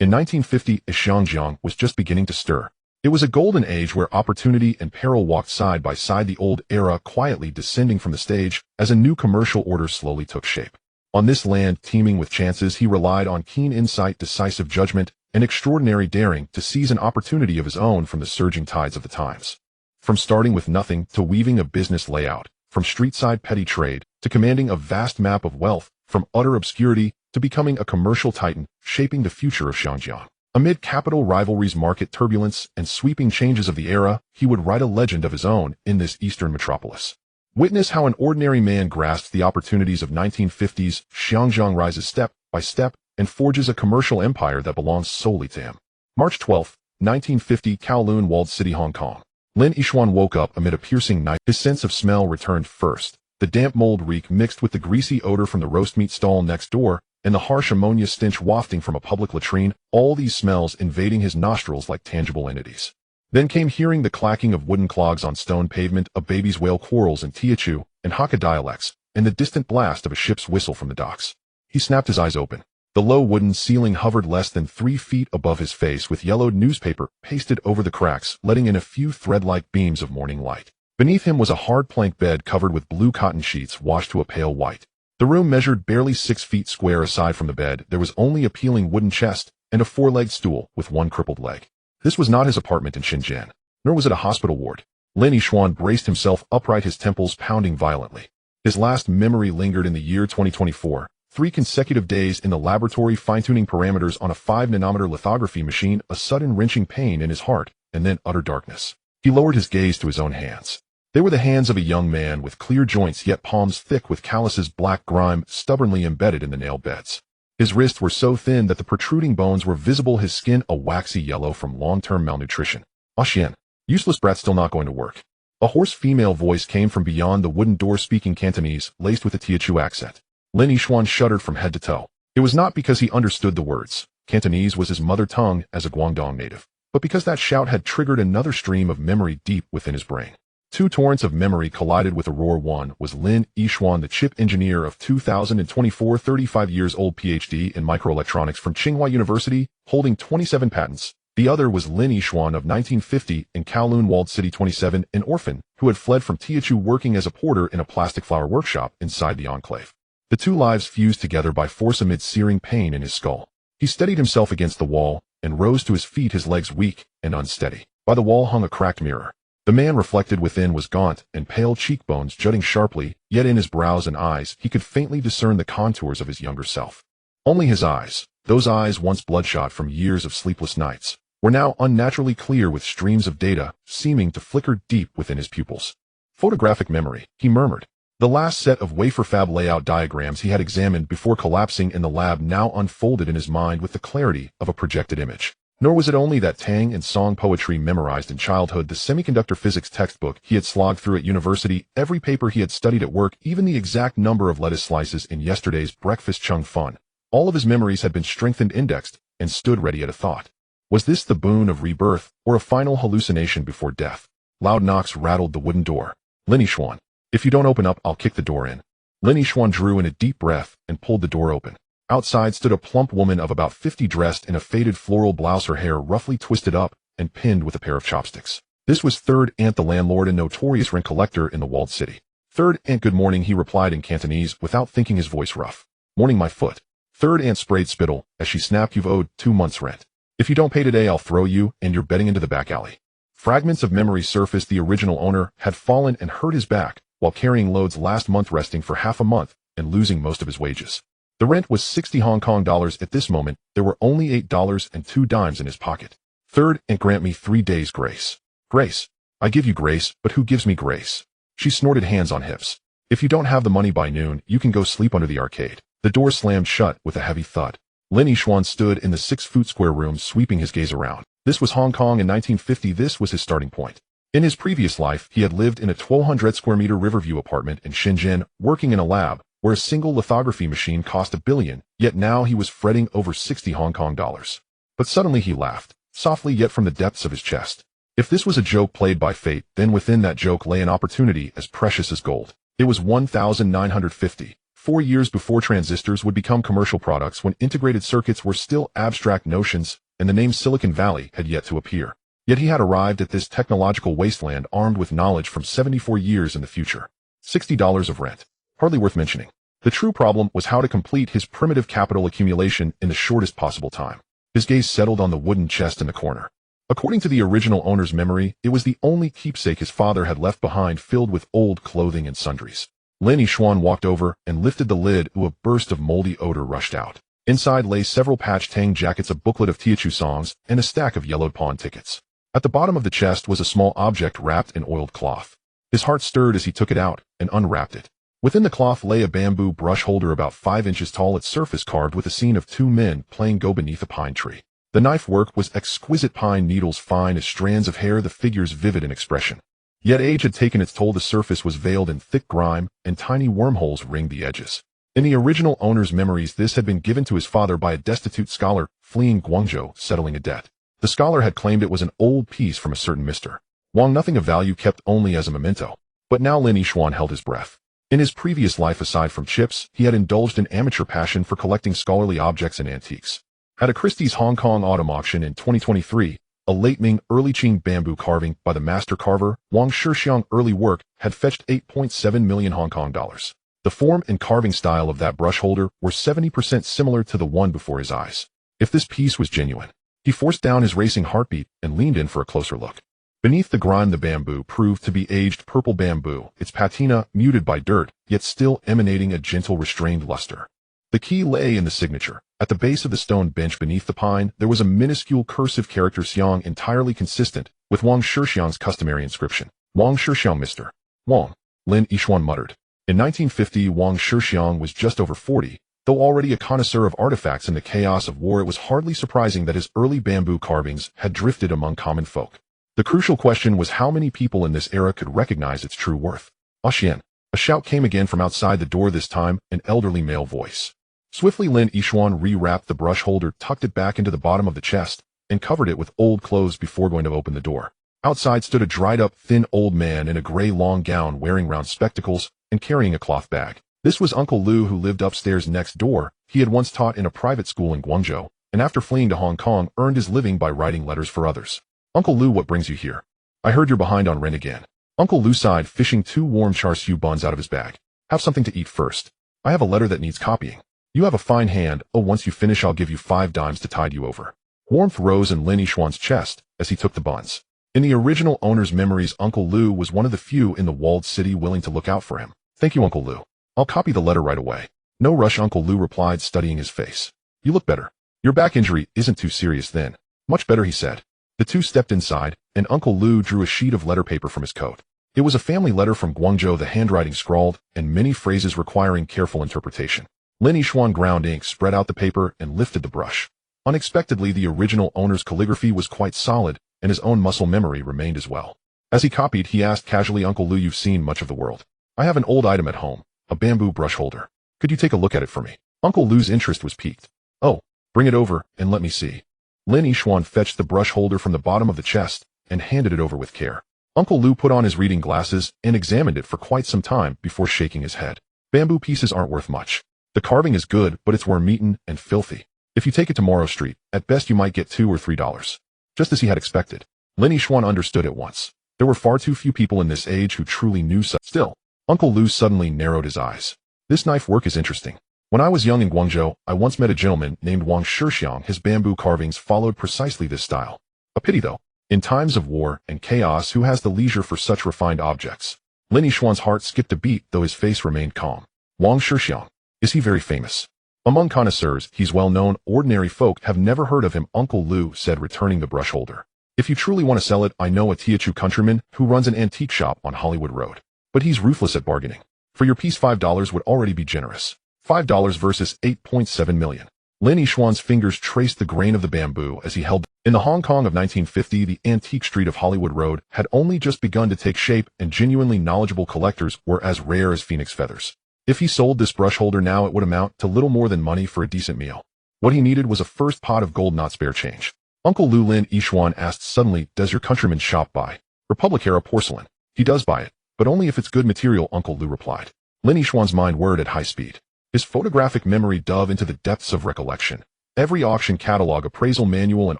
In 1950, Xiangjiang was just beginning to stir. It was a golden age where opportunity and peril walked side by side, the old era quietly descending from the stage as a new commercial order slowly took shape. On this land teeming with chances, he relied on keen insight, decisive judgment, and extraordinary daring to seize an opportunity of his own from the surging tides of the times. From starting with nothing to weaving a business layout, from street-side petty trade to commanding a vast map of wealth, from utter obscurity to becoming a commercial titan shaping the future of Xiangjiang. Amid capital rivalries, market turbulence, and sweeping changes of the era, he would write a legend of his own in this eastern metropolis. Witness how an ordinary man grasps the opportunities of 1950s Xiangjiang, rises step by step, and forges a commercial empire that belongs solely to him. March 12, 1950, Kowloon, walled city, Hong Kong. Lin Yixuan woke up amid a piercing night. His sense of smell returned first. The damp mold reek mixed with the greasy odor from the roast meat stall next door, and the harsh ammonia stench wafting from a public latrine, all these smells invading his nostrils like tangible entities. Then came hearing the clacking of wooden clogs on stone pavement, a baby's wail, quarrels in Teochew and Hakka dialects, and the distant blast of a ship's whistle from the docks. He snapped his eyes open. The low wooden ceiling hovered less than 3 feet above his face, with yellowed newspaper pasted over the cracks, letting in a few thread-like beams of morning light. Beneath him was a hard plank bed covered with blue cotton sheets washed to a pale white. The room measured barely 6 feet square. Aside from the bed, there was only a peeling wooden chest and a 4-legged stool with one crippled leg. This was not his apartment in Shenzhen, nor was it a hospital ward. Lin Yixuan braced himself upright, his temples pounding violently. His last memory lingered in the year 2024, 3 consecutive days in the laboratory fine-tuning parameters on a 5-nanometer lithography machine, a sudden wrenching pain in his heart, and then utter darkness. He lowered his gaze to his own hands. They were the hands of a young man with clear joints, yet palms thick with calluses, black grime stubbornly embedded in the nail beds. His wrists were so thin that the protruding bones were visible, his skin a waxy yellow from long-term malnutrition. Ah Xian, useless brat, still not going to work. A hoarse female voice came from beyond the wooden door, speaking Cantonese, laced with a Teochew accent. Lin Yixuan shuddered from head to toe. It was not because he understood the words. Cantonese was his mother tongue as a Guangdong native, but because that shout had triggered another stream of memory deep within his brain. 2 torrents of memory collided with a roar. One was Lin Yixuan, the chip engineer of 2024, 35 years old, PhD in microelectronics from Tsinghua University, holding 27 patents. The other was Lin Yixuan of 1950 in Kowloon, walled city, 27, an orphan who had fled from Teochew, working as a porter in a plastic flower workshop inside the enclave. The 2 lives fused together by force amid searing pain in his skull. He steadied himself against the wall and rose to his feet, his legs weak and unsteady. By the wall hung a cracked mirror. The man reflected within was gaunt and pale, cheekbones jutting sharply, yet in his brows and eyes he could faintly discern the contours of his younger self. Only his eyes, those eyes once bloodshot from years of sleepless nights, were now unnaturally clear with streams of data seeming to flicker deep within his pupils. Photographic memory, he murmured. The last set of wafer fab layout diagrams he had examined before collapsing in the lab now unfolded in his mind with the clarity of a projected image. Nor was it only that Tang and song poetry memorized in childhood, the semiconductor physics textbook he had slogged through at university, every paper he had studied at work, even the exact number of lettuce slices in yesterday's breakfast chung fun. All of his memories had been strengthened, indexed, and stood ready at a thought. Was this the boon of rebirth, or a final hallucination before death? Loud knocks rattled the wooden door. Lin Yixuan, if you don't open up, I'll kick the door in. Lin Yixuan drew in a deep breath and pulled the door open. Outside stood a plump woman of about 50, dressed in a faded floral blouse, her hair roughly twisted up and pinned with a pair of chopsticks. This was Third Aunt, the landlord and notorious rent collector in the walled city. Third Aunt, good morning, he replied in Cantonese without thinking, his voice rough. Morning, my foot. Third Aunt sprayed spittle as she snapped, you've owed 2 months' rent. If you don't pay today, I'll throw you and your bedding into the back alley. Fragments of memory surfaced. The original owner had fallen and hurt his back while carrying loads last month, resting for half a month and losing most of his wages. The rent was 60 Hong Kong dollars. At this moment, there were only $8.02 in his pocket. Third Aunt, grant me 3 days grace. Grace? I give you grace, but who gives me grace? She snorted, hands on hips. If you don't have the money by noon, you can go sleep under the arcade. The door slammed shut with a heavy thud. Lin Yixuan stood in the 6-foot square room, sweeping his gaze around. This was Hong Kong in 1950. This was his starting point. In his previous life, he had lived in a 1,200 square meter Riverview apartment in Shenzhen, working in a lab where a single lithography machine cost $1 billion, yet now he was fretting over 60 Hong Kong dollars. But suddenly he laughed, softly yet from the depths of his chest. If this was a joke played by fate, then within that joke lay an opportunity as precious as gold. It was 1,950. 4 years before transistors would become commercial products, when integrated circuits were still abstract notions and the name Silicon Valley had yet to appear. Yet he had arrived at this technological wasteland armed with knowledge from 74 years in the future. $60 of rent. Hardly worth mentioning. The true problem was how to complete his primitive capital accumulation in the shortest possible time. His gaze settled on the wooden chest in the corner. According to the original owner's memory, it was the only keepsake his father had left behind, filled with old clothing and sundries. Lin Yixuan walked over and lifted the lid. A burst of moldy odor rushed out. Inside lay several patched Tang jackets, a booklet of Teochew songs, and a stack of yellowed pawn tickets. At the bottom of the chest was a small object wrapped in oiled cloth. His heart stirred as he took it out and unwrapped it. Within the cloth lay a bamboo brush holder about 5 inches tall, its surface carved with a scene of 2 men playing Go beneath a pine tree. The knife work was exquisite, pine needles fine as strands of hair, the figures vivid in expression. Yet age had taken its toll. The surface was veiled in thick grime, and tiny wormholes ringed the edges. In the original owner's memories, this had been given to his father by a destitute scholar fleeing Guangzhou, settling a debt. The scholar had claimed it was an old piece from a certain Mr. Wang, nothing of value, kept only as a memento. But now Lin Yixuan held his breath. In his previous life, aside from chips, he had indulged an amateur passion for collecting scholarly objects and antiques. At a Christie's Hong Kong autumn auction in 2023, a late Ming, early Qing bamboo carving by the master carver Wang Shixiang early work had fetched 8.7 million Hong Kong dollars. The form and carving style of that brush holder were 70% similar to the one before his eyes. If this piece was genuine, he forced down his racing heartbeat and leaned in for a closer look. Beneath the grime, the bamboo proved to be aged purple bamboo, its patina muted by dirt, yet still emanating a gentle, restrained luster. The key lay in the signature. At the base of the stone bench beneath the pine, there was a minuscule cursive character Xiang, entirely consistent with Wang Shixiang's customary inscription. Wang Shixiang, Mr. Wang, Lin Yixuan muttered. In 1950, Wang Shixiang was just over 40. Though already a connoisseur of artifacts in the chaos of war, it was hardly surprising that his early bamboo carvings had drifted among common folk. The crucial question was how many people in this era could recognize its true worth. Ah Xian. A shout came again from outside the door, this time an elderly male voice. Swiftly Lin Yixuan rewrapped the brush holder, tucked it back into the bottom of the chest, and covered it with old clothes before going to open the door. Outside stood a dried-up, thin old man in a gray long gown, wearing round spectacles and carrying a cloth bag. This was Uncle Lu, who lived upstairs next door. He had once taught in a private school in Guangzhou, and after fleeing to Hong Kong, earned his living by writing letters for others. Uncle Lu, what brings you here? I heard you're behind on rent again. Uncle Lu sighed, fishing 2 warm char siu buns out of his bag. Have something to eat first. I have a letter that needs copying. You have a fine hand. Oh, once you finish, I'll give you 5 dimes to tide you over. Warmth rose in Lin Yixuan's chest as he took the buns. In the original owner's memories, Uncle Lu was one of the few in the walled city willing to look out for him. Thank you, Uncle Lu. I'll copy the letter right away. No rush, Uncle Lu replied, studying his face. You look better. Your back injury isn't too serious then. Much better, he said. The two stepped inside, and Uncle Lu drew a sheet of letter paper from his coat. It was a family letter from Guangzhou, the handwriting scrawled, and many phrases requiring careful interpretation. Lin Yixuan ground ink, spread out the paper, and lifted the brush. Unexpectedly, the original owner's calligraphy was quite solid, and his own muscle memory remained as well. As he copied, he asked casually, Uncle Lu, you've seen much of the world. I have an old item at home, a bamboo brush holder. Could you take a look at it for me? Uncle Lu's interest was piqued. Oh, bring it over, and let me see. Lin Yixuan fetched the brush holder from the bottom of the chest, and handed it over with care. Uncle Lu put on his reading glasses, and examined it for quite some time before shaking his head. Bamboo pieces aren't worth much. The carving is good, but it's worm-eaten and filthy. If you take it to Morrow Street, at best you might get $2 or $3. Just as he had expected. Lin Yixuan understood at once. There were far too few people in this age who truly knew such. Still, Uncle Lu suddenly narrowed his eyes. This knife work is interesting. When I was young in Guangzhou, I once met a gentleman named Wang Shixiang. His bamboo carvings followed precisely this style. A pity, though. In times of war and chaos, who has the leisure for such refined objects? Lin Yixuan's heart skipped a beat, though his face remained calm. Wang Shixiang. Is he very famous? Among connoisseurs, he's well known. Ordinary folk have never heard of him, Uncle Lu said, returning the brush holder. If you truly want to sell it, I know a Teochew countryman who runs an antique shop on Hollywood Road. But he's ruthless at bargaining. For your piece, $5 would already be generous. $5 versus 8.7 million. Lin Yixuan's fingers traced the grain of the bamboo as he held. In the Hong Kong of 1950, the antique street of Hollywood Road had only just begun to take shape, and genuinely knowledgeable collectors were as rare as phoenix feathers. If he sold this brush holder now, it would amount to little more than money for a decent meal. What he needed was a first pot of gold, not spare change. Uncle Lu, Lin Yixuan asked suddenly, does your countryman shop buy Republic era porcelain? He does buy it, but only if it's good material, Uncle Lu replied. Lin Yixuan's mind whirred at high speed. His photographic memory dove into the depths of recollection. Every auction catalog, appraisal manual, and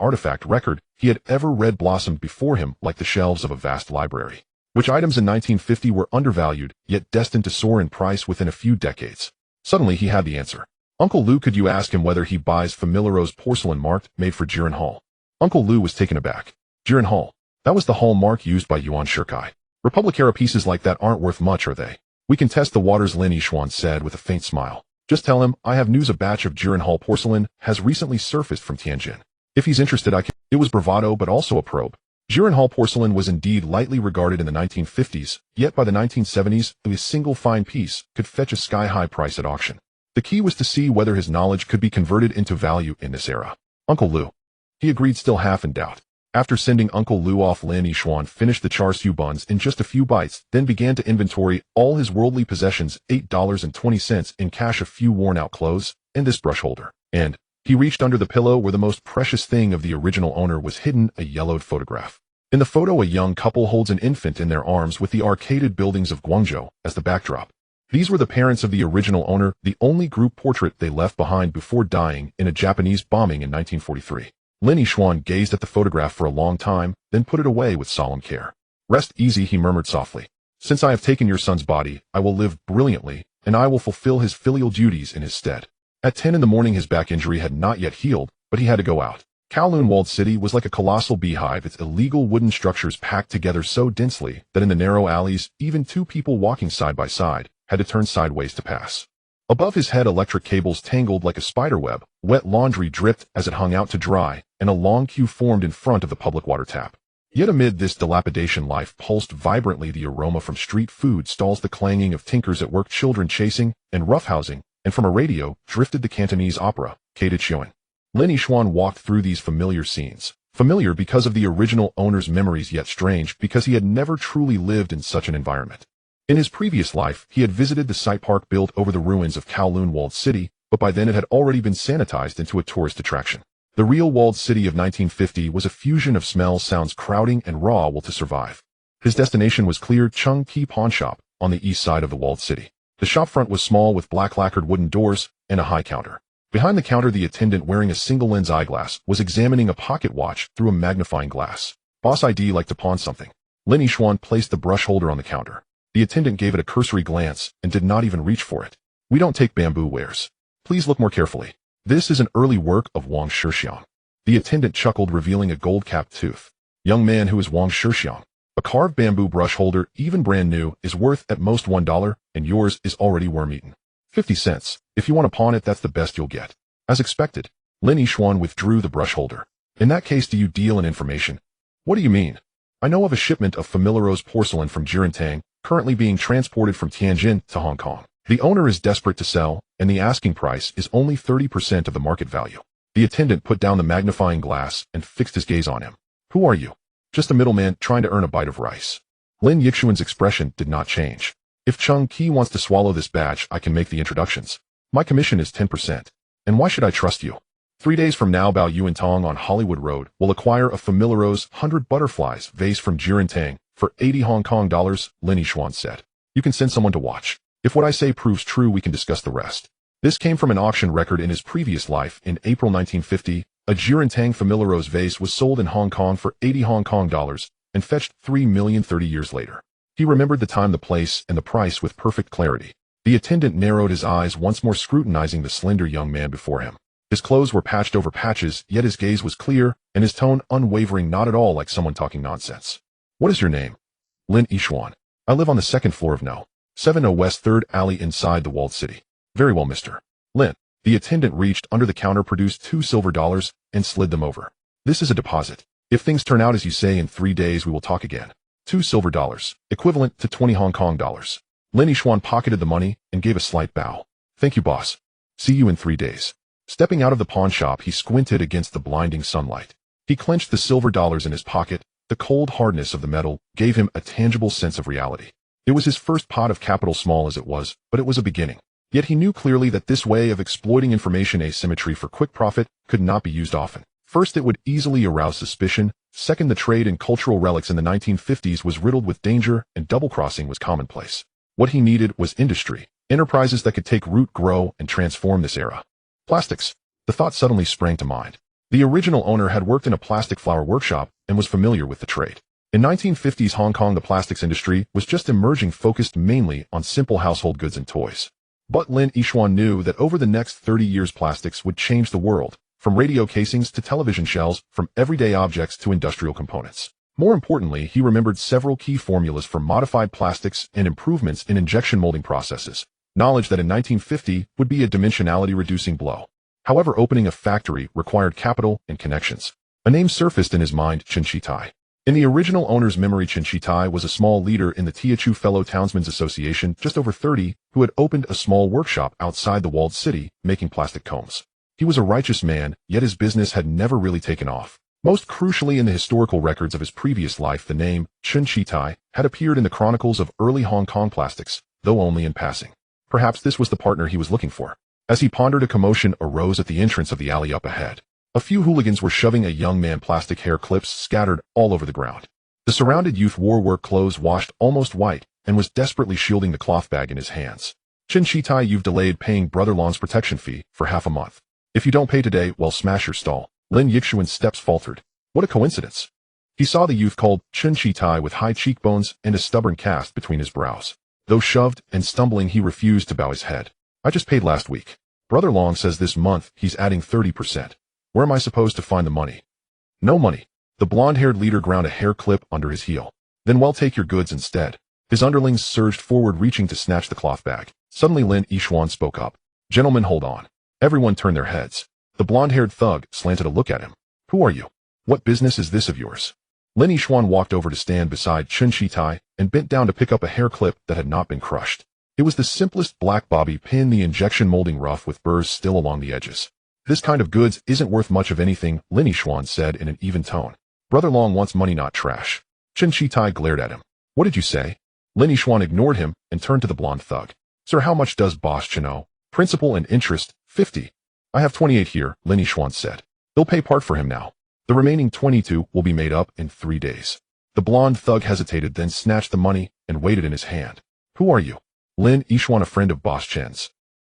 artifact record he had ever read blossomed before him like the shelves of a vast library. Which items in 1950 were undervalued, yet destined to soar in price within a few decades? Suddenly he had the answer. Uncle Lou, could you ask him whether he buys Famillerose porcelain marked, made for Jiren Hall? Uncle Lou was taken aback. Jiren Hall. That was the hall mark used by Yuan Shikai. Republic-era pieces like that aren't worth much, are they? We can test the waters, Lin Yishuan said with a faint smile. Just tell him, I have news, a batch of Jiren Hall porcelain has recently surfaced from Tianjin. If he's interested, I can. It was bravado but also a probe. Jiren Hall porcelain was indeed lightly regarded in the 1950s, yet by the 1970s, a single fine piece could fetch a sky-high price at auction. The key was to see whether his knowledge could be converted into value in this era. Uncle Lou. He agreed, still half in doubt. After sending Uncle Lou off, Lin Yishuan finished the char siu buns in just a few bites, then began to inventory all his worldly possessions, $8.20 in cash, a few worn-out clothes, and this brush holder. And he reached under the pillow where the most precious thing of the original owner was hidden, a yellowed photograph. In the photo, a young couple holds an infant in their arms with the arcaded buildings of Guangzhou as the backdrop. These were the parents of the original owner, the only group portrait they left behind before dying in a Japanese bombing in 1943. Lin Yishuan gazed at the photograph for a long time, then put it away with solemn care. Rest easy, he murmured softly. Since I have taken your son's body, I will live brilliantly, and I will fulfill his filial duties in his stead. At 10 in the morning, his back injury had not yet healed, but he had to go out. Kowloon walled city was like a colossal beehive, its illegal wooden structures packed together so densely that in the narrow alleys, even two people walking side by side had to turn sideways to pass. Above his head, electric cables tangled like a spiderweb, wet laundry dripped as it hung out to dry, and a long queue formed in front of the public water tap. Yet amid this dilapidation, life pulsed vibrantly, the aroma from street food stalls, the clanging of tinkers at work, children chasing and roughhousing, and from a radio drifted the Cantonese opera, Kade Chioen. Lin Yishuan walked through these familiar scenes. Familiar because of the original owner's memories, yet strange because he had never truly lived in such an environment. In his previous life, he had visited the site park built over the ruins of Kowloon walled city, but by then it had already been sanitized into a tourist attraction. The real walled city of 1950 was a fusion of smells, sounds, crowding, and raw will to survive. His destination was clear, Chung Ki Pawn Shop, on the east side of the walled city. The shop front was small with black lacquered wooden doors and a high counter. Behind the counter, the attendant wearing a single lens eyeglass was examining a pocket watch through a magnifying glass. Boss, ID like to pawn something. Lin Yishuan placed the brush holder on the counter. The attendant gave it a cursory glance and did not even reach for it. We don't take bamboo wares. Please look more carefully. This is an early work of Wang Shixiang. The attendant chuckled, revealing a gold-capped tooth. Young man, who is Wang Shixiang? A carved bamboo brush holder, even brand new, is worth at most $1, and yours is already worm-eaten. 50 cents. If you want to pawn it, that's the best you'll get. As expected, Lin Yishuan withdrew the brush holder. In that case, do you deal in information? What do you mean? I know of a shipment of Famillerose porcelain from Jirentang, currently being transported from Tianjin to Hong Kong. The owner is desperate to sell, and the asking price is only 30% of the market value. The attendant put down the magnifying glass and fixed his gaze on him. Who are you? Just a middleman trying to earn a bite of rice. Lin Yishuan's expression did not change. If Chung Ki wants to swallow this batch, I can make the introductions. My commission is 10%. And why should I trust you? 3 days from now, Bao Yuantong on Hollywood Road will acquire a Famillerose 100 butterflies vase from Jirentang for 80 Hong Kong dollars, Lin Yishuan said. You can send someone to watch. If what I say proves true, we can discuss the rest. This came from an auction record in his previous life. In April 1950, a Jirentang Famillerose vase was sold in Hong Kong for 80 Hong Kong dollars and fetched $3 million 30 years later. He remembered the time, the place, and the price with perfect clarity. The attendant narrowed his eyes, once more scrutinizing the slender young man before him. His clothes were patched over patches, yet his gaze was clear, and his tone unwavering, not at all like someone talking nonsense. What is your name? Lin Yishuan. I live on the second floor of No. 70 West 3rd Alley inside the walled city. Very well, Mr. Lin. The attendant reached under the counter, produced $2 silver, and slid them over. This is a deposit. If things turn out as you say, in 3 days we will talk again. $2 silver, equivalent to 20 Hong Kong dollars. Lin Yishuan pocketed the money and gave a slight bow. Thank you, boss. See you in 3 days. Stepping out of the pawn shop, he squinted against the blinding sunlight. He clenched the silver dollars in his pocket. The cold hardness of the metal gave him a tangible sense of reality. It was his first pot of capital, small as it was, but it was a beginning. Yet he knew clearly that this way of exploiting information asymmetry for quick profit could not be used often. First, it would easily arouse suspicion. Second, the trade in cultural relics in the 1950s was riddled with danger, and double-crossing was commonplace. What he needed was industry, Enterprises that could take root, grow, and transform this era. Plastics. The thought suddenly sprang to mind. The original owner had worked in a plastic flower workshop and was familiar with the trade. In 1950s Hong Kong, the plastics industry was just emerging, focused mainly on simple household goods and toys. But Lin Yishuan knew that over the next 30 years plastics would change the world, from radio casings to television shells, from everyday objects to industrial components. More importantly, he remembered several key formulas for modified plastics and improvements in injection molding processes, knowledge that in 1950 would be a dimensionality-reducing blow. However, opening a factory required capital and connections. A name surfaced in his mind: Chen Shitai. In the original owner's memory, Chen Shitai was a small leader in the Teochew Fellow Townsmen's Association, just over 30, who had opened a small workshop outside the walled city, making plastic combs. He was a righteous man, yet his business had never really taken off. Most crucially, in the historical records of his previous life, the name Chen Shitai had appeared in the chronicles of early Hong Kong plastics, though only in passing. Perhaps this was the partner he was looking for. As he pondered, a commotion arose at the entrance of the alley up ahead. A few hooligans were shoving a young man, plastic hair clips scattered all over the ground. The surrounded youth wore work clothes washed almost white and was desperately shielding the cloth bag in his hands. Chen Shitai, you've delayed paying Brother Long's protection fee for half a month. If you don't pay today, well, smash your stall. Lin Yixuan's steps faltered. What a coincidence. He saw the youth called Chen Shitai with high cheekbones and a stubborn cast between his brows. Though shoved and stumbling, he refused to bow his head. I just paid last week. Brother Long says this month he's adding 30%. Where am I supposed to find the money? No money. The blonde-haired leader ground a hair clip under his heel. Then, well, take your goods instead. His underlings surged forward, reaching to snatch the cloth bag. Suddenly Lin Yishuan spoke up. Gentlemen, hold on. Everyone turned their heads. The blonde-haired thug slanted a look at him. Who are you? What business is this of yours? Lin Yishuan walked over to stand beside Chen Shitai and bent down to pick up a hair clip that had not been crushed. It was the simplest black bobby pin, the injection molding rough with burrs still along the edges. This kind of goods isn't worth much of anything, Lin Yishuan said in an even tone. Brother Long wants money, not trash. Chen Shitai glared at him. What did you say? Lin Yishuan ignored him and turned to the blonde thug. Sir, how much does boss Chen owe? Principal and interest, 50. I have 28 here, Lin Yishuan said. They'll pay part for him now. The remaining 22 will be made up in 3 days. The blonde thug hesitated, then snatched the money and weighed it in his hand. Who are you? Lin Yishuan, a friend of boss Chen's.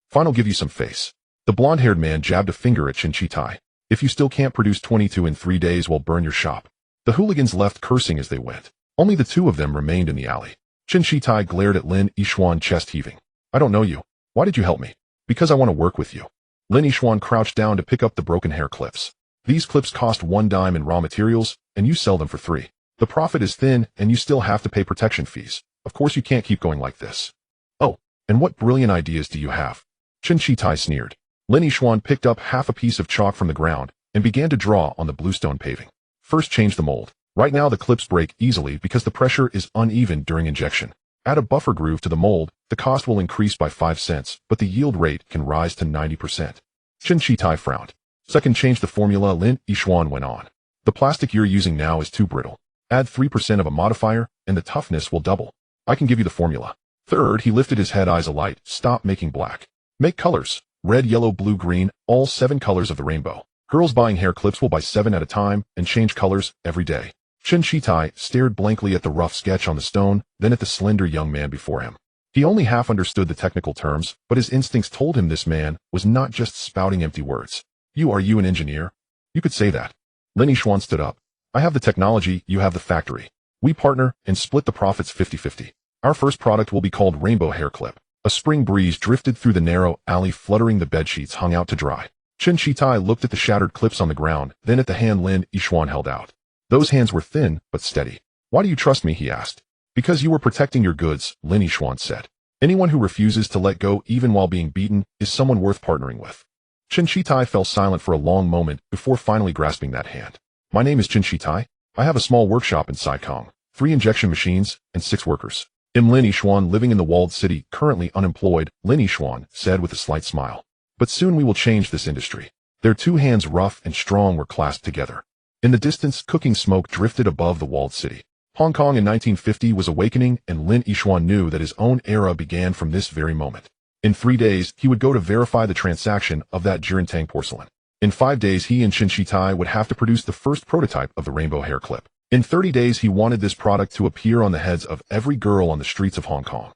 Fine, I'll give you some face. The blonde-haired man jabbed a finger at Chen Shitai. If you still can't produce 22 in 3 days, we'll burn your shop. The hooligans left, cursing as they went. Only the two of them remained in the alley. Chen Shitai glared at Lin Yishuan, chest heaving. I don't know you. Why did you help me? Because I want to work with you. Lin Yishuan crouched down to pick up the broken hair clips. These clips cost 1 dime in raw materials, and you sell them for 3. The profit is thin, and you still have to pay protection fees. Of course you can't keep going like this. Oh, and what brilliant ideas do you have? Chen Shitai sneered. Lin Yishuan picked up half a piece of chalk from the ground and began to draw on the bluestone paving. First, change the mold. Right now the clips break easily because the pressure is uneven during injection. Add a buffer groove to the mold. The cost will increase by 5 cents, but the yield rate can rise to 90%. Chen Shitai frowned. Second, change the formula, Lin Yishuan went on. The plastic you're using now is too brittle. Add 3% of a modifier, and the toughness will double. I can give you the formula. Third, he lifted his head, eyes alight. Stop making black. Make colors. Red, yellow, blue, green, all 7 colors of the rainbow. Girls buying hair clips will buy 7 at a time and change colors every day. Chen Shitai stared blankly at the rough sketch on the stone, then at the slender young man before him. He only half understood the technical terms, but his instincts told him this man was not just spouting empty words. Are you an engineer? You could say that. Lin Yishuan stood up. I have the technology, you have the factory. We partner and split the profits 50-50. Our first product will be called Rainbow Hair Clip. A spring breeze drifted through the narrow alley, fluttering the bedsheets hung out to dry. Chen Shitai looked at the shattered clips on the ground, then at the hand Lin Yishuan held out. Those hands were thin, but steady. Why do you trust me, he asked. Because you were protecting your goods, Lin Yishuan said. Anyone who refuses to let go even while being beaten is someone worth partnering with. Chen Shitai fell silent for a long moment before finally grasping that hand. My name is Chen Shitai. I have a small workshop in Saikong, 3 injection machines, and 6 workers. Lin Yishuan, living in the walled city, currently unemployed, Lin Yishuan said with a slight smile. But soon we will change this industry. Their 2 hands, rough and strong, were clasped together. In the distance, cooking smoke drifted above the walled city. Hong Kong in 1950 was awakening, and Lin Yishuan knew that his own era began from this very moment. In 3 days, he would go to verify the transaction of that Jirantang porcelain. In 5 days, he and Chen Shitai would have to produce the first prototype of the rainbow hair clip. In 30 days, he wanted this product to appear on the heads of every girl on the streets of Hong Kong.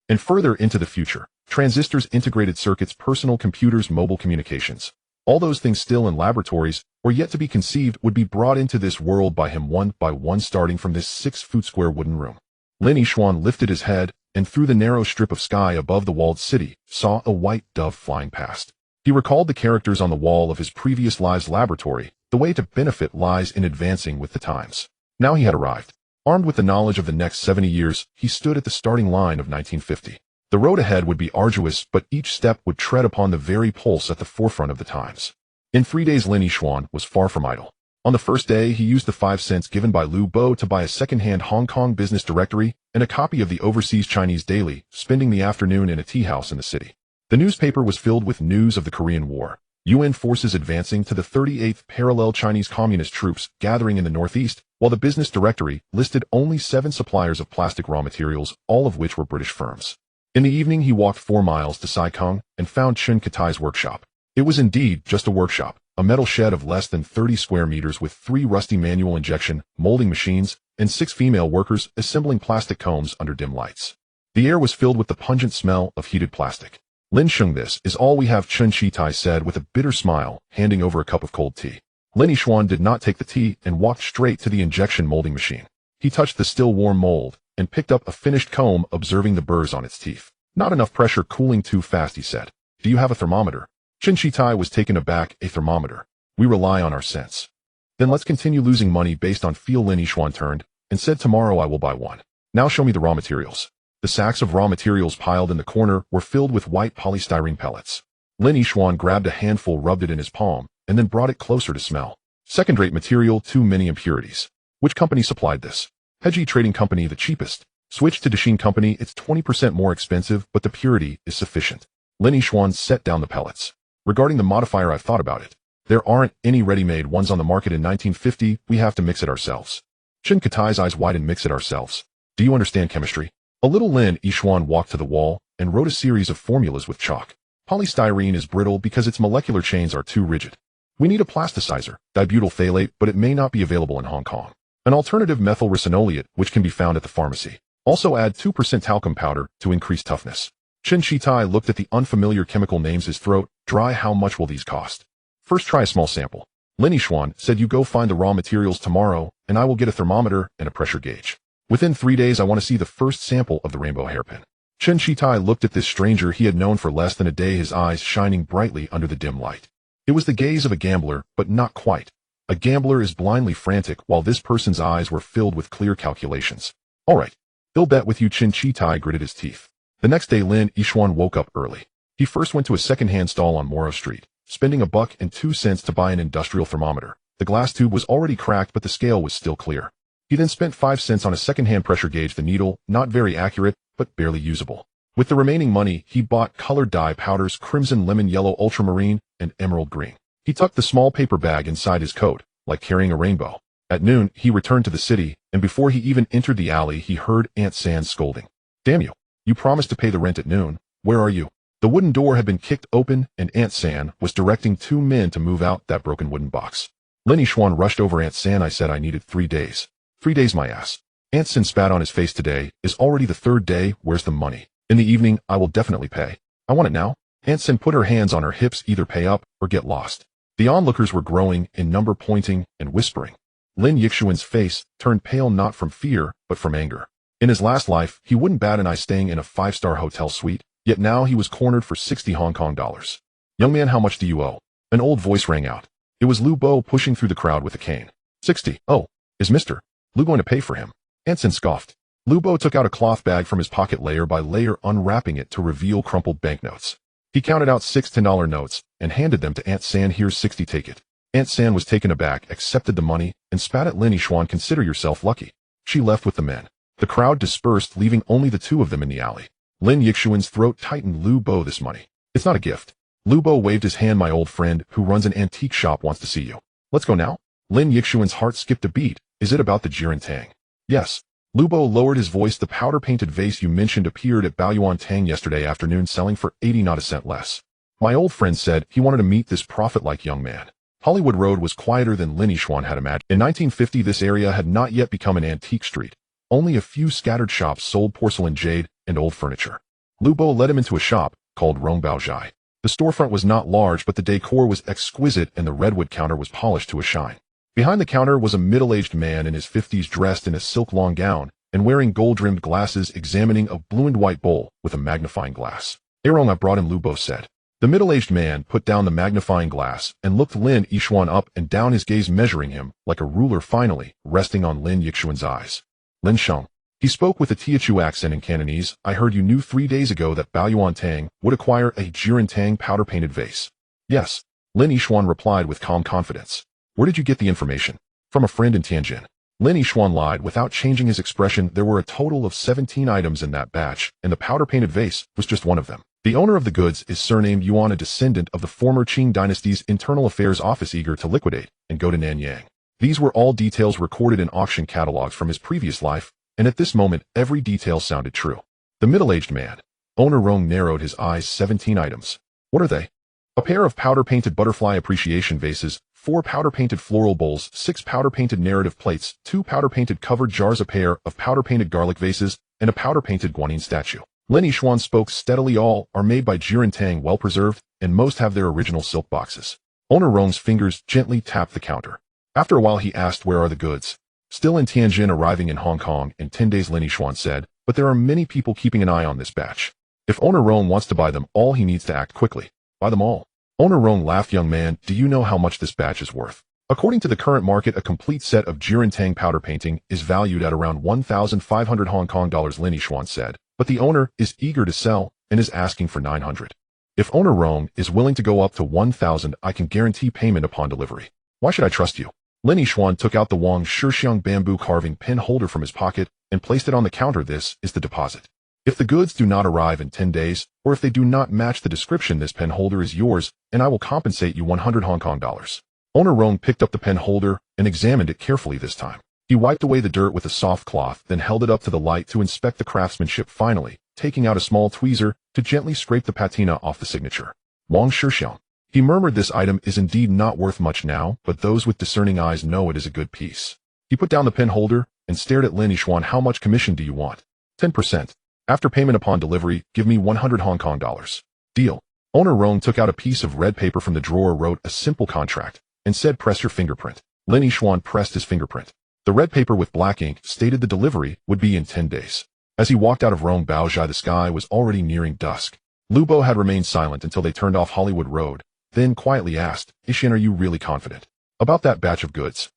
And further into the future, transistors, integrated circuits, personal computers, mobile communications. All those things still in laboratories, or yet to be conceived, would be brought into this world by him one by one, starting from this 6-foot square wooden room. Lin Yixuan lifted his head, and through the narrow strip of sky above the walled city, saw a white dove flying past. He recalled the characters on the wall of his previous lives laboratory. The way to benefit lies in advancing with the times. Now he had arrived. Armed with the knowledge of the next 70 years, he stood at the starting line of 1950. The road ahead would be arduous, but each step would tread upon the very pulse at the forefront of the times. In 3 days, Lin Yixuan was far from idle. On the first day, he used the 5 cents given by Lu Bo to buy a second-hand Hong Kong business directory and a copy of the Overseas Chinese Daily, spending the afternoon in a tea house in the city. The newspaper was filled with news of the Korean War, UN forces advancing to the 38th parallel, Chinese communist troops gathering in the northeast, while the business directory listed only 7 suppliers of plastic raw materials, all of which were British firms. In the evening, he walked 4 miles to Sai Kung and found Chen Katai's workshop. It was indeed just a workshop, a metal shed of less than 30 square meters with 3 rusty manual injection molding machines and 6 female workers assembling plastic combs under dim lights. The air was filled with the pungent smell of heated plastic. Lin Sheng, this is all we have, Chen Shitai said with a bitter smile, handing over a cup of cold tea. Lin Yixuan did not take the tea and walked straight to the injection molding machine. He touched the still warm mold and picked up a finished comb, observing the burrs on its teeth. Not enough pressure, cooling too fast, he said. Do you have a thermometer? Chen Shitai was taken aback. A thermometer. We rely on our sense. Then let's continue losing money based on feel. Lin Yixuan turned and said, tomorrow I will buy one. Now show me the raw materials. The sacks of raw materials piled in the corner were filled with white polystyrene pellets. Lin Yixuan grabbed a handful, rubbed it in his palm, and then brought it closer to smell. Second-rate material, too many impurities. Which company supplied this? Heji Trading Company, the cheapest. Switch to Dashin Company, it's 20% more expensive, but the purity is sufficient. Lin Yixuan set down the pellets. Regarding the modifier, I've thought about it. There aren't any ready-made ones on the market in 1950, we have to mix it ourselves. Chen Katai's eyes widened. Mix it ourselves. Do you understand chemistry? A little. Lin Yixuan walked to the wall and wrote a series of formulas with chalk. Polystyrene is brittle because its molecular chains are too rigid. We need a plasticizer, dibutyl phthalate, but it may not be available in Hong Kong. An alternative, methyl ricinoleate, which can be found at the pharmacy. Also add 2% talcum powder to increase toughness. Chen Shitai looked at the unfamiliar chemical names, his throat dry. How much will these cost? First, try a small sample. Lin Yixuan said, you go find the raw materials tomorrow, and I will get a thermometer and a pressure gauge. Within 3 days, I want to see the first sample of the rainbow hairpin. Chen Shitai looked at this stranger he had known for less than a day, his eyes shining brightly under the dim light. It was the gaze of a gambler, but not quite. A gambler is blindly frantic, while this person's eyes were filled with clear calculations. All right. He'll bet with you. Chen Shitai gritted his teeth. The next day, Lin Yixuan woke up early. He first went to a second-hand stall on Morrow Street, spending $1.02 to buy an industrial thermometer. The glass tube was already cracked, but the scale was still clear. He then spent 5 cents on a second-hand pressure gauge, the needle, not very accurate, but barely usable. With the remaining money, he bought colored dye powders, crimson, lemon yellow, ultramarine, and emerald green. He tucked the small paper bag inside his coat, like carrying a rainbow. At noon, he returned to the city, and before he even entered the alley, he heard Aunt San scolding. Damn you. You promised to pay the rent at noon. Where are you? The wooden door had been kicked open, and Aunt San was directing 2 men to move out that broken wooden box. Lin Yixuan rushed over. Aunt San, I said I needed 3 days. 3 days, my ass. Aunt San spat on his face. Today is already the 3rd day. Where's the money? In the evening, I will definitely pay. I want it now. Aunt San put her hands on her hips. Either pay up or get lost. The onlookers were growing in number, pointing and whispering. Lin Yixuan's face turned pale, not from fear, but from anger. In his last life, he wouldn't bat an eye staying in a 5-star hotel suite, yet now he was cornered for 60 Hong Kong dollars. Young man, how much do you owe? An old voice rang out. It was Lu Bo pushing through the crowd with a cane. 60. Oh, is Mr. Lu going to pay for him? Aunt San scoffed. Lu Bo took out a cloth bag from his pocket, layer by layer unwrapping it to reveal crumpled banknotes. He counted out 6 $10 notes and handed them to Aunt San. Here's 60, take it. Aunt San was taken aback, accepted the money, and spat at Lin Yixuan. Consider yourself lucky. She left with the men. The crowd dispersed, leaving only the 2 of them in the alley. Lin Yixuan's throat tightened. Lu Bo, this money. It's not a gift. Lu Bo waved his hand. My old friend, who runs an antique shop, wants to see you. Let's go now. Lin Yixuan's heart skipped a beat. Is it about the Jiren Tang? Yes. Lu Bo lowered his voice. The powder-painted vase you mentioned appeared at Baoyuan Tang yesterday afternoon, selling for 80, not a cent less. My old friend said he wanted to meet this prophet-like young man. Hollywood Road was quieter than Lin Yixuan had imagined. In 1950, this area had not yet become an antique street. Only a few scattered shops sold porcelain, jade, and old furniture. Lu Bo led him into a shop called Rongbaozhai. The storefront was not large, but the decor was exquisite and the redwood counter was polished to a shine. Behind the counter was a middle-aged man in his 50s dressed in a silk long gown and wearing gold-rimmed glasses, examining a blue and white bowl with a magnifying glass. "Erong, I brought him," Lu Bo said. The middle-aged man put down the magnifying glass and looked Lin Yixuan up and down, his gaze measuring him like a ruler, finally resting on Lin Yixuan's eyes. "Lin Sheng." He spoke with a Teochew accent in Cantonese. "I heard you knew 3 days ago that Baoyuan Tang would acquire a Jiren Tang powder-painted vase." "Yes," Lin Yixuan replied with calm confidence. "Where did you get the information?" "From a friend in Tianjin." Lin Yixuan lied without changing his expression. There were a total of 17 items in that batch, and the powder-painted vase was just one of them. The owner of the goods is surnamed Yuan, a descendant of the former Qing dynasty's internal affairs office, eager to liquidate and go to Nanyang. These were all details recorded in auction catalogs from his previous life, and at this moment every detail sounded true. The middle-aged man, owner Rong, narrowed his eyes. 17 items. What are they? A pair of powder-painted butterfly appreciation vases, 4 powder-painted floral bowls, 6 powder-painted narrative plates, 2 powder-painted covered jars, a pair of powder-painted garlic vases, and a powder-painted guanyin statue. Lin Yixuan spoke steadily. All are made by Jiren Tang, well preserved, and most have their original silk boxes. Owner Rong's fingers gently tapped the counter. After a while he asked, "Where are the goods?" "Still in Tianjin, arriving in Hong Kong in 10 days, Lin Yixuan said, "but there are many people keeping an eye on this batch. If owner Rong wants to buy them all, he needs to act quickly. Buy them all." Owner Rong laughed. "Young man, do you know how much this batch is worth?" "According to the current market, a complete set of Jiren Tang powder painting is valued at around 1,500 Hong Kong dollars, Lin Yixuan said, "but the owner is eager to sell and is asking for 900. If owner Rong is willing to go up to 1,000, I can guarantee payment upon delivery. Why should I trust you?" Lin Yixuan took out the Wang Shixiang bamboo carving pen holder from his pocket and placed it on the counter. "This is the deposit. If the goods do not arrive in 10 days, or if they do not match the description, this pen holder is yours, and I will compensate you 100 Hong Kong dollars. Owner Rong picked up the pen holder and examined it carefully this time. He wiped away the dirt with a soft cloth, then held it up to the light to inspect the craftsmanship, finally taking out a small tweezer to gently scrape the patina off the signature. "Wang Shixiang," he murmured, "this item is indeed not worth much now, but those with discerning eyes know it is a good piece." He put down the pen holder and stared at Lin Yixuan. "How much commission do you want?" 10%. After payment upon delivery, give me 100 Hong Kong dollars. "Deal." Owner Rong took out a piece of red paper from the drawer, wrote a simple contract, and said, "Press your fingerprint." Lin Yixuan pressed his fingerprint. The red paper with black ink stated the delivery would be in 10 days. As he walked out of Rongbaozhai, the sky was already nearing dusk. Lu Bo had remained silent until they turned off Hollywood Road, then quietly asked, "Ishan, are you really confident about that batch of goods?"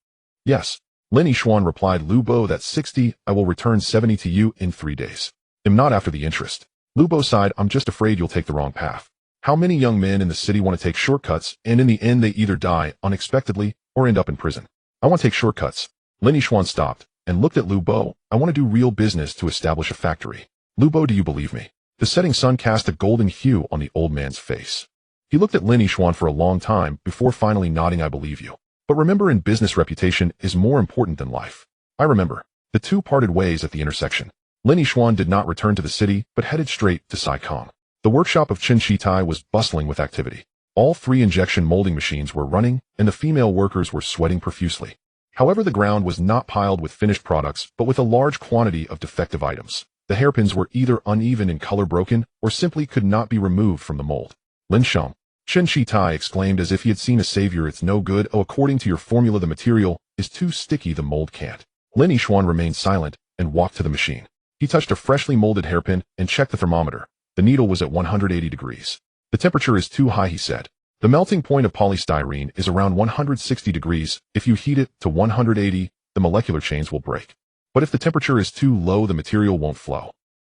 "Yes." Lin Yixuan replied. "Lu Bo, that's 60. I will return 70 to you in 3 days. I'm not after the interest." Lu Bo sighed. "I'm just afraid you'll take the wrong path. How many young men in the city want to take shortcuts, and in the end they either die unexpectedly or end up in prison? I want to take shortcuts." Lin Yixuan stopped and looked at Lu Bo. "I want to do real business to establish a factory. Lu Bo, do you believe me?" The setting sun cast a golden hue on the old man's face. He looked at Lin Yixuan for a long time before finally nodding. "I believe you. But remember, in business, reputation is more important than life." "I remember." The two parted ways at the intersection. Lin Yixuan did not return to the city, but headed straight to Saikong. The workshop of Chen Shitai was bustling with activity. All 3 injection molding machines were running, and the female workers were sweating profusely. However, the ground was not piled with finished products, but with a large quantity of defective items. The hairpins were either uneven in color, broken, or simply could not be removed from the mold. "Lin Sheng," Chen Shitai exclaimed as if he had seen a savior. "It's no good. Oh, according to your formula, the material is too sticky. The mold can't." Lin Yixuan remained silent and walked to the machine. He touched a freshly molded hairpin and checked the thermometer. The needle was at 180 degrees. "The temperature is too high," he said. "The melting point of polystyrene is around 160 degrees. If you heat it to 180, the molecular chains will break. But if the temperature is too low, the material won't flow.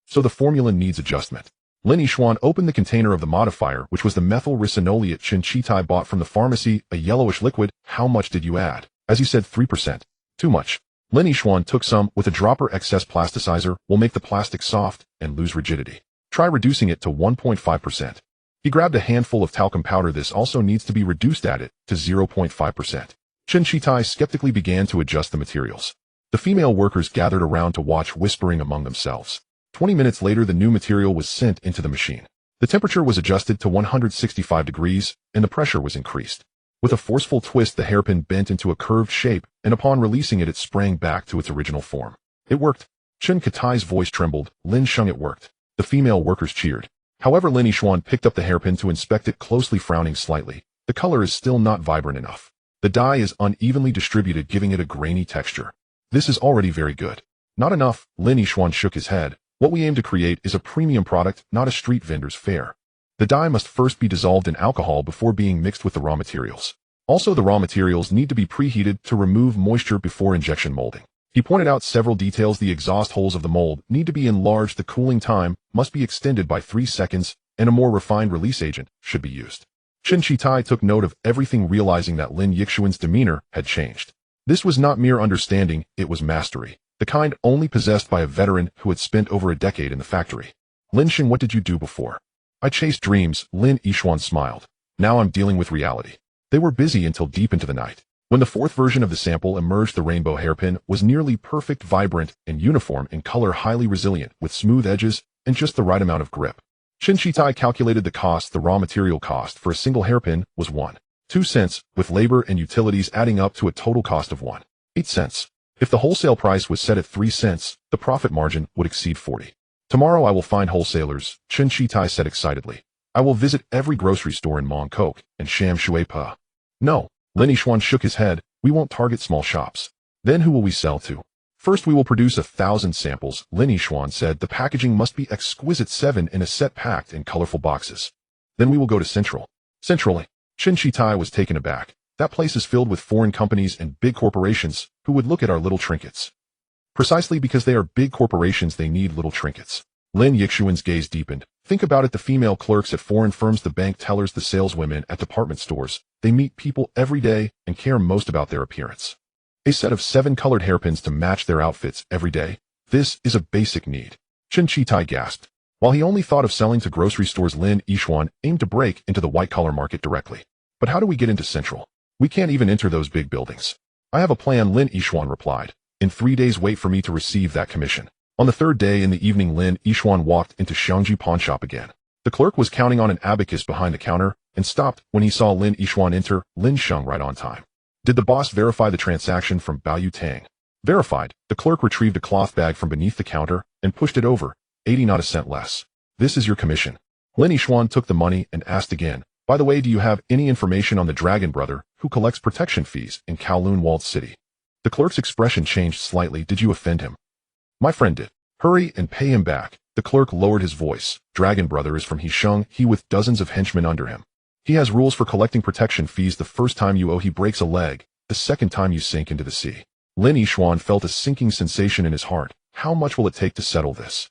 So the formula needs adjustment." Lin Yixuan opened the container of the modifier, which was the methyl ricinoleate Chen Shitai bought from the pharmacy, a yellowish liquid. "How much did you add?" "As you said, 3%. Too much." Lin Yixuan took some. "With a dropper excess plasticizer will make the plastic soft and lose rigidity. Try reducing it to 1.5%. He grabbed a handful of talcum powder. "This also needs to be reduced. Add it to 0.5%. Chen Shitai skeptically began to adjust the materials. The female workers gathered around to watch, whispering among themselves. 20 minutes later, the new material was sent into the machine. The temperature was adjusted to 165 degrees, and the pressure was increased. With a forceful twist, the hairpin bent into a curved shape, and upon releasing it, it sprang back to its original form. "It worked." Chen Katai's voice trembled. "Lin Sheng, it worked." The female workers cheered. However, Lin Yixuan picked up the hairpin to inspect it closely, frowning slightly. The color is still not vibrant enough. The dye is unevenly distributed, giving it a grainy texture. This is already very good. Not enough, Lin Yixuan shook his head. What we aim to create is a premium product, not a street vendor's fare. The dye must first be dissolved in alcohol before being mixed with the raw materials. Also, the raw materials need to be preheated to remove moisture before injection molding. He pointed out several details. The exhaust holes of the mold need to be enlarged, the cooling time must be extended by 3 seconds, and a more refined release agent should be used. Chen Shitai took note of everything, realizing that Lin Yixuan's demeanor had changed. This was not mere understanding, it was mastery, the kind only possessed by a veteran who had spent over a decade in the factory. Lin Xing, what did you do before? I chased dreams, Lin Yixuan smiled. Now I'm dealing with reality. They were busy until deep into the night. When the fourth version of the sample emerged, the rainbow hairpin was nearly perfect, vibrant, and uniform in color, highly resilient, with smooth edges and just the right amount of grip. Chen Shitai calculated the cost. The raw material cost for a single hairpin was 1.2 cents, with labor and utilities adding up to a total cost of 1.8 cents. If the wholesale price was set at 3 cents, the profit margin would exceed 40. Tomorrow I will find wholesalers, Chen Shitai said excitedly. I will visit every grocery store in Mongkok and Sham Shui Pa. No, Lin Yixuan shook his head, we won't target small shops. Then who will we sell to? First we will produce 1,000 samples, Lin Yixuan said. The packaging must be exquisite, 7 in a set packed in colorful boxes. Then we will go to Central. Centrally. Chen Shitai was taken aback. That place is filled with foreign companies and big corporations who would look at our little trinkets. Precisely because they are big corporations, they need little trinkets. Lin Yixuan's gaze deepened. Think about it, the female clerks at foreign firms, the bank tellers, the saleswomen at department stores. They meet people every day and care most about their appearance. A set of 7 colored hairpins to match their outfits every day. This is a basic need. Chen Shitai gasped. While he only thought of selling to grocery stores, Lin Yixuan aimed to break into the white-collar market directly. But how do we get into Central? We can't even enter those big buildings. I have a plan, Lin Yixuan replied. In 3 days, wait for me to receive that commission. On the 3rd day in the evening, Lin Yixuan walked into Xiangji pawn shop again. The clerk was counting on an abacus behind the counter and stopped when he saw Lin Yixuan enter. Lin Sheng, right on time. Did the boss verify the transaction from Bao Tang? Verified. The clerk retrieved a cloth bag from beneath the counter and pushed it over. 80, not a cent less. This is your commission. Lin Yixuan took the money and asked again, by the way, do you have any information on the dragon brother who collects protection fees in Kowloon walled city? The clerk's expression changed slightly. Did you offend him? My friend did. Hurry and pay him back. The clerk lowered his voice. Dragon brother is from Hisheng, he with dozens of henchmen under him. He has rules for collecting protection fees. The first time you owe, he breaks a leg. The second time you sink into the sea. Lin Yixuan felt a sinking sensation in his heart. How much will it take to settle this?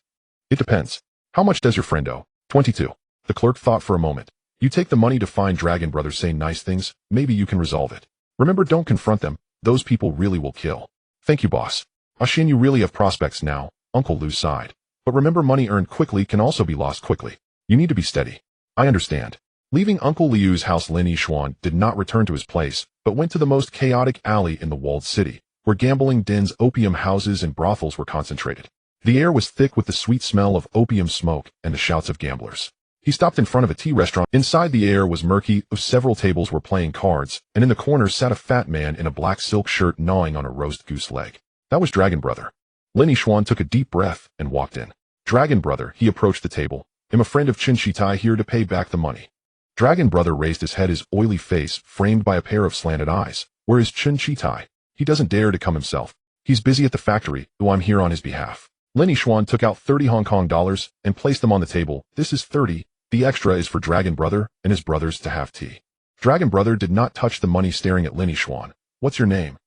It depends. How much does your friend owe? 22. The clerk thought for a moment. You take the money to find dragon brother, say nice things, maybe you can resolve it. Remember, don't confront them. Those people really will kill. Thank you, boss. Ashin, you really have prospects now. Uncle Lu sighed. But remember, money earned quickly can also be lost quickly. You need to be steady. I understand. Leaving Uncle Liu's house, Lin Yixuan did not return to his place, but went to the most chaotic alley in the walled city, where gambling dens, opium houses, and brothels were concentrated. The air was thick with the sweet smell of opium smoke and the shouts of gamblers. He stopped in front of a tea restaurant. Inside, the air was murky. Several tables were playing cards, and in the corner sat a fat man in a black silk shirt gnawing on a roast goose leg. That was Dragon Brother. Lin Yixuan took a deep breath and walked in. Dragon Brother, he approached the table. I'm a friend of Chen Shitai, here to pay back the money. Dragon Brother raised his head, his oily face framed by a pair of slanted eyes. Where is Chen Shitai? He doesn't dare to come himself. He's busy at the factory, though I'm here on his behalf. Lin Yixuan took out 30 Hong Kong dollars and placed them on the table. This is 30. The extra is for Dragon Brother and his brothers to have tea. Dragon Brother did not touch the money, staring at Lin Yixuan. What's your name?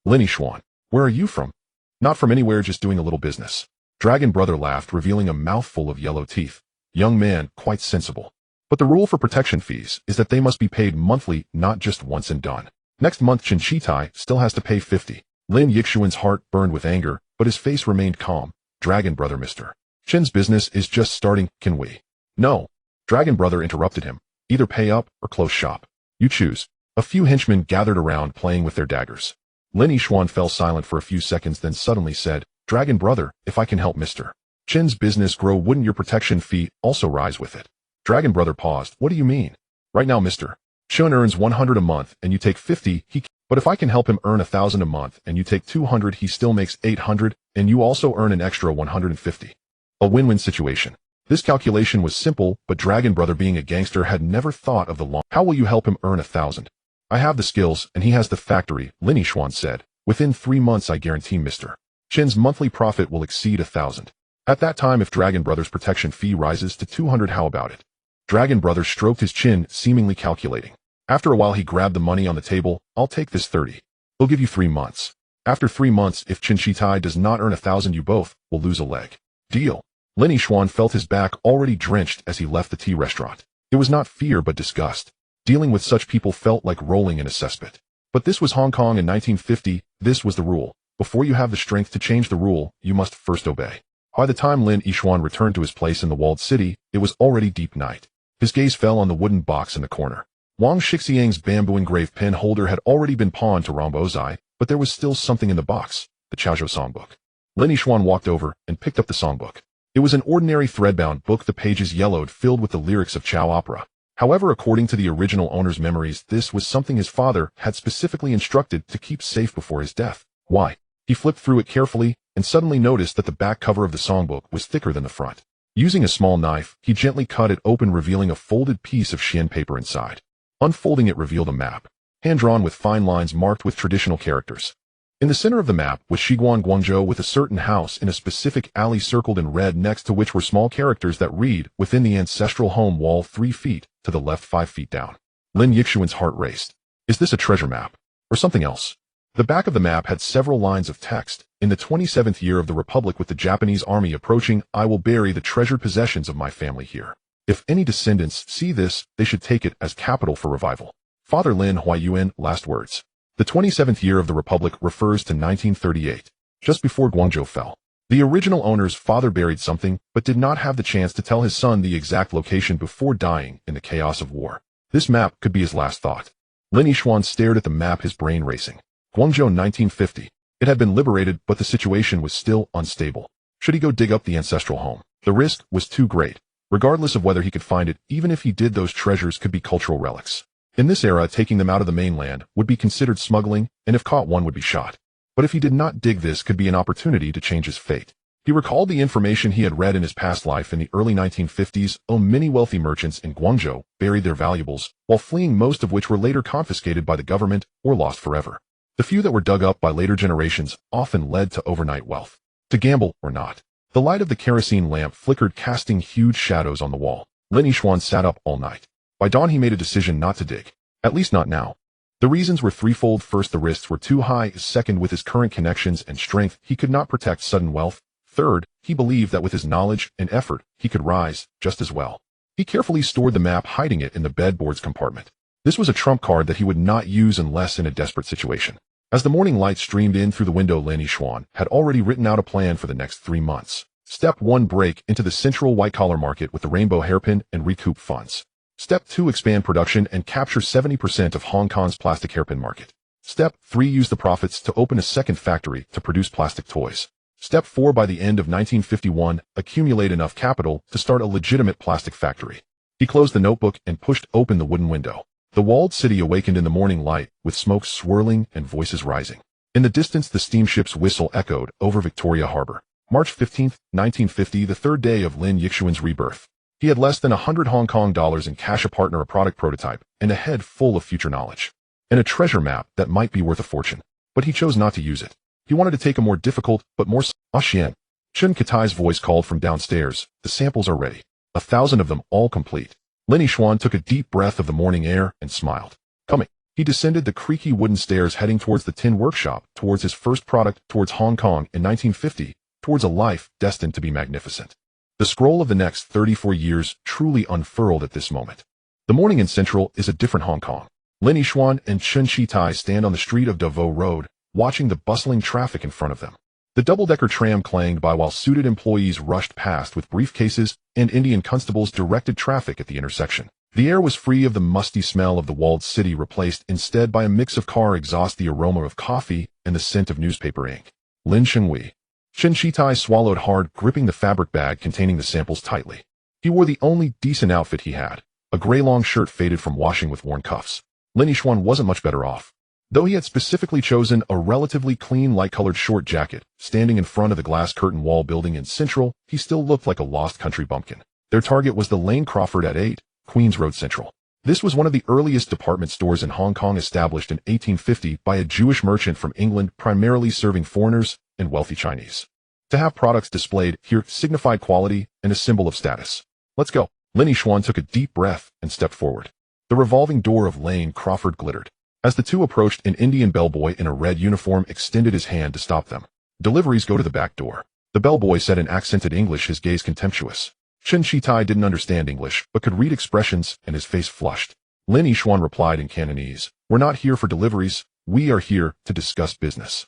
Lin Yixuan. Where are you from? Not from anywhere, just doing a little business. Dragon Brother laughed, revealing a mouthful of yellow teeth. Young man, quite sensible. But the rule for protection fees is that they must be paid monthly, not just once and done. Next month, Chen Shitai still has to pay 50. Lin Yixuan's heart burned with anger, but his face remained calm. Dragon Brother, Mr. Chen's business is just starting, can we? No. Dragon Brother interrupted him. Either pay up or close shop. You choose. A few henchmen gathered around, playing with their daggers. Lin Yixuan fell silent for a few seconds, then suddenly said, Dragon Brother, if I can help Mr. Chen's business grow, wouldn't your protection fee also rise with it? Dragon Brother paused. What do you mean? Right now Mr. Chen earns 100 a month and you take 50, but if I can help him earn 1,000 a month and you take 200, he still makes 800, and you also earn an extra 150. A win-win situation. This calculation was simple, but Dragon Brother, being a gangster, had never thought of the long. How will you help him earn 1,000? I have the skills, and he has the factory, Lin Yixuan said. Within 3 months, I guarantee Mr. Chin's monthly profit will exceed 1,000. At that time, if Dragon Brother's protection fee rises to 200, how about it? Dragon Brother stroked his chin, seemingly calculating. After a while, he grabbed the money on the table. I'll take this 30. He'll give you 3 months. After 3 months, if Qin Shitai does not earn 1,000, you both will lose a leg. Deal. Lin Yixuan felt his back already drenched as he left the tea restaurant. It was not fear but disgust. Dealing with such people felt like rolling in a cesspit. But this was Hong Kong in 1950, this was the rule. Before you have the strength to change the rule, you must first obey. By the time Lin Yixuan returned to his place in the walled city, it was already deep night. His gaze fell on the wooden box in the corner. Wang Shixiang's bamboo engraved pen holder had already been pawned to Rambozai, but there was still something in the box, the Chaozhou songbook. Lin Yixuan walked over and picked up the songbook. It was an ordinary threadbound book, the pages yellowed, filled with the lyrics of Chao opera. However, according to the original owner's memories, this was something his father had specifically instructed to keep safe before his death. Why? He flipped through it carefully and suddenly noticed that the back cover of the songbook was thicker than the front. Using a small knife, he gently cut it open, revealing a folded piece of Xian paper inside. Unfolding it revealed a map, hand-drawn with fine lines marked with traditional characters. In the center of the map was Shiguan Guangzhou, with a certain house in a specific alley circled in red, next to which were small characters that read, within the ancestral home wall 3 feet, to the left 5 feet down. Lin Yixuan's heart raced. Is this a treasure map? Or something else? The back of the map had several lines of text. In the 27th year of the Republic, with the Japanese army approaching, I will bury the treasured possessions of my family here. If any descendants see this, they should take it as capital for revival. Father Lin Huayuan, last words. The 27th year of the Republic refers to 1938, just before Guangzhou fell. The original owner's father buried something, but did not have the chance to tell his son the exact location before dying in the chaos of war. This map could be his last thought. Lin Yixuan stared at the map, his brain racing. Guangzhou 1950. It had been liberated, but the situation was still unstable. Should he go dig up the ancestral home? The risk was too great. Regardless of whether he could find it, even if he did, those treasures could be cultural relics. In this era, taking them out of the mainland would be considered smuggling, and if caught, one would be shot. But if he did not dig, this could be an opportunity to change his fate. He recalled the information he had read in his past life in the early 1950s. Many wealthy merchants in Guangzhou buried their valuables, while fleeing, most of which were later confiscated by the government or lost forever. The few that were dug up by later generations often led to overnight wealth. To gamble or not. The light of the kerosene lamp flickered, casting huge shadows on the wall. Lin Yixuan sat up all night. By dawn, he made a decision not to dig. At least not now. The reasons were threefold. First, the risks were too high. Second, with his current connections and strength, he could not protect sudden wealth. Third, he believed that with his knowledge and effort, he could rise just as well. He carefully stored the map, hiding it in the bedboard's compartment. This was a trump card that he would not use unless in a desperate situation. As the morning light streamed in through the window, Lin Yixuan had already written out a plan for the next 3 months. Step 1, break into the central white-collar market with the rainbow hairpin and recoup funds. Step 2, expand production and capture 70% of Hong Kong's plastic hairpin market. Step 3, use the profits to open a second factory to produce plastic toys. Step 4, by the end of 1951, accumulate enough capital to start a legitimate plastic factory. He closed the notebook and pushed open the wooden window. The walled city awakened in the morning light, with smoke swirling and voices rising. In the distance, the steamship's whistle echoed over Victoria Harbor. March 15, 1950, the third day of Lin Yixuan's rebirth. He had less than 100 Hong Kong dollars in cash, a partner, a product prototype, and a head full of future knowledge. And a treasure map that might be worth a fortune. But he chose not to use it. He wanted to take a more difficult, but more Xian. Chen Katai's voice called from downstairs. The samples are ready. 1,000 of them, all complete. Lin Yixuan took a deep breath of the morning air and smiled. Coming. He descended the creaky wooden stairs, heading towards the tin workshop, towards his first product, towards Hong Kong in 1950, towards a life destined to be magnificent. The scroll of the next 34 years truly unfurled at this moment. The morning in Central is a different Hong Kong. Lin Yixuan and Chen Shitai stand on the street of Davao Road, watching the bustling traffic in front of them. The double-decker tram clanged by while suited employees rushed past with briefcases, and Indian constables directed traffic at the intersection. The air was free of the musty smell of the walled city, replaced instead by a mix of car exhaust, the aroma of coffee, and the scent of newspaper ink. Lin Shenghui. Chen Shitai swallowed hard, gripping the fabric bag containing the samples tightly. He wore the only decent outfit he had, a gray long shirt faded from washing with worn cuffs. Lin Yixuan wasn't much better off. Though he had specifically chosen a relatively clean light-colored short jacket, standing in front of the glass curtain wall building in Central, he still looked like a lost country bumpkin. Their target was the Lane Crawford at 8, Queens Road Central. This was one of the earliest department stores in Hong Kong, established in 1850 by a Jewish merchant from England, primarily serving foreigners and wealthy Chinese. To have products displayed here signified quality and a symbol of status. Let's go. Lin Yixuan took a deep breath and stepped forward. The revolving door of Lane Crawford glittered. As the two approached, an Indian bellboy in a red uniform extended his hand to stop them. Deliveries go to the back door. The bellboy said in accented English, his gaze contemptuous. Chen Shitai didn't understand English, but could read expressions, and his face flushed. Lin Yixuan replied in Cantonese, "We're not here for deliveries. We are here to discuss business."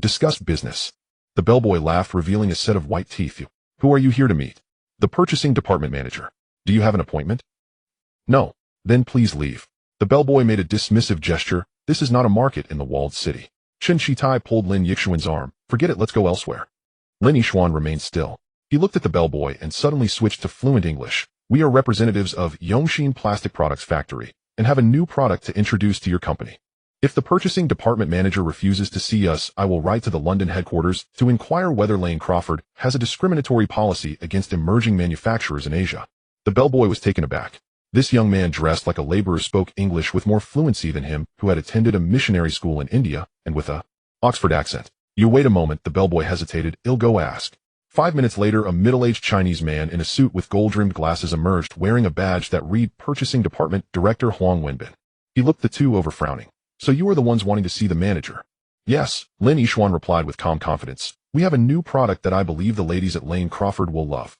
Discuss business. The bellboy laughed, revealing a set of white teeth. "Who are you here to meet?" "The purchasing department manager." "Do you have an appointment?" "No." "Then please leave." The bellboy made a dismissive gesture. "This is not a market in the walled city." Chen Shitai pulled Lin Yixuan's arm. "Forget it, let's go elsewhere." Lin Yixuan remained still. He looked at the bellboy and suddenly switched to fluent English. "We are representatives of Yongxin Plastic Products Factory and have a new product to introduce to your company. If the purchasing department manager refuses to see us, I will write to the London headquarters to inquire whether Lane Crawford has a discriminatory policy against emerging manufacturers in Asia." The bellboy was taken aback. This young man, dressed like a laborer, spoke English with more fluency than him, who had attended a missionary school in India, and with a Oxford accent. "You wait a moment," the bellboy hesitated. "I'll go ask." 5 minutes later, a middle-aged Chinese man in a suit with gold-rimmed glasses emerged, wearing a badge that read Purchasing Department Director Huang Wenbin. He looked the two over, frowning. "So you are the ones wanting to see the manager?" "Yes," Lin Yixuan replied with calm confidence. "We have a new product that I believe the ladies at Lane Crawford will love."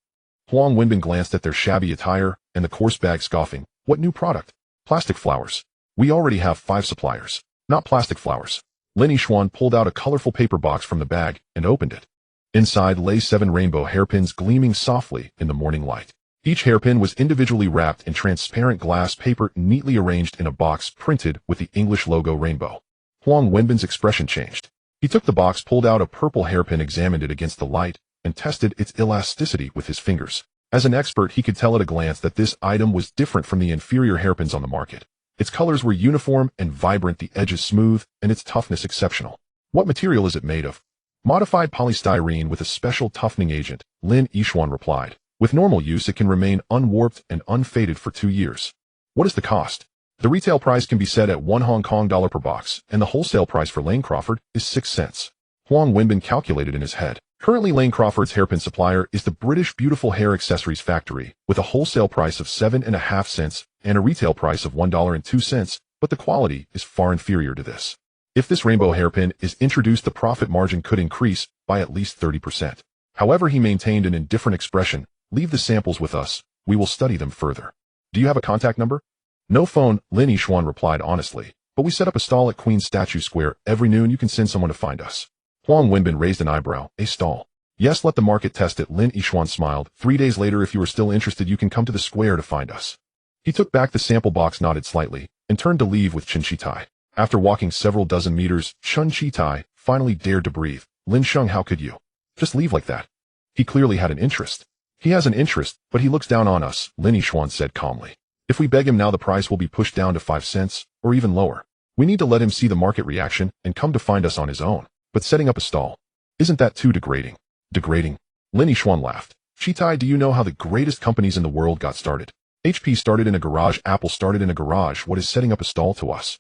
Huang Wenbin glanced at their shabby attire and the coarse bag, scoffing. "What new product?" "Plastic flowers. We already have 5 suppliers." "Not plastic flowers." Lin Yixuan pulled out a colorful paper box from the bag and opened it. Inside lay 7 rainbow hairpins gleaming softly in the morning light. Each hairpin was individually wrapped in transparent glass paper, neatly arranged in a box printed with the English logo rainbow. Huang Wenbin's expression changed. He took the box, pulled out a purple hairpin, examined it against the light, and tested its elasticity with his fingers. As an expert, he could tell at a glance that this item was different from the inferior hairpins on the market. Its colors were uniform and vibrant, the edges smooth, and its toughness exceptional. "What material is it made of?" "Modified polystyrene with a special toughening agent," Lin Yixuan replied. "With normal use, it can remain unwarped and unfaded for 2 years." "What is the cost?" "The retail price can be set at $1 Hong Kong per box, and the wholesale price for Lane Crawford is 6 cents. Huang Wenbin calculated in his head. Currently, Lane Crawford's hairpin supplier is the British Beautiful Hair Accessories Factory, with a wholesale price of 7.5 cents and a retail price of $1.02, but the quality is far inferior to this. If this rainbow hairpin is introduced, the profit margin could increase by at least 30%. However, he maintained an indifferent expression. "Leave the samples with us. We will study them further." "Do you have a contact number?" "No phone," Lin Yixuan replied honestly. "But we set up a stall at Queen Statue Square every noon. You can send someone to find us." Huang Wenbin raised an eyebrow. "A stall?" "Yes, let the market test it." Lin Yixuan smiled. 3 days later, if you are still interested, you can come to the square to find us." He took back the sample box, nodded slightly, and turned to leave with Chen Shitai. After walking several dozen meters, Chen Shitai finally dared to breathe. "Lin Sheng, how could you just leave like that?" He clearly had an interest. "He has an interest, but he looks down on us," Lin Yixuan said calmly. "If we beg him now, the price will be pushed down to 5 cents, or even lower. We need to let him see the market reaction and come to find us on his own. But setting up a stall, isn't that too degrading?" "Degrading?" Lin Yixuan laughed. "Shitai, do you know how the greatest companies in the world got started? HP started in a garage, Apple started in a garage. What is setting up a stall to us?"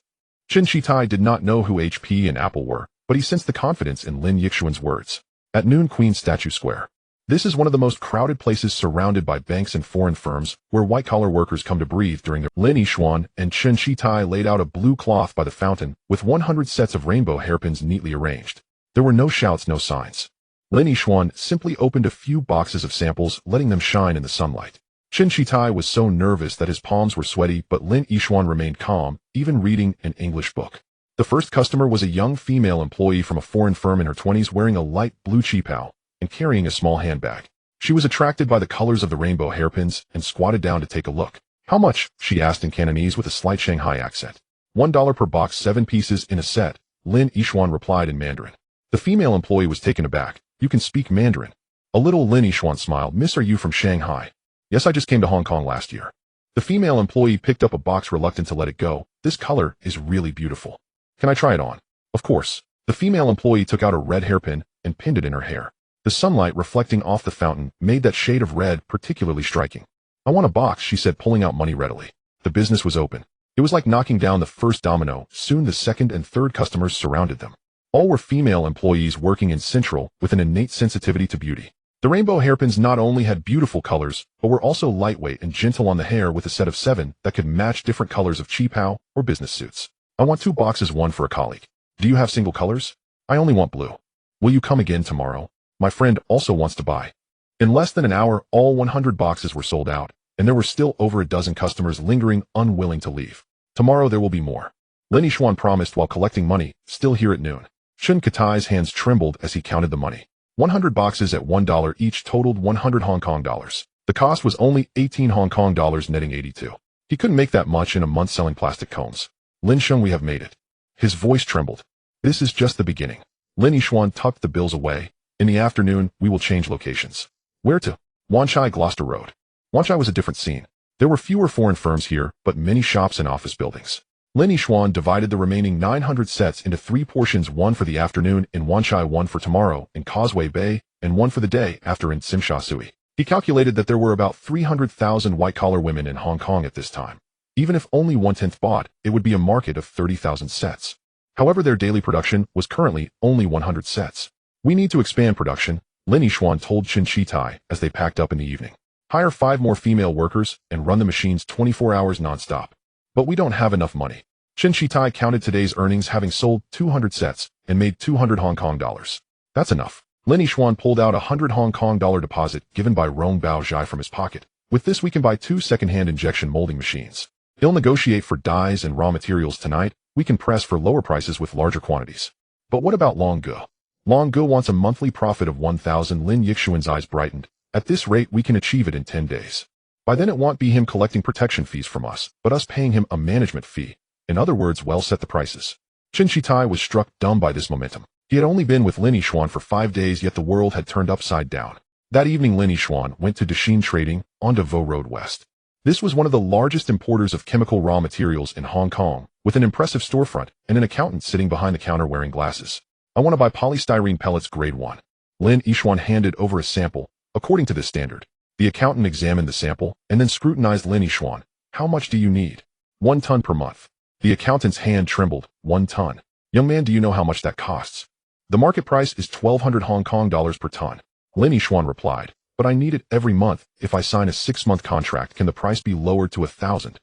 Chen Shitai did not know who HP and Apple were, but he sensed the confidence in Lin Yixuan's words. At noon, Queen Statue Square. This is one of the most crowded places, surrounded by banks and foreign firms, where white-collar workers come to breathe during their— Lin Yixuan and Chen Shitai laid out a blue cloth by the fountain, with 100 sets of rainbow hairpins neatly arranged. There were no shouts, no signs. Lin Yixuan simply opened a few boxes of samples, letting them shine in the sunlight. Chen Shitai was so nervous that his palms were sweaty, but Lin Yixuan remained calm, even reading an English book. The first customer was a young female employee from a foreign firm in her 20s, wearing a light blue cheapao and carrying a small handbag. She was attracted by the colors of the rainbow hairpins and squatted down to take a look. "How much?" she asked in Cantonese with a slight Shanghai accent. $1 per box, 7 pieces in a set," Lin Yixuan replied in Mandarin. The female employee was taken aback. "You can speak Mandarin?" A little. Lin Yixuan smiled. "Miss, are you from Shanghai?" "Yes, I just came to Hong Kong last year." The female employee picked up a box, reluctant to let it go. "This color is really beautiful. Can I try it on?" "Of course." The female employee took out a red hairpin and pinned it in her hair. The sunlight reflecting off the fountain made that shade of red particularly striking. I want a box, she said, pulling out money readily. The business was open. It was like knocking down the first domino. Soon the second and third customers surrounded them. All were female employees working in Central with an innate sensitivity to beauty. The rainbow hairpins not only had beautiful colors, but were also lightweight and gentle on the hair with a set of 7 that could match different colors of cheapao or business suits. I want 2 boxes, one for a colleague. Do you have single colors? I only want blue. Will you come again tomorrow? My friend also wants to buy. In less than an hour, all 100 boxes were sold out, and there were still over a dozen customers lingering, unwilling to leave. Tomorrow there will be more. Lin Yixuan promised while collecting money, still here at noon. Chen Katai's hands trembled as he counted the money. 100 boxes at $1 each totaled 100 Hong Kong dollars. The cost was only 18 Hong Kong dollars, netting 82. He couldn't make that much in a month selling plastic combs. Lin Sheng, we have made it. His voice trembled. This is just the beginning. Lin Yixuan tucked the bills away. In the afternoon, we will change locations. Where to? Wanchai, Gloucester Road. Wanchai was a different scene. There were fewer foreign firms here, but many shops and office buildings. Lin Yixuan divided the remaining 900 sets into 3 portions, one for the afternoon in Wanchai, one for tomorrow in Causeway Bay, and one for the day after in Tsim Shui. He calculated that there were about 300,000 white-collar women in Hong Kong at this time. Even if only 1/10 bought, it would be a market of 30,000 sets. However, their daily production was currently only 100 sets. We need to expand production, Lin Yixuan told Chen Shitai as they packed up in the evening. Hire 5 more female workers and run the machines 24 hours non-stop. But we don't have enough money. Chen Shitai counted today's earnings, having sold 200 sets and made 200 Hong Kong dollars. That's enough. Lin Yixuan pulled out a 100 Hong Kong dollar deposit given by Rong Baozhai from his pocket. With this we can buy 2 second-hand injection molding machines. He'll negotiate for dyes and raw materials tonight. We can press for lower prices with larger quantities. But what about Long Ge? Long Ge wants a monthly profit of 1,000. Lin Yixuan's eyes brightened. At this rate we can achieve it in 10 days. By then it won't be him collecting protection fees from us, but us paying him a management fee. In other words, well, set the prices. Chen Shitai was struck dumb by this momentum. He had only been with Lin Yixuan for 5 days, yet the world had turned upside down. That evening Lin Yixuan went to Daxin Trading on Devo Road West. This was one of the largest importers of chemical raw materials in Hong Kong, with an impressive storefront and an accountant sitting behind the counter wearing glasses. I want to buy polystyrene pellets grade 1. Lin Yixuan handed over a sample, according to this standard. The accountant examined the sample and then scrutinized Lin Yixuan. How much do you need? 1 ton per month. The accountant's hand trembled. 1 ton. Young man, do you know how much that costs? The market price is 1,200 Hong Kong dollars per ton. Lin Yixuan replied. But I need it every month. If I sign a 6-month contract, can the price be lowered to 1,000?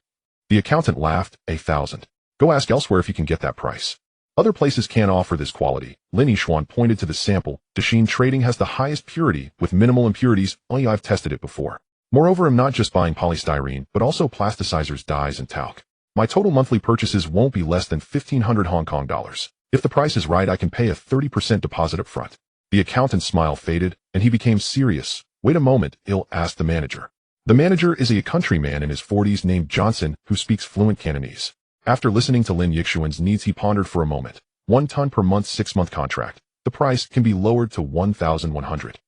The accountant laughed. 1,000. Go ask elsewhere if you can get that price. Other places can't offer this quality. Lin Yixuan pointed to the sample. Daxin Trading has the highest purity with minimal impurities. Oh, I've tested it before. Moreover, I'm not just buying polystyrene, but also plasticizers, dyes, and talc. My total monthly purchases won't be less than 1,500 Hong Kong dollars. If the price is right, I can pay a 30% deposit up front. The accountant's smile faded, and he became serious. Wait a moment, Il asked the manager. The manager is a countryman in his 40s named Johnson who speaks fluent Cantonese. After listening to Lin Yixuan's needs, he pondered for a moment. 1 ton per month, 6-month contract. The price can be lowered to 1,100.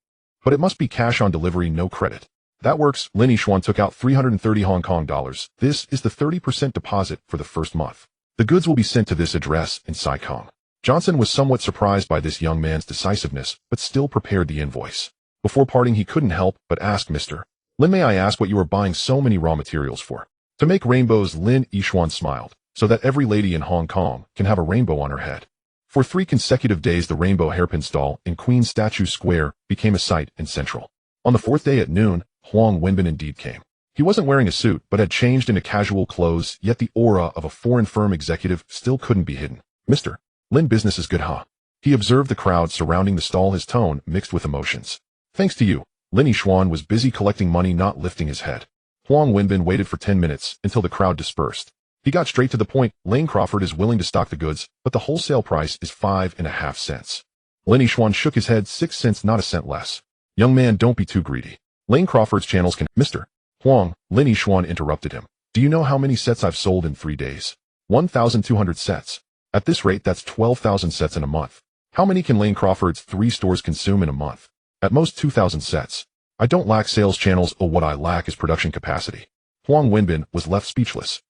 But it must be cash on delivery, no credit. That works. Lin Yixuan took out 330 Hong Kong dollars. This is the 30% deposit for the first month. The goods will be sent to this address in Sai Kung. Johnson was somewhat surprised by this young man's decisiveness, but still prepared the invoice. Before parting, he couldn't help but ask, Mr. Lin, may I ask what you are buying so many raw materials for? To make rainbows, Lin Yixuan smiled, so that every lady in Hong Kong can have a rainbow on her head. For 3 consecutive days, the rainbow hairpin stall in Queen's Statue Square became a sight in Central. On the 4th day at noon, Huang Wenbin indeed came. He wasn't wearing a suit, but had changed into casual clothes, yet the aura of a foreign firm executive still couldn't be hidden. Mr. Lin, business is good, huh? He observed the crowd surrounding the stall, his tone mixed with emotions. Thanks to you. Lin Yixuan was busy collecting money, not lifting his head. Huang Wenbin waited for 10 minutes until the crowd dispersed. He got straight to the point. Lane Crawford is willing to stock the goods, but the wholesale price is 5.5 cents. Lin Yixuan shook his head. 6 cents, not a cent less. Young man, don't be too greedy. Lane Crawford's channels can— Mr. Huang, Lin Yixuan interrupted him. Do you know how many sets I've sold in 3 days? 1,200 sets. At this rate, that's 12,000 sets in a month. How many can Lane Crawford's 3 stores consume in a month? At most 2,000 sets. I don't lack sales channels, or what I lack is production capacity. Huang Wenbin was left speechless.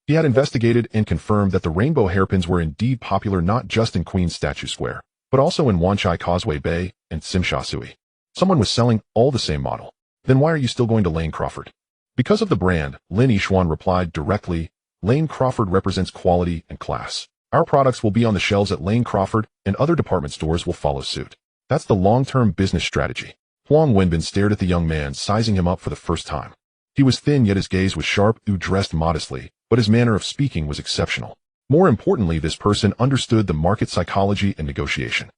He had investigated and confirmed that the rainbow hairpins were indeed popular not just in Queen's Statue Square, but also in Wanchai Causeway Bay and Tsim Shui. Someone was selling all the same model. Then why are you still going to Lane Crawford? Because of the brand, Lin Yixuan replied directly, Lane Crawford represents quality and class. Our products will be on the shelves at Lane Crawford, and other department stores will follow suit. That's the long-term business strategy. Huang Wenbin stared at the young man, sizing him up for the first time. He was thin, yet his gaze was sharp. Dressed modestly, but his manner of speaking was exceptional. More importantly, this person understood the market psychology and negotiation.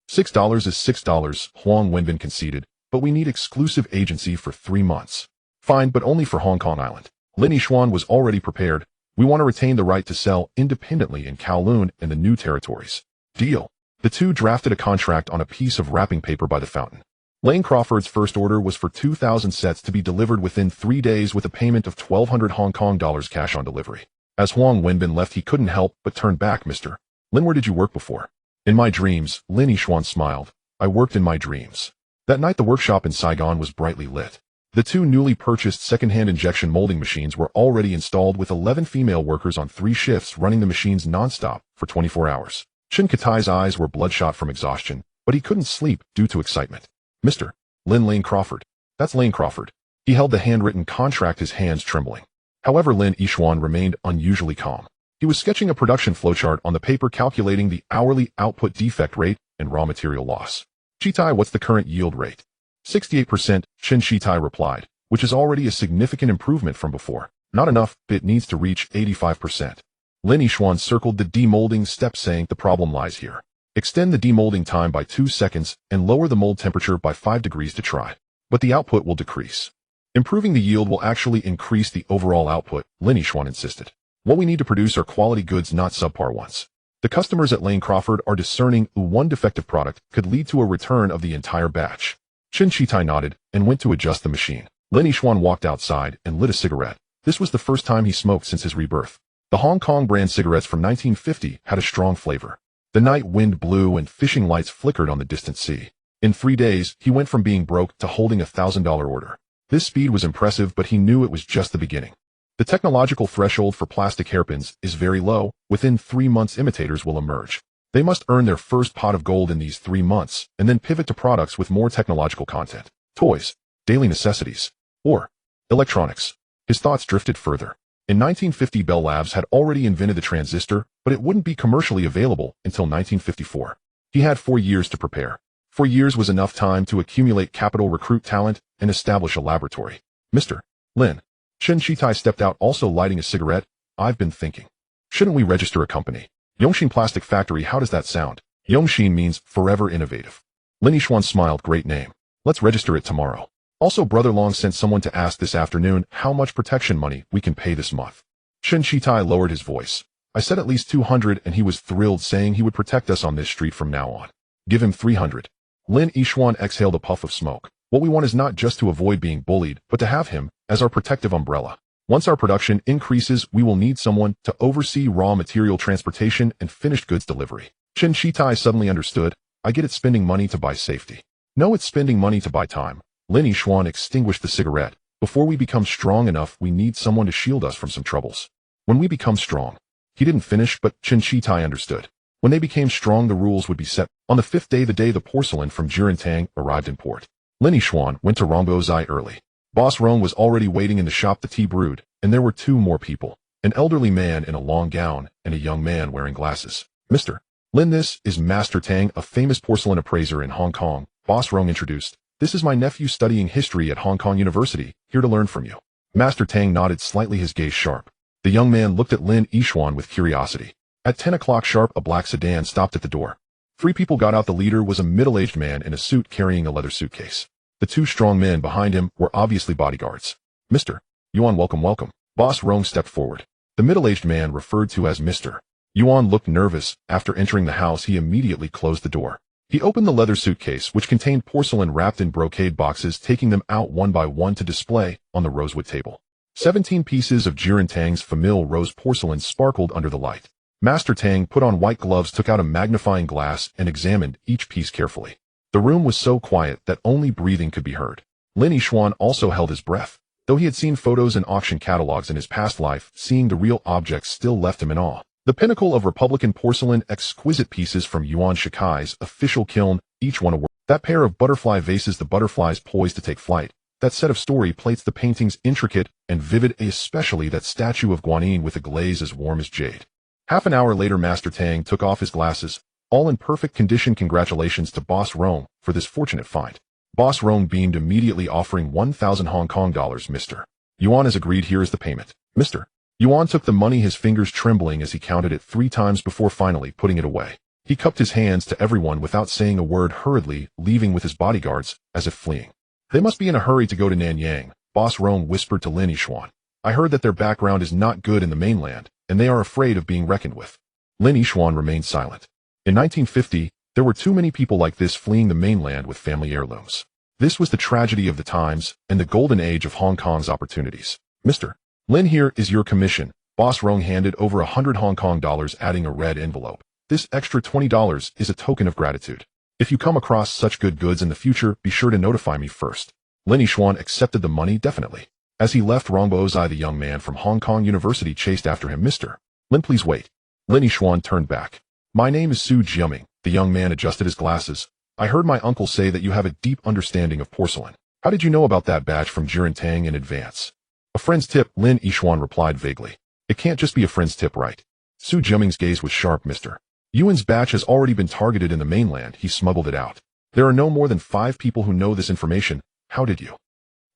$6 is $6, Huang Wenbin conceded, but we need exclusive agency for 3 months. Fine, but only for Hong Kong Island. Lin Yixuan was already prepared. We want to retain the right to sell independently in Kowloon and the new territories. Deal. The two drafted a contract on a piece of wrapping paper by the fountain. Lane Crawford's first order was for 2,000 sets to be delivered within 3 days with a payment of 1,200 Hong Kong dollars cash on delivery. As Huang Wenbin left, he couldn't help but turn back. Mr. Lin, where did you work before? In my dreams, Lin Yixuan smiled. I worked in my dreams. That night the workshop in Saigon was brightly lit. The two newly purchased second-hand injection molding machines were already installed with 11 female workers on 3 shifts running the machines non-stop for 24 hours. Chen Katai's eyes were bloodshot from exhaustion, but he couldn't sleep due to excitement. Mr. Lane Crawford. That's Lane Crawford. He held the handwritten contract, his hands trembling. However, Lin Yixuan remained unusually calm. He was sketching a production flowchart on the paper, calculating the hourly output defect rate and raw material loss. Shitai, what's the current yield rate? 68%, Chen Shitai replied, which is already a significant improvement from before. Not enough, it needs to reach 85%. Lin Yixuan circled the demolding step, saying the problem lies here. Extend the demolding time by 2 seconds and lower the mold temperature by 5 degrees to try. But the output will decrease. Improving the yield will actually increase the overall output, Lin Yixuan insisted. What we need to produce are quality goods, not subpar ones. The customers at Lane Crawford are discerning. One defective product could lead to a return of the entire batch. Chen Shitai nodded and went to adjust the machine. Lin Yixuan walked outside and lit a cigarette. This was the first time he smoked since his rebirth. The Hong Kong brand cigarettes from 1950 had a strong flavor. The night wind blew and fishing lights flickered on the distant sea. In 3 days, he went from being broke to holding a $1,000 order. This speed was impressive, but he knew it was just the beginning. The technological threshold for plastic hairpins is very low. Within 3 months, imitators will emerge. They must earn their first pot of gold in these 3 months, and then pivot to products with more technological content. Toys, daily necessities, or electronics. His thoughts drifted further. In 1950, Bell Labs had already invented the transistor, but it wouldn't be commercially available until 1954. He had 4 years to prepare. 4 years was enough time to accumulate capital, recruit talent, and establish a laboratory. Mr. Lin. Chen Shitai stepped out, also lighting a cigarette. I've been thinking. Shouldn't we register a company? Yongxin Plastic Factory, how does that sound? Yongxin means forever innovative. Lin Yixuan smiled. Great name. Let's register it tomorrow. Also, Brother Long sent someone to ask this afternoon how much protection money we can pay this month. Chen Shitai lowered his voice. I said at least 200, and he was thrilled, saying he would protect us on this street from now on. Give him 300. Lin Yixuan exhaled a puff of smoke. What we want is not just to avoid being bullied, but to have him as our protective umbrella. Once our production increases, we will need someone to oversee raw material transportation and finished goods delivery. Chen Shitai suddenly understood. I get it, spending money to buy safety. No, it's spending money to buy time. Lin Yixuan extinguished the cigarette. Before we become strong enough, we need someone to shield us from some troubles. When we become strong. He didn't finish, but Chen Shitai understood. When they became strong, the rules would be set. On the 5th day, the day the porcelain from Jirantang arrived in port, Lin Yixuan went to Rongbozai early. Boss Rong was already waiting in the shop. The tea brewed, and there were 2 more people. An elderly man in a long gown and a young man wearing glasses. Mr. Lin, this is Master Tang, a famous porcelain appraiser in Hong Kong. Boss Rong introduced. This is my nephew studying history at Hong Kong University, here to learn from you. Master Tang nodded slightly, his gaze sharp. The young man looked at Lin Yixuan with curiosity. At 10 o'clock sharp, a black sedan stopped at the door. 3 people got out. The leader was a middle-aged man in a suit carrying a leather suitcase. The 2 strong men behind him were obviously bodyguards. Mr. Yuan, welcome, welcome. Boss Rong stepped forward. The middle-aged man, referred to as Mr. Yuan, looked nervous. After entering the house, he immediately closed the door. He opened the leather suitcase, which contained porcelain wrapped in brocade boxes, taking them out one by one to display on the rosewood table. 17 pieces of Jirantang's famille rose porcelain sparkled under the light. Master Tang put on white gloves, took out a magnifying glass, and examined each piece carefully. The room was so quiet that only breathing could be heard. Lin Yixuan also held his breath. Though he had seen photos and auction catalogs in his past life, seeing the real objects still left him in awe. The pinnacle of Republican porcelain, exquisite pieces from Yuan Shikai's official kiln, each one a work. That pair of butterfly vases, the butterflies poised to take flight. That set of story plates, the paintings intricate and vivid, especially that statue of Guanyin with a glaze as warm as jade. Half an hour later, Master Tang took off his glasses, all in perfect condition. Congratulations to Boss Rome for this fortunate find. Boss Rome beamed immediately, offering 1,000 Hong Kong dollars. Mr. Yuan has agreed. Here is the payment. Mr. Yuan took the money, his fingers trembling as he counted it 3 times before finally putting it away. He cupped his hands to everyone without saying a word, hurriedly leaving with his bodyguards, as if fleeing. They must be in a hurry to go to Nanyang, Boss Rome whispered to Lin Yishuan. I heard that their background is not good in the mainland, and they are afraid of being reckoned with. Lin Yishuan remained silent. In 1950, there were too many people like this fleeing the mainland with family heirlooms. This was the tragedy of the times and the golden age of Hong Kong's opportunities. Mr. Lin, here is your commission. Boss Rong handed over 100 Hong Kong dollars, adding a red envelope. This extra $20 is a token of gratitude. If you come across such good goods in the future, be sure to notify me first. Lin Yishuan accepted the money definitely. As he left, Rongbo Zai, the young man from Hong Kong University, chased after him. Mr. Lin, please wait. Lin Yishuan turned back. My name is Su Jiaming. The young man adjusted his glasses. I heard my uncle say that you have a deep understanding of porcelain. How did you know about that batch from Jiren Tang in advance? A friend's tip, Lin Yishuan replied vaguely. It can't just be a friend's tip, right? Su Jiaming's gaze was sharp. Mr. Yuan's batch has already been targeted in the mainland. He smuggled it out. There are no more than 5 people who know this information. How did you?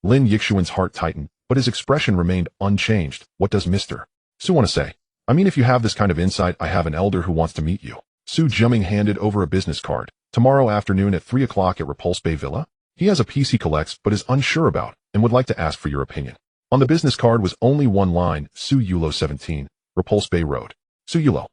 Lin Yishuan's heart tightened, but his expression remained unchanged. What does Mr. Su want to say? I mean, if you have this kind of insight, I have an elder who wants to meet you. Su Jiaming handed over a business card. Tomorrow afternoon at 3 o'clock at Repulse Bay Villa? He has a piece he collects but is unsure about and would like to ask for your opinion. On the business card was only one line, Su Yulo 17, Repulse Bay Road. Su Yulo.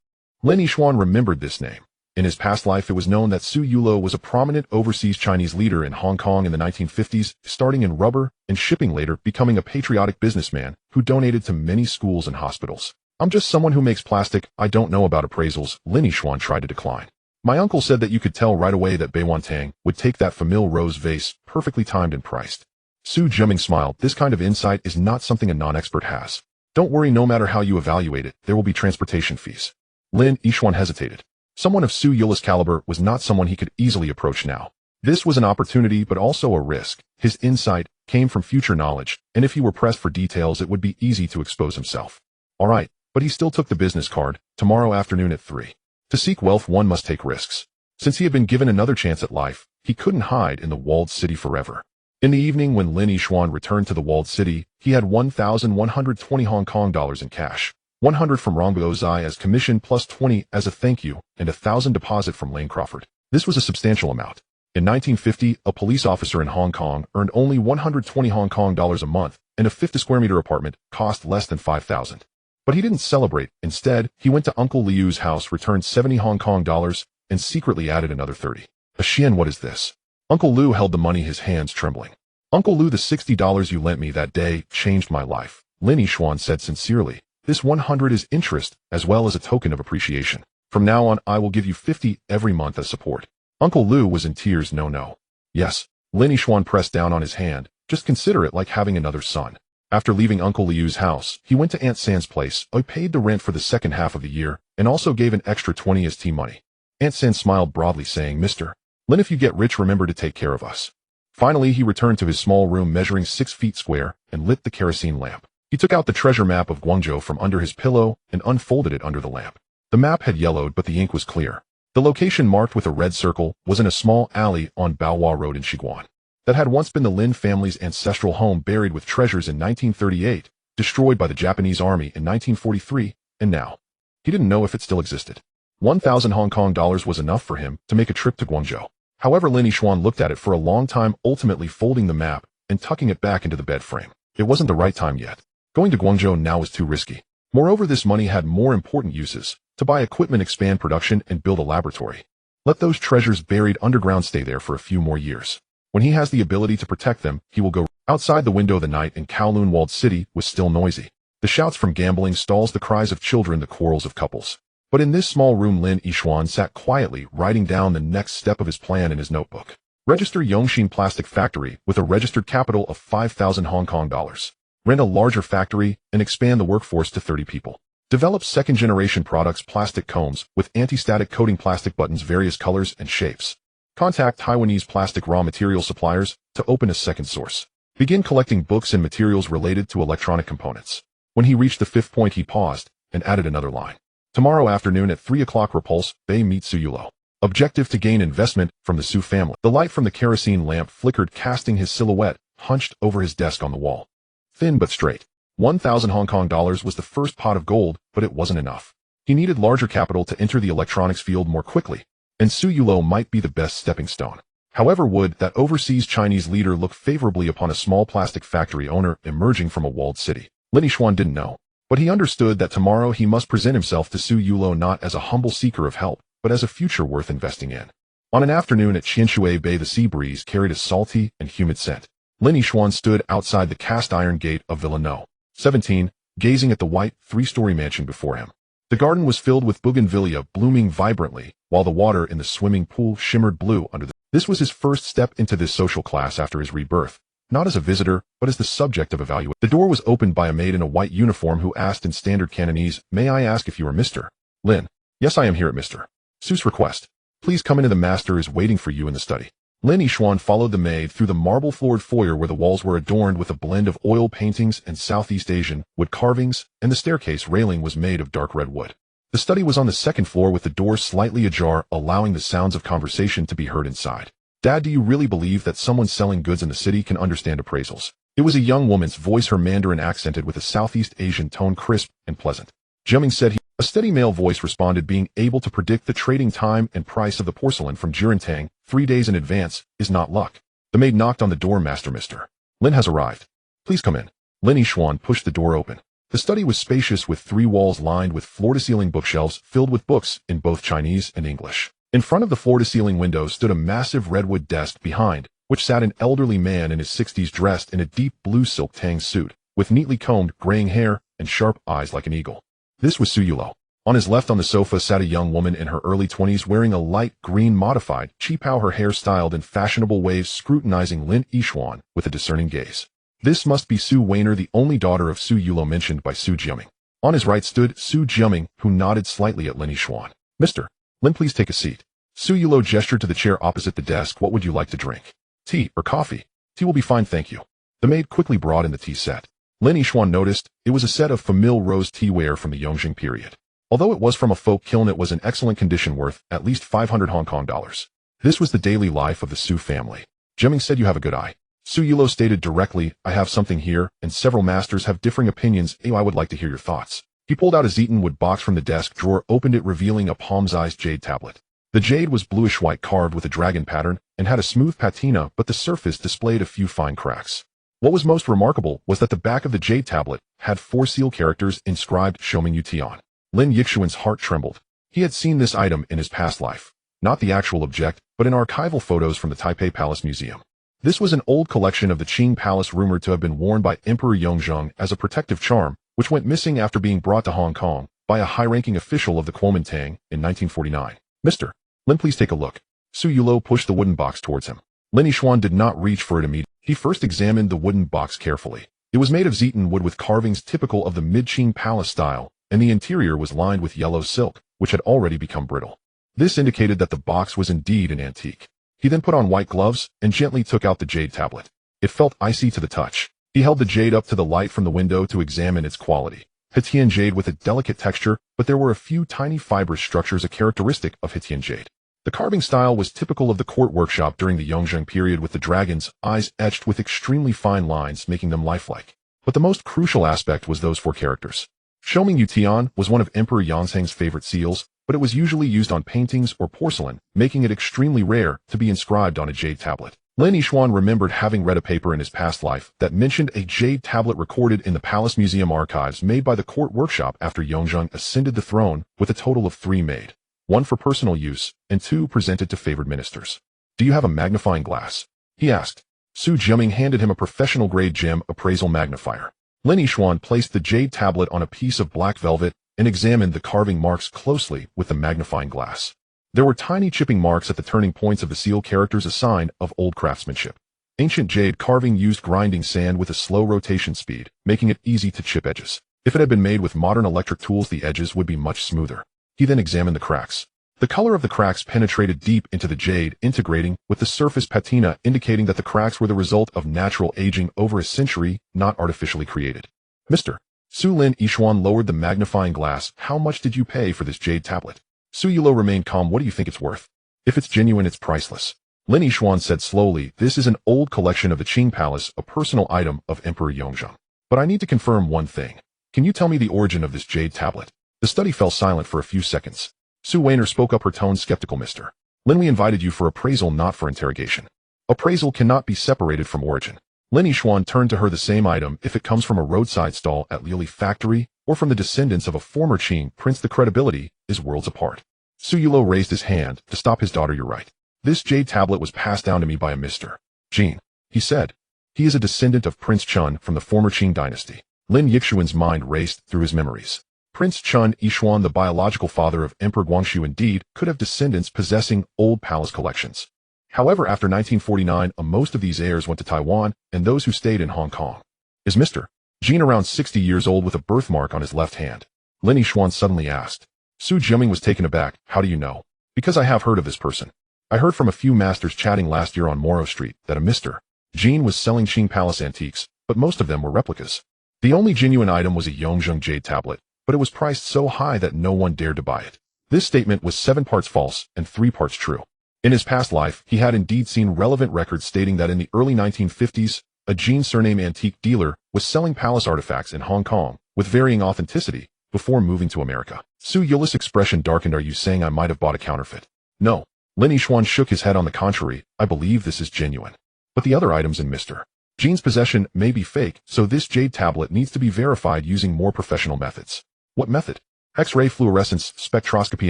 Lin Yishuan remembered this name. In his past life, it was known that Su Yulo was a prominent overseas Chinese leader in Hong Kong in the 1950s, starting in rubber and shipping, later becoming a patriotic businessman who donated to many schools and hospitals. I'm just someone who makes plastic. I don't know about appraisals. Lin Yishuan tried to decline. My uncle said that you could tell right away that Beiwan Tang would take that famille rose vase, perfectly timed and priced. Su Jiaming smiled. This kind of insight is not something a non-expert has. Don't worry, no matter how you evaluate it, there will be transportation fees. Lin Yishuan hesitated. Someone of Su Yula's caliber was not someone he could easily approach now. This was an opportunity but also a risk. His insight came from future knowledge, and if he were pressed for details, it would be easy to expose himself. All right, but he still took the business card. Tomorrow afternoon at 3. To seek wealth, one must take risks. Since he had been given another chance at life, he couldn't hide in the walled city forever. In the evening, when Lin Yishuan returned to the walled city, he had 1,120 Hong Kong dollars in cash, 100 from Rongbo Zai as commission plus 20 as a thank you, and 1,000 deposit from Lane Crawford. This was a substantial amount. In 1950, a police officer in Hong Kong earned only 120 Hong Kong dollars a month, and a 50 square meter apartment cost less than 5,000. But he didn't celebrate. Instead, he went to Uncle Liu's house, returned 70 Hong Kong dollars, and secretly added another 30. A Xian, what is this? Uncle Liu held the money, his hands trembling. Uncle Liu, the $60 you lent me that day changed my life. Lin Yishuan said sincerely. This 100 is interest, as well as a token of appreciation. From now on, I will give you 50 every month as support. Uncle Liu was in tears. No. Yes. Lin Yishuan pressed down on his hand. Just consider it like having another son. After leaving Uncle Liu's house, he went to Aunt San's place. I paid the rent for the second half of the year, and also gave an extra 20 as tea money. Aunt San smiled broadly, saying, Mr. Lin, if you get rich, remember to take care of us. Finally, he returned to his small room measuring 6 feet square and lit the kerosene lamp. He took out the treasure map of Guangzhou from under his pillow and unfolded it under the lamp. The map had yellowed, but the ink was clear. The location marked with a red circle was in a small alley on Baohua Road in Shiguan. That had once been the Lin family's ancestral home, buried with treasures in 1938, destroyed by the Japanese army in 1943, and now. He didn't know if it still existed. 1,000 Hong Kong dollars was enough for him to make a trip to Guangzhou. However, Lin Yishuan looked at it for a long time, ultimately folding the map and tucking it back into the bed frame. It wasn't the right time yet. Going to Guangzhou now was too risky. Moreover, this money had more important uses: to buy equipment, expand production, and build a laboratory. Let those treasures buried underground stay there for a few more years. When he has the ability to protect them, he will go. Outside the window, the night in Kowloon walled city was still noisy. The shouts from gambling stalls, the cries of children, the quarrels of couples. But in this small room, Lin Yishuan sat quietly, writing down the next step of his plan in his notebook. Register Yongxin Plastic Factory with a registered capital of 5,000 Hong Kong dollars. Rent a larger factory and expand the workforce to 30 people. Develop second-generation products, plastic combs with anti-static coating, plastic buttons, various colors and shapes. Contact Taiwanese plastic raw material suppliers to open a second source. Begin collecting books and materials related to electronic components. When he reached the 5th point he paused and added another line. Tomorrow afternoon at 3 o'clock Repulse Bay meet Suyulo. Objective to gain investment from the Su family. The light from the kerosene lamp flickered, casting his silhouette hunched over his desk on the wall. Thin but straight. 1,000 Hong Kong dollars was the first pot of gold, but it wasn't enough. He needed larger capital to enter the electronics field more quickly, and Suyulo might be the best stepping stone. However, would that overseas Chinese leader look favorably upon a small plastic factory owner emerging from a walled city? Lin Yixuan didn't know, but he understood that tomorrow he must present himself to Suyulo not as a humble seeker of help, but as a future worth investing in. On an afternoon at Qianshui Bay, the sea breeze carried a salty and humid scent. Lin Yixuan stood outside the cast-iron gate of Villa No. 17, gazing at the white, 3-story mansion before him. The garden was filled with bougainvillea blooming vibrantly, while the water in the swimming pool shimmered blue under the... This was his first step into this social class after his rebirth, not as a visitor, but as the subject of evaluation. The door was opened by a maid in a white uniform who asked in standard Cantonese, "May I ask if you are Mr. Lin?" "Yes, I am here at Mr. Su's request. Please come in, the master is waiting for you in the study." Lin Yixuan followed the maid through the marble-floored foyer where the walls were adorned with a blend of oil paintings and Southeast Asian wood carvings, and the staircase railing was made of dark red wood. The study was on the 2nd floor with the door slightly ajar, allowing the sounds of conversation to be heard inside. "Dad, do you really believe that someone selling goods in the city can understand appraisals?" It was a young woman's voice, her Mandarin accented with a Southeast Asian tone, crisp and pleasant. Jiaming said he... A steady male voice responded, being able to predict the trading time and price of the porcelain from Jirantang 3 days in advance is not luck. The maid knocked on the door. "Master, Mr. Lin has arrived. Please come in." Lin Yixuan pushed the door open. The study was spacious with 3 walls lined with floor-to-ceiling bookshelves filled with books in both Chinese and English. In front of the floor-to-ceiling window stood a massive redwood desk, behind which sat an elderly man in his 60s dressed in a deep blue silk tang suit, with neatly combed graying hair and sharp eyes like an eagle. This was Suyulo. On his left on the sofa sat a young woman in her early 20s wearing a light green modified qipao, her hair styled in fashionable waves, scrutinizing Lin Yixuan with a discerning gaze. This must be Su Weiner, the only daughter of Suyulo mentioned by Su Jiaming. On his right stood Su Jiaming, who nodded slightly at Lin Yixuan. "Mr. Lin, please take a seat." Suyulo gestured to the chair opposite the desk. "What would you like to drink? Tea or coffee?" "Tea will be fine, thank you." The maid quickly brought in the tea set. Lin Yixuan noticed it was a set of famille rose teaware from the Yongjing period. Although it was from a folk kiln, it was in excellent condition, worth at least 500 Hong Kong dollars. This was the daily life of the Su family. Jiaming said, "You have a good eye." Suyulo stated directly, "I have something here, and several masters have differing opinions. I would like to hear your thoughts." He pulled out a Zeton wood box from the desk drawer, opened it, revealing a palm-sized jade tablet. The jade was bluish-white, carved with a dragon pattern, and had a smooth patina, but the surface displayed a few fine cracks. What was most remarkable was that the back of the jade tablet had 4 seal characters inscribed, "Shoming Yutian." Lin Yixuan's heart trembled. He had seen this item in his past life. Not the actual object, but in archival photos from the Taipei Palace Museum. This was an old collection of the Qing Palace rumored to have been worn by Emperor Yongzheng as a protective charm, which went missing after being brought to Hong Kong by a high-ranking official of the Kuomintang in 1949. "Mr. Lin, please take a look." Suyulo pushed the wooden box towards him. Lin Yixuan did not reach for it immediately. He first examined the wooden box carefully. It was made of Zeton wood with carvings typical of the mid-Qing palace style, and the interior was lined with yellow silk, which had already become brittle. This indicated that the box was indeed an antique. He then put on white gloves and gently took out the jade tablet. It felt icy to the touch. He held the jade up to the light from the window to examine its quality. Hitian jade with a delicate texture, but there were a few tiny fibrous structures, a characteristic of Hitian jade. The carving style was typical of the court workshop during the Yongzheng period, with the dragon's eyes etched with extremely fine lines, making them lifelike. But the most crucial aspect was those 4 characters. Shoming Yutian was one of Emperor Yongzheng's favorite seals, but it was usually used on paintings or porcelain, making it extremely rare to be inscribed on a jade tablet. Lin Yixuan remembered having read a paper in his past life that mentioned a jade tablet recorded in the Palace Museum archives made by the court workshop after Yongzheng ascended the throne, with a total of 3 made. 1 for personal use, and 2 presented to favored ministers. "Do you have a magnifying glass?" he asked. Su Jiaming handed him a professional-grade gem appraisal magnifier. Lin Yixuan placed the jade tablet on a piece of black velvet and examined the carving marks closely with the magnifying glass. There were tiny chipping marks at the turning points of the seal characters, a sign of old craftsmanship. Ancient jade carving used grinding sand with a slow rotation speed, making it easy to chip edges. If it had been made with modern electric tools, the edges would be much smoother. He then examined the cracks. The color of the cracks penetrated deep into the jade, integrating with the surface patina, indicating that the cracks were the result of natural aging over a century, not artificially created. Mr. Su Lin Yishuan lowered the magnifying glass. How much did you pay for this jade tablet? Su Yulo remained calm. What do you think it's worth? If it's genuine, it's priceless. Lin Yishuan said slowly, this is an old collection of the Qing Palace, a personal item of Emperor Yongzheng. But I need to confirm one thing. Can you tell me the origin of this jade tablet? The study fell silent for a few seconds. Su Weiner spoke up, her tone skeptical. Mr. Lin, we invited you for appraisal, not for interrogation. Appraisal cannot be separated from origin. Lin Yishuan turned to her. The same item, if it comes from a roadside stall at Liuli factory or from the descendants of a former Qing prince, the credibility is worlds apart. Su Yulo raised his hand to stop his daughter. You're right. This jade tablet was passed down to me by a Mr. Jin, he said. He is a descendant of Prince Chun from the former Qing dynasty. Lin Yixuan's mind raced through his memories. Prince Chun Yishuan, the biological father of Emperor Guangxu, indeed could have descendants possessing old palace collections. However, after 1949, most of these heirs went to Taiwan, and those who stayed in Hong Kong. Is Mr. Jin around 60 years old with a birthmark on his left hand? Lin Yishuan suddenly asked. Su Jiaming was taken aback. How do you know? Because I have heard of this person. I heard from a few masters chatting last year on Moro Street that a Mr. Jin was selling Qing Palace antiques, but most of them were replicas. The only genuine item was a Yongzheng jade tablet, but it was priced so high that no one dared to buy it. This statement was 7 parts false and 3 parts true. In his past life, he had indeed seen relevant records stating that in the early 1950s, a Jin surname antique dealer was selling palace artifacts in Hong Kong with varying authenticity before moving to America. Su Yuli's expression darkened. Are you saying I might have bought a counterfeit? No. Lin Yishuan shook his head. On the contrary, I believe this is genuine. But the other items in Mr. Jin's possession may be fake, so this jade tablet needs to be verified using more professional methods. What method? X-ray fluorescence spectroscopy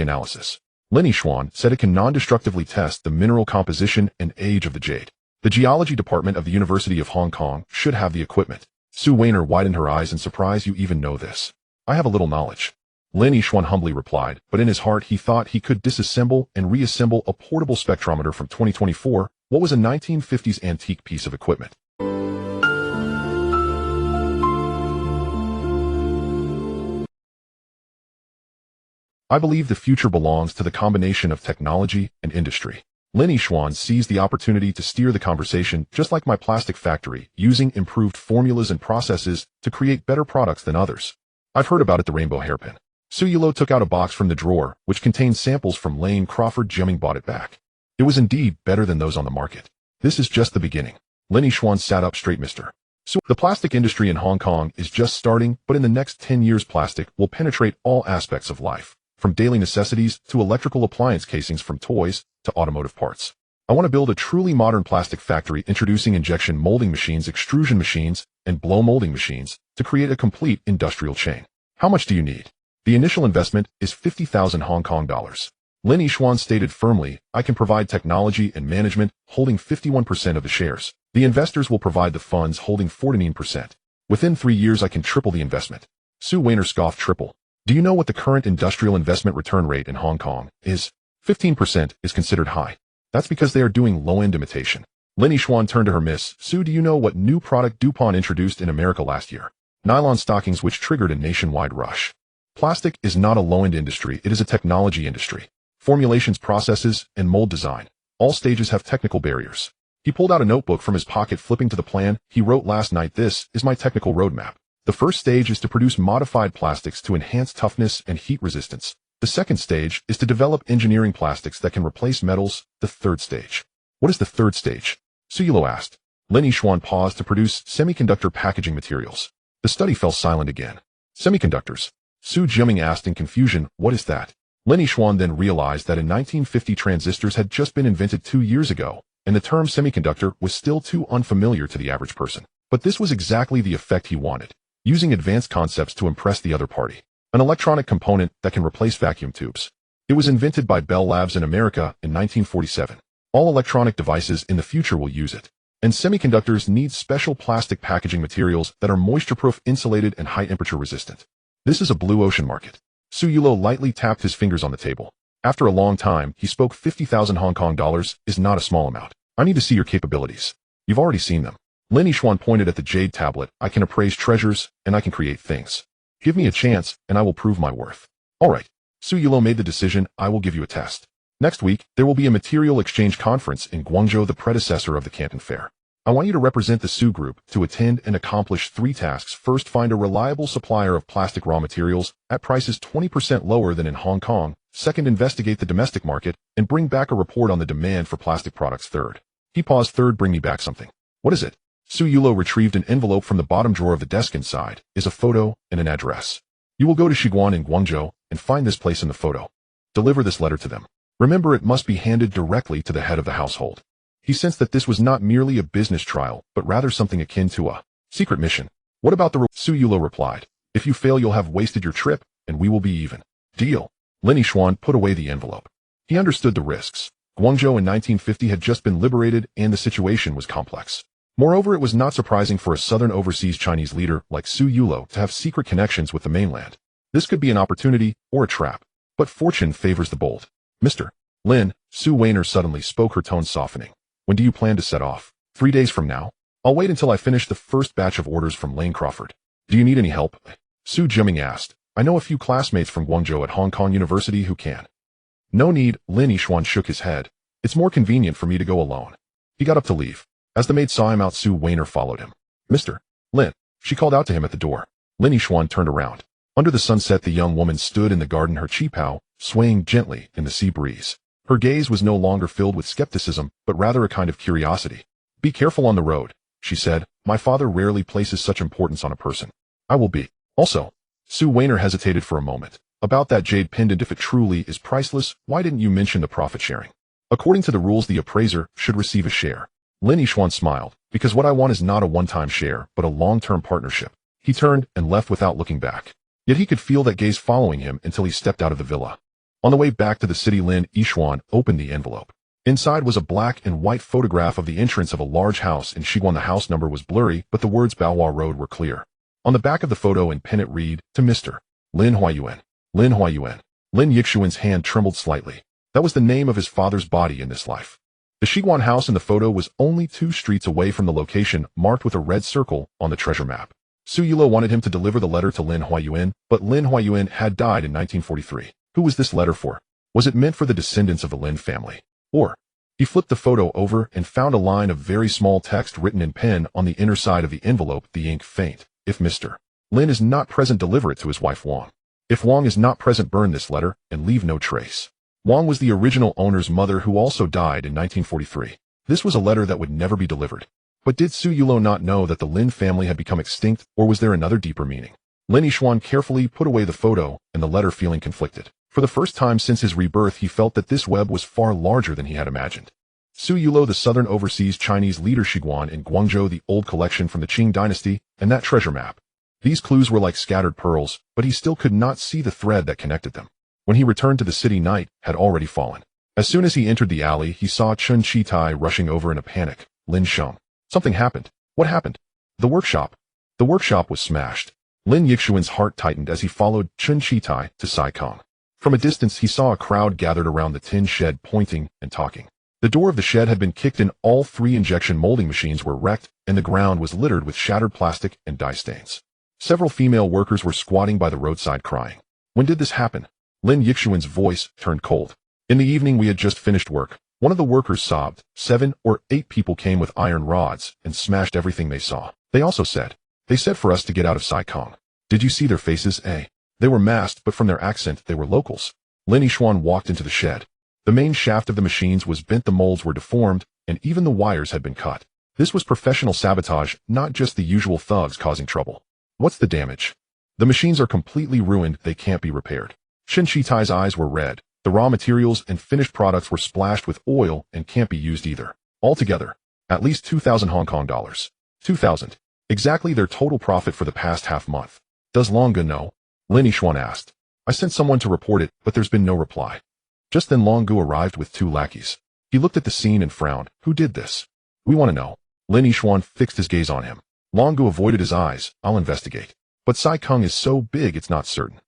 analysis. Lin Yishuan said it can non-destructively test the mineral composition and age of the jade. The geology department of the University of Hong Kong should have the equipment. Su Weiner widened her eyes in surprise. You even know this? I have a little knowledge. Lin Yishuan humbly replied, but in his heart he thought he could disassemble and reassemble a portable spectrometer from 2024. What was a 1950s antique piece of equipment? I believe the future belongs to the combination of technology and industry. Lin Yishuan seized the opportunity to steer the conversation. Just like my plastic factory, using improved formulas and processes to create better products than others. I've heard about it. The rainbow hairpin. Su Yulo took out a box from the drawer, which contained samples from Lane Crawford. Jiaming bought it back. It was indeed better than those on the market. This is just the beginning. Lin Yishuan sat up straight. Mr. Su, the plastic industry in Hong Kong is just starting, but in the next 10 years plastic will penetrate all aspects of life. From daily necessities to electrical appliance casings, from toys to automotive parts. I want to build a truly modern plastic factory, introducing injection molding machines, extrusion machines, and blow molding machines to create a complete industrial chain. How much do you need? The initial investment is 50,000 Hong Kong dollars. Lin Yishuan stated firmly, I can provide technology and management, holding 51% of the shares. The investors will provide the funds, holding 49%. Within 3 years I can triple the investment. Su Weiner scoffed. Triple? Do you know what the current industrial investment return rate in Hong Kong is? 15% is considered high. That's because they are doing low-end imitation. Lin Yishuan turned to her. Miss Su, do you know what new product DuPont introduced in America last year? Nylon stockings, which triggered a nationwide rush. Plastic is not a low-end industry, it is a technology industry. Formulations, processes, and mold design. All stages have technical barriers. He pulled out a notebook from his pocket, flipping to the plan. He wrote last night, this is my technical roadmap. The first stage is to produce modified plastics to enhance toughness and heat resistance. The second stage is to develop engineering plastics that can replace metals. The third stage. What is the third stage? Su Yulo asked. Lin Yishuan paused to produce semiconductor packaging materials. The study fell silent again. Semiconductors. Su Jiaming asked in confusion, what is that? Lin Yishuan then realized that in 1950 transistors had just been invented 2 years ago, and the term semiconductor was still too unfamiliar to the average person. But this was exactly the effect he wanted. Using advanced concepts to impress the other party. An electronic component that can replace vacuum tubes. It was invented by Bell Labs in America in 1947. All electronic devices in the future will use it. And semiconductors need special plastic packaging materials that are moisture-proof, insulated, and high-temperature resistant. This is a blue ocean market. Su Yulo lightly tapped his fingers on the table. After a long time, he spoke. 50,000 Hong Kong dollars is not a small amount. I need to see your capabilities. You've already seen them. Lin Yishuan pointed at the jade tablet. I can appraise treasures, and I can create things. Give me a chance, and I will prove my worth. All right. Su Yulo made the decision. I will give you a test. Next week, there will be a material exchange conference in Guangzhou, the predecessor of the Canton Fair. I want you to represent the Su Group to attend and accomplish 3 tasks. First, find a reliable supplier of plastic raw materials at prices 20% lower than in Hong Kong. Second, investigate the domestic market and bring back a report on the demand for plastic products. Third, he paused. Third, bring me back something. What is it? Su Yulo retrieved an envelope from the bottom drawer of the desk. Inside is a photo and an address. You will go to Shiguan in Guangzhou and find this place in the photo. Deliver this letter to them. Remember, it must be handed directly to the head of the household. He sensed that this was not merely a business trial, but rather something akin to a secret mission. What about the Su Yulo replied. If you fail, you'll have wasted your trip, and we will be even. Deal. Lin Yixuan put away the envelope. He understood the risks. Guangzhou in 1950 had just been liberated, and the situation was complex. Moreover, it was not surprising for a southern overseas Chinese leader like Su Yulo to have secret connections with the mainland. This could be an opportunity or a trap. But fortune favors the bold. Mr. Lin, Su Weiner suddenly spoke, her tone softening. When do you plan to set off? 3 days from now? I'll wait until I finish the first batch of orders from Lane Crawford. Do you need any help? Su Jiming asked. I know a few classmates from Guangzhou at Hong Kong University who can. No need, Lin Yixuan shook his head. It's more convenient for me to go alone. He got up to leave. As the maid saw him out, Su Weiner followed him. Mr. Lin, she called out to him at the door. Lin Yixuan turned around. Under the sunset, the young woman stood in the garden, her qipao swaying gently in the sea breeze. Her gaze was no longer filled with skepticism, but rather a kind of curiosity. Be careful on the road, she said. My father rarely places such importance on a person. I will be. Also, Su Weiner hesitated for a moment. About that jade pendant, if it truly is priceless, why didn't you mention the profit sharing? According to the rules, the appraiser should receive a share. Lin Yixuan smiled. Because what I want is not a one-time share, but a long-term partnership. He turned and left without looking back. Yet he could feel that gaze following him until he stepped out of the villa. On the way back to the city, Lin Yixuan opened the envelope. Inside was a black and white photograph of the entrance of a large house in Shiguan. The house number was blurry, but the words Baohua Road were clear. On the back of the photo in pen it read, to Mr. Lin Huayuan. Lin Huayuan. Lin Yixuan's hand trembled slightly. That was the name of his father's body in this life. The Shiguan house in the photo was only 2 streets away from the location marked with a red circle on the treasure map. Su Yulo wanted him to deliver the letter to Lin Huayuan, but Lin Huayuan had died in 1943. Who was this letter for? Was it meant for the descendants of the Lin family? Or? He flipped the photo over and found a line of very small text written in pen on the inner side of the envelope, the ink faint. If Mr. Lin is not present, deliver it to his wife Wang. If Wang is not present, burn this letter and leave no trace. Wang was the original owner's mother, who also died in 1943. This was a letter that would never be delivered. But did Su Yulo not know that the Lin family had become extinct, or was there another deeper meaning? Lin Yixuan carefully put away the photo and the letter, feeling conflicted. For the first time since his rebirth, he felt that this web was far larger than he had imagined. Su Yulo, the southern overseas Chinese leader, Shiguan in Guangzhou, the old collection from the Qing dynasty, and that treasure map. These clues were like scattered pearls, but he still could not see the thread that connected them. When he returned to the city, night had already fallen. As soon as he entered the alley, he saw Chun Chi-tai rushing over in a panic. Lin Sheng. Something happened. What happened? The workshop. The workshop was smashed. Lin Yixuan's heart tightened as he followed Chun Chi-tai to Sai Kong. From a distance, he saw a crowd gathered around the tin shed, pointing and talking. The door of the shed had been kicked in, all 3 injection molding machines were wrecked, and the ground was littered with shattered plastic and dye stains. Several female workers were squatting by the roadside crying. When did this happen? Lin Yixuan's voice turned cold. In the evening, we had just finished work. One of the workers sobbed. 7 or 8 people came with iron rods and smashed everything they saw. They said for us to get out of Sai Kong. Did you see their faces, eh? They were masked, but from their accent, they were locals. Lin Yixuan walked into the shed. The main shaft of the machines was bent, the molds were deformed, and even the wires had been cut. This was professional sabotage, not just the usual thugs causing trouble. What's the damage? The machines are completely ruined, they can't be repaired. Shin Chi-tai's eyes were red. The raw materials and finished products were splashed with oil and can't be used either. Altogether, at least 2,000 Hong Kong dollars. 2,000. Exactly their total profit for the past half month. Does Longa know? Lin Yixuan asked. I sent someone to report it, but there's been no reply. Just then Longu arrived with 2 lackeys. He looked at the scene and frowned. Who did this? We want to know. Lin Yixuan fixed his gaze on him. Longu avoided his eyes. I'll investigate. But Sai Kung is so big it's not certain.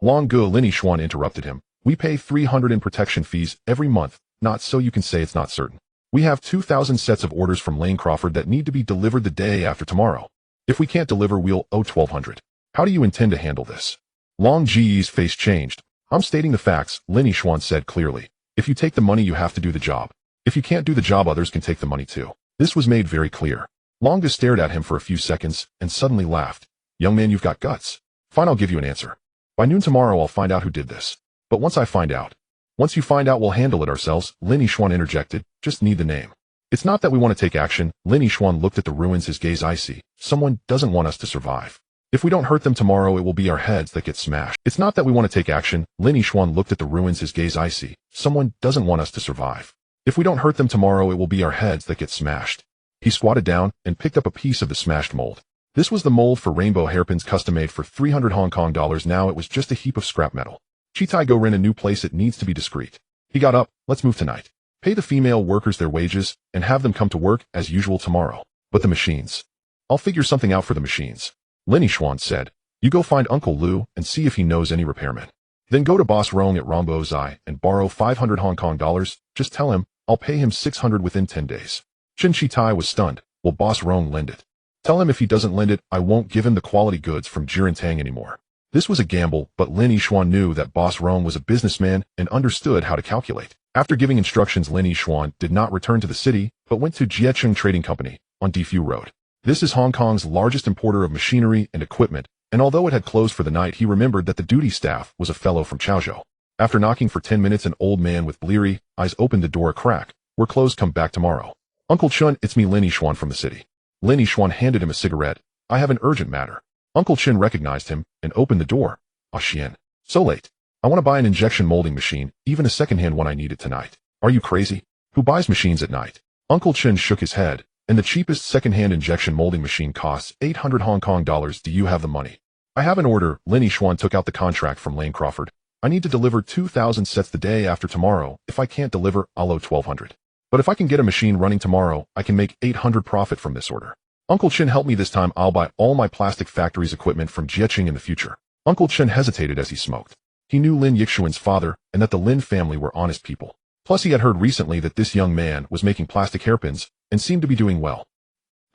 Longu, Lin Yixuan interrupted him. We pay 300 in protection fees every month, not so you can say it's not certain. We have 2,000 sets of orders from Lane Crawford that need to be delivered the day after tomorrow. If we can't deliver, we'll owe 1,200. How do you intend to handle this? Long Ji's face changed. I'm stating the facts, Lin Yixuan said clearly. If you take the money, you have to do the job. If you can't do the job, others can take the money too. This was made very clear. Longa stared at him for a few seconds and suddenly laughed. Young man, you've got guts. Fine, I'll give you an answer. By noon tomorrow, I'll find out who did this. But once you find out, we'll handle it ourselves, Lin Yixuan interjected. Just need the name. It's not that we want to take action. Lin Yixuan looked at the ruins, his gaze icy. Someone doesn't want us to survive. If we don't hurt them tomorrow, it will be our heads that get smashed. It's not that we want to take action. Lin Yixuan looked at the ruins, his gaze icy. Someone doesn't want us to survive. If we don't hurt them tomorrow, it will be our heads that get smashed. He squatted down and picked up a piece of the smashed mold. This was the mold for rainbow hairpins, custom made for 300 Hong Kong dollars. Now it was just a heap of scrap metal. Chitai, go rent a new place. It needs to be discreet. He got up. Let's move tonight. Pay the female workers their wages and have them come to work as usual tomorrow. But the machines. I'll figure something out for the machines. Lin Yixuan said. You go find Uncle Lu and see if he knows any repairmen. Then go to Boss Rong at Rombo Zai and borrow 500 Hong Kong dollars. Just tell him I'll pay him 600 within 10 days. Chen Chitai was stunned. Will Boss Rong lend it? Tell him if he doesn't lend it, I won't give him the quality goods from Jirantang anymore. This was a gamble, but Lin Yixuan knew that Boss Rong was a businessman and understood how to calculate. After giving instructions, Lin Yixuan did not return to the city, but went to Jiecheng Trading Company on Defu Road. This is Hong Kong's largest importer of machinery and equipment, and although it had closed for the night, he remembered that the duty staff was a fellow from Chaozhou. After knocking for 10 minutes, an old man with bleary eyes opened the door a crack. We're closed, come back tomorrow. Uncle Chun, it's me, Lin Yixuan from the city. Lin Yixuan handed him a cigarette. I have an urgent matter. Uncle Chin recognized him and opened the door. Ah, Xian. So late. I want to buy an injection molding machine, even a second-hand one. I need it tonight. Are you crazy? Who buys machines at night? Uncle Chin shook his head. And the cheapest second-hand injection molding machine costs 800 Hong Kong dollars. Do you have the money? I have an order. Lin Yixuan took out the contract from Lane Crawford. I need to deliver 2,000 sets the day after tomorrow. If I can't deliver, I'll owe 1,200. But if I can get a machine running tomorrow, I can make 800 profit from this order. Uncle Chin, help me this time. I'll buy all my plastic factories equipment from Jiecheng in the future. Uncle Chin hesitated as he smoked. He knew Lin Yixuan's father and that the Lin family were honest people. Plus he had heard recently that this young man was making plastic hairpins and seemed to be doing well.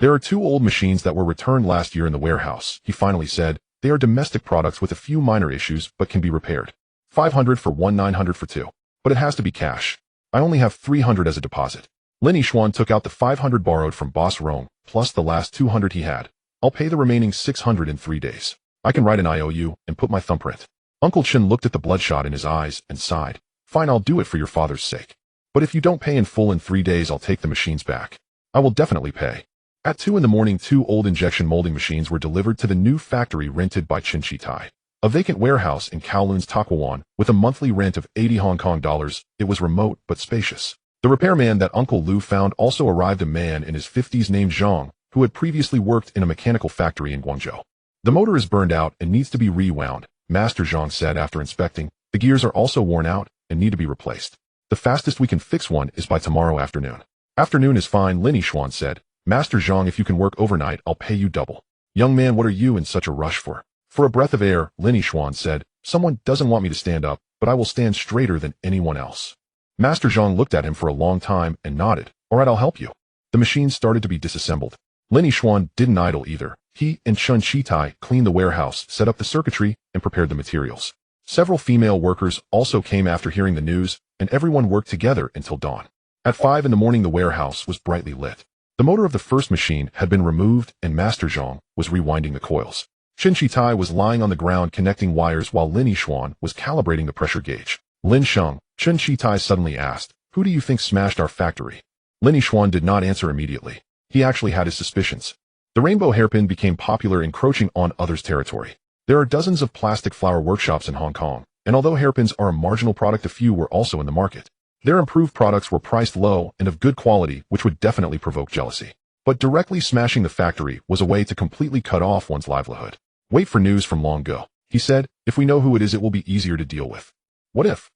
There are 2 old machines that were returned last year in the warehouse, he finally said. They are domestic products with a few minor issues but can be repaired. 500 for 1, 900 for 2. But it has to be cash. I only have 300 as a deposit. Lin Yixuan took out the 500 borrowed from Boss Rong, plus the last 200 he had. I'll pay the remaining 600 in 3 days. I can write an IOU and put my thumbprint. Uncle Chin looked at the bloodshot in his eyes and sighed. Fine, I'll do it for your father's sake. But if you don't pay in full in 3 days, I'll take the machines back. I will definitely pay. At 2 in the morning, 2 old injection molding machines were delivered to the new factory rented by Chen Chitai. A vacant warehouse in Kowloon's Takwuan with a monthly rent of 80 Hong Kong dollars. It was remote but spacious. The repairman that Uncle Lu found also arrived, a man in his 50s named Zhang, who had previously worked in a mechanical factory in Guangzhou. The motor is burned out and needs to be rewound, Master Zhang said after inspecting. The gears are also worn out and need to be replaced. The fastest we can fix one is by tomorrow afternoon. Afternoon is fine, Lin Yixuan said. Master Zhang, if you can work overnight, I'll pay you double. Young man, what are you in such a rush for? For a breath of air, Lin Yixuan said. Someone doesn't want me to stand up, but I will stand straighter than anyone else. Master Zhang looked at him for a long time and nodded. All right, I'll help you. The machines started to be disassembled. Lin Yixuan didn't idle either. He and Chen Chitai cleaned the warehouse, set up the circuitry, and prepared the materials. Several female workers also came after hearing the news, and everyone worked together until dawn. At 5 in the morning, the warehouse was brightly lit. The motor of the first machine had been removed, and Master Zhang was rewinding the coils. Chen Chitai was lying on the ground connecting wires while Lin Yixuan was calibrating the pressure gauge. Lin Sheng, Chen Chitai suddenly asked, who do you think smashed our factory? Lin Yixuan did not answer immediately. He actually had his suspicions. The rainbow hairpin became popular, encroaching on others' territory. There are dozens of plastic flower workshops in Hong Kong, and although hairpins are a marginal product, a few were also in the market. Their improved products were priced low and of good quality, which would definitely provoke jealousy. But directly smashing the factory was a way to completely cut off one's livelihood. Wait for news from Long Go, he said. If we know who it is, it will be easier to deal with. What if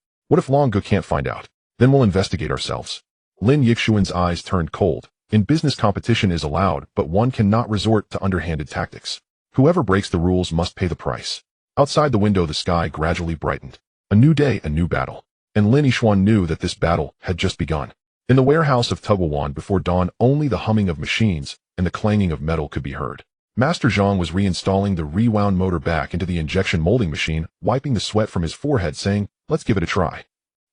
Long Go can't find out? Then we'll investigate ourselves. Lin Yixuan's eyes turned cold. In business, competition is allowed, but one cannot resort to underhanded tactics. Whoever breaks the rules must pay the price. Outside the window, the sky gradually brightened. A new day, a new battle. And Lin Yixuan knew that this battle had just begun. In the warehouse of Tugwawan before dawn, only the humming of machines and the clanging of metal could be heard. Master Zhang was reinstalling the rewound motor back into the injection molding machine, wiping the sweat from his forehead, saying, let's give it a try.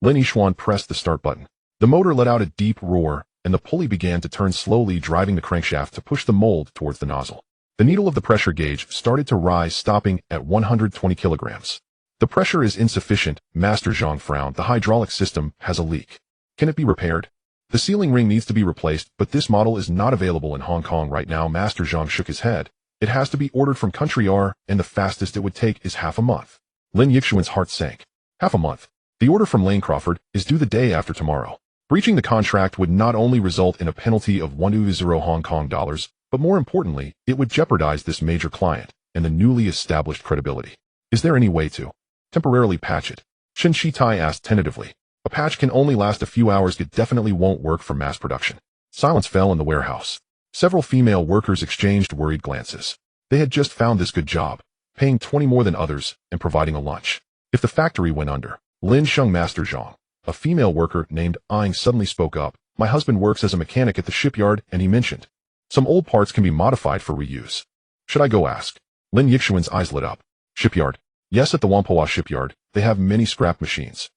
Lin Yixuan pressed the start button. The motor let out a deep roar, and the pulley began to turn slowly, driving the crankshaft to push the mold towards the nozzle. The needle of the pressure gauge started to rise, stopping at 120 kilograms. The pressure is insufficient, Master Zhang frowned. The hydraulic system has a leak. Can it be repaired? The sealing ring needs to be replaced, but this model is not available in Hong Kong right now. Master Zhang shook his head. It has to be ordered from country R, and the fastest it would take is half a month. Lin Yixuan's heart sank. Half a month. The order from Lane Crawford is due the day after tomorrow. Breaching the contract would not only result in a penalty of 120 Hong Kong dollars, but more importantly, it would jeopardize this major client and the newly established credibility. Is there any way to temporarily patch it? Chen Shitai asked tentatively. A patch can only last a few hours. It definitely won't work for mass production. Silence fell in the warehouse. Several female workers exchanged worried glances. They had just found this good job, paying 20 more than others and providing a lunch. If the factory went under, Lin Sheng, Master Zhang, a female worker named Aing, suddenly spoke up. My husband works as a mechanic at the shipyard, and he mentioned some old parts can be modified for reuse. Should I go ask? Lin Yixuan's eyes lit up. Shipyard? Yes, at the Whampoa shipyard, they have many scrap machines.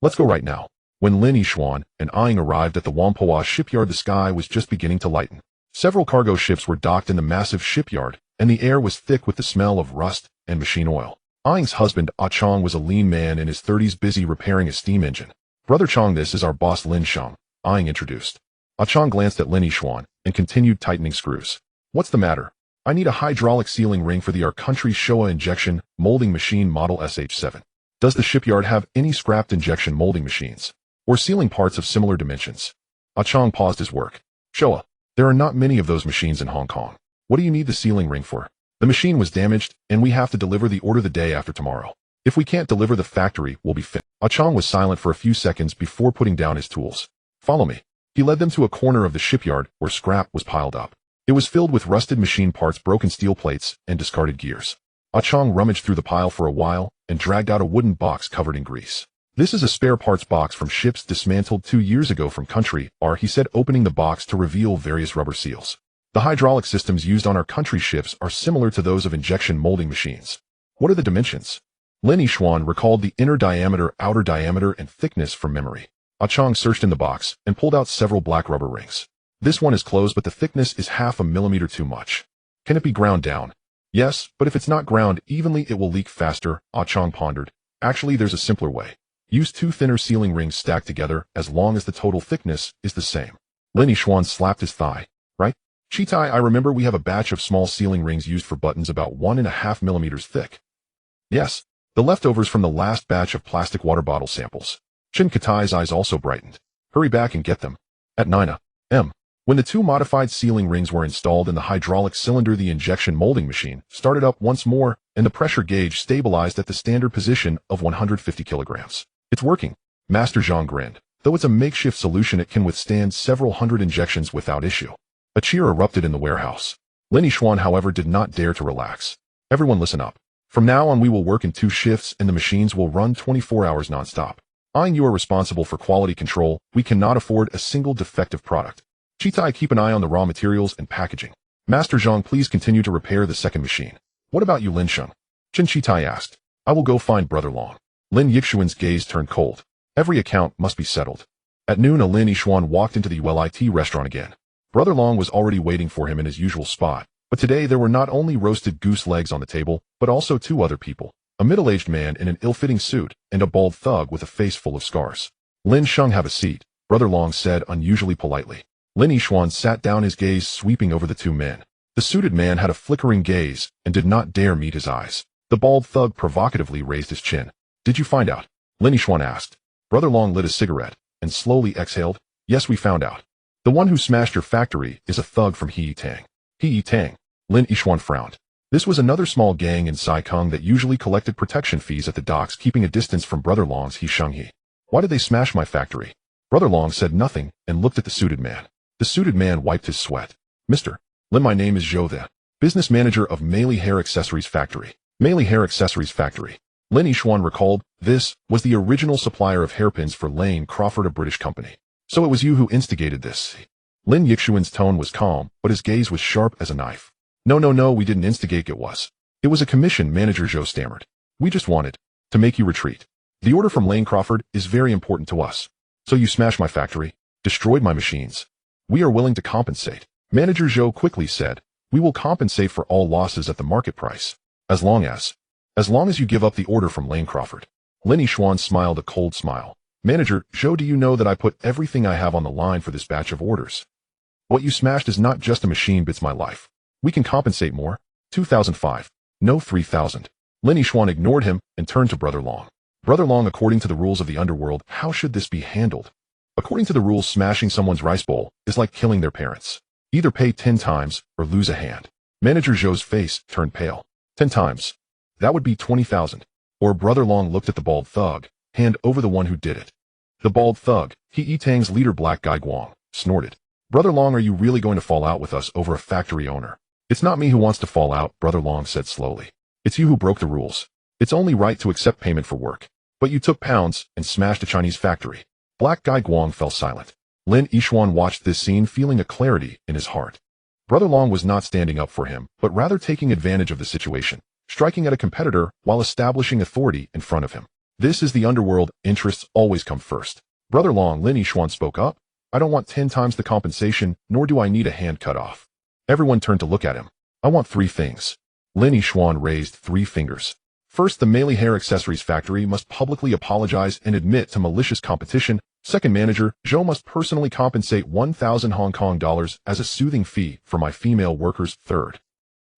Let's go right now. When Lin Yixuan and Aing arrived at the Whampoa shipyard, the sky was just beginning to lighten. Several cargo ships were docked in the massive shipyard, and the air was thick with the smell of rust and machine oil. Aing's husband, Ah Chong, was a lean man in his 30s, busy repairing a steam engine. Brother Chong, this is our boss Lin Sheng, Aing introduced. Ah Chong glanced at Lin Yixuan and continued tightening screws. What's the matter? I need a hydraulic sealing ring for our country's Showa injection molding machine model SH7. Does the shipyard have any scrapped injection molding machines or sealing parts of similar dimensions? Ah Chong paused his work. Showa, there are not many of those machines in Hong Kong. What do you need the sealing ring for? The machine was damaged, and we have to deliver the order the day after tomorrow. If we can't deliver, the factory will be finished. Ah Chong was silent for a few seconds before putting down his tools. Follow me. He led them to a corner of the shipyard where scrap was piled up. It was filled with rusted machine parts, broken steel plates, and discarded gears. Ah Chong rummaged through the pile for a while and dragged out a wooden box covered in grease. This is a spare parts box from ships dismantled 2 years ago from country R, he said, opening the box to reveal various rubber seals. The hydraulic systems used on our country ships are similar to those of injection molding machines. What are the dimensions? Lin Yixuan recalled the inner diameter, outer diameter, and thickness from memory. Ah Chong searched in the box and pulled out several black rubber rings. This one is closed, but the thickness is half a millimeter too much. Can it be ground down? Yes, but if it's not ground evenly, it will leak faster, Ah Chong pondered. Actually, there's a simpler way. Use 2 thinner sealing rings stacked together as long as the total thickness is the same. Lin Yixuan slapped his thigh. Right? Shitai, I remember we have a batch of small sealing rings used for buttons about 1.5 millimeters thick. Yes. The leftovers from the last batch of plastic water bottle samples. Chen Katai's eyes also brightened. Hurry back and get them. At 9 a.m. When the 2 modified sealing rings were installed in the hydraulic cylinder, the injection molding machine started up once more, and the pressure gauge stabilized at the standard position of 150 kilograms. It's working. Master Zhang grinned. Though it's a makeshift solution, it can withstand several hundred injections without issue. A cheer erupted in the warehouse. Lin Yixuan, however, did not dare to relax. Everyone listen up. From now on, we will work in 2 shifts, and the machines will run 24 hours non-stop. Aing, you are responsible for quality control. We cannot afford a single defective product. Chitai, keep an eye on the raw materials and packaging. Master Zhang, please continue to repair the second machine. What about you, Lin Sheng? Chen Chitai asked. I will go find Brother Long. Lin Yixuan's gaze turned cold. Every account must be settled. At noon, Lin Yixuan walked into the ULIT restaurant again. Brother Long was already waiting for him in his usual spot. But today there were not only roasted goose legs on the table, but also 2 other people. A middle-aged man in an ill-fitting suit, and a bald thug with a face full of scars. Lin Sheng, have a seat, Brother Long said unusually politely. Lin Yixuan sat down, his gaze sweeping over the 2 men. The suited man had a flickering gaze, and did not dare meet his eyes. The bald thug provocatively raised his chin. Did you find out? Lin Yixuan asked. Brother Long lit a cigarette, and slowly exhaled. Yes, we found out. The one who smashed your factory is a thug from He Tang. He Tang. Lin Yixuan frowned. This was another small gang in Sai Kung that usually collected protection fees at the docks, keeping a distance from Brother Long's He Shenghe. Why did they smash my factory? Brother Long said nothing and looked at the suited man. The suited man wiped his sweat. Mr. Lin, my name is Zhou the business manager of Meili Hair Accessories Factory. Meili Hair Accessories Factory. Lin Yixuan recalled, this was the original supplier of hairpins for Lane Crawford, a British company. So it was you who instigated this. Lin Yixuan's tone was calm, but his gaze was sharp as a knife. No, we didn't instigate, it was a commission, Manager Zhou stammered. We just wanted to make you retreat. The order from Lane Crawford is very important to us. So you smashed my factory, destroyed my machines. We are willing to compensate. Manager Zhou quickly said, we will compensate for all losses at the market price. As long as you give up the order from Lane Crawford. Lin Yixuan smiled a cold smile. Manager Zhou, do you know that I put everything I have on the line for this batch of orders? What you smashed is not just a machine bits my life. We can compensate more. 2005. No 3000. Lin Yixuan ignored him and turned to Brother Long. Brother Long, according to the rules of the underworld, how should this be handled? According to the rules, smashing someone's rice bowl is like killing their parents. Either pay 10 times or lose a hand. Manager Zhou's face turned pale. 10 times. That would be 20,000. Or Brother Long looked at the bald thug, hand over the one who did it. The bald thug, He Tang's leader Black Guy Guang, snorted. Brother Long, are you really going to fall out with us over a factory owner? It's not me who wants to fall out, Brother Long said slowly. It's you who broke the rules. It's only right to accept payment for work. But you took pounds and smashed a Chinese factory. Black Guy Guang fell silent. Lin Yixuan watched this scene, feeling a clarity in his heart. Brother Long was not standing up for him, but rather taking advantage of the situation, striking at a competitor while establishing authority in front of him. This is the underworld, interests always come first. Brother Long, Lin Yixuan spoke up. I don't want 10 times the compensation, nor do I need a hand cut off. Everyone turned to look at him. I want 3 things. Lin Yixuan raised 3 fingers. First, the Meili Hair Accessories Factory must publicly apologize and admit to malicious competition. Second, Manager Zhou must personally compensate 1,000 Hong Kong dollars as a soothing fee for my female workers. Third,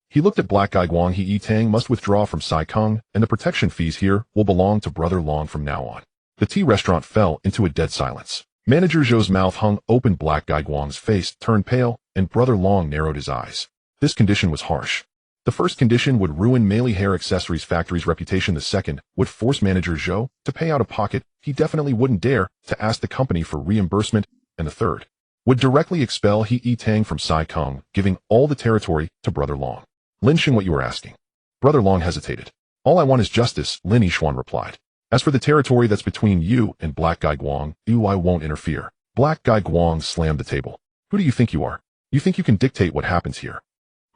he looked at Black Guy Guang. He Tang must withdraw from Sai Kung, and the protection fees here will belong to Brother Long from now on. The tea restaurant fell into a dead silence. Manager Zhou's mouth hung open. Black Guy Guang's face turned pale, and Brother Long narrowed his eyes. This condition was harsh. The first condition would ruin Meili Hair Accessories Factory's reputation. The second would force Manager Zhou to pay out of pocket. He definitely wouldn't dare to ask the company for reimbursement. And the third would directly expel He Tang from Sai Kung, giving all the territory to Brother Long. Lin Xing, what you were asking? Brother Long hesitated. All I want is justice, Lin Yixuan replied. As for the territory that's between you and Black Guy Guang, I won't interfere. Black Guy Guang slammed the table. Who do you think you are? You think you can dictate what happens here?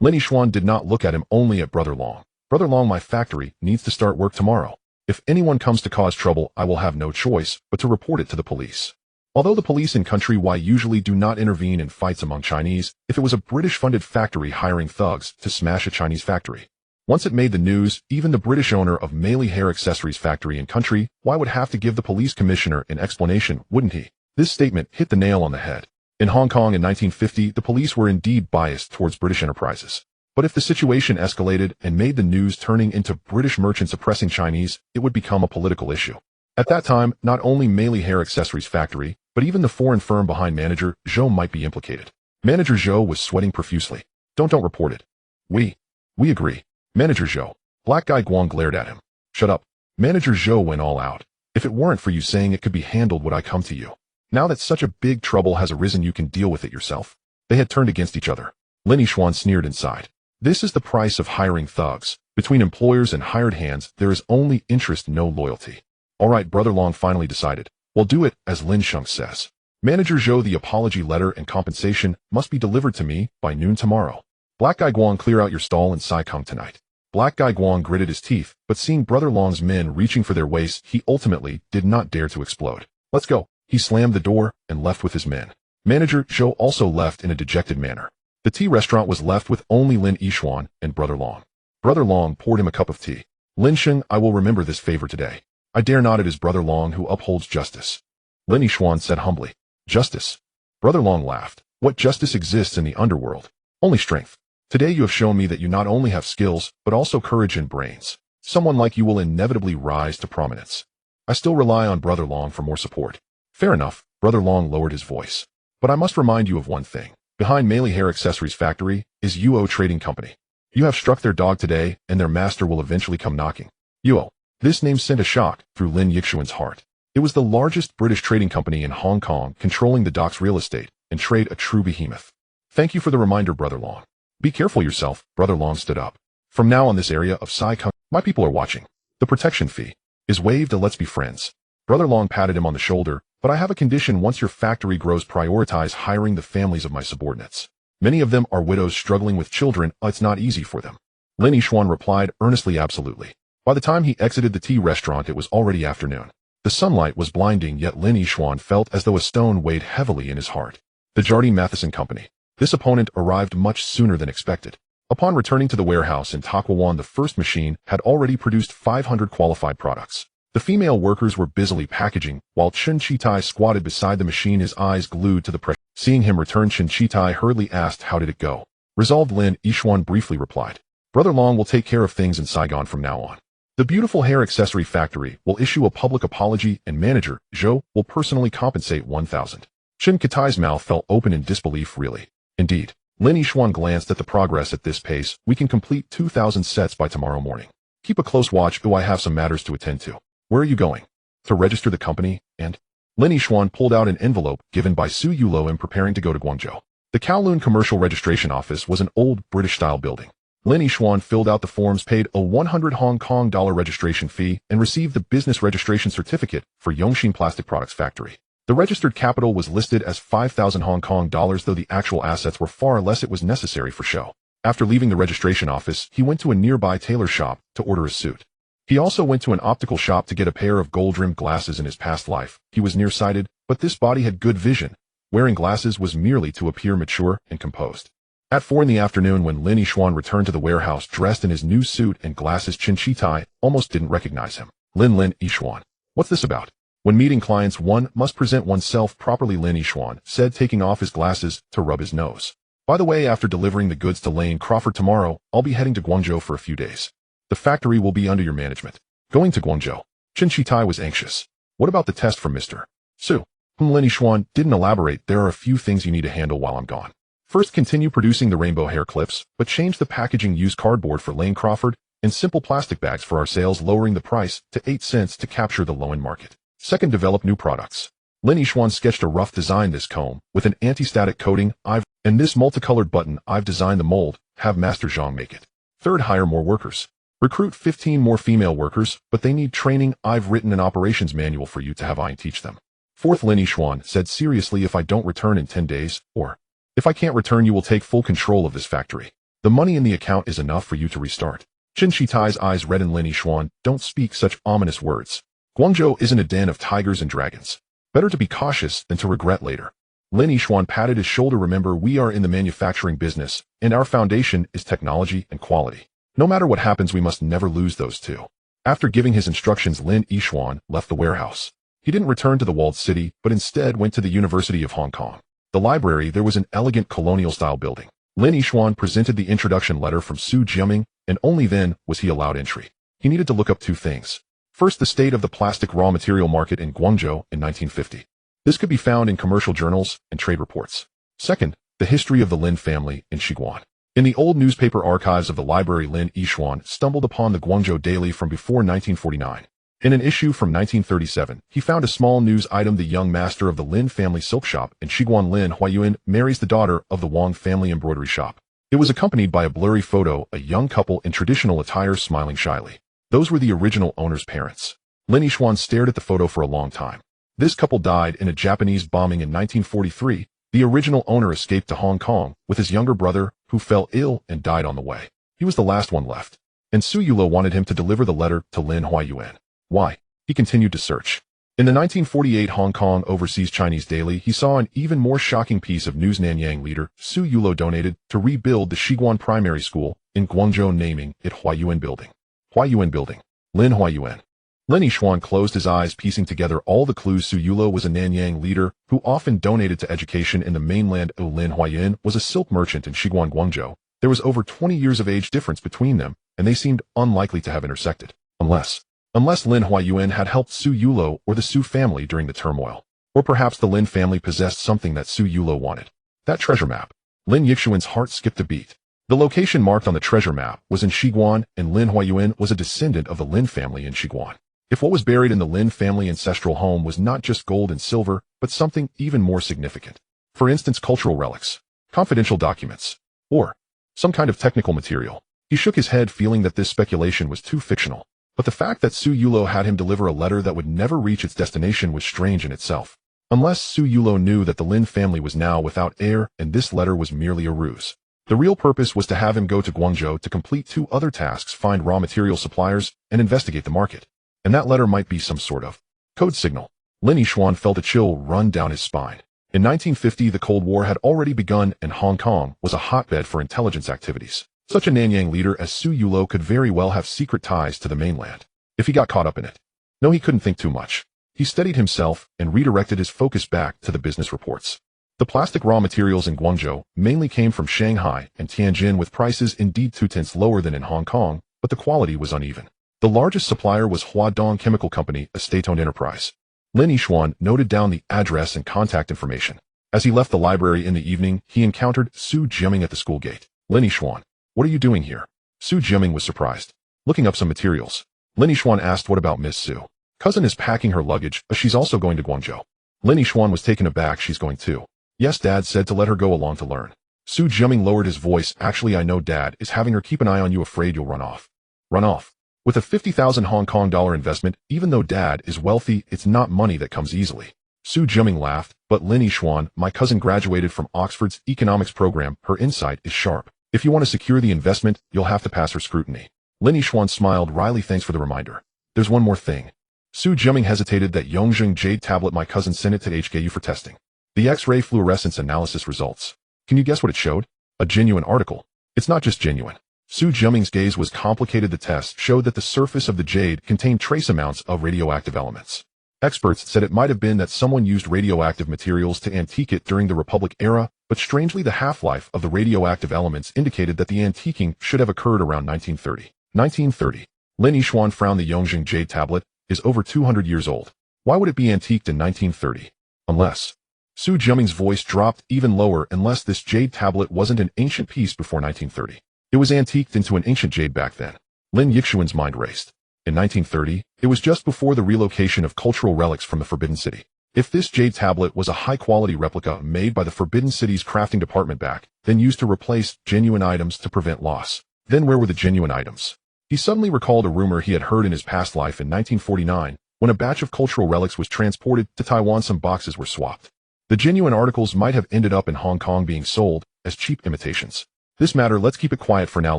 Lin Yixuan did not look at him, only at Brother Long. Brother Long, my factory needs to start work tomorrow. If anyone comes to cause trouble, I will have no choice but to report it to the police. Although the police in Country Y usually do not intervene in fights among Chinese, if it was a British-funded factory hiring thugs to smash a Chinese factory. Once it made the news, even the British owner of Meili Hair Accessories Factory in Country Y would have to give the police commissioner an explanation, wouldn't he? This statement hit the nail on the head. In Hong Kong in 1950, the police were indeed biased towards British enterprises. But if the situation escalated and made the news turning into British merchants oppressing Chinese, it would become a political issue. At that time, not only Meili Hair Accessories Factory, but even the foreign firm behind Manager Zhou might be implicated. Manager Zhou was sweating profusely. Don't report it. We agree. Manager Zhou. Black Guy Guang glared at him. Shut up. Manager Zhou went all out. If it weren't for you saying it could be handled, would I come to you? Now that such a big trouble has arisen, you can deal with it yourself. They had turned against each other. Lin Yixuan sneered inside. This is the price of hiring thugs. Between employers and hired hands, there is only interest, no loyalty. All right, Brother Long finally decided. We'll do it, as Lin Sheng says. Manager Zhou, the apology letter and compensation must be delivered to me by noon tomorrow. Black Guy Guang, clear out your stall in Sai Kung tonight. Black Guy Guang gritted his teeth, but seeing Brother Long's men reaching for their waists, he ultimately did not dare to explode. Let's go. He slammed the door and left with his men. Manager Zhou also left in a dejected manner. The tea restaurant was left with only Lin Yixuan and Brother Long. Brother Long poured him a cup of tea. Lin Sheng, I will remember this favor today. I dare not. It is Brother Long who upholds justice. Lin Yixuan said humbly. Justice? Brother Long laughed. What justice exists in the underworld? Only strength. Today you have shown me that you not only have skills, but also courage and brains. Someone like you will inevitably rise to prominence. I still rely on Brother Long for more support. Fair enough. Brother Long lowered his voice. But I must remind you of one thing. Behind Meili Hair Accessories Factory is UO Trading Company. You have struck their dog today, and their master will eventually come knocking. UO. This name sent a shock through Lin Yixuan's heart. It was the largest British trading company in Hong Kong, controlling the docks real estate and trade, a true behemoth. Thank you for the reminder, Brother Long. Be careful yourself. Brother Long stood up. From now on, this area of Sai Kung, my people are watching. The protection fee is waived. Let's be friends. Brother Long patted him on the shoulder. But I have a condition. Once your factory grows, prioritize hiring the families of my subordinates. Many of them are widows struggling with children. It's not easy for them. Lin Yixuan replied earnestly. Absolutely. By the time he exited the tea restaurant, it was already afternoon. The sunlight was blinding, yet Lin Yixuan felt as though a stone weighed heavily in his heart. The Jardine Matheson Company. This opponent arrived much sooner than expected. Upon returning to the warehouse in Kowloon, the first machine had already produced 500 qualified products. The female workers were busily packaging, while Chen Qitai squatted beside the machine, his eyes glued to the pressure. Seeing him return, Chen Qitai hurriedly asked, "How did it go?" Resolved, Lin Yixuan briefly replied, "Brother Long will take care of things in Saigon from now on. The beautiful hair accessory factory will issue a public apology, and manager, Zhou, will personally compensate 1,000. Chen Qitai's mouth fell open in disbelief. Really? Indeed. Lin Yixuan glanced at the progress. At this pace, we can complete 2,000 sets by tomorrow morning. Keep a close watch, I have some matters to attend to. Where are you going? To register the company, and... Lin Yixuan pulled out an envelope given by Su Yulo in preparing to go to Guangzhou. The Kowloon Commercial Registration Office was an old British-style building. Lin Yixuan filled out the forms, paid a 100 Hong Kong dollar registration fee, and received the business registration certificate for Yongxin Plastic Products Factory. The registered capital was listed as 5,000 Hong Kong dollars, though the actual assets were far less. It was necessary for show. After leaving the registration office, he went to a nearby tailor shop to order a suit. He also went to an optical shop to get a pair of gold-rimmed glasses. In his past life, he was nearsighted, but this body had good vision. Wearing glasses was merely to appear mature and composed. At 4 in the afternoon, when Lin Yixuan returned to the warehouse dressed in his new suit and glasses, Chen Qitai almost didn't recognize him. Lin Yixuan. What's this about? When meeting clients, one must present oneself properly, Lin Yixuan said, taking off his glasses to rub his nose. By the way, after delivering the goods to Lane Crawford tomorrow, I'll be heading to Guangzhou for a few days. The factory will be under your management. Going to Guangzhou. Chen Qitai was anxious. What about the test from Mr. Su? Lin Yixuan didn't elaborate. There are a few things you need to handle while I'm gone. First, continue producing the rainbow hair clips, but change the packaging. Use cardboard for Lane Crawford and simple plastic bags for our sales, lowering the price to 8 cents to capture the low-end market. Second, develop new products. Lin Yixuan sketched a rough design. This comb with an anti-static coating, and this multicolored button, I've designed the mold. Have Master Zhang make it. Third, hire more workers. Recruit 15 more female workers, but they need training. I've written an operations manual for you to have I teach them. Fourth, Lin Yixuan said seriously, if I don't return in 10 days, or if I can't return, you will take full control of this factory. The money in the account is enough for you to restart. Chen Qitai's eyes reddened. Lin Yixuan, don't speak such ominous words. Guangzhou isn't a den of tigers and dragons. Better to be cautious than to regret later. Lin Yixuan patted his shoulder. Remember, we are in the manufacturing business, and our foundation is technology and quality. No matter what happens, we must never lose those two. After giving his instructions, Lin Yixuan left the warehouse. He didn't return to the walled city, but instead went to the University of Hong Kong. The library, there was an elegant colonial-style building. Lin Yixuan presented the introduction letter from Su Jiaming, and only then was he allowed entry. He needed to look up two things. First, the state of the plastic raw material market in Guangzhou in 1950. This could be found in commercial journals and trade reports. Second, the history of the Lin family in Xiguan. In the old newspaper archives of the library, Lin Yixuan stumbled upon the Guangzhou Daily from before 1949. In an issue from 1937, he found a small news item: the young master of the Lin family silk shop in Xiguan, Lin Huayuan, marries the daughter of the Wang family embroidery shop. It was accompanied by a blurry photo, a young couple in traditional attire smiling shyly. Those were the original owner's parents. Lin Yixuan stared at the photo for a long time. This couple died in a Japanese bombing in 1943. The original owner escaped to Hong Kong with his younger brother, who fell ill and died on the way. He was the last one left, and Su Yulo wanted him to deliver the letter to Lin Huayuan. Why? He continued to search. In the 1948 Hong Kong Overseas Chinese Daily, he saw an even more shocking piece of news. Nanyang leader Su Yulo donated to rebuild the Xiguan Primary School in Guangzhou, naming it Huayuan Building. Huayuan Building. Lin Huayuan. Lin Yixuan closed his eyes, piecing together all the clues. Su Yulo was a Nanyang leader who often donated to education in the mainland. Lin Huayuan was a silk merchant in Xiguan, Guangzhou. There was over 20 years of age difference between them, and they seemed unlikely to have intersected. Unless Lin Huayuan had helped Su Yulo or the Su family during the turmoil. Or perhaps the Lin family possessed something that Su Yulo wanted. That treasure map. Lin Yixuan's heart skipped a beat. The location marked on the treasure map was in Xiguan, and Lin Huayuan was a descendant of the Lin family in Xiguan. If what was buried in the Lin family ancestral home was not just gold and silver, but something even more significant. For instance, cultural relics, confidential documents, or some kind of technical material. He shook his head, feeling that this speculation was too fictional. But the fact that Su Yulo had him deliver a letter that would never reach its destination was strange in itself. Unless Su Yulo knew that the Lin family was now without heir, and this letter was merely a ruse. The real purpose was to have him go to Guangzhou to complete 2 other tasks: find raw material suppliers and investigate the market. And that letter might be some sort of code signal. Lin Yixuan felt a chill run down his spine. In 1950, the Cold War had already begun, and Hong Kong was a hotbed for intelligence activities. Such a Nanyang leader as Su Yulo could very well have secret ties to the mainland, if he got caught up in it. No, he couldn't think too much. He steadied himself and redirected his focus back to the business reports. The plastic raw materials in Guangzhou mainly came from Shanghai and Tianjin, with prices indeed 2 tenths lower than in Hong Kong, but the quality was uneven. The largest supplier was Huadong Chemical Company, a state-owned enterprise. Lin Yixuan noted down the address and contact information. As he left the library in the evening, he encountered Su Jiaming at the school gate. Lin Yixuan, what are you doing here? Su Jiaming was surprised. Looking up some materials. Lin Yixuan asked, what about Miss Su? Cousin is packing her luggage, but she's also going to Guangzhou. Lin Yixuan was taken aback. She's going too. Yes, Dad said to let her go along to learn. Su Jiaming lowered his voice. Actually, I know Dad is having her keep an eye on you, afraid you'll run off. Run off? With a 50,000 Hong Kong dollar investment, even though Dad is wealthy, it's not money that comes easily. Su Jiaming laughed, but Lin Yixuan, my cousin graduated from Oxford's economics program. Her insight is sharp. If you want to secure the investment, you'll have to pass her scrutiny. Lin Yixuan smiled wryly. Thanks for the reminder. There's one more thing. Su Jiaming hesitated. That Yongjing jade tablet, my cousin sent it to HKU for testing. The X-ray fluorescence analysis results. Can you guess what it showed? A genuine article. It's not just genuine. Su Jiaming's gaze was complicated. The test showed that the surface of the jade contained trace amounts of radioactive elements. Experts said it might have been that someone used radioactive materials to antique it during the Republic era, but strangely the half-life of the radioactive elements indicated that the antiquing should have occurred around 1930. 1930. Lin Yixuan frowned. The Yongjing jade tablet is over 200 years old. Why would it be antiqued in 1930? Unless... Su Jiaming's voice dropped even lower. Unless this jade tablet wasn't an ancient piece before 1930. It was antiqued into an ancient jade back then. Lin Yixuan's mind raced. In 1930, it was just before the relocation of cultural relics from the Forbidden City. If this jade tablet was a high-quality replica made by the Forbidden City's crafting department back, then used to replace genuine items to prevent loss, then where were the genuine items? He suddenly recalled a rumor he had heard in his past life. In 1949, when a batch of cultural relics was transported to Taiwan, some boxes were swapped. The genuine articles might have ended up in Hong Kong being sold as cheap imitations. This matter, let's keep it quiet for now,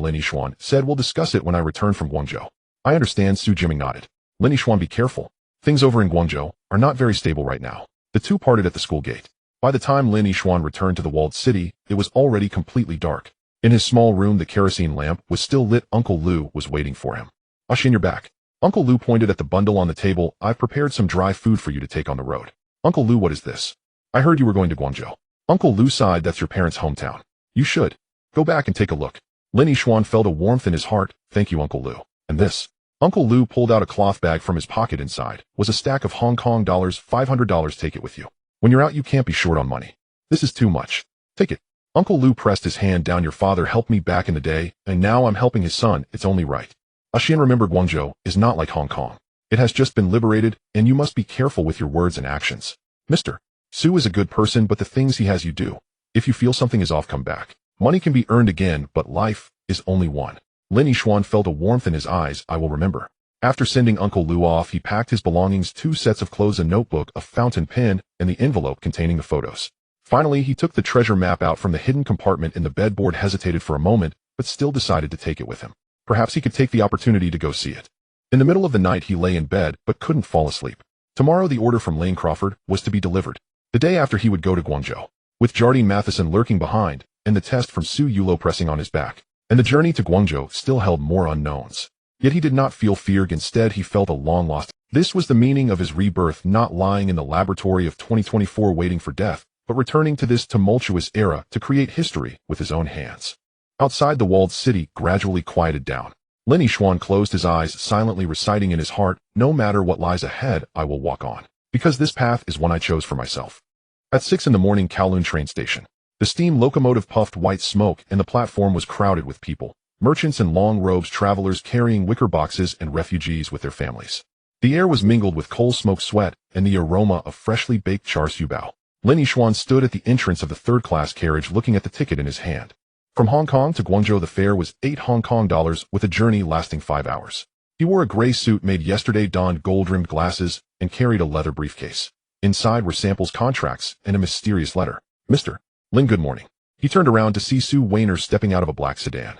Lin Yixuan said. We'll discuss it when I return from Guangzhou. I understand. Su Jiaming nodded. Lin Yixuan, be careful. Things over in Guangzhou are not very stable right now. The two parted at the school gate. By the time Lin Yixuan returned to the walled city, it was already completely dark. In his small room, the kerosene lamp was still lit. Uncle Lu was waiting for him. Ashin, you're back. Uncle Lu pointed at the bundle on the table. I've prepared some dry food for you to take on the road. Uncle Lu, what is this? I heard you were going to Guangzhou. Uncle Lu sighed. That's your parents' hometown. You should go back and take a look. Lin Yixuan felt a warmth in his heart. Thank you, Uncle Lu. And this? Uncle Lu pulled out a cloth bag from his pocket. Inside was a stack of Hong Kong dollars, $500. Take it with you. When you're out, you can't be short on money. This is too much. Take it. Uncle Lu pressed his hand down. Your father helped me back in the day, and now I'm helping his son. It's only right. Ashin, remember, Guangzhou is not like Hong Kong. It has just been liberated, and you must be careful with your words and actions. Mr. Su is a good person, but the things he has you do. If you feel something is off, come back. Money can be earned again, but life is only one. Lin Yixuan felt a warmth in his eyes. I will remember. After sending Uncle Lu off, he packed his belongings: 2 sets of clothes, a notebook, a fountain pen, and the envelope containing the photos. Finally, he took the treasure map out from the hidden compartment in the bedboard, hesitated for a moment, but still decided to take it with him. Perhaps he could take the opportunity to go see it. In the middle of the night, he lay in bed, but couldn't fall asleep. Tomorrow, the order from Lane Crawford was to be delivered. The day after, he would go to Guangzhou, with Jardine Matheson lurking behind, and the test from Su Yulo pressing on his back. And the journey to Guangzhou still held more unknowns. Yet he did not feel fear. Instead, he felt a long-lost. This was the meaning of his rebirth, not lying in the laboratory of 2024 waiting for death, but returning to this tumultuous era to create history with his own hands. Outside, the walled city gradually quieted down. Lin Yixuan closed his eyes, silently reciting in his heart, no matter what lies ahead, I will walk on, because this path is one I chose for myself. At 6 a.m, Kowloon train station. The steam locomotive puffed white smoke, and the platform was crowded with people. Merchants in long robes, travelers carrying wicker boxes, and refugees with their families. The air was mingled with coal smoke, sweat, and the aroma of freshly baked char siu bao. Lin Yixuan stood at the entrance of the third-class carriage, looking at the ticket in his hand. From Hong Kong to Guangzhou, the fare was 8 Hong Kong dollars, with a journey lasting 5 hours. He wore a gray suit made yesterday, donned gold-rimmed glasses, and carried a leather briefcase. Inside were samples, contracts, and a mysterious letter. Mr. Lin, good morning. He turned around to see Sue Wainer stepping out of a black sedan.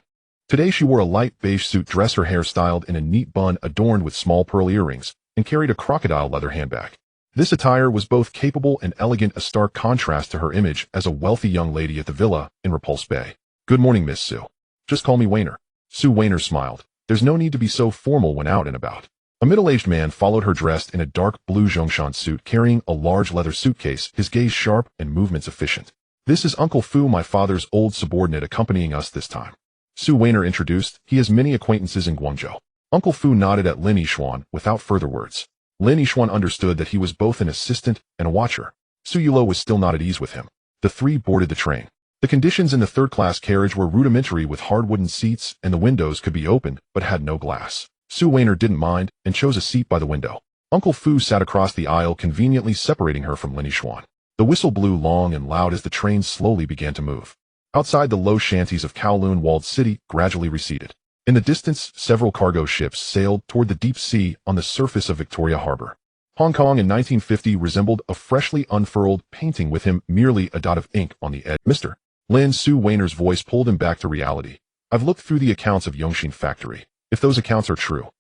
Today she wore a light beige suit dress, her hair styled in a neat bun adorned with small pearl earrings, and carried a crocodile leather handbag. This attire was both capable and elegant, a stark contrast to her image as a wealthy young lady at the villa in Repulse Bay. "Good morning, Miss Sue. Just call me Wainer." Sue Wainer smiled. There's no need to be so formal when out and about. A middle-aged man followed her, dressed in a dark blue Zhongshan suit, carrying a large leather suitcase, his gaze sharp and movements efficient. "This is Uncle Fu, my father's old subordinate, accompanying us this time," Sue Wainer introduced. "He has many acquaintances in Guangzhou." Uncle Fu nodded at Lin Yixuan without further words. Lin Yixuan understood that he was both an assistant and a watcher. Su Yulo was still not at ease with him. The three boarded the train. The conditions in the third-class carriage were rudimentary, with hard wooden seats, and the windows could be opened but had no glass. Sue Wainer didn't mind and chose a seat by the window. Uncle Fu sat across the aisle, conveniently separating her from Lin Yixuan. The whistle blew long and loud as the train slowly began to move. Outside, the low shanties of Kowloon walled city gradually receded. In the distance, several cargo ships sailed toward the deep sea on the surface of Victoria Harbor. Hong Kong in 1950 resembled a freshly unfurled painting, with him merely a dot of ink on the edge. "Mr. Lin," Sue Wainer's voice pulled him back to reality. "I've looked through the accounts of Yongxin Factory. If those accounts are true."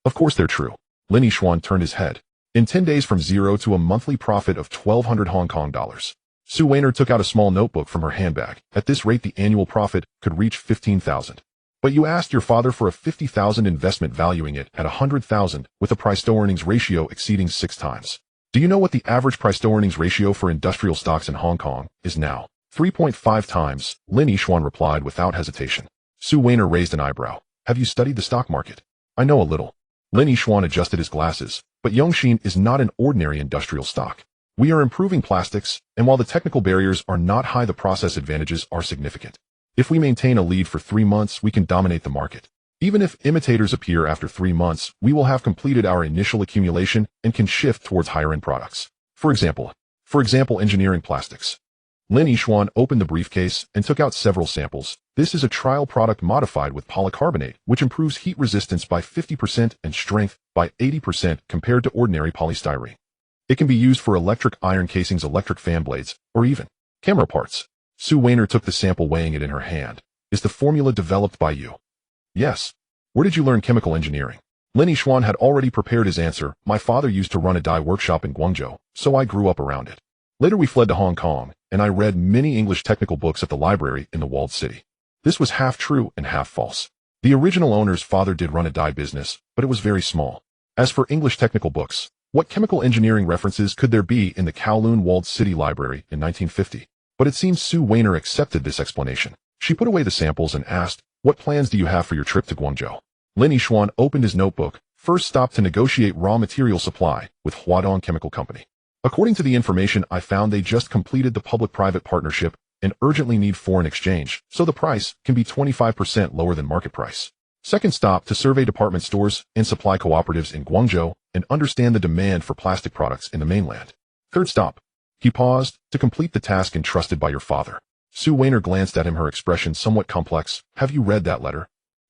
"Of course they're true." Lin Yixuan turned his head. "In 10 days from zero to a monthly profit of 1,200 Hong Kong dollars. Sue Wainer took out a small notebook from her handbag. "At this rate, the annual profit could reach 15,000. But you asked your father for a 50,000 investment, valuing it at 100,000, with a price-to-earnings ratio exceeding 6 times. Do you know what the average price-to-earnings ratio for industrial stocks in Hong Kong is now?" 3.5 times, Lin Yixuan replied without hesitation. Sue Wainer raised an eyebrow. "Have you studied the stock market?" "I know a little." Lin Yixuan adjusted his glasses. "But Yongxin is not an ordinary industrial stock. We are improving plastics, and while the technical barriers are not high, the process advantages are significant. If we maintain a lead for 3 months, we can dominate the market. Even if imitators appear after 3 months, we will have completed our initial accumulation and can shift towards higher-end products. For example, engineering plastics." Lin Yixuan opened the briefcase and took out several samples. "This is a trial product modified with polycarbonate, which improves heat resistance by 50% and strength by 80% compared to ordinary polystyrene. It can be used for electric iron casings, electric fan blades, or even camera parts." Sue Wainer took the sample, weighing it in her hand. "Is the formula developed by you?" "Yes." "Where did you learn chemical engineering?" Lin Yixuan had already prepared his answer. "My father used to run a dye workshop in Guangzhou, so I grew up around it. Later we fled to Hong Kong, and I read many English technical books at the library in the walled city." This was half true and half false. The original owner's father did run a dye business, but it was very small. As for English technical books, what chemical engineering references could there be in the Kowloon walled city library in 1950? But it seems Sue Wainer accepted this explanation. She put away the samples and asked, "What plans do you have for your trip to Guangzhou?" Lin Yixuan opened his notebook. "First stop to negotiate raw material supply with Huadong Chemical Company. According to the information I found, they just completed the public-private partnership and urgently need foreign exchange, so the price can be 25% lower than market price. Second stop to survey department stores and supply cooperatives in Guangzhou and understand the demand for plastic products in the mainland. Third stop." He paused, "to complete the task entrusted by your father." Sue Wainer glanced at him, her expression somewhat complex. "Have you read that letter?"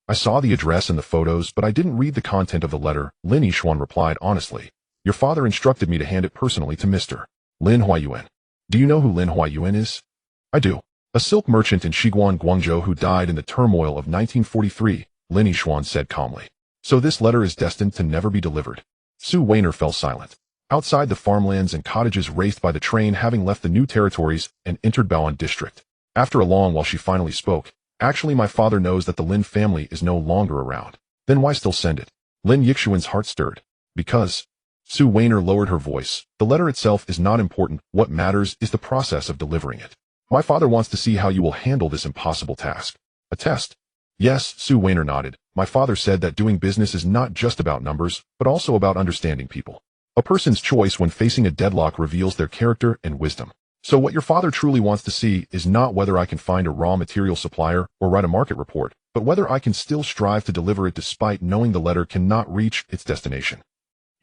"I saw the address and the photos, but I didn't read the content of the letter," Lin Yixuan replied honestly. "Your father instructed me to hand it personally to Mr. Lin Huayuan." "Do you know who Lin Huayuan is?" "I do. A silk merchant in Shiguan, Guangzhou, who died in the turmoil of 1943, Lin Yixuan said calmly. "So this letter is destined to never be delivered." Sue Wainer fell silent. Outside, the farmlands and cottages raced by the train, having left the new territories and entered Baoan district. After a long while, she finally spoke. "Actually, my father knows that the Lin family is no longer around." "Then why still send it?" Lin Yixuan's heart stirred. "Because..." Sue Wainer lowered her voice. "The letter itself is not important. What matters is the process of delivering it. My father wants to see how you will handle this impossible task." "A test?" "Yes," Sue Wainer nodded. "My father said that doing business is not just about numbers, but also about understanding people. A person's choice when facing a deadlock reveals their character and wisdom. So what your father truly wants to see is not whether I can find a raw material supplier or write a market report, but whether I can still strive to deliver it despite knowing the letter cannot reach its destination."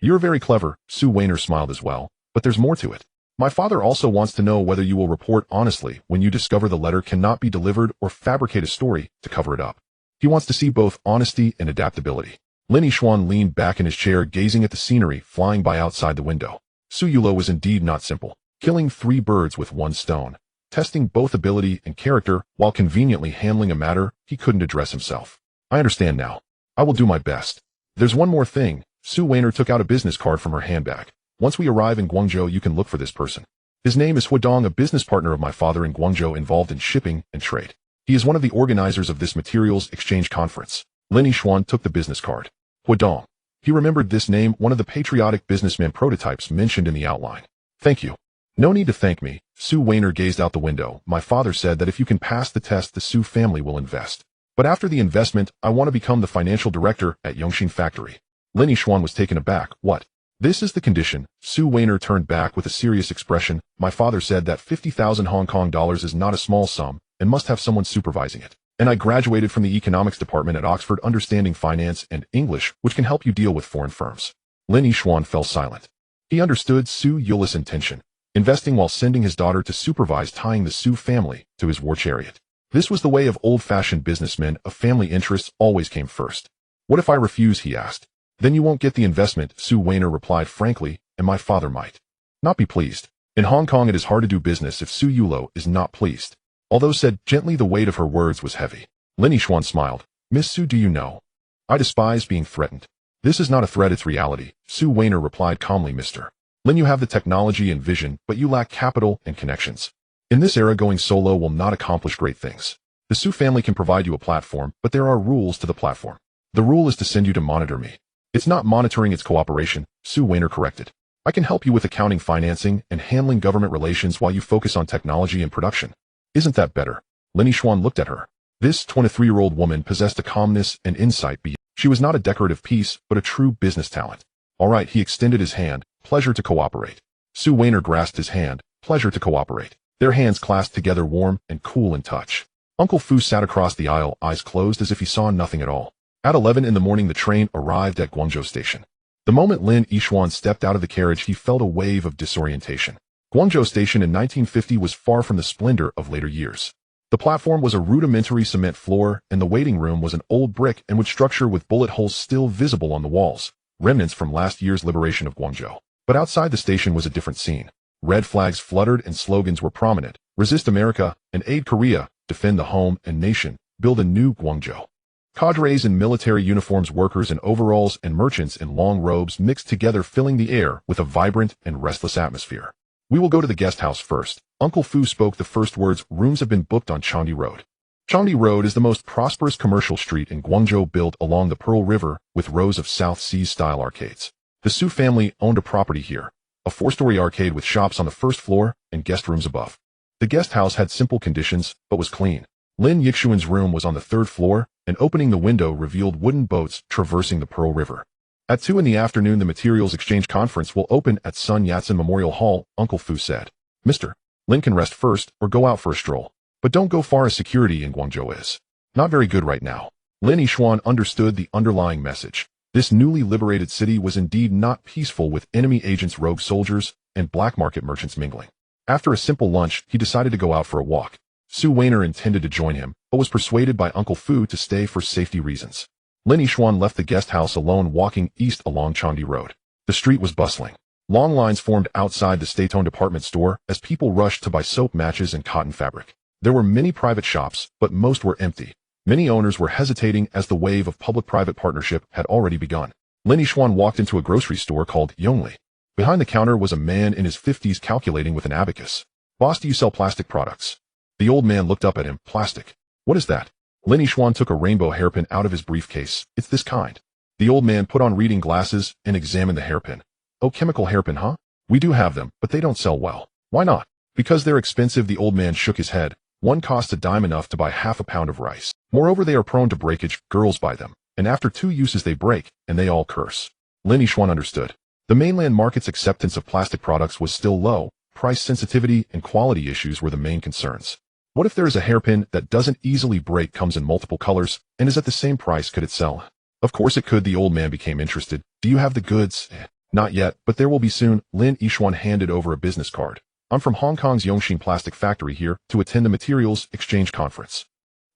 "You're very clever," Sue Wainer smiled as well, "but there's more to it. My father also wants to know whether you will report honestly when you discover the letter cannot be delivered, or fabricate a story to cover it up. He wants to see both honesty and adaptability." Lin Yixuan leaned back in his chair, gazing at the scenery flying by outside the window. Su Yulo was indeed not simple, killing 3 birds with 1 stone. testing both ability and character while conveniently handling a matter he couldn't address himself. I understand now. I will do my best. There's one more thing. Sue Weiner took out a business card from her handbag. Once we arrive in Guangzhou, you can look for this person. His name is Huadong, a business partner of my father in Guangzhou involved in shipping and trade. He is one of the organizers of this materials exchange conference. Lin Yixuan took the business card. Huadong. He remembered this name, one of the patriotic businessman prototypes mentioned in the outline. Thank you. No need to thank me. Sue Weiner gazed out the window. My father said that if you can pass the test, the Sue family will invest. But after the investment, I want to become the financial director at Yongxin Factory. Lin Yixuan was taken aback. What? This is the condition. Sue Weiner turned back with a serious expression. My father said that 50,000 Hong Kong dollars is not a small sum and must have someone supervising it. And I graduated from the economics department at Oxford, understanding finance and English, which can help you deal with foreign firms. Lin Yixuan fell silent. He understood Sue Yuli's intention, investing while sending his daughter to supervise tying the Sue family to his war chariot. This was the way of old-fashioned businessmen. A family interests always came first. What if I refuse? He asked. Then you won't get the investment, Sue Weiner replied frankly, and my father might not be pleased. In Hong Kong it is hard to do business if Sue Yulo is not pleased. Although said gently, the weight of her words was heavy. Lin Yixuan smiled. Miss Sue, do you know? I despise being threatened. This is not a threat, it's reality, Sue Weiner replied calmly. Mr. Lin, you have the technology and vision, but you lack capital and connections. In this era, going solo will not accomplish great things. The Sue family can provide you a platform, but there are rules to the platform. The rule is to send you to monitor me. It's not monitoring, it's cooperation, Sue Weiner corrected. I can help you with accounting, financing, and handling government relations while you focus on technology and production. Isn't that better? Lin Yixuan looked at her. This 23-year-old woman possessed a calmness and insight. She was not a decorative piece, but a true business talent. All right, he extended his hand. Pleasure to cooperate. Sue Weiner grasped his hand. Pleasure to cooperate. Their hands clasped together, warm and cool in touch. Uncle Fu sat across the aisle, eyes closed as if he saw nothing at all. At 11 in the morning, the train arrived at Guangzhou Station. The moment Lin Yixuan stepped out of the carriage, he felt a wave of disorientation. Guangzhou Station in 1950 was far from the splendor of later years. The platform was a rudimentary cement floor, and the waiting room was an old brick and wood structure with bullet holes still visible on the walls, remnants from last year's liberation of Guangzhou. But outside the station was a different scene. Red flags fluttered and slogans were prominent. Resist America and aid Korea, defend the home and nation, build a new Guangzhou. Cadres in military uniforms, workers in overalls, and merchants in long robes mixed together, filling the air with a vibrant and restless atmosphere. We will go to the guest house first. Uncle Fu spoke the first words. Rooms have been booked on Changde Road. Changde Road is the most prosperous commercial street in Guangzhou, built along the Pearl River with rows of South Seas-style arcades. The Su family owned a property here, a 4-story arcade with shops on the first floor and guest rooms above. The guest house had simple conditions, but was clean. Lin Yixuan's room was on the 3rd floor, and opening the window revealed wooden boats traversing the Pearl River. At 2 in the afternoon, the Materials Exchange Conference will open at Sun Yat-sen Memorial Hall, Uncle Fu said. Mr. Lin can rest first or go out for a stroll. But don't go far, as security in Guangzhou is not very good right now. Lin Yixuan understood the underlying message. This newly liberated city was indeed not peaceful, with enemy agents, rogue soldiers, and black market merchants mingling. After a simple lunch, he decided to go out for a walk. Sue Weiner intended to join him, but was persuaded by Uncle Fu to stay for safety reasons. Lin Yixuan left the guest house alone, walking east along Changde Road. The street was bustling. Long lines formed outside the state-owned department store as people rushed to buy soap, matches, and cotton fabric. There were many private shops, but most were empty. Many owners were hesitating as the wave of public-private partnership had already begun. Lin Yixuan walked into a grocery store called Yongli. Behind the counter was a man in his 50s calculating with an abacus. Boss, do you sell plastic products? The old man looked up at him. Plastic? What is that? Lin Yixuan took a rainbow hairpin out of his briefcase. It's this kind. The old man put on reading glasses and examined the hairpin. Oh, chemical hairpin, huh? We do have them, but they don't sell well. Why not? Because they're expensive. The old man shook his head. One costs a dime, enough to buy half a pound of rice. Moreover, they are prone to breakage. Girls buy them, and after 2 uses they break, and they all curse. Lin Yixuan understood. The mainland market's acceptance of plastic products was still low. Price sensitivity and quality issues were the main concerns. What if there is a hairpin that doesn't easily break, comes in multiple colors, and is at the same price? Could it sell? Of course it could. The old man became interested. Do you have the goods? Not yet, but there will be soon. Lin Yixuan handed over a business card. I'm from Hong Kong's Yongxin Plastic Factory, here to attend the Materials Exchange Conference.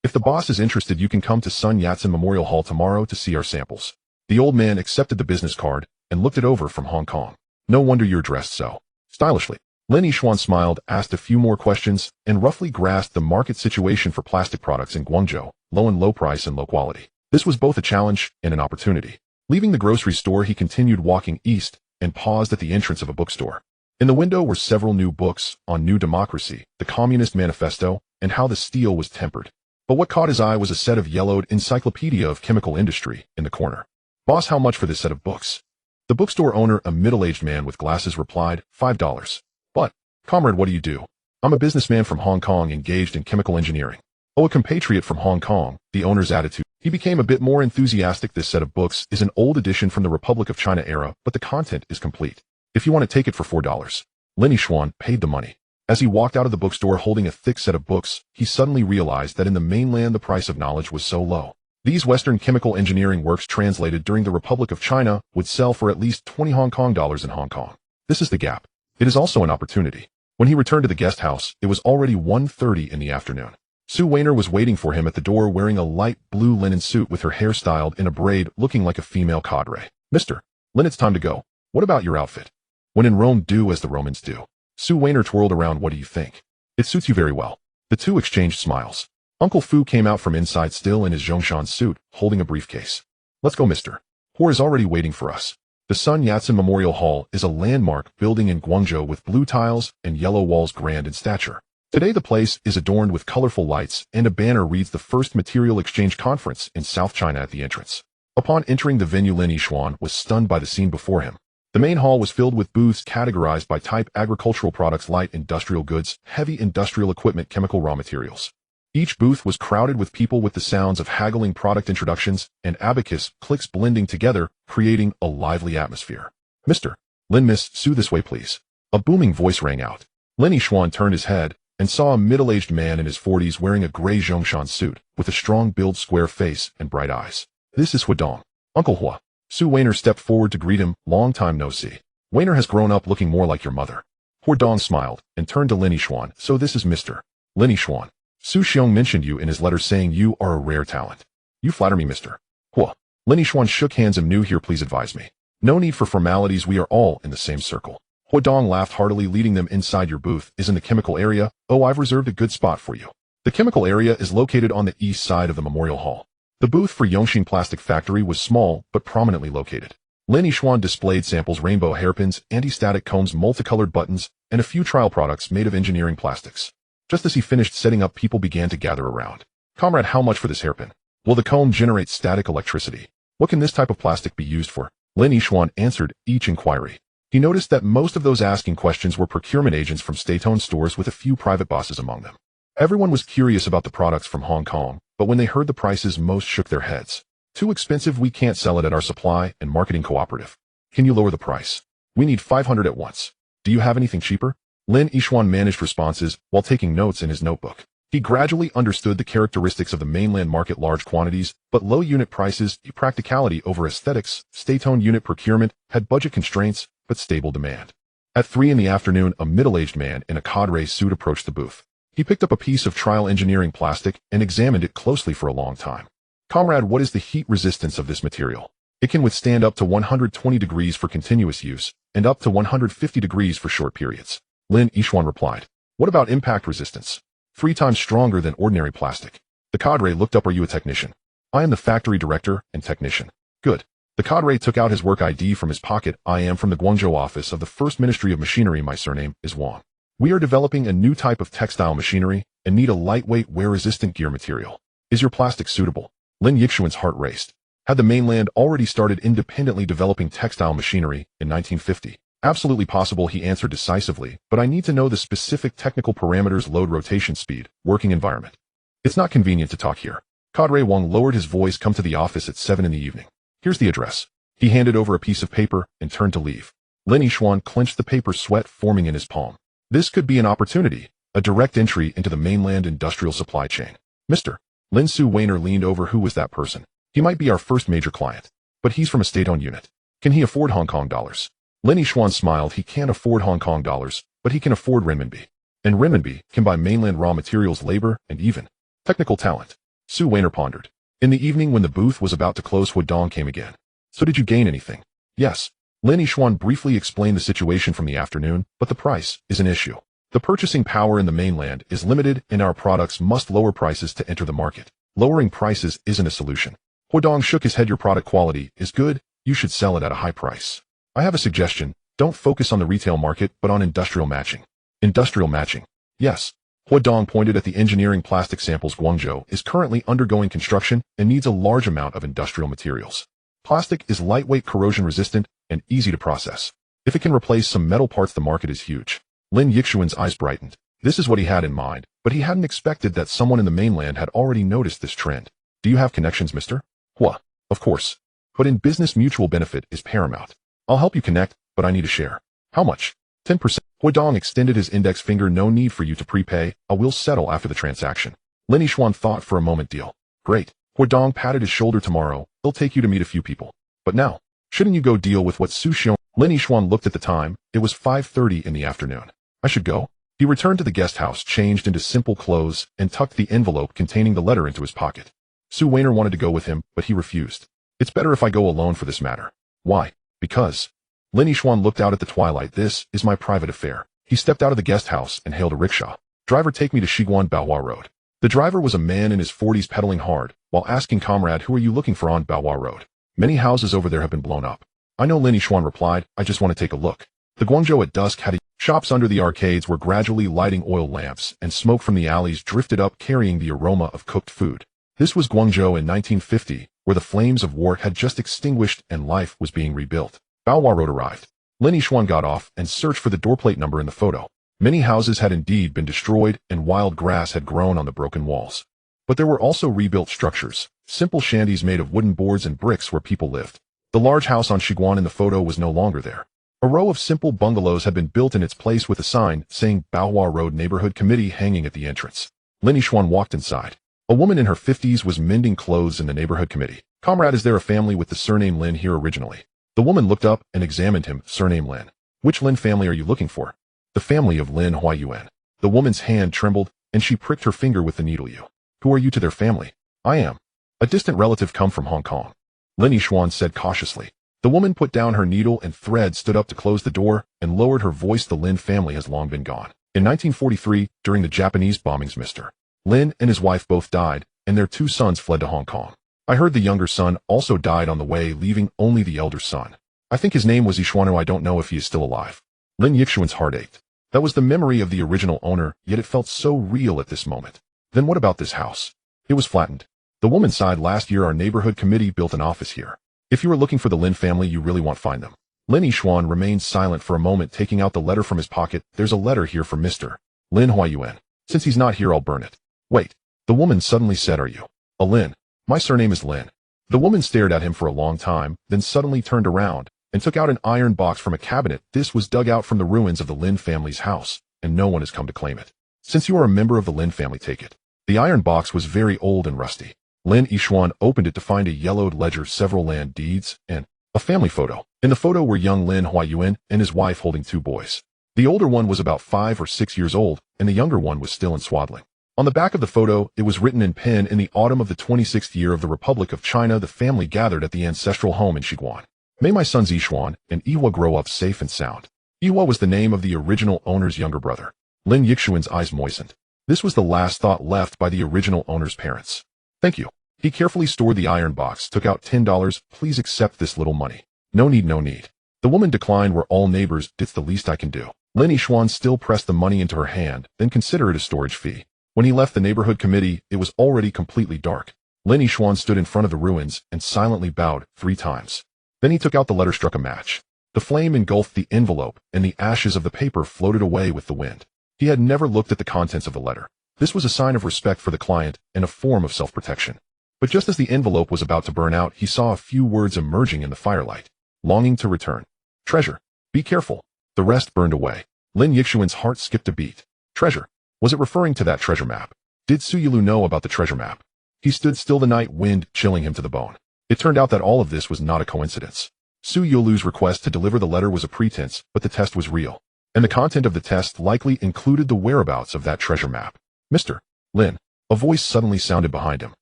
If the boss is interested, you can come to Sun Yat-sen Memorial Hall tomorrow to see our samples. The old man accepted the business card and looked it over. From Hong Kong. No wonder you're dressed so stylishly. Lin Yixuan smiled, asked a few more questions, and roughly grasped the market situation for plastic products in Guangzhou, low price and low quality. This was both a challenge and an opportunity. Leaving the grocery store, he continued walking east and paused at the entrance of a bookstore. In the window were several new books on New Democracy, the Communist Manifesto, and how the steel was tempered. But what caught his eye was a set of yellowed Encyclopedia of Chemical Industry in the corner. "Boss, how much for this set of books?" The bookstore owner, a middle-aged man with glasses, replied, $5. "But, comrade, what do you do?" "I'm a businessman from Hong Kong engaged in chemical engineering." "Oh, a compatriot from Hong Kong," the owner's attitude. He became a bit more enthusiastic. "This set of books is an old edition from the Republic of China era, but the content is complete. If you want to take it for $4. Lin Yixuan paid the money. As he walked out of the bookstore holding a thick set of books, he suddenly realized that in the mainland the price of knowledge was so low. These Western chemical engineering works translated during the Republic of China would sell for at least 20 Hong Kong dollars in Hong Kong. This is the gap. It is also an opportunity. When he returned to the guest house, it was already 1:30 in the afternoon. Sue Weiner was waiting for him at the door wearing a light blue linen suit with her hair styled in a braid, looking like a female cadre. "Mr. Lin, it's time to go. What about your outfit?" "When in Rome, do as the Romans do." Sue Weiner twirled around. "What do you think?" "It suits you very well." The two exchanged smiles. Uncle Fu came out from inside still in his Zhongshan suit, holding a briefcase. "Let's go, Mr. Hor is already waiting for us." The Sun Yat-sen Memorial Hall is a landmark building in Guangzhou with blue tiles and yellow walls, grand in stature. Today the place is adorned with colorful lights, and a banner reads the First Material Exchange Conference in South China at the entrance. Upon entering the venue, Lin Yixuan was stunned by the scene before him. The main hall was filled with booths categorized by type: agricultural products, light industrial goods, heavy industrial equipment, chemical raw materials. Each booth was crowded with people, with the sounds of haggling product introductions and abacus clicks blending together, creating a lively atmosphere. "Mr. Lin, Miss Sue, this way please." A booming voice rang out. Lin Yixuan turned his head and saw a middle-aged man in his 40s wearing a gray Zhongshan suit, with a strong build, square face, and bright eyes. "This is Huadong, Uncle Hua." Sue Weiner stepped forward to greet him. "Long time no see. Weiner has grown up looking more like your mother." Huadong smiled and turned to Lin Yixuan. "So this is Mr. Lin Yixuan. Su Xiong mentioned you in his letter, saying you are a rare talent." "You flatter me, Mr. Hua." Lin Yixuan shook hands. "I'm new here, please advise me." "No need for formalities, we are all in the same circle." Huadong laughed heartily, leading them inside. "Your booth is in the chemical area. Oh, I've reserved a good spot for you." The chemical area is located on the east side of the Memorial Hall. The booth for Yongxin Plastic Factory was small, but prominently located. Lin Yixuan displayed samples: rainbow hairpins, anti-static combs, multicolored buttons, and a few trial products made of engineering plastics. Just as he finished setting up, people began to gather around. "Comrade, how much for this hairpin?" "Will the comb generate static electricity?" "What can this type of plastic be used for?" Lin Yixuan answered each inquiry. He noticed that most of those asking questions were procurement agents from state-owned stores, with a few private bosses among them. Everyone was curious about the products from Hong Kong, but when they heard the prices, most shook their heads. "Too expensive, we can't sell it at our supply and marketing cooperative." "Can you lower the price?" "We need 500 at once." "Do you have anything cheaper?" Lin Yixuan managed responses while taking notes in his notebook. He gradually understood the characteristics of the mainland market: large quantities, but low unit prices, practicality over aesthetics. State-owned unit procurement had budget constraints, but stable demand. At 3 in the afternoon, a middle-aged man in a cadre suit approached the booth. He picked up a piece of trial engineering plastic and examined it closely for a long time. "Comrade, what is the heat resistance of this material?" "It can withstand up to 120 degrees for continuous use, and up to 150 degrees for short periods." Lin Yixuan replied. "What about impact resistance?" 3 times stronger than ordinary plastic." The cadre looked up. "Are you a technician?" "I am the factory director and technician." "Good." The cadre took out his work ID from his pocket. "I am from the Guangzhou office of the First Ministry of Machinery. My surname is Wang. We are developing a new type of textile machinery and need a lightweight, wear-resistant gear material. Is your plastic suitable?" Lin Yixuan's heart raced. Had the mainland already started independently developing textile machinery in 1950? "Absolutely possible," he answered decisively, "but I need to know the specific technical parameters: load, rotation speed, working environment." "It's not convenient to talk here." Cadre Wang lowered his voice. "Come to the office at 7 in the evening. Here's the address." He handed over a piece of paper and turned to leave. Lin Yixuan clenched the paper, sweat forming in his palm. This could be an opportunity, a direct entry into the mainland industrial supply chain. "Mr. Lin." Sue Weiner leaned over. "Who was that person?" "He might be our first major client, but he's from a state-owned unit." "Can he afford Hong Kong dollars?" Lin Yixuan smiled. "He can't afford Hong Kong dollars, but he can afford renminbi. And renminbi can buy mainland raw materials, labor, and even technical talent." Sue Weiner pondered. In the evening, when the booth was about to close, Huadong came again. "So did you gain anything?" "Yes. Lin Yixuan briefly explained the situation from the afternoon, but the price is an issue. The purchasing power in the mainland is limited and our products must lower prices to enter the market. Lowering prices isn't a solution. Huadong shook his head. Your product quality is good, you should sell it at a high price. I have a suggestion, don't focus on the retail market but on industrial matching. Industrial matching. Yes. Huadong pointed at the engineering plastic samples. Guangzhou is currently undergoing construction and needs a large amount of industrial materials. Plastic is lightweight, corrosion resistant, and easy to process. If it can replace some metal parts, the market is huge. Lin Yixuan's eyes brightened. This is what he had in mind, but he hadn't expected that someone in the mainland had already noticed this trend. Do you have connections, mister? What? Of course. But in business, mutual benefit is paramount. I'll help you connect, but I need a share. How much? 10%. Huadong extended his index finger. No need for you to prepay, I will settle after the transaction. Lin Yixuan thought for a moment. Deal. Great. Huadong patted his shoulder. Tomorrow, he'll take you to meet a few people. But now, shouldn't you go deal with what Su Xiong? Lin Yixuan looked at the time. It was 5:30 in the afternoon. I should go. He returned to the guest house, changed into simple clothes, and tucked the envelope containing the letter into his pocket. Su Weiner wanted to go with him, but he refused. It's better if I go alone for this matter. Why? Because. Lin Yixuan looked out at the twilight. This is my private affair. He stepped out of the guest house and hailed a rickshaw. Driver, take me to Shiguan Baohua Road. The driver was a man in his 40s pedaling hard, while asking comrade, who are you looking for on Baohua Road? Many houses over there have been blown up. I know, Lin Yixuan replied, I just want to take a look. The Guangzhou at dusk had shops under the arcades were gradually lighting oil lamps, and smoke from the alleys drifted up carrying the aroma of cooked food. This was Guangzhou in 1950, where the flames of war had just extinguished and life was being rebuilt. Baohua Road arrived. Lin Yixuan got off and searched for the doorplate number in the photo. Many houses had indeed been destroyed and wild grass had grown on the broken walls. But there were also rebuilt structures, simple shanties made of wooden boards and bricks where people lived. The large house on Shiguan in the photo was no longer there. A row of simple bungalows had been built in its place with a sign saying Baohua Road Neighborhood Committee hanging at the entrance. Lin Yixuan walked inside. A woman in her 50s was mending clothes in the neighborhood committee. Comrade, is there a family with the surname Lin here originally? The woman looked up and examined him. Surname Lin. Which Lin family are you looking for? The family of Lin Huayuan. The woman's hand trembled, and she pricked her finger with the needle. You. Who are you to their family? I am. A distant relative come from Hong Kong. Lin Yixuan said cautiously. The woman put down her needle and thread, stood up to close the door, and lowered her voice. The Lin family has long been gone. In 1943, during the Japanese bombings, Mr. Lin and his wife both died, and their 2 sons fled to Hong Kong. I heard the younger son also died on the way, leaving only the elder son. I think his name was Yixuano. I don't know if he is still alive. Lin Yixuan's heart ached. That was the memory of the original owner, yet it felt so real at this moment. Then what about this house? It was flattened. The woman sighed. Last year our neighborhood committee built an office here. If you are looking for the Lin family, you really won't find them. Lin Yixuan remained silent for a moment, taking out the letter from his pocket. There's a letter here from Mr. Lin Huayuan. Since he's not here, I'll burn it. Wait. The woman suddenly said, are you a Lin? My surname is Lin. The woman stared at him for a long time, then suddenly turned around and took out an iron box from a cabinet. This was dug out from the ruins of the Lin family's house, and no one has come to claim it. Since you are a member of the Lin family, take it. The iron box was very old and rusty. Lin Yixuan opened it to find a yellowed ledger, several land deeds, and a family photo. In the photo were young Lin Huayuan and his wife holding 2 boys. The older one was about 5 or 6 years old, and the younger one was still in swaddling. On the back of the photo, it was written in pen, in the autumn of the 26th year of the Republic of China, the family gathered at the ancestral home in Shiguan. May my sons Yixuan and Ihua grow up safe and sound. Ihua was the name of the original owner's younger brother. Lin Yixuan's eyes moistened. This was the last thought left by the original owner's parents. Thank you. He carefully stored the iron box, took out $10. Please accept this little money. No need, no need. The woman declined. We're all neighbors. It's the least I can do. Lin Yixuan still pressed the money into her hand, then considered it a storage fee. When he left the neighborhood committee, it was already completely dark. Lin Yixuan stood in front of the ruins and silently bowed 3 times. Then he took out the letter, struck a match. The flame engulfed the envelope, and the ashes of the paper floated away with the wind. He had never looked at the contents of the letter. This was a sign of respect for the client and a form of self-protection. But just as the envelope was about to burn out, he saw a few words emerging in the firelight. Longing to return. Treasure. Be careful. The rest burned away. Lin Yixuan's heart skipped a beat. Treasure. Was it referring to that treasure map? Did Su Yilu know about the treasure map? He stood still, the night wind chilling him to the bone. It turned out that all of this was not a coincidence. Su Yilu's request to deliver the letter was a pretense, but the test was real. And the content of the test likely included the whereabouts of that treasure map. Mr. Lin. A voice suddenly sounded behind him.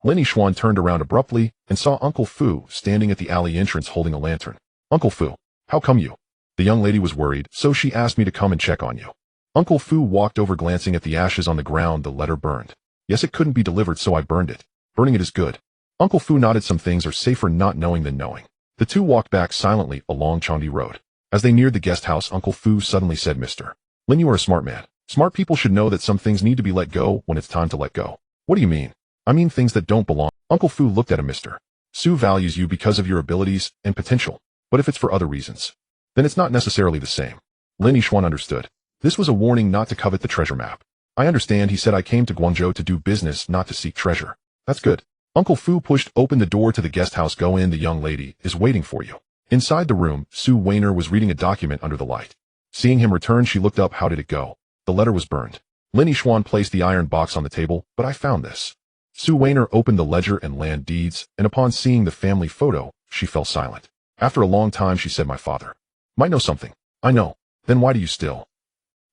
Lin Yixuan turned around abruptly and saw Uncle Fu standing at the alley entrance holding a lantern. Uncle Fu. How come you? The young lady was worried, so she asked me to come and check on you. Uncle Fu walked over glancing at the ashes on the ground. The letter burned. Yes, it couldn't be delivered, so I burned it. Burning it is good. Uncle Fu nodded. Some things are safer not knowing than knowing. The two walked back silently along Changdi Road. As they neared the guest house, Uncle Fu suddenly said, Mr. Lin, you are a smart man. Smart people should know that some things need to be let go when it's time to let go. What do you mean? I mean things that don't belong. Uncle Fu looked at him. Mr. Su values you because of your abilities and potential, but if it's for other reasons, then it's not necessarily the same. Lin Yixuan understood. This was a warning not to covet the treasure map. I understand, he said. I came to Guangzhou to do business, not to seek treasure. That's good. Uncle Fu pushed open the door to the guest house. Go in, the young lady is waiting for you. Inside the room, Su Weiner was reading a document under the light. Seeing him return, she looked up. How did it go? The letter was burned. Lin Yixuan placed the iron box on the table. But I found this. Su Weiner opened the ledger and land deeds, and upon seeing the family photo, she fell silent. After a long time, she said, my father might know something. I know. Then why do you still?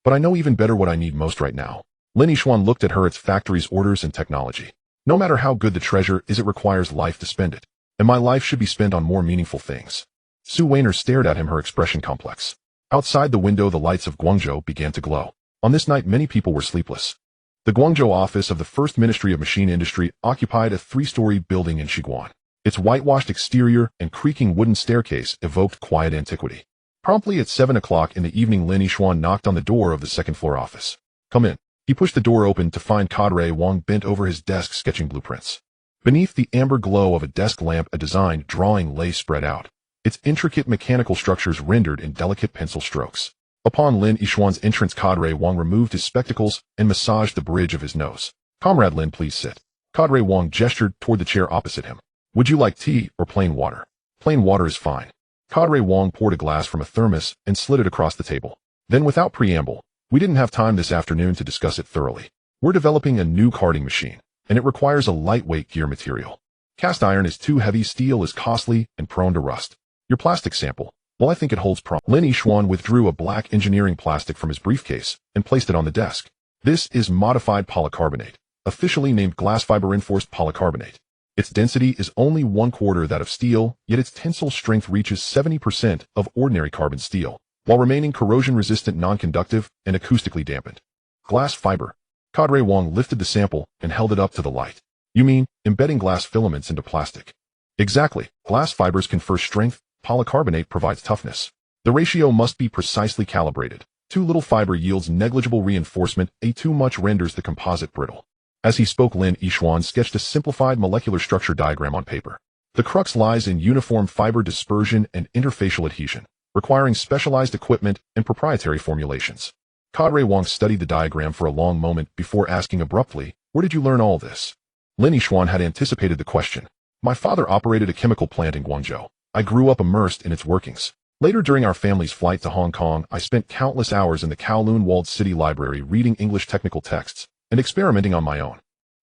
But I know even better what I need most right now. Lin Yixuan looked at her. Its factories, orders, and technology. No matter how good the treasure is, it requires life to spend it. And my life should be spent on more meaningful things. Su Weiner stared at him, her expression complex. Outside the window, the lights of Guangzhou began to glow. On this night, many people were sleepless. The Guangzhou office of the First Ministry of Machine Industry occupied a 3-story building in Shiguan. Its whitewashed exterior and creaking wooden staircase evoked quiet antiquity. Promptly at 7 o'clock in the evening, Lin Yixuan knocked on the door of the second-floor office. Come in. He pushed the door open to find Cadre Wang bent over his desk sketching blueprints. Beneath the amber glow of a desk lamp, a designed drawing lay spread out, its intricate mechanical structures rendered in delicate pencil strokes. Upon Lin Yixuan's entrance, Cadre Wang removed his spectacles and massaged the bridge of his nose. Comrade Lin, please sit. Cadre Wang gestured toward the chair opposite him. Would you like tea or plain water? Plain water is fine. Cadre Wang poured a glass from a thermos and slid it across the table. Then, without preamble, we didn't have time this afternoon to discuss it thoroughly. We're developing a new carding machine, and it requires a lightweight gear material. Cast iron is too heavy, steel is costly and prone to rust. Your plastic sample, well, I think it holds promise. Lin Yixuan withdrew a black engineering plastic from his briefcase and placed it on the desk. This is modified polycarbonate, officially named glass fiber reinforced polycarbonate. Its density is only 1/4 that of steel, yet its tensile strength reaches 70% of ordinary carbon steel, while remaining corrosion-resistant, non-conductive, and acoustically dampened. Glass fiber. Cadre Wang lifted the sample and held it up to the light. You mean, embedding glass filaments into plastic? Exactly. Glass fibers confer strength, polycarbonate provides toughness. The ratio must be precisely calibrated. Too little fiber yields negligible reinforcement, too much renders the composite brittle. As he spoke, Lin Yixuan sketched a simplified molecular structure diagram on paper. The crux lies in uniform fiber dispersion and interfacial adhesion, requiring specialized equipment and proprietary formulations. Cadre Wang studied the diagram for a long moment before asking abruptly, where did you learn all this? Lin Yixuan had anticipated the question. My father operated a chemical plant in Guangzhou. I grew up immersed in its workings. Later, during our family's flight to Hong Kong, I spent countless hours in the Kowloon walled city library reading English technical texts and experimenting on my own.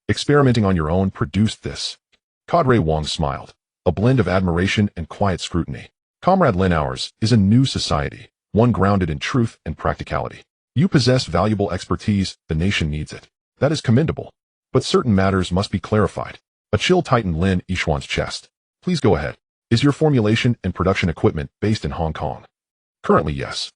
Experimenting on your own produced this. Cadre Wang smiled, a blend of admiration and quiet scrutiny. Comrade Lin, ours is a new society, one grounded in truth and practicality. You possess valuable expertise, the nation needs it. That is commendable. But certain matters must be clarified. A chill tightened Lin Yixuan's chest. Please go ahead. Is your formulation and production equipment based in Hong Kong? Currently, yes.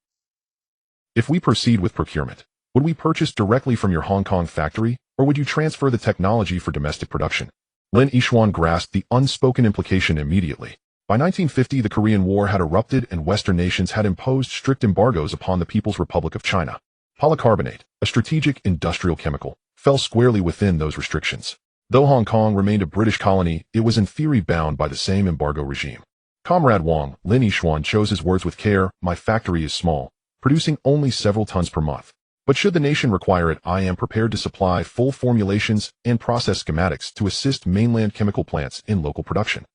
If we proceed with procurement, would we purchase directly from your Hong Kong factory, or would you transfer the technology for domestic production? Lin Yixuan grasped the unspoken implication immediately. By 1950, the Korean War had erupted and Western nations had imposed strict embargoes upon the People's Republic of China. Polycarbonate, a strategic industrial chemical, fell squarely within those restrictions. Though Hong Kong remained a British colony, it was in theory bound by the same embargo regime. Comrade Wang, Lin Yixuan chose his words with care. My factory is small, producing only several tons per month. But should the nation require it, I am prepared to supply full formulations and process schematics to assist mainland chemical plants in local production.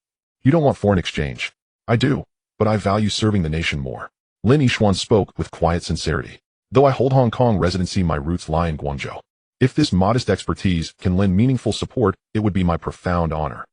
You don't want foreign exchange. I do, but I value serving the nation more. Lin Yixuan spoke with quiet sincerity. Though I hold Hong Kong residency, my roots lie in Guangzhou. If this modest expertise can lend meaningful support, it would be my profound honor.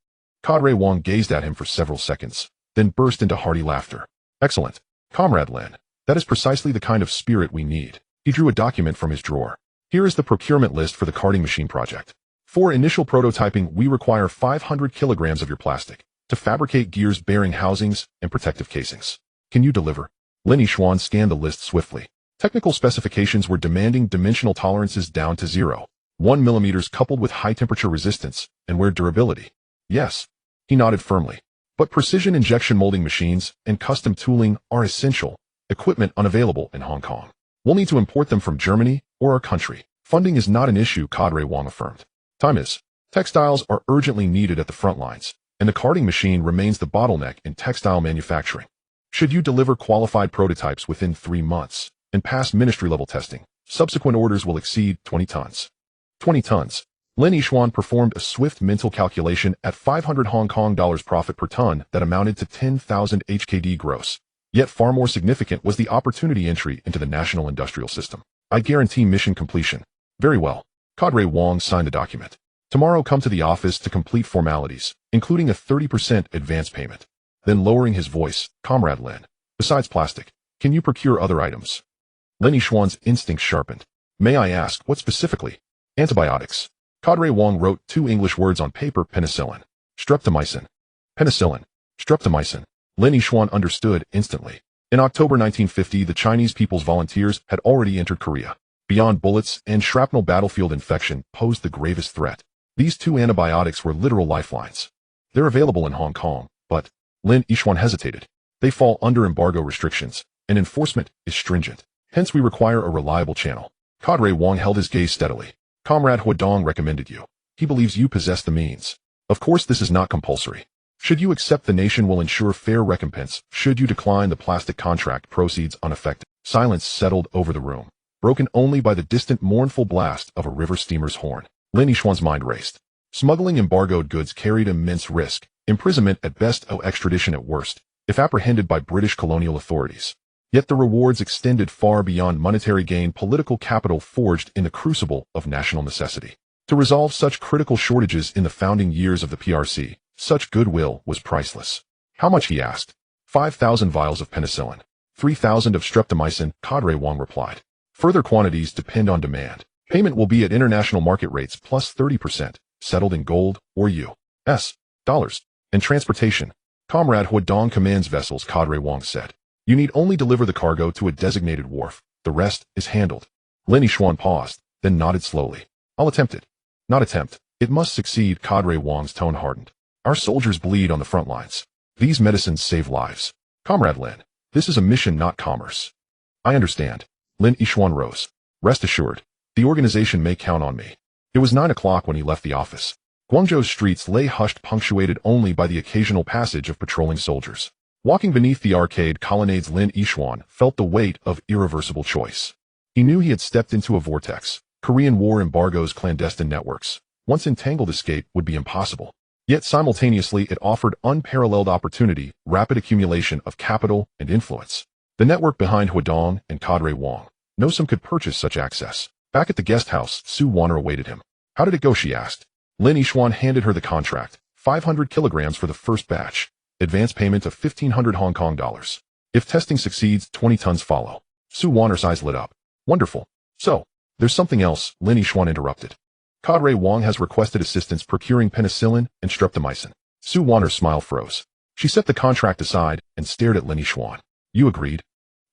Cadre Wang gazed at him for several seconds, then burst into hearty laughter. Excellent, Comrade Lin. That is precisely the kind of spirit we need. He drew a document from his drawer. Here is the procurement list for the carding machine project. For initial prototyping, we require 500 kilograms of your plastic to fabricate gears, bearing housings, and protective casings. Can you deliver? Lin Yixuan scanned the list swiftly. Technical specifications were demanding dimensional tolerances down to 0.1 millimeters coupled with high-temperature resistance and wear durability. Yes, he nodded firmly. But precision injection molding machines and custom tooling are essential, equipment unavailable in Hong Kong. We'll need to import them from Germany or our country. Funding is not an issue, Cadre Wong affirmed. Time is. Textiles are urgently needed at the front lines, and the carding machine remains the bottleneck in textile manufacturing. Should you deliver qualified prototypes within 3 months and pass ministry-level testing, subsequent orders will exceed 20 tons. 20 tons. Lin Yixuan performed a swift mental calculation at 500 Hong Kong dollars profit per ton that amounted to 10,000 HKD gross. Yet far more significant was the opportunity entry into the national industrial system. I guarantee mission completion. Very well. Cadre Wong signed the document. Tomorrow come to the office to complete formalities, including a 30% advance payment. Then lowering his voice, Comrade Lin. Besides plastic, can you procure other items? Lin Yixuan's instinct sharpened. May I ask, what specifically? Antibiotics. Cadre Wong wrote 2 English words on paper: penicillin. Streptomycin. Penicillin. Streptomycin. Lin Yixuan understood instantly. In October 1950, the Chinese People's Volunteers had already entered Korea. Beyond bullets and shrapnel, battlefield infection posed the gravest threat. These 2 antibiotics were literal lifelines. They're available in Hong Kong, but Lin Yixuan hesitated. They fall under embargo restrictions, and enforcement is stringent. Hence we require a reliable channel. Cadre Wong held his gaze steadily. Comrade Huadong recommended you. He believes you possess the means. Of course this is not compulsory. Should you accept, the nation will ensure fair recompense. Should you decline, the plastic contract proceeds unaffected. Silence settled over the room, broken only by the distant mournful blast of a river steamer's horn. Lin Yixuan's mind raced. Smuggling embargoed goods carried immense risk, imprisonment at best or extradition at worst, if apprehended by British colonial authorities. Yet the rewards extended far beyond monetary gain, political capital forged in the crucible of national necessity. To resolve such critical shortages in the founding years of the PRC, such goodwill was priceless. How much, he asked. 5,000 vials of penicillin. 3,000 of streptomycin, Cadre Wong replied. Further quantities depend on demand. Payment will be at international market rates plus 30%, settled in gold or U.S. dollars. And transportation. Comrade Huadong commands vessels, Cadre Wong said. You need only deliver the cargo to a designated wharf. The rest is handled. Lin Yixuan paused, then nodded slowly. I'll attempt it. Not attempt. It must succeed, Cadre Wong's tone hardened. Our soldiers bleed on the front lines. These medicines save lives. Comrade Lin, this is a mission, not commerce. I understand. Lin Yixuan rose. Rest assured, the organization may count on me. It was 9 o'clock when he left the office. Guangzhou's streets lay hushed, punctuated only by the occasional passage of patrolling soldiers. Walking beneath the arcade colonnades, Lin Yixuan felt the weight of irreversible choice. He knew he had stepped into a vortex. Korean War embargoes, clandestine networks. Once entangled, escape would be impossible. Yet simultaneously it offered unparalleled opportunity, rapid accumulation of capital and influence. The network behind Huadong and Cadre Wong. No some could purchase such access. Back at the guest house, Su Wanner awaited him. How did it go, she asked. Lin Yixuan handed her the contract. 500 kilograms for the first batch. Advance payment of 1,500 Hong Kong dollars. If testing succeeds, 20 tons follow. Su Wanner's eyes lit up. Wonderful. So, there's something else, Lin Yixuan interrupted. Cadre Wong has requested assistance procuring penicillin and streptomycin. Su Wanner's smile froze. She set the contract aside and stared at Lin Yixuan. You agreed?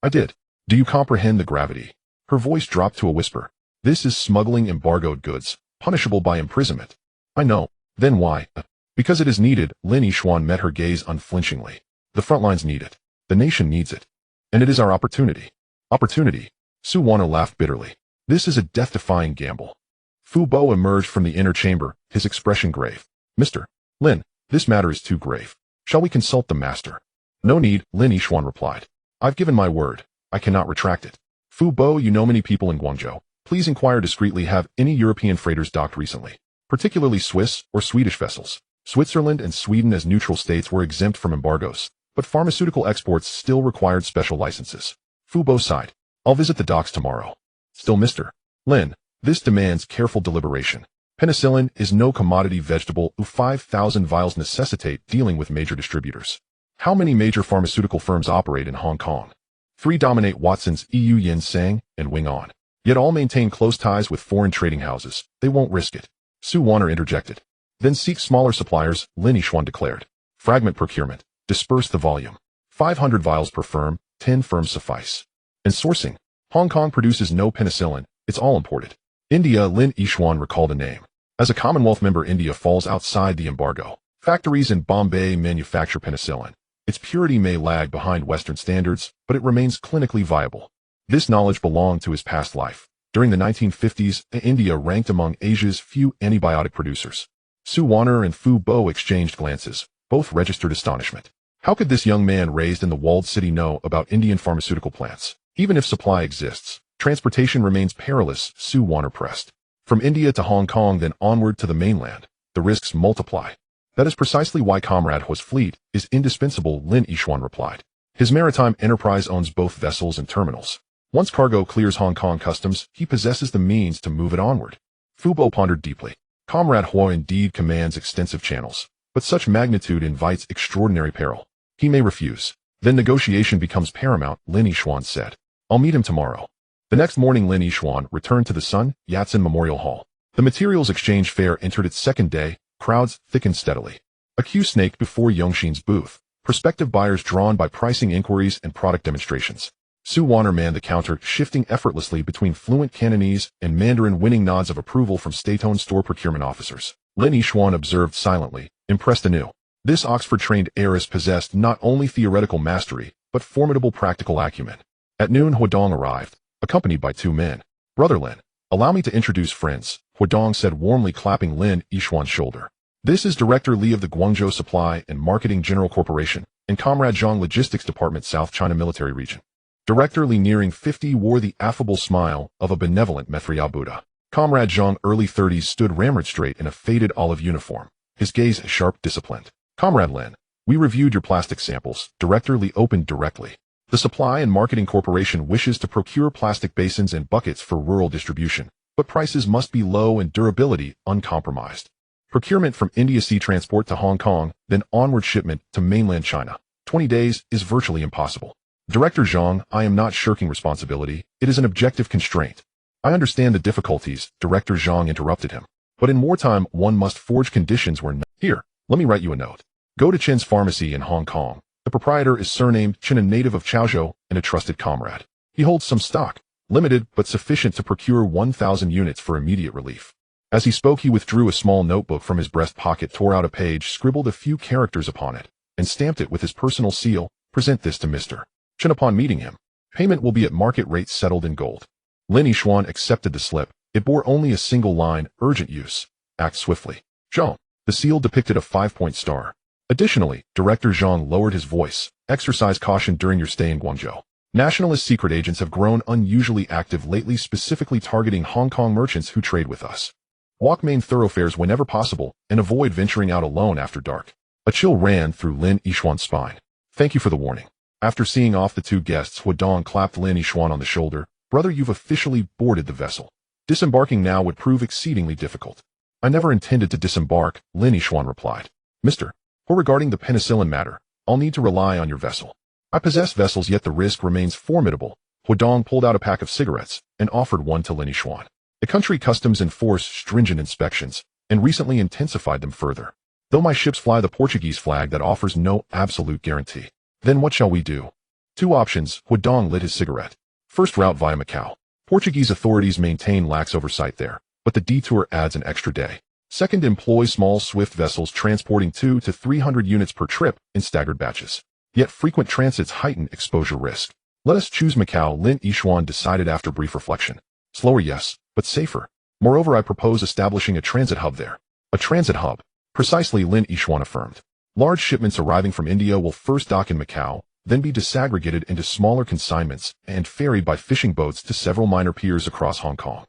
I did. Do you comprehend the gravity? Her voice dropped to a whisper. This is smuggling embargoed goods, punishable by imprisonment. I know. Then why? Because it is needed. Lin Yixuan met her gaze unflinchingly. The front lines need it. The nation needs it. And it is our opportunity. Opportunity. Su Wanner laughed bitterly. This is a death-defying gamble. Fu Bo emerged from the inner chamber, his expression grave. Mr. Lin, this matter is too grave. Shall we consult the master? No need, Lin Yixuan replied. I've given my word. I cannot retract it. Fu Bo, you know many people in Guangzhou. Please inquire discreetly, have any European freighters docked recently, particularly Swiss or Swedish vessels. Switzerland and Sweden as neutral states were exempt from embargoes, but pharmaceutical exports still required special licenses. Fu Bo sighed. I'll visit the docks tomorrow. Still, Mr. Lin, this demands careful deliberation. Penicillin is no commodity vegetable. 5,000 vials necessitate dealing with major distributors. How many major pharmaceutical firms operate in Hong Kong? 3 dominate: Watson's, EU, Yin Sang, and Wing On. Yet all maintain close ties with foreign trading houses. They won't risk it. Su Wanner interjected. Then seek smaller suppliers, Lin Yixuan declared. Fragment procurement. Disperse the volume. 500 vials per firm, 10 firms suffice. And sourcing. Hong Kong produces no penicillin, it's all imported. India. Lin Yishuan recalled a name. As a Commonwealth member, India falls outside the embargo. Factories in Bombay manufacture penicillin. Its purity may lag behind Western standards, but it remains clinically viable. This knowledge belonged to his past life. During the 1950s, India ranked among Asia's few antibiotic producers. Su Wanner and Fu Bo exchanged glances. Both registered astonishment. How could this young man raised in the walled city know about Indian pharmaceutical plants? Even if supply exists, transportation remains perilous, Su Wanner pressed. From India to Hong Kong, then onward to the mainland, the risks multiply. That is precisely why Comrade Hu's fleet is indispensable, Lin Yishuan replied. His maritime enterprise owns both vessels and terminals. Once cargo clears Hong Kong customs, he possesses the means to move it onward. Fu Bo pondered deeply. Comrade Hu indeed commands extensive channels, but such magnitude invites extraordinary peril. He may refuse. Then negotiation becomes paramount, Lin Yishuan said. I'll meet him tomorrow. The next morning, Lin Yishuan returned to the Sun Yat-sen Memorial Hall. The materials exchange fair entered its second day. Crowds thickened steadily. A queue snaked before Yongxin's booth, prospective buyers drawn by pricing inquiries and product demonstrations. Su Wanner manned the counter, shifting effortlessly between fluent Cantonese and Mandarin, winning nods of approval from state-owned store procurement officers. Lin Yishuan observed silently, impressed anew. This Oxford-trained heiress possessed not only theoretical mastery, but formidable practical acumen. At noon, Huadong arrived, accompanied by two men. Brother Lin, allow me to introduce friends, Huadong said warmly, clapping Lin Yishuan's shoulder. This is Director Li of the Guangzhou Supply and Marketing General Corporation, and Comrade Zhang Logistics Department, South China Military Region. Director Li, nearing 50, wore the affable smile of a benevolent Maitreya Buddha. Comrade Zhang, early 30s, stood ramrod straight in a faded olive uniform, his gaze sharp, disciplined. Comrade Lin, we reviewed your plastic samples, Director Li opened directly. The Supply and Marketing Corporation wishes to procure plastic basins and buckets for rural distribution, but prices must be low and durability uncompromised. Procurement from India, sea transport to Hong Kong, then onward shipment to mainland China. 20 days is virtually impossible. Director Zhang, I am not shirking responsibility, it is an objective constraint. I understand the difficulties, Director Zhang interrupted him. But in wartime, one must forge conditions where Here, let me write you a note. Go to Chen's pharmacy in Hong Kong. The proprietor is surnamed Chen, a native of Chaozhou and a trusted comrade. He holds some stock, limited but sufficient to procure 1,000 units for immediate relief. As he spoke, he withdrew a small notebook from his breast pocket, tore out a page, scribbled a few characters upon it, and stamped it with his personal seal. Present this to Mr. Chen upon meeting him. Payment will be at market rates settled in gold. Lin Yishuan accepted the slip. It bore only a single line, urgent use. Act swiftly. Zhang. The seal depicted a 5-point star. Additionally, Director Zhang lowered his voice. Exercise caution during your stay in Guangzhou. Nationalist secret agents have grown unusually active lately, specifically targeting Hong Kong merchants who trade with us. Walk main thoroughfares whenever possible, and avoid venturing out alone after dark. A chill ran through Lin Yishuan's spine. Thank you for the warning. After seeing off the two guests, Huadong clapped Lin Yishuan on the shoulder. Brother, you've officially boarded the vessel. Disembarking now would prove exceedingly difficult. I never intended to disembark, Lin Yishuan replied. Mr. Hu, regarding the penicillin matter, I'll need to rely on your vessel. I possess vessels, yet the risk remains formidable. Huadong pulled out a pack of cigarettes and offered one to Lin Yishuan. The country customs enforce stringent inspections and recently intensified them further. Though my ships fly the Portuguese flag, that offers no absolute guarantee. Then what shall we do? Two options. Huadong lit his cigarette. First, route via Macau. Portuguese authorities maintain lax oversight there, but the detour adds an extra day. Second, employ small swift vessels transporting 200 to 300 units per trip in staggered batches. Yet frequent transits heighten exposure risk. Let us choose Macau, Lin Yishuan decided after brief reflection. Slower, yes, but safer. Moreover, I propose establishing a transit hub there. A transit hub? Precisely, Lin Yishuan affirmed. Large shipments arriving from India will first dock in Macau, then be disaggregated into smaller consignments and ferried by fishing boats to several minor piers across Hong Kong.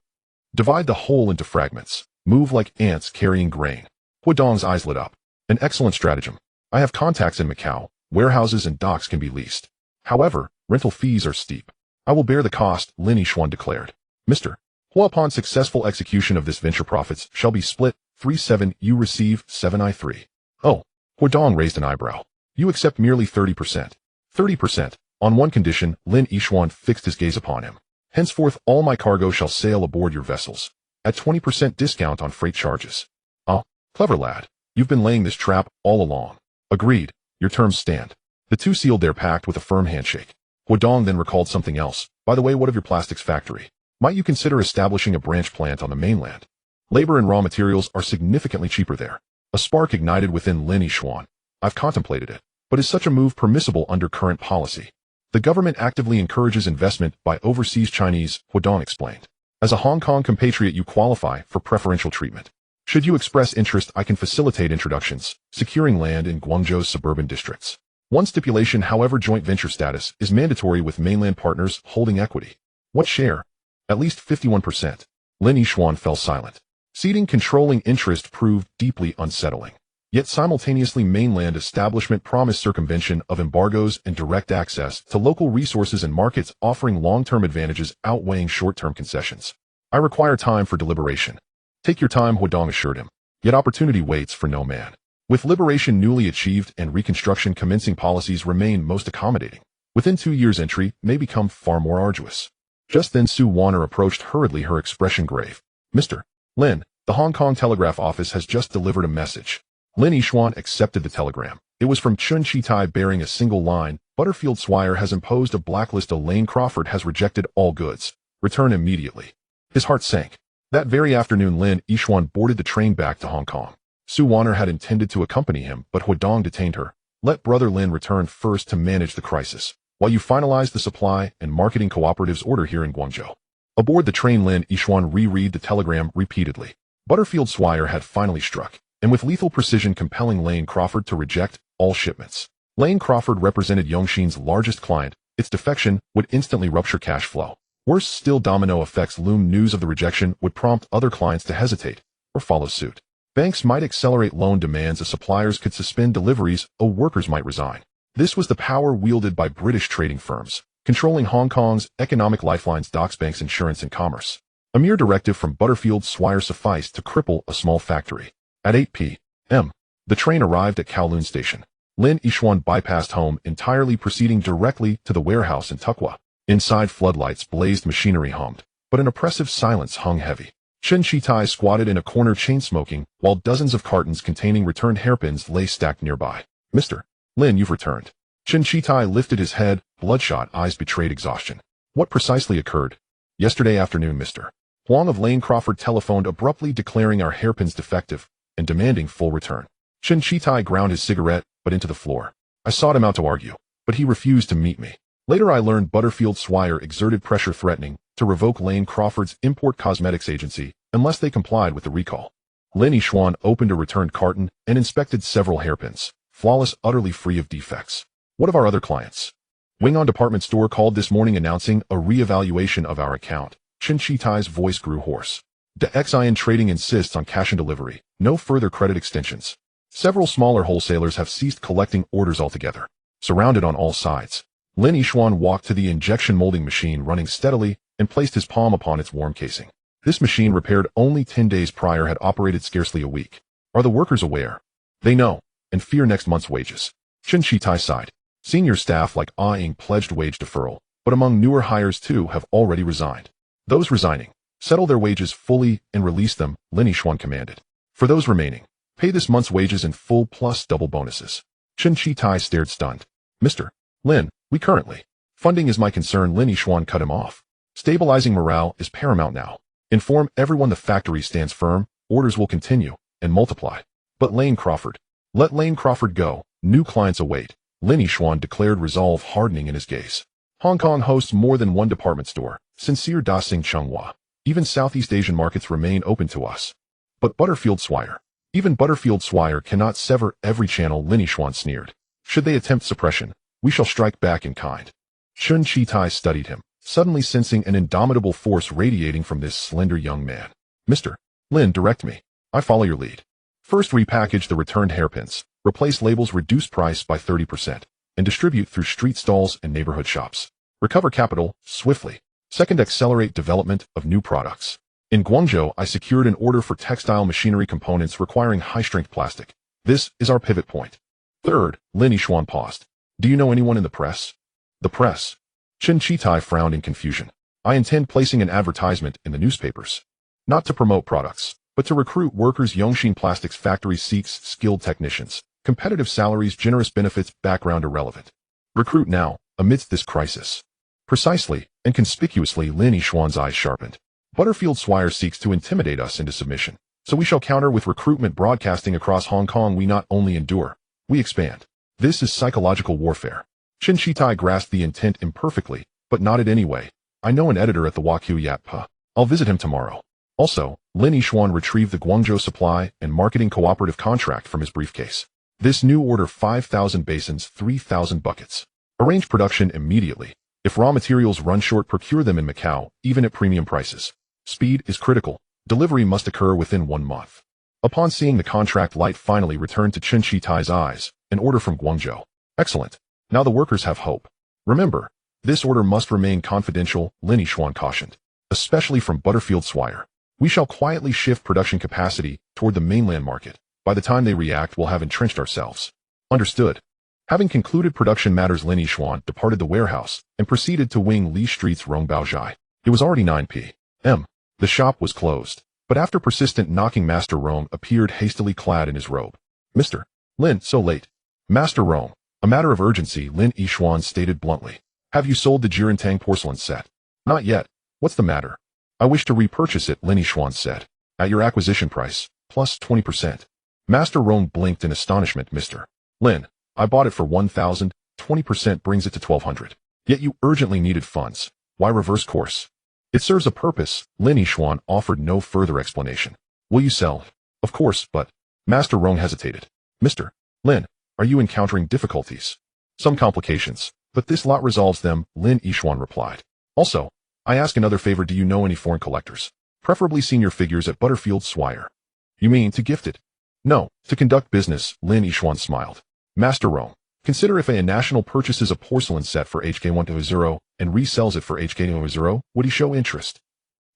Divide the whole into fragments. Move like ants carrying grain. Huadong's eyes lit up. An excellent stratagem. I have contacts in Macau. Warehouses and docks can be leased. However, rental fees are steep. I will bear the cost, Lin Yishuan declared. Mr. Hu, upon successful execution of this venture, profits shall be split. 3/7 you receive, 7 I 3. Oh. Huadong raised an eyebrow. You accept merely 30%. 30%. On one condition, Lin Yishuan fixed his gaze upon him. Henceforth all my cargo shall sail aboard your vessels. At 20% discount on freight charges. Ah, clever lad. You've been laying this trap all along. Agreed. Your terms stand. The two sealed their pact with a firm handshake. Huadong then recalled something else. By the way, what of your plastics factory? Might you consider establishing a branch plant on the mainland? Labor and raw materials are significantly cheaper there. A spark ignited within Lin Yixuan. I've contemplated it. But is such a move permissible under current policy? The government actively encourages investment by overseas Chinese, Huadong explained. As a Hong Kong compatriot, you qualify for preferential treatment. Should you express interest, I can facilitate introductions, securing land in Guangzhou's suburban districts. One stipulation, however, joint venture status is mandatory with mainland partners holding equity. What share? At least 51%. Lin Yixuan fell silent. Ceding controlling interest proved deeply unsettling. Yet simultaneously mainland establishment promised circumvention of embargoes and direct access to local resources and markets, offering long-term advantages outweighing short-term concessions. I require time for deliberation. Take your time, Huadong assured him. Yet opportunity waits for no man. With liberation newly achieved and reconstruction commencing, policies remain most accommodating. Within 2 years, entry may become far more arduous. Just then Su Warner approached hurriedly, her expression grave. Mr. Lin, the Hong Kong Telegraph Office has just delivered a message. Lin Yixuan accepted the telegram. It was from Chun Chitai bearing a single line. Butterfield Swire has imposed a blacklist. Elaine Crawford has rejected all goods. Return immediately. His heart sank. That very afternoon Lin Yixuan boarded the train back to Hong Kong. Su Warner had intended to accompany him, but Huadong detained her. Let Brother Lin return first to manage the crisis, while you finalize the supply and marketing cooperatives order here in Guangzhou. Aboard the train, Lin Yixuan reread the telegram repeatedly. Butterfield Swire had finally struck, and with lethal precision compelling Lane Crawford to reject all shipments. Lane Crawford represented Yongxin's largest client. Its defection would instantly rupture cash flow. Worse still, domino effects loom. News of the rejection would prompt other clients to hesitate or follow suit. Banks might accelerate loan demands, as suppliers could suspend deliveries, or workers might resign. This was the power wielded by British trading firms, controlling Hong Kong's economic lifelines, docks, banks, insurance, and commerce. A mere directive from Butterfield Swire sufficed to cripple a small factory. At 8 p.m., the train arrived at Kowloon Station. Lin Yixuan bypassed home entirely, proceeding directly to the warehouse in Tukwa. Inside, floodlights blazed, machinery hummed, but an oppressive silence hung heavy. Chen Chitai squatted in a corner, chain-smoking, while dozens of cartons containing returned hairpins lay stacked nearby. Mr. Lin, you've returned. Chen Chitai lifted his head, bloodshot eyes betrayed exhaustion. What precisely occurred? Yesterday afternoon, Mr. Huang of Lane Crawford telephoned abruptly, declaring our hairpins defective and demanding full return. Chen Chitai ground his cigarette butt into the floor. I sought him out to argue, but he refused to meet me. Later I learned Butterfield Swire exerted pressure, threatening to revoke Lane Crawford's import cosmetics agency unless they complied with the recall. Lin Yixuan opened a returned carton and inspected several hairpins, flawless, utterly free of defects. What of our other clients? Wing On Department Store called this morning announcing a re-evaluation of our account. Chen Chitai's voice grew hoarse. DXIN Trading insists on cash and delivery, no further credit extensions. Several smaller wholesalers have ceased collecting orders altogether. Surrounded on all sides, Lin Yixuan walked to the injection molding machine running steadily and placed his palm upon its warm casing. This machine, repaired only 10 days prior, had operated scarcely a week. Are the workers aware? They know, and fear next month's wages. Chen Chitai sighed. Senior staff like Ah-ing pledged wage deferral, but among newer hires too have already resigned. Those resigning, settle their wages fully and release them, Lin Yixuan commanded. For those remaining, pay this month's wages in full plus double bonuses. Chen Chitai stared stunned. Mr. Lin, we currently. Funding is my concern, Lin Yixuan cut him off. Stabilizing morale is paramount now. Inform everyone the factory stands firm, orders will continue and multiply. But Lane Crawford. Let Lane Crawford go, new clients await. Lin Yixuan declared, resolve hardening in his gaze. Hong Kong hosts more than one department store, sincere Da Sing Chunghua. Even Southeast Asian markets remain open to us. But Butterfield Swire. Even Butterfield Swire cannot sever every channel, Lin Yixuan sneered. Should they attempt suppression, we shall strike back in kind. Chen Chitai studied him, suddenly sensing an indomitable force radiating from this slender young man. Mr. Lin, direct me. I follow your lead. First, repackage the returned hairpins, replace labels, reduce price by 30%, and distribute through street stalls and neighborhood shops. Recover capital swiftly. Second, accelerate development of new products. In Guangzhou, I secured an order for textile machinery components requiring high-strength plastic. This is our pivot point. Third, Lin Yixuan paused. Do you know anyone in the press? The press. Chen Chitai frowned in confusion. I intend placing an advertisement in the newspapers. Not to promote products, but to recruit workers. Yongxin Plastics Factory seeks skilled technicians. Competitive salaries, generous benefits, background irrelevant. Recruit now, amidst this crisis. Precisely, and conspicuously Lin Yixuan's eyes sharpened. Butterfield Swire seeks to intimidate us into submission. So we shall counter with recruitment broadcasting across Hong Kong. We not only endure, we expand. This is psychological warfare. Qin Shitai grasped the intent imperfectly, but nodded anyway. I know an editor at the Waku Yat Pa. I'll visit him tomorrow. Also, Lin Yixuan retrieved the Guangzhou supply and marketing cooperative contract from his briefcase. This new order 5,000 basins, 3,000 buckets. Arrange production immediately. If raw materials run short, procure them in Macau, even at premium prices. Speed is critical. Delivery must occur within 1 month. Upon seeing the contract, light finally returned to Qin Shitai's eyes, an order from Guangzhou. Excellent. Now the workers have hope. Remember, this order must remain confidential, Lin Yixuan cautioned. Especially from Butterfield Swire. We shall quietly shift production capacity toward the mainland market. By the time they react, we'll have entrenched ourselves. Understood. Having concluded production matters, Lin Yixuan departed the warehouse and proceeded to Wing Li Street's Rongbaozhai. It was already 9 p.m. The shop was closed, but after persistent knocking, Master Rong appeared hastily clad in his robe. Mr. Lin, so late. Master Rong, a matter of urgency, Lin Yixuan stated bluntly. Have you sold the Jirantang porcelain set? Not yet. What's the matter? I wish to repurchase it, Lin Yixuan said. At your acquisition price, plus 20%. Master Rong blinked in astonishment. Mr. Lin, I bought it for 1,000, 20% brings it to 1,200. Yet you urgently needed funds. Why reverse course? It serves a purpose. Lin Yixuan offered no further explanation. Will you sell? Of course, but... Master Rong hesitated. Mr. Lin, are you encountering difficulties? Some complications, but this lot resolves them, Lin Yixuan replied. Also, I ask another favor. Do you know any foreign collectors? Preferably senior figures at Butterfield Swire. You mean to gift it? No, to conduct business, Lin Yixuan smiled. Master Rong, consider if a national purchases a porcelain set for HK120 and resells it for HK120, would he show interest?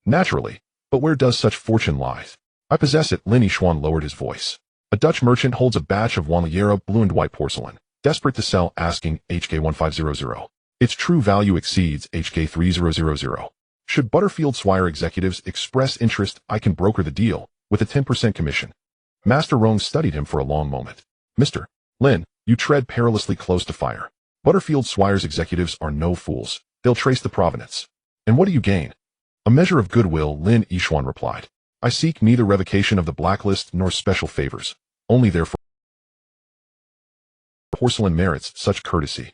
Naturally, but where does such fortune lie? I possess it, Lin Yixuan lowered his voice. A Dutch merchant holds a batch of Wanliera blue and white porcelain, desperate to sell, asking HK1500. Its true value exceeds HK3000. Should Butterfield Swire executives express interest, I can broker the deal, with a 10% commission. Master Rong studied him for a long moment. Mr. Lin, you tread perilously close to fire. Butterfield Swire's executives are no fools. They'll trace the provenance. And what do you gain? A measure of goodwill, Lin Yixuan replied. I seek neither revocation of the blacklist nor special favors. Only therefore porcelain merits such courtesy.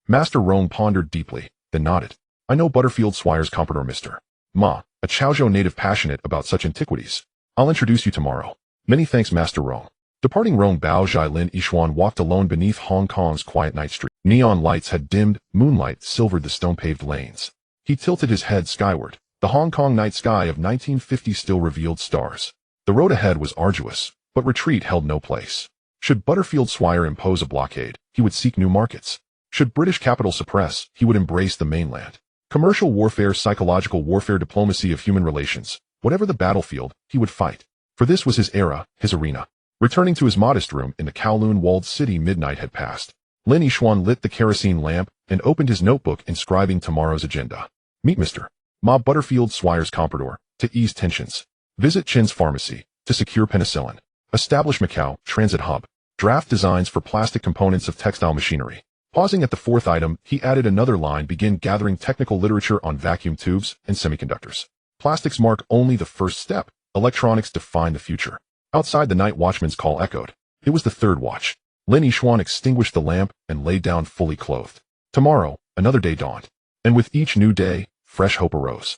Master Rong pondered deeply, then nodded. I know Butterfield Swire's comprador, Mr. Ma, a Chaozhou native passionate about such antiquities. I'll introduce you tomorrow. Many thanks, Master Rong. Departing Rongbaozhai, Lin Yixuan walked alone beneath Hong Kong's quiet night street. Neon lights had dimmed, moonlight silvered the stone-paved lanes. He tilted his head skyward. The Hong Kong night sky of 1950 still revealed stars. The road ahead was arduous, but retreat held no place. Should Butterfield Swire impose a blockade, he would seek new markets. Should British capital suppress, he would embrace the mainland. Commercial warfare, psychological warfare, diplomacy of human relations. Whatever the battlefield, he would fight. For this was his era, his arena. Returning to his modest room in the Kowloon walled city, midnight had passed. Lin Yixuan lit the kerosene lamp and opened his notebook, inscribing tomorrow's agenda. Meet Mr. Ma, Butterfield Swire's comprador, to ease tensions. Visit Chin's pharmacy, to secure penicillin. Establish Macau, transit hub. Draft designs for plastic components of textile machinery. Pausing at the fourth item, he added another line, begin gathering technical literature on vacuum tubes and semiconductors. Plastics mark only the first step. Electronics define the future. Outside, the night watchman's call echoed. It was the third watch. Lin Yixuan extinguished the lamp and lay down fully clothed. Tomorrow, another day dawned. And with each new day, fresh hope arose.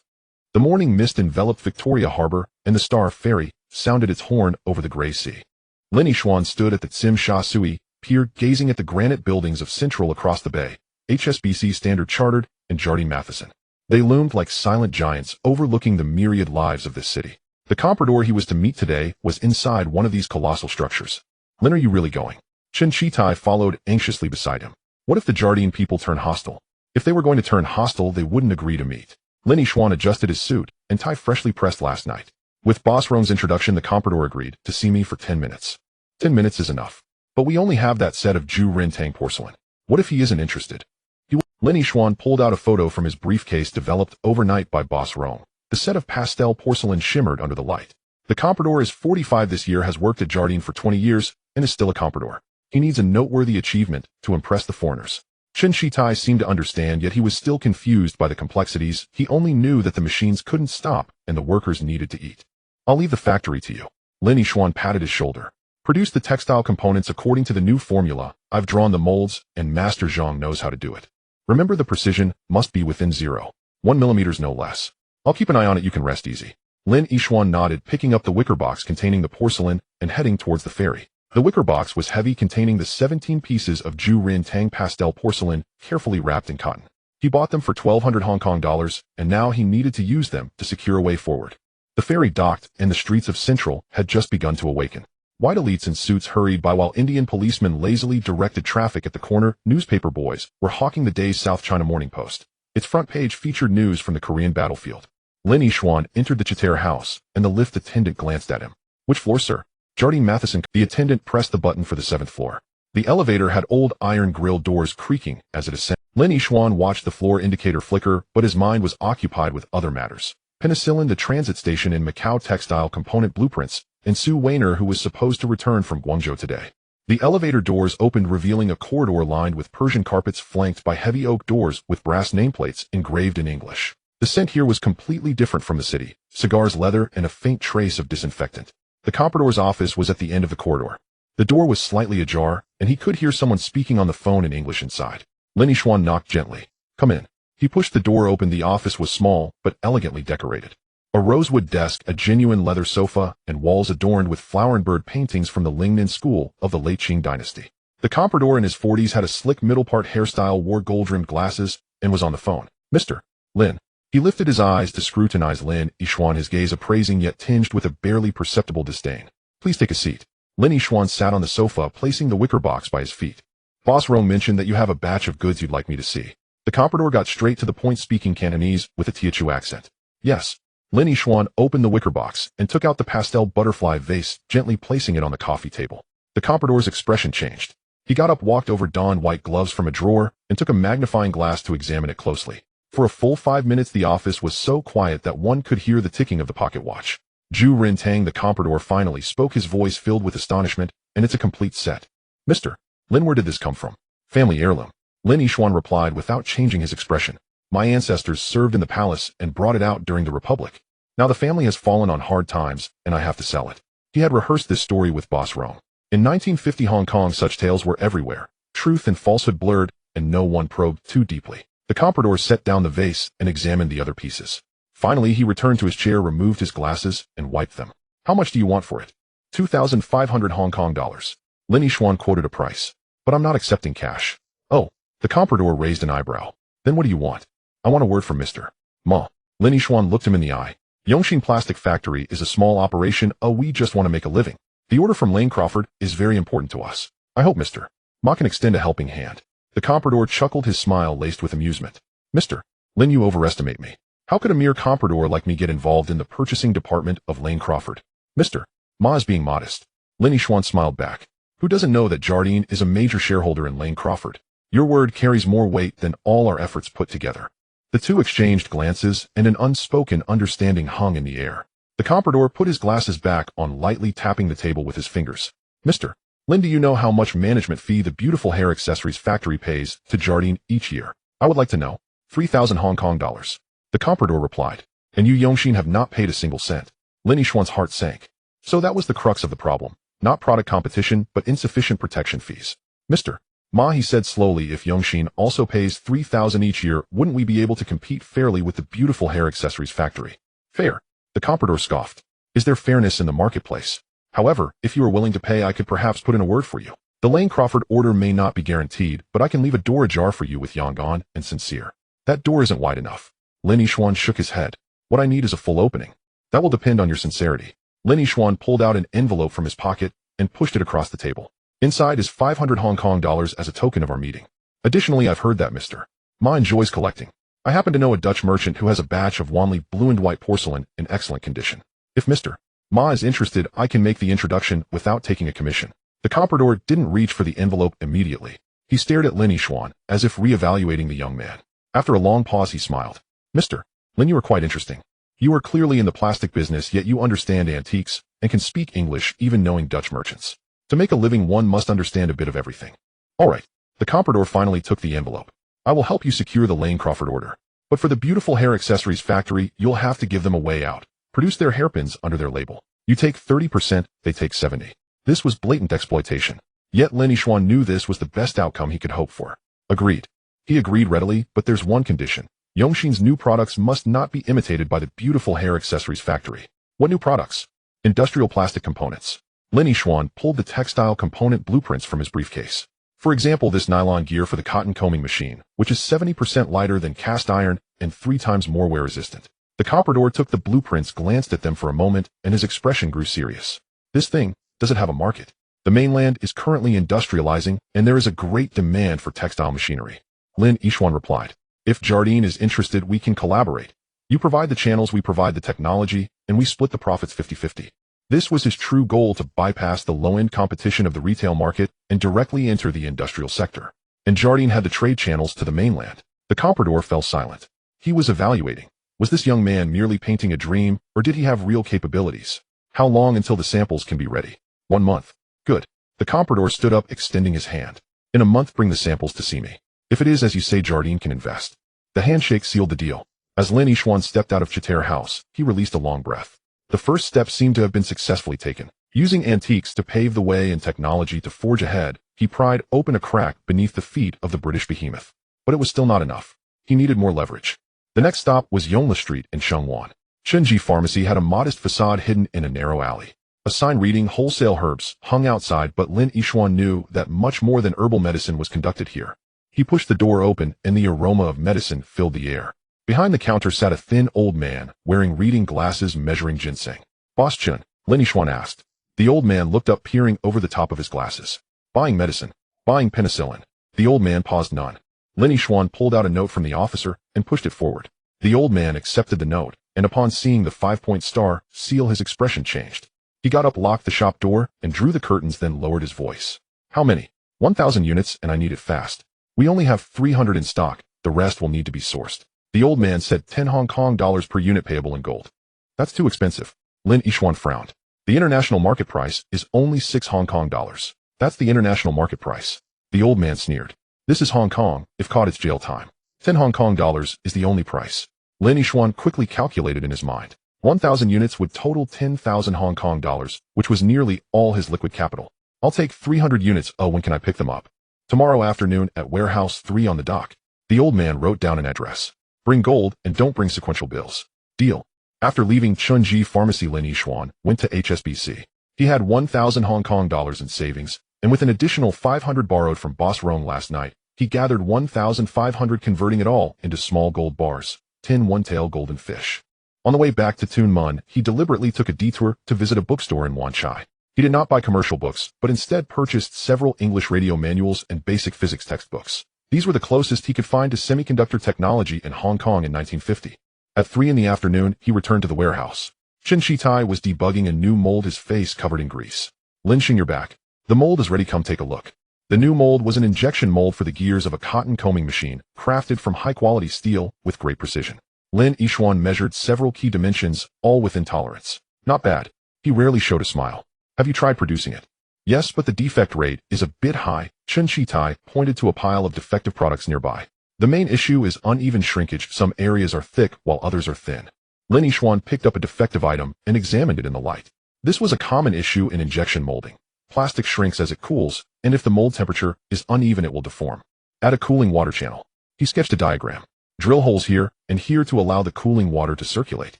The morning mist enveloped Victoria Harbor, and the Star Ferry sounded its horn over the gray sea. Lin Yixuan stood at the Tsim Sha Sui pier, gazing at the granite buildings of Central across the bay, HSBC Standard Chartered and Jardine Matheson. They loomed like silent giants overlooking the myriad lives of this city. The comprador he was to meet today was inside one of these colossal structures. Lin, are you really going? Qin Shitai followed anxiously beside him. What if the Jardine people turn hostile? If they were going to turn hostile, they wouldn't agree to meet. Lin Yixuan adjusted his suit and tie freshly pressed last night. With Boss Rong's introduction, the comprador agreed to see me for 10 minutes. 10 minutes is enough. But we only have that set of Ju Rintang porcelain. What if he isn't interested? He will Lin Yixuan pulled out a photo from his briefcase developed overnight by Boss Rong. The set of pastel porcelain shimmered under the light. The comprador is 45 this year, has worked at Jardine for 20 years, and is still a comprador. He needs a noteworthy achievement to impress the foreigners. Chen Shitai seemed to understand, yet he was still confused by the complexities. He only knew that the machines couldn't stop and the workers needed to eat. I'll leave the factory to you. Lin Yixuan patted his shoulder. Produce the textile components according to the new formula. I've drawn the molds, and Master Zhang knows how to do it. Remember, the precision must be within 0.1 millimeters, no less. I'll keep an eye on it, you can rest easy. Lin Yixuan nodded, picking up the wicker box containing the porcelain and heading towards the ferry. The wicker box was heavy, containing the 17 pieces of Ju Rin Tang pastel porcelain, carefully wrapped in cotton. He bought them for 1,200 Hong Kong dollars, and now he needed to use them to secure a way forward. The ferry docked, and the streets of Central had just begun to awaken. White elites in suits hurried by while Indian policemen lazily directed traffic at the corner. Newspaper boys were hawking the day's South China Morning Post. Its front page featured news from the Korean battlefield. Lin Yixuan entered the Chitair house, and the lift attendant glanced at him. Which floor, sir? Jardine Matheson. The attendant pressed the button for the 7th floor. The elevator had old iron-grilled doors creaking as it ascended. Lin Yixuan watched the floor indicator flicker, but his mind was occupied with other matters. Penicillin, the transit station in Macau, textile component blueprints, and Su Weiner, who was supposed to return from Guangzhou today. The elevator doors opened, revealing a corridor lined with Persian carpets flanked by heavy oak doors with brass nameplates engraved in English. The scent here was completely different from the city: cigars, leather, and a faint trace of disinfectant. The comprador's office was at the end of the corridor. The door was slightly ajar, and he could hear someone speaking on the phone in English inside. Lin Yixuan knocked gently. Come in. He pushed the door open. The office was small, but elegantly decorated. A rosewood desk, a genuine leather sofa, and walls adorned with flower and bird paintings from the Lingnan school of the late Qing dynasty. The comprador in his 40s had a slick middle-part hairstyle, wore gold-rimmed glasses, and was on the phone. Mr. Lin. He lifted his eyes to scrutinize Lin Yixuan, his gaze appraising yet tinged with a barely perceptible disdain. Please take a seat. Lin Yixuan sat on the sofa, placing the wicker box by his feet. Boss Rong mentioned that you have a batch of goods you'd like me to see. The comprador got straight to the point, speaking Cantonese with a Teochew accent. Yes. Lin Yixuan opened the wicker box and took out the pastel butterfly vase, gently placing it on the coffee table. The comprador's expression changed. He got up, walked over, donned white gloves from a drawer, and took a magnifying glass to examine it closely. For a full 5 minutes the office was so quiet that one could hear the ticking of the pocket watch. Ju Rin Tang, the comprador, finally spoke, his voice filled with astonishment. And it's a complete set. Mr. Lin, where did this come from? Family heirloom. Lin Yixuan replied without changing his expression. My ancestors served in the palace and brought it out during the Republic. Now the family has fallen on hard times, and I have to sell it. He had rehearsed this story with Boss Rong. In 1950 Hong Kong, such tales were everywhere. Truth and falsehood blurred, and no one probed too deeply. The comprador set down the vase and examined the other pieces. Finally, he returned to his chair, removed his glasses, and wiped them. How much do you want for it? 2,500 Hong Kong dollars. Lin Yixuan quoted a price. But I'm not accepting cash. Oh. The comprador raised an eyebrow. Then what do you want? I want a word from Mr. Ma. Lin Yixuan looked him in the eye. Yongxin Plastic Factory is a small operation. We just want to make a living. The order from Lane Crawford is very important to us. I hope Mr. Ma can extend a helping hand. The comprador chuckled, his smile laced with amusement. Mr. Lin, you overestimate me. How could a mere comprador like me get involved in the purchasing department of Lane Crawford? Mr. Ma is being modest. Lin Yixuan smiled back. Who doesn't know that Jardine is a major shareholder in Lane Crawford? Your word carries more weight than all our efforts put together. The two exchanged glances, and an unspoken understanding hung in the air. The comprador put his glasses back on, lightly tapping the table with his fingers. Mr. Lin, do you know how much management fee the beautiful hair accessories factory pays to Jardine each year? I would like to know. 3,000 Hong Kong dollars. The comprador replied. And you Yongxin have not paid a single cent. Lin Yixuan's heart sank. So that was the crux of the problem. Not product competition, but insufficient protection fees. Mr. Ma, he said slowly, if Yongxin also pays 3,000 each year, wouldn't we be able to compete fairly with the beautiful hair accessories factory? Fair. The comprador scoffed. Is there fairness in the marketplace? However, if you are willing to pay, I could perhaps put in a word for you. The Lane Crawford order may not be guaranteed, but I can leave a door ajar for you with Yangon and Sincere. That door isn't wide enough. Lin Yixuan shook his head. What I need is a full opening. That will depend on your sincerity. Lin Yixuan pulled out an envelope from his pocket and pushed it across the table. Inside is 500 Hong Kong dollars as a token of our meeting. Additionally, I've heard that Mr. Ma enjoys collecting. I happen to know a Dutch merchant who has a batch of Wanli blue and white porcelain in excellent condition. If Mr. Ma is interested, I can make the introduction without taking a commission. The comprador didn't reach for the envelope immediately. He stared at Lin Yixuan, as if re-evaluating the young man. After a long pause he smiled. Mr. Lin, you are quite interesting. You are clearly in the plastic business, yet you understand antiques, and can speak English even knowing Dutch merchants. To make a living one must understand a bit of everything. Alright. The comprador finally took the envelope. I will help you secure the Lane Crawford order. But for the beautiful hair accessories factory, you'll have to give them a way out. Produce their hairpins under their label. You take 30%, they take 70%. This was blatant exploitation. Yet Lin Yixuan knew this was the best outcome he could hope for. Agreed. He agreed readily, but there's one condition. Yongxin's new products must not be imitated by the beautiful hair accessories factory. What new products? Industrial plastic components. Lin Yixuan pulled the textile component blueprints from his briefcase. For example, this nylon gear for the cotton combing machine, which is 70% lighter than cast iron and 3 times more wear-resistant. The comprador took the blueprints, glanced at them for a moment, and his expression grew serious. This thing, does it have a market? The mainland is currently industrializing, and there is a great demand for textile machinery. Lin Yixuan replied. If Jardine is interested, we can collaborate. You provide the channels, we provide the technology, and we split the profits 50-50. This was his true goal, to bypass the low-end competition of the retail market and directly enter the industrial sector. And Jardine had the trade channels to the mainland. The comprador fell silent. He was evaluating. Was this young man merely painting a dream, or did he have real capabilities? How long until the samples can be ready? 1 month. Good. The comprador stood up, extending his hand. In a month, bring the samples to see me. If it is as you say, Jardine can invest. The handshake sealed the deal. As Lin Yixuan stepped out of Chitere House, he released a long breath. The first step seemed to have been successfully taken. Using antiques to pave the way and technology to forge ahead, he pried open a crack beneath the feet of the British behemoth. But it was still not enough. He needed more leverage. The next stop was Yongle Street in Shengwan. Chenji Pharmacy had a modest facade hidden in a narrow alley. A sign reading "Wholesale Herbs" hung outside, but Lin Yixuan knew that much more than herbal medicine was conducted here. He pushed the door open, and the aroma of medicine filled the air. Behind the counter sat a thin old man, wearing reading glasses, measuring ginseng. Boss Chun, Lin Yixuan asked. The old man looked up, peering over the top of his glasses. Buying medicine. Buying penicillin. The old man paused. None. Lin Yixuan pulled out a note from the officer and pushed it forward. The old man accepted the note, and upon seeing the 5-point star seal, his expression changed. He got up, locked the shop door, and drew the curtains, then lowered his voice. How many? 1,000 units, and I need it fast. We only have 300 in stock. The rest will need to be sourced. The old man said 10 Hong Kong dollars per unit, payable in gold. That's too expensive. Lin Yixuan frowned. The international market price is only 6 Hong Kong dollars. That's the international market price. The old man sneered. This is Hong Kong. If caught, it's jail time. 10 Hong Kong dollars is the only price. Lin Yixuan quickly calculated in his mind. 1,000 units would total 10,000 Hong Kong dollars, which was nearly all his liquid capital. I'll take 300 units. Oh, when can I pick them up? Tomorrow afternoon at Warehouse 3 on the dock. The old man wrote down an address. Bring gold and don't bring sequential bills. Deal. After leaving Chunji Pharmacy, Lin Yixuan went to HSBC. He had 1,000 Hong Kong dollars in savings, and with an additional 500 borrowed from Boss Rong last night, he gathered 1,500, converting it all into small gold bars, 10 one-tail golden fish. On the way back to Tuen Mun, he deliberately took a detour to visit a bookstore in Wan Chai. He did not buy commercial books, but instead purchased several English radio manuals and basic physics textbooks. These were the closest he could find to semiconductor technology in Hong Kong in 1950. At 3 in the afternoon, he returned to the warehouse. Chen Shitai was debugging a new mold, his face covered in grease. Lin Xing, you're back. The mold is ready, come take a look. The new mold was an injection mold for the gears of a cotton combing machine, crafted from high-quality steel with great precision. Lin Yixuan measured several key dimensions, all within tolerance. Not bad. He rarely showed a smile. Have you tried producing it? Yes, but the defect rate is a bit high. Chen Shitai pointed to a pile of defective products nearby. The main issue is uneven shrinkage. Some areas are thick while others are thin. Lin Yixuan picked up a defective item and examined it in the light. This was a common issue in injection molding. Plastic shrinks as it cools, and if the mold temperature is uneven, it will deform. Add a cooling water channel. He sketched a diagram. Drill holes here and here to allow the cooling water to circulate.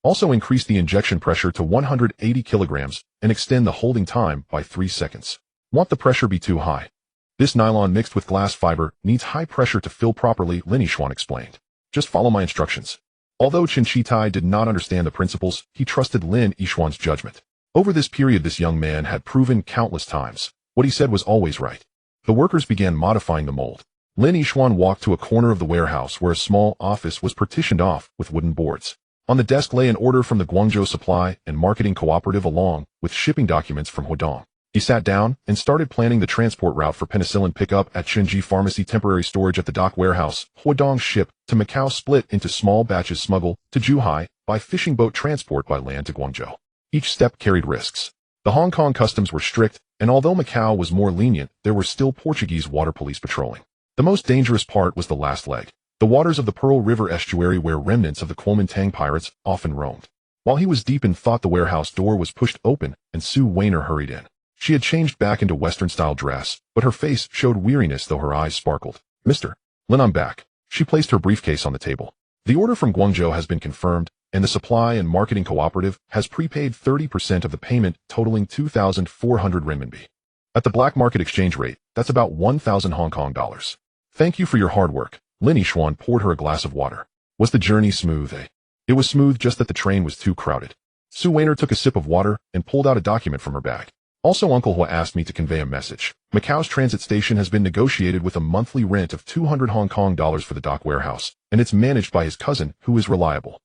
Also increase the injection pressure to 180 kilograms and extend the holding time by 3 seconds. Want the pressure be too high? This nylon mixed with glass fiber needs high pressure to fill properly, Lin Yixuan explained. Just follow my instructions. Although Chen Shitai did not understand the principles, he trusted Lin Yixuan's judgment. Over this period, this young man had proven countless times. What he said was always right. The workers began modifying the mold. Lin Yixuan walked to a corner of the warehouse where a small office was partitioned off with wooden boards. On the desk lay an order from the Guangzhou Supply and Marketing Cooperative along with shipping documents from Huadong. He sat down and started planning the transport route for penicillin pickup at Chenji Pharmacy, temporary storage at the dock warehouse, Huadong ship to Macau, split into small batches, smuggle to Zhuhai by fishing boat, transport by land to Guangzhou. Each step carried risks. The Hong Kong customs were strict, and although Macau was more lenient, there were still Portuguese water police patrolling. The most dangerous part was the last leg, the waters of the Pearl River estuary, where remnants of the Kuomintang pirates often roamed. While he was deep in thought, the warehouse door was pushed open, and Sue Weiner hurried in. She had changed back into Western-style dress, but her face showed weariness, though her eyes sparkled. "Mr. Lin, I'm back." She placed her briefcase on the table. "The order from Guangzhou has been confirmed, and the Supply and Marketing Cooperative has prepaid 30% of the payment, totaling 2,400 renminbi. At the black market exchange rate, that's about 1,000 Hong Kong dollars. Thank you for your hard work." Lin Yishuan poured her a glass of water. "Was the journey smooth, eh?" "It was smooth, just that the train was too crowded." Sue Weiner took a sip of water and pulled out a document from her bag. "Also, Uncle Hua asked me to convey a message. Macau's transit station has been negotiated with a monthly rent of 200 Hong Kong dollars for the dock warehouse, and it's managed by his cousin, who is reliable."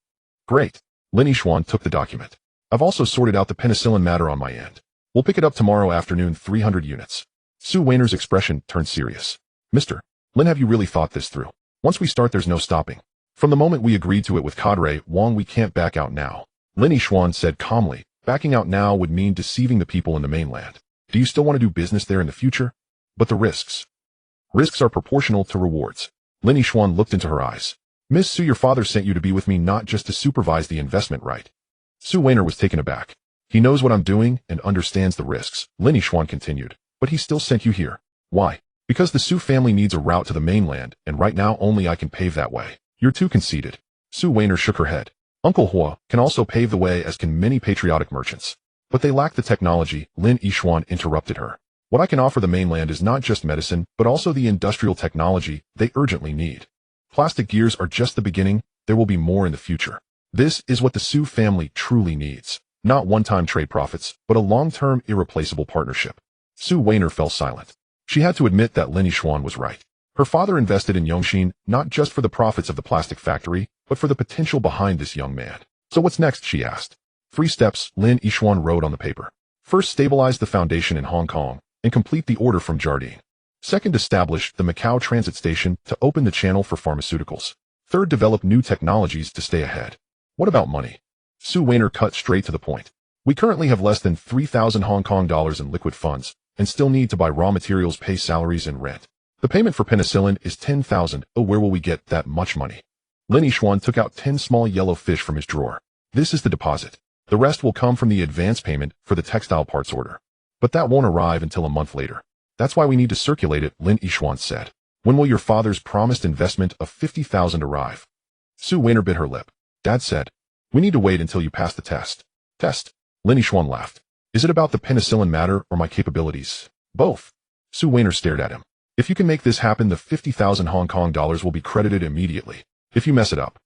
"Great." Lin Yishuan took the document. "I've also sorted out the penicillin matter on my end. We'll pick it up tomorrow afternoon, 300 units. Sue Weiner's expression turned serious. "Mr. Lin, have you really thought this through? Once we start, there's no stopping. From the moment we agreed to it with Cadre Wang, we can't back out now." Lin Yishuan said calmly, "Backing out now would mean deceiving the people in the mainland. Do you still want to do business there in the future?" "But the risks." "Risks are proportional to rewards." Lin Yishuan looked into her eyes. "Miss Sue, your father sent you to be with me, not just to supervise the investment, right?" Sue Weiner was taken aback. "He knows what I'm doing and understands the risks," Lin Yishuan continued. "But he still sent you here. Why?" "Because the Sue family needs a route to the mainland, and right now only I can pave that way." "You're too conceited." Sue Weiner shook her head. "Uncle Hua can also pave the way, as can many patriotic merchants. But they lack the technology." Lin Yishuan interrupted her. "What I can offer the mainland is not just medicine, but also the industrial technology they urgently need. Plastic gears are just the beginning. There will be more in the future. This is what the Sue family truly needs. Not one-time trade profits, but a long-term, irreplaceable partnership." Sue Weiner fell silent. She had to admit that Lin Yishuan was right. Her father invested in Yongxin not just for the profits of the plastic factory, but for the potential behind this young man. "So what's next?" she asked. "3 steps," Lin Yishuan wrote on the paper. "First, stabilize the foundation in Hong Kong and complete the order from Jardine. Second, establish the Macau transit station to open the channel for pharmaceuticals. Third, develop new technologies to stay ahead." "What about money?" Sue Weiner cut straight to the point. "We currently have less than 3,000 Hong Kong dollars in liquid funds, and still need to buy raw materials, pay salaries, and rent. The payment for penicillin is 10,000. Oh, where will we get that much money?" Lin Yishuan took out 10 small yellow fish from his drawer. "This is the deposit. The rest will come from the advance payment for the textile parts order. But that won't arrive until a month later. That's why we need to circulate it," Lin Yishuan said. "When will your father's promised investment of 50,000 arrive?" Sue Weiner bit her lip. "Dad said, we need to wait until you pass the test." "Test?" Lin Yishuan laughed. "Is it about the penicillin matter or my capabilities?" "Both." Sue Weiner stared at him. "If you can make this happen, the 50,000 Hong Kong dollars will be credited immediately. If you mess it up—"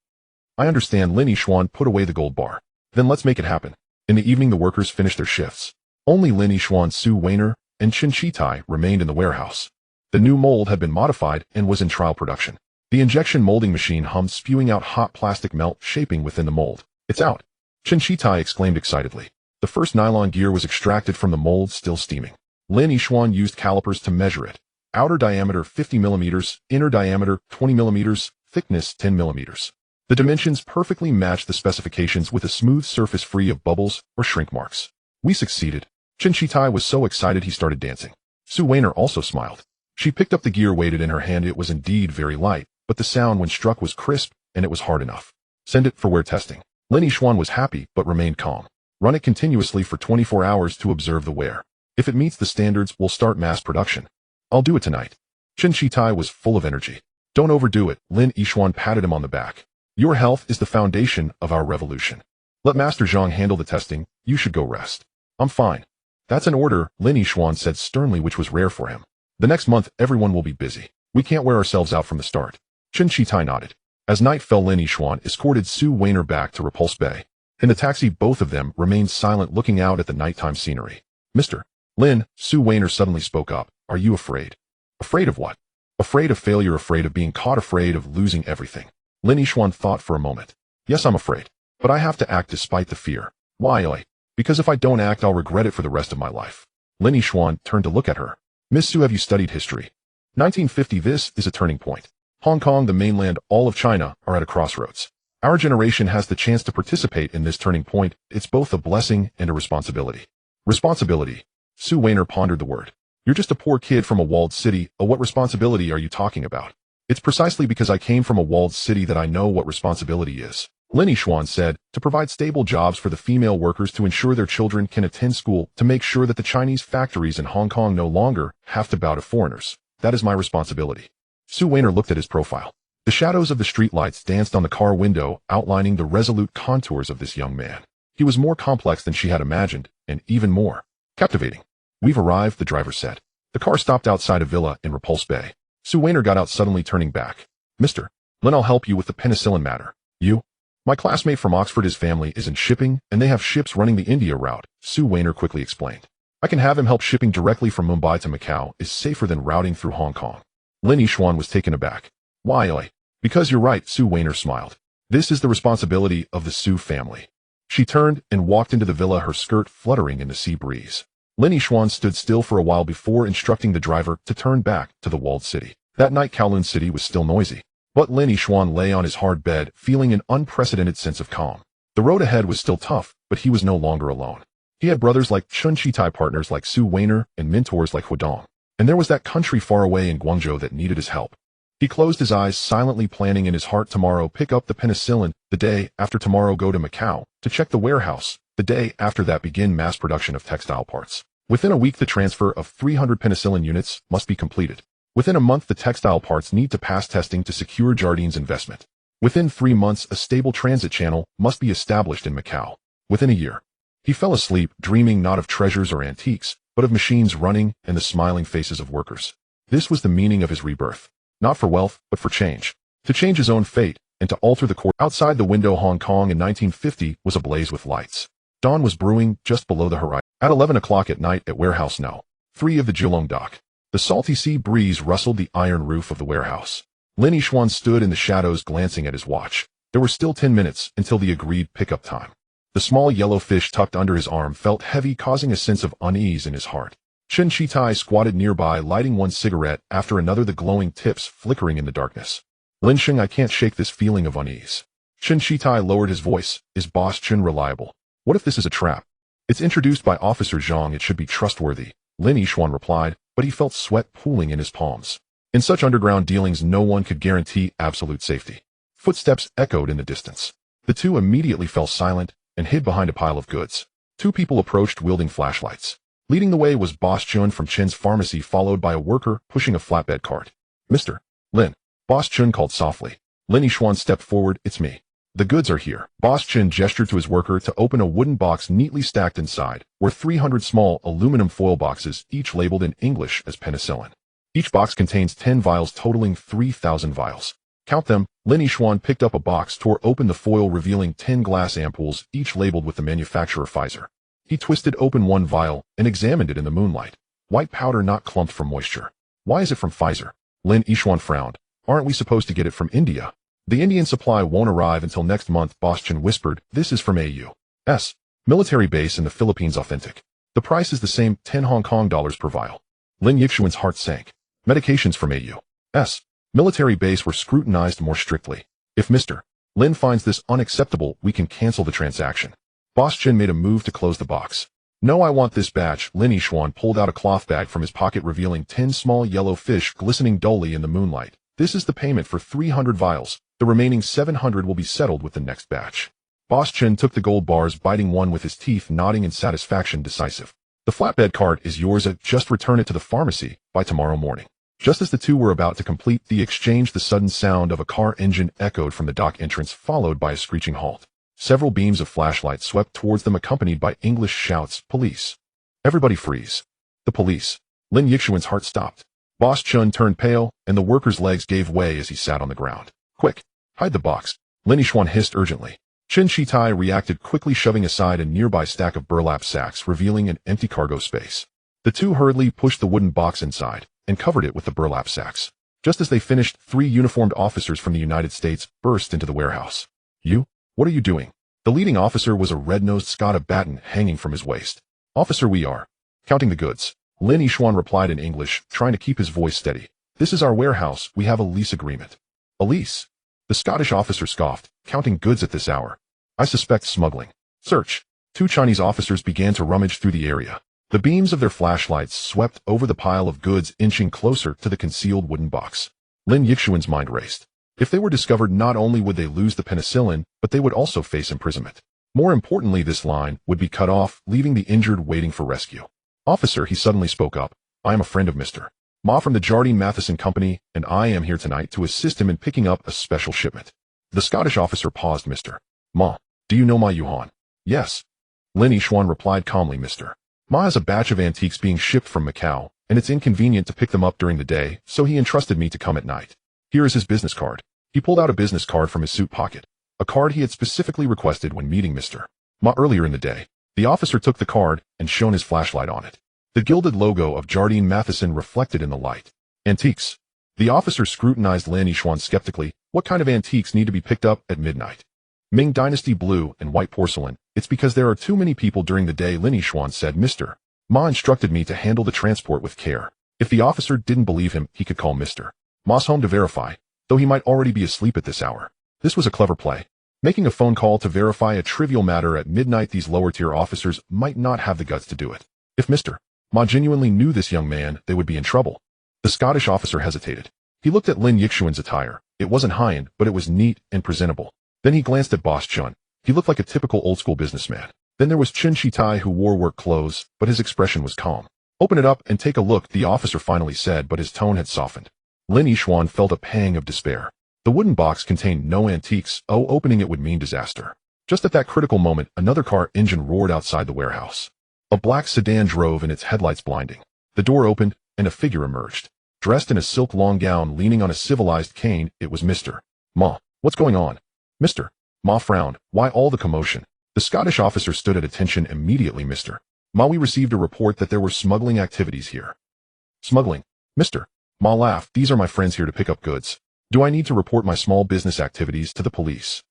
"I understand." Lin Yishuan put away the gold bar. "Then let's make it happen." In the evening, the workers finished their shifts. Only Lin Yishuan, Sue Weiner, and Chen Shitai remained in the warehouse. The new mold had been modified and was in trial production. The injection molding machine hummed, spewing out hot plastic melt, shaping within the mold. "It's out!" Chen Shitai exclaimed excitedly. The first nylon gear was extracted from the mold, still steaming. Lin Yishuan used calipers to measure it. Outer diameter 50 millimeters, inner diameter 20 millimeters, thickness 10 millimeters. The dimensions perfectly matched the specifications, with a smooth surface free of bubbles or shrink marks. "We succeeded." Chen Shitai was so excited he started dancing. Sue Weiner also smiled. She picked up the gear, weighed it in her hand. It was indeed very light, but the sound when struck was crisp, and it was hard enough. "Send it for wear testing." Lin Yishuan was happy, but remained calm. "Run it continuously for 24 hours to observe the wear. If it meets the standards, we'll start mass production." "I'll do it tonight." Chen Shitai was full of energy. "Don't overdo it." Lin Yishuan patted him on the back. "Your health is the foundation of our revolution. Let Master Zhang handle the testing. You should go rest." "I'm fine." "That's an order," Lin Yishuan said sternly, which was rare for him. "The next month, everyone will be busy. We can't wear ourselves out from the start." Chen Shitai nodded. As night fell, Lin Yishuan escorted Sue Weiner back to Repulse Bay. In the taxi, both of them remained silent, looking out at the nighttime scenery. "Mr. Lin," Sue Weiner suddenly spoke up, "are you afraid?" "Afraid of what?" "Afraid of failure, afraid of being caught, afraid of losing everything." Lin Yishuan thought for a moment. "Yes, I'm afraid. But I have to act despite the fear." "Why?" "Because if I don't act, I'll regret it for the rest of my life." Lin Yixuan turned to look at her. Miss Su, have you studied history? 1950. This is a turning point. Hong Kong, the mainland, all of China are at a crossroads. Our generation has the chance to participate in this turning point. It's both a blessing and a responsibility. Responsibility. Su Weiner pondered the word. You're just a poor kid from a walled city. What responsibility are you talking about? It's precisely because I came from a walled city that I know what responsibility is. Lin Yixuan said, to provide stable jobs for the female workers, to ensure their children can attend school, to make sure that the Chinese factories in Hong Kong no longer have to bow to foreigners. That is my responsibility. Su Weiner looked at his profile. The shadows of the streetlights danced on the car window, outlining the resolute contours of this young man. He was more complex than she had imagined, and even more captivating. We've arrived, the driver said. The car stopped outside a villa in Repulse Bay. Su Weiner got out, suddenly turning back. Mr. Lin, I'll help you with the penicillin matter. You? My classmate from Oxford, his family is in shipping, and they have ships running the India route, Su Weiner quickly explained. I can have him help. Shipping directly from Mumbai to Macau is safer than routing through Hong Kong. Lin Yixuan was taken aback. Why? Because you're right, Su Weiner smiled. This is the responsibility of the Su family. She turned and walked into the villa, her skirt fluttering in the sea breeze. Lin Yixuan stood still for a while before instructing the driver to turn back to the walled city. That night Kowloon City was still noisy. But Lin Yixuan lay on his hard bed, feeling an unprecedented sense of calm. The road ahead was still tough, but he was no longer alone. He had brothers like Chun Chitai, partners like Su Weiner, and mentors like Huadong. And there was that country far away in Guangzhou that needed his help. He closed his eyes, silently planning in his heart, tomorrow pick up the penicillin, the day after tomorrow go to Macau, to check the warehouse, the day after that begin mass production of textile parts. Within a week the transfer of 300 penicillin units must be completed. Within a month the textile parts need to pass testing to secure Jardine's investment. Within 3 months a stable transit channel must be established in Macau. Within a year. He fell asleep, dreaming not of treasures or antiques, but of machines running and the smiling faces of workers. This was the meaning of his rebirth. Not for wealth, but for change. To change his own fate, and to alter the course. Outside the window, Hong Kong in 1950 was ablaze with lights. Dawn was brewing just below the horizon. At 11 o'clock at night at Warehouse No. 3 of the Geelong dock. The salty sea breeze rustled the iron roof of the warehouse. Lin Yixuan stood in the shadows, glancing at his watch. There were still 10 minutes until the agreed pickup time. The small yellow fish tucked under his arm felt heavy, causing a sense of unease in his heart. Chen Chitai squatted nearby, lighting one cigarette after another, the glowing tips flickering in the darkness. Lin Sheng, I can't shake this feeling of unease. Chen Chitai lowered his voice. Is Boss Chen reliable? What if this is a trap? It's introduced by Officer Zhang. It should be trustworthy, Lin Yixuan replied, but he felt sweat pooling in his palms. In such underground dealings no one could guarantee absolute safety. Footsteps echoed in the distance. The two immediately fell silent and hid behind a pile of goods. 2 people approached wielding flashlights. Leading the way was Boss Chun from Chen's pharmacy, followed by a worker pushing a flatbed cart. Mr. Lin. Boss Chun called softly. Lin Yixuan stepped forward. It's me. The goods are here. Boss Chun gestured to his worker to open a wooden box neatly stacked. Inside were 300 small aluminum foil boxes, each labeled in English as penicillin. Each box contains 10 vials, totaling 3,000 vials. Count them. Lin Yixuan picked up a box, tore open the foil, revealing 10 glass ampoules, each labeled with the manufacturer Pfizer. He twisted open one vial and examined it in the moonlight. White powder, not clumped from moisture. Why is it from Pfizer? Lin Yixuan frowned. Aren't we supposed to get it from India? The Indian supply won't arrive until next month, Boss Chen whispered. This is from AU's military base in the Philippines. Authentic. The price is the same, 10 Hong Kong dollars per vial. Lin Yixuan's heart sank. Medications from AU's military base were scrutinized more strictly. If Mr. Lin finds this unacceptable, we can cancel the transaction. Boss Chen made a move to close the box. No, I want this batch. Lin Yixuan pulled out a cloth bag from his pocket, revealing 10 small yellow fish glistening dully in the moonlight. This is the payment for 300 vials. The remaining 700 will be settled with the next batch. Boss Chen took the gold bars, biting one with his teeth, nodding in satisfaction. Decisive. The flatbed cart is yours. Just return it to the pharmacy by tomorrow morning. Just as the two were about to complete the exchange, the sudden sound of a car engine echoed from the dock entrance, followed by a screeching halt. Several beams of flashlight swept towards them, accompanied by English shouts. Police. Everybody freeze. The police. Lin Yixuan's heart stopped. Boss Chun turned pale, and the worker's legs gave way as he sat on the ground. Quick. Hide the box. Lin Yixuan hissed urgently. Chen Shitai reacted quickly, shoving aside a nearby stack of burlap sacks, revealing an empty cargo space. The two hurriedly pushed the wooden box inside and covered it with the burlap sacks. Just as they finished, 3 uniformed officers from the United States burst into the warehouse. You? What are you doing? The leading officer was a red-nosed Scot, a baton hanging from his waist. Officer, we are Counting the goods. Lin Yixuan replied in English, trying to keep his voice steady. This is our warehouse. We have a lease agreement. A lease? The Scottish officer scoffed, counting goods at this hour. I suspect smuggling. Search. 2 Chinese officers began to rummage through the area. The beams of their flashlights swept over the pile of goods, inching closer to the concealed wooden box. Lin Yixuan's mind raced. If they were discovered, not only would they lose the penicillin, but they would also face imprisonment. More importantly, this line would be cut off, leaving the injured waiting for rescue. Officer, he suddenly spoke up. I am a friend of Mr. Ma from the Jardine Matheson Company, and I am here tonight to assist him in picking up a special shipment. The Scottish officer paused. Mr. Ma, do you know Ma Yuhan? Yes. Lin Yixuan replied calmly. Mr. Ma has a batch of antiques being shipped from Macau, and it's inconvenient to pick them up during the day, so he entrusted me to come at night. Here is his business card. He pulled out a business card from his suit pocket, a card he had specifically requested when meeting Mr. Ma earlier in the day. The officer took the card and shone his flashlight on it. The gilded logo of Jardine Matheson reflected in the light. Antiques. The officer scrutinized Lin Yixuan skeptically. What kind of antiques need to be picked up at midnight? Ming Dynasty blue and white porcelain. It's because there are too many people during the day, Lin Yixuan said. Mr. Ma instructed me to handle the transport with care. If the officer didn't believe him, he could call Mr. Ma's home to verify, though he might already be asleep at this hour. This was a clever play. Making a phone call to verify a trivial matter at midnight, these lower-tier officers might not have the guts to do it. If Mr. Ma genuinely knew this young man, they would be in trouble. The Scottish officer hesitated. He looked at Lin Yixuan's attire. It wasn't high-end, but it was neat and presentable. Then he glanced at Boss Chun. He looked like a typical old-school businessman. Then there was Chen Shitai, who wore work clothes, but his expression was calm. Open it up and take a look, the officer finally said, but his tone had softened. Lin Yixuan felt a pang of despair. The wooden box contained no antiques. Opening it would mean disaster. Just at that critical moment, another car engine roared outside the warehouse. A black sedan drove in, its headlights blinding. The door opened, and a figure emerged. Dressed in a silk long gown, leaning on a civilized cane, it was Mr. Ma. What's going on? Mr. Ma frowned. Why all the commotion? The Scottish officer stood at attention immediately. Mr. Ma, we received a report that there were smuggling activities here. Smuggling? Mr. Ma laughed. These are my friends here to pick up goods. Do I need to report my small business activities to the police?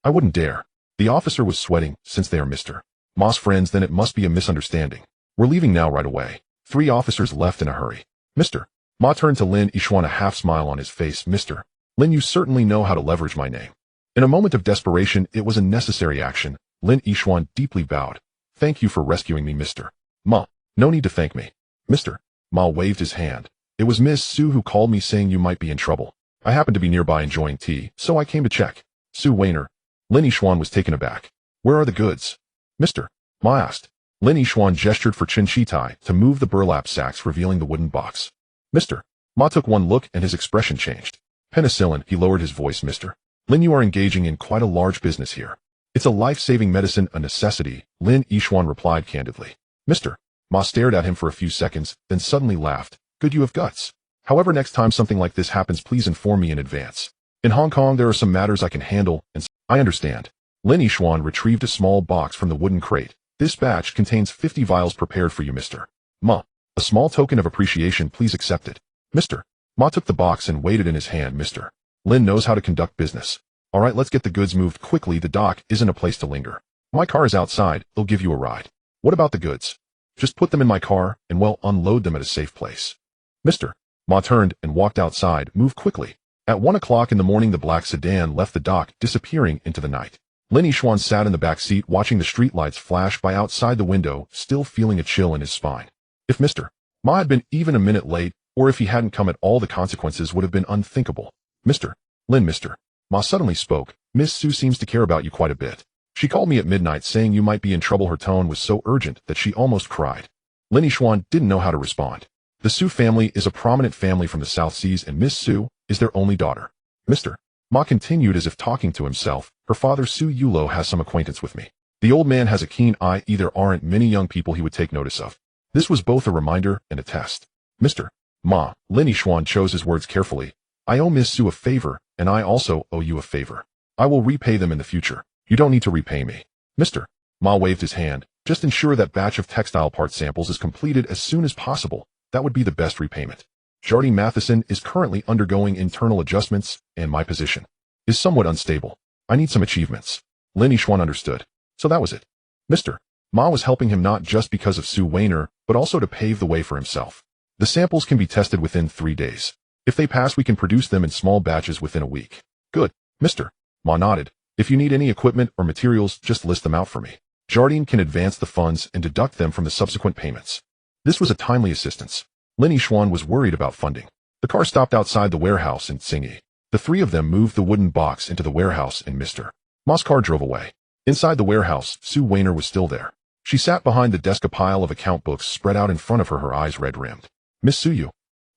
I wouldn't dare. The officer was sweating. Since they are Mr. Ma's friends, then it must be a misunderstanding. We're leaving now, right away. 3 officers left in a hurry. Mr. Ma turned to Lin Yixuan, a half smile on his face. Mr. Lin, you certainly know how to leverage my name. In a moment of desperation, it was a necessary action. Lin Yixuan deeply bowed. Thank you for rescuing me, Mr. Ma. No need to thank me. Mr. Ma waved his hand. It was Miss Su who called me saying you might be in trouble. I happened to be nearby enjoying tea, so I came to check. Su Weiner. Lin Yixuan was taken aback. Where are the goods? Mr. Ma asked. Lin Yixuan gestured for Chen Shitai to move the burlap sacks, revealing the wooden box. Mr. Ma took one look and his expression changed. Penicillin, he lowered his voice. Mr. Lin, you are engaging in quite a large business here. It's a life-saving medicine, a necessity, Lin Yixuan replied candidly. Mr. Ma stared at him for a few seconds, then suddenly laughed. Good, you have guts. However, next time something like this happens, please inform me in advance. In Hong Kong, there are some matters I can handle, and I understand. Lin Yixuan retrieved a small box from the wooden crate. This batch contains 50 vials prepared for you, Mr. Ma. A small token of appreciation, please accept it. Mr. Ma took the box and weighed it in his hand. Mr. Lin knows how to conduct business. All right, let's get the goods moved quickly. The dock isn't a place to linger. My car is outside. They'll give you a ride. What about the goods? Just put them in my car and, well, unload them at a safe place. Mr. Ma turned and walked outside. Move quickly. At 1 o'clock in the morning, the black sedan left the dock, disappearing into the night. Lin Yixuan sat in the back seat, watching the streetlights flash by outside the window, still feeling a chill in his spine. If Mr. Ma had been even a minute late, or if he hadn't come at all, the consequences would have been unthinkable. Mr. Lin. Mr. Ma suddenly spoke. Miss Su seems to care about you quite a bit. She called me at midnight saying you might be in trouble. Her tone was so urgent that she almost cried. Lin Yixuan didn't know how to respond. The Su family is a prominent family from the South Seas, and Miss Su is their only daughter. Mr. Ma continued as if talking to himself. Her father, Su Yulo, has some acquaintance with me. The old man has a keen eye. There aren't many young people he would take notice of. This was both a reminder and a test. Mr. Ma. Lin Yixuan chose his words carefully. I owe Miss Su a favor, and I also owe you a favor. I will repay them in the future. You don't need to repay me. Mr. Ma waved his hand. Just ensure that batch of textile part samples is completed as soon as possible. That would be the best repayment. Jardine Matheson is currently undergoing internal adjustments, and my position is somewhat unstable. I need some achievements. Lin Yixuan understood. So that was it. Mr. Ma was helping him not just because of Sue Weiner, but also to pave the way for himself. The samples can be tested within 3 days. If they pass, we can produce them in small batches within a week. Good, mister. Ma nodded. If you need any equipment or materials, just list them out for me. Jardine can advance the funds and deduct them from the subsequent payments. This was a timely assistance. Lin Yixuan was worried about funding. The car stopped outside the warehouse in Tsingy. The three of them moved the wooden box into the warehouse and Mr. Ma's car drove away. Inside the warehouse, Sue Weiner was still there. She sat behind the desk, a pile of account books spread out in front of her, her eyes red-rimmed. Miss Suyu.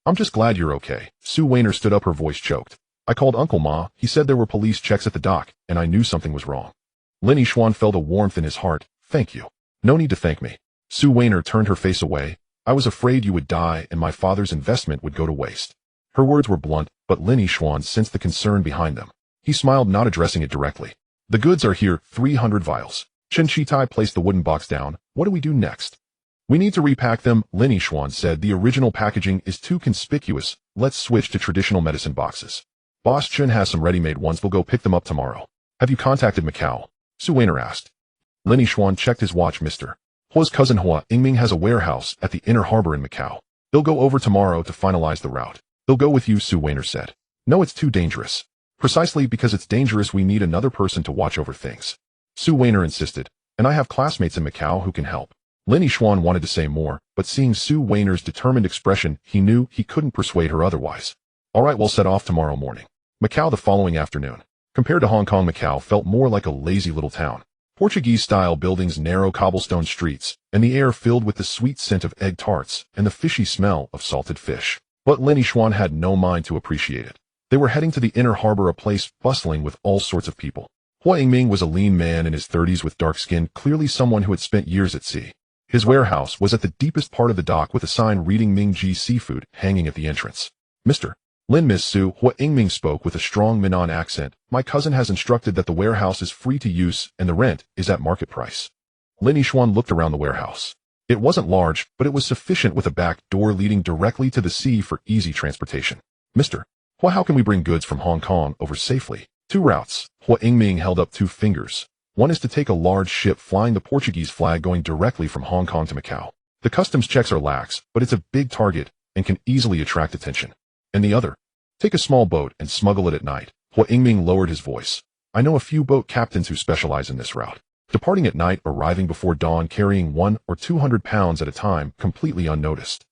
I'm just glad you're okay. Sue Weiner stood up, her voice choked. I called Uncle Ma. He said there were police checks at the dock, and I knew something was wrong. Lin Yixuan felt a warmth in his heart. Thank you. No need to thank me. Sue Weiner turned her face away. I was afraid you would die and my father's investment would go to waste. Her words were blunt, but Lin Yixuan sensed the concern behind them. He smiled, not addressing it directly. The goods are here, 300 vials. Chen Shitai placed the wooden box down. What do we do next? We need to repack them, Lin Yixuan said. The original packaging is too conspicuous. Let's switch to traditional medicine boxes. Boss Chen has some ready-made ones. We'll go pick them up tomorrow. Have you contacted Macau? Sue Weiner asked. Lin Yixuan checked his watch. Mr. Hua's cousin Hua Yingming has a warehouse at the inner harbor in Macau. They'll go over tomorrow to finalize the route. They'll go with you, Sue Weiner said. No, it's too dangerous. Precisely because it's dangerous, we need another person to watch over things. Sue Weiner insisted. And I have classmates in Macau who can help. Lin Yixuan wanted to say more, but seeing Sue Weiner's determined expression, he knew he couldn't persuade her otherwise. All right, we'll set off tomorrow morning. Macau the following afternoon. Compared to Hong Kong, Macau felt more like a lazy little town. Portuguese-style buildings, narrow cobblestone streets, and the air filled with the sweet scent of egg tarts and the fishy smell of salted fish. But Lin Yixuan had no mind to appreciate it. They were heading to the inner harbor, a place bustling with all sorts of people. Hua Yingming was a lean man in his 30s with dark skin, clearly someone who had spent years at sea. His warehouse was at the deepest part of the dock with a sign reading Mingji Seafood hanging at the entrance. Mr. Lin, Miss Sue, Hua Yingming spoke with a strong Minnan accent. My cousin has instructed that the warehouse is free to use and the rent is at market price. Lin Yixuan looked around the warehouse. It wasn't large, but it was sufficient with a back door leading directly to the sea for easy transportation. Mr. Hua, how can we bring goods from Hong Kong over safely? 2 routes. Hua Yingming held up 2 fingers. One is to take a large ship flying the Portuguese flag going directly from Hong Kong to Macau. The customs checks are lax, but it's a big target and can easily attract attention. And the other, take a small boat and smuggle it at night. Hua Yingming lowered his voice. I know a few boat captains who specialize in this route. Departing at night, arriving before dawn, carrying 100 or 200 pounds at a time, completely unnoticed.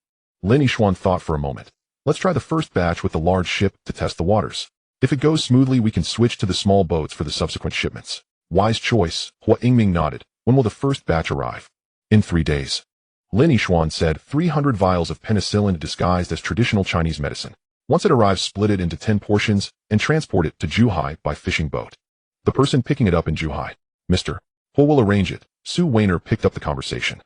Lin Yixuan thought for a moment. Let's try the first batch with the large ship to test the waters. If it goes smoothly, we can switch to the small boats for the subsequent shipments. Wise choice, Hua Yingming nodded. When will the first batch arrive? In 3 days. Lin Yixuan said. 300 vials of penicillin disguised as traditional Chinese medicine. Once it arrives, split it into 10 portions and transport it to Zhuhai by fishing boat. The person picking it up in Zhuhai. Mr. Hua will arrange it. Sue Weiner picked up the conversation.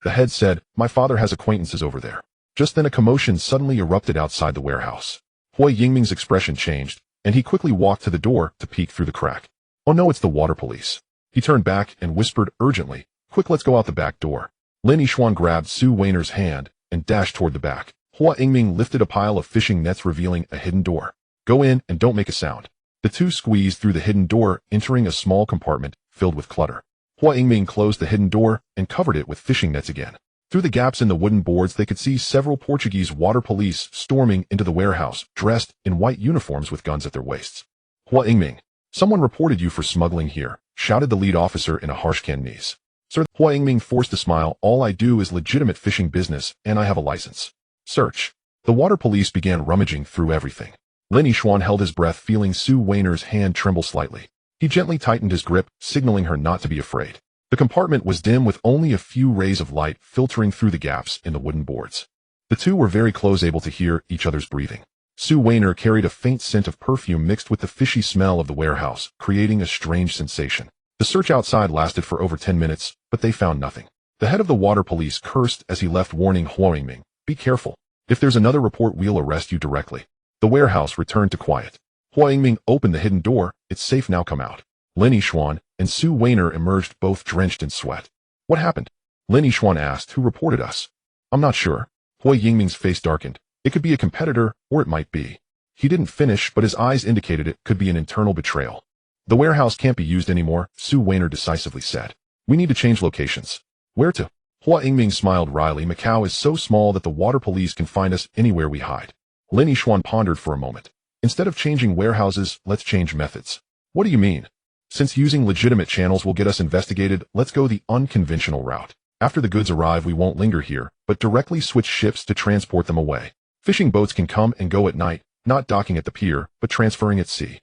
The head said, my father has acquaintances over there. Just then a commotion suddenly erupted outside the warehouse. Hua Yingming's expression changed, and he quickly walked to the door to peek through the crack. Oh no, it's the water police. He turned back and whispered urgently, quick, let's go out the back door. Lin Yixuan grabbed Sue Weiner's hand and dashed toward the back. Hua Yingming lifted a pile of fishing nets, revealing a hidden door. Go in and don't make a sound. The two squeezed through the hidden door, entering a small compartment filled with clutter. Hua Yingming closed the hidden door and covered it with fishing nets again. Through the gaps in the wooden boards, they could see several Portuguese water police storming into the warehouse, dressed in white uniforms with guns at their waists. Hua Yingming, someone reported you for smuggling here, shouted the lead officer in a harsh Cantonese. Sir, Hua Yingming forced a smile. All I do is legitimate fishing business, and I have a license. Search. The water police began rummaging through everything. Lin Yixuan held his breath, feeling Sue Weiner's hand tremble slightly. He gently tightened his grip, signaling her not to be afraid. The compartment was dim, with only a few rays of light filtering through the gaps in the wooden boards. The two were very close, able to hear each other's breathing. Sue Weiner carried a faint scent of perfume mixed with the fishy smell of the warehouse, creating a strange sensation. The search outside lasted for over 10 minutes, but they found nothing. The head of the water police cursed as he left, warning Hua Yingming, be careful. If there's another report, we'll arrest you directly. The warehouse returned to quiet. Hua Yingming opened the hidden door. It's safe now, come out. Lin Yixuan and Sue Weiner emerged, both drenched in sweat. What happened? Lin Yixuan asked. Who reported us? I'm not sure. Hua Yingming's face darkened. It could be a competitor, or it might be. He didn't finish, but his eyes indicated it could be an internal betrayal. The warehouse can't be used anymore, Sue Weiner decisively said. We need to change locations. Where to? Hua Yingming smiled wryly. Macau is so small that the water police can find us anywhere we hide. Lin Yixuan pondered for a moment. Instead of changing warehouses, let's change methods. What do you mean? Since using legitimate channels will get us investigated, let's go the unconventional route. After the goods arrive, we won't linger here, but directly switch ships to transport them away. Fishing boats can come and go at night, not docking at the pier, but transferring at sea.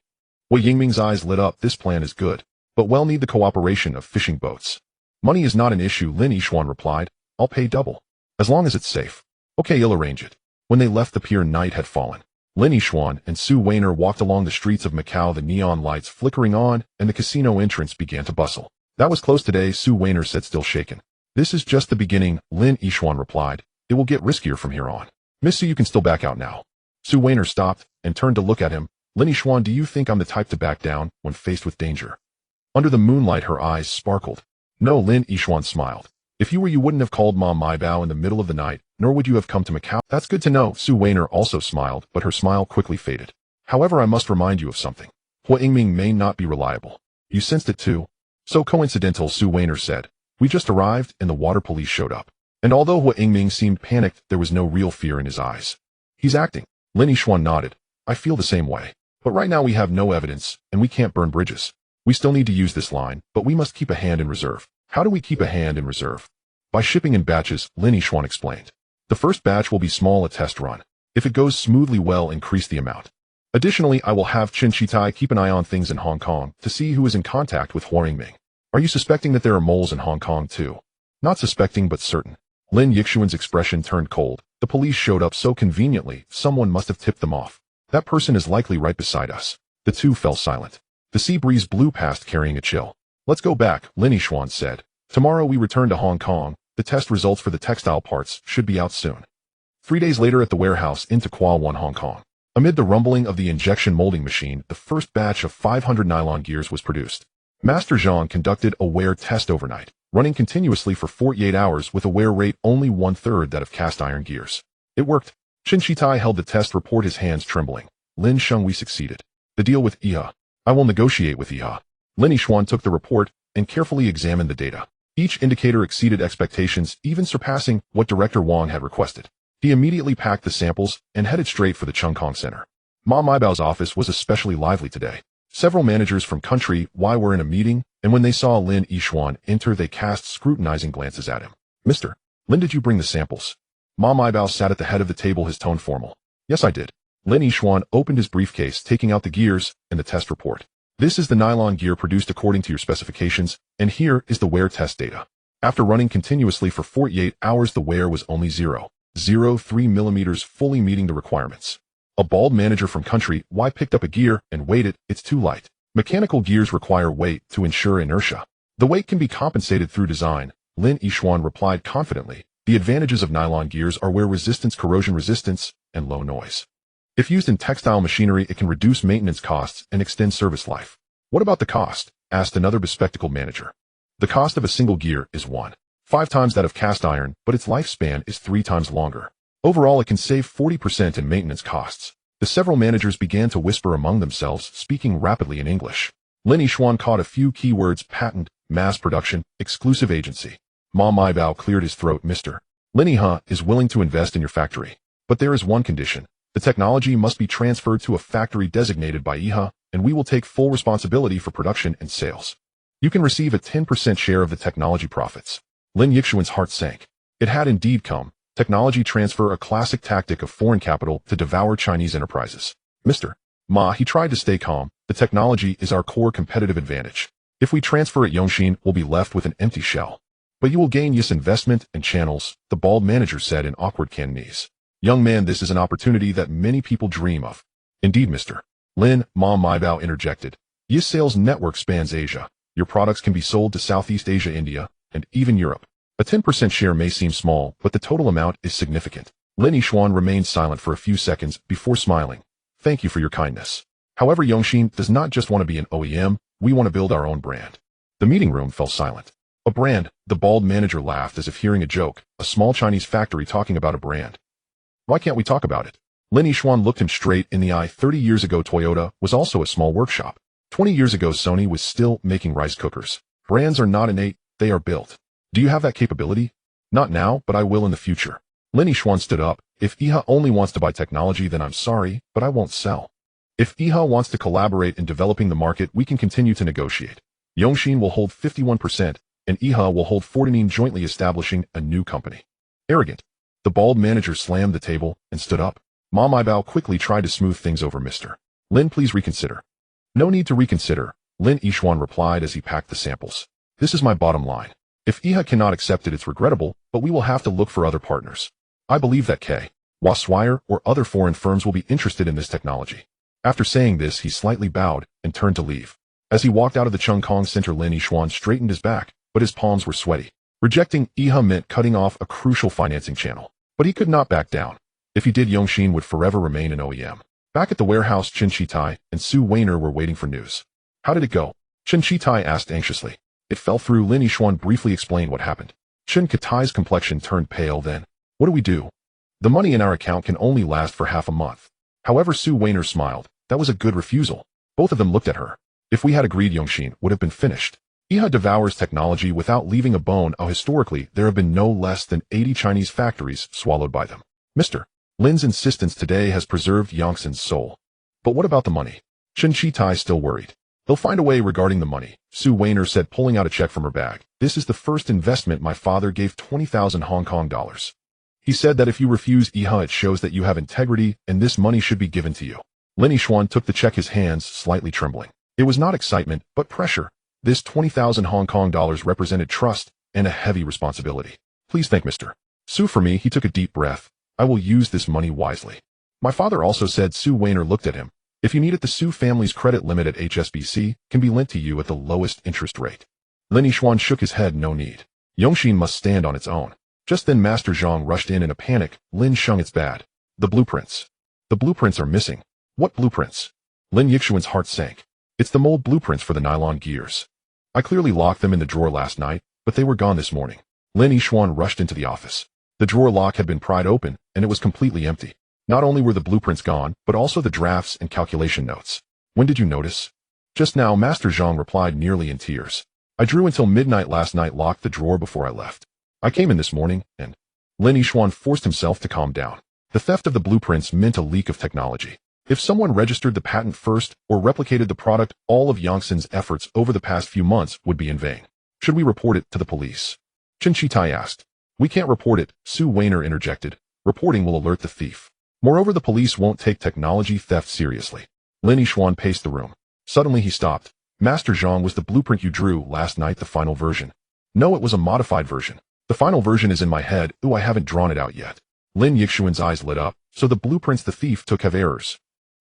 Hua Yingming's eyes lit up. This plan is good, but we'll need the cooperation of fishing boats. Money is not an issue, Lin Yixuan replied. I'll pay double. As long as it's safe. Okay, you'll arrange it. When they left the pier, night had fallen. Lin Yixuan and Su Weiner walked along the streets of Macau, the neon lights flickering on, and the casino entrance began to bustle. That was close today, Su Weiner said, still shaken. This is just the beginning, Lin Yixuan replied. It will get riskier from here on. Miss Su, you can still back out now. Su Weiner stopped and turned to look at him. Lin Yixuan, do you think I'm the type to back down when faced with danger? Under the moonlight, her eyes sparkled. No, Lin Yixuan smiled. If you were, you wouldn't have called Ma Maibao in the middle of the night, nor would you have come to Macau. That's good to know. Su Weiner also smiled, but her smile quickly faded. However, I must remind you of something. Hua Yingming may not be reliable. You sensed it too? So coincidental, Su Weiner said. We just arrived and the water police showed up. And although Hua Yingming seemed panicked, there was no real fear in his eyes. He's acting. Lin Yixuan nodded. I feel the same way. But right now we have no evidence, and we can't burn bridges. We still need to use this line, but we must keep a hand in reserve. How do we keep a hand in reserve? By shipping in batches, Lin Yixuan explained. The first batch will be small, a test run. If it goes smoothly, we'll increase the amount. Additionally, I will have Chen Shitai keep an eye on things in Hong Kong to see who is in contact with Hua Yingming. Are you suspecting that there are moles in Hong Kong too? Not suspecting, but certain. Lin Yixuan's expression turned cold. The police showed up so conveniently, someone must have tipped them off. That person is likely right beside us. The two fell silent. The sea breeze blew past, carrying a chill. Let's go back, Lin Yixuan said. Tomorrow we return to Hong Kong. The test results for the textile parts should be out soon. 3 days later at the warehouse in Kowloon, Hong Kong. Amid the rumbling of the injection molding machine, the first batch of 500 nylon gears was produced. Master Zhang conducted a wear test overnight, running continuously for 48 hours with a wear rate only 1/3 that of cast iron gears. It worked. Chen Shitai held the test report, his hands trembling. Lin Sheng, we succeeded. The deal with Iha. I will negotiate with Iha. Lin Yixuan took the report and carefully examined the data. Each indicator exceeded expectations, even surpassing what Director Wang had requested. He immediately packed the samples and headed straight for the Chungkong Center. Ma Maibao's office was especially lively today. Several managers from country Y were in a meeting, and when they saw Lin Yixuan enter, they cast scrutinizing glances at him. Mr. Lin, did you bring the samples? Ma Maibao sat at the head of the table, his tone formal. Yes, I did. Lin Yixuan opened his briefcase, taking out the gears and the test report. This is the nylon gear produced according to your specifications, and here is the wear test data. After running continuously for 48 hours, the wear was only 0.03 millimeters, fully meeting the requirements. A bald manager from country Y picked up a gear and weighed it. It's too light. Mechanical gears require weight to ensure inertia. The weight can be compensated through design, Lin Yixuan replied confidently. The advantages of nylon gears are wear resistance, corrosion resistance, and low noise. If used in textile machinery, it can reduce maintenance costs and extend service life. What about the cost? Asked another bespectacled manager. The cost of a single gear is 1.5 times that of cast iron, but its lifespan is 3 times longer. Overall, it can save 40% in maintenance costs. The several managers began to whisper among themselves, speaking rapidly in English. Lin Yixuan caught a few keywords: patent, mass production, exclusive agency. Ma Maibao cleared his throat. Mr. Lin Yiha is willing to invest in your factory. But there is one condition. The technology must be transferred to a factory designated by Iha, and we will take full responsibility for production and sales. You can receive a 10% share of the technology profits. Lin Yixuan's heart sank. It had indeed come. Technology transfer, a classic tactic of foreign capital to devour Chinese enterprises. Mr. Ma, he tried to stay calm. The technology is our core competitive advantage. If we transfer it, Yongxin will be left with an empty shell. But you will gain yes investment and channels, the bald manager said in awkward Cantonese. Young man, this is an opportunity that many people dream of. Indeed, Mr. Lin, Ma Maibao interjected. Yes sales network spans Asia. Your products can be sold to Southeast Asia, India, and even Europe. A 10% share may seem small, but the total amount is significant. Lin Yixuan remained silent for a few seconds before smiling. Thank you for your kindness. However, Yongxin does not just want to be an OEM, we want to build our own brand. The meeting room fell silent. A brand? The bald manager laughed as if hearing a joke. A small Chinese factory talking about a brand. Why can't we talk about it? Lin Yixuan looked him straight in the eye. 30 years ago, Toyota was also a small workshop. 20 years ago, Sony was still making rice cookers. Brands are not innate, they are built. Do you have that capability? Not now, but I will in the future. Lin Yixuan stood up. If Iha only wants to buy technology, then I'm sorry, but I won't sell. If Iha wants to collaborate in developing the market, we can continue to negotiate. Yongxin will hold 51%, and Iha will hold 49%, jointly establishing a new company. Arrogant. The bald manager slammed the table and stood up. Ma Maibao quickly tried to smooth things over. Mr. Lin, please reconsider. No need to reconsider, Lin Yixuan replied as he packed the samples. This is my bottom line. If Iha cannot accept it, it's regrettable, but we will have to look for other partners. I believe that K. Swire or other foreign firms will be interested in this technology. After saying this, he slightly bowed and turned to leave. As he walked out of the Chungkong Center, Lin Yixuan straightened his back, but his palms were sweaty. Rejecting Iha meant cutting off a crucial financing channel. But he could not back down. If he did, Yongxin would forever remain an OEM. Back at the warehouse, Chen Shitai and Su Weiner were waiting for news. How did it go? Chen Shitai asked anxiously. It fell through. Lin Yixuan briefly explained what happened. Chen Shitai's complexion turned pale. Then, what do we do? The money in our account can only last for half a month. However, Su Weiner smiled. That was a good refusal. Both of them looked at her. If we had agreed, Yongxin would have been finished. Iha devours technology without leaving a bone. Historically, there have been no less than 80 Chinese factories swallowed by them. Mr. Lin's insistence today has preserved Yongxin's soul. But what about the money? Chen Shitai still worried. They'll find a way regarding the money, Su Weiner said, pulling out a check from her bag. This is the first investment my father gave, 20,000 Hong Kong dollars. He said that if you refuse Iha, it shows that you have integrity and this money should be given to you. Lin Yixuan took the check, his hands slightly trembling. It was not excitement, but pressure. This 20,000 Hong Kong dollars represented trust and a heavy responsibility. Please thank Mr. Su for me. He took a deep breath. I will use this money wisely. My father also said. Su Weiner looked at him. If you need it, the Su family's credit limit at HSBC can be lent to you at the lowest interest rate. Lin Yixuan shook his head. No need. Yongxin must stand on its own. Just then Master Zhang rushed in a panic. Lin Sheng, it's bad. The blueprints. The blueprints are missing. What blueprints? Lin Yixuan's heart sank. It's the mold blueprints for the nylon gears. I clearly locked them in the drawer last night, but they were gone this morning. Lin Yixuan rushed into the office. The drawer lock had been pried open, and it was completely empty. Not only were the blueprints gone, but also the drafts and calculation notes. When did you notice? Just now, Master Zhang replied, nearly in tears. I drew until midnight last night, locked the drawer before I left. I came in this morning, and... Lin Yixuan forced himself to calm down. The theft of the blueprints meant a leak of technology. If someone registered the patent first or replicated the product, all of Yongxin's efforts over the past few months would be in vain. Should we report it to the police? Chen Shitai asked. We can't report it, Su Weiner interjected. Reporting will alert the thief. Moreover, the police won't take technology theft seriously. Lin Yixuan paced the room. Suddenly he stopped. Master Zhang, was the blueprint you drew last night the final version? No, it was a modified version. The final version is in my head. Ooh, I haven't drawn it out yet. Lin Yixuan's eyes lit up. So the blueprints the thief took have errors.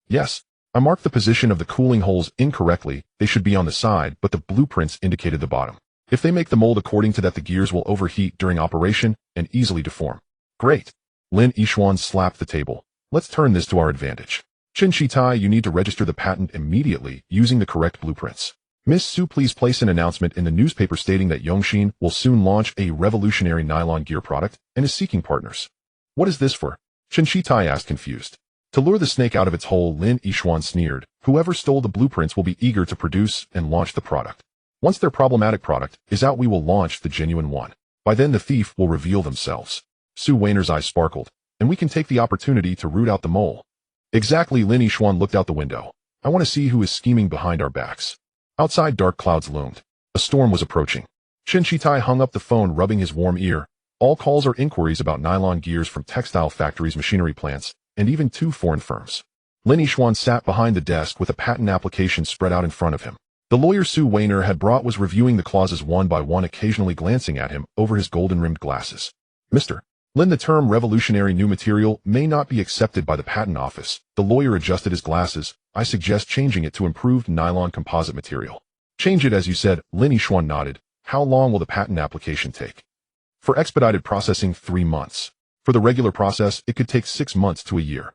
Yes. I marked the position of the cooling holes incorrectly. They should be on the side, but the blueprints indicated the bottom. If they make the mold according to that, the gears will overheat during operation and easily deform. Great. Lin Yixuan slapped the table. Let's turn this to our advantage. Chen Shitai, you need to register the patent immediately using the correct blueprints. Miss Su, please place an announcement in the newspaper stating that Yongxin will soon launch a revolutionary nylon gear product and is seeking partners. What is this for? Chen Shitai asked, confused. To lure the snake out of its hole, Lin Yixuan sneered. Whoever stole the blueprints will be eager to produce and launch the product. Once their problematic product is out, we will launch the genuine one. By then the thief will reveal themselves. Su Weiner's eyes sparkled. And we can take the opportunity to root out the mole. Exactly. Lin Yixuan looked out the window. I want to see who is scheming behind our backs. Outside, dark clouds loomed. A storm was approaching. Chen Shitai hung up the phone, rubbing his warm ear. All calls are inquiries about nylon gears from textile factories, machinery plants, and even 2 foreign firms. Lin Yixuan sat behind the desk with a patent application spread out in front of him. The lawyer Su Weiner had brought was reviewing the clauses one by one, occasionally glancing at him over his golden-rimmed glasses. Mr. Lin, the term revolutionary new material may not be accepted by the patent office. The lawyer adjusted his glasses. I suggest changing it to improved nylon composite material. Change it as you said. Lin Yixuan nodded. How long will the patent application take? For expedited processing, 3 months. For the regular process, it could take 6 months to a year.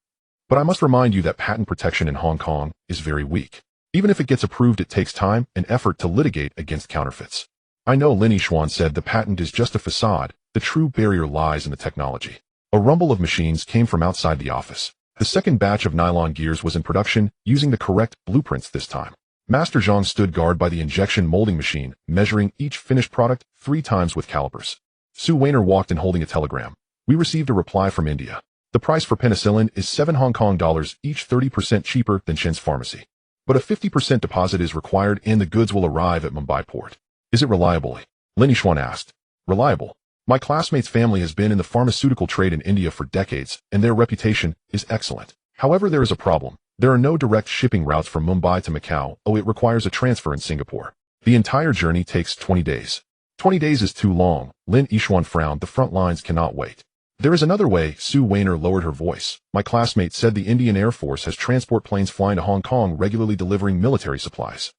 But I must remind you that patent protection in Hong Kong is very weak. Even if it gets approved, it takes time and effort to litigate against counterfeits. I know, Lin Yixuan said. The patent is just a facade. The true barrier lies in the technology. A rumble of machines came from outside the office. The second batch of nylon gears was in production, using the correct blueprints this time. Master Zhang stood guard by the injection molding machine, measuring each finished product 3 times with calipers. Su Weiner walked in holding a telegram. We received a reply from India. The price for penicillin is 7 Hong Kong dollars each, 30% cheaper than Shen's pharmacy. But a 50% deposit is required and the goods will arrive at Mumbai port. Is it reliable? Lin Yixuan asked. Reliable? My classmate's family has been in the pharmaceutical trade in India for decades, and their reputation is excellent. However, there is a problem. There are no direct shipping routes from Mumbai to Macau. It requires a transfer in Singapore. The entire journey takes 20 days. 20 days is too long. Lin Yixuan frowned. The front lines cannot wait. There is another way. Su Weiner lowered her voice. My classmate said the Indian Air Force has transport planes flying to Hong Kong regularly delivering military supplies.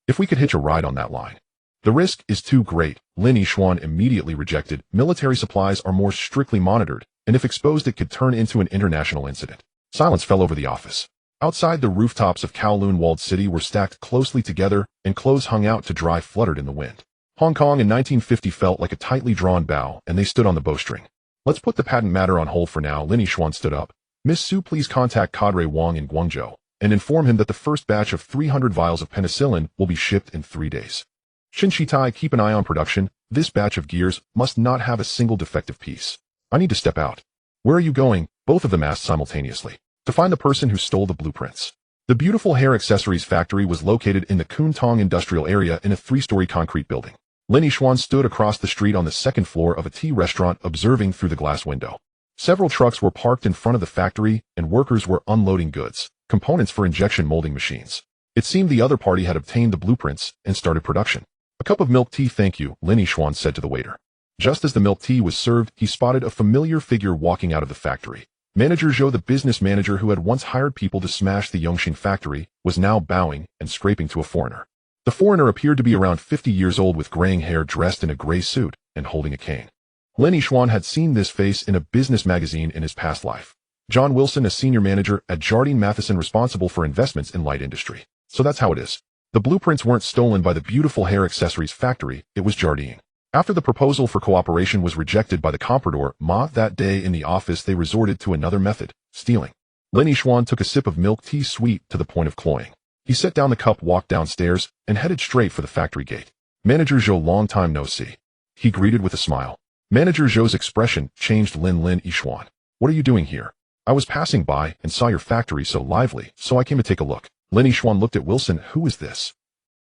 If we could hitch a ride on that line. The risk is too great. Lin Yixuan immediately rejected. Military supplies are more strictly monitored, and if exposed it could turn into an international incident. Silence fell over the office. Outside, the rooftops of Kowloon walled city were stacked closely together, and clothes hung out to dry fluttered in the wind. Hong Kong in 1950 felt like a tightly drawn bow, and they stood on the bowstring. Let's put the patent matter on hold for now. Lin Yixuan stood up. Miss Su, please contact Cadre Wang in Guangzhou, and inform him that the first batch of 300 vials of penicillin will be shipped in 3 days. Shin Shitai, keep an eye on production. This batch of gears must not have a single defective piece. I need to step out. Where are you going? Both of them asked simultaneously. To find the person who stole the blueprints. The beautiful hair accessories factory was located in the Kuntong industrial area in a 3-story concrete building. Lin Yixuan stood across the street on the second floor of a tea restaurant observing through the glass window. Several trucks were parked in front of the factory and workers were unloading goods, components for injection molding machines. It seemed the other party had obtained the blueprints and started production. A cup of milk tea, thank you, Lin Yixuan said to the waiter. Just as the milk tea was served, he spotted a familiar figure walking out of the factory. Manager Zhou, the business manager who had once hired people to smash the Yongxin factory, was now bowing and scraping to a foreigner. The foreigner appeared to be around 50 years old with graying hair, dressed in a gray suit and holding a cane. Lin Yixuan had seen this face in a business magazine in his past life. John Wilson, a senior manager at Jardine Matheson responsible for investments in light industry. So that's how it is. The blueprints weren't stolen by the beautiful hair accessories factory, it was Jardine. After the proposal for cooperation was rejected by the comprador Ma that day in the office, they resorted to another method, stealing. Lin Yixuan took a sip of milk tea, sweet to the point of cloying. He set down the cup, walked downstairs, and headed straight for the factory gate. Manager Zhou, long time no see. He greeted with a smile. Manager Zhou's expression changed. Lin Yixuan. What are you doing here? I was passing by and saw your factory so lively, so I came to take a look. Lin Yixuan looked at Wilson. Who is this?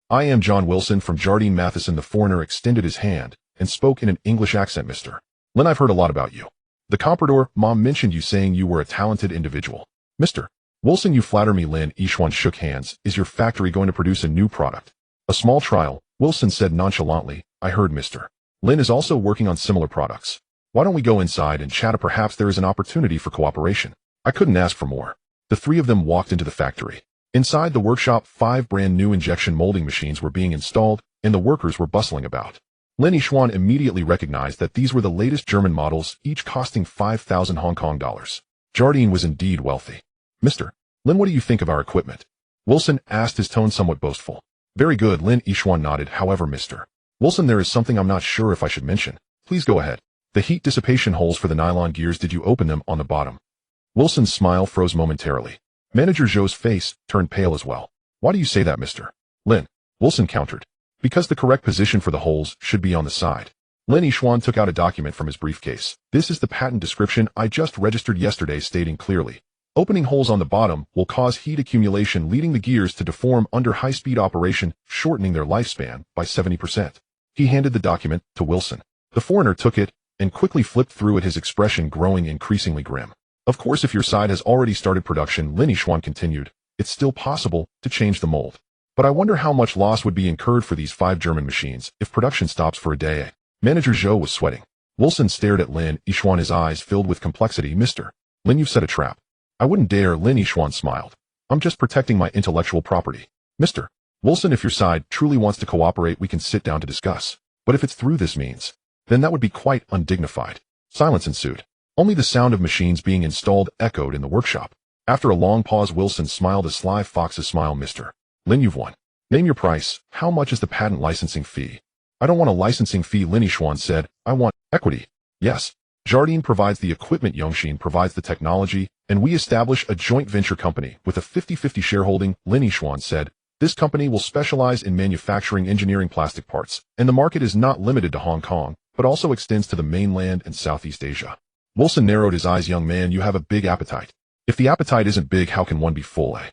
I am John Wilson from Jardine Matheson. The foreigner extended his hand and spoke in an English accent. Mr. Lin, I've heard a lot about you. The comprador, Mom, mentioned you, saying you were a talented individual. Mr. Wilson, you flatter me. Lin Yixuan shook hands. Is your factory going to produce a new product? A small trial, Wilson said nonchalantly. I heard Mr. Lin is also working on similar products. Why don't we go inside and chat? Perhaps there is an opportunity for cooperation. I couldn't ask for more. The three of them walked into the factory. Inside the workshop, 5 brand new injection molding machines were being installed, and the workers were bustling about. Lin Yixuan immediately recognized that these were the latest German models, each costing 5,000 Hong Kong dollars. Jardine was indeed wealthy. Mr. Lin, what do you think of our equipment? Wilson asked, his tone somewhat boastful. Very good, Lin Yixuan nodded. However, Mr. Wilson, there is something I'm not sure if I should mention. Please go ahead. The heat dissipation holes for the nylon gears, did you open them on the bottom? Wilson's smile froze momentarily. Manager Zhou's face turned pale as well. Why do you say that, Mr. Lin? Wilson countered. Because the correct position for the holes should be on the side. Lin Yixuan took out a document from his briefcase. This is the patent description I just registered yesterday, stating clearly. Opening holes on the bottom will cause heat accumulation, leading the gears to deform under high-speed operation, shortening their lifespan by 70%. He handed the document to Wilson. The foreigner took it and quickly flipped through it, his expression growing increasingly grim. Of course, if your side has already started production, Lin Yixuan continued, it's still possible to change the mold. But I wonder how much loss would be incurred for these 5 German machines if production stops for a day. Manager Zhou was sweating. Wilson stared at Lin Yixuan, his eyes filled with complexity. Mr. Lin, you've set a trap. I wouldn't dare. Lin Yixuan smiled. I'm just protecting my intellectual property. Mr. Wilson, if your side truly wants to cooperate, we can sit down to discuss. But if it's through this means, then that would be quite undignified. Silence ensued. Only the sound of machines being installed echoed in the workshop. After a long pause, Wilson smiled a sly fox's smile. Mr. Lin, you've won. Name your price. How much is the patent licensing fee? I don't want a licensing fee, Lin Yixuan said. I want equity. Yes. Jardine provides the equipment, Yongxin provides the technology, and we establish a joint venture company with a 50-50 shareholding, Lin Yixuan said. This company will specialize in manufacturing engineering plastic parts, and the market is not limited to Hong Kong, but also extends to the mainland and Southeast Asia. Wilson narrowed his eyes. Young man, you have a big appetite. If the appetite isn't big, how can one be full, eh?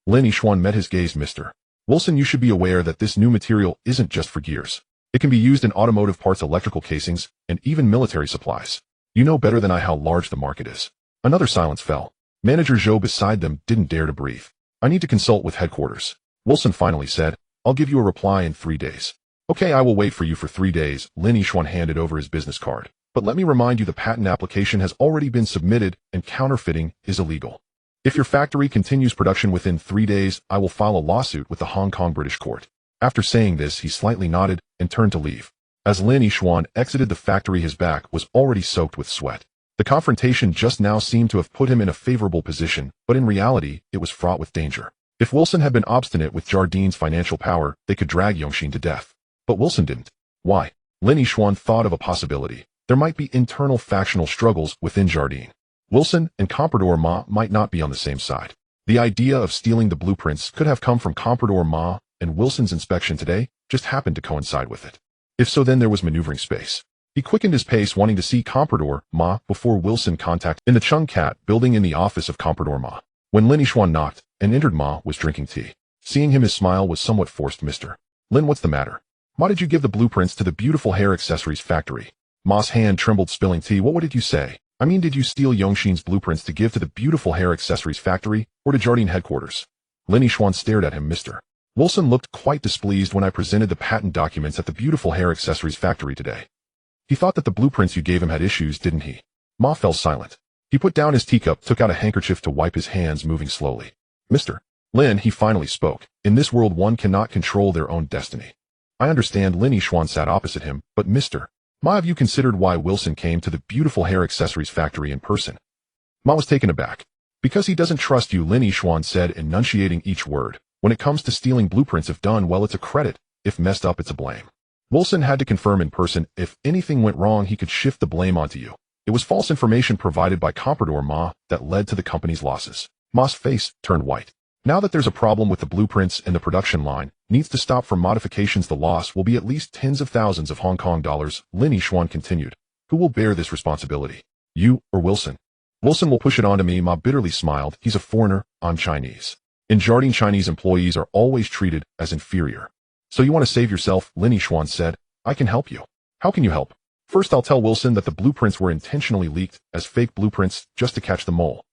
Lin Yixuan met his gaze. Mr. Wilson, you should be aware that this new material isn't just for gears. It can be used in automotive parts, electrical casings, and even military supplies. You know better than I how large the market is. Another silence fell. Manager Zhou beside them didn't dare to breathe. I need to consult with headquarters. Wilson finally said, I'll give you a reply in 3 days. Okay, I will wait for you for 3 days. Lin Yixuan handed over his business card. But let me remind you, the patent application has already been submitted and counterfeiting is illegal. If your factory continues production within 3 days, I will file a lawsuit with the Hong Kong British court. After saying this, he slightly nodded and turned to leave. As Lin Yixuan exited the factory, his back was already soaked with sweat. The confrontation just now seemed to have put him in a favorable position, but in reality, it was fraught with danger. If Wilson had been obstinate with Jardine's financial power, they could drag Yongxin to death. But Wilson didn't. Why? Lin Yixuan thought of a possibility. There might be internal factional struggles within Jardine. Wilson and Comprador Ma might not be on the same side. The idea of stealing the blueprints could have come from Comprador Ma, and Wilson's inspection today just happened to coincide with it. If so, then there was maneuvering space. He quickened his pace, wanting to see Comprador Ma before Wilson contacted in the Chung Cat building in the office of Comprador Ma. When Lin Yixuan knocked and entered, Ma was drinking tea. Seeing him, his smile was somewhat forced. Mr. Lin, what's the matter? Why did you give the blueprints to the beautiful hair accessories factory? Ma's hand trembled, spilling tea. What did you say? I mean, did you steal Yongxin's blueprints to give to the beautiful hair accessories factory or to Jardine headquarters? Lin Yixuan stared at him. Mr. Wilson looked quite displeased when I presented the patent documents at the beautiful hair accessories factory today. He thought that the blueprints you gave him had issues, didn't he? Ma fell silent. He put down his teacup, took out a handkerchief to wipe his hands, moving slowly. Mr. Lin, he finally spoke. In this world, one cannot control their own destiny. I understand. Lin Yixuan sat opposite him, but Mr. Ma, have you considered why Wilson came to the beautiful hair accessories factory in person? Ma was taken aback. Because he doesn't trust you, Lin Yixuan said, enunciating each word. When it comes to stealing blueprints, if done well, it's a credit. If messed up, it's a blame. Wilson had to confirm in person. If anything went wrong, he could shift the blame onto you. It was false information provided by Comprador Ma that led to the company's losses. Ma's face turned white. Now that there's a problem with the blueprints and the production line needs to stop for modifications, the loss will be at least tens of thousands of Hong Kong dollars. Lin Yixuan continued. Who will bear this responsibility? You or Wilson? Wilson will push it onto me. Ma bitterly smiled. He's a foreigner. I'm Chinese. In Jardine, Chinese employees are always treated as inferior. So you want to save yourself? Lin Yixuan said. I can help you. How can you help? First, I'll tell Wilson that the blueprints were intentionally leaked as fake blueprints just to catch the mole.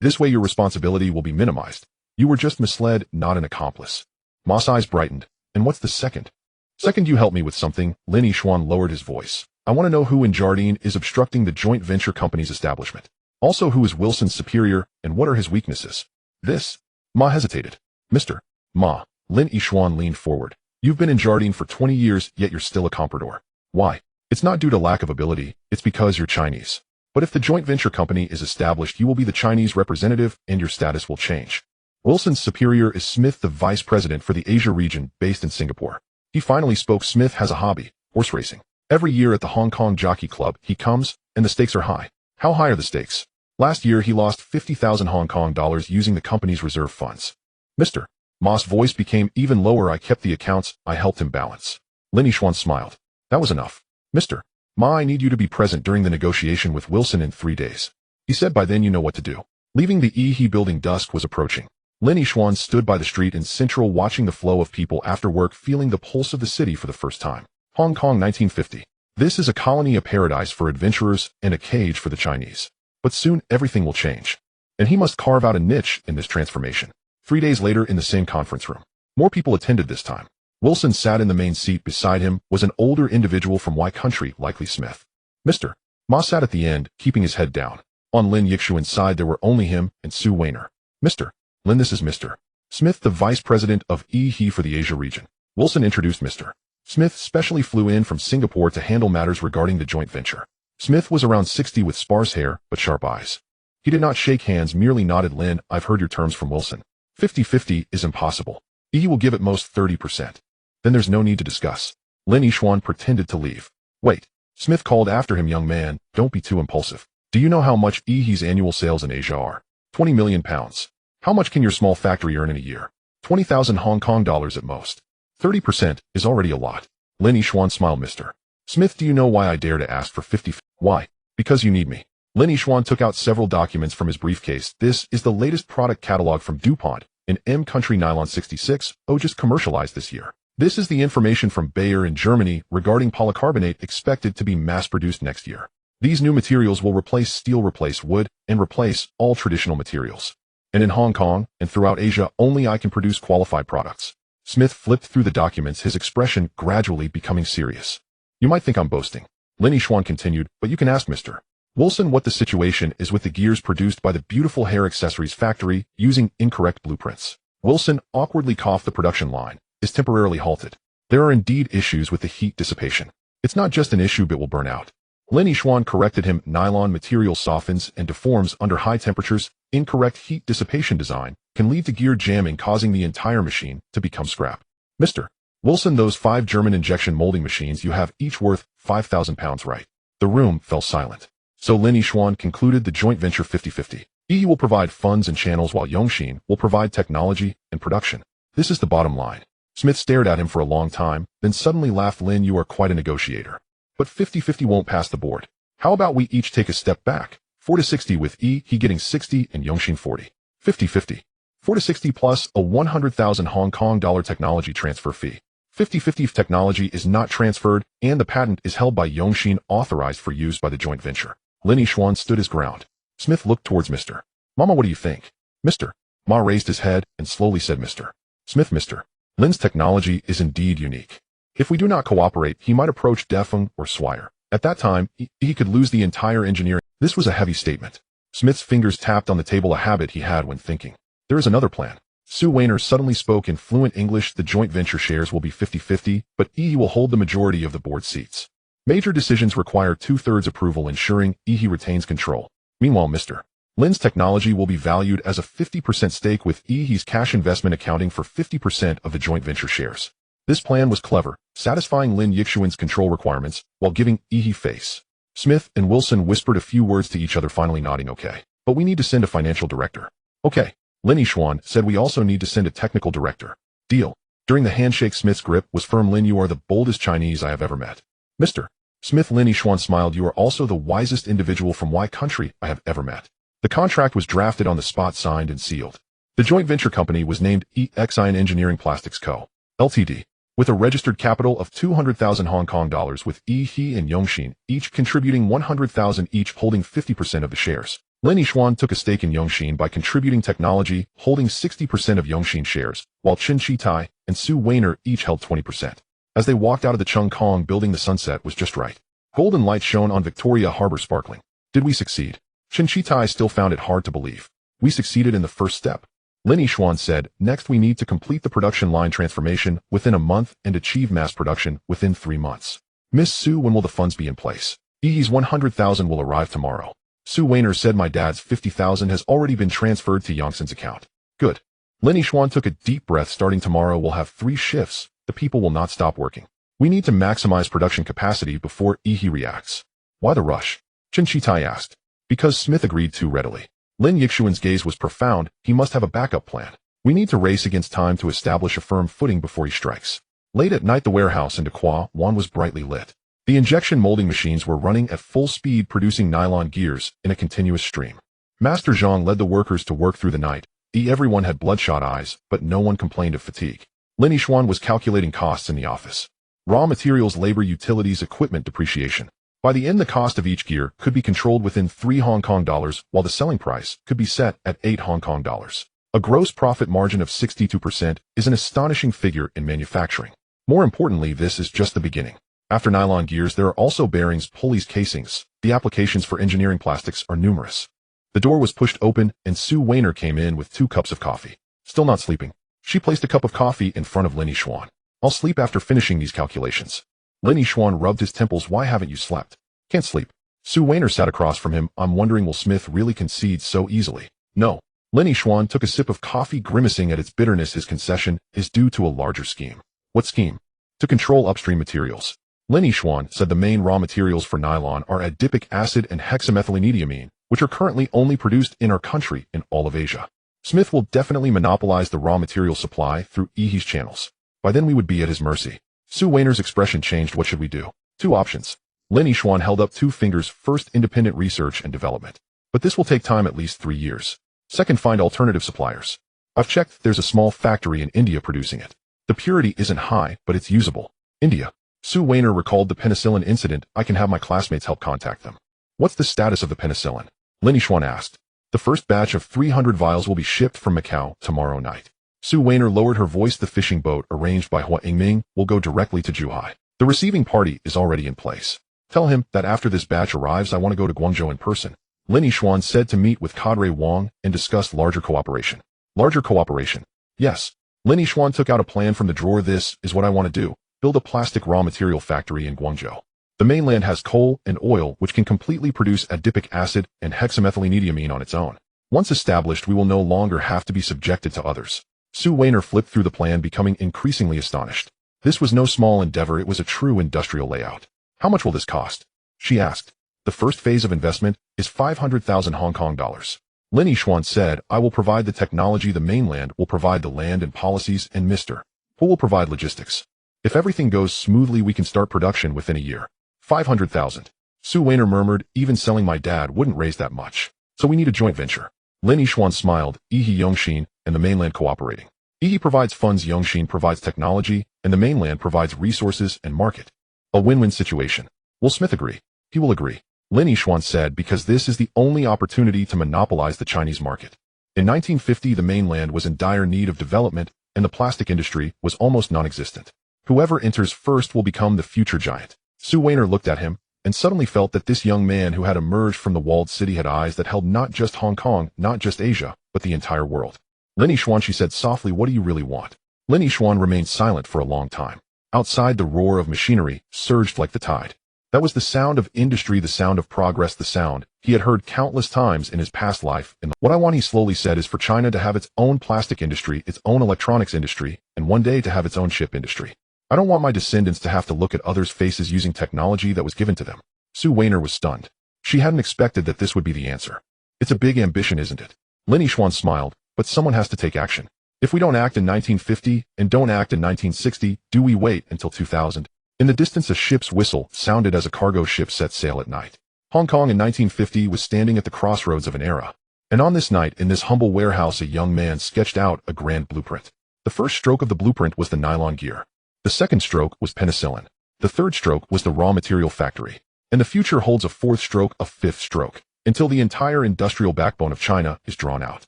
This way your responsibility will be minimized. You were just misled, not an accomplice. Ma's eyes brightened. And what's the second? Second, you help me with something. Lin Yixuan lowered his voice. I want to know who in Jardine is obstructing the joint venture company's establishment. Also, who is Wilson's superior and what are his weaknesses? This. Ma hesitated. Mr. Ma. Lin Yixuan leaned forward. You've been in Jardine for 20 years, yet you're still a comprador. Why? It's not due to lack of ability, it's because you're Chinese. But if the joint venture company is established, you will be the Chinese representative and your status will change. Wilson's superior is Smith, the vice president for the Asia region based in Singapore. He finally spoke. Smith has a hobby, horse racing. Every year at the Hong Kong Jockey Club, he comes, and the stakes are high. How high are the stakes? Last year, he lost 50,000 Hong Kong dollars using the company's reserve funds. Mr. Ma's voice became even lower. I kept the accounts. I helped him balance. Lin Yixuan smiled. That was enough. Mr. Ma, I need you to be present during the negotiation with Wilson in 3 days. He said by then you know what to do. Leaving the He building, dusk was approaching. Lin Yixuan stood by the street in Central watching the flow of people after work, feeling the pulse of the city for the first time. Hong Kong 1950. This is a colony, a paradise for adventurers and a cage for the Chinese. But soon everything will change. And he must carve out a niche in this transformation. 3 days later in the same conference room. More people attended this time. Wilson sat in the main seat. Beside him was an older individual from Y country, likely Smith. Mr. Ma sat at the end, keeping his head down. On Lin Yixuan's side there were only him and Sue Weiner. Mr. Lin, this is Mr. Smith, the vice president of He for the Asia region. Wilson introduced Mr. Smith specially flew in from Singapore to handle matters regarding the joint venture. Smith was around 60 with sparse hair but sharp eyes. He did not shake hands, merely nodded. Lin, I've heard your terms from Wilson. 50-50 is impossible. He will give at most 30%. Then there's no need to discuss. Lin Yixuan pretended to leave. Wait. Smith called after him. Young man, don't be too impulsive. Do you know how much He's annual sales in Asia are? 20 million pounds. How much can your small factory earn in a year? 20,000 Hong Kong dollars at most. 30% is already a lot. Lin Yixuan smiled. Mr. Smith, do you know why I dare to ask for 50? Why? Because you need me. Lin Yixuan took out several documents from his briefcase. This is the latest product catalog from DuPont, an M Country Nylon 66, just commercialized this year. This is the information from Bayer in Germany regarding polycarbonate expected to be mass-produced next year. These new materials will replace steel, replace wood, and replace all traditional materials. And in Hong Kong and throughout Asia, only I can produce qualified products. Smith flipped through the documents, his expression gradually becoming serious. You might think I'm boasting. Lin Yixuan continued, but you can ask Mr. Wilson what the situation is with the gears produced by the beautiful hair accessories factory using incorrect blueprints. Wilson awkwardly coughed. The production line is temporarily halted. There are indeed issues with the heat dissipation. It's not just an issue but will burn out. Lin Yixuan corrected him. Nylon material softens and deforms under high temperatures. Incorrect heat dissipation design can lead to gear jamming, causing the entire machine to become scrap. Mr. Wilson, those 5 German injection molding machines you have, each worth 5,000 pounds, right? The room fell silent. So Lin Yixuan concluded the joint venture 50-50. He will provide funds and channels while Yongxin will provide technology and production. This is the bottom line. Smith stared at him for a long time, then suddenly laughed. Lin, you are quite a negotiator. But 50-50 won't pass the board. How about we each take a step back? 40-60 with he getting 60 and Yongxin 40. 50-50. 40-60 plus a 100,000 Hong Kong dollar technology transfer fee. 50-50 if technology is not transferred and the patent is held by Yongxin, authorized for use by the joint venture. Lin Yixuan stood his ground. Smith looked towards Mr. Mama, what do you think? Mr. Ma raised his head and slowly said, Mr. Smith, Mr. Lin's technology is indeed unique. If we do not cooperate, he might approach Defeng or Swire. At that time, he could lose the entire engineering. This was a heavy statement. Smith's fingers tapped on the table, a habit he had when thinking. There is another plan. Sue Weiner suddenly spoke in fluent English. The joint venture shares will be 50-50, but he will hold the majority of the board seats. Major decisions require 2/3 approval, ensuring he retains control. Meanwhile, Mr. Lin's technology will be valued as a 50% stake, with he's cash investment accounting for 50% of the joint venture shares. This plan was clever, satisfying Lin Yixuan's control requirements while giving he face. Smith and Wilson whispered a few words to each other, finally nodding. Okay, but we need to send a financial director. Okay, Lin Yixuan said, we also need to send a technical director. Deal. During the handshake, Smith's grip was firm. Lin, you are the boldest Chinese I have ever met. Mr. Smith, Lin Yixuan smiled. You are also the wisest individual from Y country I have ever met. The contract was drafted on the spot, signed and sealed. The joint venture company was named Exion Engineering Plastics Co. Ltd. with a registered capital of 200,000 Hong Kong dollars, with he and Yongxin each contributing 100,000 each, holding 50% of the shares. Lin Yixuan took a stake in Yongxin by contributing technology, holding 60% of Yongxin shares, while Qin Shitai and Sue Weiner each held 20%. As they walked out of the Chung Kong building, the sunset was just right. Golden light shone on Victoria Harbor, sparkling. Did we succeed? Qin Shitai still found it hard to believe. We succeeded in the first step. Lin Yixuan said, next we need to complete the production line transformation within a month and achieve mass production within 3 months. Miss Sue, when will the funds be in place? He's 100,000 will arrive tomorrow. Sue Weiner said, my dad's 50,000 has already been transferred to Yongxin's account. Good. Lin Yixuan took a deep breath. Starting tomorrow we'll have 3 shifts. The people will not stop working. We need to maximize production capacity before he reacts. Why the rush? Qin Shitai asked. Because Smith agreed too readily. Lin Yixuan's gaze was profound. He must have a backup plan. We need to race against time to establish a firm footing before he strikes. Late at night, the warehouse in Kowloon was brightly lit. The injection molding machines were running at full speed, producing nylon gears in a continuous stream. Master Zhang led the workers to work through the night. Everyone had bloodshot eyes, but no one complained of fatigue. Lin Yixuan was calculating costs in the office. Raw materials, labor, utilities, equipment, depreciation. By the end, the cost of each gear could be controlled within 3 Hong Kong dollars, while the selling price could be set at 8 Hong Kong dollars. A gross profit margin of 62% is an astonishing figure in manufacturing. More importantly, this is just the beginning. After nylon gears, there are also bearings, pulleys, casings. The applications for engineering plastics are numerous. The door was pushed open, and Sue Weiner came in with 2 cups of coffee. Still not sleeping. She placed a cup of coffee in front of Lin Yixuan. I'll sleep after finishing these calculations. Lin Yixuan rubbed his temples. Why haven't you slept? Can't sleep. Sue Weiner sat across from him. I'm wondering, will Smith really concede so easily? No. Lin Yixuan took a sip of coffee, grimacing at its bitterness. His concession is due to a larger scheme. What scheme? To control upstream materials. Lin Yixuan said the main raw materials for nylon are adipic acid and hexamethylenediamine, which are currently only produced in our country in all of Asia. Smith will definitely monopolize the raw material supply through Yihe's channels. By then we would be at his mercy. Su Weiner's expression changed. What should we do? Two options. Lin Yixuan held up two fingers. First, independent research and development. But this will take time, at least 3 years. Second, find alternative suppliers. I've checked, there's a small factory in India producing it. The purity isn't high, but it's usable. India. Su Weiner recalled the penicillin incident. I can have my classmates help contact them. What's the status of the penicillin? Lin Yixuan asked. The first batch of 300 vials will be shipped from Macau tomorrow night. Su Weiner lowered her voice. The fishing boat arranged by Hua Yingming will go directly to Zhuhai. The receiving party is already in place. Tell him that after this batch arrives I want to go to Guangzhou in person. Lin Yixuan said to meet with Cadre Wang and discuss larger cooperation. Larger cooperation? Yes. Lin Yixuan took out a plan from the drawer. This is what I want to do. Build a plastic raw material factory in Guangzhou. The mainland has coal and oil which can completely produce adipic acid and hexamethylenediamine on its own. Once established we will no longer have to be subjected to others. Su Weiner flipped through the plan, becoming increasingly astonished. This was no small endeavor, it was a true industrial layout. How much will this cost? She asked. The first phase of investment is 500,000 Hong Kong dollars. Lin Yixuan said, I will provide the technology, the mainland will provide the land and policies, and Mr. Hu will provide logistics. If everything goes smoothly we can start production within a year. 500,000. Su Weiner murmured, even selling my dad wouldn't raise that much. So we need a joint venture. Lin Yixuan smiled, Yihe Yongxin and the mainland cooperating. Yihe provides funds, Yongxin provides technology, and the mainland provides resources and market. A win-win situation. Will Smith agree? He will agree. Lin Yixuan said, because this is the only opportunity to monopolize the Chinese market. In 1950 the mainland was in dire need of development and the plastic industry was almost non-existent. Whoever enters first will become the future giant. Su Weiner looked at him and suddenly felt that this young man who had emerged from the walled city had eyes that held not just Hong Kong, not just Asia, but the entire world. Lin Yixuan, she said softly, what do you really want? Lin Yixuan remained silent for a long time. Outside the roar of machinery surged like the tide. That was the sound of industry, the sound of progress, the sound he had heard countless times in his past life. And what I want, he slowly said, is for China to have its own plastic industry, its own electronics industry, and one day to have its own chip industry. I don't want my descendants to have to look at others' faces using technology that was given to them. Su Weiner was stunned. She hadn't expected that this would be the answer. It's a big ambition, isn't it? Lin Yixuan smiled, but someone has to take action. If we don't act in 1950 and don't act in 1960, do we wait until 2000? In the distance a ship's whistle sounded as a cargo ship set sail at night. Hong Kong in 1950 was standing at the crossroads of an era. And on this night, in this humble warehouse, a young man sketched out a grand blueprint. The first stroke of the blueprint was the nylon gear. The second stroke was penicillin. The third stroke was the raw material factory. And the future holds a fourth stroke, a fifth stroke, until the entire industrial backbone of China is drawn out.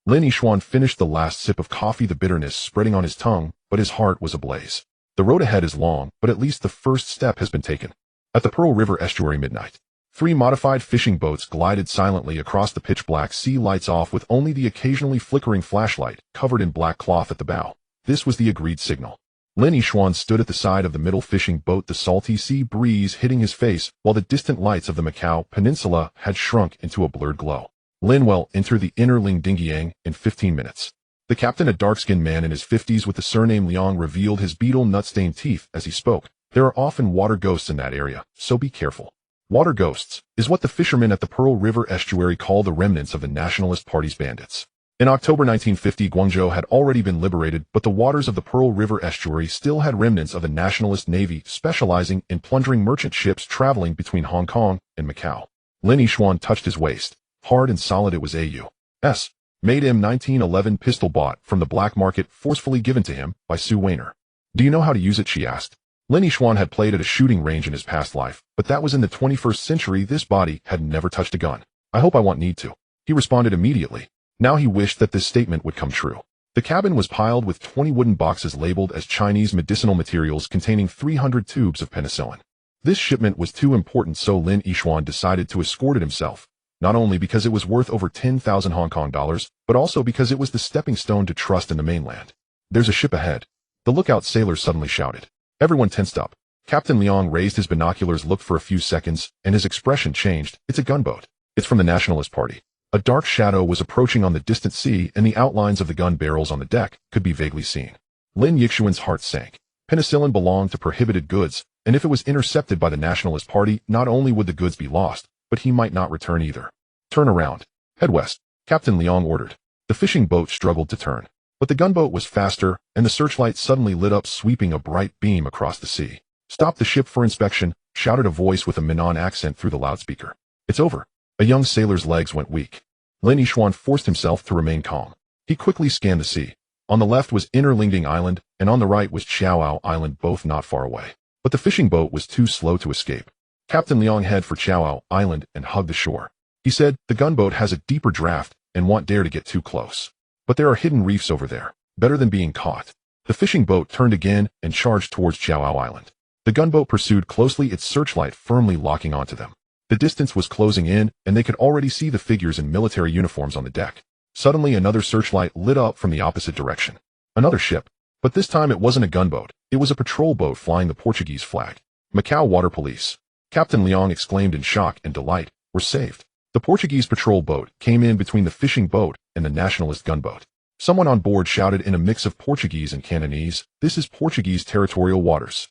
Lin Yixuan finished the last sip of coffee, the bitterness spreading on his tongue, but his heart was ablaze. The road ahead is long, but at least the first step has been taken. At the Pearl River estuary, midnight. 3 modified fishing boats glided silently across the pitch-black sea, lights off with only the occasionally flickering flashlight covered in black cloth at the bow. This was the agreed signal. Lin Yixuan stood at the side of the middle fishing boat, the salty sea breeze hitting his face, while the distant lights of the Macau peninsula had shrunk into a blurred glow. Lin will enter the inner Ling Dingyang in 15 minutes. The captain, a dark-skinned man in his 50s with the surname Liang, revealed his beetle nut-stained teeth as he spoke. There are often water ghosts in that area, so be careful. Water ghosts is what the fishermen at the Pearl River estuary call the remnants of the Nationalist Party's bandits. In October 1950, Guangzhou had already been liberated, but the waters of the Pearl River estuary still had remnants of the Nationalist Navy specializing in plundering merchant ships traveling between Hong Kong and Macau. Lin Yixuan touched his waist. Hard and solid it was. A.U.S. Made M1911 pistol bought from the black market, forcefully given to him by Su Weiner. Do you know how to use it? She asked. Lin Yixuan had played at a shooting range in his past life, but that was in the 21st century. This body had never touched a gun. I hope I won't need to. He responded immediately. Now he wished that this statement would come true. The cabin was piled with 20 wooden boxes labeled as Chinese medicinal materials containing 300 tubes of penicillin. This shipment was too important, so Lin Yixuan decided to escort it himself, not only because it was worth over 10,000 Hong Kong dollars, but also because it was the stepping stone to trust in the mainland. There's a ship ahead. The lookout sailor suddenly shouted. Everyone tensed up. Captain Liang raised his binoculars, looked for a few seconds, and his expression changed. It's a gunboat. It's from the Nationalist Party. A dark shadow was approaching on the distant sea, and the outlines of the gun barrels on the deck could be vaguely seen. Lin Yixuan's heart sank. Penicillin belonged to prohibited goods, and if it was intercepted by the Nationalist Party, not only would the goods be lost, but he might not return either. Turn around. Head west, Captain Liang ordered. The fishing boat struggled to turn. But the gunboat was faster, and the searchlight suddenly lit up, sweeping a bright beam across the sea. "Stop the ship for inspection," shouted a voice with a Minnan accent through the loudspeaker. "It's over." A young sailor's legs went weak. Lin Yixuan forced himself to remain calm. He quickly scanned the sea. On the left was Inner Lingding Island, and on the right was Chaoao Island, both not far away. But the fishing boat was too slow to escape. Captain Liang headed for Chaoao Island and hugged the shore. He said, "The gunboat has a deeper draft and won't dare to get too close. But there are hidden reefs over there. Better than being caught." The fishing boat turned again and charged towards Chaoao Island. The gunboat pursued closely, its searchlight firmly locking onto them. The distance was closing in, and they could already see the figures in military uniforms on the deck. Suddenly another searchlight lit up from the opposite direction. Another ship. But this time it wasn't a gunboat. It was a patrol boat flying the Portuguese flag. "Macau Water Police." Captain Liang exclaimed in shock and delight. "We're saved." The Portuguese patrol boat came in between the fishing boat and the nationalist gunboat. Someone on board shouted in a mix of Portuguese and Cantonese, "This is Portuguese territorial waters.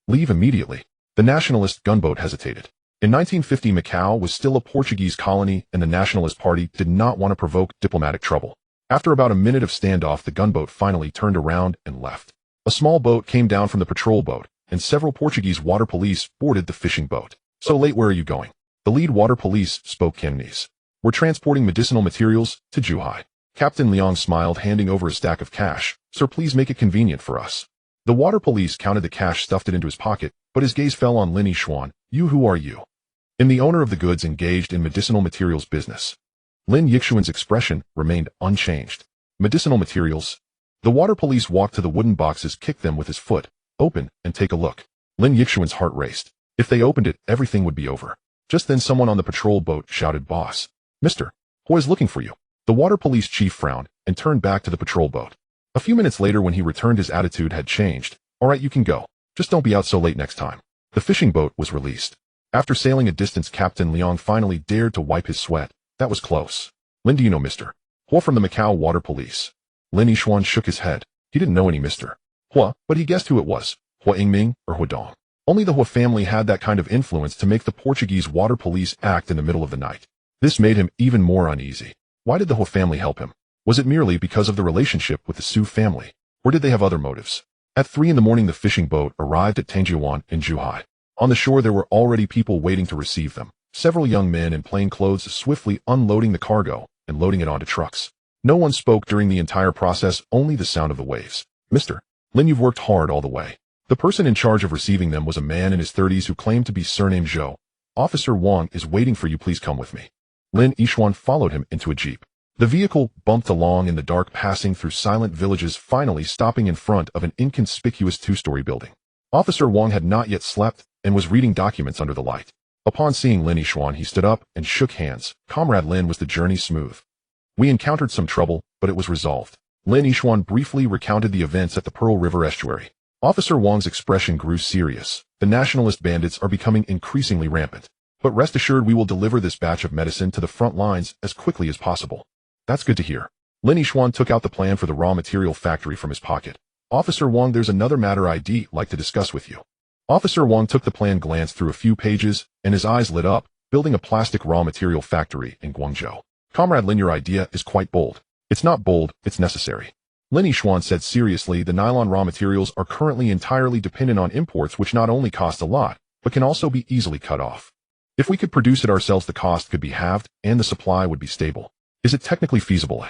Leave immediately." The nationalist gunboat hesitated. In 1950, Macau was still a Portuguese colony, and the Nationalist Party did not want to provoke diplomatic trouble. After about a minute of standoff, the gunboat finally turned around and left. A small boat came down from the patrol boat, and several Portuguese water police boarded the fishing boat. "So late, where are you going?" The lead water police spoke Cantonese. "We're transporting medicinal materials to Zhuhai." Captain Liang smiled, handing over a stack of cash. "Sir, please make it convenient for us." The water police counted the cash, stuffed it into his pocket, but his gaze fell on Lin Yixuan. "You, who are you?" "I'm the owner of the goods engaged in medicinal materials business." Lin Yixuan's expression remained unchanged. "Medicinal materials?" The water police walked to the wooden boxes, kicked them with his foot. "Open and take a look." Lin Yixuan's heart raced. If they opened it, everything would be over. Just then someone on the patrol boat shouted, "Boss, Mr. Hua is looking for you." The water police chief frowned and turned back to the patrol boat. A few minutes later, when he returned, his attitude had changed. "All right, you can go. Just don't be out so late next time." The fishing boat was released. After sailing a distance, Captain Liang finally dared to wipe his sweat. "That was close." "Lin, do you know Mr. Hua from the Macau Water Police?" Lin Yixuan shook his head. He didn't know any Mr. Hua, but he guessed who it was. Hua Yingming or Hua Dong. Only the Hua family had that kind of influence to make the Portuguese water police act in the middle of the night. This made him even more uneasy. Why did the Hua family help him? Was it merely because of the relationship with the Su family? Or did they have other motives? At 3 in the morning, the fishing boat arrived at Tangjiuan in Zhuhai. On the shore, there were already people waiting to receive them. Several young men in plain clothes swiftly unloading the cargo and loading it onto trucks. No one spoke during the entire process, only the sound of the waves. "Mr. Lin, you've worked hard all the way." The person in charge of receiving them was a man in his 30s who claimed to be surnamed Zhou. "Officer Wang is waiting for you, please come with me." Lin Yixuan followed him into a jeep. The vehicle bumped along in the dark, passing through silent villages, finally stopping in front of an inconspicuous 2-story building. Officer Wang had not yet slept and was reading documents under the light. Upon seeing Lin Yixuan, he stood up and shook hands. "Comrade Lin, was the journey smooth?" "We encountered some trouble, but it was resolved." Lin Yixuan briefly recounted the events at the Pearl River estuary. Officer Wang's expression grew serious. "The nationalist bandits are becoming increasingly rampant. But rest assured, we will deliver this batch of medicine to the front lines as quickly as possible." "That's good to hear." Lin Yixuan took out the plan for the raw material factory from his pocket. "Officer Wang, there's another matter I'd like to discuss with you." Officer Wang took the plan, glanced through a few pages, and his eyes lit up. "Building a plastic raw material factory in Guangzhou." "Comrade Lin, your idea is quite bold." "It's not bold, it's necessary." Lin Yixuan said seriously, "The nylon raw materials are currently entirely dependent on imports, which not only cost a lot, but can also be easily cut off. If we could produce it ourselves, the cost could be halved, and the supply would be stable. Is it technically feasible?"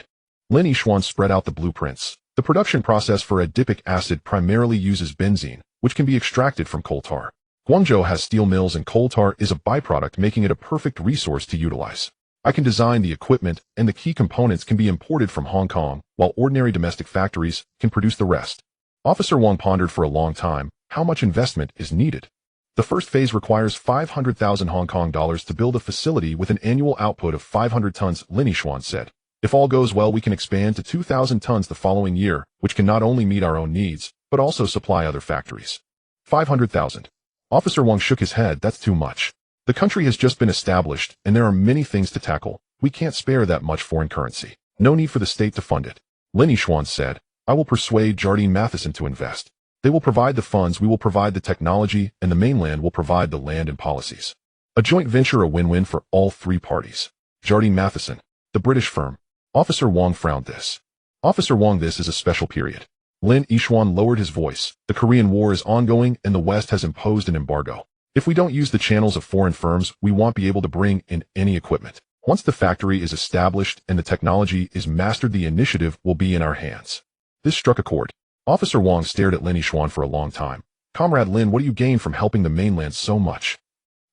Lin Yixuan spread out the blueprints. The production process for adipic acid primarily uses benzene, which can be extracted from coal tar. Guangzhou has steel mills, and coal tar is a byproduct, making it a perfect resource to utilize. I can design the equipment, and the key components can be imported from Hong Kong, while ordinary domestic factories can produce the rest. Officer Wang pondered for a long time. How much investment is needed? The first phase requires 500,000 Hong Kong dollars to build a facility with an annual output of 500 tons, Lin Yixuan said. If all goes well, we can expand to 2,000 tons the following year, which can not only meet our own needs, but also supply other factories. 500,000. Officer Wang shook his head. That's too much. The country has just been established, and there are many things to tackle. We can't spare that much foreign currency. No need for the state to fund it. Lin Yixuan said, "I will persuade Jardine Matheson to invest. They will provide the funds, we will provide the technology, and the mainland will provide the land and policies. A joint venture, a win-win for all 3 parties." Jardine Matheson, the British firm. Officer Wang frowned this. Officer Wang, this is a special period. Lin Yixuan lowered his voice. The Korean War is ongoing and the West has imposed an embargo. If we don't use the channels of foreign firms, we won't be able to bring in any equipment. Once the factory is established and the technology is mastered, the initiative will be in our hands. This struck a chord. Officer Wang stared at Lin Yixuan for a long time. Comrade Lin, what do you gain from helping the mainland so much?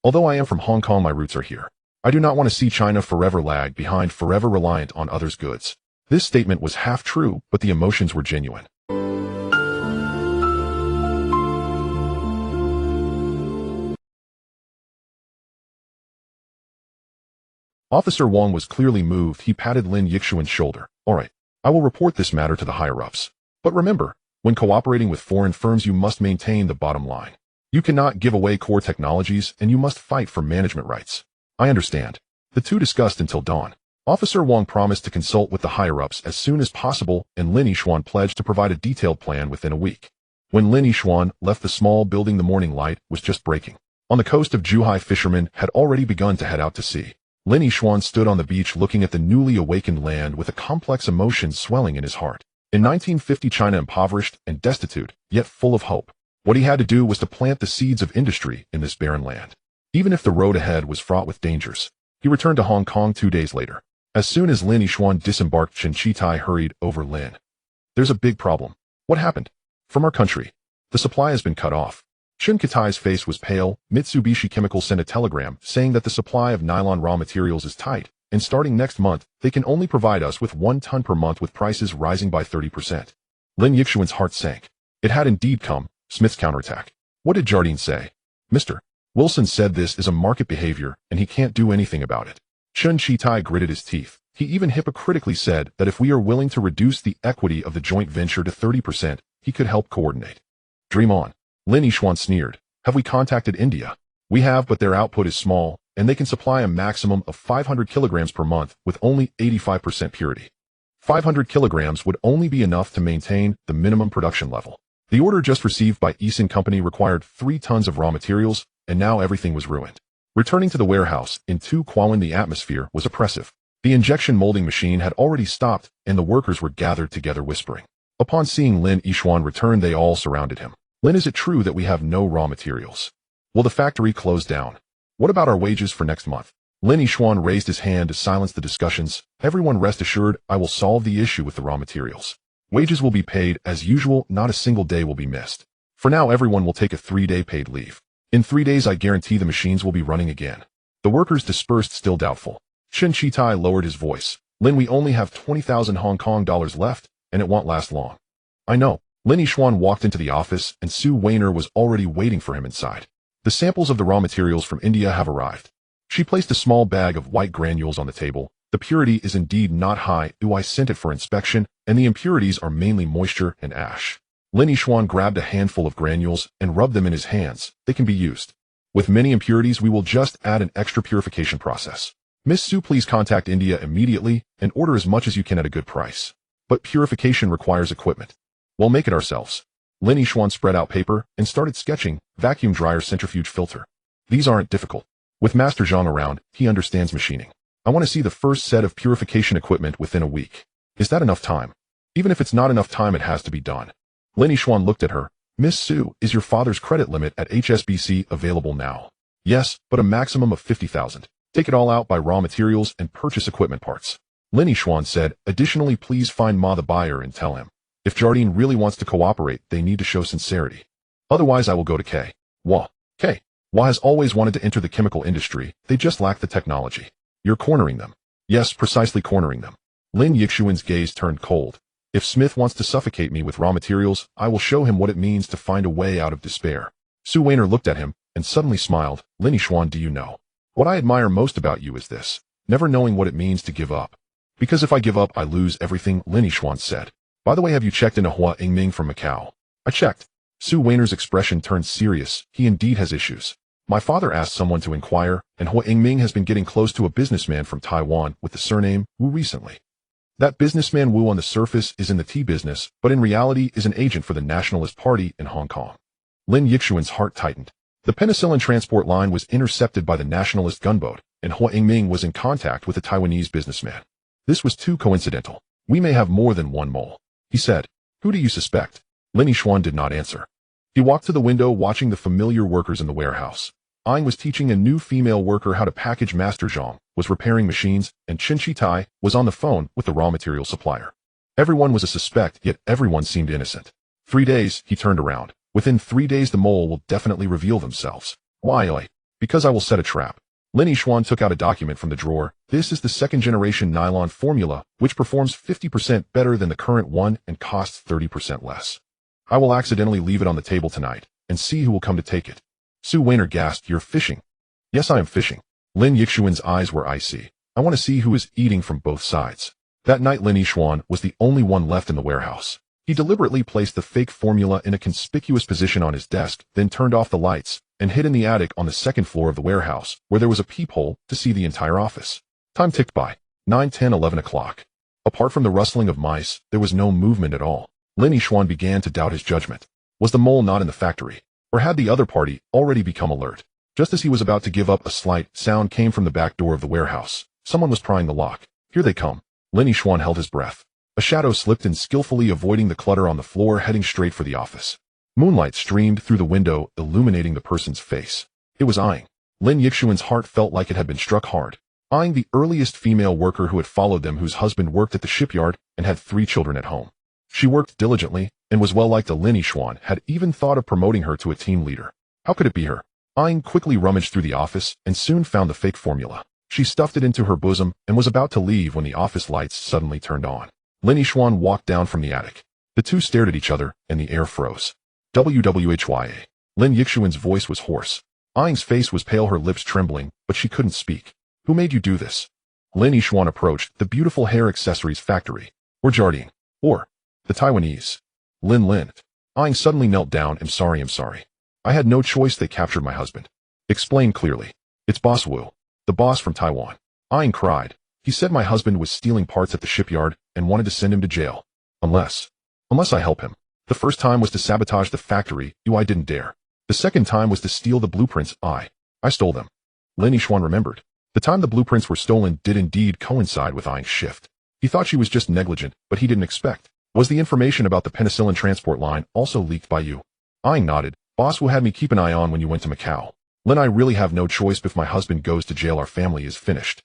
Although I am from Hong Kong, my roots are here. I do not want to see China forever lag behind, forever reliant on others' goods. This statement was half true, but the emotions were genuine. Officer Wang was clearly moved. He patted Lin Yixuan's shoulder. All right, I will report this matter to the higher-ups. But remember, when cooperating with foreign firms, you must maintain the bottom line. You cannot give away core technologies, and you must fight for management rights. I understand. The two discussed until dawn. Officer Wang promised to consult with the higher-ups as soon as possible, and Lin Yixuan pledged to provide a detailed plan within a week. When Lin Yixuan left the small building, the morning light was just breaking. On the coast of Zhuhai, fishermen had already begun to head out to sea. Lin Yixuan stood on the beach looking at the newly awakened land with a complex emotion swelling in his heart. In 1950, China impoverished and destitute, yet full of hope. What he had to do was to plant the seeds of industry in this barren land. Even if the road ahead was fraught with dangers. He returned to Hong Kong 2 days later. As soon as Lin Yixuan disembarked, Chen Qitai hurried over Lin. There's a big problem. What happened? From our country. The supply has been cut off. Chen Qitai's face was pale. Mitsubishi Chemical sent a telegram saying that the supply of nylon raw materials is tight, and starting next month, they can only provide us with 1 ton per month, with prices rising by 30%. Lin Yixuan's heart sank. It had indeed come, Smith's counterattack. What did Jardine say? Mr. Wilson said this is a market behavior, and he can't do anything about it. Chen Qitai gritted his teeth. He even hypocritically said that if we are willing to reduce the equity of the joint venture to 30%, he could help coordinate. Dream on. Lin Yixuan sneered. Have we contacted India? We have, but their output is small, and they can supply a maximum of 500 kilograms per month with only 85% purity. 500 kilograms would only be enough to maintain the minimum production level. The order just received by Eason Company required 3 tons of raw materials, and now everything was ruined. Returning to the warehouse in Kowloon, the atmosphere was oppressive. The injection molding machine had already stopped, and the workers were gathered together whispering. Upon seeing Lin Yixuan return, they all surrounded him. Lin, is it true that we have no raw materials? Will the factory close down? What about our wages for next month? Lin Yixuan raised his hand to silence the discussions. Everyone rest assured, I will solve the issue with the raw materials. Wages will be paid as usual, not a single day will be missed. For now, everyone will take a 3-day paid leave. In 3 days, I guarantee the machines will be running again. The workers dispersed, still doubtful. Chen Qitai lowered his voice. Lin, we only have 20,000 Hong Kong dollars left, and it won't last long. I know. Lin Yixuan walked into the office, and Sue Weiner was already waiting for him inside. The samples of the raw materials from India have arrived. She placed a small bag of white granules on the table. The purity is indeed not high. I sent it for inspection, and the impurities are mainly moisture and ash. Lin Yixuan grabbed a handful of granules and rubbed them in his hands. They can be used. With many impurities, we will just add an extra purification process. Miss Sue, please contact India immediately and order as much as you can at a good price. But purification requires equipment. We'll make it ourselves. Lin Yixuan spread out paper and started sketching. Vacuum dryer, centrifuge filter. These aren't difficult. With Master Zhang around, he understands machining. I want to see the first set of purification equipment within a week. Is that enough time? Even if it's not enough time, it has to be done. Lin Yixuan looked at her. Miss Sue, is your father's credit limit at HSBC available now? Yes, but a maximum of 50,000. Take it all out, buy raw materials, and purchase equipment parts. Lin Yixuan said, additionally, please find Ma the buyer and tell him. If Jardine really wants to cooperate, they need to show sincerity. Otherwise, I will go to K. Wah. K. Wah has always wanted to enter the chemical industry. They just lack the technology. You're cornering them. Yes, precisely cornering them. Lin Yixuan's gaze turned cold. If Smith wants to suffocate me with raw materials, I will show him what it means to find a way out of despair. Sue Weiner looked at him and suddenly smiled. Lin Yixuan, do you know? What I admire most about you is this, never knowing what it means to give up. Because if I give up, I lose everything, Lin Yixuan said. By the way, have you checked into Hua Yingming from Macau? I checked. Sue Weiner's expression turned serious. He indeed has issues. My father asked someone to inquire, and Hua Yingming has been getting close to a businessman from Taiwan with the surname Wu recently. That businessman Wu on the surface is in the tea business, but in reality is an agent for the Nationalist Party in Hong Kong. Lin Yixuan's heart tightened. The penicillin transport line was intercepted by the nationalist gunboat, and Hua Yingming was in contact with a Taiwanese businessman. This was too coincidental. We may have more than one mole, he said. Who do you suspect? Lin Yixuan did not answer. He walked to the window watching the familiar workers in the warehouse. Aing was teaching a new female worker how to package. Master Zhang was repairing machines, and Qin Shitai was on the phone with the raw material supplier. Everyone was a suspect, yet everyone seemed innocent. 3 days, he turned around. Within 3 days the mole will definitely reveal themselves. Why? Because I will set a trap. Lin Yixuan took out a document from the drawer. This is the second-generation nylon formula, which performs 50% better than the current one and costs 30% less. I will accidentally leave it on the table tonight, and see who will come to take it. Su Weiner gasped, You're fishing. Yes, I am fishing. Lin Yixuan's eyes were icy. I want to see who is eating from both sides. That night Lin Yixuan was the only one left in the warehouse. He deliberately placed the fake formula in a conspicuous position on his desk, then turned off the lights, and hid in the attic on the second floor of the warehouse, where there was a peephole to see the entire office. Time ticked by. 9, 10, 11 o'clock. Apart from the rustling of mice, there was no movement at all. Lin Yixuan began to doubt his judgment. Was the mole not in the factory? Or had the other party already become alert? Just as he was about to give up, a slight sound came from the back door of the warehouse. Someone was prying the lock. Here they come. Lin Yixuan held his breath. A shadow slipped in, skillfully avoiding the clutter on the floor, heading straight for the office. Moonlight streamed through the window, illuminating the person's face. It was Aing. Lin Yixuan's heart felt like it had been struck hard. Aing, the earliest female worker who had followed them, whose husband worked at the shipyard and had 3 children at home. She worked diligently and was well liked. Lin Yixuan had even thought of promoting her to a team leader. How could it be her? Aing quickly rummaged through the office and soon found the fake formula. She stuffed it into her bosom and was about to leave when the office lights suddenly turned on. Lin Yixuan walked down from the attic. The two stared at each other, and the air froze. WWHYA. Lin Yixuan's voice was hoarse. Aing's face was pale, her lips trembling, but she couldn't speak. Who made you do this? Lin Yixuan approached the beautiful hair accessories factory. Or Jardine. Or the Taiwanese. Lin. Aing suddenly knelt down. I'm sorry. I had no choice. They captured my husband. Explain clearly. It's Boss Wu, the boss from Taiwan. Aing cried. He said my husband was stealing parts at the shipyard and wanted to send him to jail. Unless I help him. The first time was to sabotage the factory. I didn't dare. The second time was to steal the blueprints. I stole them. Lin Yixuan remembered. The time the blueprints were stolen did indeed coincide with Aing's shift. He thought she was just negligent, but he didn't expect. Was the information about the penicillin transport line also leaked by you? Aing nodded. Boss Wu had me keep an eye on when you went to Macau. Lin, I really have no choice. If my husband goes to jail, our family is finished.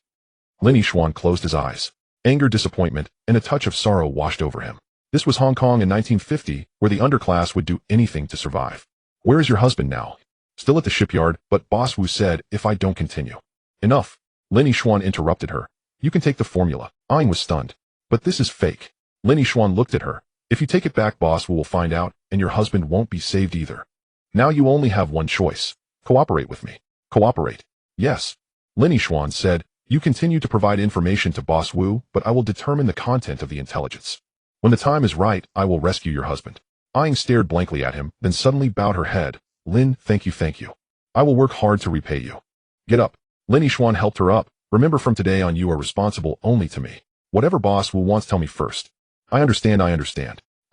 Lin Yixuan closed his eyes. Anger, disappointment, and a touch of sorrow washed over him. This was Hong Kong in 1950, where the underclass would do anything to survive. Where is your husband now? Still at the shipyard, but Boss Wu said if I don't continue. Enough. Lin Yixuan interrupted her. You can take the formula. Aing was stunned. But this is fake. Lin Yixuan looked at her. If you take it back, Boss Wu will find out, and your husband won't be saved either. Now you only have one choice. Cooperate with me. Cooperate. Yes. Lin Yixuan said. You continue to provide information to Boss Wu, but I will determine the content of the intelligence. When the time is right, I will rescue your husband. Aing stared blankly at him, then suddenly bowed her head. Lin, thank you. I will work hard to repay you. Get up. Lin Yixuan helped her up. Remember, from today on you are responsible only to me. Whatever Boss Wu wants, tell me first. I understand.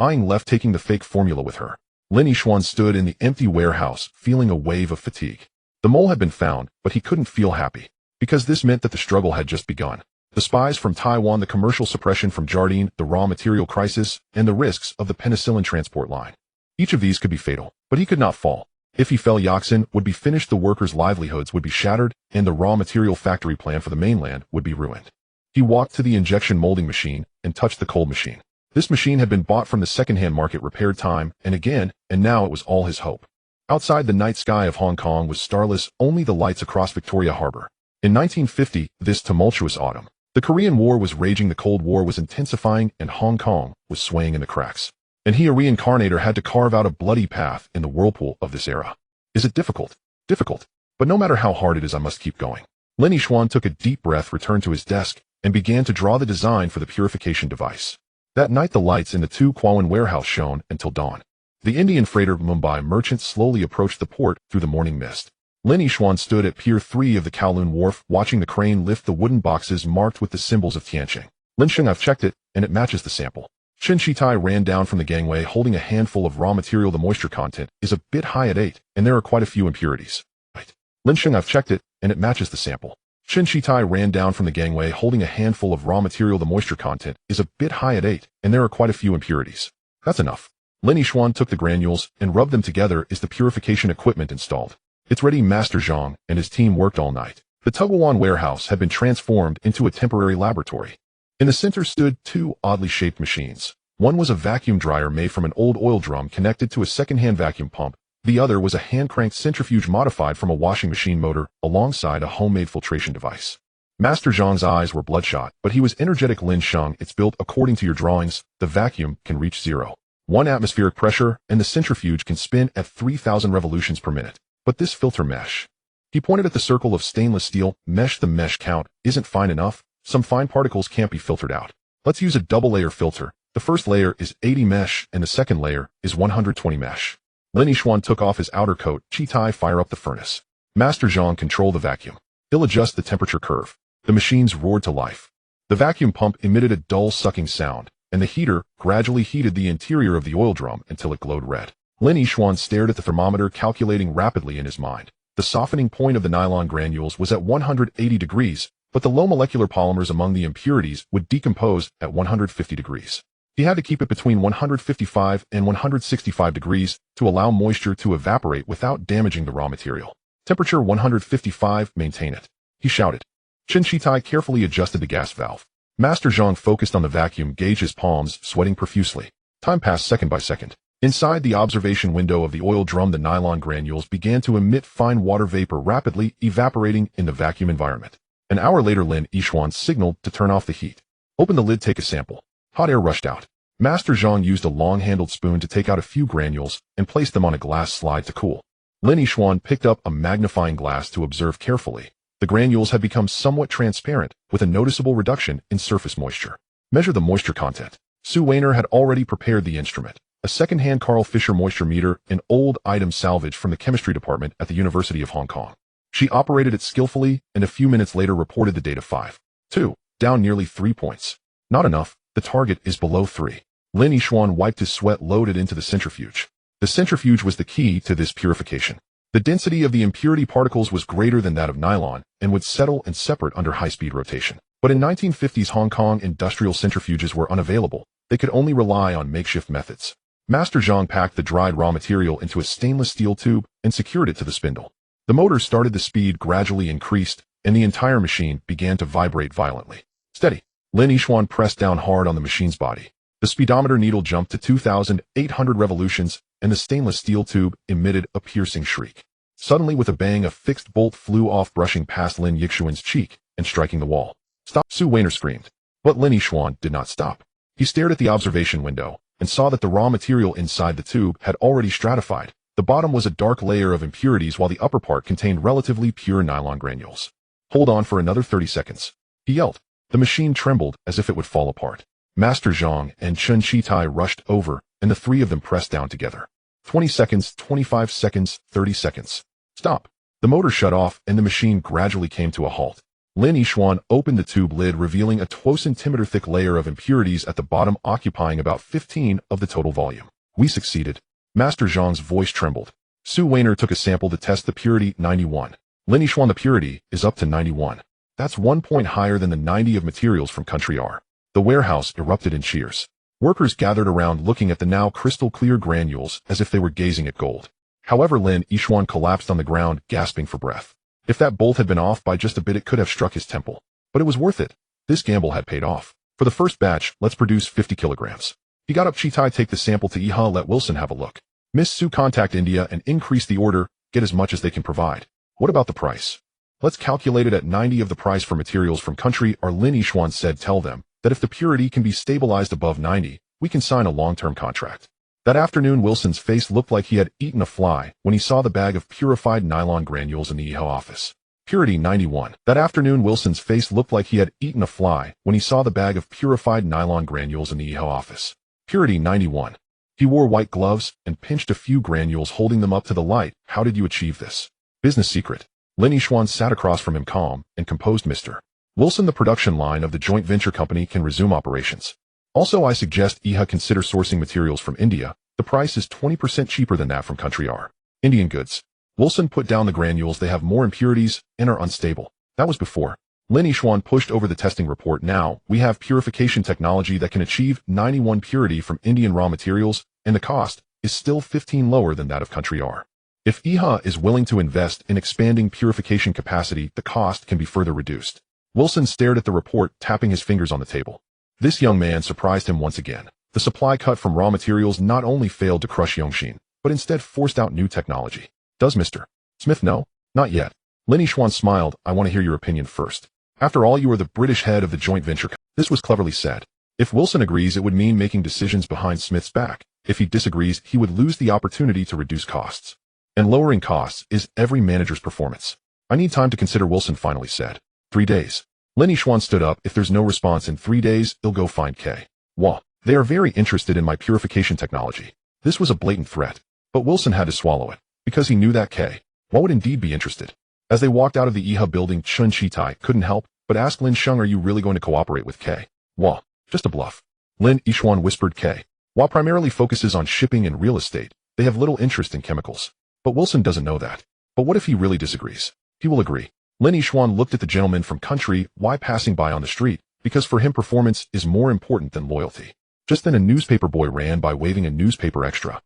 Aing left, taking the fake formula with her. Lin Yixuan stood in the empty warehouse, feeling a wave of fatigue. The mole had been found, but he couldn't feel happy. Because this meant that the struggle had just begun. The spies from Taiwan, the commercial suppression from Jardine, the raw material crisis, and the risks of the penicillin transport line. Each of these could be fatal, but he could not fall. If he fell, Yaxin would be finished, the workers' livelihoods would be shattered, and the raw material factory plan for the mainland would be ruined. He walked to the injection molding machine and touched the cold machine. This machine had been bought from the second-hand market, repaired time and again, and now it was all his hope. Outside, the night sky of Hong Kong was starless, only the lights across Victoria Harbor. In 1950, this tumultuous autumn, the Korean War was raging, the Cold War was intensifying, and Hong Kong was swaying in the cracks. And he, a reincarnator, had to carve out a bloody path in the whirlpool of this era. Is it difficult? Difficult. But no matter how hard it is, I must keep going. Lin Yixuan took a deep breath, returned to his desk, and began to draw the design for the purification device. That night the lights in the Tu Kowloon warehouse shone until dawn. The Indian freighter Mumbai merchant slowly approached the port through the morning mist. Lin Yixuan stood at Pier 3 of the Kowloon wharf, watching the crane lift the wooden boxes marked with the symbols of Tianqing. Lin Sheng, I've checked it, and it matches the sample. Qin Shitai ran down from the gangway holding a handful of raw material. The moisture content is a bit high at 8, and there are quite a few impurities. Right. Lin Sheng, I've checked it, and it matches the sample. Chen Shitai ran down from the gangway holding a handful of raw material. The moisture content is a bit high at 8, and there are quite a few impurities. That's enough. Lin Yixuan took the granules and rubbed them together. Is the purification equipment installed? It's ready. Master Zhang and his team worked all night. The Tugwalon warehouse had been transformed into a temporary laboratory. In the center stood two oddly shaped machines. One was a vacuum dryer made from an old oil drum connected to a second-hand vacuum pump. The other was a hand-cranked centrifuge modified from a washing machine motor alongside a homemade filtration device. Master Zhang's eyes were bloodshot, but he was energetic. Lin Sheng, it's built according to your drawings. The vacuum can reach 0.1 atmospheric pressure, and the centrifuge can spin at 3,000 revolutions per minute. But this filter mesh. He pointed at the circle of stainless steel mesh. The mesh count isn't fine enough. Some fine particles can't be filtered out. Let's use a double-layer filter. The first layer is 80 mesh, and the second layer is 120 mesh. Lin Yixuan took off his outer coat. Chitai, fire up the furnace. Master Zhang, control the vacuum. He'll adjust the temperature curve. The machines roared to life. The vacuum pump emitted a dull sucking sound, and the heater gradually heated the interior of the oil drum until it glowed red. Lin Yixuan stared at the thermometer, calculating rapidly in his mind. The softening point of the nylon granules was at 180 degrees, but the low molecular polymers among the impurities would decompose at 150 degrees. He had to keep it between 155 and 165 degrees to allow moisture to evaporate without damaging the raw material. Temperature 155, maintain it. He shouted. Chen Shitai carefully adjusted the gas valve. Master Zhang focused on the vacuum gauge, his palms sweating profusely. Time passed second by second. Inside the observation window of the oil drum, the nylon granules began to emit fine water vapor, rapidly evaporating in the vacuum environment. An hour later, Lin Yixuan signaled to turn off the heat. Open the lid, take a sample. Hot air rushed out. Master Zhang used a long-handled spoon to take out a few granules and place them on a glass slide to cool. Lin Yixuan picked up a magnifying glass to observe carefully. The granules had become somewhat transparent, with a noticeable reduction in surface moisture. Measure the moisture content. Sue Weiner had already prepared the instrument, a second-hand Carl Fisher moisture meter, an old item salvaged from the chemistry department at the University of Hong Kong. She operated it skillfully and a few minutes later reported the data 5.2, down nearly 3 points. Not enough. The target is below 3. Lin Yixuan wiped his sweat, loaded into the centrifuge. The centrifuge was the key to this purification. The density of the impurity particles was greater than that of nylon and would settle and separate under high-speed rotation. But in 1950s Hong Kong, industrial centrifuges were unavailable. They could only rely on makeshift methods. Master Zhang packed the dried raw material into a stainless steel tube and secured it to the spindle. The motor started, the speed gradually increased, and the entire machine began to vibrate violently. Steady. Lin Yixuan pressed down hard on the machine's body. The speedometer needle jumped to 2,800 revolutions, and the stainless steel tube emitted a piercing shriek. Suddenly, with a bang, a fixed bolt flew off, brushing past Lin Yixuan's cheek and striking the wall. Stop! Sue Weiner screamed. But Lin Yixuan did not stop. He stared at the observation window and saw that the raw material inside the tube had already stratified. The bottom was a dark layer of impurities, while the upper part contained relatively pure nylon granules. Hold on for another 30 seconds. He yelled. The machine trembled as if it would fall apart. Master Zhang and Chen Shitai rushed over, and the three of them pressed down together. 20 seconds, 25 seconds, 30 seconds. Stop. The motor shut off, and the machine gradually came to a halt. Lin Yixuan opened the tube lid, revealing a 12 centimeter thick layer of impurities at the bottom, occupying about 15 of the total volume. We succeeded. Master Zhang's voice trembled. Sue Weiner took a sample to test the purity. 91. Lin Yixuan, the purity is up to 91. That's 1 point higher than the 90 of materials from Country R. The warehouse erupted in cheers. Workers gathered around, looking at the now crystal-clear granules as if they were gazing at gold. However, Lin Yixuan collapsed on the ground, gasping for breath. If that bolt had been off by just a bit, it could have struck his temple. But it was worth it. This gamble had paid off. For the first batch, let's produce 50 kilograms. He got up. Chitai, take the sample to Iha, let Wilson have a look. Miss Sue, contact India and increase the order, get as much as they can provide. What about the price? Let's calculate it at 90 of the price for materials from Country R. Lin Yixuan said, tell them that if the purity can be stabilized above 90, we can sign a long-term contract. That afternoon, Wilson's face looked like he had eaten a fly when he saw the bag of purified nylon granules in the Iha office. Purity 91. That afternoon, Wilson's face looked like he had eaten a fly when he saw the bag of purified nylon granules in the Iha office. Purity 91. He wore white gloves and pinched a few granules, holding them up to the light. How did you achieve this? Business secret. Lin Yixuan sat across from him, calm and composed. Mr. Wilson, the production line of the joint venture company can resume operations. Also, I suggest Iha consider sourcing materials from India. The price is 20% cheaper than that from Country R. Indian goods. Wilson put down the granules. They have more impurities and are unstable. That was before. Lin Yixuan pushed over the testing report. Now, we have purification technology that can achieve 91 purity from Indian raw materials, and the cost is still 15 lower than that of country R. If IHA is willing to invest in expanding purification capacity, the cost can be further reduced. Wilson stared at the report, tapping his fingers on the table. This young man surprised him once again. The supply cut from raw materials not only failed to crush Yongxin, but instead forced out new technology. Does Mr. Smith know? Not yet. Lin Yixuan smiled. I want to hear your opinion first. After all, you are the British head of the joint venture. This was cleverly said. If Wilson agrees, it would mean making decisions behind Smith's back. If he disagrees, he would lose the opportunity to reduce costs. And lowering costs is every manager's performance. I need time to consider, Wilson finally said. 3 days. Lin Yixuan stood up. If there's no response in 3 days, he'll go find K. Wah. They are very interested in my purification technology. This was a blatant threat. But Wilson had to swallow it, because he knew that K. Wah would indeed be interested. As they walked out of the IHA building, Chen Shitai couldn't help but ask Lin Sheng, are you really going to cooperate with K. Wah? Just a bluff. Lin Yixuan whispered. K. Wah primarily focuses on shipping and real estate. They have little interest in chemicals. But Wilson doesn't know that. But what if he really disagrees? He will agree. Lin Yixuan looked at the gentleman from country Y passing by on the street, because for him performance is more important than loyalty. Just then a newspaper boy ran by waving a newspaper. Extra.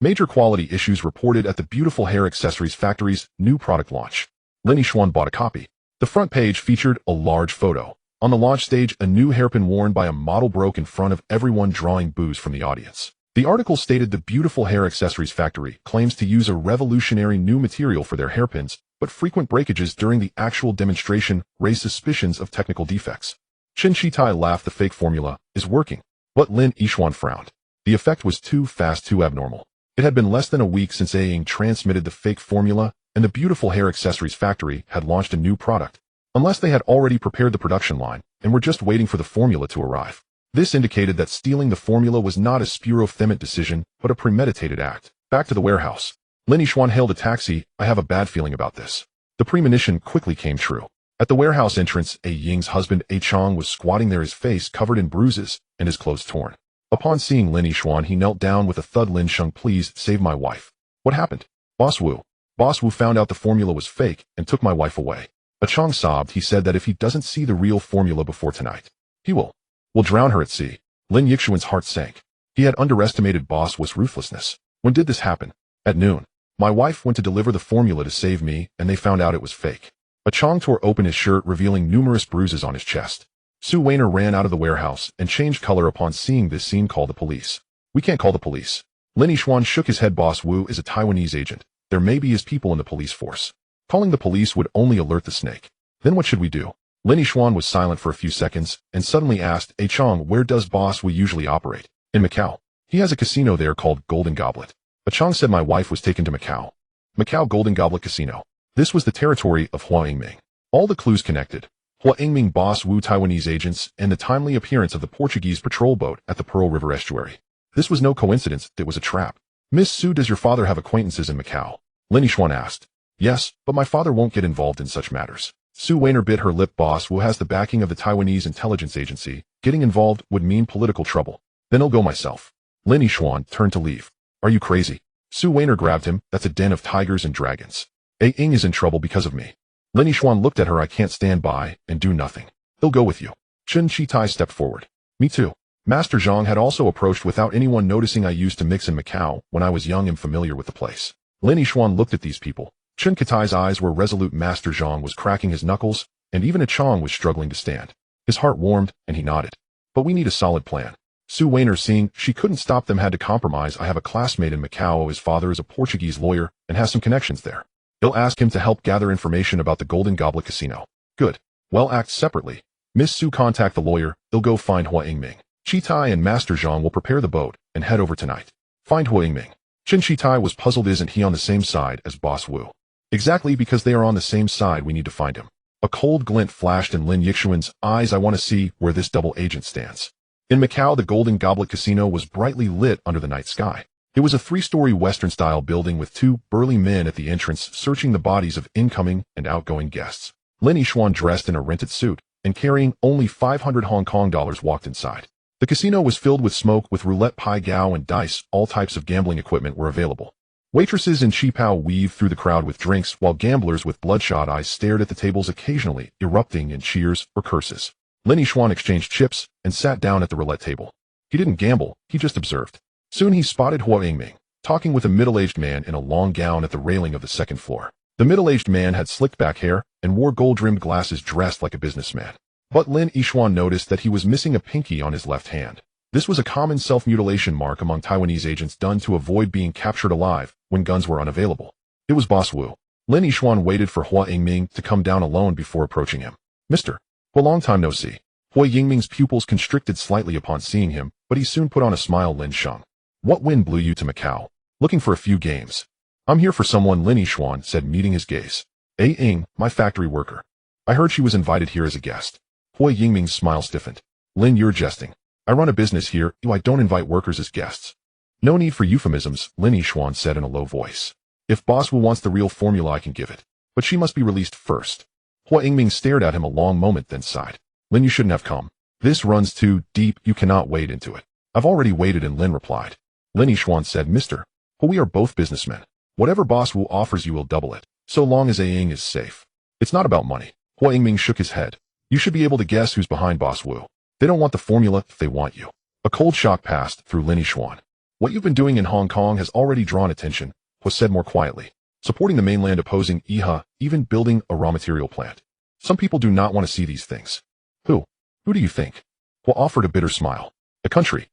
Major quality issues reported at the beautiful hair accessories factory's new product launch. Lin Yixuan bought a copy. The front page featured a large photo. On the launch stage, a new hairpin worn by a model broke in front of everyone, drawing boos from the audience. The article stated the beautiful hair accessories factory claims to use a revolutionary new material for their hairpins, but frequent breakages during the actual demonstration raised suspicions of technical defects. Chen Shitai laughed. The fake formula is working. But Lin Yixuan frowned. The effect was too fast, too abnormal. It had been less than a week since Aang transmitted the fake formula, and the beautiful hair accessories factory had launched a new product. Unless they had already prepared the production line, and were just waiting for the formula to arrive. This indicated that stealing the formula was not a spuro-themant decision, but a premeditated act. Back to the warehouse. Lin Yixuan hailed a taxi. I have a bad feeling about this. The premonition quickly came true. At the warehouse entrance, A Ying's husband A Chong was squatting there, his face covered in bruises, and his clothes torn. Upon seeing Lin Yixuan, he knelt down with a thud. Lin Sheng, please save my wife. What happened? Boss Wu. Boss Wu found out the formula was fake and took my wife away. A Chong sobbed. He said that if he doesn't see the real formula before tonight, he will drown her at sea. Lin Yixuan's heart sank. He had underestimated Boss Wu's ruthlessness. When did this happen? At noon. My wife went to deliver the formula to save me, and they found out it was fake. A Chong tore open his shirt, revealing numerous bruises on his chest. Su Weiner ran out of the warehouse and changed color upon seeing this scene. Call the police. We can't call the police. Lin Yixuan shook his head. Boss Wu is a Taiwanese agent. There may be his people in the police force. Calling the police would only alert the snake. Then what should we do? Lin Yixuan was silent for a few seconds and suddenly asked, A Chong, where does Boss Wu usually operate? In Macau. He has a casino there called Golden Goblet. A Chong said my wife was taken to Macau. Macau Golden Goblet Casino. This was the territory of Hua Yingming. All the clues connected. Hua Yingming, Boss Wu, Taiwanese agents, and the timely appearance of the Portuguese patrol boat at the Pearl River estuary. This was no coincidence, it was a trap. Miss Su, does your father have acquaintances in Macau? Lin Yixuan asked. Yes, but my father won't get involved in such matters. Su Weiner bit her lip. Boss Wu has the backing of the Taiwanese intelligence agency. Getting involved would mean political trouble. Then I'll go myself. Lin Yixuan turned to leave. Are you crazy? Su Weiner grabbed him. That's a den of tigers and dragons. A Ying is in trouble because of me. Lin Yixuan looked at her. I can't stand by and do nothing. He'll go with you. Chen Shitai stepped forward. Me too. Master Zhang had also approached without anyone noticing. I used to mix in Macau when I was young and familiar with the place. Lin Yixuan looked at these people. Chen Katai's eyes were resolute. Master Zhang was cracking his knuckles, and even a Chong was struggling to stand. His heart warmed, and he nodded. But we need a solid plan. Su Weiner, seeing she couldn't stop them, had to compromise. I have a classmate in Macau. His father is a Portuguese lawyer and has some connections there. He'll ask him to help gather information about the Golden Goblet Casino. Good. Well, act separately. Miss Su, contact the lawyer. He'll go find Hua Yingming. Shitai and Master Zhang will prepare the boat and head over tonight. Find Hua Yingming. Chen Shitai was puzzled. Isn't he on the same side as Boss Wu? Exactly, because they are on the same side, we need to find him. A cold glint flashed in Lin Yixuan's eyes. I want to see where this double agent stands. In Macau, the Golden Goblet Casino was brightly lit under the night sky. It was a 3-story Western-style building with 2 burly men at the entrance searching the bodies of incoming and outgoing guests. Lin Yixuan, dressed in a rented suit and carrying only 500 Hong Kong dollars, walked inside. The casino was filled with smoke, with roulette, pai gow, and dice. All types of gambling equipment were available. Waitresses in Qipao weaved through the crowd with drinks, while gamblers with bloodshot eyes stared at the tables, occasionally erupting in cheers or curses. Lin Yixuan exchanged chips and sat down at the roulette table. He didn't gamble, he just observed. Soon he spotted Hua Yingming talking with a middle-aged man in a long gown at the railing of the second floor. The middle-aged man had slicked back hair and wore gold-rimmed glasses, dressed like a businessman. But Lin Yixuan noticed that he was missing a pinky on his left hand. This was a common self-mutilation mark among Taiwanese agents done to avoid being captured alive when guns were unavailable. It was Boss Wu. Lin Yixuan waited for Hua Yingming to come down alone before approaching him. Mr. Hua, long time no see. Hua Yingming's pupils constricted slightly upon seeing him, but he soon put on a smile. Lin Sheng. What wind blew you to Macau? Looking for a few games. I'm here for someone, Lin Yixuan said, meeting his gaze. Ying, my factory worker. I heard she was invited here as a guest. Hua Yingming's smile stiffened. Lin, you're jesting. I run a business here, I don't invite workers as guests. No need for euphemisms, Lin Yixuan said in a low voice. If Boss Wu wants the real formula, I can give it. But she must be released first. Hua Yingming stared at him a long moment, then sighed. Lin, you shouldn't have come. This runs too deep, you cannot wade into it. I've already waded in, Lin replied. Lin Yixuan said, Mr. Hua, we are both businessmen. Whatever Boss Wu offers you will double it, so long as Ying is safe. It's not about money. Hua Yingming shook his head. You should be able to guess who's behind Boss Wu. They don't want the formula, they want you. A cold shock passed through Lin Yixuan. What you've been doing in Hong Kong has already drawn attention, Hua said more quietly. Supporting the mainland, opposing Iha, even building a raw material plant. Some people do not want to see these things. Who? Who do you think? Hua offered a bitter smile. A country,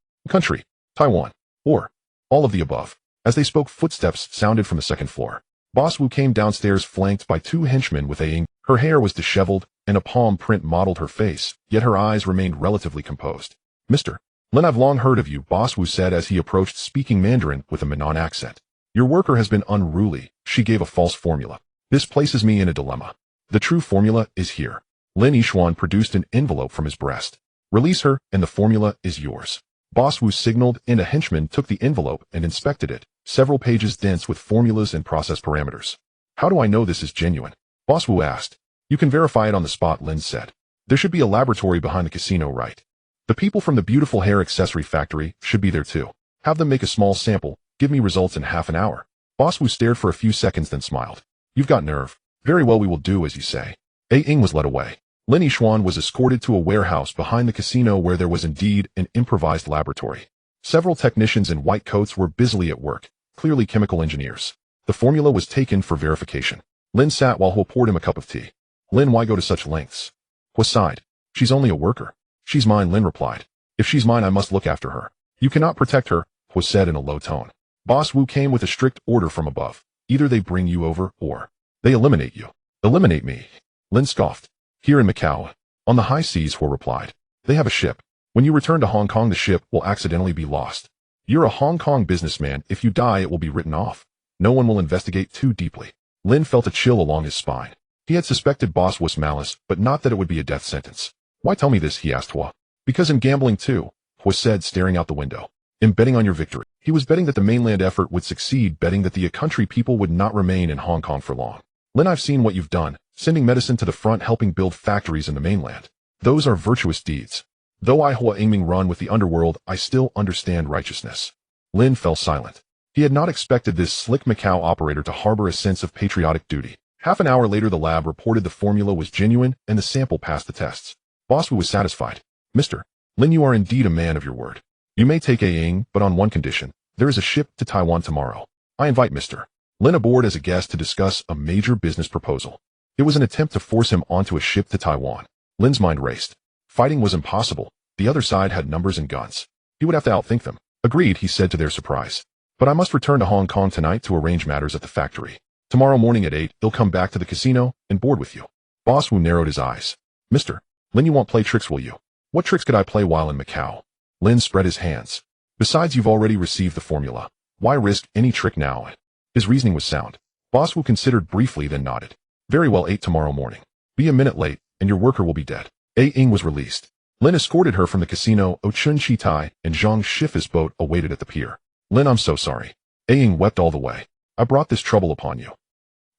Taiwan, or all of the above. As they spoke, footsteps sounded from the second floor. Boss Wu came downstairs flanked by two henchmen with Ying. Her hair was disheveled, and a palm print modeled her face, yet her eyes remained relatively composed. Mr. Lin, I've long heard of you, Boss Wu said as he approached, speaking Mandarin with a Minnan accent. Your worker has been unruly. She gave a false formula. This places me in a dilemma. The true formula is here. Lin Yixuan produced an envelope from his breast. Release her, and the formula is yours. Boss Wu signaled, and a henchman took the envelope and inspected it, several pages dense with formulas and process parameters. How do I know this is genuine? Boss Wu asked. You can verify it on the spot, Lin said. There should be a laboratory behind the casino, right? The people from the beautiful hair accessory factory should be there too. Have them make a small sample, give me results in half an hour. Boss Wu stared for a few seconds, then smiled. You've got nerve. Very well, we will do as you say. Ying was led away. Lin Yixuan was escorted to a warehouse behind the casino where there was indeed an improvised laboratory. Several technicians in white coats were busily at work, clearly chemical engineers. The formula was taken for verification. Lin sat while Hua poured him a cup of tea. Lin, why go to such lengths? Hua sighed. She's only a worker. She's mine, Lin replied. If she's mine, I must look after her. You cannot protect her, Hua said in a low tone. Boss Wu came with a strict order from above. Either they bring you over, or they eliminate you. Eliminate me? Lin scoffed. Here in Macau. On the high seas, Hua replied. They have a ship. When you return to Hong Kong, the ship will accidentally be lost. You're a Hong Kong businessman. If you die, it will be written off. No one will investigate too deeply. Lin felt a chill along his spine. He had suspected Boss Wu's malice, but not that it would be a death sentence. Why tell me this, he asked Hua. Because in gambling too, Hua said, staring out the window. In betting on your victory. He was betting that the mainland effort would succeed, betting that the country people would not remain in Hong Kong for long. Lin, I've seen what you've done, sending medicine to the front, helping build factories in the mainland. Those are virtuous deeds. Though I, Hua Yingming, run with the underworld, I still understand righteousness. Lin fell silent. He had not expected this slick Macau operator to harbor a sense of patriotic duty. Half an hour later, the lab reported the formula was genuine and the sample passed the tests. Boss Wu was satisfied. Mr. Lin, you are indeed a man of your word. You may take Ying, but on one condition. There is a ship to Taiwan tomorrow. I invite Mr. Lin aboard as a guest to discuss a major business proposal. It was an attempt to force him onto a ship to Taiwan. Lin's mind raced. Fighting was impossible. The other side had numbers and guns. He would have to outthink them. Agreed, he said to their surprise. But I must return to Hong Kong tonight to arrange matters at the factory. Tomorrow morning at 8, he'll come back to the casino and board with you. Boss Wu narrowed his eyes. Mr. Lin, you won't play tricks, will you? What tricks could I play while in Macau? Lin spread his hands. Besides, you've already received the formula. Why risk any trick now? His reasoning was sound. Boss Wu considered briefly, then nodded. Very well, 8 tomorrow morning. Be a minute late, and your worker will be dead. Ying was released. Lin escorted her from the casino. Chun Chi-tai and Zhang Shifa's boat awaited at the pier. Lin, I'm so sorry. Ying wept all the way. I brought this trouble upon you.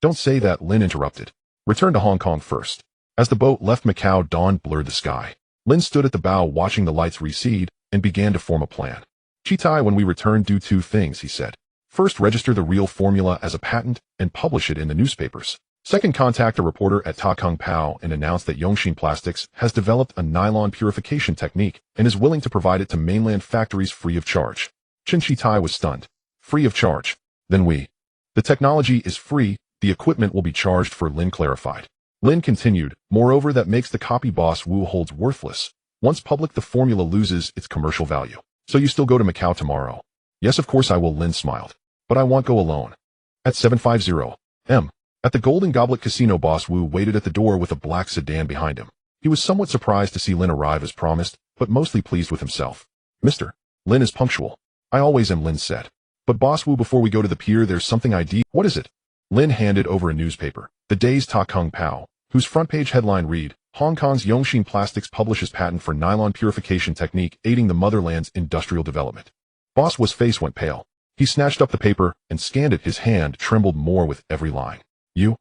Don't say that, Lin interrupted. Return to Hong Kong first. As the boat left Macau, dawn blurred the sky. Lin stood at the bow watching the lights recede and began to form a plan. Chi-tai, when we return, do 2 things, he said. First, register the real formula as a patent and publish it in the newspapers. Second, contact a reporter at Ta Kung Pao and announce that Yongxin Plastics has developed a nylon purification technique and is willing to provide it to mainland factories free of charge. Chen Shitai was stunned. Free of charge. Then the technology is free, the equipment will be charged for, Lin clarified. Lin continued, moreover, that makes the copy Boss Wu holds worthless. Once public, the formula loses its commercial value. So you still go to Macau tomorrow? Yes, of course I will, Lin smiled. But I won't go alone. At 750 M. At the Golden Goblet Casino, Boss Wu waited at the door with a black sedan behind him. He was somewhat surprised to see Lin arrive as promised, but mostly pleased with himself. Mr. Lin is punctual. I always am, Lin said. But Boss Wu, before we go to the pier, there's something What is it? Lin handed over a newspaper, the day's Ta Kung Pao, whose front page headline read, Hong Kong's Yongxin Plastics publishes patent for nylon purification technique aiding the motherland's industrial development. Boss Wu's face went pale. He snatched up the paper and scanned it. His hand trembled more with every line. You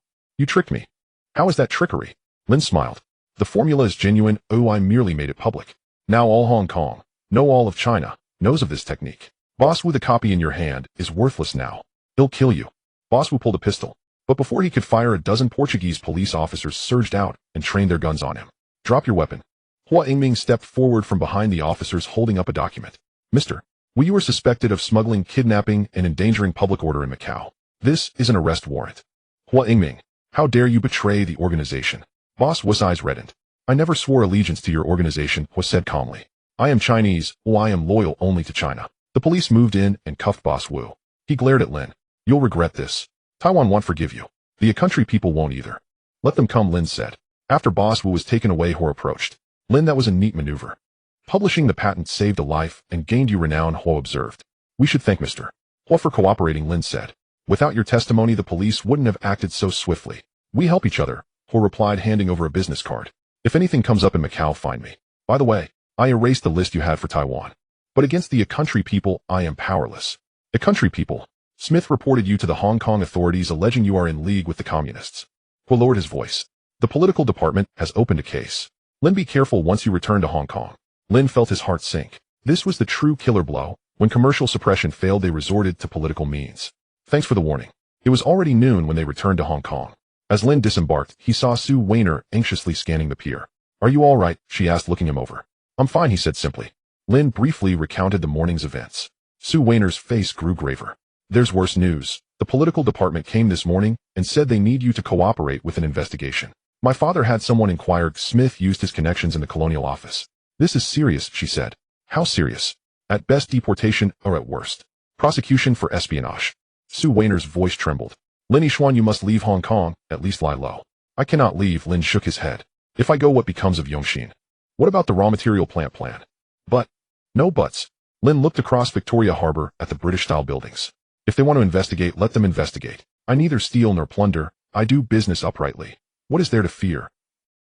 tricked me. How is that trickery? Lin smiled. The formula is genuine. Oh, I merely made it public. Now all Hong Kong, no, all of China, knows of this technique. Boss Wu, the copy in your hand is worthless now. He'll kill you. Boss Wu pulled a pistol. But before he could fire, a dozen Portuguese police officers surged out and trained their guns on him. Drop your weapon. Hua Yingming stepped forward from behind the officers holding up a document. Mr. Wu, you are suspected of smuggling, kidnapping, and endangering public order in Macau. This is an arrest warrant. Hua Yingming, how dare you betray the organization? Boss Wu's eyes reddened. I never swore allegiance to your organization, Hua said calmly. I am Chinese, I am loyal only to China. The police moved in and cuffed Boss Wu. He glared at Lin. You'll regret this. Taiwan won't forgive you. The country people won't either. Let them come, Lin said. After Boss Wu was taken away, Hua approached. Lin, that was a neat maneuver. Publishing the patent saved a life and gained you renown, Hua observed. We should thank Mr. Hua for cooperating, Lin said. Without your testimony, the police wouldn't have acted so swiftly. We help each other, Hua replied, handing over a business card. If anything comes up in Macau, find me. By the way, I erased the list you had for Taiwan. But against the country people, I am powerless. The country people. Smith reported you to the Hong Kong authorities, alleging you are in league with the communists. Hua lowered his voice. The political department has opened a case. Lin, be careful once you return to Hong Kong. Lin felt his heart sink. This was the true killer blow. When commercial suppression failed, they resorted to political means. Thanks for the warning. It was already noon when they returned to Hong Kong. As Lin disembarked, he saw Sue Wainer anxiously scanning the pier. Are you all right? She asked, looking him over. I'm fine, he said simply. Lin briefly recounted the morning's events. Sue Wainer's face grew graver. There's worse news. The political department came this morning and said they need you to cooperate with an investigation. My father had someone inquire. Smith used his connections in the colonial office. This is serious, she said. How serious? At best deportation, or at worst prosecution for espionage. Sue Wainer's voice trembled. Lin Yishuan, you must leave Hong Kong, at least lie low. I cannot leave, Lin shook his head. If I go, what becomes of Yongxin? What about the raw material plant plan? But, no buts. Lin looked across Victoria Harbor at the British-style buildings. If they want to investigate, let them investigate. I neither steal nor plunder. I do business uprightly. What is there to fear?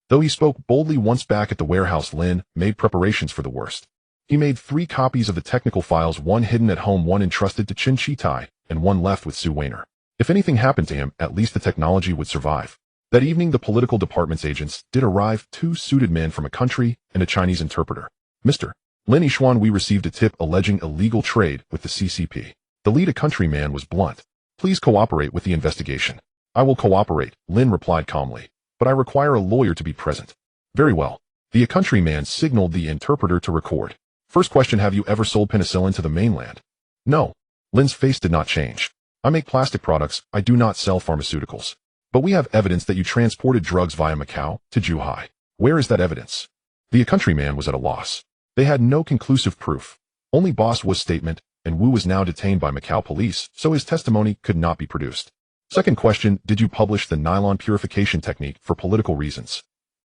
Though he spoke boldly once back at the warehouse, Lin made preparations for the worst. He made 3 copies of the technical files, one hidden at home, one entrusted to Chen Shitai, and one left with Sue Wainer. If anything happened to him, at least the technology would survive. That evening, the political department's agents did arrive, 2 suited men from a country and a Chinese interpreter. Mr. Lin Yishuan, we received a tip alleging illegal trade with the CCP. The lead countryman was blunt. Please cooperate with the investigation. I will cooperate, Lin replied calmly, but I require a lawyer to be present. Very well. The countryman signaled the interpreter to record. First question, have you ever sold penicillin to the mainland? No. Lin's face did not change. I make plastic products, I do not sell pharmaceuticals. But we have evidence that you transported drugs via Macau to Zhuhai. Where is that evidence? The countryman was at a loss. They had no conclusive proof. Only Boss Wu's statement, and Wu was now detained by Macau police, so his testimony could not be produced. Second question, did you publish the nylon purification technique for political reasons?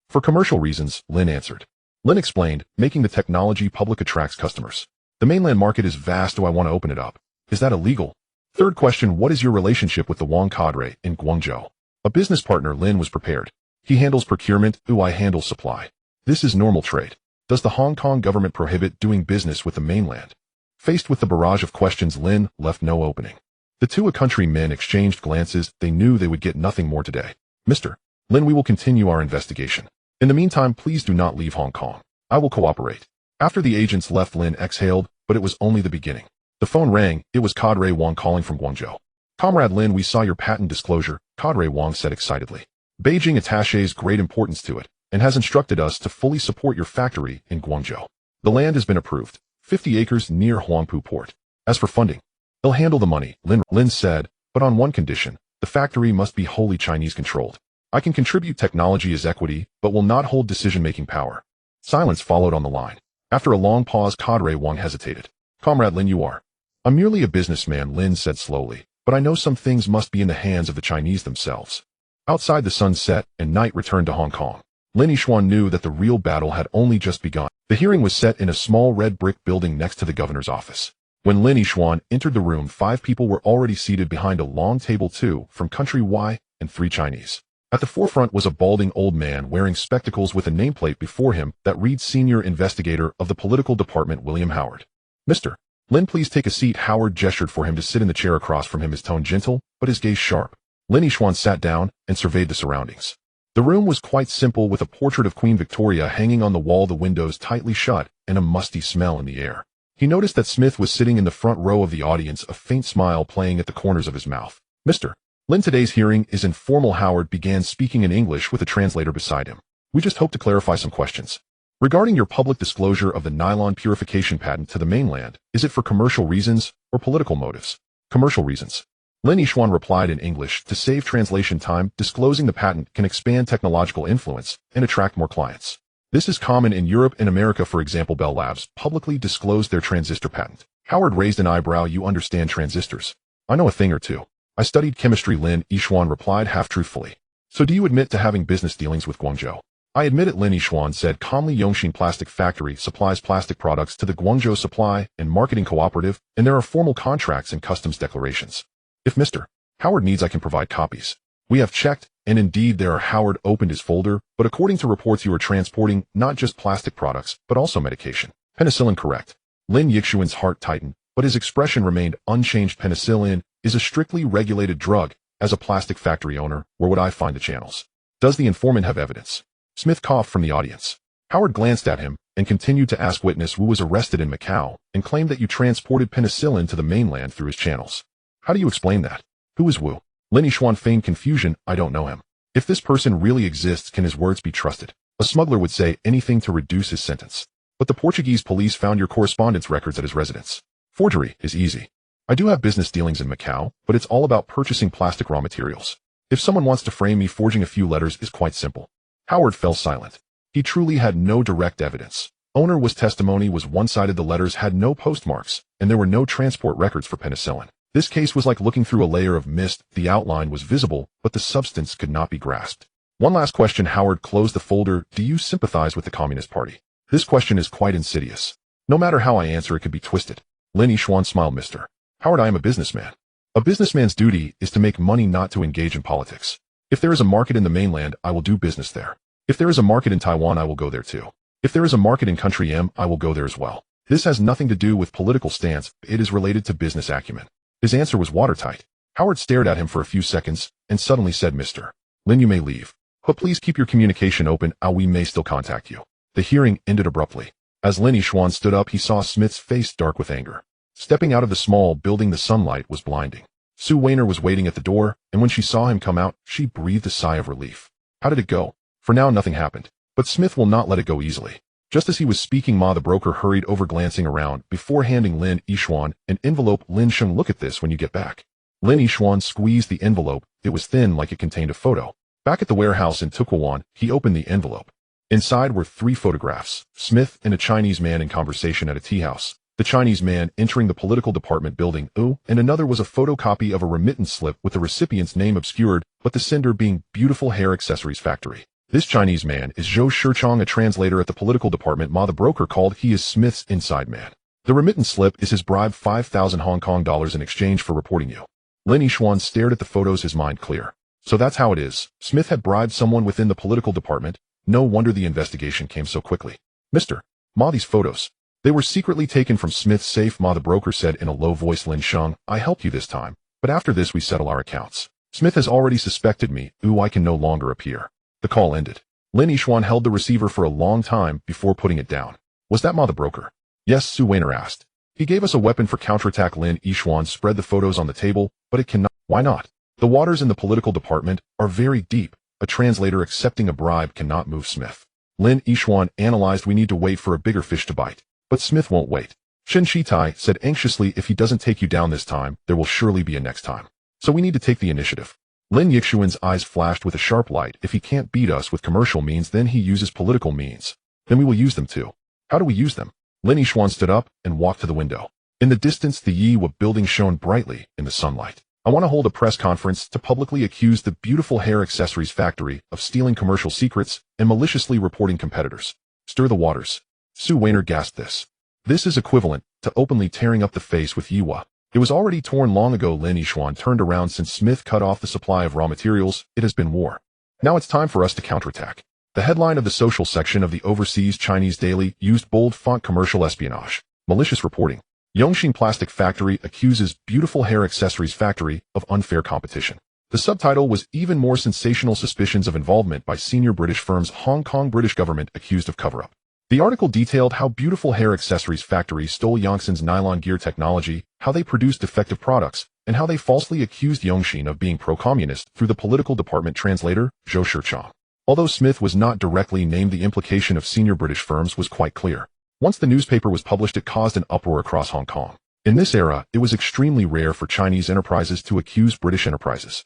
For commercial reasons, Lin answered. Lin explained, making the technology public attracts customers. The mainland market is vast, do I want to open it up? Is that illegal? Third question, what is your relationship with the Wang cadre in Guangzhou? A business partner, Lin was prepared. He handles procurement, I handle supply. This is normal trade. Does the Hong Kong government prohibit doing business with the mainland? Faced with the barrage of questions, Lin left no opening. The 2 countrymen exchanged glances. They knew they would get nothing more today. Mr. Lin, we will continue our investigation. In the meantime, please do not leave Hong Kong. I will cooperate. After the agents left, Lin exhaled, but it was only the beginning. The phone rang. It was Cadre Wang calling from Guangzhou. Comrade Lin, we saw your patent disclosure, Cadre Wang said excitedly. Beijing attaches great importance to it, and has instructed us to fully support your factory in Guangzhou. The land has been approved, 50 acres near Huangpu Port. As for funding, they'll handle the money, Lin said, but on one condition, the factory must be wholly Chinese-controlled. I can contribute technology as equity, but will not hold decision-making power. Silence followed on the line. After a long pause, Cadre Wang hesitated. Comrade Lin, you are. I'm merely a businessman, Lin said slowly, but I know some things must be in the hands of the Chinese themselves. Outside, the sun set, and night returned to Hong Kong. Lin Yixuan knew that the real battle had only just begun. The hearing was set in a small red brick building next to the governor's office. When Lin Yixuan entered the room, 5 people were already seated behind a long table, 2 from country Y and 3 Chinese. At the forefront was a balding old man wearing spectacles with a nameplate before him that reads Senior Investigator of the Political Department William Howard. Mr. Lin, please take a seat. Howard gestured for him to sit in the chair across from him, his tone gentle, but his gaze sharp. Lin Yixuan sat down and surveyed the surroundings. The room was quite simple, with a portrait of Queen Victoria hanging on the wall, the windows tightly shut, and a musty smell in the air. He noticed that Smith was sitting in the front row of the audience, a faint smile playing at the corners of his mouth. Mr. Lin, today's hearing is informal. Howard began speaking in English with a translator beside him. We just hope to clarify some questions. Regarding your public disclosure of the nylon purification patent to the mainland, is it for commercial reasons or political motives? Commercial reasons. Lin Yixuan replied in English to save translation time. Disclosing the patent can expand technological influence and attract more clients. This is common in Europe and America. For example, Bell Labs publicly disclosed their transistor patent. Howard raised an eyebrow. You understand transistors? I know a thing or two. I studied chemistry, Lin Yixuan replied half-truthfully. So do you admit to having business dealings with Guangzhou? I admit it, Lin Yixuan said calmly. Yongxin Plastic Factory supplies plastic products to the Guangzhou Supply and Marketing Cooperative, and there are formal contracts and customs declarations. If Mr. Howard needs, I can provide copies. We have checked, and indeed there are. Howard opened his folder, but according to reports you are transporting not just plastic products, but also medication. Penicillin, correct? Lin Yixuan's heart tightened, but his expression remained unchanged. Penicillin is a strictly regulated drug. As a plastic factory owner, where would I find the channels? Does the informant have evidence? Smith coughed from the audience. Howard glanced at him and continued to ask. Witness Wu was arrested in Macau and claimed that you transported penicillin to the mainland through his channels. How do you explain that? Who is Wu? Lin Yixuan feigned confusion. I don't know him. If this person really exists, can his words be trusted? A smuggler would say anything to reduce his sentence. But the Portuguese police found your correspondence records at his residence. Forgery is easy. I do have business dealings in Macau, but it's all about purchasing plastic raw materials. If someone wants to frame me, forging a few letters is quite simple. Howard fell silent. He truly had no direct evidence. Owner was testimony was one-sided. The letters had no postmarks, and there were no transport records for penicillin. This case was like looking through a layer of mist. The outline was visible, but the substance could not be grasped. One last question. Howard closed the folder. Do you sympathize with the Communist Party? This question is quite insidious. No matter how I answer, it could be twisted. Lin Yixuan smiled. Mr. Howard, I am a businessman. A businessman's duty is to make money, not to engage in politics. If there is a market in the mainland, I will do business there. If there is a market in Taiwan, I will go there too. If there is a market in country M, I will go there as well. This has nothing to do with political stance. It is related to business acumen. His answer was watertight. Howard stared at him for a few seconds and suddenly said, Mr. Lin, you may leave. But please keep your communication open. We may still contact you. The hearing ended abruptly. As Lin Yixuan stood up, he saw Smith's face dark with anger. Stepping out of the small building, the sunlight was blinding. Sue Weiner was waiting at the door, and when she saw him come out, she breathed a sigh of relief. How did it go? For now, nothing happened. But Smith will not let it go easily. Just as he was speaking, Ma the broker hurried over, glancing around before handing Lin Yixuan an envelope. Lin Sheng, look at this when you get back. Lin Yixuan squeezed the envelope. It was thin, like it contained a photo. Back at the warehouse in Tukwuan, he opened the envelope. Inside were 3 photographs, Smith and a Chinese man in conversation at a tea house, the Chinese man entering the political department building, and another was a photocopy of a remittance slip with the recipient's name obscured, but the sender being Beautiful Hair Accessories Factory. This Chinese man is Zhou Shichong, a translator at the political department. Ma the broker called. He is Smith's inside man. The remittance slip is his bribe, 5,000 Hong Kong dollars in exchange for reporting you. Lin Yixuan stared at the photos, his mind clear. So that's how it is. Smith had bribed someone within the political department. No wonder the investigation came so quickly. Mr. Ma, these photos. They were secretly taken from Smith's safe. Ma the broker said in a low voice. Lin Sheng, I helped you this time, but after this we settle our accounts. Smith has already suspected me. I can no longer appear. The call ended. Lin Yixuan held the receiver for a long time before putting it down. Was that Ma the broker? Yes, Sue Weiner asked. He gave us a weapon for counterattack. Lin Yixuan spread the photos on the table, but it cannot. Why not? The waters in the political department are very deep. A translator accepting a bribe cannot move Smith. Lin Yixuan analyzed. We need to wait for a bigger fish to bite. But Smith won't wait. Shen Shitai said anxiously, if he doesn't take you down this time, there will surely be a next time. So we need to take the initiative. Lin Yixuan's eyes flashed with a sharp light. If he can't beat us with commercial means, then he uses political means. Then we will use them too. How do we use them? Lin Yixuan stood up and walked to the window. In the distance, the Yiwa building shone brightly in the sunlight. I want to hold a press conference to publicly accuse the beautiful hair accessories factory of stealing commercial secrets and maliciously reporting competitors. Stir the waters. Su Weiner gasped this. This is equivalent to openly tearing up the face with Yiwa. It was already torn long ago. Lin Yixuan turned around. Since Smith cut off the supply of raw materials, it has been war. Now it's time for us to counterattack. The headline of the social section of the Overseas Chinese Daily used bold font: commercial espionage, malicious reporting. Yongxin Plastic Factory accuses beautiful hair accessories factory of unfair competition. The subtitle was even more sensational: suspicions of involvement by senior British firms. Hong Kong British government accused of cover-up. The article detailed how beautiful hair accessories factory stole Yongxin's nylon gear technology, how they produced defective products, and how they falsely accused Yongxin of being pro-communist through the political department translator, Zhou Shichang. Although Smith was not directly named, the implication of senior British firms was quite clear. Once the newspaper was published, it caused an uproar across Hong Kong. In this era, it was extremely rare for Chinese enterprises to accuse British enterprises.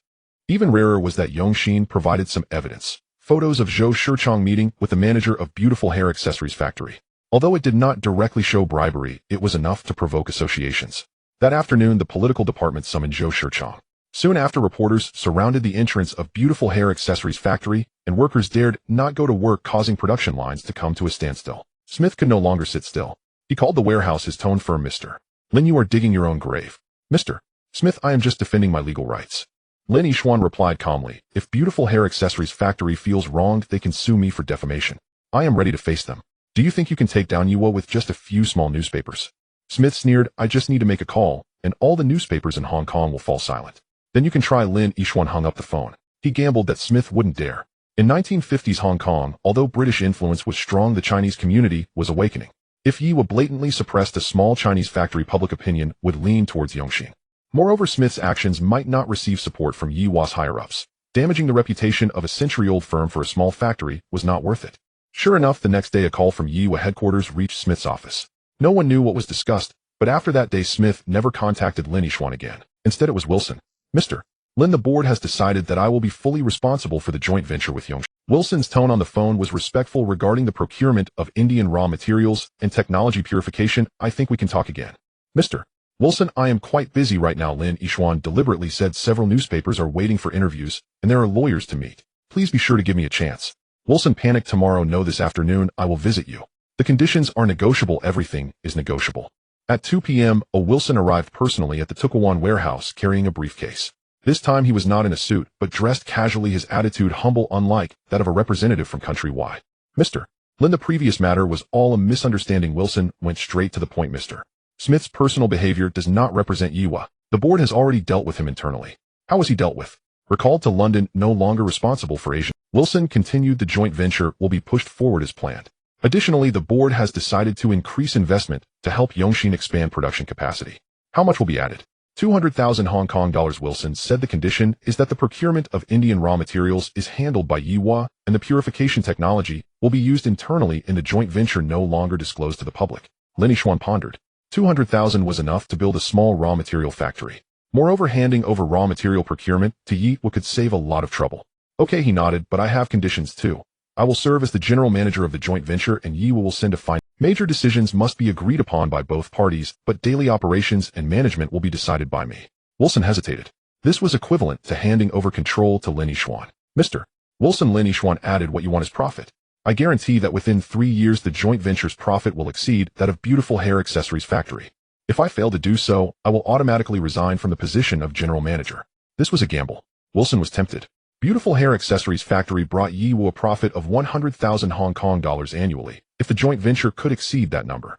Even rarer was that Yongxin provided some evidence. Photos of Zhou Shichang meeting with the manager of beautiful hair accessories factory. Although it did not directly show bribery, it was enough to provoke associations. That afternoon, the political department summoned Zhou Shichang. Soon after, reporters surrounded the entrance of beautiful hair accessories factory, and workers dared not go to work, causing production lines to come to a standstill. Smith could no longer sit still. He called the warehouse, his tone firm. Mr. Lin, you are digging your own grave. Mr. Smith, I am just defending my legal rights. Lin Yixuan replied calmly, if beautiful hair accessories factory feels wronged, they can sue me for defamation. I am ready to face them. Do you think you can take down Yiwa with just a few small newspapers? Smith sneered, I just need to make a call, and all the newspapers in Hong Kong will fall silent. Then you can try. Lin Yixuan hung up the phone. He gambled that Smith wouldn't dare. In 1950s Hong Kong, although British influence was strong, the Chinese community was awakening. If Yiwa blatantly suppressed a small Chinese factory, public opinion would lean towards Yongxin. Moreover, Smith's actions might not receive support from Yiwa's higher-ups. Damaging the reputation of a century-old firm for a small factory was not worth it. Sure enough, the next day a call from Yiwa headquarters reached Smith's office. No one knew what was discussed, but after that day Smith never contacted Lin Yixuan again. Instead it was Wilson. Mr. Lin, the board has decided that I will be fully responsible for the joint venture with Yongxin. Wilson's tone on the phone was respectful regarding the procurement of Indian raw materials and technology purification. I think we can talk again. Mr. Wilson, I am quite busy right now. Lin Yixuan deliberately said, several newspapers are waiting for interviews, and there are lawyers to meet. Please be sure to give me a chance. Wilson panicked. Tomorrow? No, this afternoon, I will visit you. The conditions are negotiable. Everything is negotiable. At 2 p.m., Wilson arrived personally at the Tukawan warehouse carrying a briefcase. This time he was not in a suit, but dressed casually, his attitude humble, unlike that of a representative from Country Y. Mr. Lin, the previous matter was all a misunderstanding. Wilson went straight to the point. Mr. Smith's personal behavior does not represent Yiwa. The board has already dealt with him internally. How was he dealt with? Recalled to London, no longer responsible for Asia. Wilson continued, the joint venture will be pushed forward as planned. Additionally, the board has decided to increase investment to help Yongxin expand production capacity. How much will be added? 200,000 Hong Kong dollars. Wilson said the condition is that the procurement of Indian raw materials is handled by Yiwa, and the purification technology will be used internally in the joint venture, no longer disclosed to the public. Lin Yixuan pondered. 200,000 was enough to build a small raw material factory. Moreover, handing over raw material procurement to Yiwa could save a lot of trouble. Okay, he nodded, but I have conditions too. I will serve as the general manager of the joint venture, and Yiwa will send a fine. Major decisions must be agreed upon by both parties, but daily operations and management will be decided by me. Wilson hesitated. This was equivalent to handing over control to Lin Yixuan. Mr. Wilson, Lin Yixuan added, what you want is profit. I guarantee that within 3 years the joint venture's profit will exceed that of beautiful hair accessories factory. If I fail to do so, I will automatically resign from the position of general manager. This was a gamble. Wilson was tempted. Beautiful hair accessories factory brought Yiwa a profit of 100,000 Hong Kong dollars annually, if the joint venture could exceed that number.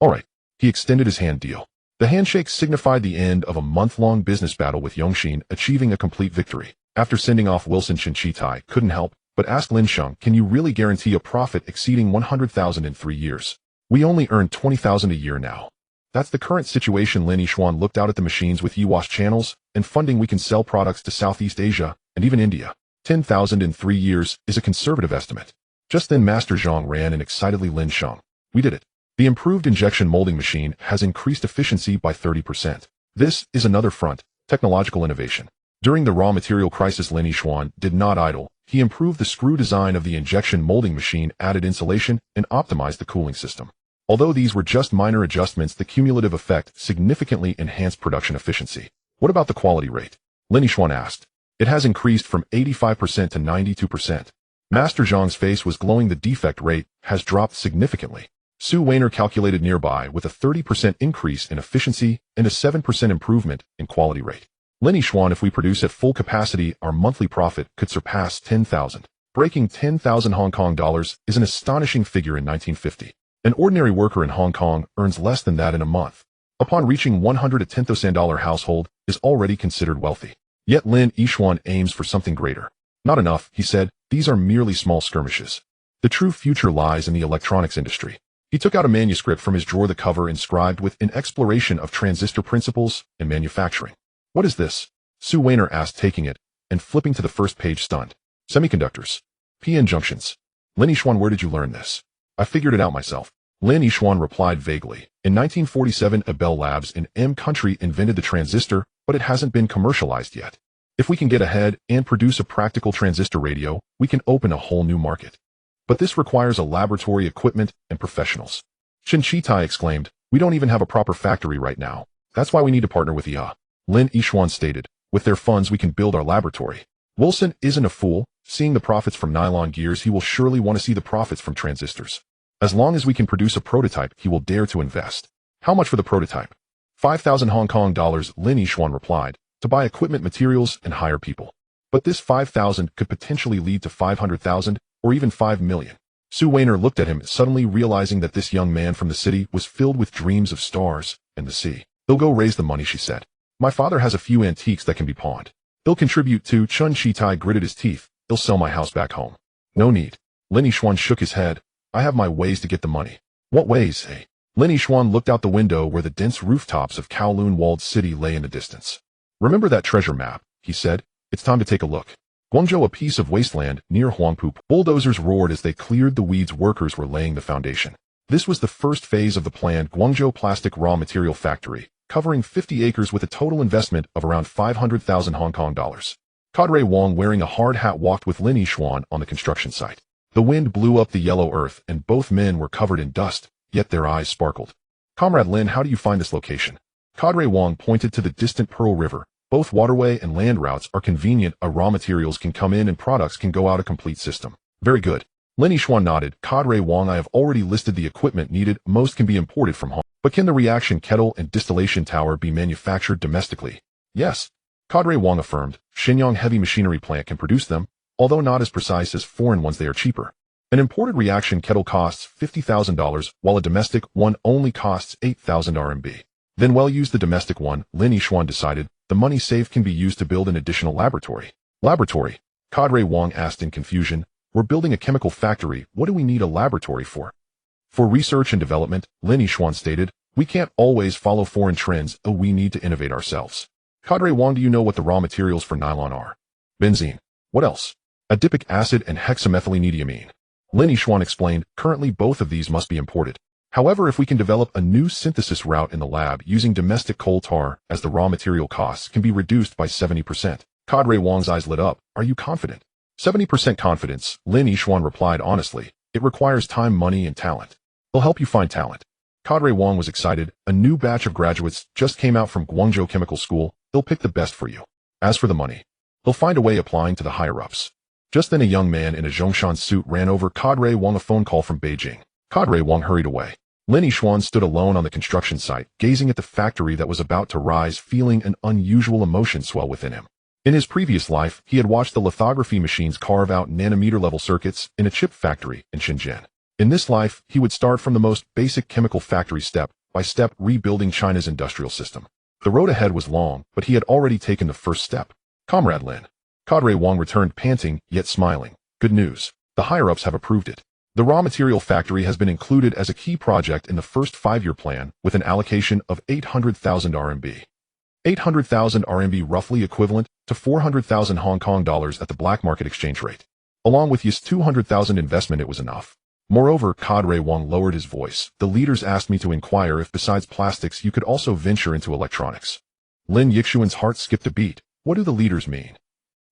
All right. He extended his hand. Deal. The handshake signified the end of a month-long business battle with Yongxin, achieving a complete victory. After sending off Wilson, Shen Shitai couldn't help but ask Lin Sheng, can you really guarantee a profit exceeding 100,000 in 3 years? We only earn 20,000 a year now. That's the current situation. Lin Yishuan looked out at the machines with Yiwash channels and funding. We can sell products to Southeast Asia and even India. 10,000 in 3 years is a conservative estimate. Just then Master Zhang ran and excitedly Lin Sheng. We did it. The improved injection molding machine has increased efficiency by 30%. This is another front, technological innovation. During the raw material crisis, Lin Yishuan did not idle. He improved the screw design of the injection molding machine, added insulation, and optimized the cooling system. Although these were just minor adjustments, the cumulative effect significantly enhanced production efficiency. What about the quality rate? Lin Yishuan asked. It has increased from 85% to 92%. Master Zhang's face was glowing. The defect rate has dropped significantly. Su Weiner calculated nearby with a 30% increase in efficiency and a 7% improvement in quality rate. Lin Yishuan, if we produce at full capacity, our monthly profit could surpass 10,000. Breaking 10,000 Hong Kong dollars is an astonishing figure in 1950. An ordinary worker in Hong Kong earns less than that in a month. Upon reaching 100, a $10,000 household is already considered wealthy. Yet Lin Yishuan aims for something greater. Not enough, he said, these are merely small skirmishes. The true future lies in the electronics industry. He took out a manuscript from his drawer, the cover inscribed with an exploration of transistor principles and manufacturing. What is this? Su Weiner asked, taking it and flipping to the first page, stunned. Semiconductors. PN junctions. Lin Yishuan, where did you learn this? I figured it out myself. Lin Yishuan replied vaguely. In 1947, a Bell Labs in M country invented the transistor, but it hasn't been commercialized yet. If we can get ahead and produce a practical transistor radio, we can open a whole new market. But this requires a laboratory, equipment, and professionals. Shin Chitai exclaimed, we don't even have a proper factory right now. That's why we need to partner with IA. Lin Yishuan stated, with their funds we can build our laboratory. Wilson isn't a fool. Seeing the profits from nylon gears, he will surely want to see the profits from transistors. As long as we can produce a prototype, he will dare to invest. How much for the prototype? 5,000 Hong Kong dollars, Lin Yishuan replied, to buy equipment, materials, and hire people. But this 5,000 could potentially lead to 500,000 or even 5 million. Su Weiner looked at him, suddenly realizing that this young man from the city was filled with dreams of stars and the sea. They'll go raise the money, she said. My father has a few antiques that can be pawned. They'll contribute to. Chun Shitai gritted his teeth. They'll sell my house back home. No need. Lin Yishuan shook his head. I have my ways to get the money. What ways, eh? Lin Yishuan looked out the window where the dense rooftops of Kowloon walled city lay in the distance. Remember that treasure map, he said. It's time to take a look. Guangzhou, a piece of wasteland near Huangpu. Bulldozers roared as they cleared the weeds. Workers were laying the foundation. This was the first phase of the planned Guangzhou plastic raw material factory, covering 50 acres with a total investment of around 500,000 Hong Kong dollars. Cadre Wong, wearing a hard hat, walked with Lin Yishuan on the construction site. The wind blew up the yellow earth, and both men were covered in dust, yet their eyes sparkled. Comrade Lin, how do you find this location? Cadre Wong pointed to the distant Pearl River. Both waterway and land routes are convenient. Raw materials can come in and products can go out. A complete system. Very good. Lin Yishuan nodded. Cadre Wong, I have already listed the equipment needed. Most can be imported from home. But can the reaction kettle and distillation tower be manufactured domestically? Yes. Cadre Wong affirmed. Shenyang Heavy Machinery Plant can produce them, although not as precise as foreign ones. They are cheaper. An imported reaction kettle costs $50,000, while a domestic one only costs 8,000 RMB. Then well, use the domestic one, Lin Yishuan decided. The money saved can be used to build an additional laboratory. Laboratory? Cadre Wong asked in confusion. We're building a chemical factory. What do we need a laboratory for? For research and development, Lin Yishuan stated. We can't always follow foreign trends. We need to innovate ourselves. Cadre Wong, do you know what the raw materials for nylon are? Benzene. What else? Adipic acid and hexamethylenediamine. Lin Yishuan explained. Currently both of these must be imported. However, if we can develop a new synthesis route in the lab using domestic coal tar, as the raw material costs can be reduced by 70%. Cadre Wong's eyes lit up. Are you confident? 70% confidence, Lin Yishuan replied honestly. It requires time, money, and talent. They'll help you find talent. Cadre Wong was excited. A new batch of graduates just came out from Guangzhou Chemical School. They'll pick the best for you. As for the money, they'll find a way applying to the higher-ups. Just then a young man in a Zhongshan suit ran over Cadre Wong. A phone call from Beijing. Cadre Wong hurried away. Lin Yishuan stood alone on the construction site, gazing at the factory that was about to rise, feeling an unusual emotion swell within him. In his previous life, he had watched the lithography machines carve out nanometer-level circuits in a chip factory in Shenzhen. In this life, he would start from the most basic chemical factory, step by step, rebuilding China's industrial system. The road ahead was long, but he had already taken the first step. Comrade Lin. Cadre Wong returned, panting, yet smiling. Good news. The higher-ups have approved it. The raw material factory has been included as a key project in the first 5-year plan with an allocation of 800,000 RMB. 800,000 RMB roughly equivalent to 400,000 Hong Kong dollars at the black market exchange rate. Along with his 200,000 investment, it was enough. Moreover, Cadre Wang lowered his voice. The leaders asked me to inquire if besides plastics you could also venture into electronics. Lin Yixuan's heart skipped a beat. What do the leaders mean?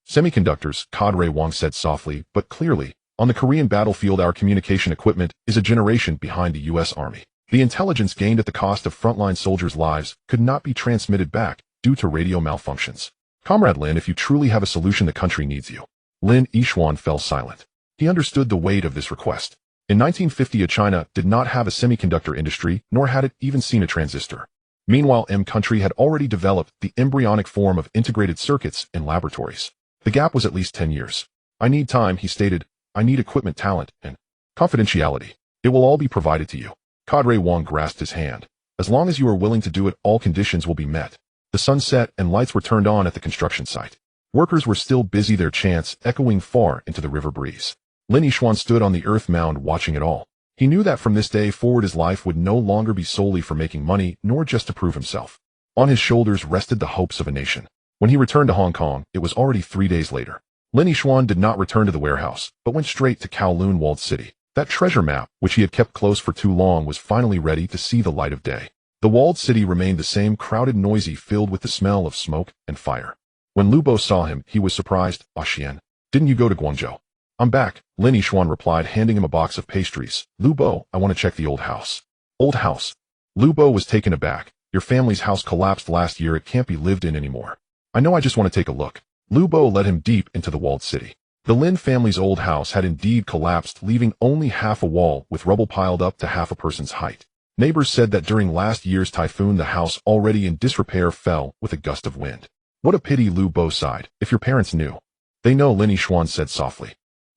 Semiconductors, Cadre Wang said softly, but clearly. On the Korean battlefield, our communication equipment is a generation behind the U.S. Army. The intelligence gained at the cost of frontline soldiers' lives could not be transmitted back due to radio malfunctions. Comrade Lin, if you truly have a solution, the country needs you. Lin Yixuan fell silent. He understood the weight of this request. In 1950, China did not have a semiconductor industry, nor had it even seen a transistor. Meanwhile, country had already developed the embryonic form of integrated circuits in laboratories. The gap was at least 10 years. I need time, he stated. I need equipment, talent, and confidentiality. It will all be provided to you. Cadre Wang grasped his hand. As long as you are willing to do it, all conditions will be met. The sun set and lights were turned on at the construction site. Workers were still busy, their chants echoing far into the river breeze. Lin Yixuan stood on the earth mound watching it all. He knew that from this day forward his life would no longer be solely for making money, nor just to prove himself. On his shoulders rested the hopes of a nation. When he returned to Hong Kong, it was already 3 days later. Lin Yixuan did not return to the warehouse, but went straight to Kowloon walled city. That treasure map, which he had kept close for too long, was finally ready to see the light of day. The walled city remained the same, crowded, noisy, filled with the smell of smoke and fire. When Lu Bo saw him, he was surprised. "Ah, Xian, didn't you go to Guangzhou?" "I'm back," Lin Yixuan replied, handing him a box of pastries. "Lu Bo, I want to check the old house." "Old house?" Lu Bo was taken aback. "Your family's house collapsed last year. It can't be lived in anymore." "I know, I just want to take a look." Lu Bo led him deep into the walled city. The Lin family's old house had indeed collapsed, leaving only half a wall with rubble piled up to half a person's height. Neighbors said that during last year's typhoon the house, already in disrepair, fell with a gust of wind. "What a pity," Lu Bo sighed. "If your parents knew." "They know," Lin Yixuan said softly.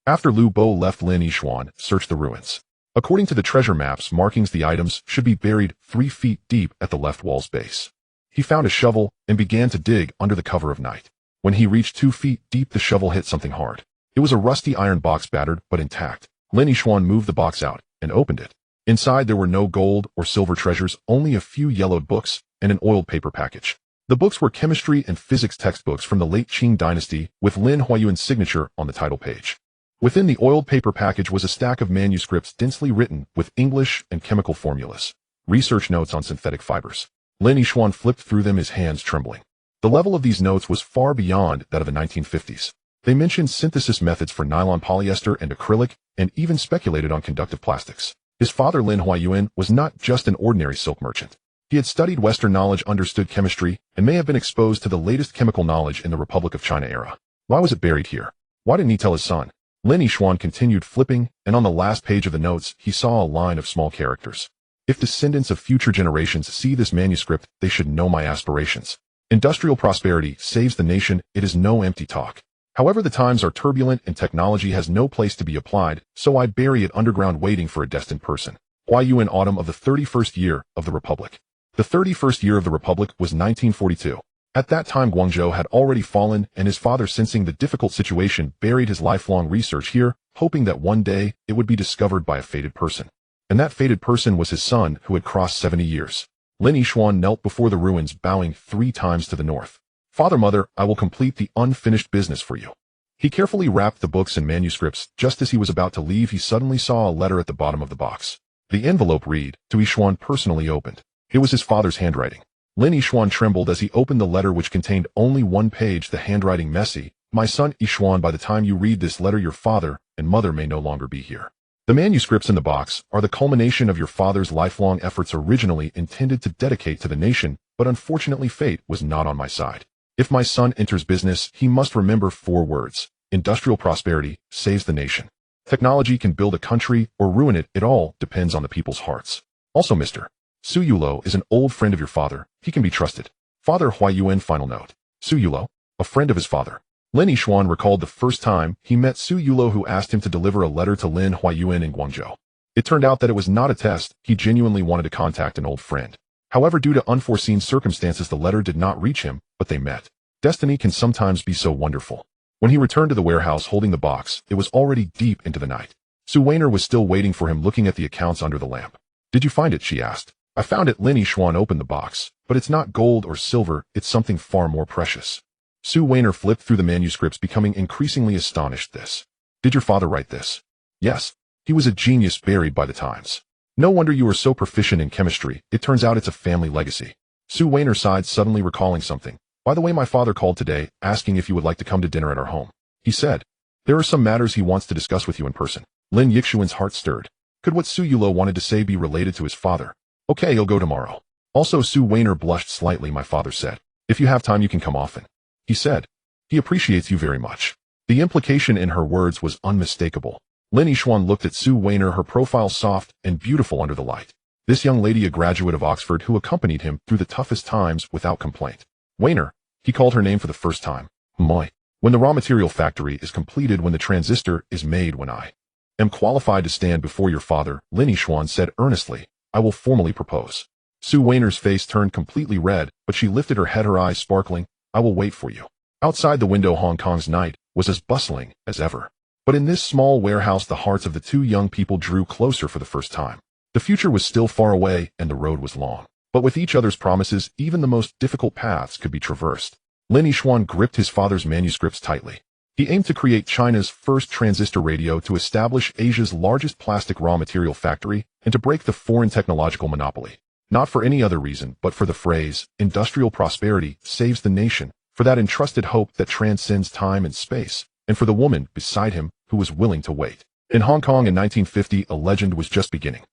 After Lu Bo left, Lin Yixuan searched the ruins. According to the treasure maps, markings the items should be buried 3 feet deep at the left wall's base. He found a shovel and began to dig under the cover of night. When he reached 2 feet deep, the shovel hit something hard. It was a rusty iron box, battered but intact. Lin Yixuan moved the box out and opened it. Inside there were no gold or silver treasures, only a few yellowed books and an oiled paper package. The books were chemistry and physics textbooks from the late Qing dynasty, with Lin Huayuan's signature on the title page. Within the oiled paper package was a stack of manuscripts densely written with English and chemical formulas. Research notes on synthetic fibers. Lin Yixuan flipped through them, his hands trembling. The level of these notes was far beyond that of the 1950s. They mentioned synthesis methods for nylon, polyester, and acrylic, and even speculated on conductive plastics. His father, Lin Huayuan, was not just an ordinary silk merchant. He had studied Western knowledge, understood chemistry, and may have been exposed to the latest chemical knowledge in the Republic of China era. Why was it buried here? Why didn't he tell his son? Lin Yixuan continued flipping, and on the last page of the notes, he saw a line of small characters. "If descendants of future generations see this manuscript, they should know my aspirations. Industrial prosperity saves the nation. It is no empty talk. However, the times are turbulent and technology has no place to be applied, so I bury it underground, waiting for a destined person. Huayuan, autumn of the 31st year of the Republic." The 31st year of the Republic was 1942. At that time, Guangzhou had already fallen, and his father, sensing the difficult situation, buried his lifelong research here, hoping that one day it would be discovered by a fated person. And that fated person was his son, who had crossed 70 years. Lin Yixuan knelt before the ruins, bowing 3 times to the north. "Father, mother, I will complete the unfinished business for you." He carefully wrapped the books and manuscripts. Just as he was about to leave, he suddenly saw a letter at the bottom of the box. The envelope read, "To Yixuan, personally opened." It was his father's handwriting. Lin Yixuan trembled as he opened the letter, which contained only 1 page, the handwriting messy. "My son Yixuan, by the time you read this letter, your father and mother may no longer be here. The manuscripts in the box are the culmination of your father's lifelong efforts, originally intended to dedicate to the nation, but unfortunately fate was not on my side. If my son enters business, he must remember 4 words. Industrial prosperity saves the nation. Technology can build a country or ruin it. It all depends on the people's hearts. Also, Mr. Su Yulo is an old friend of your father. He can be trusted. Father Huayuan." Final note. Su Yulo, a friend of his father. Lin Yixuan recalled the first time he met Su Yulo, who asked him to deliver a letter to Lin Huayuan in Guangzhou. It turned out that it was not a test. He genuinely wanted to contact an old friend. However, due to unforeseen circumstances, the letter did not reach him, but they met. Destiny can sometimes be so wonderful. When he returned to the warehouse holding the box, it was already deep into the night. Su Weiner was still waiting for him, looking at the accounts under the lamp. Did you find it? She asked. I found it. Lin Yixuan opened the box, but it's not gold or silver, it's something far more precious. Su Weiner flipped through the manuscripts, becoming increasingly astonished. This. Did your father write this? Yes. He was a genius buried by the times. No wonder you were so proficient in chemistry. It turns out it's a family legacy. Su Weiner sighed, suddenly recalling something. By the way, my father called today, asking if you would like to come to dinner at our home. He said, there are some matters he wants to discuss with you in person. Lin Yixuan's heart stirred. Could what Su Yulo wanted to say be related to his father? Okay, he'll go tomorrow. Also, Su Weiner blushed slightly. My father said, if you have time you can come often. He said, he appreciates you very much. The implication in her words was unmistakable. Lin Yixuan looked at Su Weiner, her profile soft and beautiful under the light. This young lady, a graduate of Oxford who accompanied him through the toughest times without complaint. Weiner, he called her name for the first time. Moi. When the raw material factory is completed, when the transistor is made, when I am qualified to stand before your father, Lin Yixuan said earnestly, I will formally propose. Su Weiner's face turned completely red, but she lifted her head, her eyes sparkling. I will wait for you. Outside the window, Hong Kong's night was as bustling as ever. But in this small warehouse, the hearts of the two young people drew closer for the first time. The future was still far away and the road was long. But with each other's promises, even the most difficult paths could be traversed. Lin Yixuan gripped his father's manuscripts tightly. He aimed to create China's first transistor radio, to establish Asia's largest plastic raw material factory, and to break the foreign technological monopoly. Not for any other reason, but for the phrase, industrial prosperity saves the nation, for that entrusted hope that transcends time and space, and for the woman beside him who was willing to wait. In Hong Kong in 1950, a legend was just beginning.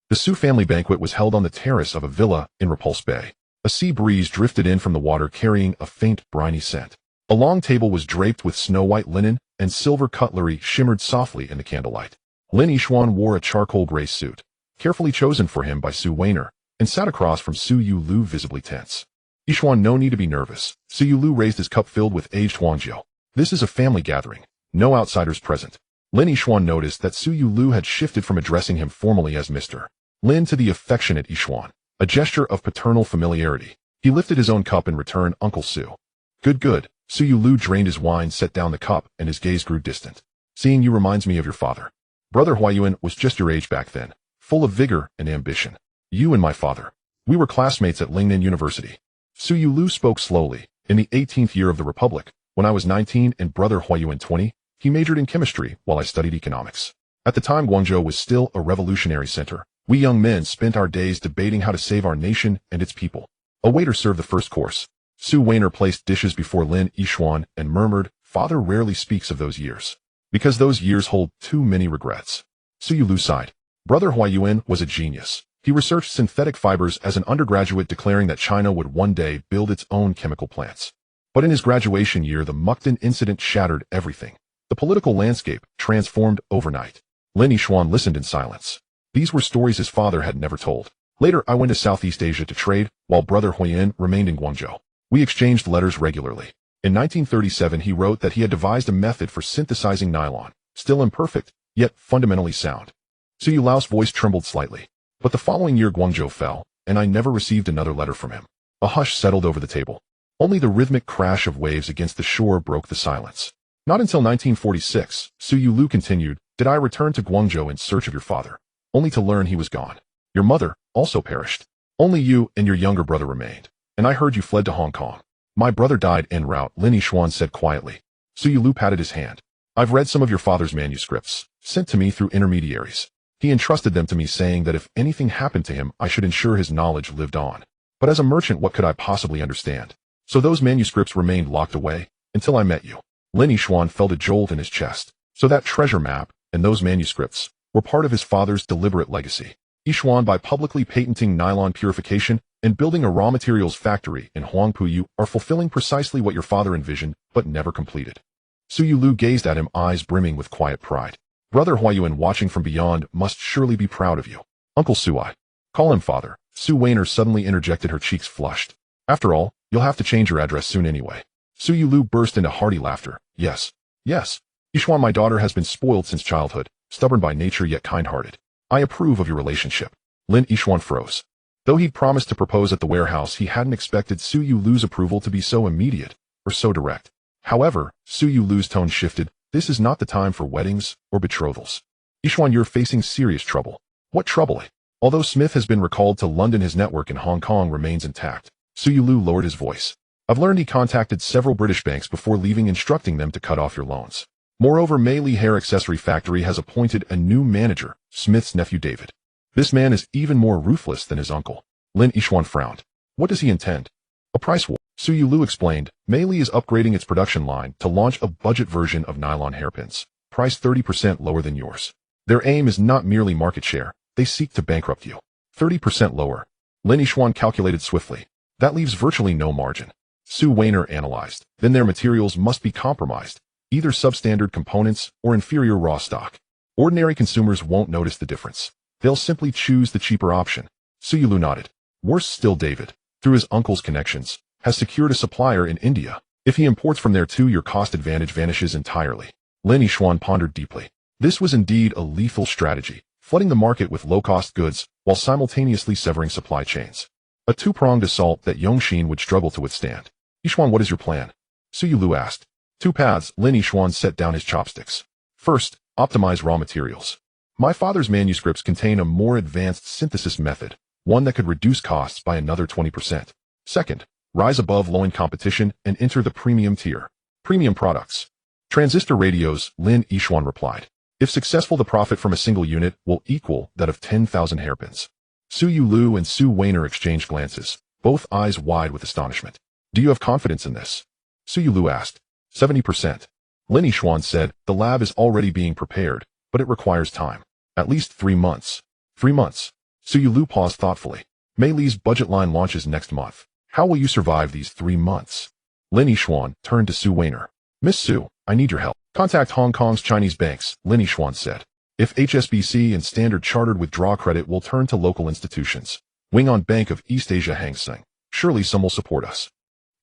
The Su family banquet was held on the terrace of a villa in Repulse Bay. A sea breeze drifted in from the water, carrying a faint, briny scent. A long table was draped with snow-white linen, and silver cutlery shimmered softly in the candlelight. Lin Yixuan wore a charcoal gray suit, carefully chosen for him by Su Weiner, and sat across from Su Yulu, visibly tense. Yixuan, no need to be nervous. Su Yulu raised his cup filled with aged Huangjiu. This is a family gathering. No outsiders present. Lin Yixuan noticed that Su Yulu had shifted from addressing him formally as Mr. Lin to the affectionate Yixuan, a gesture of paternal familiarity. He lifted his own cup in return. Uncle Su. Good, good. Su Yulu drained his wine, set down the cup, and his gaze grew distant. Seeing you reminds me of your father. Brother Huayuan was just your age back then, full of vigor and ambition. You and my father. We were classmates at Lingnan University. Su Yulu spoke slowly. In the 18th year of the Republic, when I was 19 and Brother Huayuan 20, he majored in chemistry while I studied economics. At the time, Guangzhou was still a revolutionary center. We young men spent our days debating how to save our nation and its people. A waiter served the first course. Su Weiner placed dishes before Lin Yixuan and murmured, Father rarely speaks of those years, because those years hold too many regrets. Su Yulu sighed. Brother Huayuan was a genius. He researched synthetic fibers as an undergraduate, declaring that China would one day build its own chemical plants. But in his graduation year, the Mukden incident shattered everything. The political landscape transformed overnight. Lin Yixuan listened in silence. These were stories his father had never told. Later, I went to Southeast Asia to trade, while Brother Huayuan remained in Guangzhou. We exchanged letters regularly. In 1937, he wrote that he had devised a method for synthesizing nylon, still imperfect, yet fundamentally sound. Su Yulao's voice trembled slightly. But the following year Guangzhou fell, and I never received another letter from him. A hush settled over the table. Only the rhythmic crash of waves against the shore broke the silence. Not until 1946, Su Yulu continued, did I return to Guangzhou in search of your father, only to learn he was gone. Your mother also perished. Only you and your younger brother remained. And I heard you fled to Hong Kong. My brother died en route, Lin Yixuan said quietly. Su Yulu patted his hand. I've read some of your father's manuscripts, sent to me through intermediaries. He entrusted them to me, saying that if anything happened to him, I should ensure his knowledge lived on. But as a merchant, what could I possibly understand? So those manuscripts remained locked away, until I met you. Lin Yixuan felt a jolt in his chest. So that treasure map, and those manuscripts, were part of his father's deliberate legacy. Yixuan, by publicly patenting nylon purification and building a raw materials factory in Huangpu, you are fulfilling precisely what your father envisioned, but never completed. Su Yulu gazed at him, eyes brimming with quiet pride. Brother Huayuan, watching from beyond, must surely be proud of you. Uncle Su, I call him father. Su Weiner suddenly interjected, her cheeks flushed. After all, you'll have to change your address soon anyway. Su Yulu burst into hearty laughter. Yes. Yes. Yixuan, my daughter has been spoiled since childhood, stubborn by nature yet kind-hearted. I approve of your relationship. Lin Yixuan froze. Though he'd promised to propose at the warehouse, he hadn't expected Su Yulu's approval to be so immediate, or so direct. However, Su Yulu's tone shifted. This is not the time for weddings or betrothals. Yishuan, you're facing serious trouble. What trouble? Although Smith has been recalled to London, his network in Hong Kong remains intact. Su Yulu lowered his voice. I've learned he contacted several British banks before leaving, instructing them to cut off your loans. Moreover, Mei Li Hair Accessory Factory has appointed a new manager, Smith's nephew David. This man is even more ruthless than his uncle. Lin Yishuan frowned. What does he intend? A price war. Su Yulu explained, Mei Li is upgrading its production line to launch a budget version of nylon hairpins, priced 30% lower than yours. Their aim is not merely market share, they seek to bankrupt you. 30% lower. Lin Yishuan calculated swiftly. That leaves virtually no margin. Su Weiner analyzed. Then their materials must be compromised, either substandard components or inferior raw stock. Ordinary consumers won't notice the difference. They'll simply choose the cheaper option. Su Yulu nodded. Worse still, David, through his uncle's connections, has secured a supplier in India. If he imports from there too, your cost advantage vanishes entirely. Lin Yishuan pondered deeply. This was indeed a lethal strategy, flooding the market with low-cost goods while simultaneously severing supply chains. A two-pronged assault that Yongxin would struggle to withstand. Yishuan, what is your plan? Su Yulu asked. 2 paths. Lin Yishuan set down his chopsticks. First, optimize raw materials. My father's manuscripts contain a more advanced synthesis method, one that could reduce costs by another 20%. Second, rise above low-end competition and enter the premium tier. Premium products. Transistor radios, Lin Yishuan replied. If successful, the profit from a single unit will equal that of 10,000 hairpins. Su Yulu and Su Weiner exchanged glances, both eyes wide with astonishment. Do you have confidence in this? Su Yulu asked. 70%. Lin Yishuan said, the lab is already being prepared, but it requires time. At least 3 months. 3 months. Su Yulu paused thoughtfully. Mei Li's budget line launches next month. How will you survive these 3 months? Lin Yishuan turned to Su Weiner. Miss Su, I need your help. Contact Hong Kong's Chinese banks, Lin Yishuan said. If HSBC and Standard Chartered withdraw credit, we'll turn to local institutions. Wing on Bank of East Asia Hang Seng. Surely some will support us.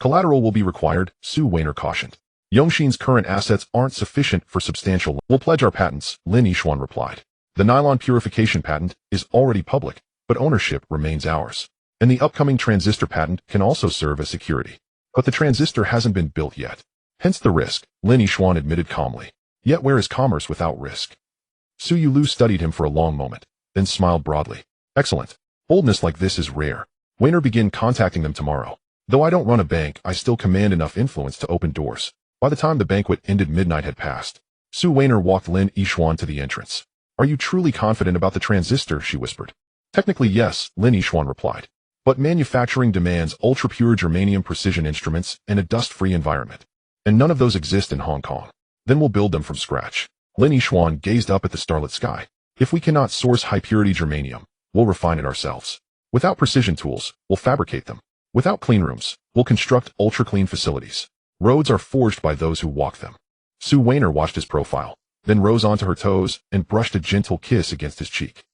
Collateral will be required, Su Weiner cautioned. Yongxin's current assets aren't sufficient for substantial. We'll pledge our patents, Lin Yishuan replied. The nylon purification patent is already public, but ownership remains ours. And the upcoming transistor patent can also serve as security. But the transistor hasn't been built yet. Hence the risk, Lin Yishuan admitted calmly. Yet where is commerce without risk? Su Yulu studied him for a long moment, then smiled broadly. Excellent. Boldness like this is rare. Weiner begin contacting them tomorrow. Though I don't run a bank, I still command enough influence to open doors. By the time the banquet ended, midnight had passed. Su Weiner walked Lin Yishuan to the entrance. Are you truly confident about the transistor? She whispered. Technically yes, Lin Yishuan replied. But manufacturing demands ultra-pure germanium precision instruments and a dust-free environment. And none of those exist in Hong Kong. Then we'll build them from scratch. Lin Yishuan gazed up at the starlit sky. If we cannot source high-purity germanium, we'll refine it ourselves. Without precision tools, we'll fabricate them. Without clean rooms, we'll construct ultra-clean facilities. Roads are forged by those who walk them. Su Weiner watched his profile, then rose onto her toes and brushed a gentle kiss against his cheek.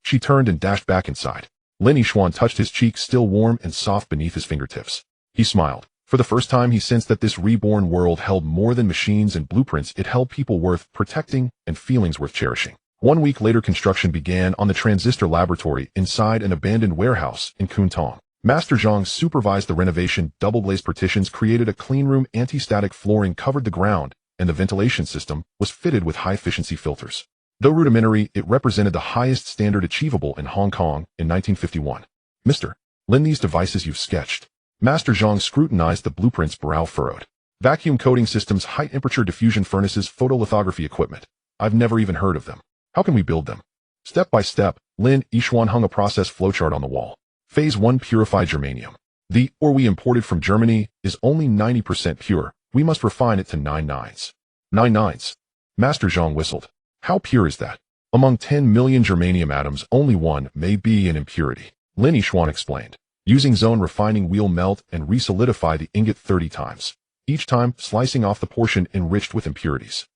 She turned and dashed back inside. Lin Yishuan touched his cheek, still warm and soft beneath his fingertips. He smiled. For the first time, he sensed that this reborn world held more than machines and blueprints. It held people worth protecting and feelings worth cherishing. 1 week later, construction began on the transistor laboratory inside an abandoned warehouse in Kuntong. Master Zhang supervised the renovation. Double-glazed partitions created a cleanroom, anti-static flooring covered the ground, and the ventilation system was fitted with high-efficiency filters. Though rudimentary, it represented the highest standard achievable in Hong Kong in 1951. Mr. Lin, these devices you've sketched. Master Zhang scrutinized the blueprints, brow furrowed. Vacuum coating systems, high-temperature diffusion furnaces, photolithography equipment. I've never even heard of them. How can we build them? Step by step, Lin Yishuan hung a process flowchart on the wall. Phase 1, purified germanium. The ore we imported from Germany is only 90% pure. We must refine it to 9 nines. 9 nines. Master Zhang whistled. How pure is that? Among 10 million germanium atoms, only 1 may be an impurity. Lin Yishuan explained. Using zone refining, we'll melt and resolidify the ingot 30 times. Each time, slicing off the portion enriched with impurities.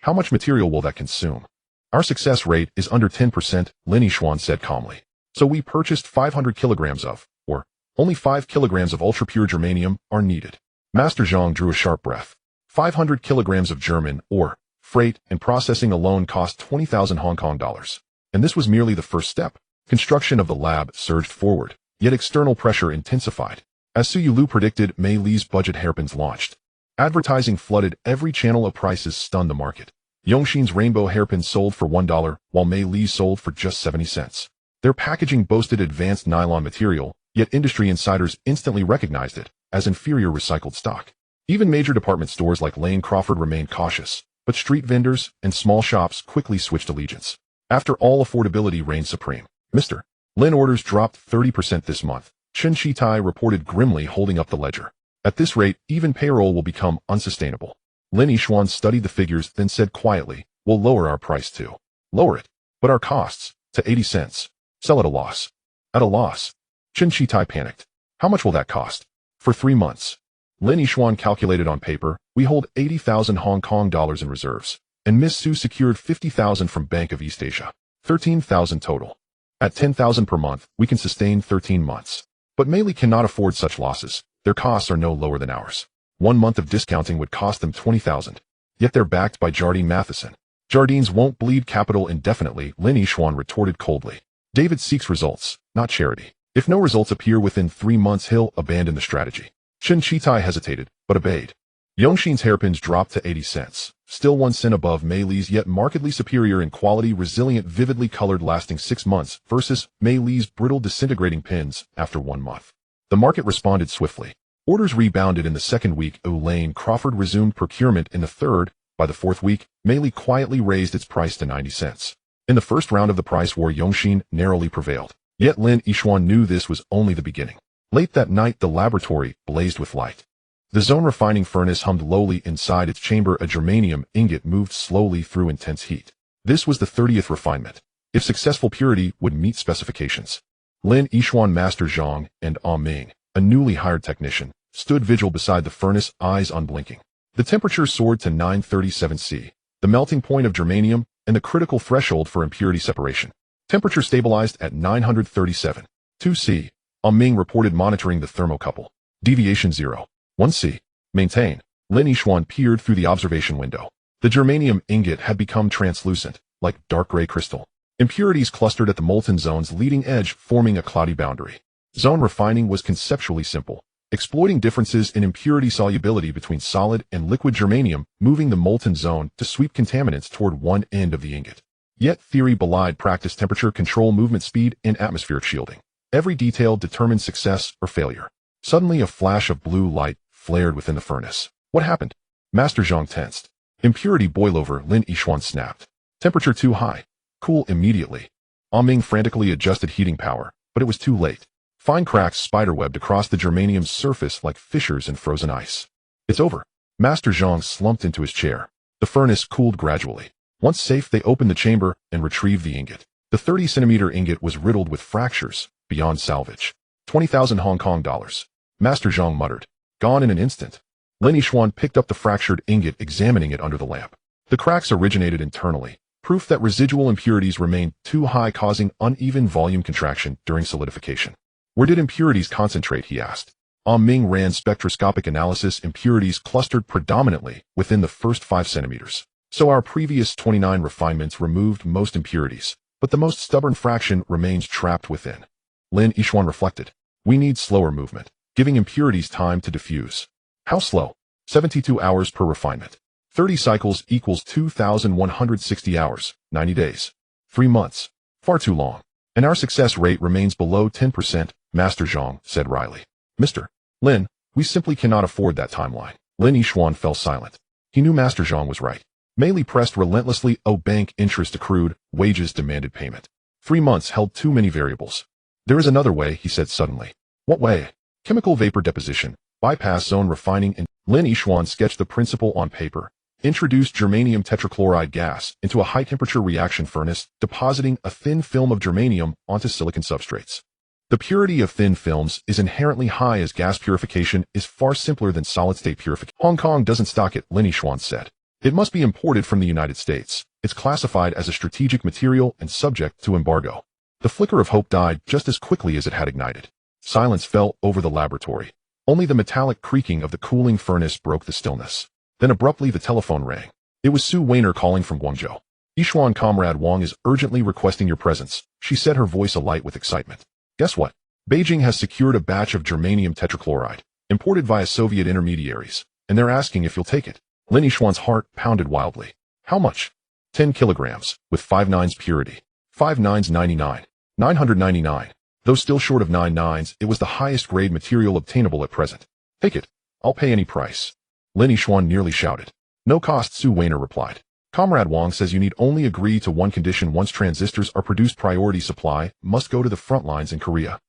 How much material will that consume? Our success rate is under 10%, Lin Yishuan said calmly. So we purchased 500 kilograms of, or only 5 kilograms of ultra-pure germanium are needed. Master Zhang drew a sharp breath. 500 kilograms of German ore, freight, and processing alone cost 20,000 Hong Kong dollars. And this was merely the first step. Construction of the lab surged forward, yet external pressure intensified. As Su Yulu predicted, Mei Li's budget hairpins launched. Advertising flooded every channel of prices stunned the market. Yongxin's rainbow hairpin sold for $1, while Mei Li's sold for just 70 cents. Their packaging boasted advanced nylon material, yet industry insiders instantly recognized it as inferior recycled stock. Even major department stores like Lane Crawford remained cautious, but street vendors and small shops quickly switched allegiance. After all, affordability reigned supreme. Mr. Lin orders dropped 30% this month. Chen Shitai reported grimly, holding up the ledger. At this rate, even payroll will become unsustainable. Lin Yishuan studied the figures, then said quietly, "We'll lower our price too." "Lower it? But our costs? To 80 cents. Sell at a loss." "At a loss?" Chen Shitai panicked. "How much will that cost?" "For 3 months. Lin Yishuan calculated on paper. "We hold 80,000 Hong Kong dollars in reserves, and Miss Su secured 50,000 from Bank of East Asia. 13,000 total. At 10,000 per month, we can sustain 13 months. But Mei Li cannot afford such losses. Their costs are no lower than ours. 1 month of discounting would cost them 20,000. Yet they're backed by Jardine Matheson. Jardines won't bleed capital indefinitely," Lin Yishuan retorted coldly. "David seeks results, not charity. If no results appear within 3 months, he'll abandon the strategy." Chen Shitai hesitated, but obeyed. Yongxin's hairpins dropped to 80 cents, still 1 cent above Mei Li's, yet markedly superior in quality, resilient, vividly colored, lasting 6 months, versus Mei Li's brittle, disintegrating pins after 1 month. The market responded swiftly. Orders rebounded in the second week. Lane Crawford resumed procurement in the third. By the fourth week, Mei Li quietly raised its price to 90 cents. In the first round of the price war, Yongxin narrowly prevailed. Yet Lin Yishuan knew this was only the beginning. Late that night, the laboratory blazed with light. The zone refining furnace hummed lowly inside its chamber. A germanium ingot moved slowly through intense heat. This was the 30th refinement. If successful, purity would meet specifications. Lin Yishuan, Master Zhang, and Ming, a newly hired technician, stood vigil beside the furnace, eyes unblinking. The temperature soared to 937 C, the melting point of germanium and the critical threshold for impurity separation. Temperature stabilized at 937.2 C. Ming reported, monitoring the thermocouple. "Deviation 0.1 C. Maintain." Lin Yishuan peered through the observation window. The germanium ingot had become translucent, like dark gray crystal. Impurities clustered at the molten zone's leading edge, forming a cloudy boundary. Zone refining was conceptually simple, exploiting differences in impurity solubility between solid and liquid germanium, moving the molten zone to sweep contaminants toward one end of the ingot. Yet theory belied practice: temperature control, movement speed, and atmospheric shielding. Every detail determined success or failure. Suddenly, a flash of blue light flared within the furnace. "What happened?" Master Zhang tensed. "Impurity boilover," Lin Yishuan snapped. "Temperature too high. Cool immediately." Ming frantically adjusted heating power, but it was too late. Fine cracks spiderwebbed across the germanium's surface like fissures in frozen ice. "It's over." Master Zhang slumped into his chair. The furnace cooled gradually. Once safe, they opened the chamber and retrieved the ingot. The 30-centimeter ingot was riddled with fractures, beyond salvage. 20,000 Hong Kong dollars. Master Zhang muttered. "Gone in an instant." Lin Yishuan picked up the fractured ingot, examining it under the lamp. The cracks originated internally, proof that residual impurities remained too high, causing uneven volume contraction during solidification. "Where did impurities concentrate?" he asked. Ming ran spectroscopic analysis. Impurities clustered predominantly within the first 5 centimeters. So our previous 29 refinements removed most impurities, but the most stubborn fraction remains trapped within. Lin Yishuan reflected. "We need slower movement, giving impurities time to diffuse." "How slow?" 72 hours per refinement. 30 cycles equals 2,160 hours, 90 days. 3 months. Far too long. "And our success rate remains below 10%, Master Zhang said wryly. "Mr. Lin, we simply cannot afford that timeline." Lin Yishuan fell silent. He knew Master Zhang was right. Mei Li pressed relentlessly. Bank interest accrued, wages demanded payment. 3 months held too many variables. "There is another way," he said suddenly. "What way?" "Chemical vapor deposition, bypass zone refining." And Lin Yishuan sketched the principle on paper. Introduced germanium tetrachloride gas into a high-temperature reaction furnace, depositing a thin film of germanium onto silicon substrates. The purity of thin films is inherently high, as gas purification is far simpler than solid-state purification. "Hong Kong doesn't stock it," Lin Yishuan said. "It must be imported from the United States. It's classified as a strategic material and subject to embargo." The flicker of hope died just as quickly as it had ignited. Silence fell over the laboratory. Only the metallic creaking of the cooling furnace broke the stillness. Then abruptly the telephone rang. It was Su Weiner calling from Guangzhou. "Yishuan, Comrade Wang is urgently requesting your presence," she said, her voice alight with excitement. "Guess what? Beijing has secured a batch of germanium tetrachloride, imported via Soviet intermediaries, and they're asking if you'll take it." Lin Yishuan's heart pounded wildly. "How much?" 10 kilograms, with 5 nines purity. 5 nines 99. 999. Though still short of 9 nines, it was the highest grade material obtainable at present. Take it. I'll pay any price. Lin Yixuan nearly shouted. No cost, Su Weiner replied. Comrade Wang says you need only agree to one condition: once transistors are produced, priority supply must go to the front lines in Korea.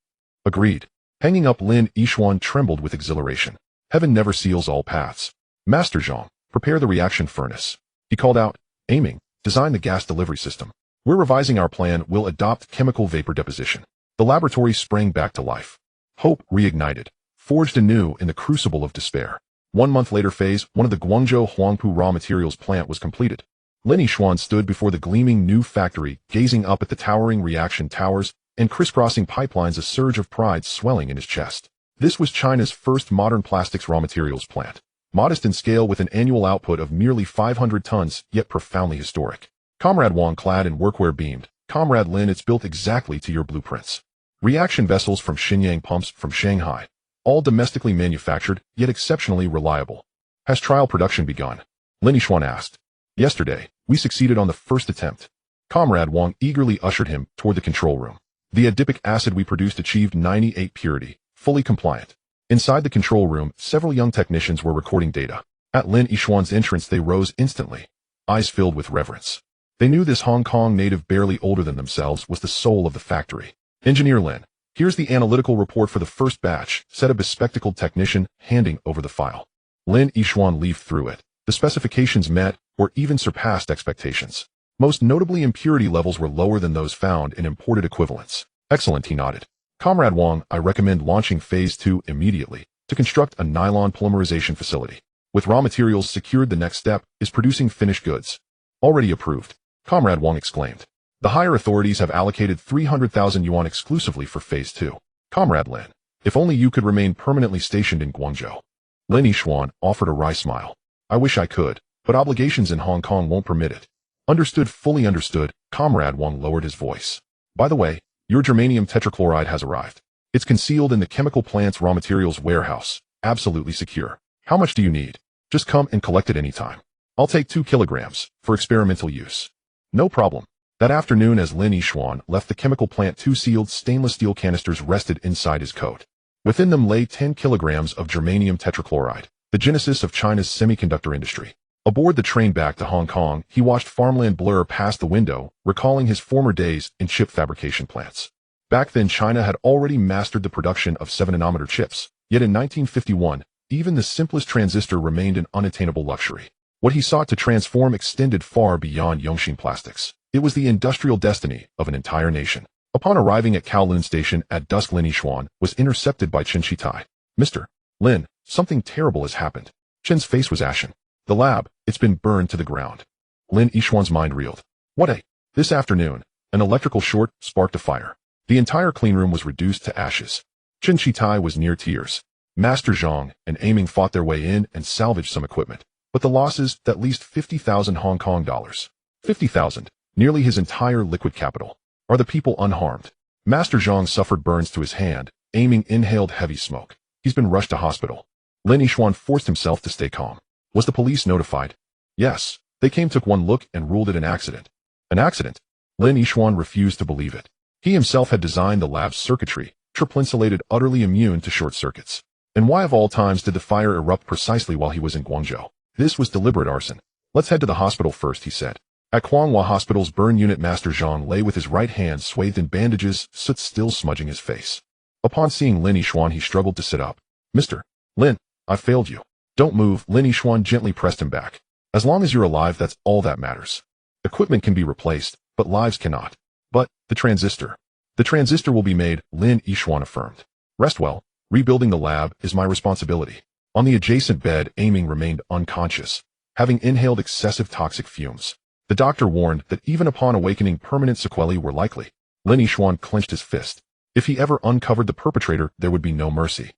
Agreed. Hanging up, Lin Yixuan trembled with exhilaration. Heaven never seals all paths. Master Zhang, prepare the reaction furnace. He called out, aiming, design the gas delivery system. We're revising our plan. We'll adopt chemical vapor deposition. The laboratory sprang back to life. Hope reignited, forged anew in the crucible of despair. 1 month later, phase 1 of the Guangzhou Huangpu raw materials plant was completed. Lin Yixuan stood before the gleaming new factory, gazing up at the towering reaction towers and crisscrossing pipelines, a surge of pride swelling in his chest. This was China's first modern plastics raw materials plant. Modest in scale, with an annual output of merely 500 tons, yet profoundly historic. Comrade Wang, clad in workwear, beamed. Comrade Lin, it's built exactly to your blueprints. Reaction vessels from Shenyang, pumps from Shanghai. All domestically manufactured, yet exceptionally reliable. Has trial production begun? Lin Yixuan asked. Yesterday, we succeeded on the first attempt. Comrade Wang eagerly ushered him toward the control room. The adipic acid we produced achieved 98 purity, fully compliant. Inside the control room, several young technicians were recording data. At Lin Yixuan's entrance, they rose instantly, eyes filled with reverence. They knew this Hong Kong native, barely older than themselves, was the soul of the factory. Engineer Lin, here's the analytical report for the first batch, said a bespectacled technician, handing over the file. Lin Yixuan leafed through it. The specifications met, or even surpassed, expectations. Most notably, impurity levels were lower than those found in imported equivalents. Excellent, he nodded. Comrade Wang, I recommend launching Phase 2 immediately to construct a nylon polymerization facility. With raw materials secured, the next step is producing finished goods. Already approved, Comrade Wang exclaimed. The higher authorities have allocated 300,000 yuan exclusively for Phase 2. Comrade Lin, if only you could remain permanently stationed in Guangzhou. Lin Yixuan offered a wry smile. I wish I could, but obligations in Hong Kong won't permit it. Understood, fully understood. Comrade Wang lowered his voice. By the way, your germanium tetrachloride has arrived. It's concealed in the chemical plant's raw materials warehouse, absolutely secure. How much do you need? Just come and collect it anytime. I'll take 2 kilograms for experimental use. No problem. That afternoon, as Lin Yixuan left the chemical plant, 2 sealed stainless steel canisters rested inside his coat. Within them lay 10 kilograms of germanium tetrachloride, the genesis of China's semiconductor industry. Aboard the train back to Hong Kong, he watched farmland blur past the window, recalling his former days in chip fabrication plants. Back then, China had already mastered the production of 7-nanometer chips, yet in 1951, even the simplest transistor remained an unattainable luxury. What he sought to transform extended far beyond Yongxin Plastics. It was the industrial destiny of an entire nation. Upon arriving at Kowloon Station at dusk, Lin Yixuan was intercepted by Chen Shitai. Mr. Lin, something terrible has happened. Chen's face was ashen. The lab, it's been burned to the ground. Lin Yixuan's mind reeled. What? This afternoon, an electrical short sparked a fire. The entire cleanroom was reduced to ashes. Chen Shitai was near tears. Master Zhang and Aiming fought their way in and salvaged some equipment. But the losses, at least 50,000 Hong Kong dollars. 50,000, nearly his entire liquid capital. Are the people unharmed? Master Zhang suffered burns to his hand. Aiming inhaled heavy smoke. He's been rushed to hospital. Lin Yixuan forced himself to stay calm. Was the police notified? Yes. They came, took one look, and ruled it an accident. An accident? Lin Yixuan refused to believe it. He himself had designed the lab's circuitry, triple insulated, utterly immune to short circuits. And why of all times did the fire erupt precisely while he was in Guangzhou? This was deliberate arson. Let's head to the hospital first, he said. At Kwonghua Hospital's burn unit, Master Zhang lay with his right hand swathed in bandages, soot still smudging his face. Upon seeing Lin Yixuan, he struggled to sit up. Mr. Lin, I failed you. Don't move. Lin Yixuan gently pressed him back. As long as you're alive, that's all that matters. Equipment can be replaced, but lives cannot. But, the transistor. The transistor will be made, Lin Yixuan affirmed. Rest well. Rebuilding the lab is my responsibility. On the adjacent bed, Aiming remained unconscious, having inhaled excessive toxic fumes. The doctor warned that even upon awakening, permanent sequelae were likely. Lin Yixuan clenched his fist. If he ever uncovered the perpetrator, there would be no mercy.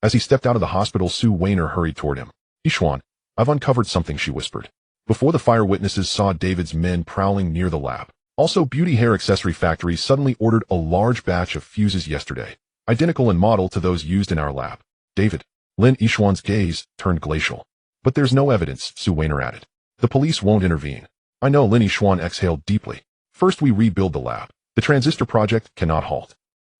As he stepped out of the hospital, Su Weiner hurried toward him. Yixuan, I've uncovered something, she whispered. Before the fire, witnesses saw David's men prowling near the lab. Also, Beauty Hair Accessory Factory suddenly ordered a large batch of fuses yesterday, identical in model to those used in our lab. David. Lin Yixuan's gaze turned glacial. But there's no evidence, Su Weiner added. The police won't intervene. I know. Lin Yixuan exhaled deeply. First we rebuild the lab. The transistor project cannot halt.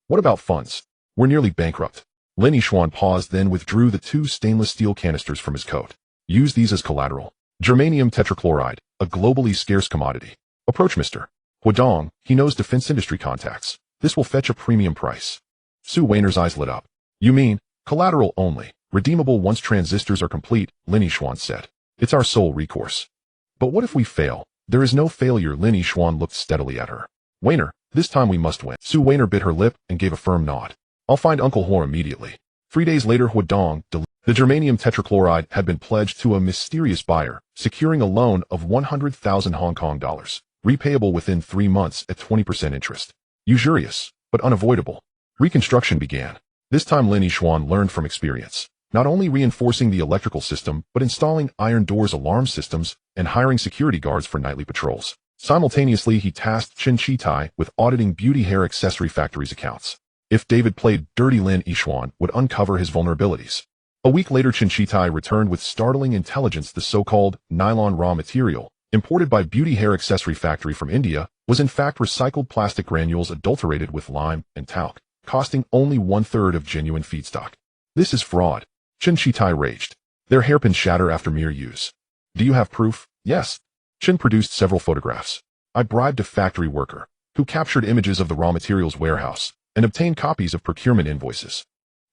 What about funds? We're nearly bankrupt. Lin Yixuan paused, then withdrew the 2 stainless steel canisters from his coat. Use these as collateral. Germanium tetrachloride, a globally scarce commodity. Approach Mr. Huadong, he knows defense industry contacts. This will fetch a premium price. Su Weiner's eyes lit up. You mean, collateral only, redeemable once transistors are complete, Lin Yixuan said. It's our sole recourse. But what if we fail? There is no failure. Lin Yixuan looked steadily at her. Weiner, this time we must win. Su Weiner bit her lip and gave a firm nod. I'll find Uncle Hor immediately. 3 days later, Huadong delivered. The germanium tetrachloride had been pledged to a mysterious buyer, securing a loan of 100,000 Hong Kong dollars, repayable within 3 months at 20% interest. Usurious, but unavoidable. Reconstruction began. This time Lin Yixuan learned from experience, not only reinforcing the electrical system, but installing iron doors, alarm systems, and hiring security guards for nightly patrols. Simultaneously, he tasked Chen Shitai with auditing beauty hair accessory factories' accounts. If David played dirty, Lin Yixuan would uncover his vulnerabilities. A week later, Chen Shitai returned with startling intelligence. The so-called nylon raw material, imported by beauty hair accessory factory from India, was in fact recycled plastic granules adulterated with lime and talc, costing only 1/3 of genuine feedstock. This is fraud. Chen Shitai raged. Their hairpins shatter after mere use. Do you have proof? Yes. Chen produced several photographs. I bribed a factory worker, who captured images of the raw materials warehouse, and obtained copies of procurement invoices.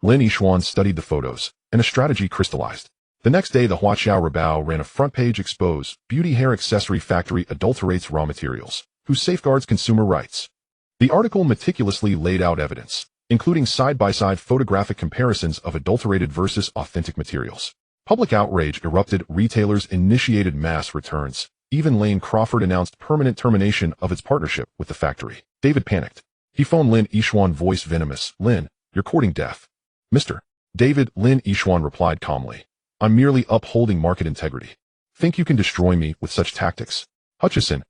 Lin Yixuan studied the photos, and a strategy crystallized. The next day, the Huaqiao Rebao ran a front-page expose, beauty hair accessory factory adulterates raw materials, who safeguards consumer rights. The article meticulously laid out evidence, including side-by-side photographic comparisons of adulterated versus authentic materials. Public outrage erupted. Retailers initiated mass returns. Even Lane Crawford announced permanent termination of its partnership with the factory. David panicked. He phoned Lin Yixuan, voice venomous. Lin, you're courting death. Mr. David, Lin Yixuan replied calmly. I'm merely upholding market integrity. Think you can destroy me with such tactics? Hutchison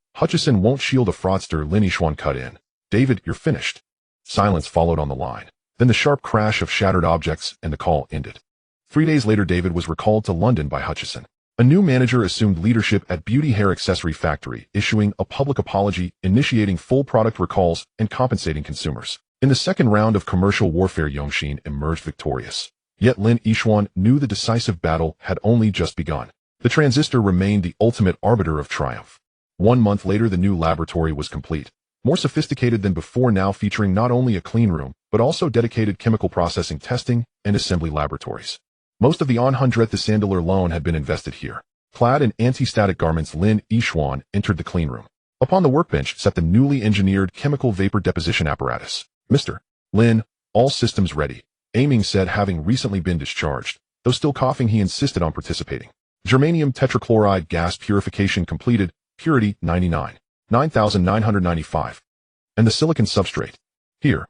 won't shield a fraudster. Lin Yixuan cut in. David, you're finished. Silence followed on the line. Then the sharp crash of shattered objects, and the call ended. 3 days later, David was recalled to London by Hutchison. A new manager assumed leadership at Beauty Hair Accessory Factory, issuing a public apology, initiating full product recalls, and compensating consumers. In the second round of commercial warfare, Yongxin emerged victorious. Yet Lin Yixuan knew the decisive battle had only just begun. The transistor remained the ultimate arbiter of triumph. 1 month later, the new laboratory was complete. More sophisticated than before, now featuring not only a clean room, but also dedicated chemical processing, testing, and assembly laboratories. Most of the 100,000 alone had been invested here. Clad in anti-static garments, Lin Yixuan entered the clean room. Upon the workbench sat the newly engineered chemical vapor deposition apparatus. Mr. Lin, all systems ready, Aiming said, having recently been discharged. Though still coughing, he insisted on participating. Germanium tetrachloride gas purification completed, purity 9,995. And the silicon substrate. Here.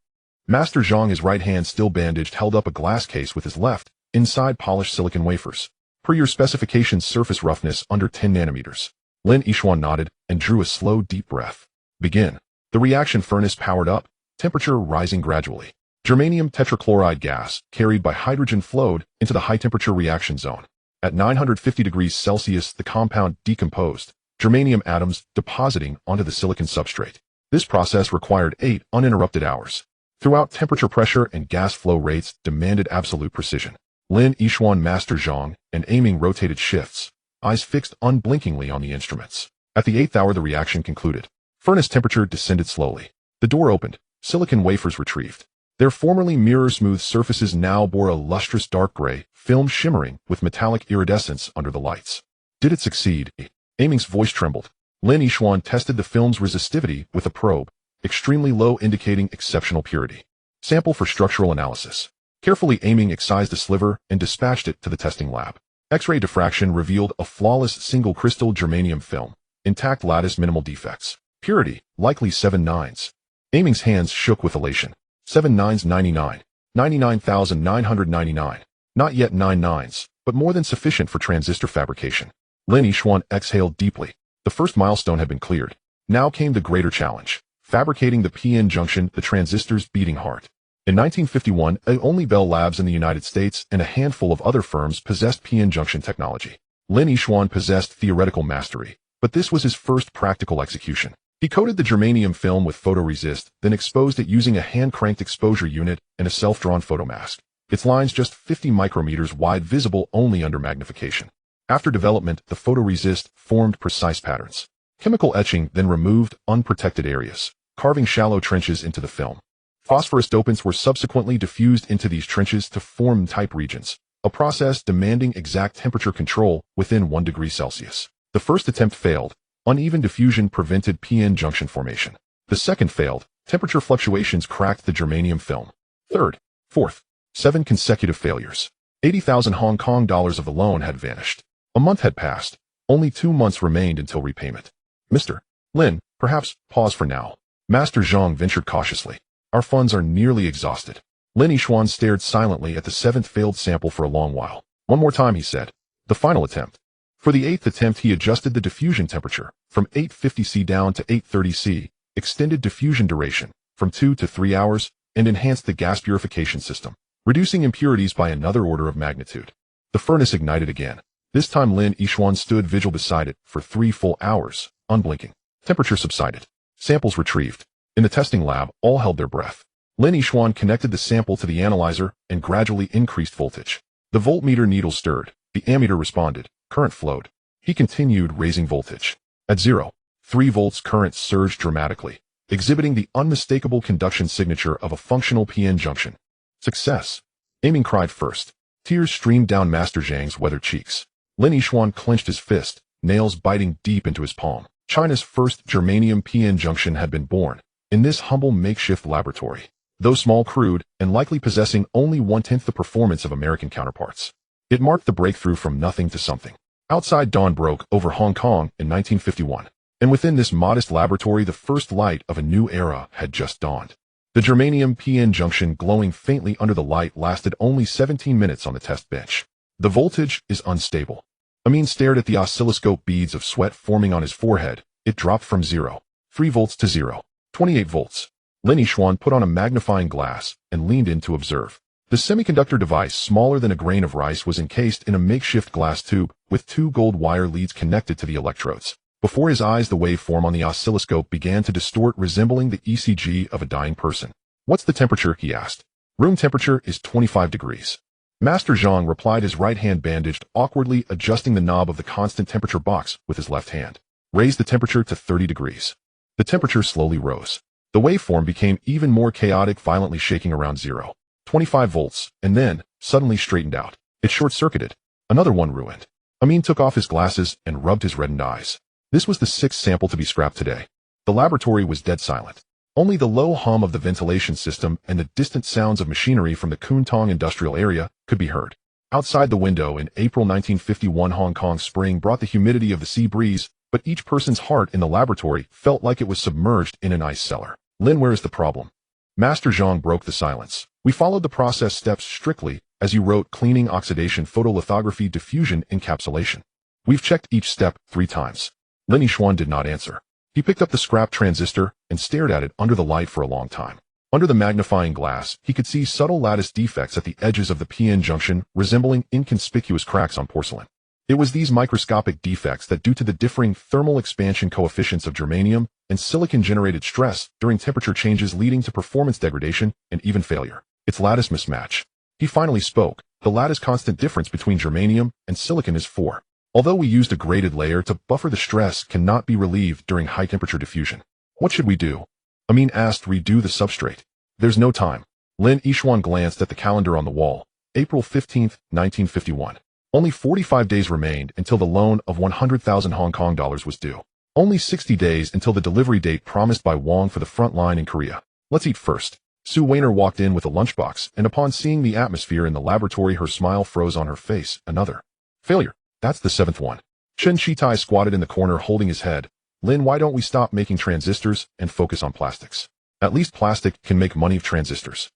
Master Zhang, his right hand still bandaged, held up a glass case with his left. Inside, polished silicon wafers. Per your specifications, surface roughness under 10 nanometers. Lin Yixuan nodded and drew a slow, deep breath. Begin. The reaction furnace powered up, temperature rising gradually. Germanium tetrachloride gas, carried by hydrogen, flowed into the high-temperature reaction zone. At 950 degrees Celsius, the compound decomposed, germanium atoms depositing onto the silicon substrate. This process required 8 uninterrupted hours. Throughout, temperature, pressure, and gas flow rates demanded absolute precision. Lin Yixuan, Master Zhang, and Aiming rotated shifts, eyes fixed unblinkingly on the instruments. At the 8th hour, the reaction concluded. Furnace temperature descended slowly. The door opened. Silicon wafers retrieved. Their formerly mirror-smooth surfaces now bore a lustrous dark gray, film shimmering with metallic iridescence under the lights. Did it succeed? Aiming's voice trembled. Lin Yixuan tested the film's resistivity with a probe, extremely low, indicating exceptional purity. Sample for structural analysis. Carefully, Aiming excised a sliver and dispatched it to the testing lab. X-ray diffraction revealed a flawless single-crystal germanium film. Intact lattice, minimal defects. Purity, likely 7 nines. Aiming's hands shook with elation. 7 nines, 99. 99,999. Not yet 9 nines, but more than sufficient for transistor fabrication. Lin Yixuan exhaled deeply. The first milestone had been cleared. Now came the greater challenge. Fabricating the PN junction, the transistor's beating heart. In 1951, only Bell Labs in the United States and a handful of other firms possessed PN junction technology. Lin Yixuan possessed theoretical mastery, but this was his first practical execution. He coated the germanium film with photoresist, then exposed it using a hand-cranked exposure unit and a self-drawn photomask. Its lines just 50 micrometers wide, visible only under magnification. After development, the photoresist formed precise patterns. Chemical etching then removed unprotected areas, carving shallow trenches into the film. Phosphorus dopants were subsequently diffused into these trenches to form type regions, a process demanding exact temperature control within 1 degree Celsius. The first attempt failed. Uneven diffusion prevented PN junction formation. The second failed. Temperature fluctuations cracked the germanium film. Third, fourth, 7 consecutive failures. 80,000 Hong Kong dollars of the loan had vanished. A month had passed. Only 2 months remained until repayment. Mr. Lin, perhaps pause for now. Master Zhang ventured cautiously. Our funds are nearly exhausted. Lin Yixuan stared silently at the 7th failed sample for a long while. One more time, he said. The final attempt. For the 8th attempt, he adjusted the diffusion temperature from 850 C down to 830 C, extended diffusion duration from 2 to 3 hours, and enhanced the gas purification system, reducing impurities by another order of magnitude. The furnace ignited again. This time Lin Yixuan stood vigil beside it for 3 full hours, unblinking. Temperature subsided. Samples retrieved. In the testing lab, all held their breath. Lin Yixuan connected the sample to the analyzer and gradually increased voltage. The voltmeter needle stirred. The ammeter responded. Current flowed. He continued raising voltage. At 0.3 volts, current surged dramatically, exhibiting the unmistakable conduction signature of a functional PN junction. Success! Aiming cried first. Tears streamed down Master Zhang's weathered cheeks. Lin Yixuan clenched his fist, nails biting deep into his palm. China's first germanium PN junction had been born in this humble makeshift laboratory, though small, crude, and likely possessing only 1/10 the performance of American counterparts. It marked the breakthrough from nothing to something. Outside dawn broke over Hong Kong in 1951, and within this modest laboratory the first light of a new era had just dawned. The germanium PN junction, glowing faintly under the light, lasted only 17 minutes on the test bench. The voltage is unstable. Amin stared at the oscilloscope, beads of sweat forming on his forehead. It dropped from 0.3 volts to 0.28 volts. Lin Yixuan put on a magnifying glass and leaned in to observe. The semiconductor device, smaller than a grain of rice, was encased in a makeshift glass tube with 2 gold wire leads connected to the electrodes. Before his eyes, the waveform on the oscilloscope began to distort, resembling the ECG of a dying person. "What's the temperature?" he asked. "Room temperature is 25 degrees. Master Zhang replied, his right hand bandaged, awkwardly adjusting the knob of the constant temperature box with his left hand. "Raise the temperature to 30 degrees. The temperature slowly rose. The waveform became even more chaotic, violently shaking around 0.25 volts, and then, suddenly straightened out. It short-circuited. Another one ruined. Amin took off his glasses and rubbed his reddened eyes. This was the 6th sample to be scrapped today. The laboratory was dead silent. Only the low hum of the ventilation system and the distant sounds of machinery from the Kowloon industrial area could be heard. Outside the window in April 1951, Hong Kong spring brought the humidity of the sea breeze, but each person's heart in the laboratory felt like it was submerged in an ice cellar. "Lin, where is the problem?" Master Zhang broke the silence. "We followed the process steps strictly, as you wrote: cleaning, oxidation, photolithography, diffusion, encapsulation. We've checked each step 3 times. Lin Yixuan did not answer. He picked up the scrap transistor and stared at it under the light for a long time. Under the magnifying glass, he could see subtle lattice defects at the edges of the PN junction, resembling inconspicuous cracks on porcelain. It was these microscopic defects that, due to the differing thermal expansion coefficients of germanium and silicon, generated stress during temperature changes, leading to performance degradation and even failure. It's lattice mismatch. He finally spoke. The lattice constant difference between germanium and silicon is 4. Although we used a graded layer to buffer the stress, cannot be relieved during high temperature diffusion. What should we do? Amin asked. Redo the substrate. There's no time. Lin Yixuan glanced at the calendar on the wall. April 15, 1951. Only 45 days remained until the loan of 100,000 Hong Kong dollars was due. Only 60 days until the delivery date promised by Wong for the front line in Korea. Let's eat first. Sue Weiner walked in with a lunchbox, and upon seeing the atmosphere in the laboratory, her smile froze on her face. Another failure. That's the 7th one. Chen Shitai squatted in the corner holding his head. Lin, why don't we stop making transistors and focus on plastics? At least plastic can make money of transistors.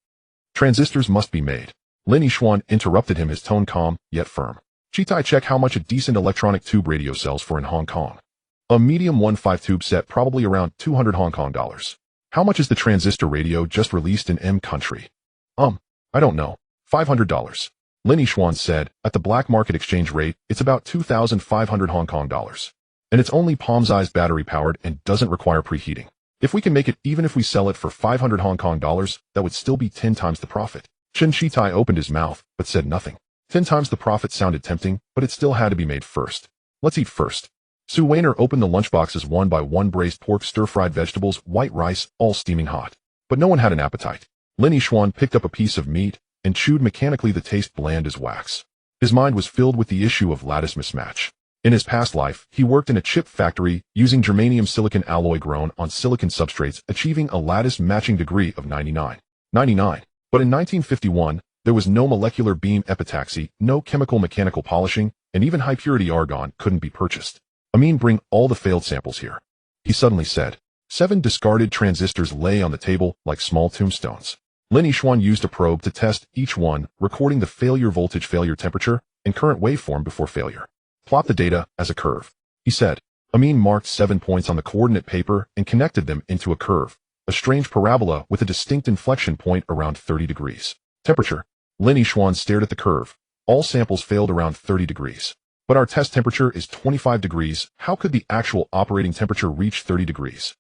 Transistors must be made. Lin Yixuan interrupted him, his tone calm, yet firm. Shitai, check how much a decent electronic tube radio sells for in Hong Kong. A medium 1.5 tube set, probably around 200 Hong Kong dollars. How much is the transistor radio just released in M country? I don't know. $500. Lin Yixuan said. At the black market exchange rate, it's about 2,500 Hong Kong dollars. And it's only palm-sized battery powered and doesn't require preheating. If we can make it even if we sell it for 500 Hong Kong dollars, that would still be 10 times the profit. Chen Shitai opened his mouth, but said nothing. 10 times the profit sounded tempting, but it still had to be made first. Let's eat first. Su Weiner opened the lunchboxes one by one. Braised pork, stir-fried vegetables, white rice, all steaming hot. But no one had an appetite. Lin Yixuan picked up a piece of meat and chewed mechanically, the taste bland as wax. His mind was filled with the issue of lattice mismatch. In his past life, he worked in a chip factory using germanium silicon alloy grown on silicon substrates, achieving a lattice matching degree of 99. But in 1951, there was no molecular beam epitaxy, no chemical mechanical polishing, and even high-purity argon couldn't be purchased. Amin, bring all the failed samples here. He suddenly said. 7 discarded transistors lay on the table like small tombstones. Lin Yixuan used a probe to test each one, recording the failure voltage, failure temperature, and current waveform before failure. Plot the data as a curve, he said. Amin marked 7 points on the coordinate paper and connected them into a curve, a strange parabola with a distinct inflection point around 30 degrees. Temperature. Lin Yixuan stared at the curve. All samples failed around 30 degrees. But our test temperature is 25 degrees. How could the actual operating temperature reach 30 degrees?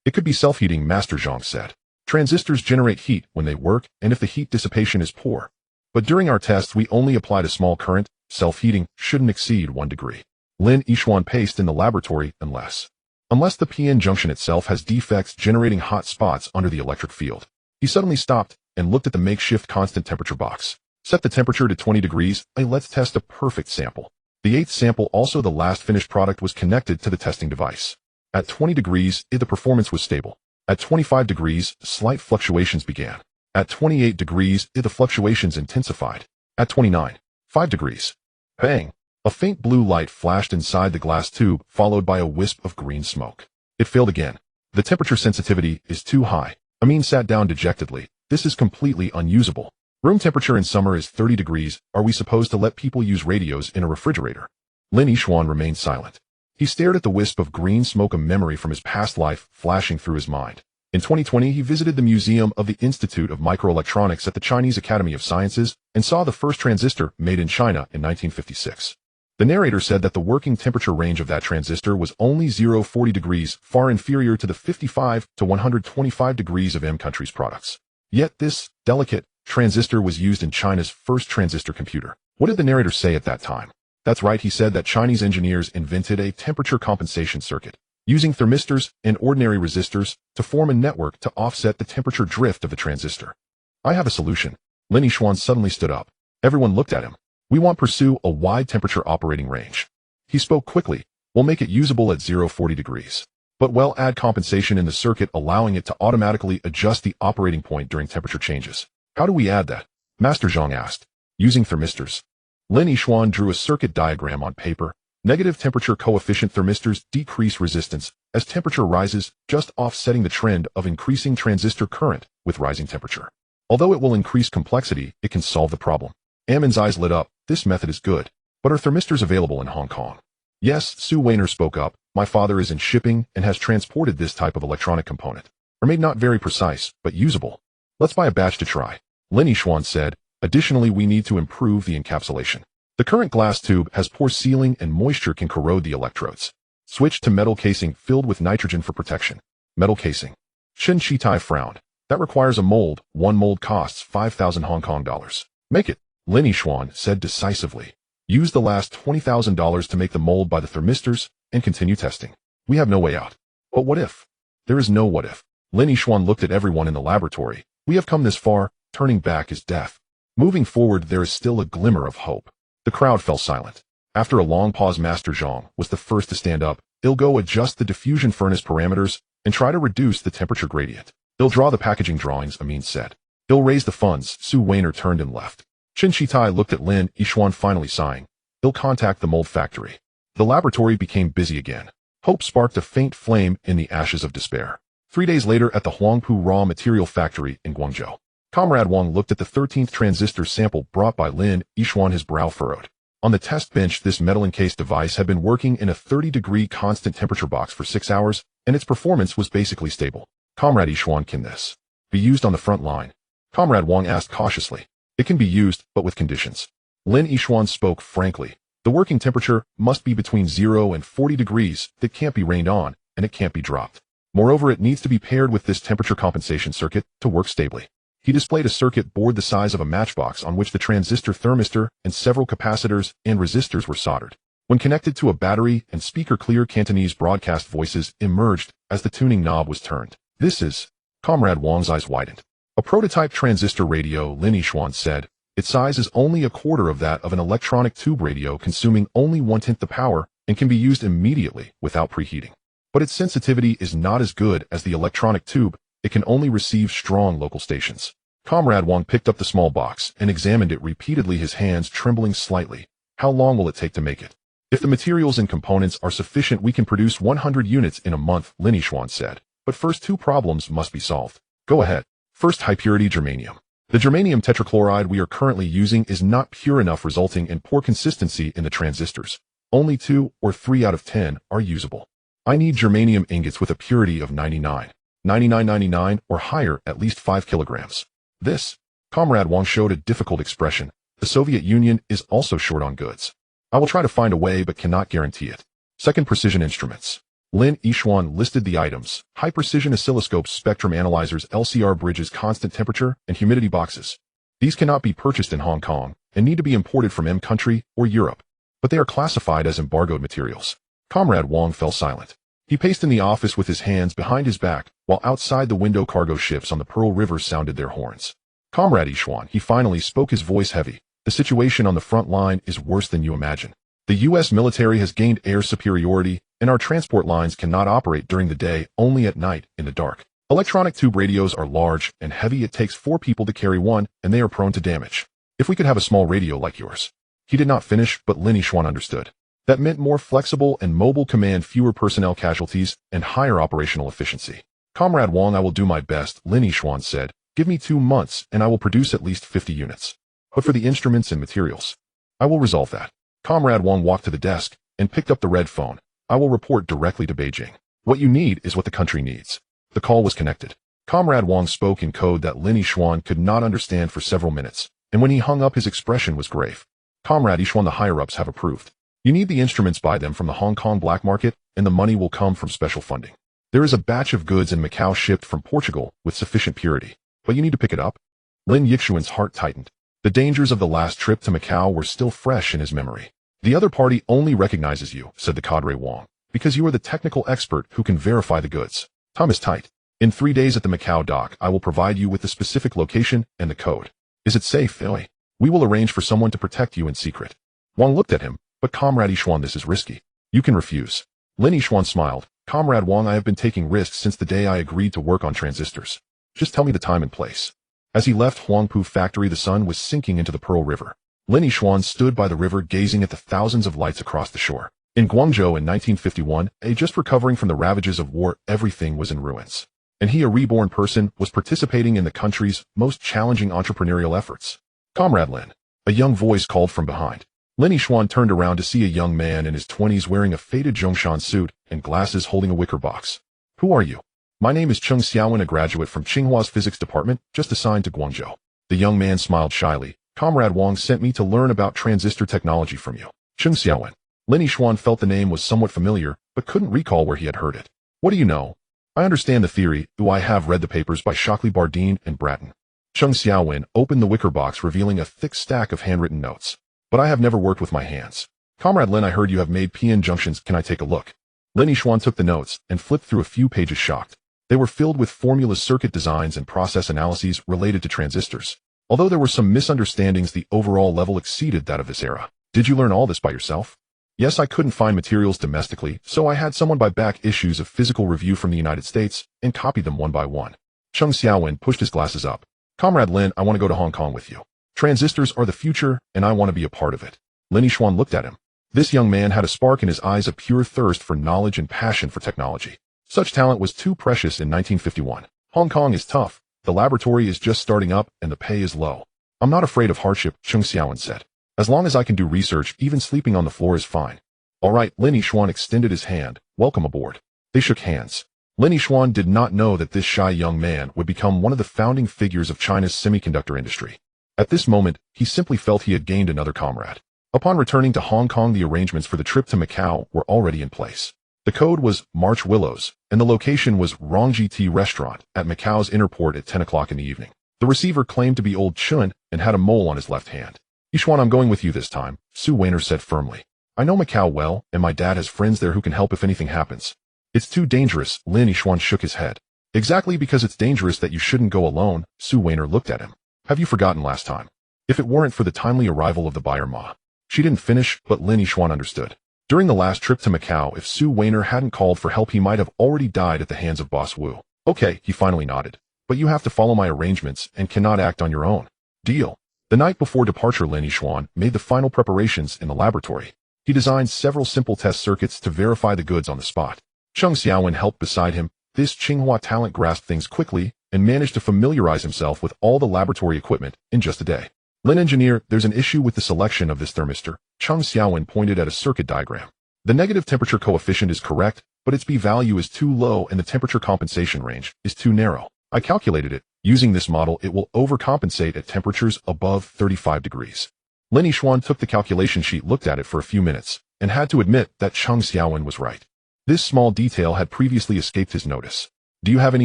It could be self-heating, Master Zhang said. Transistors generate heat when they work, and if the heat dissipation is poor. But during our tests, we only applied a small current. Self-heating shouldn't exceed 1 degree. Lin Yixuan paced in the laboratory unless the PN junction itself has defects generating hot spots under the electric field. He suddenly stopped and looked at the makeshift constant temperature box. Set the temperature to 20 degrees. Let's test a perfect sample. The 8th sample, also the last finished product, was connected to the testing device. At 20 degrees, the performance was stable. At 25 degrees, slight fluctuations began. At 28 degrees, the fluctuations intensified. At 5 degrees. Bang! A faint blue light flashed inside the glass tube, followed by a wisp of green smoke. It failed again. The temperature sensitivity is too high. Amin sat down dejectedly. This is completely unusable. Room temperature in summer is 30 degrees. Are we supposed to let people use radios in a refrigerator? Lin Yixuan remained silent. He stared at the wisp of green smoke, a memory from his past life flashing through his mind. In 2020, he visited the Museum of the Institute of Microelectronics at the Chinese Academy of Sciences and saw the first transistor made in China in 1956. The narrator said that the working temperature range of that transistor was only 0-40 degrees, far inferior to the 55 to 125 degrees of M country's products. Yet this delicate transistor was used in China's first transistor computer. What did the narrator say at that time? That's right, he said that Chinese engineers invented a temperature compensation circuit, using thermistors and ordinary resistors to form a network to offset the temperature drift of the transistor. I have a solution. Lin Yixuan suddenly stood up. Everyone looked at him. We want pursue a wide temperature operating range. He spoke quickly. We'll make it usable at 0-40 degrees. But we'll add compensation in the circuit, allowing it to automatically adjust the operating point during temperature changes. How do we add that? Master Zhang asked. Using thermistors. Lin Yixuan drew a circuit diagram on paper. Negative temperature coefficient thermistors decrease resistance as temperature rises, just offsetting the trend of increasing transistor current with rising temperature. Although it will increase complexity, it can solve the problem. Amin's eyes lit up. This method is good. But are thermistors available in Hong Kong? Yes, Su Weiner spoke up. My father is in shipping and has transported this type of electronic component. Are made not very precise, but usable. Let's buy a batch to try. Lin Yixuan said. Additionally, we need to improve the encapsulation. The current glass tube has poor sealing and moisture can corrode the electrodes. Switch to metal casing filled with nitrogen for protection. Metal casing. Chen Shitai frowned. That requires a mold. 1 mold costs 5,000 Hong Kong dollars. Make it. Lin Yixuan said decisively. Use the last $20,000 to make the mold by the thermistors and continue testing. We have no way out. But what if? There is no what if. Lin Yixuan looked at everyone in the laboratory. We have come this far. Turning back is death. Moving forward, there is still a glimmer of hope. The crowd fell silent. After a long pause, Master Zhang was the first to stand up. He'll go adjust the diffusion furnace parameters and try to reduce the temperature gradient. He'll draw the packaging drawings, Amin said. He'll raise the funds. Su Weiner turned and left. Chen Shitai looked at Lin Yixuan, finally sighing. He'll contact the mold factory. The laboratory became busy again. Hope sparked a faint flame in the ashes of despair. 3 days later at the Huangpu Raw Material Factory in Guangzhou. Comrade Wang looked at the 13th transistor sample brought by Lin Yixuan, his brow furrowed. On the test bench, this metal-encased device had been working in a 30-degree constant temperature box for 6 hours, and its performance was basically stable. Comrade Yixuan, can this be used on the front line? Comrade Wang asked cautiously. It can be used, but with conditions. Lin Yixuan spoke frankly. The working temperature must be between 0 and 40 degrees. It can't be rained on, and it can't be dropped. Moreover, it needs to be paired with this temperature compensation circuit to work stably. He displayed a circuit board the size of a matchbox on which the transistor thermistor and several capacitors and resistors were soldered. When connected to a battery and speaker, clear Cantonese broadcast voices emerged as the tuning knob was turned. This is... Comrade Wang's eyes widened. A prototype transistor radio, Lin Yixuan said. Its size is only a quarter of that of an electronic tube radio, consuming only 1/10 the power and can be used immediately without preheating. But its sensitivity is not as good as the electronic tube. It can only receive strong local stations. Comrade Wang picked up the small box and examined it repeatedly, his hands trembling slightly. How long will it take to make it? If the materials and components are sufficient, we can produce 100 units in a month, Lin Yixuan said. But first, two problems must be solved. Go ahead. First, high-purity germanium. The germanium tetrachloride we are currently using is not pure enough, resulting in poor consistency in the transistors. Only 2 or 3 out of 10 are usable. I need germanium ingots with a purity of 99.99 or higher, at least 5 kilograms. This, Comrade Wang showed a difficult expression. The Soviet Union is also short on goods. I will try to find a way but cannot guarantee it. Second, precision instruments. Lin Yixuan listed the items: high-precision oscilloscopes, spectrum analyzers, LCR bridges, constant temperature, and humidity boxes. These cannot be purchased in Hong Kong and need to be imported from M country or Europe, but they are classified as embargoed materials. Comrade Wang fell silent. He paced in the office with his hands behind his back, while outside the window cargo ships on the Pearl River sounded their horns. Comrade Yixuan, he finally spoke, his voice heavy. The situation on the front line is worse than you imagine. The U.S. military has gained air superiority, and our transport lines cannot operate during the day, only at night, in the dark. Electronic tube radios are large and heavy. It takes 4 people to carry one, and they are prone to damage. If we could have a small radio like yours. He did not finish, but Lin Yixuan understood. That meant more flexible and mobile command, fewer personnel casualties, and higher operational efficiency. Comrade Wang, I will do my best, Lin Yixuan said. Give me 2 months, and I will produce at least 50 units. But for the instruments and materials, I will resolve that. Comrade Wang walked to the desk and picked up the red phone. I will report directly to Beijing. What you need is what the country needs. The call was connected. Comrade Wang spoke in code that Lin Yixuan could not understand for several minutes, and when he hung up, his expression was grave. Comrade Yixuan, the higher-ups have approved. You need the instruments, buy them from the Hong Kong black market, and the money will come from special funding. There is a batch of goods in Macau shipped from Portugal with sufficient purity, but you need to pick it up. Lin Yixuan's heart tightened. The dangers of the last trip to Macau were still fresh in his memory. The other party only recognizes you, said the cadre Wang, because you are the technical expert who can verify the goods. Time is tight. In 3 days at the Macau dock, I will provide you with the specific location and the code. Is it safe, Philly? We will arrange for someone to protect you in secret. Wang looked at him, but Comrade Yixuan, this is risky. You can refuse. Lin Yixuan smiled. Comrade Wang, I have been taking risks since the day I agreed to work on transistors. Just tell me the time and place. As he left Huangpu factory, the sun was sinking into the Pearl River. Lin Yixuan stood by the river, gazing at the thousands of lights across the shore. In Guangzhou in 1951, just recovering from the ravages of war, everything was in ruins. And he, a reborn person, was participating in the country's most challenging entrepreneurial efforts. Comrade Lin, a young voice called from behind. Lin Yixuan turned around to see a young man in his 20s wearing a faded Zhongshan suit and glasses, holding a wicker box. Who are you? My name is Cheng Xiaowen, a graduate from Tsinghua's physics department, just assigned to Guangzhou. The young man smiled shyly. Comrade Wang sent me to learn about transistor technology from you. Cheng Xiaowen. Lin Yixuan felt the name was somewhat familiar, but couldn't recall where he had heard it. What do you know? I understand the theory, though I have read the papers by Shockley, Bardeen, and Bratton. Cheng Xiaowen opened the wicker box, revealing a thick stack of handwritten notes. But I have never worked with my hands. Comrade Lin, I heard you have made PN junctions. Can I take a look? Lin Yixuan took the notes and flipped through a few pages, shocked. They were filled with formulas, circuit designs, and process analyses related to transistors. Although there were some misunderstandings, the overall level exceeded that of this era. Did you learn all this by yourself? Yes, I couldn't find materials domestically, so I had someone buy back issues of Physical Review from the United States and copy them one by one. Cheng Xiaowen pushed his glasses up. Comrade Lin, I want to go to Hong Kong with you. Transistors are the future, and I want to be a part of it. Lin Yixuan looked at him. This young man had a spark in his eyes, a pure thirst for knowledge and passion for technology. Such talent was too precious in 1951. Hong Kong is tough. The laboratory is just starting up, and the pay is low. I'm not afraid of hardship, Cheng Xiaowen said. As long as I can do research, even sleeping on the floor is fine. All right, Lin Yixuan extended his hand. Welcome aboard. They shook hands. Lin Yixuan did not know that this shy young man would become one of the founding figures of China's semiconductor industry. At this moment, he simply felt he had gained another comrade. Upon returning to Hong Kong, the arrangements for the trip to Macau were already in place. The code was March Willows, and the location was Rongji Tea Restaurant at Macau's inner port at 10 o'clock in the evening. The receiver claimed to be Old Chun and had a mole on his left hand. Yishuan, I'm going with you this time, Su Weiner said firmly. I know Macau well, and my dad has friends there who can help if anything happens. It's too dangerous, Lin Yishuan shook his head. Exactly because it's dangerous that you shouldn't go alone, Su Weiner looked at him. Have you forgotten last time? If it weren't for the timely arrival of the buyer Ma. She didn't finish, but Lin Yishuan understood. During the last trip to Macau, if Su Weiner hadn't called for help, he might have already died at the hands of Boss Wu. Okay, he finally nodded. But you have to follow my arrangements and cannot act on your own. Deal. The night before departure, Lin Yishuan made the final preparations in the laboratory. He designed several simple test circuits to verify the goods on the spot. Cheng Xiaowen helped beside him. This Tsinghua talent grasped things quickly and managed to familiarize himself with all the laboratory equipment in just a day. Lin engineer, there's an issue with the selection of this thermistor. Cheng Xiaowen pointed at a circuit diagram. The negative temperature coefficient is correct, but its p-value is too low and the temperature compensation range is too narrow. I calculated it. Using this model, it will overcompensate at temperatures above 35 degrees. Lin Yishuan took the calculation sheet, looked at it for a few minutes, and had to admit that Cheng Xiaowen was right. This small detail had previously escaped his notice. Do you have any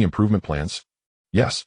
improvement plans? Yes.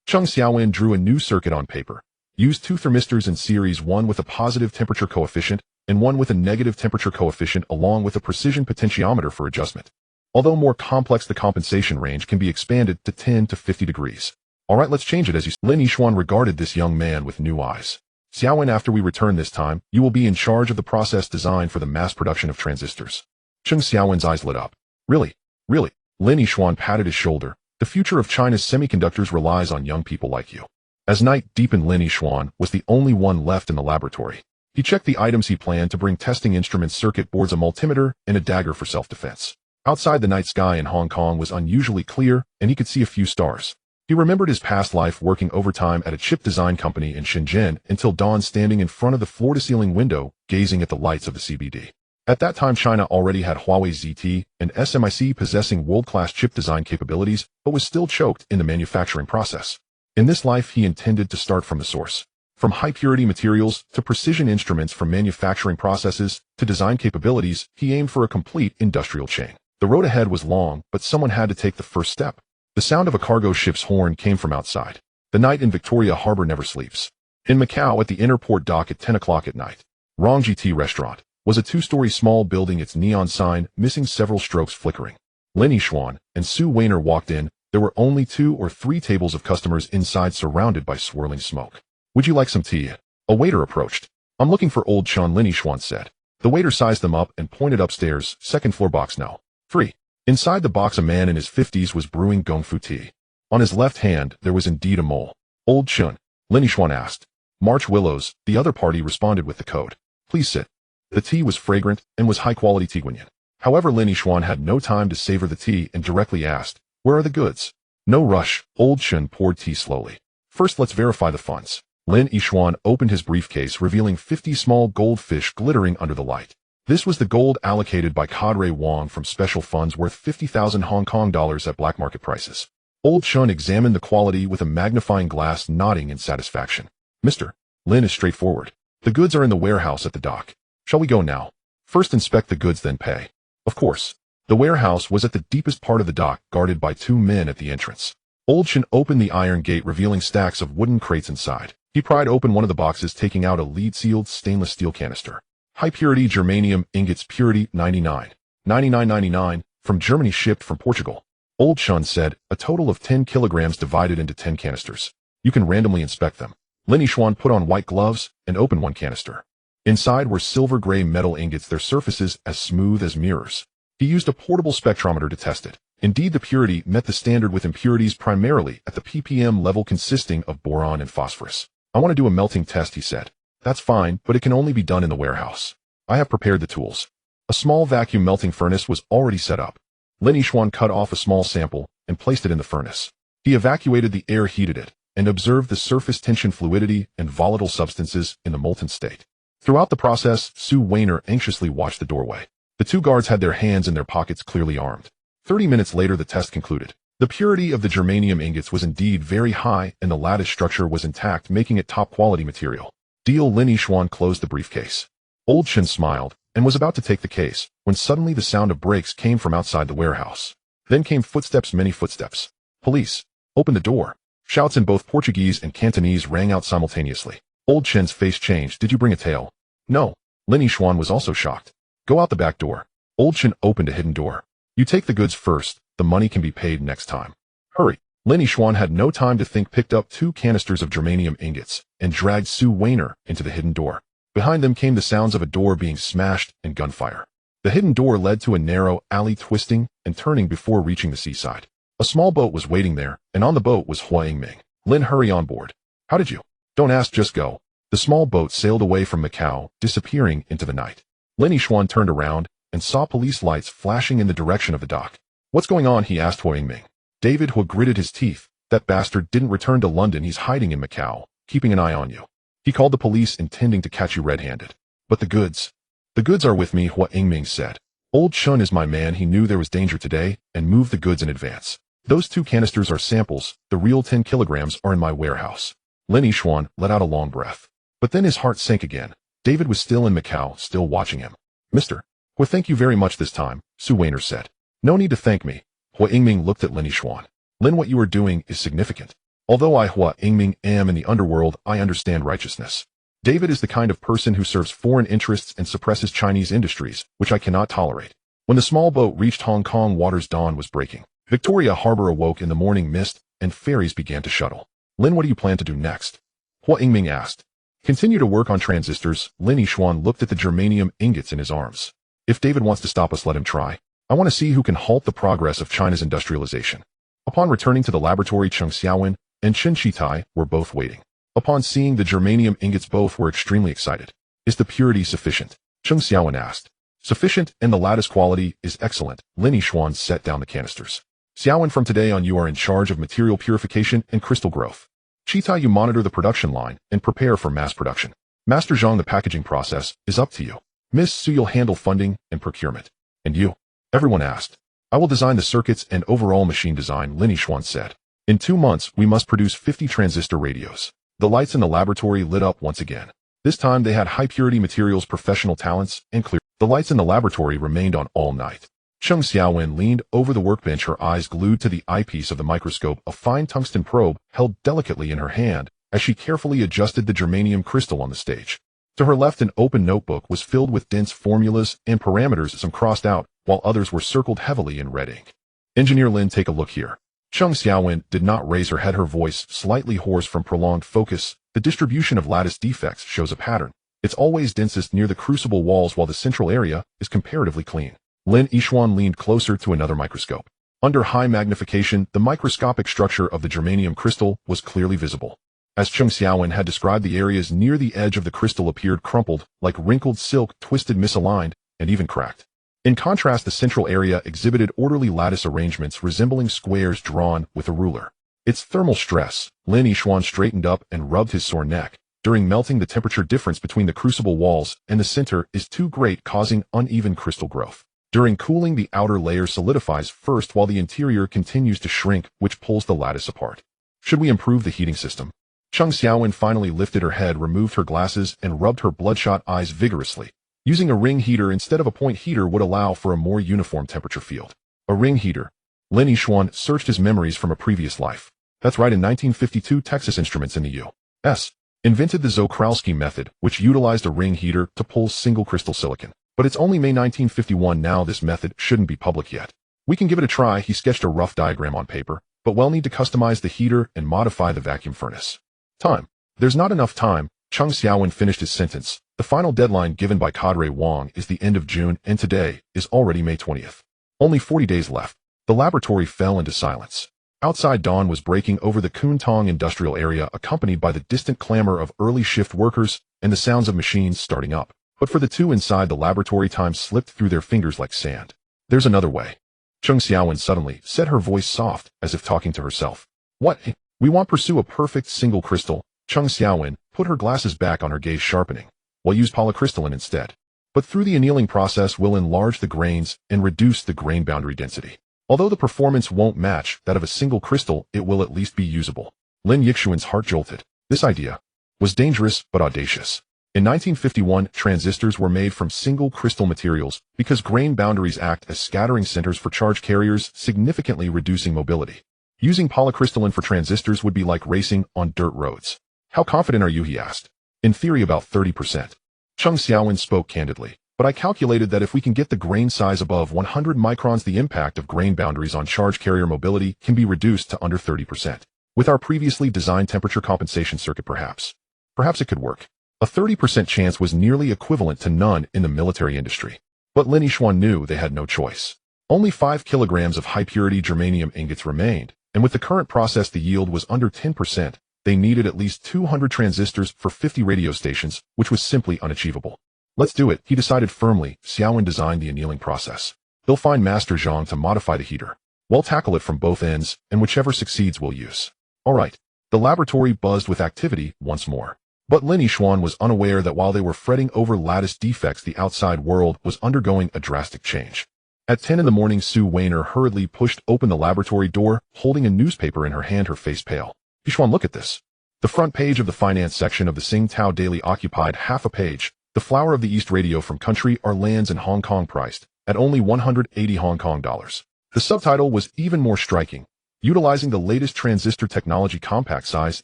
Cheng Xiaowen drew a new circuit on paper. Used two thermistors in series, one with a positive temperature coefficient and one with a negative temperature coefficient, along with a precision potentiometer for adjustment. Although more complex, the compensation range can be expanded to 10 to 50 degrees. All right, let's change it as you... Lin Yishuan regarded this young man with new eyes. Xiaowen, after we return this time, you will be in charge of the process design for the mass production of transistors. Cheng Xiaowen's eyes lit up. Really? Really? Lin Yishuan patted his shoulder. The future of China's semiconductors relies on young people like you. As night deepened, Lin Yishuan was the only one left in the laboratory. He checked the items he planned to bring: testing instruments, circuit boards, a multimeter, and a dagger for self-defense. Outside, the night sky in Hong Kong was unusually clear, and he could see a few stars. He remembered his past life working overtime at a chip design company in Shenzhen until dawn, standing in front of the floor-to-ceiling window, gazing at the lights of the CBD. At that time, China already had Huawei ZT and SMIC possessing world-class chip design capabilities, but was still choked in the manufacturing process. In this life, he intended to start from the source. From high-purity materials to precision instruments, from manufacturing processes to design capabilities, he aimed for a complete industrial chain. The road ahead was long, but someone had to take the first step. The sound of a cargo ship's horn came from outside. The night in Victoria Harbor never sleeps. In Macau, at the inner port dock at 10 o'clock at night, Rongji Tea Restaurant was a two-story small building, its neon sign missing several strokes flickering. Lin Yishuan and Su Weiner walked in. There were only 2 or 3 tables of customers inside, surrounded by swirling smoke. Would you like some tea? A waiter approached. I'm looking for Old Chun, Lin Yishuan said. The waiter sized them up and pointed upstairs, second floor, box no. 3. Inside the box, a man in his 50s was brewing gongfu tea. On his left hand, there was indeed a mole. Old Chun, Lin Yishuan asked. March Willows, the other party responded with the code. Please sit. The tea was fragrant and was high-quality Tiguanyan. However, Lin Yishuan had no time to savor the tea and directly asked, where are the goods? No rush, Old Chun poured tea slowly. First, let's verify the funds. Lin Yishuan opened his briefcase, revealing 50 small goldfish glittering under the light. This was the gold allocated by Cadre Wong from special funds worth 50,000 Hong Kong dollars at black market prices. Old Chun examined the quality with a magnifying glass, nodding in satisfaction. Mr. Lin is straightforward. The goods are in the warehouse at the dock. Shall we go now? First inspect the goods, then pay. Of course. The warehouse was at the deepest part of the dock, guarded by 2 men at the entrance. Old Chun opened the iron gate, revealing stacks of wooden crates inside. He pried open one of the boxes, taking out a lead-sealed stainless steel canister. High-purity germanium ingots, purity 99.9999, from Germany, shipped from Portugal. Old Chun said, a total of 10 kilograms divided into 10 canisters. You can randomly inspect them. Lin Yishuan put on white gloves and opened one canister. Inside were silver-gray metal ingots, their surfaces as smooth as mirrors. He used a portable spectrometer to test it. Indeed, the purity met the standard, with impurities primarily at the ppm level, consisting of boron and phosphorus. I want to do a melting test, he said. That's fine, but it can only be done in the warehouse. I have prepared the tools. A small vacuum melting furnace was already set up. Lin Yishuan cut off a small sample and placed it in the furnace. He evacuated the air, heated it, and observed the surface tension, fluidity, and volatile substances in the molten state. Throughout the process, Su Weiner anxiously watched the doorway. The 2 guards had their hands in their pockets, clearly armed. 30 minutes later, the test concluded. The purity of the germanium ingots was indeed very high, and the lattice structure was intact, making it top-quality material. Deal. Lin Yishuan closed the briefcase. Old Chen smiled, and was about to take the case, when suddenly the sound of brakes came from outside the warehouse. Then came footsteps, many footsteps. Police! Open the door! Shouts in both Portuguese and Cantonese rang out simultaneously. Old Chen's face changed. Did you bring a tail? No. Lin Yixuan was also shocked. Go out the back door. Old Chen opened a hidden door. You take the goods first, the money can be paid next time. Hurry. Lin Yixuan had no time to think, picked up 2 canisters of germanium ingots, and dragged Su Weiner into the hidden door. Behind them came the sounds of a door being smashed and gunfire. The hidden door led to a narrow alley, twisting and turning before reaching the seaside. A small boat was waiting there, and on the boat was Hua Yingming. Lin, hurry on board. How did you? Don't ask, just go. The small boat sailed away from Macau, disappearing into the night. Lin Yixuan turned around and saw police lights flashing in the direction of the dock. What's going on? He asked Hua Yingming. David Hua gritted his teeth. That bastard didn't return to London. He's hiding in Macau, keeping an eye on you. He called the police intending to catch you red-handed. But the goods? The goods are with me, Hua Yingming said. Old Chun is my man. He knew there was danger today and moved the goods in advance. Those 2 canisters are samples. The real 10 kilograms are in my warehouse. Lin Yixuan let out a long breath. But then his heart sank again. David was still in Macau, still watching him. Mr. Hua, thank you very much this time, Su Weiner said. No need to thank me. Hua Yingming looked at Lin Yixuan. Lin, what you are doing is significant. Although I, Hua Yingming, am in the underworld, I understand righteousness. David is the kind of person who serves foreign interests and suppresses Chinese industries, which I cannot tolerate. When the small boat reached Hong Kong waters, dawn was breaking. Victoria Harbor awoke in the morning mist, and ferries began to shuttle. Lin, what do you plan to do next? Hua Yingming asked. Continue to work on transistors. Lin Yixuan looked at the germanium ingots in his arms. If David wants to stop us, let him try. I want to see who can halt the progress of China's industrialization. Upon returning to the laboratory, Cheng Xiaowen and Chen Shitai were both waiting. Upon seeing the germanium ingots, both were extremely excited. Is the purity sufficient? Cheng Xiaowen asked. Sufficient, and the lattice quality is excellent. Lin Yixuan set down the canisters. Xiaowen, from today on you are in charge of material purification and crystal growth. Shitai, you monitor the production line and prepare for mass production. Master Zhang, the packaging process is up to you. Miss Su, you'll handle funding and procurement. And you? Everyone asked. I will design the circuits and overall machine design, Lin Yixuan said. In 2 months, we must produce 50 transistor radios. The lights in the laboratory lit up once again. This time they had high-purity materials, professional talents, and clear. The lights in the laboratory remained on all night. Cheng Xiaowen leaned over the workbench, her eyes glued to the eyepiece of the microscope, a fine tungsten probe held delicately in her hand as she carefully adjusted the germanium crystal on the stage. To her left, an open notebook was filled with dense formulas and parameters, some crossed out, while others were circled heavily in red ink. Engineer Lin, take a look here. Cheng Xiaowen did not raise her head, her voice slightly hoarse from prolonged focus. The distribution of lattice defects shows a pattern. It's always densest near the crucible walls, while the central area is comparatively clean. Lin Yixuan leaned closer to another microscope. Under high magnification, the microscopic structure of the germanium crystal was clearly visible. As Cheng Xiaowen had described, the areas near the edge of the crystal appeared crumpled, like wrinkled silk, twisted, misaligned, and even cracked. In contrast, the central area exhibited orderly lattice arrangements resembling squares drawn with a ruler. It's thermal stress. Lin Yixuan straightened up and rubbed his sore neck. During melting, the temperature difference between the crucible walls and the center is too great, causing uneven crystal growth. During cooling, the outer layer solidifies first while the interior continues to shrink, which pulls the lattice apart. Should we improve the heating system? Cheng Xiaowen finally lifted her head, removed her glasses, and rubbed her bloodshot eyes vigorously. Using a ring heater instead of a point heater would allow for a more uniform temperature field. A ring heater. Lin Yixuan searched his memories from a previous life. That's right, in 1952, Texas Instruments in the U.S. invented the Zokralski method, which utilized a ring heater to pull single crystal silicon. But it's only May 1951 now. This method shouldn't be public yet. We can give it a try. He sketched a rough diagram on paper, but we'll need to customize the heater and modify the vacuum furnace. Time. There's not enough time. Cheng Xiaowen finished his sentence. The final deadline given by Cadre Wang is the end of June, and today is already May 20th. Only 40 days left. The laboratory fell into silence. Outside, dawn was breaking over the Kuntong industrial area, accompanied by the distant clamor of early shift workers and the sounds of machines starting up. But for the two inside the laboratory, time slipped through their fingers like sand. There's another way. Cheng Xiaowen suddenly said, her voice soft, as if talking to herself. What? We want pursue a perfect single crystal. Cheng Xiaowen put her glasses back on, her gaze sharpening. We'll use polycrystalline instead. But through the annealing process, we'll enlarge the grains and reduce the grain boundary density. Although the performance won't match that of a single crystal, it will at least be usable. Lin Yixuan's heart jolted. This idea was dangerous but audacious. In 1951, transistors were made from single crystal materials because grain boundaries act as scattering centers for charge carriers, significantly reducing mobility. Using polycrystalline for transistors would be like racing on dirt roads. How confident are you, he asked. In theory, about 30%. Chung Xiaowen spoke candidly, but I calculated that if we can get the grain size above 100 microns, the impact of grain boundaries on charge carrier mobility can be reduced to under 30%. With our previously designed temperature compensation circuit, perhaps it could work. A 30% chance was nearly equivalent to none in the military industry. But Lin Yixuan knew they had no choice. Only 5 kilograms of high-purity germanium ingots remained, and with the current process the yield was under 10%. They needed at least 200 transistors for 50 radio stations, which was simply unachievable. Let's do it, he decided firmly. Xiaowen designed the annealing process. He'll find Master Zhang to modify the heater. We'll tackle it from both ends, and whichever succeeds we'll use. All right. The laboratory buzzed with activity once more. But Lin Yixuan was unaware that while they were fretting over lattice defects, the outside world was undergoing a drastic change. At 10 in the morning, Su Weiner hurriedly pushed open the laboratory door, holding a newspaper in her hand, her face pale. Yixuan, look at this. The front page of the finance section of the Tsingtao Daily occupied half a page. The Flower of the East radio from country are lands in Hong Kong priced at only 180 Hong Kong dollars. The subtitle was even more striking. Utilizing the latest transistor technology, compact size,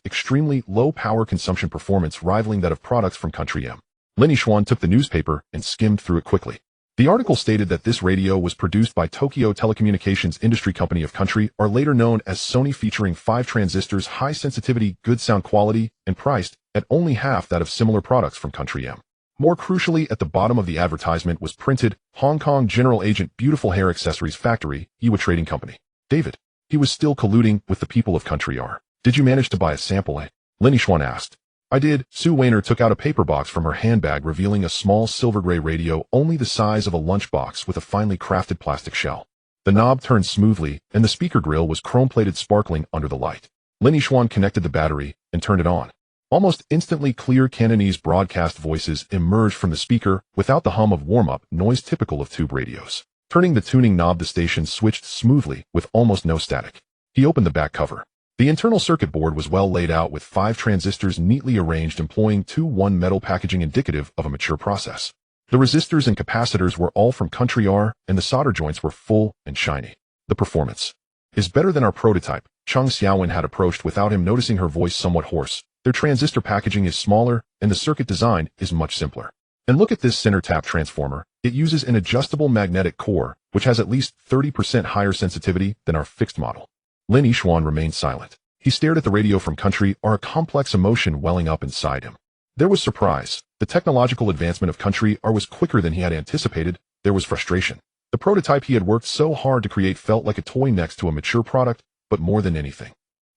extremely low power consumption, performance rivaling that of products from Country M. Lin Yixuan took the newspaper and skimmed through it quickly. The article stated that this radio was produced by Tokyo Telecommunications Industry Company of Country, or later known as Sony, featuring 5 transistors, high sensitivity, good sound quality, and priced at only half that of similar products from Country M. More crucially, at the bottom of the advertisement was printed, Hong Kong General Agent, Beautiful Hair Accessories Factory, Iwa Trading Company. David. He was still colluding with the people of Country R. Did you manage to buy a sample, eh? Lin Yixuan asked. I did. Su Weiner took out a paper box from her handbag, revealing a small silver-gray radio only the size of a lunchbox with a finely crafted plastic shell. The knob turned smoothly, and the speaker grill was chrome-plated, sparkling under the light. Lin Yixuan connected the battery and turned it on. Almost instantly, clear Cantonese broadcast voices emerged from the speaker without the hum of warm-up noise typical of tube radios. Turning the tuning knob, the station switched smoothly with almost no static. He opened the back cover. The internal circuit board was well laid out with 5 transistors neatly arranged, employing 2-1 metal packaging indicative of a mature process. The resistors and capacitors were all from Country R, and the solder joints were full and shiny. The performance is better than our prototype, Chung Xiaowen had approached without him noticing, her voice somewhat hoarse. Their transistor packaging is smaller, and the circuit design is much simpler. And look at this center tap transformer. It uses an adjustable magnetic core, which has at least 30% higher sensitivity than our fixed model. Lin Yixuan remained silent. He stared at the radio from Country R, a complex emotion welling up inside him. There was surprise. The technological advancement of Country R was quicker than he had anticipated. There was frustration. The prototype he had worked so hard to create felt like a toy next to a mature product, but more than anything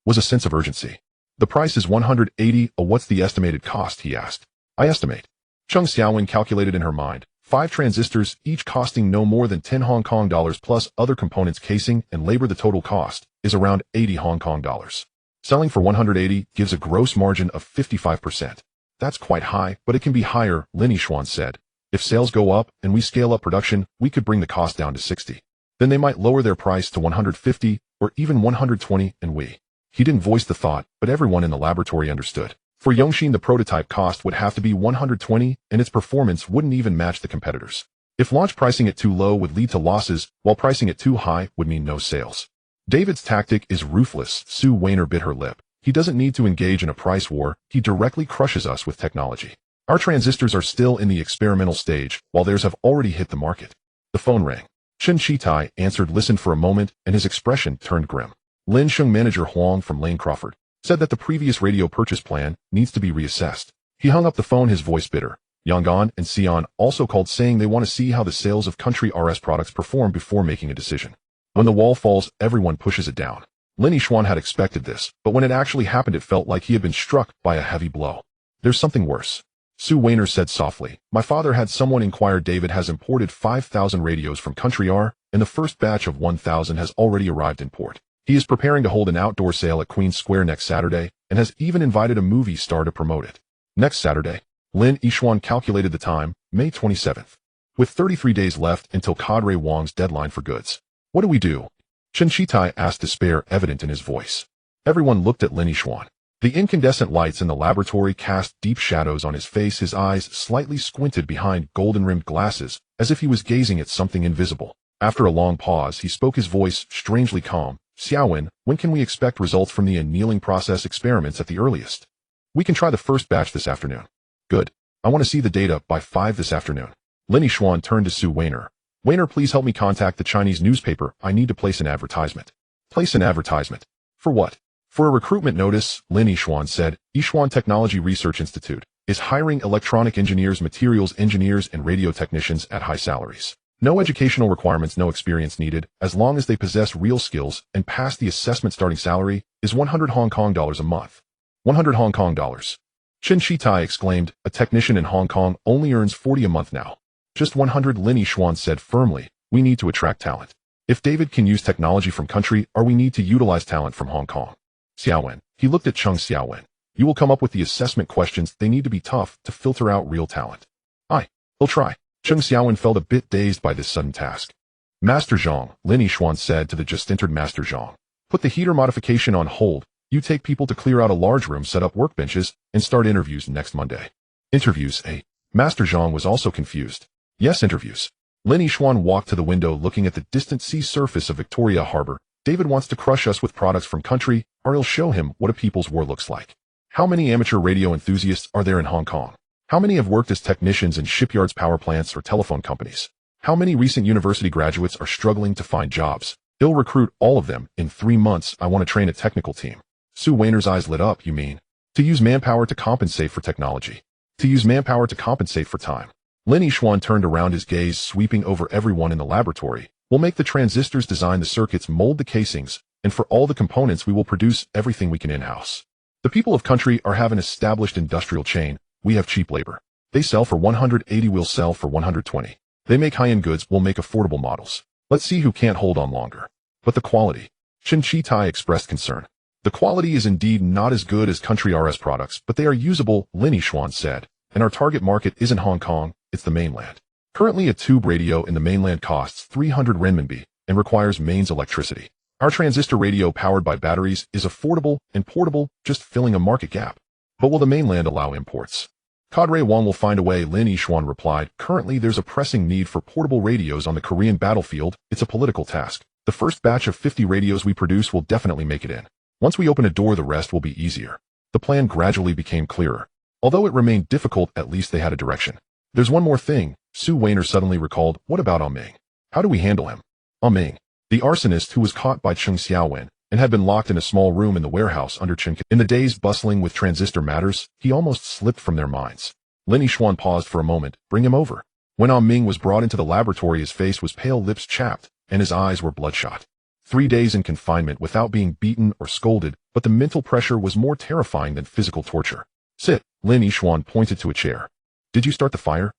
was a sense of urgency. The price is 180. What's the estimated cost? He asked. I estimate. Chung Xiaowen calculated in her mind. 5 transistors, each costing no more than 10 Hong Kong dollars plus other components, casing, and labor. The total cost is around 80 Hong Kong dollars. Selling for 180 gives a gross margin of 55%. That's quite high, but it can be higher, Lin Yixuan said. If sales go up and we scale up production, we could bring the cost down to 60. Then they might lower their price to 150 or even 120, and He didn't voice the thought, but everyone in the laboratory understood. For Yongxin, the prototype cost would have to be 120, and its performance wouldn't even match the competitors. If launch pricing it too low would lead to losses, while pricing it too high would mean no sales. David's tactic is ruthless. Su Weiner bit her lip. He doesn't need to engage in a price war. He directly crushes us with technology. Our transistors are still in the experimental stage, while theirs have already hit the market. The phone rang. Chen Chitai answered, listened for a moment, and his expression turned grim. Lin Sheng, manager Huang from Lane Crawford, said that the previous radio purchase plan needs to be reassessed. He hung up the phone, his voice bitter. Yangon and Xi'an also called, saying they want to see how the sales of Country RS products perform before making a decision. When the wall falls, everyone pushes it down. Lin Yixuan had expected this, but when it actually happened, it felt like he had been struck by a heavy blow. There's something worse. Su Weiner said softly. My father had someone inquire. David has imported 5,000 radios from Country R, and the first batch of 1,000 has already arrived in port. He is preparing to hold an outdoor sale at Queen's Square next Saturday, and has even invited a movie star to promote it. Next Saturday. Lin Yixuan calculated the time, May 27th. With 33 days left until Cadre Wang's deadline for goods. What do we do? Chen Chitai asked, despair evident in his voice. Everyone looked at Lin Yixuan. The incandescent lights in the laboratory cast deep shadows on his face, his eyes slightly squinted behind golden-rimmed glasses, as if he was gazing at something invisible. After a long pause, he spoke, his voice strangely calm. Xiaowen, when can we expect results from the annealing process experiments at the earliest? We can try the first batch this afternoon. Good. I want to see the data by 5 this afternoon. Lin Yixuan turned to Su Weiner. Weiner, please help me contact the Chinese newspaper. I need to place an advertisement. Place an advertisement? For what? For a recruitment notice, Lin Yixuan said. Yixuan Technology Research Institute is hiring electronic engineers, materials engineers, and radio technicians at high salaries. No educational requirements, no experience needed, as long as they possess real skills and pass the assessment. Starting salary is 100 Hong Kong dollars a month. 100 Hong Kong dollars. Chen Shitai exclaimed, a technician in Hong Kong only earns 40 a month now. Just 100, Lin Yixuan said firmly. We need to attract talent. If David can use technology from country, or we need to utilize talent from Hong Kong. Xiaowen. He looked at Cheng Xiaowen. You will come up with the assessment questions. They need to be tough to filter out real talent. He'll try. Cheng Xiaowen felt a bit dazed by this sudden task. Master Zhang, Lin Yixuan said to the just entered Master Zhang. Put the heater modification on hold. You take people to clear out a large room, set up workbenches, and start interviews next Monday. Interviews, eh? Master Zhang was also confused. Yes, interviews. Lin Yixuan walked to the window looking at the distant sea surface of Victoria Harbor. David wants to crush us with products from country, or he'll show him what a people's war looks like. How many amateur radio enthusiasts are there in Hong Kong? How many have worked as technicians in shipyards, power plants, or telephone companies? How many recent university graduates are struggling to find jobs? He'll recruit all of them. In 3 months, I want to train a technical team. Su Weiner's eyes lit up. You mean? To use manpower to compensate for technology. To use manpower to compensate for time. Lin Yixuan turned around, his gaze sweeping over everyone in the laboratory. We'll make the transistors, design the circuits, mold the casings, and for all the components we will produce everything we can in-house. The people of country are have an established industrial chain. We have cheap labor. They sell for 180, we'll sell for 120. They make high-end goods, we'll make affordable models. Let's see who can't hold on longer. But the quality. Chen Shitai expressed concern. The quality is indeed not as good as country RS products, but they are usable, Lin Yixuan said. And our target market isn't Hong Kong, it's the mainland. Currently a tube radio in the mainland costs 300 renminbi and requires mains electricity. Our transistor radio powered by batteries is affordable and portable, just filling a market gap. But will the mainland allow imports? Cadre Wang will find a way, Lin Yixuan replied. Currently there's a pressing need for portable radios on the Korean battlefield. It's a political task. The first batch of 50 radios we produce will definitely make it in. Once we open a door, the rest will be easier. The plan gradually became clearer. Although it remained difficult, at least they had a direction. There's one more thing, Su Weiner suddenly recalled. What about Ming? How do we handle him? Ming, the arsonist who was caught by Cheng Xiaowen and had been locked in a small room in the warehouse under Chen. In the days bustling with transistor matters, he almost slipped from their minds. Lin Yixuan paused for a moment. Bring him over. When Ming was brought into the laboratory, his face was pale, lips chapped, and his eyes were bloodshot. 3 days in confinement without being beaten or scolded, but the mental pressure was more terrifying than physical torture. Sit. Lin Yixuan pointed to a chair. Did you start the fire?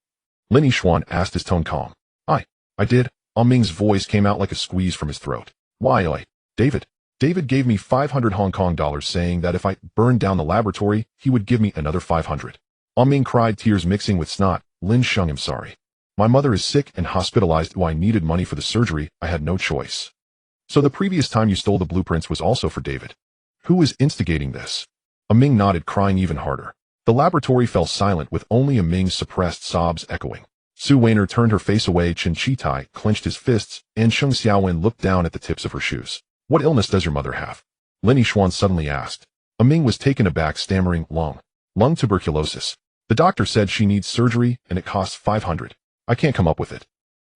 Lin Yixuan asked, his tone calm. I did. Ming's voice came out like a squeeze from his throat. Why, David? David gave me 500 Hong Kong dollars, saying that if I burned down the laboratory, he would give me another 500. Ming cried, tears mixing with snot. Lin Sheng, I'm sorry. My mother is sick and hospitalized. I needed money for the surgery. I had no choice. So the previous time you stole the blueprints was also for David. Who is instigating this? Ming nodded, crying even harder. The laboratory fell silent with only Ming's suppressed sobs echoing. Su Weiner turned her face away. Chen Shitai clenched his fists, and Cheng Xiaowen looked down at the tips of her shoes. What illness does your mother have? Lin Yixuan suddenly asked. Ming was taken aback, stammering, lung tuberculosis. The doctor said she needs surgery, and it costs 500. I can't come up with it.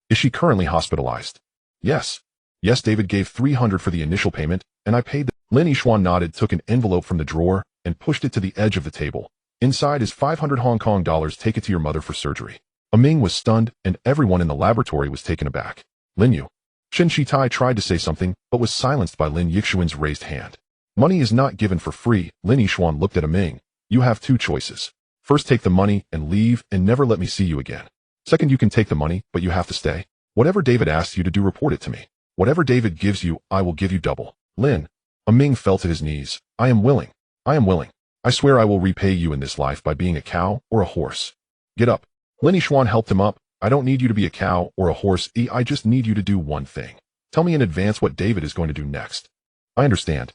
Is she currently hospitalized? Yes. Yes, David gave 300 for the initial payment, and I paid the... Lin Yixuan nodded, took an envelope from the drawer, and pushed it to the edge of the table. Inside is 500 Hong Kong dollars. Take it to your mother for surgery. Ming was stunned, and everyone in the laboratory was taken aback. Lin Yu. Chen Shitai tried to say something, but was silenced by Lin Yixuan's raised hand. Money is not given for free. Lin Yixuan looked at Ming. You have 2 choices. First, take the money and leave and never let me see you again. Second, you can take the money, but you have to stay. Whatever David asks you to do, report it to me. Whatever David gives you, I will give you double. Lin. Ming fell to his knees. I am willing. I am willing. I swear I will repay you in this life by being a cow or a horse. Get up. Lin Yixuan helped him up. I don't need you to be a cow or a horse. I just need you to do one thing. Tell me in advance what David is going to do next. I understand.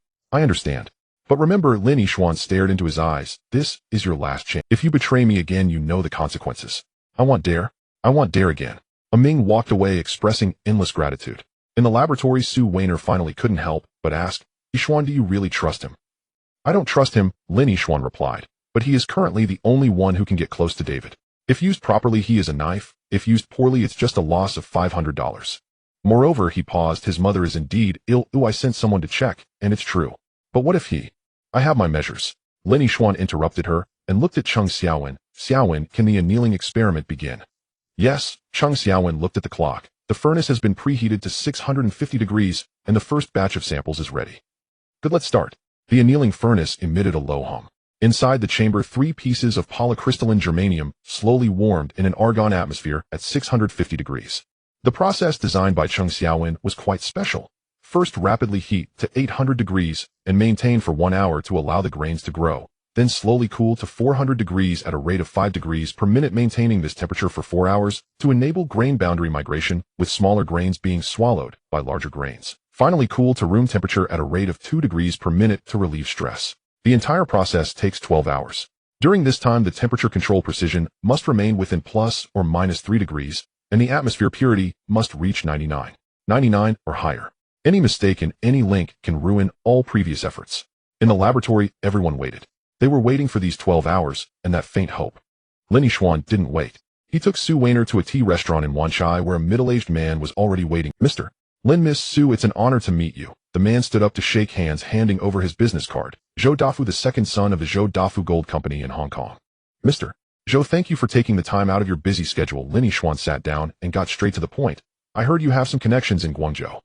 But remember, Lin Yixuan stared into his eyes. This is your last chance. If you betray me again, you know the consequences. I want dare. I want dare again. Ming walked away expressing endless gratitude. In the laboratory, Su Weiner finally couldn't help but ask, Yixuan, do you really trust him? I don't trust him, Lin Yixuan replied, but he is currently the only one who can get close to David. If used properly, he is a knife. If used poorly, it's just a loss of $500. Moreover, he paused, his mother is indeed ill. I sent someone to check, and it's true. But what if he? I have my measures. Lin Yixuan interrupted her and looked at Cheng Xiaowen. Xiaowen, can the annealing experiment begin? Yes, Cheng Xiaowen looked at the clock. The furnace has been preheated to 650 degrees, and the first batch of samples is ready. Good, let's start. The annealing furnace emitted a low hum. Inside the chamber, 3 pieces of polycrystalline germanium slowly warmed in an argon atmosphere at 650 degrees. The process designed by Cheng Xiaowen was quite special. First, rapidly heat to 800 degrees and maintain for 1 hour to allow the grains to grow. Then slowly cool to 400 degrees at a rate of 5 degrees per minute, maintaining this temperature for 4 hours to enable grain boundary migration, with smaller grains being swallowed by larger grains. Finally, cool to room temperature at a rate of 2 degrees per minute to relieve stress. The entire process takes 12 hours. During this time, the temperature control precision must remain within plus or minus 3 degrees, and the atmosphere purity must reach 99 or higher. Any mistake in any link can ruin all previous efforts. In the laboratory, everyone waited. They were waiting for these 12 hours and that faint hope. Lin Yixuan didn't wait. He took Su Weiner to a tea restaurant in Wanchai where a middle-aged man was already waiting. Mr. Lin, Miss Su, it's an honor to meet you. The man stood up to shake hands, handing over his business card. Zhou Dafu, the second son of the Zhou Dafu Gold Company in Hong Kong. Mr. Zhou, thank you for taking the time out of your busy schedule. Lin Yixuan sat down and got straight to the point. I heard you have some connections in Guangzhou.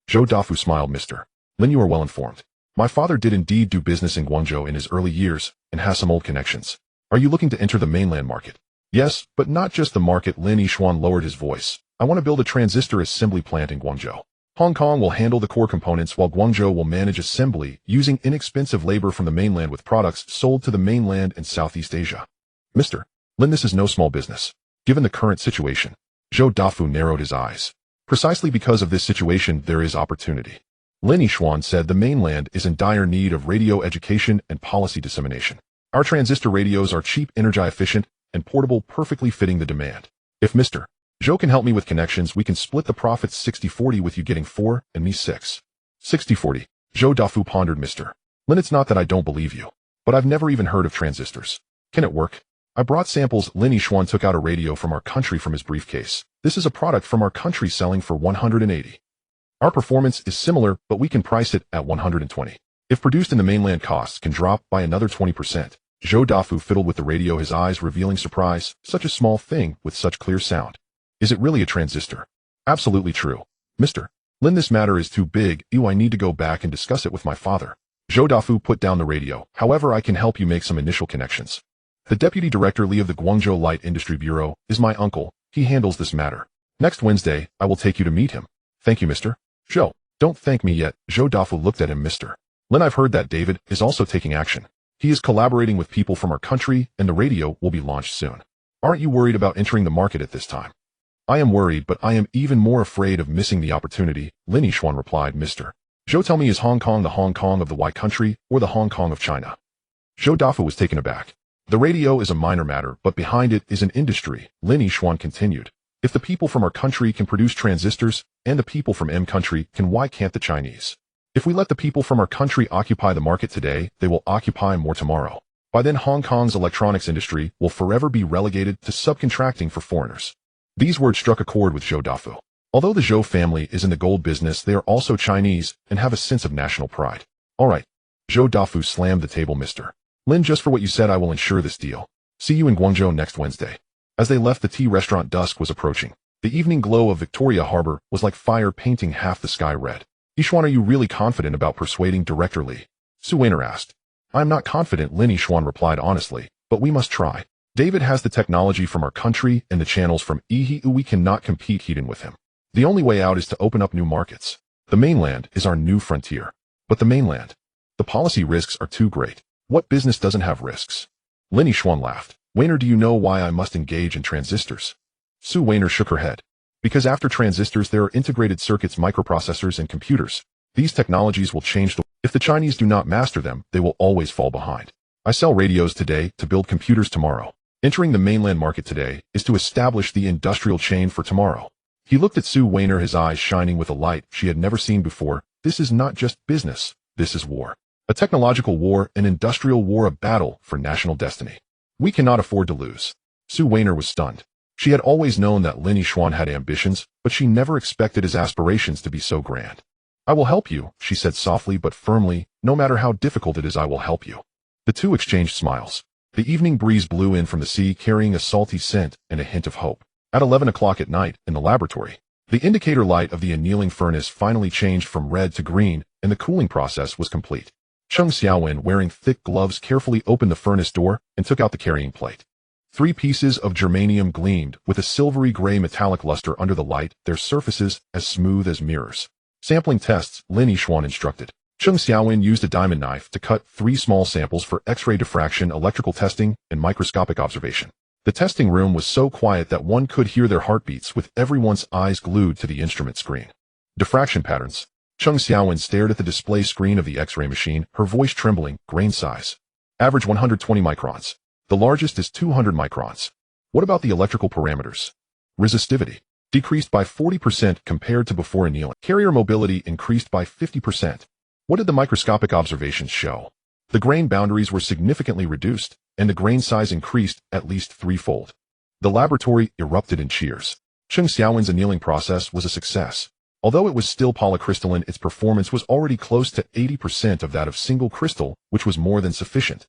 Zhou Dafu smiled. Mr. Lin, you are well informed. My father did indeed do business in Guangzhou in his early years and has some old connections. Are you looking to enter the mainland market? Yes, but not just the market. Lin Yixuan lowered his voice. I want to build a transistor assembly plant in Guangzhou. Hong Kong will handle the core components while Guangzhou will manage assembly using inexpensive labor from the mainland with products sold to the mainland and Southeast Asia. Mr. Lin, this is no small business. Given the current situation, Zhou Dafu narrowed his eyes. Precisely because of this situation, there is opportunity. Lin Yixuan said the mainland is in dire need of radio education and policy dissemination. Our transistor radios are cheap, energy efficient, and portable, perfectly fitting the demand. If Mr. Zhou can help me with connections, we can split the profits 60-40 with you getting 4 and me 6. 60-40. Zhou Dafu pondered. Mr. Lin, it's not that I don't believe you, but I've never even heard of transistors. Can it work? I brought samples. Lin Yixuan took out a radio from our country from his briefcase. This is a product from our country selling for 180. Our performance is similar, but we can price it at 120. If produced in the mainland, costs can drop by another 20%. Zhou Dafu fiddled with the radio, his eyes revealing surprise. Such a small thing with such clear sound. Is it really a transistor? Absolutely true. Mr. Lin, this matter is too big. I need to go back and discuss it with my father. Zhou Dafu put down the radio. However, I can help you make some initial connections. The Deputy Director Li of the Guangzhou Light Industry Bureau is my uncle. He handles this matter. Next Wednesday, I will take you to meet him. Thank you, Mr. Zhou. Don't thank me yet. Zhou Dafu looked at him. Mr. Lin, I've heard that David is also taking action. He is collaborating with people from our country, and the radio will be launched soon. Aren't you worried about entering the market at this time? I am worried, but I am even more afraid of missing the opportunity, Lin Yixuan replied. Mr. Zhou, tell me, is Hong Kong the Hong Kong of the Y country or the Hong Kong of China? Zhou Dafu was taken aback. The radio is a minor matter, but behind it is an industry, Lin Yixuan continued. If the people from our country can produce transistors, and the people from M country can, why can't the Chinese? If we let the people from our country occupy the market today, they will occupy more tomorrow. By then, Hong Kong's electronics industry will forever be relegated to subcontracting for foreigners. These words struck a chord with Zhou Dafu. Although the Zhou family is in the gold business, they are also Chinese and have a sense of national pride. All right. Zhou Dafu slammed the table. Mr. Lin, just for what you said, I will ensure this deal. See you in Guangzhou next Wednesday. As they left the tea restaurant, dusk was approaching. The evening glow of Victoria Harbor was like fire painting half the sky red. Yixuan, are you really confident about persuading Director Li? Su Weiner asked. I am not confident, Lin Yixuan replied honestly, but we must try. David has the technology from our country and the channels from Ehe. We cannot compete head-on with him. The only way out is to open up new markets. The mainland is our new frontier. But the mainland, the policy risks are too great. What business doesn't have risks? Lin Yixuan laughed. Weiner, do you know why I must engage in transistors? Su Weiner shook her head. Because after transistors there are integrated circuits, microprocessors, and computers. These technologies will change the world. If the Chinese do not master them, they will always fall behind. I sell radios today to build computers tomorrow. Entering the mainland market today is to establish the industrial chain for tomorrow. He looked at Sue Weiner, his eyes shining with a light she had never seen before. This is not just business. This is war. A technological war, an industrial war, a battle for national destiny. We cannot afford to lose. Sue Weiner was stunned. She had always known that Lin Yixuan had ambitions, but she never expected his aspirations to be so grand. I will help you, she said softly but firmly. No matter how difficult it is, I will help you. The two exchanged smiles. The evening breeze blew in from the sea, carrying a salty scent and a hint of hope. At 11 o'clock at night, in the laboratory, the indicator light of the annealing furnace finally changed from red to green, and the cooling process was complete. Cheng Xiaowen, wearing thick gloves, carefully opened the furnace door and took out the carrying plate. 3 pieces of germanium gleamed with a silvery gray metallic luster under the light, their surfaces as smooth as mirrors. Sampling tests, Lin Yixuan instructed. Cheng Xiaowen used a diamond knife to cut 3 small samples for X-ray diffraction, electrical testing, and microscopic observation. The testing room was so quiet that one could hear their heartbeats, with everyone's eyes glued to the instrument screen. Diffraction patterns. Cheng Xiaowen stared at the display screen of the X-ray machine, her voice trembling. Grain size. Average 120 microns. The largest is 200 microns. What about the electrical parameters? Resistivity. Decreased by 40% compared to before annealing. Carrier mobility increased by 50%. What did the microscopic observations show? The grain boundaries were significantly reduced, and the grain size increased at least 3-fold. The laboratory erupted in cheers. Cheng Xiaowen's annealing process was a success. Although it was still polycrystalline, its performance was already close to 80% of that of single crystal, which was more than sufficient.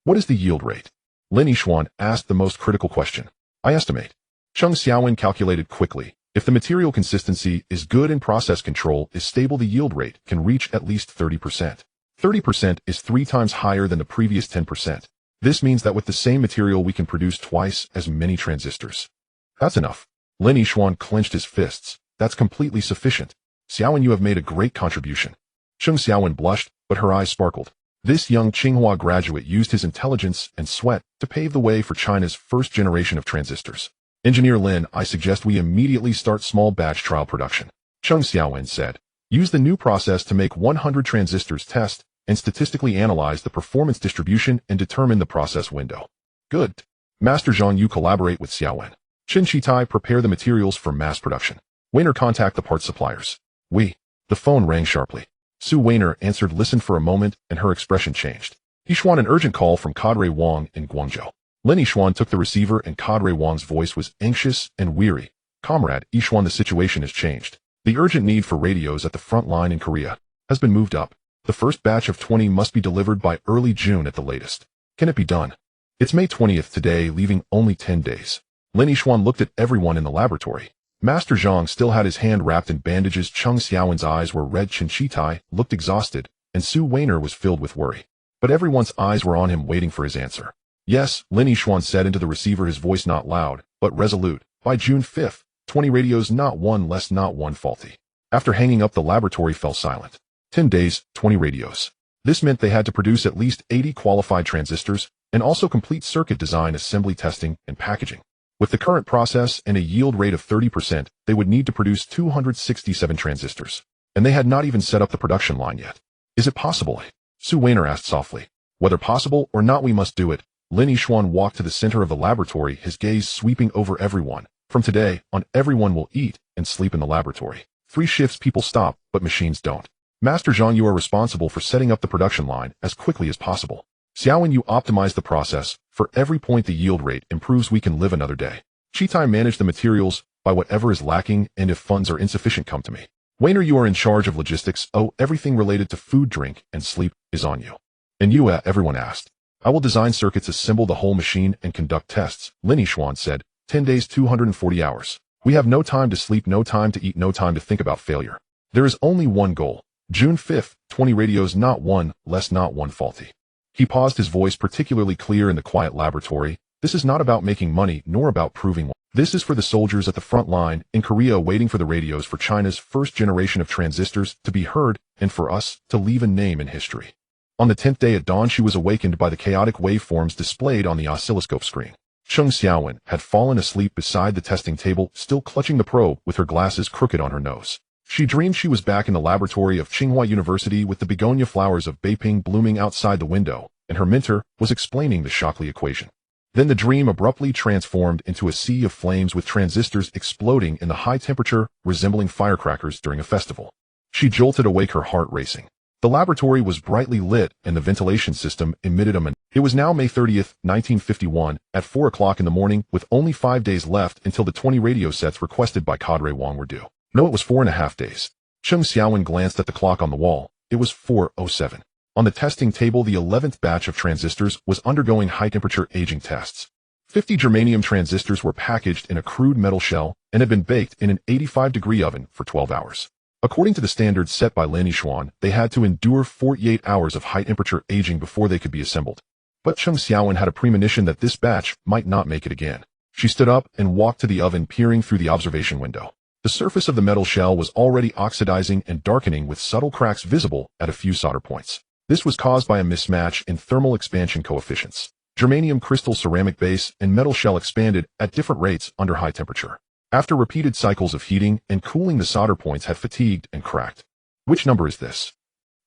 What is the yield rate? Lin Yixuan asked the most critical question. I estimate. Cheng Xiaowen calculated quickly. If the material consistency is good and process control is stable, the yield rate can reach at least 30%. 30% is 3 times higher than the previous 10%. This means that with the same material we can produce twice as many transistors. That's enough. Lin Yixuan clenched his fists. That's completely sufficient. Xiaowen, you have made a great contribution. Cheng Xiaowen blushed, but her eyes sparkled. This young Tsinghua graduate used his intelligence and sweat to pave the way for China's first generation of transistors. Engineer Lin, I suggest we immediately start small batch trial production. Cheng Xiaowen said. Use the new process to make 100 transistors, test, and statistically analyze the performance distribution and determine the process window. Good. Master Zhang, you collaborate with Xiaowen. Qin Shitai, prepare the materials for mass production. Weiner, contact the parts suppliers. We. The phone rang sharply. Sue Weiner answered, listened for a moment, and her expression changed. Yixuan, an urgent call from Cadre Wang in Guangzhou. Lin Yixuan took the receiver, and Cadre Wang's voice was anxious and weary. Comrade Yixuan, the situation has changed. The urgent need for radios at the front line in Korea has been moved up. The first batch of 20 must be delivered by early June at the latest. Can it be done? It's May 20th today, leaving only 10 days. Lin Yixuan looked at everyone in the laboratory. Master Zhang still had his hand wrapped in bandages. Cheng Xiaowen's eyes were red. Qin Shitai looked exhausted, and Sue Weiner was filled with worry. But everyone's eyes were on him, waiting for his answer. Yes, Lin Yixuan said into the receiver, his voice not loud, but resolute. By June 5th, 20 radios, not one less, not one faulty. After hanging up, the laboratory fell silent. 10 days, 20 radios. This meant they had to produce at least 80 qualified transistors, and also complete circuit design, assembly, testing, and packaging. With the current process and a yield rate of 30%, they would need to produce 267 transistors. And they had not even set up the production line yet. Is it possible? Sue Weiner asked softly. Whether possible or not, we must do it. Lin Yixuan walked to the center of the laboratory, his gaze sweeping over everyone. From today on, everyone will eat and sleep in the laboratory. 3 shifts, people stop, but machines don't. Master Zhang, you are responsible for setting up the production line as quickly as possible. Xiaowen, you optimize the process. For every point the yield rate improves, we can live another day. Shitai, manage the materials, by whatever is lacking, and if funds are insufficient, come to me. Weiner, you are in charge of logistics. Oh, everything related to food, drink, and sleep is on you. And you, everyone asked. I will design circuits, assemble the whole machine, and conduct tests, Lin Yixuan said. 10 days, 240 hours. We have no time to sleep, no time to eat, no time to think about failure. There is only one goal. June 5th, 20 radios, not one less, not one faulty. He paused, his voice particularly clear in the quiet laboratory. This is not about making money, nor about proving one. This is for the soldiers at the front line in Korea, waiting for the radios, for China's first generation of transistors to be heard, and for us to leave a name in history. On the 10th day at dawn, she was awakened by the chaotic waveforms displayed on the oscilloscope screen. Cheng Xiaowen had fallen asleep beside the testing table, still clutching the probe with her glasses crooked on her nose. She dreamed she was back in the laboratory of Tsinghua University with the begonia flowers of Beiping blooming outside the window, and her mentor was explaining the Shockley equation. Then the dream abruptly transformed into a sea of flames with transistors exploding in the high temperature, resembling firecrackers during a festival. She jolted awake, her heart racing. The laboratory was brightly lit and the ventilation system emitted a It was now May 30th, 1951, at 4 o'clock in the morning, with only 5 days left until the 20 radio sets requested by Cadre Wang were due. No, it was 4.5 days. Cheng Xiaowen glanced at the clock on the wall. It was 4:07. On the testing table, the 11th batch of transistors was undergoing high-temperature aging tests. 50 germanium transistors were packaged in a crude metal shell and had been baked in an 85-degree oven for 12 hours. According to the standards set by Lin Yixuan, they had to endure 48 hours of high-temperature aging before they could be assembled. But Cheng Xiaowen had a premonition that this batch might not make it again. She stood up and walked to the oven, peering through the observation window. The surface of the metal shell was already oxidizing and darkening, with subtle cracks visible at a few solder points. This was caused by a mismatch in thermal expansion coefficients. Germanium crystal ceramic base and metal shell expanded at different rates under high temperature. After repeated cycles of heating and cooling, the solder points had fatigued and cracked. Which number is this?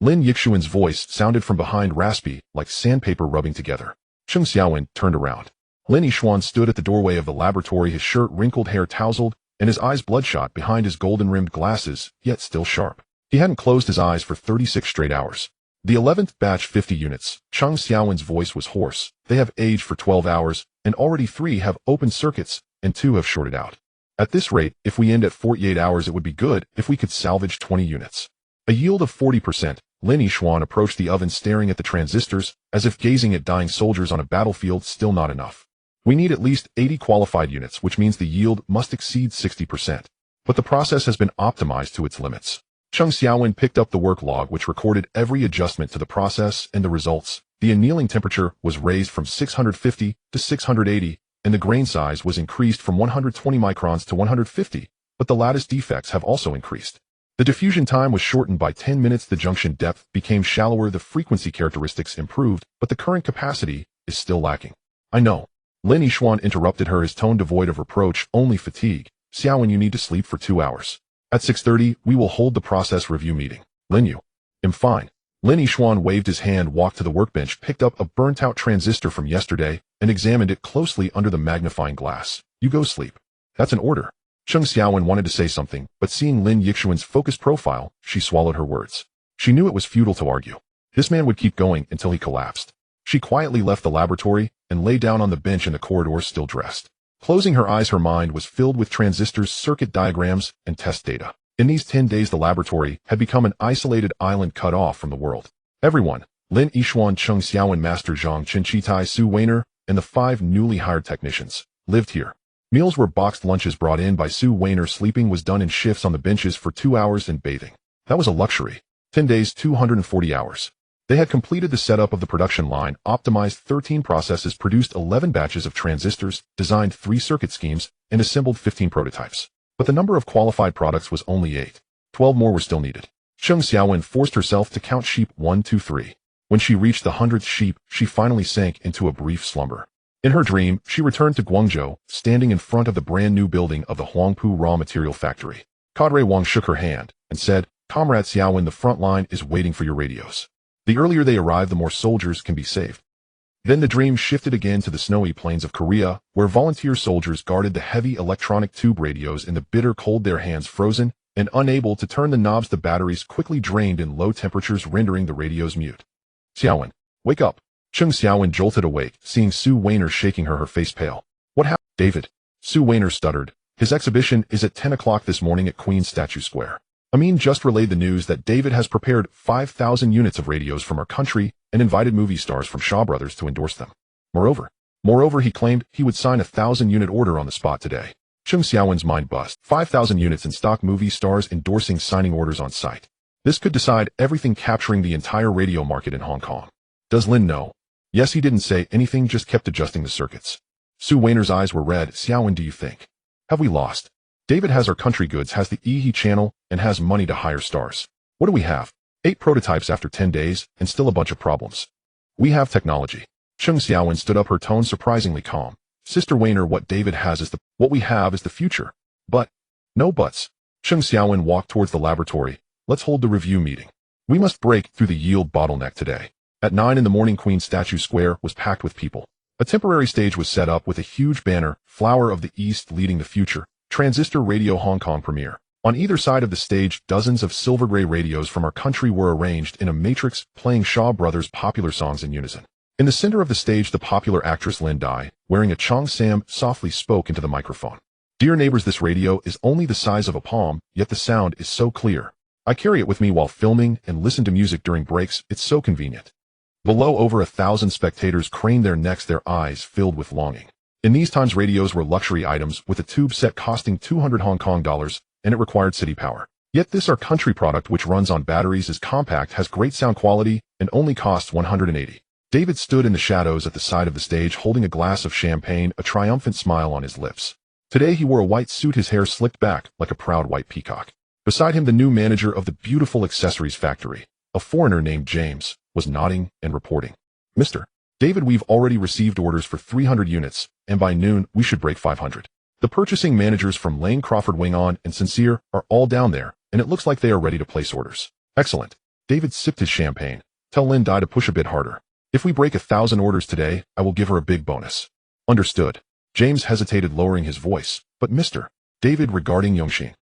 Lin Yixuan's voice sounded from behind, raspy, like sandpaper rubbing together. Cheng Xiaowen turned around. Lin Yixuan stood at the doorway of the laboratory, his shirt wrinkled, hair tousled, and his eyes bloodshot behind his golden-rimmed glasses, yet still sharp. He hadn't closed his eyes for 36 straight hours. The 11th batch, 50 units. Cheng Xiaowen's voice was hoarse. They have aged for 12 hours, and already 3 have open circuits, and 2 have shorted out. At this rate, if we end at 48 hours, it would be good if we could salvage 20 units. A yield of 40%. Lin Yixuan approached the oven, staring at the transistors, as if gazing at dying soldiers on a battlefield. Still not enough. We need at least 80 qualified units, which means the yield must exceed 60%. But the process has been optimized to its limits. Cheng Xiaowen picked up the work log, which recorded every adjustment to the process and the results. The annealing temperature was raised from 650 to 680, and the grain size was increased from 120 microns to 150, but the lattice defects have also increased. The diffusion time was shortened by 10 minutes, the junction depth became shallower, the frequency characteristics improved, but the current capacity is still lacking. I know. Lin Yixuan interrupted her, his tone devoid of reproach, only fatigue. Xiaowen, you need to sleep for 2 hours. At 6:30, we will hold the process review meeting. Lin, you. I'm fine. Lin Yixuan waved his hand, walked to the workbench, picked up a burnt-out transistor from yesterday, and examined it closely under the magnifying glass. You go sleep. That's an order. Cheng Xiaowen wanted to say something, but seeing Lin Yixuan's focused profile, she swallowed her words. She knew it was futile to argue. This man would keep going until he collapsed. She quietly left the laboratory and lay down on the bench in the corridor, still dressed. Closing her eyes, her mind was filled with transistors, circuit diagrams, and test data. In these 10 days, the laboratory had become an isolated island cut off from the world. Everyone, Lin Yixuan, Cheng Xiaowen, Master Zhang, Chen Qitai, Su Weiner, and the 5 newly hired technicians, lived here. Meals were boxed lunches brought in by Su Weiner. Sleeping was done in shifts on the benches for 2 hours, and bathing. That was a luxury. 10 days, 240 hours. They had completed the setup of the production line, optimized 13 processes, produced 11 batches of transistors, designed 3 circuit schemes, and assembled 15 prototypes. But the number of qualified products was only 8. 12 more were still needed. Cheng Xiaowen forced herself to count sheep 1, 2, 3. When she reached the 100th sheep, she finally sank into a brief slumber. In her dream, she returned to Guangzhou, standing in front of the brand-new building of the Huangpu Raw Material Factory. Cadre Wang shook her hand and said, "Comrade Xiaowen, the front line is waiting for your radios. The earlier they arrive, the more soldiers can be saved." Then the dream shifted again to the snowy plains of Korea, where volunteer soldiers guarded the heavy electronic tube radios in the bitter cold, their hands frozen and unable to turn the knobs. The batteries quickly drained in low temperatures, rendering the radios mute. "Xiaowen, wake up." Cheng Xiaowen jolted awake, seeing Su Weiner shaking her face pale. "What happened, David?" Su Weiner stuttered. "His exhibition is at 10 o'clock this morning at Queen's Statue Square. Amin just relayed the news that David has prepared 5,000 units of radios from our country and invited movie stars from Shaw Brothers to endorse them. Moreover, he claimed he would sign a 1,000-unit order on the spot today." Cheng Xiaowen's mind buzzed. 5,000 units in stock, movie stars endorsing, signing orders on site. This could decide everything, capturing the entire radio market in Hong Kong. Does Lin know? Yes, he didn't say anything, just kept adjusting the circuits. Su Weiner's eyes were red. "Xiaowen, do you think? Have we lost? David has our country goods, has the EHE channel, and has money to hire stars. What do we have? 8 prototypes after 10 days, and still a bunch of problems. We have technology." Cheng Xiaowen stood up, her tone surprisingly calm. "Sister Weiner, what we have is the future." "But, no buts." Cheng Xiaowen walked towards the laboratory. Let's hold the review meeting. We must break through the yield bottleneck today. At 9 in the morning, Queen Statue Square was packed with people. A temporary stage was set up with a huge banner, Flower of the East leading the future, Transistor Radio Hong Kong premiere. On either side of the stage, dozens of silver gray radios from our country were arranged in a matrix, playing Shaw Brothers' popular songs in unison. In the center of the stage, the popular actress Lin Dai, wearing a Chong Sam, softly spoke into the microphone. Dear neighbors, this radio is only the size of a palm, yet the sound is so clear. I carry it with me while filming and listen to music during breaks. It's so convenient. Below, over 1,000 spectators craned their necks, their eyes filled with longing. In these times, radios were luxury items, with a tube set costing 200 Hong Kong dollars, and it required city power. Yet this our country product, which runs on batteries, is compact, has great sound quality, and only costs 180. David stood in the shadows at the side of the stage holding a glass of champagne, a triumphant smile on his lips. Today he wore a white suit, his hair slicked back like a proud white peacock. Beside him, the new manager of the beautiful accessories factory, a foreigner named James, was nodding and reporting. Mr. David, we've already received orders for 300 units, and by noon we should break 500. The purchasing managers from Lane Crawford, Wing On, and Sincere are all down there, and it looks like they are ready to place orders. Excellent. David sipped his champagne. Tell Lin Dai to push a bit harder. If we break 1,000 orders today, I will give her a big bonus. Understood. James hesitated, lowering his voice. But Mr. David, regarding Yongxin.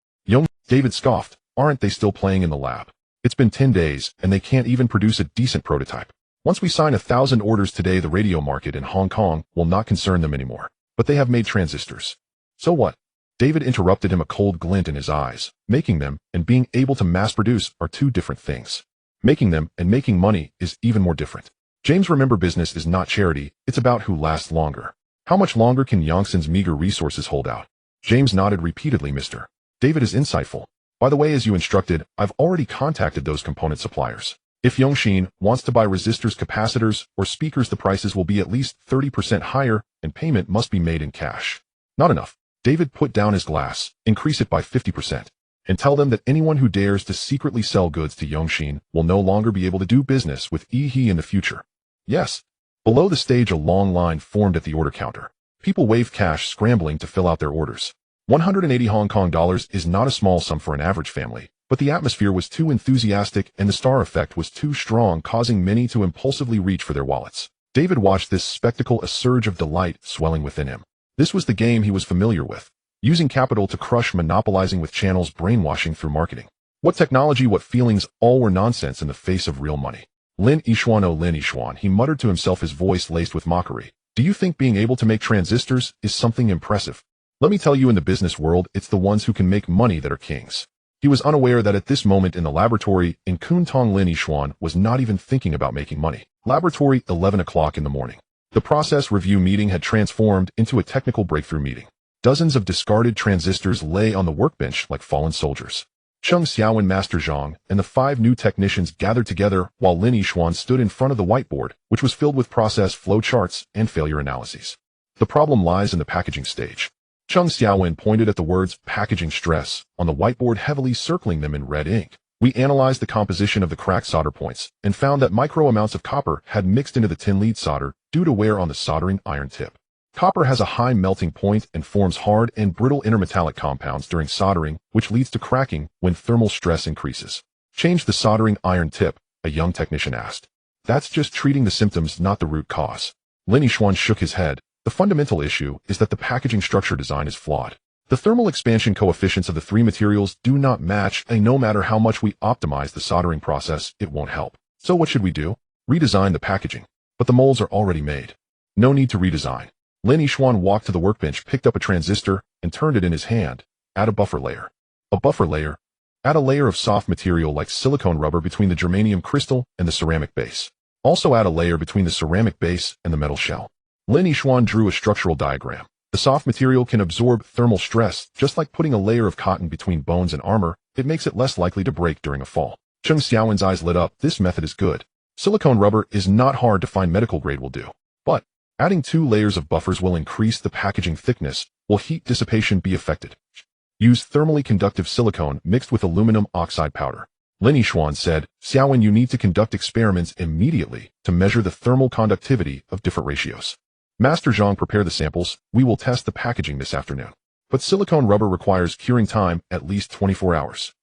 David scoffed. Aren't they still playing in the lab? It's been 10 days, and they can't even produce a decent prototype. Once we sign 1,000 orders today, the radio market in Hong Kong will not concern them anymore. But they have made transistors. So what? David interrupted him, a cold glint in his eyes. Making them and being able to mass produce are two different things. Making them and making money is even more different. James, remember, business is not charity, it's about who lasts longer. How much longer can Yongxin's meager resources hold out? James nodded repeatedly. Mr. David is insightful. By the way, as you instructed, I've already contacted those component suppliers. If Yongxin wants to buy resistors, capacitors, or speakers, the prices will be at least 30% higher, and payment must be made in cash. Not enough. David put down his glass. Increase it by 50%. And tell them that anyone who dares to secretly sell goods to Yongxin will no longer be able to do business with he in the future. Yes. Below the stage, a long line formed at the order counter. People waved cash, scrambling to fill out their orders. 180 Hong Kong dollars is not a small sum for an average family, but the atmosphere was too enthusiastic and the star effect was too strong, causing many to impulsively reach for their wallets. David watched this spectacle, a surge of delight swelling within him. This was the game he was familiar with. Using capital to crush, monopolizing with channels, brainwashing through marketing. What technology, what feelings, all were nonsense in the face of real money. Lin Yishuan, oh Lin Yishuan, he muttered to himself, his voice laced with mockery. Do you think being able to make transistors is something impressive? Let me tell you, in the business world, it's the ones who can make money that are kings. He was unaware that at this moment in the laboratory in Kuntong, Lin Yishuan was not even thinking about making money. Laboratory, 11 o'clock in the morning. The process review meeting had transformed into a technical breakthrough meeting. Dozens of discarded transistors lay on the workbench like fallen soldiers. Cheng Xiaowen, Master Zhang, and the 5 new technicians gathered together while Lin Yishuan stood in front of the whiteboard, which was filled with process flow charts and failure analyses. The problem lies in the packaging stage. Cheng Xiaowen pointed at the words packaging stress on the whiteboard, heavily circling them in red ink. We analyzed the composition of the cracked solder points and found that micro amounts of copper had mixed into the tin lead solder due to wear on the soldering iron tip. Copper has a high melting point and forms hard and brittle intermetallic compounds during soldering, which leads to cracking when thermal stress increases. Change the soldering iron tip, a young technician asked. That's just treating the symptoms, not the root cause. Lin Yishuan shook his head. The fundamental issue is that the packaging structure design is flawed. The thermal expansion coefficients of the 3 materials do not match, and no matter how much we optimize the soldering process, it won't help. So what should we do? Redesign the packaging. But the molds are already made. No need to redesign. Lin Yishuan walked to the workbench, picked up a transistor, and turned it in his hand. Add a buffer layer. A buffer layer? Add a layer of soft material like silicone rubber between the germanium crystal and the ceramic base. Also add a layer between the ceramic base and the metal shell. Lin Yishuan drew a structural diagram. The soft material can absorb thermal stress, just like putting a layer of cotton between bones and armor. It makes it less likely to break during a fall. Cheng Xiaowen's eyes lit up. This method is good. Silicone rubber is not hard to find, medical grade will do. But adding 2 layers of buffers will increase the packaging thickness. Will heat dissipation be affected? Use thermally conductive silicone mixed with aluminum oxide powder. Lin Yishuan said, Xiaowen, you need to conduct experiments immediately to measure the thermal conductivity of different ratios. Master Zhang, prepare the samples. We will test the packaging this afternoon. but silicone rubber requires curing time at least 24 hours.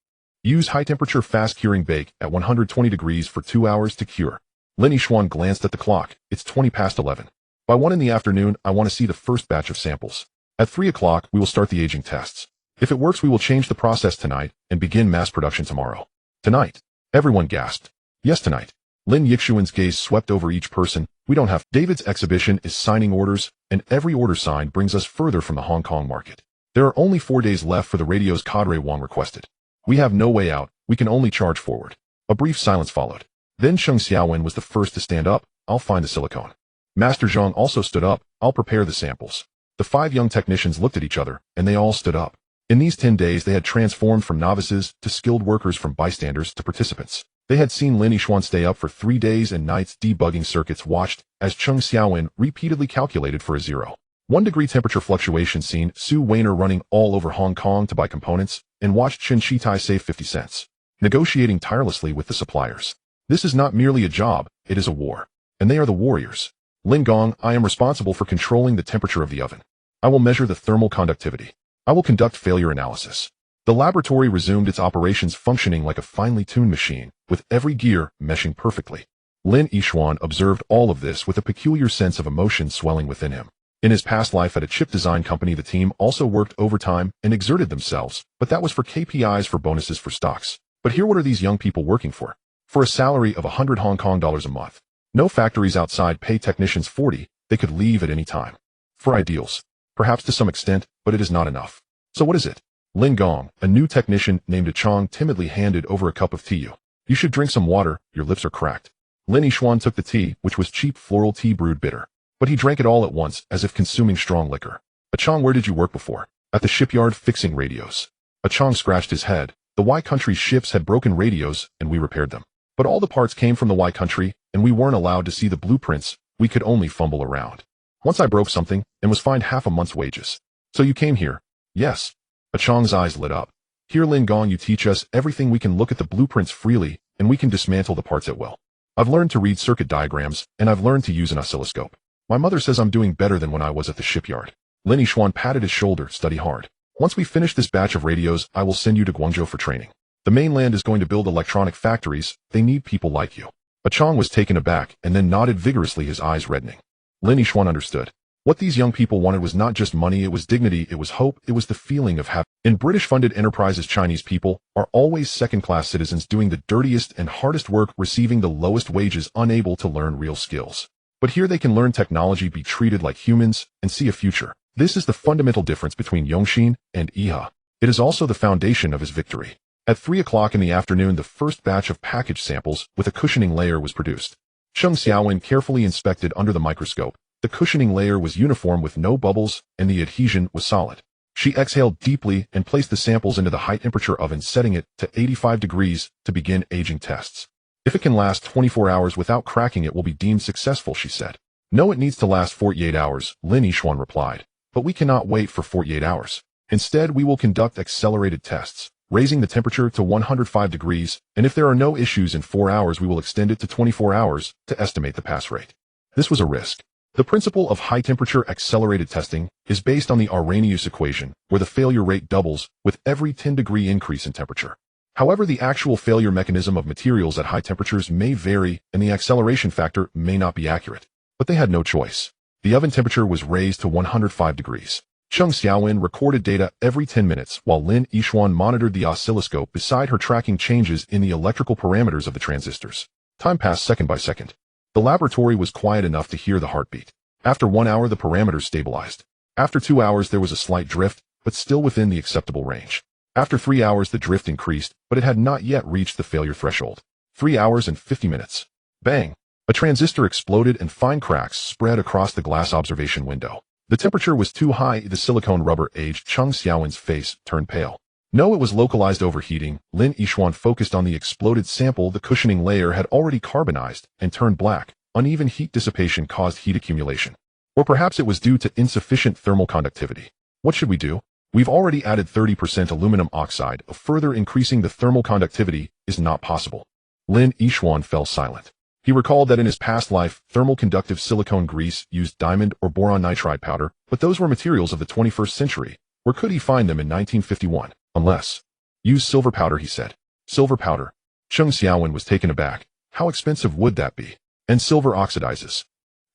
Use high-temperature fast-curing bake at 120 degrees for 2 hours to cure. Lin Yixuan glanced at the clock. It's 20 past 11. By 1 in the afternoon, I want to see the first batch of samples. At 3 o'clock, we will start the aging tests. If it works, we will change the process tonight and begin mass production tomorrow. Tonight? Everyone gasped. Yes, tonight. Lin Yixuan's gaze swept over each person. We don't have. David's exhibition is signing orders, and every order signed brings us further from the Hong Kong market. There are only 4 days left for the radio's cadre Wang requested. We have no way out. We can only charge forward. A brief silence followed. Then Sheng Xiaowen was the first to stand up. I'll find the silicone. Master Zhang also stood up. I'll prepare the samples. The 5 young technicians looked at each other, and they all stood up. In these 10 days, they had transformed from novices to skilled workers, from bystanders to participants. They had seen Lin Yixuan stay up for 3 days and nights debugging circuits, watched as Sheng Xiaowen repeatedly calculated for a 0.1 degree temperature fluctuation, seen Su Weiner running all over Hong Kong to buy components, and watched Chen Shitai save 50 cents, negotiating tirelessly with the suppliers. This is not merely a job, it is a war. And they are the warriors. Lin Gong, I am responsible for controlling the temperature of the oven. I will measure the thermal conductivity. I will conduct failure analysis. The laboratory resumed its operations, functioning like a finely tuned machine, with every gear meshing perfectly. Lin Yixuan observed all of this with a peculiar sense of emotion swelling within him. In his past life at a chip design company, the team also worked overtime and exerted themselves, but that was for KPIs, for bonuses, for stocks. But here, what are these young people working for? For a salary of 100 Hong Kong dollars a month. No factories outside pay technicians 40, they could leave at any time. For ideals. Perhaps to some extent, but it is not enough. So what is it? Lin Gong, a new technician named Chong, timidly handed over a cup of tea. You should drink some water, your lips are cracked. Lin Yixuan took the tea, which was cheap floral tea brewed bitter. But he drank it all at once, as if consuming strong liquor. Chong, where did you work before? At the shipyard, fixing radios. Chong scratched his head. The Y country ships had broken radios, and we repaired them. But all the parts came from the Y country, and we weren't allowed to see the blueprints. We could only fumble around. Once I broke something, and was fined half a month's wages. So you came here? Yes. Chong's eyes lit up. Here, Lin Gong, you teach us everything. We can look at the blueprints freely, and we can dismantle the parts at will. I've learned to read circuit diagrams, and I've learned to use an oscilloscope. My mother says I'm doing better than when I was at the shipyard. Lin Yixuan patted his shoulder. Study hard. Once we finish this batch of radios, I will send you to Guangzhou for training. The mainland is going to build electronic factories. They need people like you. Chong was taken aback and then nodded vigorously, his eyes reddening. Lin Yixuan understood. What these young people wanted was not just money, it was dignity, it was hope, it was the feeling of having. In British-funded enterprises, Chinese people are always second-class citizens, doing the dirtiest and hardest work, receiving the lowest wages, unable to learn real skills. But here they can learn technology, be treated like humans, and see a future. This is the fundamental difference between Yongxin and Iha. It is also the foundation of his victory. At 3 o'clock in the afternoon, the first batch of packaged samples with a cushioning layer was produced. Sheng Xiaowen carefully inspected under the microscope. The cushioning layer was uniform with no bubbles, and the adhesion was solid. She exhaled deeply and placed the samples into the high-temperature oven, setting it to 85 degrees to begin aging tests. If it can last 24 hours without cracking, it will be deemed successful, she said. No, it needs to last 48 hours, Lin Yixuan replied. But we cannot wait for 48 hours. Instead, we will conduct accelerated tests, raising the temperature to 105 degrees, and if there are no issues in 4 hours, we will extend it to 24 hours to estimate the pass rate. This was a risk. The principle of high-temperature accelerated testing is based on the Arrhenius equation, where the failure rate doubles with every 10-degree increase in temperature. However, the actual failure mechanism of materials at high temperatures may vary, and the acceleration factor may not be accurate. But they had no choice. The oven temperature was raised to 105 degrees. Sheng Xiaowen recorded data every 10 minutes, while Lin Yixuan monitored the oscilloscope beside her, tracking changes in the electrical parameters of the transistors. Time passed second by second. The laboratory was quiet enough to hear the heartbeat. After 1 hour, the parameters stabilized. After 2 hours, there was a slight drift, but still within the acceptable range. After 3 hours, the drift increased, but it had not yet reached the failure threshold. 3 hours and 50 minutes. Bang! A transistor exploded and fine cracks spread across the glass observation window. The temperature was too high. The silicone rubber aged. Sheng Xiaowen's face turned pale. No, it was localized overheating. Lin Yixuan focused on the exploded sample. The cushioning layer had already carbonized and turned black. Uneven heat dissipation caused heat accumulation. Or perhaps it was due to insufficient thermal conductivity. What should we do? We've already added 30% aluminum oxide. Further increasing the thermal conductivity is not possible. Lin Yixuan fell silent. He recalled that in his past life, thermal conductive silicone grease used diamond or boron nitride powder, but those were materials of the 21st century, Where could he find them in 1951? Unless. Use silver powder, he said. Silver powder. Cheng Xiaowen was taken aback. How expensive would that be? And silver oxidizes.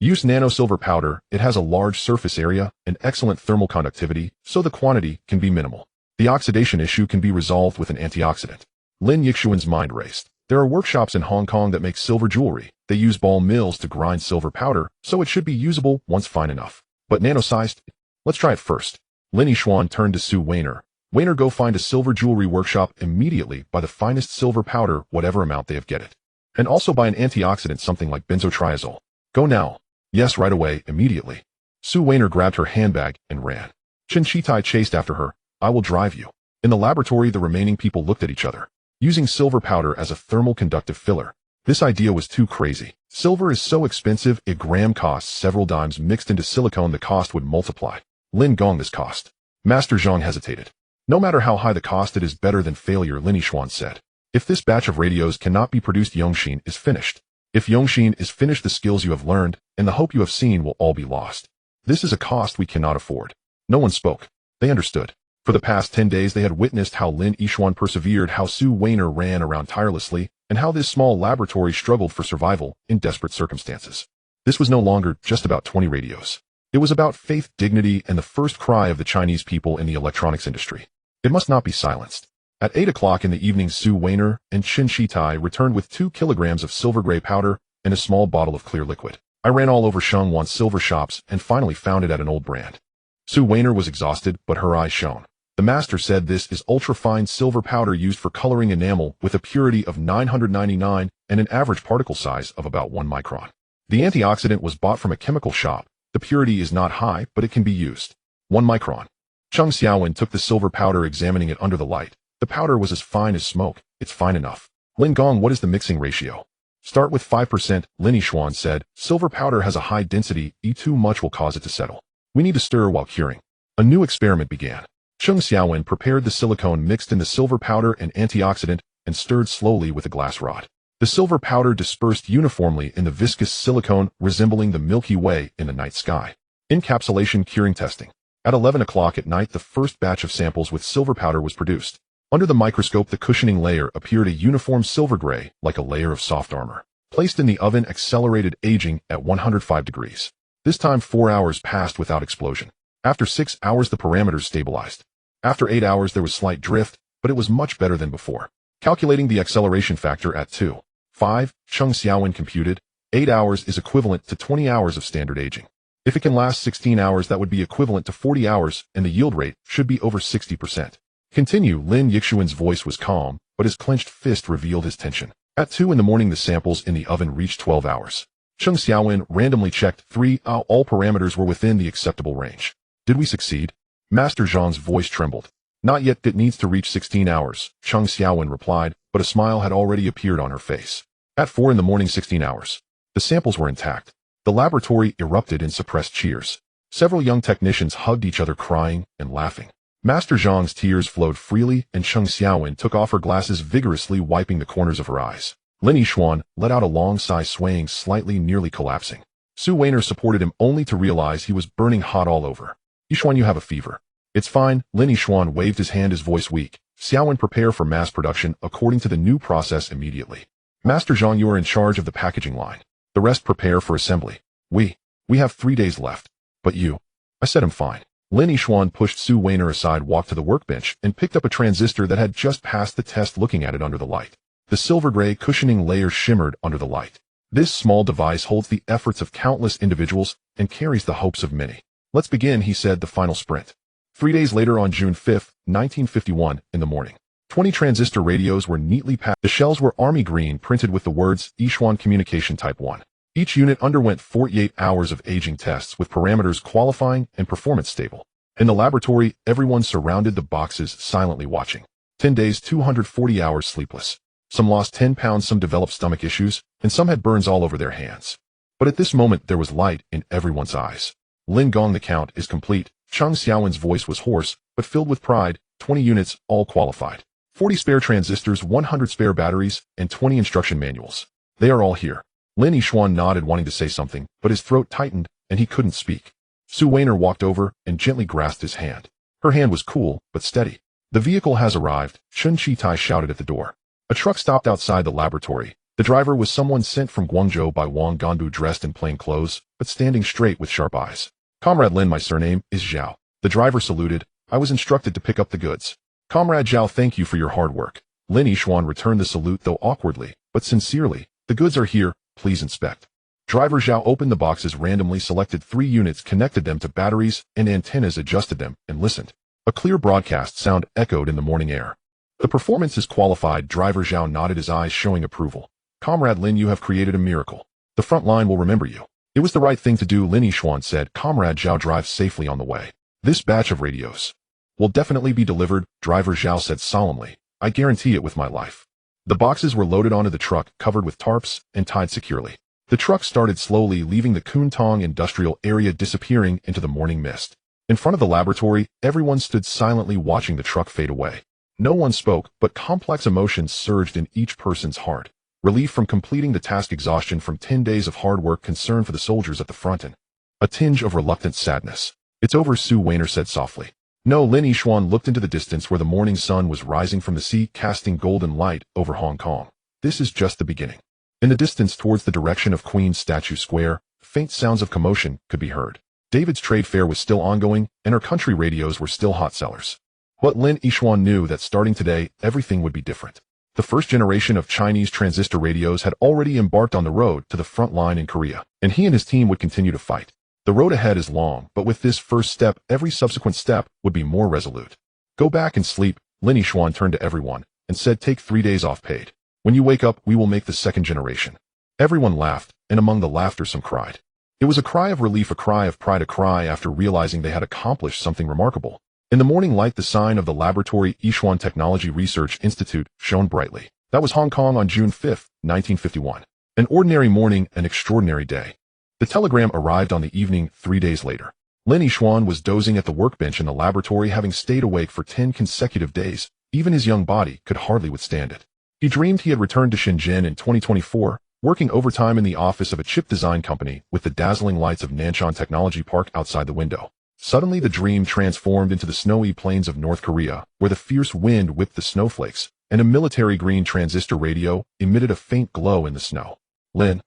Use nano-silver powder. It has a large surface area and excellent thermal conductivity, so the quantity can be minimal. The oxidation issue can be resolved with an antioxidant. Lin Yixuan's mind raced. There are workshops in Hong Kong that make silver jewelry. They use ball mills to grind silver powder, so it should be usable once fine enough. But nano-sized? Let's try it first. Lin Yixuan turned to Su Weiner. Weiner, go find a silver jewelry workshop immediately. Buy the finest silver powder, whatever amount they have, get it. And also buy an antioxidant, something like benzotriazole. Go now. Yes, right away, immediately. Su Weiner grabbed her handbag and ran. Chen Shitai chased after her. I will drive you. In the laboratory, the remaining people looked at each other. Using silver powder as a thermal conductive filler. This idea was too crazy. Silver is so expensive, a gram costs several dimes. Mixed into silicone, the cost would multiply. Lin Gong, this cost. Master Zhang hesitated. No matter how high the cost, it is better than failure, Lin Yixuan said. If this batch of radios cannot be produced, Yongxin is finished. If Yongxin is finished, the skills you have learned and the hope you have seen will all be lost. This is a cost we cannot afford. No one spoke. They understood. For the past 10 days they had witnessed how Lin Yixuan persevered, how Su Weiner ran around tirelessly, and how this small laboratory struggled for survival in desperate circumstances. This was no longer just about 20 radios. It was about faith, dignity, and the first cry of the Chinese people in the electronics industry. It must not be silenced. At 8 o'clock in the evening, Su Weiner and Chen Shitai returned with 2 kilograms of silver gray powder and a small bottle of clear liquid. I ran all over Shengwan's silver shops and finally found it at an old brand. Su Weiner was exhausted, but her eyes shone. The master said this is ultra-fine silver powder used for coloring enamel with a purity of 999 and an average particle size of about 1 micron. The antioxidant was bought from a chemical shop. The purity is not high, but it can be used. 1 micron. Cheng Xiaowen took the silver powder, examining it under the light. The powder was as fine as smoke. It's fine enough. Lin Gong, what is the mixing ratio? Start with 5%, Lin Yixuan said. Silver powder has a high density. Too much will cause it to settle. We need to stir while curing. A new experiment began. Cheng Xiaowen prepared the silicone, mixed in the silver powder and antioxidant, and stirred slowly with a glass rod. The silver powder dispersed uniformly in the viscous silicone, resembling the Milky Way in the night sky. Encapsulation curing testing. At 11 o'clock at night, the first batch of samples with silver powder was produced. Under the microscope, the cushioning layer appeared a uniform silver gray, like a layer of soft armor. Placed in the oven, accelerated aging at 105 degrees. This time 4 hours passed without explosion. After 6 hours, the parameters stabilized. After 8 hours, there was slight drift, but it was much better than before. Calculating the acceleration factor at 2.5, Cheng Xiaowen computed, 8 hours is equivalent to 20 hours of standard aging. If it can last 16 hours, that would be equivalent to 40 hours, and the yield rate should be over 60%. Continue. Lin Yixuan's voice was calm, but his clenched fist revealed his tension. At 2 in the morning, the samples in the oven reached 12 hours. Cheng Xiaowen randomly checked 3. All parameters were within the acceptable range. Did we succeed? Master Zhang's voice trembled. Not yet. It needs to reach 16 hours, Cheng Xiaowen replied, but a smile had already appeared on her face. At 4 in the morning, 16 hours. The samples were intact. The laboratory erupted in suppressed cheers. Several young technicians hugged each other, crying and laughing. Master Zhang's tears flowed freely, and Cheng Xiaowen took off her glasses, vigorously wiping the corners of her eyes. Lin Yixuan let out a long sigh, swaying slightly, nearly collapsing. Su Weiner supported him, only to realize he was burning hot all over. Yixuan, you have a fever. It's fine. Lin Yixuan waved his hand, his voice weak. Xiaowen, prepare for mass production according to the new process immediately. Master Zhang, you are in charge of the packaging line. The rest prepare for assembly. We have 3 days left. But you? I said I'm fine. Lin Yixuan pushed Su Weiner aside, walked to the workbench, and picked up a transistor that had just passed the test, looking at it under the light. The silver gray cushioning layer shimmered under the light. This small device holds the efforts of countless individuals and carries the hopes of many. Let's begin, he said, the final sprint. 3 days later, on June 5, 1951, in the morning, 20 transistor radios were neatly packed. The shells were army green, printed with the words Yixuan Communication Type 1. Each unit underwent 48 hours of aging tests, with parameters qualifying and performance stable. In the laboratory, everyone surrounded the boxes, silently watching. 10 days, 240 hours sleepless. Some lost 10 pounds, some developed stomach issues, and some had burns all over their hands. But at this moment, there was light in everyone's eyes. Lin Gong, the count is complete. Cheng Xiaowen's voice was hoarse, but filled with pride. 20 units, all qualified. 40 spare transistors, 100 spare batteries, and 20 instruction manuals. They are all here. Lin Yixuan nodded, wanting to say something, but his throat tightened, and he couldn't speak. Su Weiner walked over and gently grasped his hand. Her hand was cool, but steady. The vehicle has arrived, Chun Chi-tai shouted at the door. A truck stopped outside the laboratory. The driver was someone sent from Guangzhou by Wang Ganbu, dressed in plain clothes, but standing straight with sharp eyes. Comrade Lin, my surname is Zhao. The driver saluted. I was instructed to pick up the goods. Comrade Zhao, thank you for your hard work. Lin Yishuan returned the salute, though awkwardly, but sincerely. The goods are here, please inspect. Driver Zhao opened the boxes, randomly selected 3 units, connected them to batteries and antennas, adjusted them, and listened. A clear broadcast sound echoed in the morning air. The performance is qualified. Driver Zhao nodded, his eyes showing approval. Comrade Lin, you have created a miracle. The front line will remember you. It was the right thing to do, Lin Yishuan said. Comrade Zhao, drive safely on the way. This batch of radios will definitely be delivered, Driver Zhao said solemnly. I guarantee it with my life. The boxes were loaded onto the truck, covered with tarps, and tied securely. The truck started slowly, leaving the Kuntong industrial area, disappearing into the morning mist. In front of the laboratory, everyone stood silently, watching the truck fade away. No one spoke, but complex emotions surged in each person's heart. Relief from completing the task, exhaustion from 10 days of hard work, concern for the soldiers at the front, and a tinge of reluctant sadness. It's over, Su Weiner said softly. No, Lin Yishuan looked into the distance where the morning sun was rising from the sea, casting golden light over Hong Kong. This is just the beginning. In the distance, towards the direction of Queen's Statue Square, faint sounds of commotion could be heard. David's trade fair was still ongoing, and her country radios were still hot sellers. But Lin Yishuan knew that starting today, everything would be different. The first generation of Chinese transistor radios had already embarked on the road to the front line in Korea, and he and his team would continue to fight. The road ahead is long, but with this first step, every subsequent step would be more resolute. Go back and sleep, Lin Yishuan turned to everyone and said, take 3 days off paid. When you wake up, we will make the second generation. Everyone laughed, and among the laughter some cried. It was a cry of relief, a cry of pride, a cry after realizing they had accomplished something remarkable. In the morning light, the sign of the laboratory, Yishuan Technology Research Institute, shone brightly. That was Hong Kong on June 5, 1951. An ordinary morning, an extraordinary day. The telegram arrived on the evening 3 days later. Lin Yishuan was dozing at the workbench in the laboratory, having stayed awake for 10 consecutive days. Even his young body could hardly withstand it. He dreamed he had returned to Shenzhen in 2024, working overtime in the office of a chip design company with the dazzling lights of Nanshan Technology Park outside the window. Suddenly the dream transformed into the snowy plains of North Korea, where the fierce wind whipped the snowflakes, and a military green transistor radio emitted a faint glow in the snow. Lin,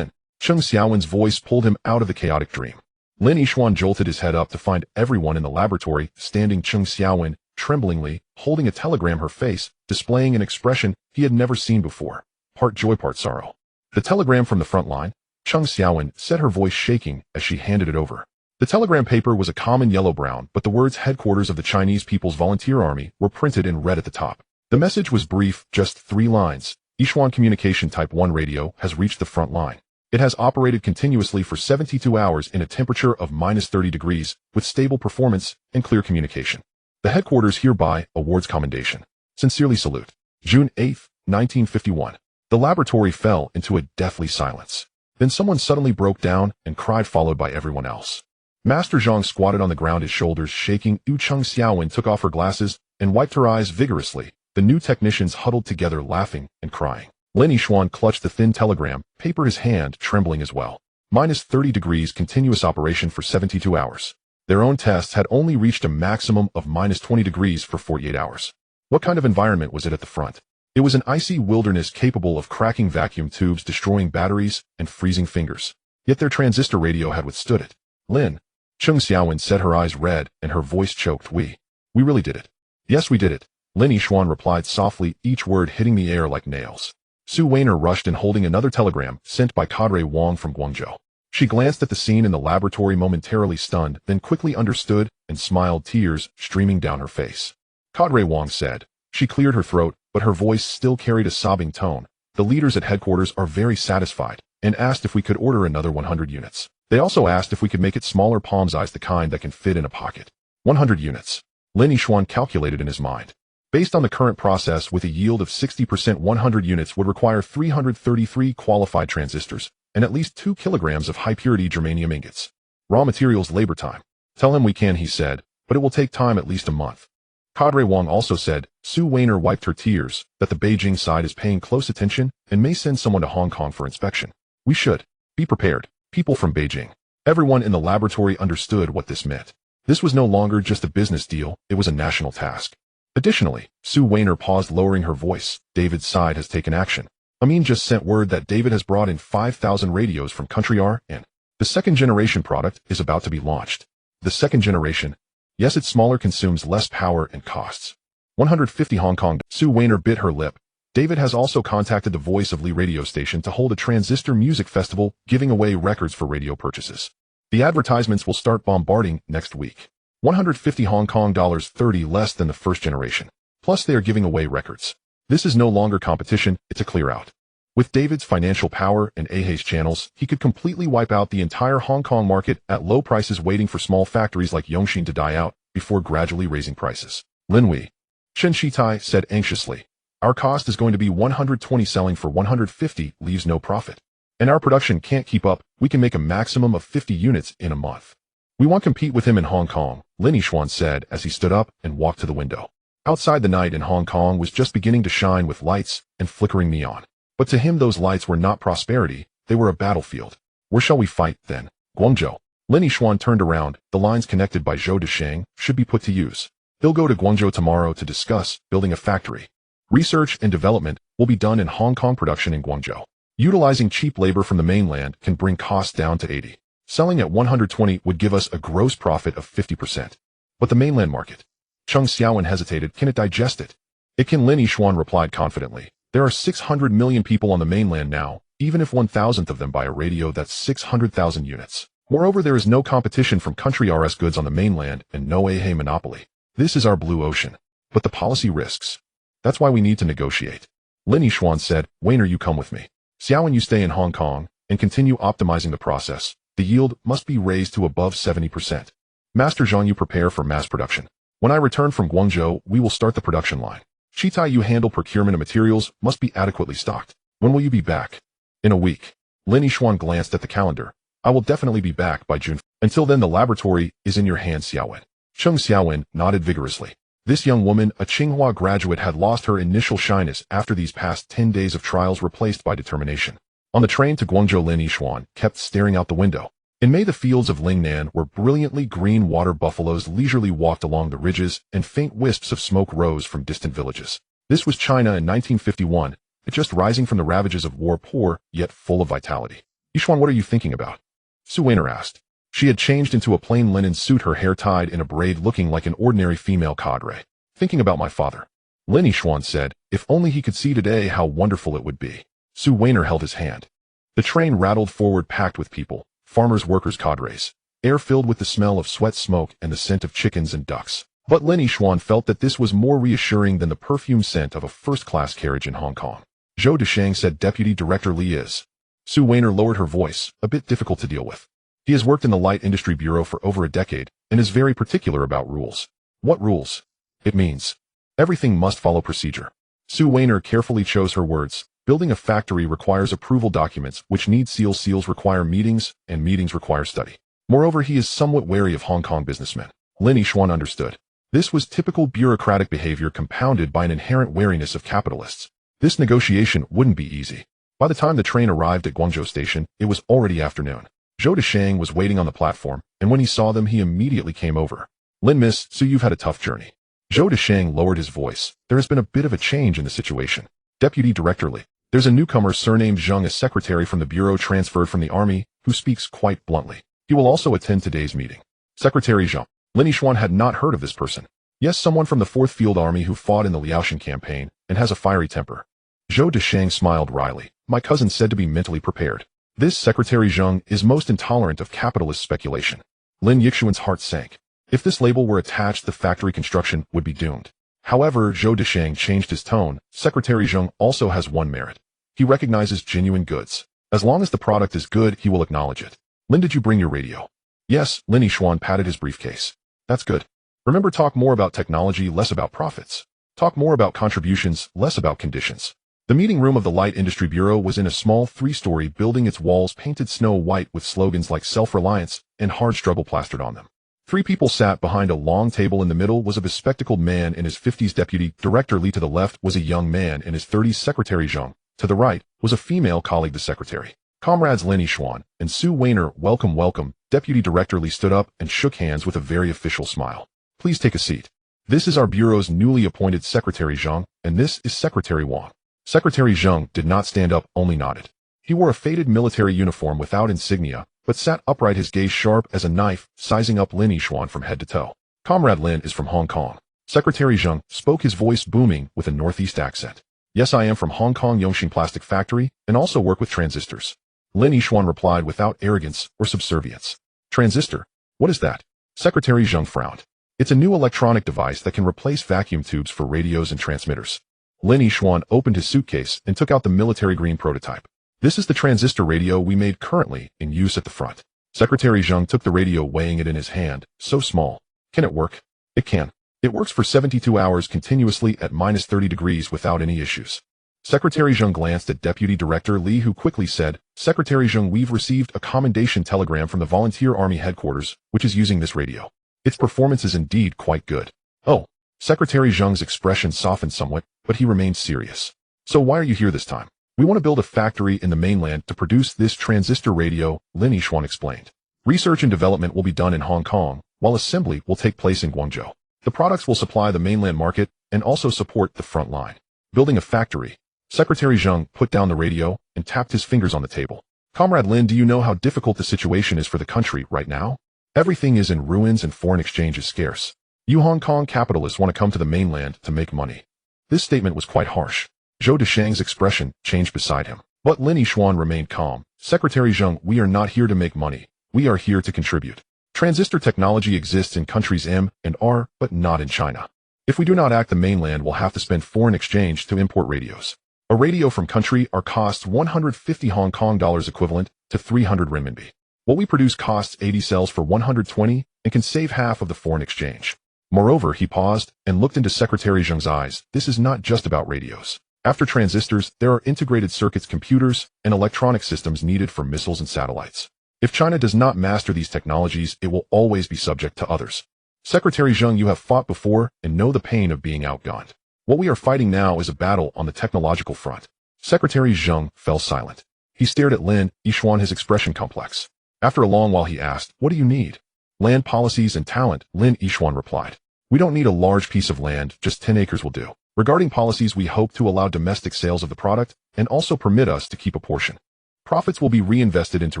Chung Xiaowen's voice pulled him out of the chaotic dream. Lin Yishuan jolted his head up to find everyone in the laboratory standing. Chung Xiaowen, tremblingly, holding a telegram, her face displaying an expression he had never seen before, part joy, part sorrow. The telegram from the front line, Chung Xiaowen said, her voice shaking as she handed it over. The telegram paper was a common yellow-brown, but the words "Headquarters of the Chinese People's Volunteer Army" were printed in red at the top. The message was brief, just 3 lines. Yishuan Communication Type 1 radio has reached the front line. It has operated continuously for 72 hours in a temperature of -30 degrees, with stable performance and clear communication. The headquarters hereby awards commendation. Sincerely salute. June 8, 1951. The laboratory fell into a deathly silence. Then someone suddenly broke down and cried, followed by everyone else. Master Zhang squatted on the ground, his shoulders shaking. Chung Xiaowen took off her glasses and wiped her eyes vigorously. The new technicians huddled together, laughing and crying. Lin Yishuan clutched the thin telegram paper, his hand trembling as well. -30 degrees, continuous operation for 72 hours. Their own tests had only reached a maximum of -20 degrees for 48 hours. What kind of environment was it at the front? It was an icy wilderness capable of cracking vacuum tubes, destroying batteries, and freezing fingers. Yet their transistor radio had withstood it. Lin, Chung Xiaowen said, her eyes red and her voice choked. We really did it. Yes, we did it. Lin Yishuan replied softly, each word hitting the air like nails. Su Weiner rushed in, holding another telegram sent by Cadre Wang from Guangzhou. She glanced at the scene in the laboratory, momentarily stunned, then quickly understood and smiled, tears streaming down her face. Cadre Wang said. She cleared her throat, but her voice still carried a sobbing tone. The leaders at headquarters are very satisfied and asked if we could order another 100 units. They also asked if we could make it smaller, palm-sized, the kind that can fit in a pocket. 100 units. Lin Yishuan calculated in his mind. Based on the current process, with a yield of 60%, 100 units would require 333 qualified transistors and at least 2 kilograms of high-purity germanium ingots. Raw materials, labor time. Tell him we can, he said, but it will take time, at least a month. Cadre Wang also said. Su Weiner wiped her tears, that the Beijing side is paying close attention and may send someone to Hong Kong for inspection. We should be prepared. People from Beijing. Everyone in the laboratory understood what this meant. This was no longer just a business deal, it was a national task. Additionally, Sue Weiner paused, lowering her voice. David's side has taken action. Amin just sent word that David has brought in 5,000 radios from Country R, and the second-generation product is about to be launched. The second generation? Yes, it's smaller, consumes less power, and costs 150 Hong Kong. Sue Weiner bit her lip. David has also contacted the Voice of Lee radio station to hold a transistor music festival, giving away records for radio purchases. The advertisements will start bombarding next week. 150 Hong Kong dollars, 30 less than the first generation. Plus they are giving away records. This is no longer competition, it's a clear out. With David's financial power and Ahe's channels, he could completely wipe out the entire Hong Kong market at low prices, waiting for small factories like Yongxin to die out before gradually raising prices. Lin Wei, Chen Shitai said anxiously. Our cost is going to be 120, selling for 150 leaves no profit. And our production can't keep up, we can make a maximum of 50 units in a month. We want to compete with him in Hong Kong, Lin Yishuan said as he stood up and walked to the window. Outside, the night in Hong Kong was just beginning to shine with lights and flickering neon. But to him those lights were not prosperity, they were a battlefield. Where shall we fight, then? Guangzhou. Lin Yishuan turned around. The lines connected by Zhou Desheng should be put to use. He'll go to Guangzhou tomorrow to discuss building a factory. Research and development will be done in Hong Kong, production in Guangzhou. Utilizing cheap labor from the mainland can bring costs down to 80. Selling at 120 would give us a gross profit of 50%. But the mainland market? Cheng Xiaowen hesitated. Can it digest it? It can, Lin Yishuan replied confidently. There are 600 million people on the mainland now. Even if 1,000th of them buy a radio, that's 600,000 units. Moreover, there is no competition from Country RS goods on the mainland and no Ahe monopoly. This is our blue ocean. But the policy risks. That's why we need to negotiate. Lin Yishuan said, Weiner, you come with me. Xiaowen, you stay in Hong Kong and continue optimizing the process. The yield must be raised to above 70%. Master Zhang, you prepare for mass production. When I return from Guangzhou, we will start the production line. Shitai, you handle procurement of materials, must be adequately stocked. When will you be back? In a week. Lin Yishuan glanced at the calendar. I will definitely be back by June. Until then, the laboratory is in your hands, Xiaowen. Cheng Xiaowen nodded vigorously. This young woman, a Tsinghua graduate, had lost her initial shyness after these past 10 days of trials, replaced by determination. On the train to Guangzhou, Lin Yishuan kept staring out the window. In May, the fields of Lingnan were brilliantly green. Water buffaloes leisurely walked along the ridges, and faint wisps of smoke rose from distant villages. This was China in 1951, just rising from the ravages of war, poor, yet full of vitality. Yishuan, what are you thinking about? Sue Weiner asked. She had changed into a plain linen suit, her hair tied in a braid, looking like an ordinary female cadre. Thinking about my father. Lin Yishuan said, if only he could see today how wonderful it would be. Sue Weiner held his hand. The train rattled forward, packed with people, farmers, workers, cadres. Air filled with the smell of sweat, smoke, and the scent of chickens and ducks. But Lin Yishuan felt that this was more reassuring than the perfume scent of a first-class carriage in Hong Kong. Zhou Desheng said, Deputy Director Li is. Sue Weiner lowered her voice, a bit difficult to deal with. He has worked in the Light Industry Bureau for over a decade and is very particular about rules. What rules? It means everything must follow procedure. Sue Weiner carefully chose her words. Building a factory requires approval documents, which need seals. Seals require meetings, and meetings require study. Moreover, he is somewhat wary of Hong Kong businessmen. Lin Yishuan understood. This was typical bureaucratic behavior compounded by an inherent wariness of capitalists. This negotiation wouldn't be easy. By the time the train arrived at Guangzhou Station, it was already afternoon. Zhou Desheng was waiting on the platform, and when he saw them, he immediately came over. Lin, Miss Sue, you've had a tough journey. Zhou Desheng lowered his voice. There has been a bit of a change in the situation. Deputy Director Li. There's a newcomer surnamed Zheng, a secretary from the bureau transferred from the army, who speaks quite bluntly. He will also attend today's meeting. Secretary Zheng. Lin Yishuan had not heard of this person. Yes, someone from the 4th Field Army who fought in the Liaoshan campaign and has a fiery temper. Zhou Desheng smiled wryly. My cousin said to be mentally prepared. This Secretary Zheng is most intolerant of capitalist speculation. Lin Yishuan's heart sank. If this label were attached, the factory construction would be doomed. However, Zhou Desheng changed his tone. Secretary Zheng also has one merit. He recognizes genuine goods. As long as the product is good, he will acknowledge it. Lin, did you bring your radio? Yes, Lin Yishuan patted his briefcase. That's good. Remember, talk more about technology, less about profits. Talk more about contributions, less about conditions. The meeting room of the Light Industry Bureau was in a small 3-story building, its walls painted snow white with slogans like self-reliance and hard struggle plastered on them. 3 people sat behind a long table. In the middle was a bespectacled man in his 50s, Deputy Director Li. To the left was a young man in his 30s, Secretary Zheng. To the right was a female colleague, the secretary. Comrades Lin Yixuan and Su Weiner, welcome, welcome. Deputy Director Li stood up and shook hands with a very official smile. Please take a seat. This is our bureau's newly appointed Secretary Zhang, and this is Secretary Wang. Secretary Zhang did not stand up, only nodded. He wore a faded military uniform without insignia, but sat upright, his gaze sharp as a knife, sizing up Lin Yixuan from head to toe. Comrade Lin is from Hong Kong. Secretary Zhang spoke, his voice booming with a northeast accent. Yes, I am from Hong Kong Yongxing Plastic Factory, and also work with transistors. Lin Yixuan replied without arrogance or subservience. Transistor? What is that? Secretary Zhang frowned. It's a new electronic device that can replace vacuum tubes for radios and transmitters. Lin Yixuan opened his suitcase and took out the military green prototype. This is the transistor radio we made currently in use at the front. Secretary Zhang took the radio, weighing it in his hand. So small. Can it work? It can. It works for 72 hours continuously at -30 degrees without any issues. Secretary Zhang glanced at Deputy Director Li, who quickly said, Secretary Zhang, we've received a commendation telegram from the Volunteer Army headquarters, which is using this radio. Its performance is indeed quite good. Oh. Secretary Zhang's expression softened somewhat, but he remained serious. So why are you here this time? We want to build a factory in the mainland to produce this transistor radio, Lin Yixuan explained. Research and development will be done in Hong Kong, while assembly will take place in Guangzhou. The products will supply the mainland market and also support the front line. Building a factory. Secretary Zhang put down the radio and tapped his fingers on the table. Comrade Lin, do you know how difficult the situation is for the country right now? Everything is in ruins and foreign exchange is scarce. You Hong Kong capitalists want to come to the mainland to make money. This statement was quite harsh. Zhou Deshang's expression changed beside him. But Lin Yixuan remained calm. Secretary Zhang, we are not here to make money. We are here to contribute. Transistor technology exists in countries M and R, but not in China. If we do not act, the mainland will have to spend foreign exchange to import radios. A radio from country R costs 150 Hong Kong dollars, equivalent to 300 renminbi. What we produce costs 80 cells for 120 and can save half of the foreign exchange. Moreover, he paused and looked into Secretary Zhang's eyes. This is not just about radios. After transistors, there are integrated circuits, computers, and electronic systems needed for missiles and satellites. If China does not master these technologies, it will always be subject to others. Secretary Zhang, you have fought before and know the pain of being outgunned. What we are fighting now is a battle on the technological front. Secretary Zhang fell silent. He stared at Lin Yixuan, his expression complex. After a long while he asked, what do you need? Land policies and talent, Lin Yixuan replied. We don't need a large piece of land, just 10 acres will do. Regarding policies, we hope to allow domestic sales of the product and also permit us to keep a portion. Profits will be reinvested into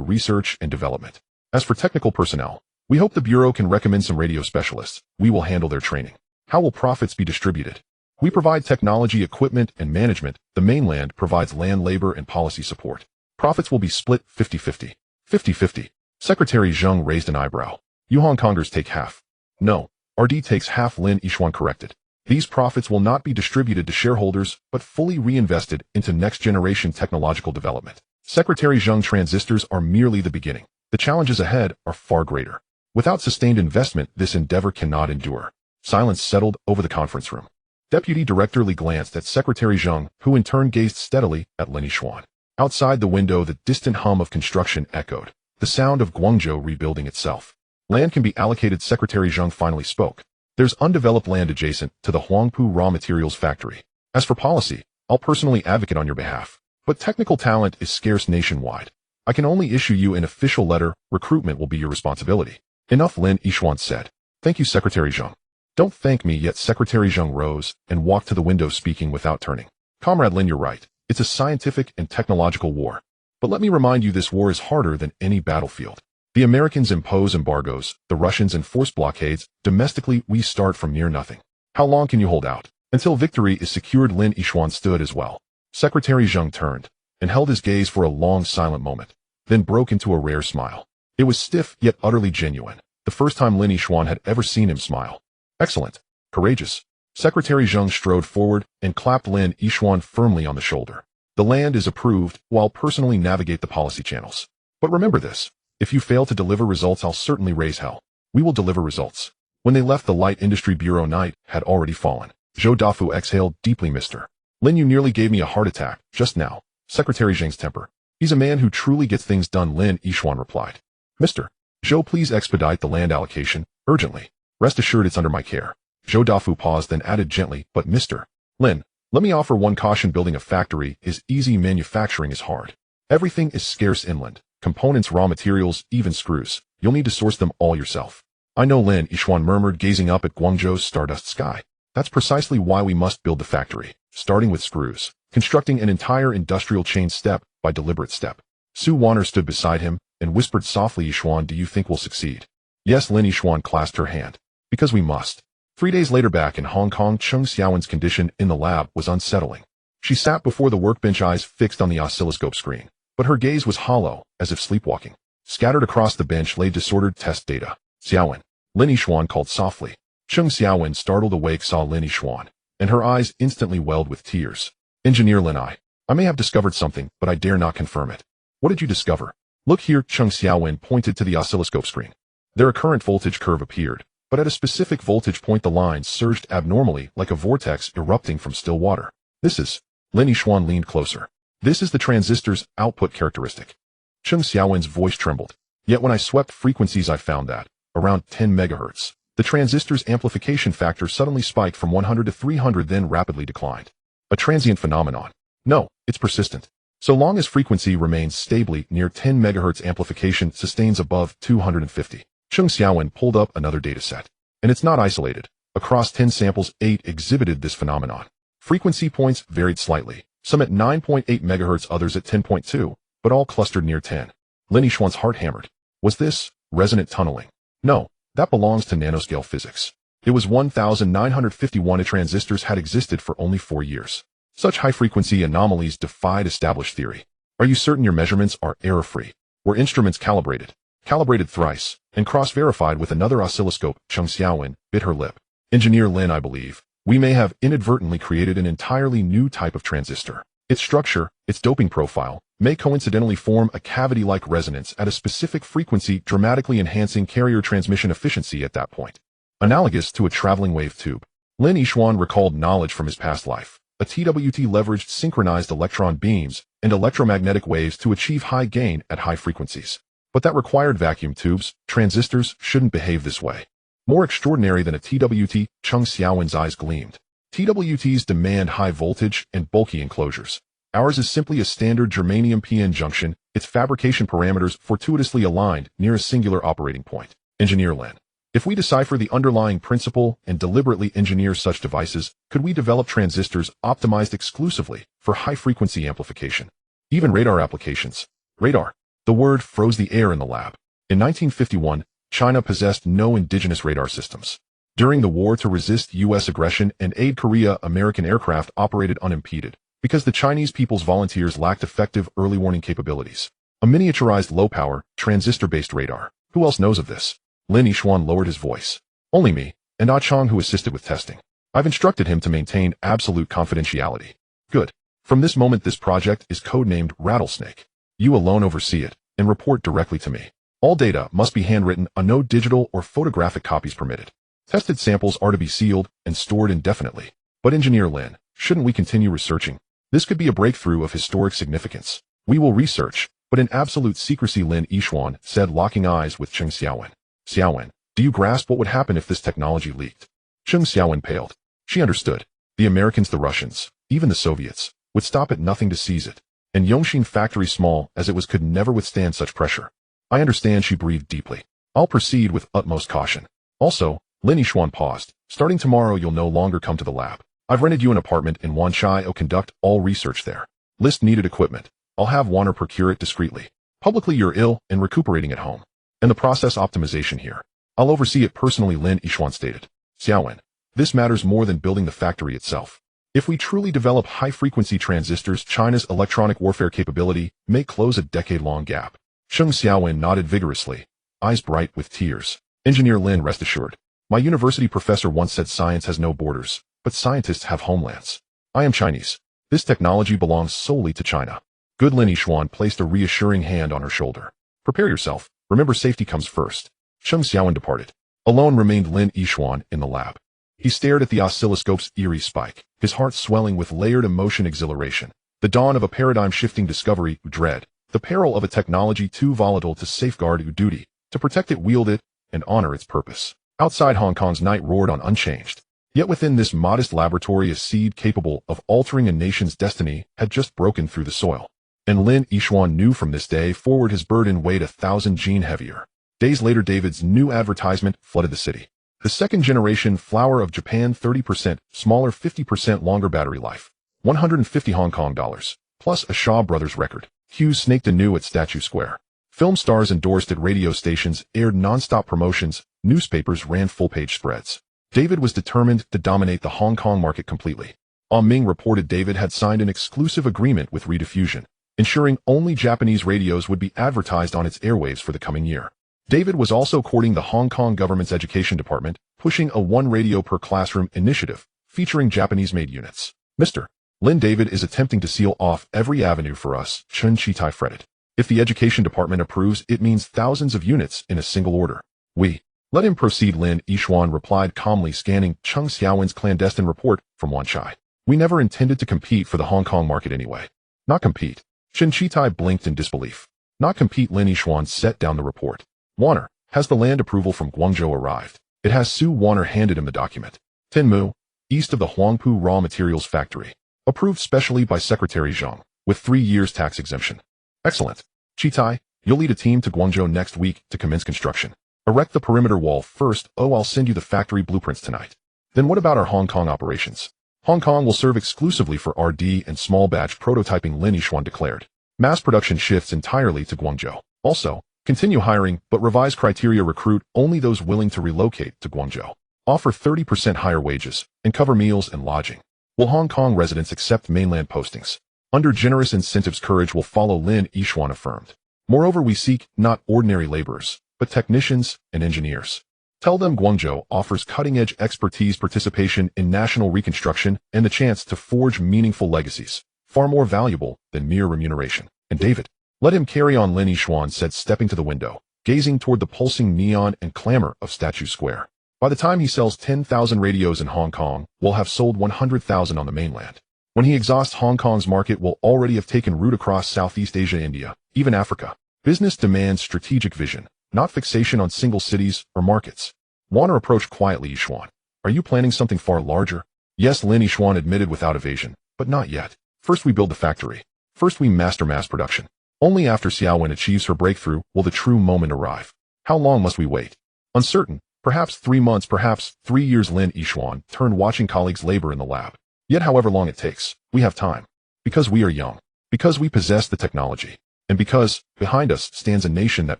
research and development. As for technical personnel, we hope the Bureau can recommend some radio specialists. We will handle their training. How will profits be distributed? We provide technology, equipment, and management. The mainland provides land, labor, and policy support. Profits will be split 50-50. 50-50. Secretary Zhang raised an eyebrow. You Hong Kongers take half. No, RD takes half, Lin Yixuan corrected. These profits will not be distributed to shareholders, but fully reinvested into next-generation technological development. Secretary Zhang, transistors are merely the beginning. The challenges ahead are far greater. Without sustained investment, this endeavor cannot endure. Silence settled over the conference room. Deputy Director Li glanced at Secretary Zhang, who in turn gazed steadily at Lin Yixuan. Outside the window, the distant hum of construction echoed, the sound of Guangzhou rebuilding itself. Land can be allocated, Secretary Zhang finally spoke. There's undeveloped land adjacent to the Huangpu raw materials factory. As for policy, I'll personally advocate on your behalf. But technical talent is scarce nationwide. I can only issue you an official letter. Recruitment will be your responsibility. Enough, Lin Yixuan said. Thank you, Secretary Zhang. Don't thank me yet. Secretary Zhang rose and walked to the window, speaking without turning. Comrade Lin, you're right. It's a scientific and technological war. But let me remind you, this war is harder than any battlefield. The Americans impose embargoes, the Russians enforce blockades. Domestically, we start from near nothing. How long can you hold out? Until victory is secured. Lin Yixuan stood as well. Secretary Zhang turned and held his gaze for a long silent moment, then broke into a rare smile. It was stiff yet utterly genuine, the first time Lin Yixuan had ever seen him smile. Excellent. Courageous. Secretary Zhang strode forward and clapped Lin Yixuan firmly on the shoulder. The land is approved, while personally navigate the policy channels. But remember this. If you fail to deliver results, I'll certainly raise hell. We will deliver results. When they left the Light Industry Bureau, night had already fallen. Zhou Dafu exhaled deeply. Mr. Lin, you nearly gave me a heart attack just now. Secretary Zhang's temper. He's a man who truly gets things done, Lin Yixuan replied. Mr. Zhou, please expedite the land allocation, urgently. Rest assured it's under my care. Zhou Dafu paused, then added gently, but Mr. Lin, let me offer one caution. Building a factory is easy, manufacturing is hard. Everything is scarce inland. Components, raw materials, even screws. You'll need to source them all yourself. I know, Lin Yishuan murmured, gazing up at Guangzhou's stardust sky. That's precisely why we must build the factory, starting with screws, constructing an entire industrial chain step by deliberate step. Su Wanner stood beside him and whispered softly, Yishuan, do you think we'll succeed? Yes, Lin Yishuan clasped her hand. Because we must. 3 days later, back in Hong Kong, Cheng Xiaowen's condition in the lab was unsettling. She sat before the workbench, eyes fixed on the oscilloscope screen, but her gaze was hollow, as if sleepwalking. Scattered across the bench lay disordered test data. Xiaowen, Lin Yishuan called softly. Cheng Xiaowen, startled awake, saw Lin Yishuan, and her eyes instantly welled with tears. Engineer Lin, I may have discovered something, but I dare not confirm it. What did you discover? Look here, Cheng Xiaowen pointed to the oscilloscope screen. There a current voltage curve appeared, but at a specific voltage point the lines surged abnormally like a vortex erupting from still water. This is... Lin Yishuan leaned closer. This is the transistor's output characteristic. Cheng Xiaowen's voice trembled. Yet when I swept frequencies I found that, around 10 megahertz, the transistor's amplification factor suddenly spiked from 100 to 300, then rapidly declined. A transient phenomenon. No, it's persistent. So long as frequency remains stably near 10 megahertz, amplification sustains above 250. Cheng Xiaowen pulled up another dataset. And it's not isolated. Across 10 samples, 8 exhibited this phenomenon. Frequency points varied slightly, some at 9.8 megahertz, others at 10.2, but all clustered near 10. Lin Yishuan's heart hammered. Was this resonant tunneling? No, that belongs to nanoscale physics. It was 1951. Transistors had existed for only 4 years. Such high-frequency anomalies defied established theory. Are you certain your measurements are error-free? Were instruments calibrated? Calibrated thrice, and cross-verified with another oscilloscope? Cheng Xiaowen bit her lip. Engineer Lin, I believe we may have inadvertently created an entirely new type of transistor. Its structure, its doping profile, may coincidentally form a cavity-like resonance at a specific frequency, dramatically enhancing carrier transmission efficiency at that point. Analogous to a traveling wave tube. Lin Yishuan recalled knowledge from his past life. A TWT leveraged synchronized electron beams and electromagnetic waves to achieve high gain at high frequencies. But that required vacuum tubes. Transistors shouldn't behave this way. More extraordinary than a TWT, Cheng Xiaowen's eyes gleamed. TWTs demand high voltage and bulky enclosures. Ours is simply a standard germanium PN junction, its fabrication parameters fortuitously aligned near a singular operating point. Engineer Lin, if we decipher the underlying principle and deliberately engineer such devices, could we develop transistors optimized exclusively for high-frequency amplification? Even radar applications. Radar. The word froze the air in the lab. In 1951, China possessed no indigenous radar systems. During the war to resist U.S. aggression and aid Korea, American aircraft operated unimpeded because the Chinese People's Volunteers lacked effective early warning capabilities. A miniaturized low-power, transistor-based radar. Who else knows of this? Lin Yishuan lowered his voice. Only me, and Ah Chong, who assisted with testing. I've instructed him to maintain absolute confidentiality. Good. From this moment, this project is codenamed Rattlesnake. You alone oversee it, and report directly to me. All data must be handwritten, no digital or photographic copies permitted. Tested samples are to be sealed and stored indefinitely. But Engineer Lin, shouldn't we continue researching? This could be a breakthrough of historic significance. We will research, but in absolute secrecy, Lin Yishuan said, locking eyes with Cheng Xiaowen. Xiaowen, do you grasp what would happen if this technology leaked? Cheng Xiaowen paled. She understood. The Americans, the Russians, even the Soviets, would stop at nothing to seize it. And Yongxin factory, small as it was, could never withstand such pressure. I understand, she breathed deeply. I'll proceed with utmost caution. Also, Lin Yishuan paused. Starting tomorrow, you'll no longer come to the lab. I've rented you an apartment in Wanchai. I'll conduct all research there. List needed equipment. I'll have Warner procure it discreetly. Publicly, you're ill and recuperating at home. And the process optimization here. I'll oversee it personally, Lin Yishuan stated. Xiaowen, this matters more than building the factory itself. If we truly develop high-frequency transistors, China's electronic warfare capability may close a decade-long gap. Cheng Xiaowen nodded vigorously, eyes bright with tears. Engineer Lin, rest assured. My university professor once said science has no borders, but scientists have homelands. I am Chinese. This technology belongs solely to China. Good. Lin Yishuan placed a reassuring hand on her shoulder. Prepare yourself. Remember, safety comes first. Cheng Xiaowen departed. Alone remained Lin Yishuan in the lab. He stared at the oscilloscope's eerie spike, his heart swelling with layered emotion, exhilaration. The dawn of a paradigm-shifting discovery, dread. The peril of a technology too volatile to safeguard, duty. To protect it, wield it, and honor its purpose. Outside, Hong Kong's night roared on unchanged. Yet within this modest laboratory, a seed capable of altering a nation's destiny had just broken through the soil. And Lin Yixuan knew from this day forward his burden weighed 1,000 gene heavier. Days later, David's new advertisement flooded the city. The second-generation flower of Japan, 30% smaller, 50% longer battery life. 150 Hong Kong dollars, plus a Shaw Brothers record. Hughes snaked anew at Statue Square. Film stars endorsed at radio stations, aired non-stop promotions, newspapers ran full-page spreads. David was determined to dominate the Hong Kong market completely. Ming reported David had signed an exclusive agreement with Rediffusion, ensuring only Japanese radios would be advertised on its airwaves for the coming year. David was also courting the Hong Kong government's education department, pushing a one radio per classroom initiative, featuring Japanese-made units. Mr. Lin David is attempting to seal off every avenue for us, Chen Chitai fretted. If the education department approves, it means thousands of units in a single order. Let him proceed, Lin Yixuan replied calmly, scanning Cheng Xiaowen's clandestine report from Wanchai. We never intended to compete for the Hong Kong market anyway. Not compete. Chen Chitai blinked in disbelief. Not compete. Lin Yixuan set down the report. Warner, has the land approval from Guangzhou arrived? It has. Su Warner handed him the document. Tenmu, east of the Huangpu Raw Materials Factory. Approved specially by Secretary Zhang, with 3 years tax exemption. Excellent. Chitai, you'll lead a team to Guangzhou next week to commence construction. Erect the perimeter wall first. I'll send you the factory blueprints tonight. Then what about our Hong Kong operations? Hong Kong will serve exclusively for RD and small batch prototyping, Lin Yixuan declared. Mass production shifts entirely to Guangzhou. Also, continue hiring, but revise criteria. Recruit only those willing to relocate to Guangzhou. Offer 30% higher wages, and cover meals and lodging. Will Hong Kong residents accept mainland postings? Under generous incentives, courage will follow, Lin Yixuan affirmed. Moreover, we seek not ordinary laborers, but technicians and engineers. Tell them Guangzhou offers cutting-edge expertise, participation in national reconstruction, and the chance to forge meaningful legacies, far more valuable than mere remuneration. And David, let him carry on, Lin Yixuan said, stepping to the window, gazing toward the pulsing neon and clamor of Statue Square. By the time he sells 10,000 radios in Hong Kong, we'll have sold 100,000 on the mainland. When he exhausts Hong Kong's market, we'll already have taken root across Southeast Asia, India, even Africa. Business demands strategic vision, not fixation on single cities or markets. Warner approached quietly. Yixuan, are you planning something far larger? Yes, Lin Yixuan admitted without evasion, but not yet. First we build the factory. First we master mass production. Only after Xiaowen achieves her breakthrough will the true moment arrive. How long must we wait? Uncertain. Perhaps 3 months, perhaps 3 years. Lin Yixuan turned, watching colleagues labor in the lab. Yet however long it takes, we have time. Because we are young. Because we possess the technology. And because, behind us, stands a nation that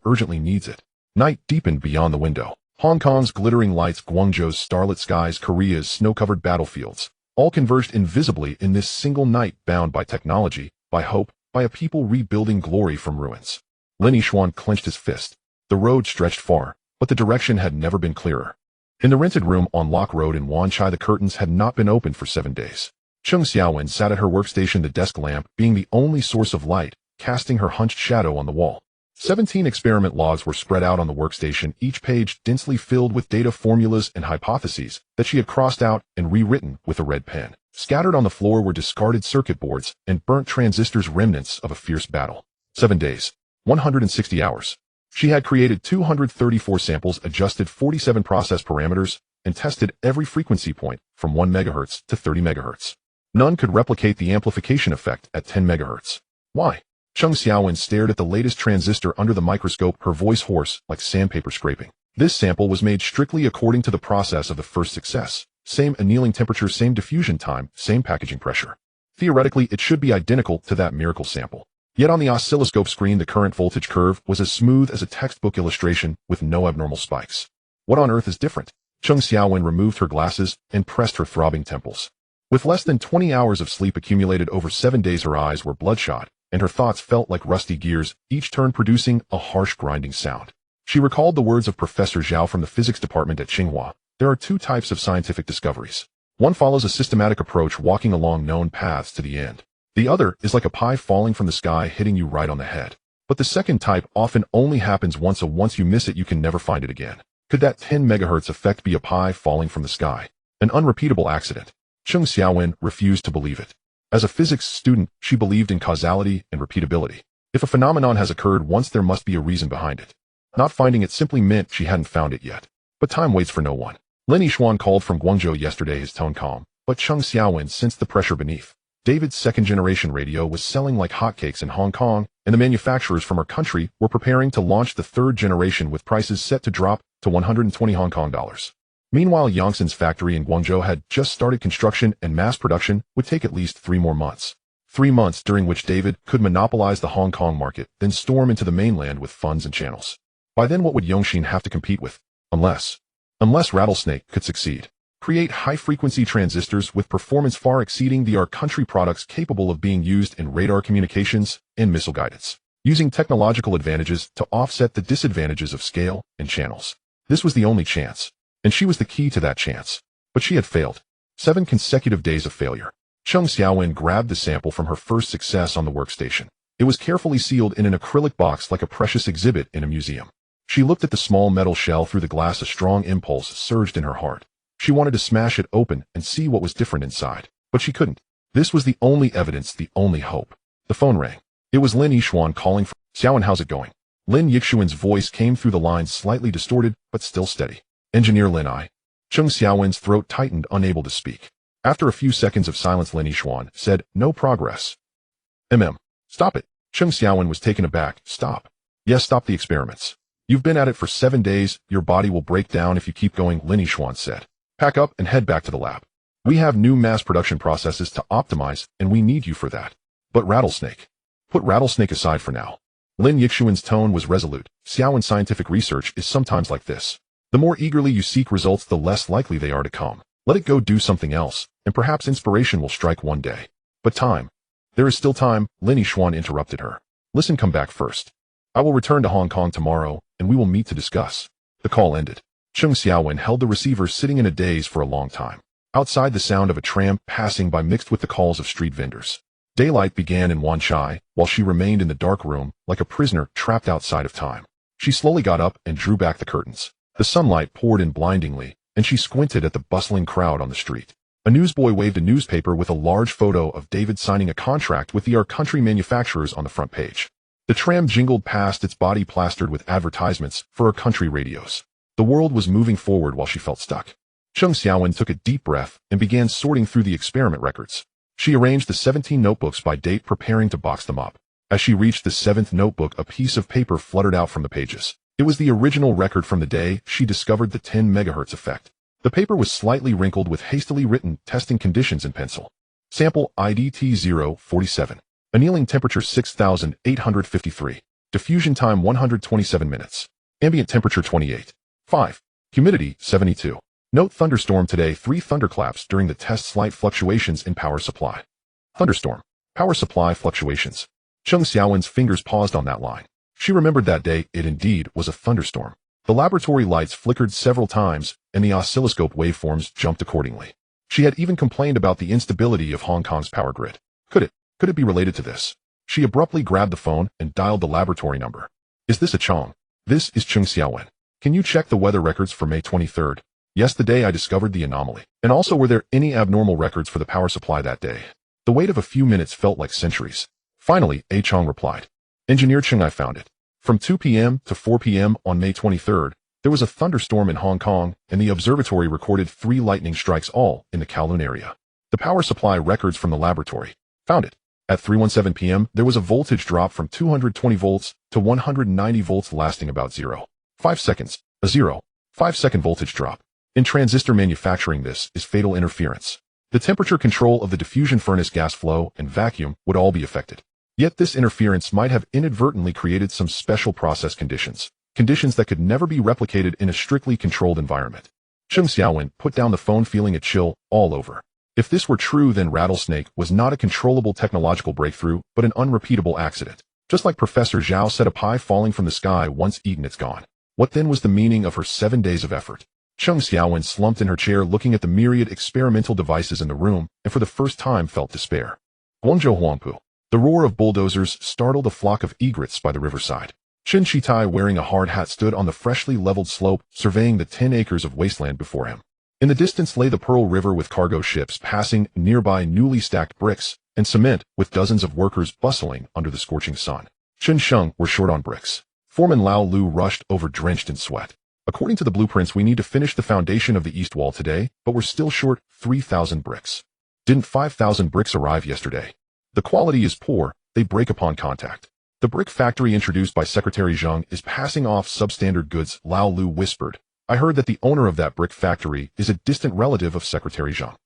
urgently needs it. Night deepened beyond the window. Hong Kong's glittering lights, Guangzhou's starlit skies, Korea's snow-covered battlefields, all converged invisibly in this single night, bound by technology, by hope, by a people rebuilding glory from ruins. Lin Yixuan clenched his fist. The road stretched far, but the direction had never been clearer. In the rented room on Lock Road in Wanchai, the curtains had not been opened for 7 days. Cheng Xiaowen sat at her workstation, the desk lamp being the only source of light, casting her hunched shadow on the wall. 17 experiment logs were spread out on the workstation, each page densely filled with data, formulas, and hypotheses that she had crossed out and rewritten with a red pen. Scattered on the floor were discarded circuit boards and burnt transistors, remnants of a fierce battle. 7 days. 160 hours. She had created 234 samples, adjusted 47 process parameters, and tested every frequency point from 1 MHz to 30 MHz. None could replicate the amplification effect at 10 MHz. Why? Cheng Xiaowen stared at the latest transistor under the microscope, her voice hoarse like sandpaper scraping. This sample was made strictly according to the process of the first success. Same annealing temperature, same diffusion time, same packaging pressure. Theoretically, it should be identical to that miracle sample. Yet on the oscilloscope screen, the current voltage curve was as smooth as a textbook illustration with no abnormal spikes. What on earth is different? Cheng Xiaowen removed her glasses and pressed her throbbing temples. With less than 20 hours of sleep accumulated over 7 days, her eyes were bloodshot, and her thoughts felt like rusty gears, each turn producing a harsh grinding sound. She recalled the words of Professor Zhao from the physics department at Tsinghua. There are 2 types of scientific discoveries. One follows a systematic approach, walking along known paths to the end. The other is like a pie falling from the sky, hitting you right on the head. But the second type often only happens once, so once you miss it, you can never find it again. Could that 10 MHz effect be a pie falling from the sky? An unrepeatable accident? Cheng Xiaowen refused to believe it. As a physics student, she believed in causality and repeatability. If a phenomenon has occurred once, there must be a reason behind it. Not finding it simply meant she hadn't found it yet. But time waits for no one. Lin Yixuan called from Guangzhou yesterday, his tone calm, but Cheng Xiaowen sensed the pressure beneath. David's second-generation radio was selling like hotcakes in Hong Kong, and the manufacturers from our country were preparing to launch the third generation with prices set to drop to 120 Hong Kong dollars. Meanwhile, Yongson's factory in Guangzhou had just started construction, and mass production would take at least 3 more months. 3 months during which David could monopolize the Hong Kong market, then storm into the mainland with funds and channels. By then, what would Yongxin have to compete with? Unless Rattlesnake could succeed. Create high-frequency transistors with performance far exceeding the our country products capable of being used in radar communications and missile guidance, using technological advantages to offset the disadvantages of scale and channels. This was the only chance, and she was the key to that chance. But she had failed. 7 consecutive days of failure. Cheng Xiaowen grabbed the sample from her first success on the workstation. It was carefully sealed in an acrylic box like a precious exhibit in a museum. She looked at the small metal shell through the glass. A strong impulse surged in her heart. She wanted to smash it open and see what was different inside, but she couldn't. This was the only evidence, the only hope. The phone rang. It was Lin Yixuan calling for Xiaowen. How's it going? Lin Yixuan's voice came through the line, slightly distorted, but still steady. Engineer Lin I. Cheng Xiaowen's throat tightened, unable to speak. After a few seconds of silence, Lin Yixuan said, no progress. Stop it. Cheng Xiaowen was taken aback. Stop. Yes, stop the experiments. You've been at it for 7 days. Your body will break down if you keep going, Lin Yixuan said. Pack up and head back to the lab. We have new mass production processes to optimize, and we need you for that. But Rattlesnake. Put Rattlesnake aside for now. Lin Yixuan's tone was resolute. Xiaowen, scientific research is sometimes like this. The more eagerly you seek results, the less likely they are to come. Let it go, do something else, and perhaps inspiration will strike one day. But time. There is still time, Lin Yixuan interrupted her. Listen, come back first. I will return to Hong Kong tomorrow, and we will meet to discuss. The call ended. Cheng Xiaowen held the receiver, sitting in a daze for a long time. Outside, the sound of a tram passing by mixed with the calls of street vendors. Daylight began in Wanchai, while she remained in the dark room, like a prisoner trapped outside of time. She slowly got up and drew back the curtains. The sunlight poured in blindingly, and she squinted at the bustling crowd on the street. A newsboy waved a newspaper with a large photo of David signing a contract with the our country manufacturers on the front page. The tram jingled past, its body plastered with advertisements for our country radios. The world was moving forward while she felt stuck. Cheng Xiaowen took a deep breath and began sorting through the experiment records. She arranged the 17 notebooks by date, preparing to box them up. As she reached the 7th notebook, a piece of paper fluttered out from the pages. It was the original record from the day she discovered the 10 megahertz effect. The paper was slightly wrinkled with hastily written testing conditions in pencil. Sample IDT 047. Annealing temperature 6,853. Diffusion time 127 minutes. Ambient temperature 28. 5. Humidity 72. Note: thunderstorm today. 3 thunderclaps during the test. Slight fluctuations in power supply. Thunderstorm. Power supply fluctuations. Cheng Xiaowen's fingers paused on that line. She remembered that day. It indeed was a thunderstorm. The laboratory lights flickered several times, and the oscilloscope waveforms jumped accordingly. She had even complained about the instability of Hong Kong's power grid. Could it be related to this? She abruptly grabbed the phone and dialed the laboratory number. Is this a Chong? This is Cheng Xiaowen. Can you check the weather records for May 23rd? Yes, the day I discovered the anomaly. And also, were there any abnormal records for the power supply that day? The wait of a few minutes felt like centuries. Finally, A. Chong replied. Engineer Cheng, I found it. From 2 p.m. to 4 p.m. on May 23rd, there was a thunderstorm in Hong Kong, and the observatory recorded 3 lightning strikes, all in the Kowloon area. The power supply records from the laboratory found it. At 3:17 p.m., there was a voltage drop from 220 volts to 190 volts, lasting about 0.5 seconds. A 0.5 second voltage drop. In transistor manufacturing, this is fatal interference. The temperature control of the diffusion furnace, gas flow, and vacuum would all be affected. Yet this interference might have inadvertently created some special process conditions that could never be replicated in a strictly controlled environment. Cheng Xiaowen put down the phone, feeling a chill all over. If this were true, then Rattlesnake was not a controllable technological breakthrough, but an unrepeatable accident. Just like Professor Zhao said, a pie falling from the sky, once eaten, it's gone. What then was the meaning of her 7 days of effort? Cheng Xiaowen slumped in her chair, looking at the myriad experimental devices in the room, and for the first time felt despair. Guangzhou Huangpu. The roar of bulldozers startled a flock of egrets by the riverside. Chen Shitai, wearing a hard hat, stood on the freshly leveled slope, surveying the 10 acres of wasteland before him. In the distance lay the Pearl River with cargo ships passing, nearby newly stacked bricks and cement, with dozens of workers bustling under the scorching sun. Chen Sheng were short on bricks. Foreman Lao Lu rushed over, drenched in sweat. According to the blueprints, we need to finish the foundation of the east wall today, but we're still short 3,000 bricks. Didn't 5,000 bricks arrive yesterday? The quality is poor, they break upon contact. The brick factory introduced by Secretary Zheng is passing off substandard goods, Lao Lu whispered. I heard that the owner of that brick factory is a distant relative of Secretary Zheng.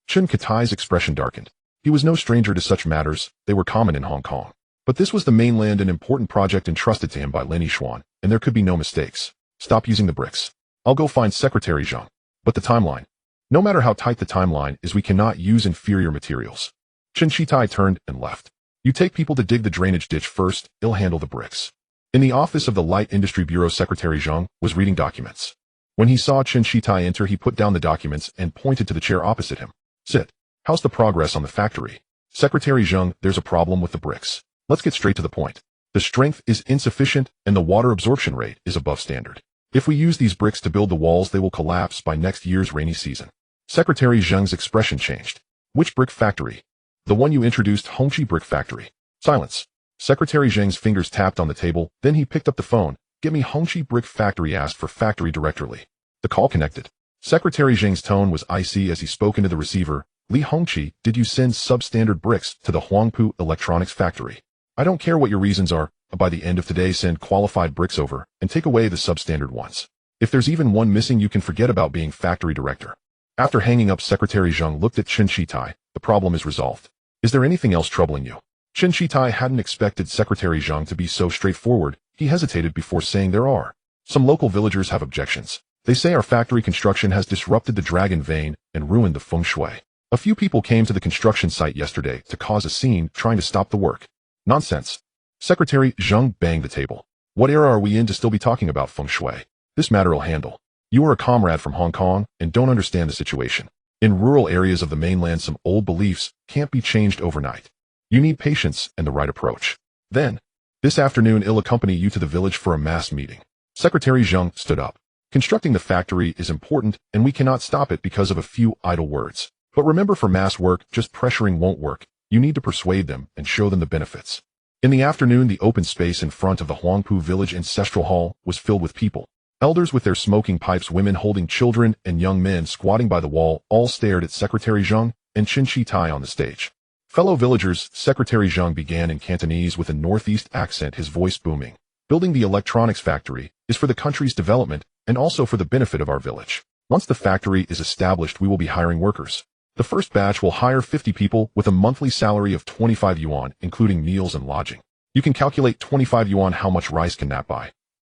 Chen Katai's expression darkened. He was no stranger to such matters, they were common in Hong Kong. But this was the mainland, an important project entrusted to him by Lin Yixuan, and there could be no mistakes. Stop using the bricks. I'll go find Secretary Zheng. But the timeline. No matter how tight the timeline is, we cannot use inferior materials. Chen Shitai turned and left. You take people to dig the drainage ditch first, he'll handle the bricks. In the office of the Light Industry Bureau, Secretary Zheng was reading documents. When he saw Chen Shitai enter, he put down the documents and pointed to the chair opposite him. Sit. How's the progress on the factory? Secretary Zheng, there's a problem with the bricks. Let's get straight to the point. The strength is insufficient and the water absorption rate is above standard. If we use these bricks to build the walls, they will collapse by next year's rainy season. Secretary Zheng's expression changed. Which brick factory? The one you introduced, Hongqi Brick Factory. Silence. Secretary Zheng's fingers tapped on the table, then he picked up the phone. Get me Hongqi Brick Factory, asked for factory directorly. The call connected. Secretary Zheng's tone was icy as he spoke into the receiver. Li Hongqi, did you send substandard bricks to the Huangpu Electronics Factory? I don't care what your reasons are, by the end of today send qualified bricks over and take away the substandard ones. If there's even one missing, you can forget about being factory director. After hanging up, Secretary Zheng looked at Chen Shitai. The problem is resolved. Is there anything else troubling you? Chen Shitai hadn't expected Secretary Zheng to be so straightforward. He hesitated before saying there are. Some local villagers have objections. They say our factory construction has disrupted the dragon vein and ruined the feng shui. A few people came to the construction site yesterday to cause a scene, trying to stop the work. Nonsense. Secretary Zheng banged the table. What era are we in to still be talking about feng shui? This matter will handle. You are a comrade from Hong Kong and don't understand the situation. In rural areas of the mainland, some old beliefs can't be changed overnight. You need patience and the right approach. Then, this afternoon I'll accompany you to the village for a mass meeting. Secretary Zheng stood up. Constructing the factory is important and we cannot stop it because of a few idle words. But remember, for mass work, just pressuring won't work. You need to persuade them and show them the benefits. In the afternoon, the open space in front of the Huangpu Village Ancestral Hall was filled with people. Elders with their smoking pipes, women holding children, and young men squatting by the wall all stared at Secretary Zheng and Chen Shitai on the stage. Fellow villagers, Secretary Zheng began in Cantonese with a northeast accent, his voice booming. Building the electronics factory is for the country's development and also for the benefit of our village. Once the factory is established, we will be hiring workers. The first batch will hire 50 people with a monthly salary of 25 yuan, including meals and lodging. You can calculate 25 yuan. How much rice can that buy?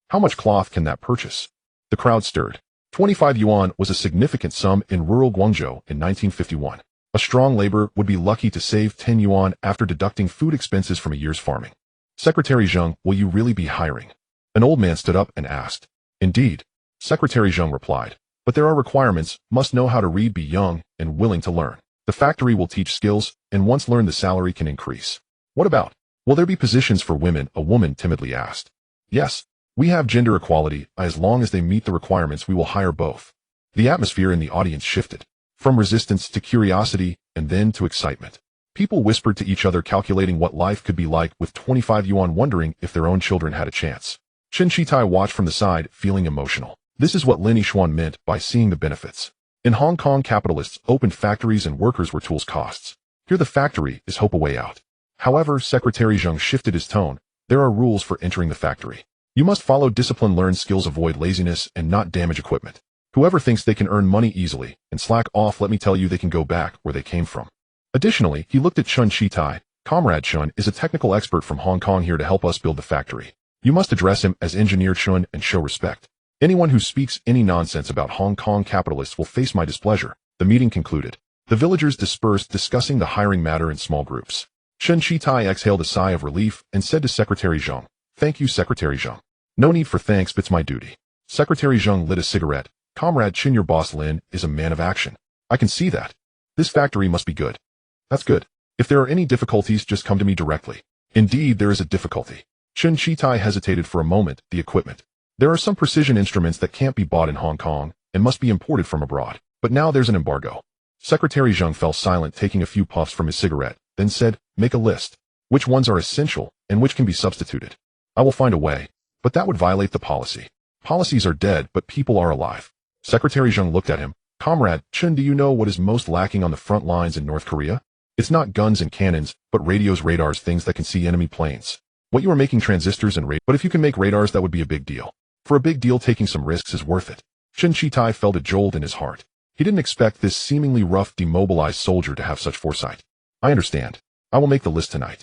How much cloth can that purchase? The crowd stirred. 25 yuan was a significant sum in rural Guangzhou in 1951. A strong labor would be lucky to save 10 yuan after deducting food expenses from a year's farming. Secretary Zheng, will you really be hiring? An old man stood up and asked. Indeed. Secretary Zheng replied. But there are requirements, must know how to read, be young, and willing to learn. The factory will teach skills, and once learned the salary can increase. What about? Will there be positions for women? A woman timidly asked. Yes. We have gender equality. As long as they meet the requirements, we will hire both. The atmosphere in the audience shifted. From resistance to curiosity, and then to excitement. People whispered to each other, calculating what life could be like with 25 yuan, wondering if their own children had a chance. Chen Shitai watched from the side, feeling emotional. This is what Lin Yixuan meant by seeing the benefits. In Hong Kong, capitalists opened factories and workers were tools costs. Here the factory is hope, a way out. However, Secretary Zheng shifted his tone. There are rules for entering the factory. You must follow discipline, learn skills, avoid laziness, and not damage equipment. Whoever thinks they can earn money easily and slack off, let me tell you, they can go back where they came from. Additionally, he looked at Chen Shitai. Comrade Chun is a technical expert from Hong Kong here to help us build the factory. You must address him as Engineer Chun and show respect. Anyone who speaks any nonsense about Hong Kong capitalists will face my displeasure. The meeting concluded. The villagers dispersed, discussing the hiring matter in small groups. Chen Shitai exhaled a sigh of relief and said to Secretary Zheng, Thank you, Secretary Zheng. No need for thanks, it's my duty. Secretary Zheng lit a cigarette. Comrade Chin, your boss Lin is a man of action. I can see that. This factory must be good. That's good. If there are any difficulties, just come to me directly. Indeed, there is a difficulty. Chen Shitai hesitated for a moment. The equipment. There are some precision instruments that can't be bought in Hong Kong and must be imported from abroad. But now there's an embargo. Secretary Zheng fell silent, taking a few puffs from his cigarette, then said, Make a list. Which ones are essential and which can be substituted? I will find a way. But that would violate the policy. Policies are dead, but people are alive. Secretary Zheng looked at him. Comrade Chun, do you know what is most lacking on the front lines in North Korea? It's not guns and cannons, but radios, radars, things that can see enemy planes. What you are making transistors and but if you can make radars, that would be a big deal. For a big deal, taking some risks is worth it. Chun Chi-tai felt a jolt in his heart. He didn't expect this seemingly rough, demobilized soldier to have such foresight. I understand. I will make the list tonight.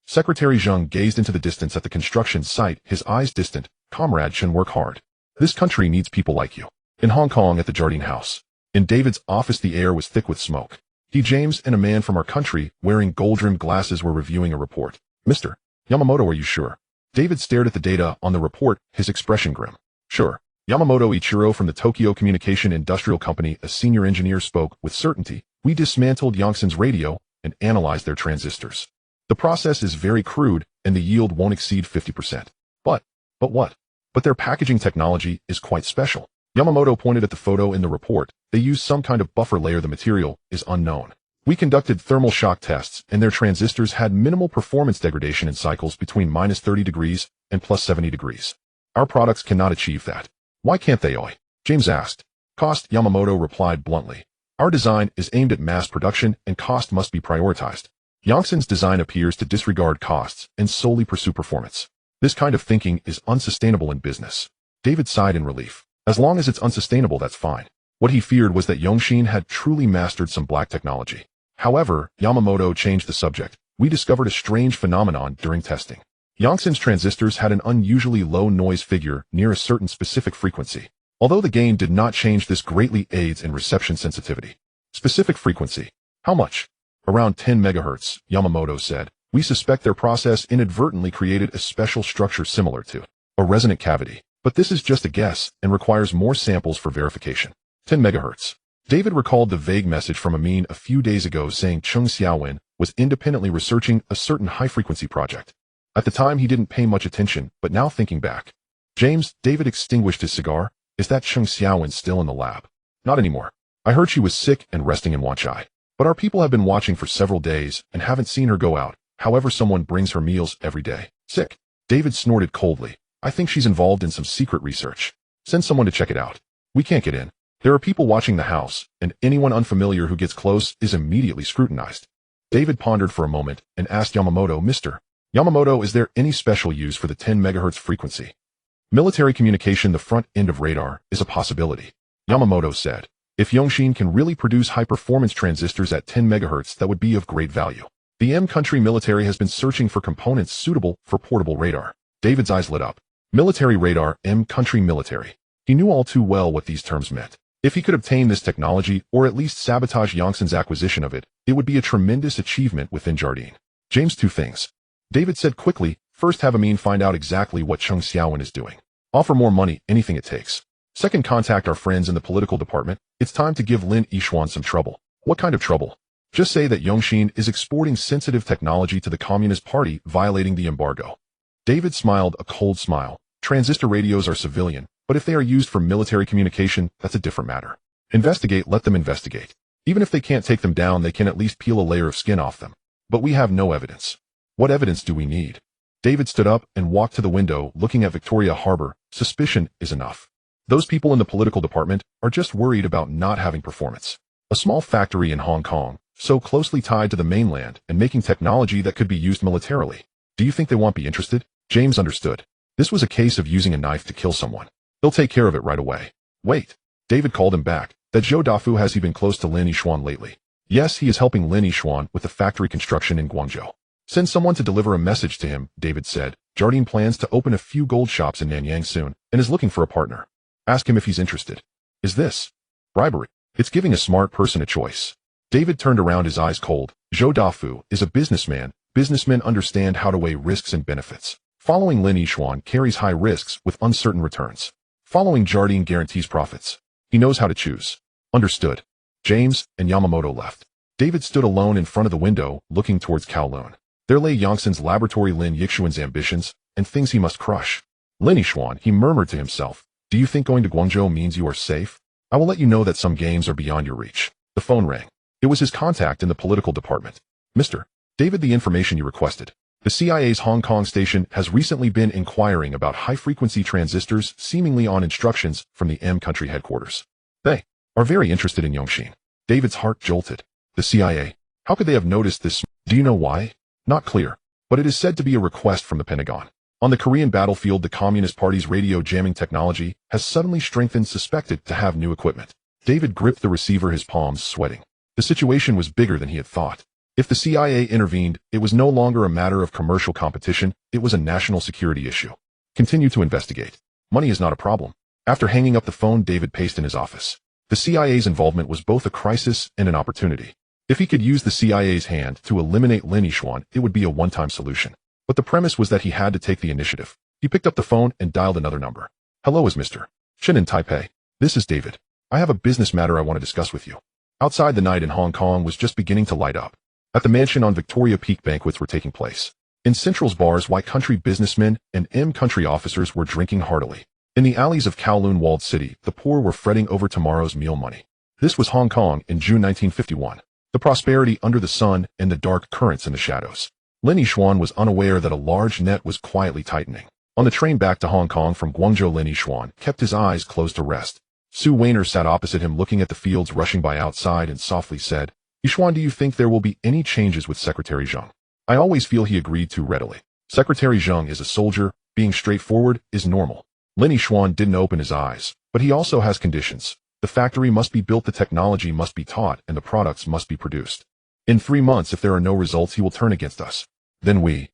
Secretary Zheng gazed into the distance at the construction site, his eyes distant. Comrade Chun, work hard. This country needs people like you. In Hong Kong at the Jardine House. In David's office, the air was thick with smoke. James and a man from our country, wearing gold-rimmed glasses, were reviewing a report. Mr. Yamamoto, are you sure? David stared at the data on the report, his expression grim. Sure. Yamamoto Ichiro from the Tokyo Communication Industrial Company, a senior engineer, spoke with certainty. We dismantled Yongsan's radio and analyzed their transistors. The process is very crude, and the yield won't exceed 50%. But what? But their packaging technology is quite special. Yamamoto pointed at the photo in the report. They used some kind of buffer layer. The material is unknown. We conducted thermal shock tests, and their transistors had minimal performance degradation in cycles between -30 degrees and +70 degrees. Our products cannot achieve that. Why can't they? James asked. Cost, Yamamoto replied bluntly. Our design is aimed at mass production, and cost must be prioritized. Yongsan's design appears to disregard costs and solely pursue performance. This kind of thinking is unsustainable in business. David sighed in relief. As long as it's unsustainable, that's fine. What he feared was that Yongshin had truly mastered some black technology. However, Yamamoto changed the subject. We discovered a strange phenomenon during testing. Yongsan's transistors had an unusually low noise figure near a certain specific frequency. Although the gain did not change, this greatly aids in reception sensitivity. Specific frequency. How much? Around 10 megahertz, Yamamoto said. We suspect their process inadvertently created a special structure similar to a resonant cavity. But this is just a guess and requires more samples for verification. 10 megahertz. David recalled the vague message from Amin a few days ago saying Chung Xiaowen was independently researching a certain high-frequency project. At the time, he didn't pay much attention, but now thinking back. James, David extinguished his cigar. Is that Chung Xiaowen still in the lab? Not anymore. I heard she was sick and resting in Wanchai. But our people have been watching for several days and haven't seen her go out. However, someone brings her meals every day. Sick. David snorted coldly. I think she's involved in some secret research. Send someone to check it out. We can't get in. There are people watching the house, and anyone unfamiliar who gets close is immediately scrutinized. David pondered for a moment and asked Yamamoto, Mr. Yamamoto, is there any special use for the 10 megahertz frequency? Military communication, the front end of radar, is a possibility. Yamamoto said. If Yongshin can really produce high-performance transistors at 10 megahertz, that would be of great value. The M-country military has been searching for components suitable for portable radar. David's eyes lit up. Military radar, M-country military. He knew all too well what these terms meant. If he could obtain this technology, or at least sabotage Yongsan's acquisition of it, it would be a tremendous achievement within Jardine. James, two things. David said quickly. First, have Amin find out exactly what Chung Xiaowen is doing. Offer more money, anything it takes. Second, contact our friends in the political department. It's time to give Lin Yixuan some trouble. What kind of trouble? Just say that Yongshin is exporting sensitive technology to the Communist Party, violating the embargo. David smiled a cold smile. Transistor radios are civilian, but if they are used for military communication, that's a different matter. Investigate, let them investigate. Even if they can't take them down, they can at least peel a layer of skin off them. But we have no evidence. What evidence do we need? David stood up and walked to the window, looking at Victoria Harbor. Suspicion is enough. Those people in the political department are just worried about not having performance. A small factory in Hong Kong, so closely tied to the mainland and making technology that could be used militarily. Do you think they won't be interested? James understood. This was a case of using a knife to kill someone. They'll take care of it right away. Wait. David called him back. That Zhou Dafu, has he been close to Lin Yixuan lately? Yes, he is helping Lin Yixuan with the factory construction in Guangzhou. Send someone to deliver a message to him, David said. Jardine plans to open a few gold shops in Nanyang soon and is looking for a partner. Ask him if he's interested. Is this bribery? It's giving a smart person a choice. David turned around, his eyes cold. Zhou Dafu is a businessman. Businessmen understand how to weigh risks and benefits. Following Lin Yixuan carries high risks with uncertain returns. Following Jardine guarantees profits. He knows how to choose. Understood. James and Yamamoto left. David stood alone in front of the window, looking towards Kowloon. There lay Yongsan's laboratory, Lin Yixuan's ambitions, and things he must crush. Lin Yixuan, he murmured to himself. Do you think going to Guangzhou means you are safe? I will let you know that some games are beyond your reach. The phone rang. It was his contact in the political department. Mr. David, the information you requested. The CIA's Hong Kong station has recently been inquiring about high-frequency transistors, seemingly on instructions from the M-country headquarters. They are very interested in Yongxin. David's heart jolted. The CIA? How could they have noticed this? Do you know why? Not clear. But it is said to be a request from the Pentagon. On the Korean battlefield, the Communist Party's radio jamming technology has suddenly strengthened, suspected to have new equipment. David gripped the receiver, his palms sweating. The situation was bigger than he had thought. If the CIA intervened, it was no longer a matter of commercial competition, it was a national security issue. Continue to investigate. Money is not a problem. After hanging up the phone, David paced in his office. The CIA's involvement was both a crisis and an opportunity. If he could use the CIA's hand to eliminate Lin Yixuan, it would be a one-time solution. But the premise was that he had to take the initiative. He picked up the phone and dialed another number. Hello, is Mr. Shin in Taipei. This is David. I have a business matter I want to discuss with you. Outside, the night in Hong Kong was just beginning to light up. At the mansion on Victoria Peak, banquets were taking place. In Central's bars, Y country businessmen and M country officers were drinking heartily. In the alleys of Kowloon walled city, the poor were fretting over tomorrow's meal money. This was Hong Kong in June 1951. The prosperity under the sun and the dark currents in the shadows. Lin Yixuan was unaware that a large net was quietly tightening. On the train back to Hong Kong from Guangzhou, Lin Yixuan kept his eyes closed to rest. Su Weiner sat opposite him, looking at the fields rushing by outside, and softly said, Yixuan, do you think there will be any changes with Secretary Zheng? I always feel he agreed too readily. Secretary Zheng is a soldier. Being straightforward is normal. Lin Yixuan didn't open his eyes, but he also has conditions. The factory must be built, the technology must be taught, and the products must be produced. In 3 months, if there are no results, he will turn against us. Then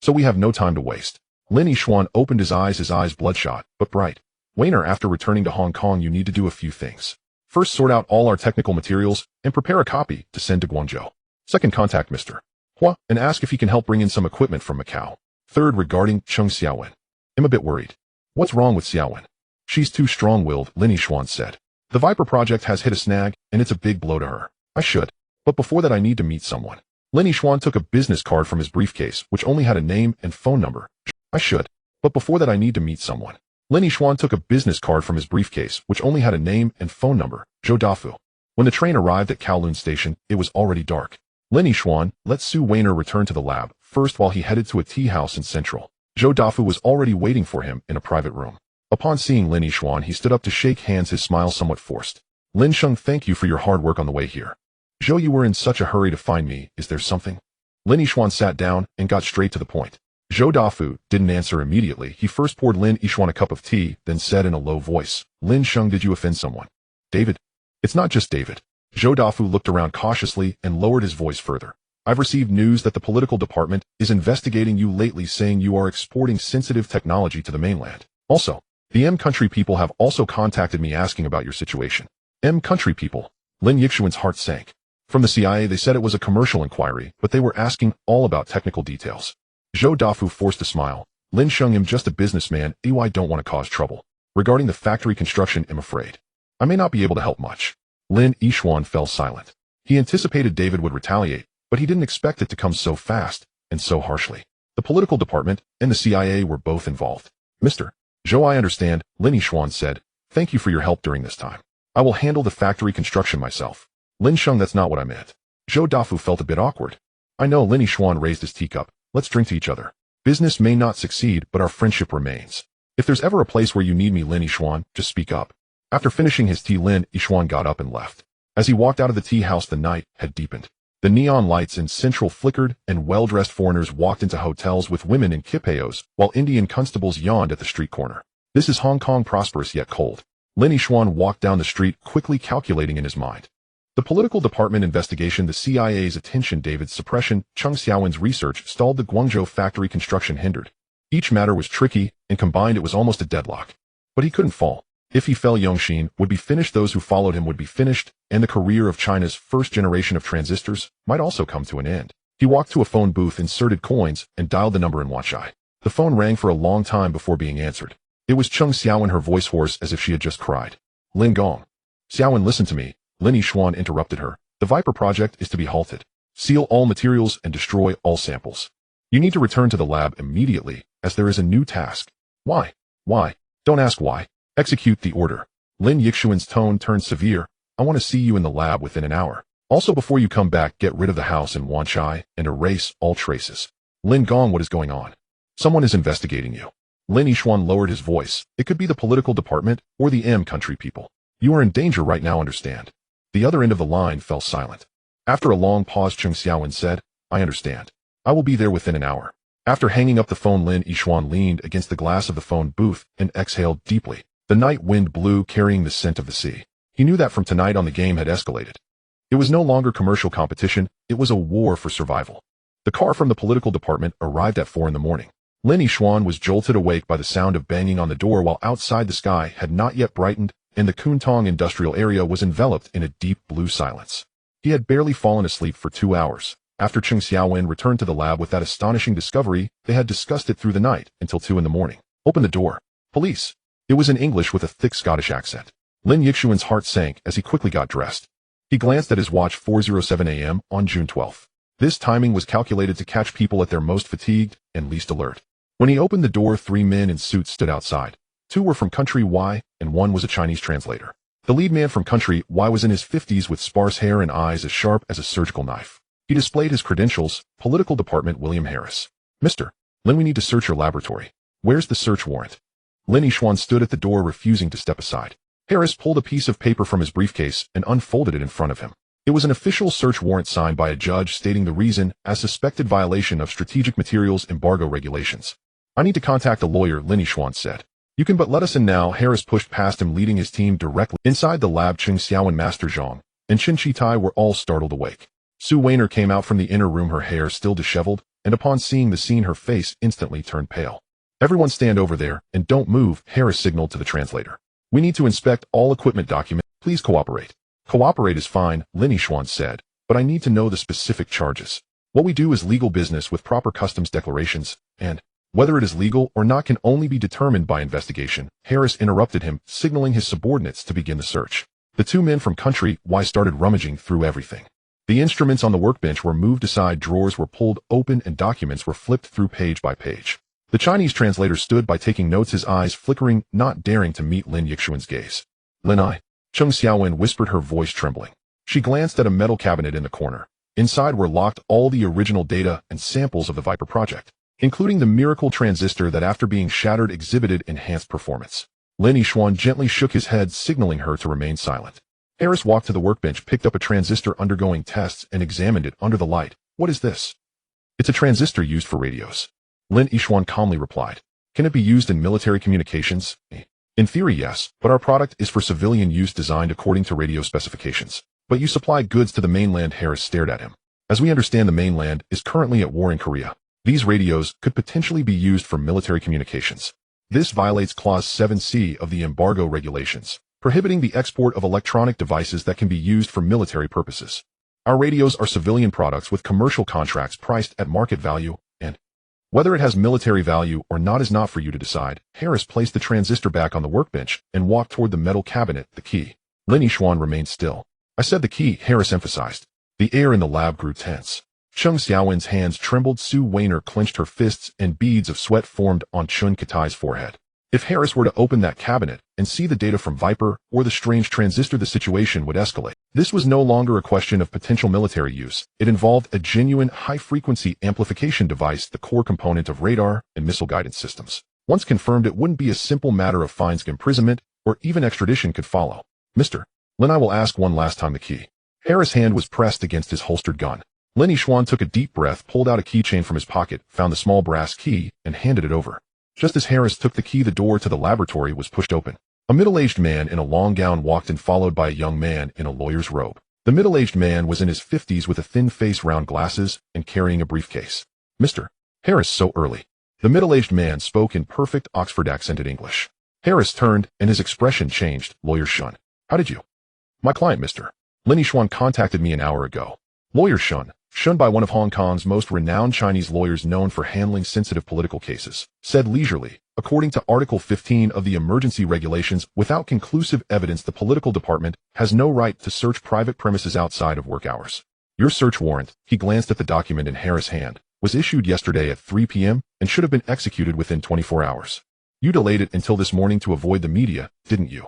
So we have no time to waste. Lin Yixuan opened his eyes bloodshot, but bright. Weiner, after returning to Hong Kong, you need to do a few things. First, sort out all our technical materials and prepare a copy to send to Guangzhou. Second, contact Mr. Hua and ask if he can help bring in some equipment from Macau. Third, regarding Cheng Xiaowen. I'm a bit worried. What's wrong with Xiaowen? She's too strong-willed, Lin Yixuan said. The Viper project has hit a snag, and it's a big blow to her. I should. But before that, I need to meet someone. Lin Yixuan took a business card from his briefcase, which only had a name and phone number. I should. But before that, I need to meet someone. Lin Yixuan took a business card from his briefcase, which only had a name and phone number. Zhou Dafu. When the train arrived at Kowloon Station, it was already dark. Lin Yixuan let Su Weiner return to the lab first while he headed to a tea house in Central. Zhou Dafu was already waiting for him in a private room. Upon seeing Lin Yixuan, he stood up to shake hands, his smile somewhat forced. Lin Sheng, thank you for your hard work on the way here. Zhou, you were in such a hurry to find me. Is there something? Lin Yixuan sat down and got straight to the point. Zhou Dafu didn't answer immediately. He first poured Lin Yixuan a cup of tea, then said in a low voice, Lin Sheng, did you offend someone? David? It's not just David. Zhou Dafu looked around cautiously and lowered his voice further. I've received news that the political department is investigating you lately, saying you are exporting sensitive technology to the mainland. Also, the M country people have also contacted me asking about your situation. M country people? Lin Yixuan's heart sank. From the CIA, they said it was a commercial inquiry, but they were asking all about technical details. Zhou Dafu forced a smile. Lin Sheng, I'm just a businessman. I don't want to cause trouble. Regarding the factory construction, I'm afraid I may not be able to help much. Lin Yixuan fell silent. He anticipated David would retaliate, but he didn't expect it to come so fast and so harshly. The political department and the CIA were both involved. Mr. Zhou, I understand, Lin Yixuan said. Thank you for your help during this time. I will handle the factory construction myself. Lin Sheng, that's not what I meant. Zhou Dafu felt a bit awkward. I know. Lin Yixuan raised his teacup. Let's drink to each other. Business may not succeed, but our friendship remains. If there's ever a place where you need me, Lin Yixuan, just speak up. After finishing his tea, Lin Yixuan got up and left. As he walked out of the tea house, the night had deepened. The neon lights in Central flickered, and well-dressed foreigners walked into hotels with women in kipayos, while Indian constables yawned at the street corner. This is Hong Kong, prosperous yet cold. Lin Yixuan walked down the street, quickly calculating in his mind. The political department investigation, the CIA's attention, David's suppression, Cheng Xiaowen's research stalled, the Guangzhou factory construction hindered. Each matter was tricky, and combined it was almost a deadlock. But he couldn't fall. If he fell, Yongxin would be finished, those who followed him would be finished, and the career of China's first generation of transistors might also come to an end. He walked to a phone booth, inserted coins, and dialed the number in Wanchai. The phone rang for a long time before being answered. It was Cheng Xiaowen, her voice hoarse as if she had just cried. Lin Gong. Xiaowen, listen to me. Lin Yixuan interrupted her. The Viper project is to be halted. Seal all materials and destroy all samples. You need to return to the lab immediately, as there is a new task. Why? Why? Don't ask why. Execute the order. Lin Yixuan's tone turned severe. I want to see you in the lab within an hour. Also, before you come back, get rid of the house in Wanchai and erase all traces. Lin Gong, what is going on? Someone is investigating you. Lin Yixuan lowered his voice. It could be the political department or the M country people. You are in danger right now, understand? The other end of the line fell silent. After a long pause, Cheng Xiaowen said, I understand. I will be there within an hour. After hanging up the phone, Lin Yixuan leaned against the glass of the phone booth and exhaled deeply. The night wind blew, carrying the scent of the sea. He knew that from tonight on the game had escalated. It was no longer commercial competition, it was a war for survival. The car from the political department arrived at 4 in the morning. Lin Yixuan was jolted awake by the sound of banging on the door while outside the sky had not yet brightened and the Kuntong industrial area was enveloped in a deep blue silence. He had barely fallen asleep for 2 hours. After Cheng Xiaowen returned to the lab with that astonishing discovery, they had discussed it through the night until 2 in the morning. Open the door. Police. It was in English with a thick Scottish accent. Lin Yixuan's heart sank as he quickly got dressed. He glanced at his watch. 4:07 a.m. on June 12th. This timing was calculated to catch people at their most fatigued and least alert. When he opened the door, 3 men in suits stood outside. 2 were from Country Y, and 1 was a Chinese translator. The lead man from Country Y was in his 50s with sparse hair and eyes as sharp as a surgical knife. He displayed his credentials, Political Department William Harris. Mr. Lin, we need to search your laboratory. Where's the search warrant? Lin Yixuan stood at the door, refusing to step aside. Harris pulled a piece of paper from his briefcase and unfolded it in front of him. It was an official search warrant signed by a judge stating the reason as suspected violation of strategic materials embargo regulations. I need to contact a lawyer, Lin Yixuan said. You can but let us in now. Harris pushed past him, leading his team directly inside the lab. Cheng Xiaowen, Master Zhang, and Qin Shitai were all startled awake. Su Weiner came out from the inner room, her hair still disheveled, and upon seeing the scene her face instantly turned pale. Everyone stand over there, and don't move, Harris signaled to the translator. We need to inspect all equipment documents. Please cooperate. Cooperate is fine, Lin Yixuan said, but I need to know the specific charges. What we do is legal business with proper customs declarations, and whether it is legal or not can only be determined by investigation. Harris interrupted him, signaling his subordinates to begin the search. The 2 men from Country Y started rummaging through everything. The instruments on the workbench were moved aside, drawers were pulled open, and documents were flipped through page by page. The Chinese translator stood by taking notes, his eyes flickering, not daring to meet Lin Yixuan's gaze. Lin I. Cheng Xiaowen whispered, her voice trembling. She glanced at a metal cabinet in the corner. Inside were locked all the original data and samples of the Viper project, including the miracle transistor that after being shattered exhibited enhanced performance. Lin Yixuan gently shook his head, signaling her to remain silent. Harris walked to the workbench, picked up a transistor undergoing tests, and examined it under the light. What is this? It's a transistor used for radios. Lin Yixuan calmly replied. Can it be used in military communications? In theory, yes, but our product is for civilian use, designed according to radio specifications. But you supply goods to the mainland. Harris stared at him. As we understand, the mainland is currently at war in Korea. These radios could potentially be used for military communications. This violates Clause 7C of the embargo regulations, prohibiting the export of electronic devices that can be used for military purposes. Our radios are civilian products with commercial contracts priced at market value, and whether it has military value or not is not for you to decide. Harris placed the transistor back on the workbench and walked toward the metal cabinet. The key. Lin Yixuan remained still. I said the key, Harris emphasized. The air in the lab grew tense. Cheng Xiaowen's hands trembled. Su Weiner clenched her fists, and beads of sweat formed on Chun Katai's forehead. If Harris were to open that cabinet and see the data from Viper or the strange transistor, the situation would escalate. This was no longer a question of potential military use. It involved a genuine high-frequency amplification device, the core component of radar and missile guidance systems. Once confirmed, it wouldn't be a simple matter of fines, imprisonment, or even extradition could follow. Mr. Lin, I will ask one last time the key. Harris' hand was pressed against his holstered gun. Lin Yixuan took a deep breath, pulled out a keychain from his pocket, found the small brass key, and handed it over. Just as Harris took the key, the door to the laboratory was pushed open. A middle-aged man in a long gown walked in, followed by a young man in a lawyer's robe. The middle-aged man was in his 50s with a thin face, round glasses, and carrying a briefcase. Mr. Harris, so early. The middle-aged man spoke in perfect Oxford-accented English. Harris turned, and his expression changed. Lawyer Shun. How did you? My client, Mr. Lin Yixuan, contacted me an hour ago. Lawyer Shun. Shunned by one of Hong Kong's most renowned Chinese lawyers known for handling sensitive political cases, said leisurely, according to Article 15 of the emergency regulations, without conclusive evidence the political department has no right to search private premises outside of work hours. Your search warrant, he glanced at the document in Harris' hand, was issued yesterday at 3 p.m. and should have been executed within 24 hours. You delayed it until this morning to avoid the media, didn't you?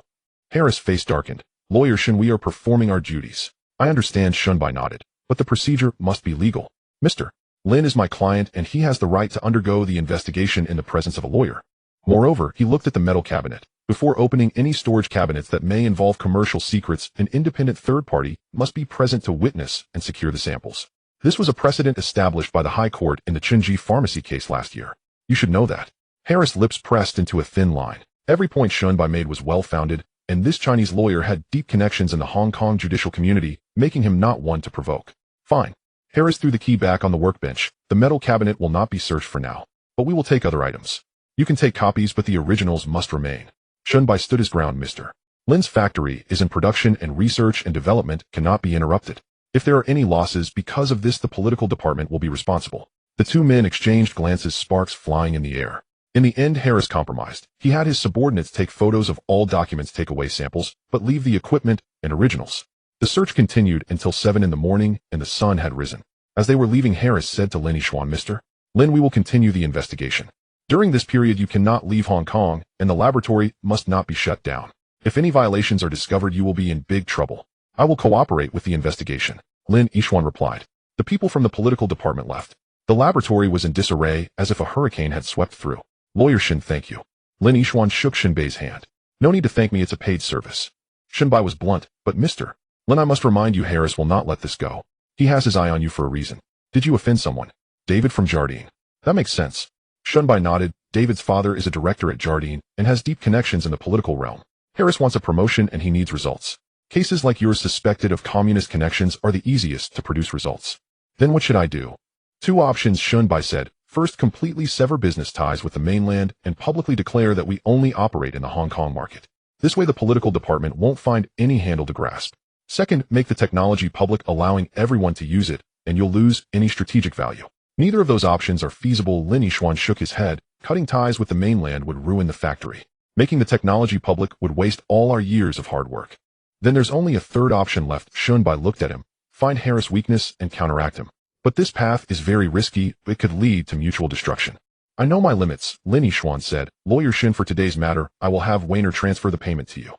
Harris' face darkened. Lawyer Shun, we are performing our duties. I understand, Shunbai nodded. But the procedure must be legal. Mr. Lin is my client, and he has the right to undergo the investigation in the presence of a lawyer. Moreover, he looked at the metal cabinet. Before opening any storage cabinets that may involve commercial secrets, an independent third party must be present to witness and secure the samples. This was a precedent established by the High Court in the Chunji pharmacy case last year. You should know that. Harris' lips pressed into a thin line. Every point Shunbai made was well-founded, and this Chinese lawyer had deep connections in the Hong Kong judicial community, making him not one to provoke. Fine. Harris threw the key back on the workbench. The metal cabinet will not be searched for now, but we will take other items. You can take copies, but the originals must remain. Shunbai stood his ground, Mr. Lin's factory is in production and research and development cannot be interrupted. If there are any losses because of this, the political department will be responsible. The two men exchanged glances, sparks flying in the air. In the end, Harris compromised. He had his subordinates take photos of all documents, take away samples, but leave the equipment and originals. The search continued until 7 in the morning, and the sun had risen. As they were leaving, Harris said to Lin Yixuan, Mr. Lin, we will continue the investigation. During this period, you cannot leave Hong Kong, and the laboratory must not be shut down. If any violations are discovered, you will be in big trouble. I will cooperate with the investigation. Lin Yixuan replied. The people from the political department left. The laboratory was in disarray, as if a hurricane had swept through. Lawyer Shin, thank you. Lin Yixuan shook Shinbei's hand. No need to thank me, it's a paid service. Shinbai was blunt, but Mr. Lin, I must remind you, Harris will not let this go. He has his eye on you for a reason. Did you offend someone? David from Jardine. That makes sense. Shinbai nodded. David's father is a director at Jardine and has deep connections in the political realm. Harris wants a promotion and he needs results. Cases like yours suspected of communist connections are the easiest to produce results. Then what should I do? 2 options, Shinbai said. First, completely sever business ties with the mainland and publicly declare that we only operate in the Hong Kong market. This way the political department won't find any handle to grasp. Second, make the technology public, allowing everyone to use it, and you'll lose any strategic value. Neither of those options are feasible. Lin Yixuan shook his head. Cutting ties with the mainland would ruin the factory. Making the technology public would waste all our years of hard work. Then there's only a third option left. Shunbai looked at him. Find Harris' weakness and counteract him. But this path is very risky. It could lead to mutual destruction. I know my limits, Lin Yixuan said. Lawyer Shin, for today's matter, I will have Weiner transfer the payment to you.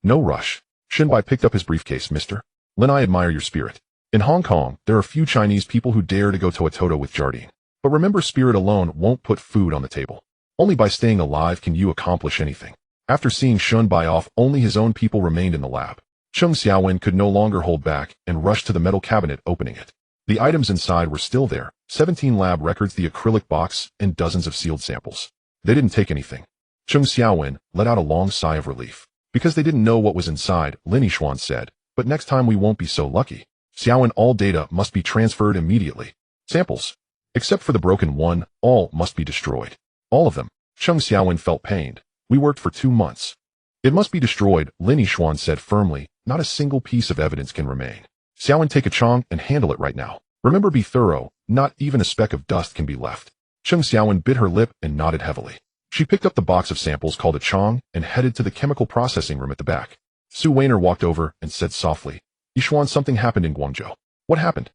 No rush. Shinbai picked up his briefcase. Mr. Lin, I admire your spirit. In Hong Kong, there are few Chinese people who dare to go toe-to-toe with Jardine. But remember, spirit alone won't put food on the table. Only by staying alive can you accomplish anything. After seeing Shunbai off, only his own people remained in the lab. Chung Xiaowen could no longer hold back and rushed to the metal cabinet, opening it. The items inside were still there, 17 lab records, the acrylic box, and dozens of sealed samples. They didn't take anything. Chung Xiaowen let out a long sigh of relief. Because they didn't know what was inside, Lin Yixuan said, but next time we won't be so lucky. Xiaowen, all data must be transferred immediately. Samples. Except for the broken one, all must be destroyed. All of them. Chung Xiaowen felt pained. We worked for 2 months. It must be destroyed, Lin Yixuan said firmly. Not a single piece of evidence can remain. Xiaowen, take a chong and handle it right now. Remember, be thorough. Not even a speck of dust can be left. Chung Xiaowen bit her lip and nodded heavily. She picked up the box of samples called a chong and headed to the chemical processing room at the back. Su Weiner walked over and said softly, Yixuan, something happened in Guangzhou. What happened?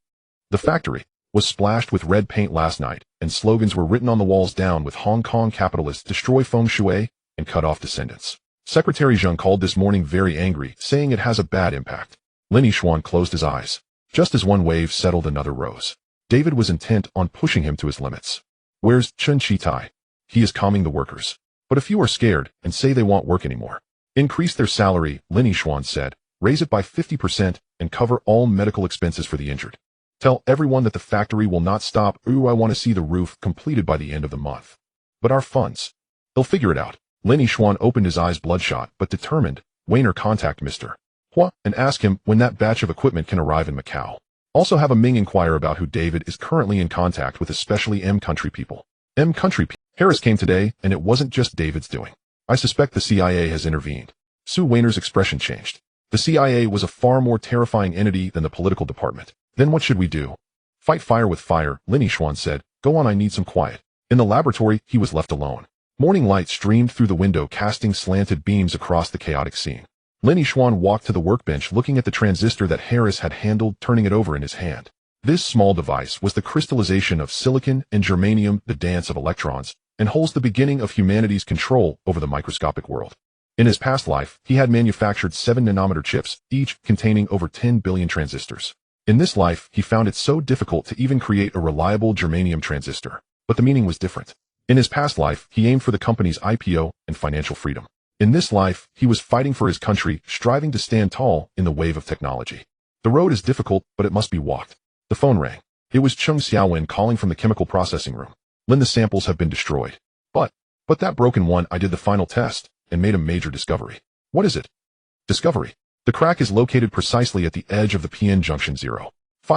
The factory was splashed with red paint last night, and slogans were written on the walls down with Hong Kong capitalists, destroy feng shui, and cut off descendants. Secretary Zheng called this morning very angry, saying it has a bad impact. Lin Yixuan closed his eyes. Just as one wave settled, another rose. David was intent on pushing him to his limits. Where's Chen Chi-tai? He is calming the workers. But a few are scared and say they won't work anymore. Increase their salary, Lin Yixuan said. Raise it by 50% and cover all medical expenses for the injured. Tell everyone that the factory will not stop. Ooh, I want to see the roof completed by the end of the month. But our funds. They'll figure it out. Lin Yixuan opened his eyes bloodshot but determined. Weiner, contact Mr. Hua and ask him when that batch of equipment can arrive in Macau. Also have a Ming inquire about who David is currently in contact with, especially M country people. M country people. Harris came today, and it wasn't just David's doing. I suspect the CIA has intervened. Su Weiner's expression changed. The CIA was a far more terrifying entity than the political department. Then what should we do? Fight fire with fire, Lin Yixuan said. Go on, I need some quiet. In the laboratory, he was left alone. Morning light streamed through the window, casting slanted beams across the chaotic scene. Lin Yixuan walked to the workbench, looking at the transistor that Harris had handled, turning it over in his hand. This small device was the crystallization of silicon and germanium, the dance of electrons, and holds the beginning of humanity's control over the microscopic world. In his past life, he had manufactured 7-nanometer chips, each containing over 10 billion transistors. In this life, he found it so difficult to even create a reliable germanium transistor. But the meaning was different. In his past life, he aimed for the company's IPO and financial freedom. In this life, he was fighting for his country, striving to stand tall in the wave of technology. The road is difficult, but it must be walked. The phone rang. It was Chung Xiaowen calling from the chemical processing room. Lin, the samples have been destroyed. But that broken one, I did the final test and made a major discovery. What is it? Discovery. The crack is located precisely at the edge of the PN junction 0.5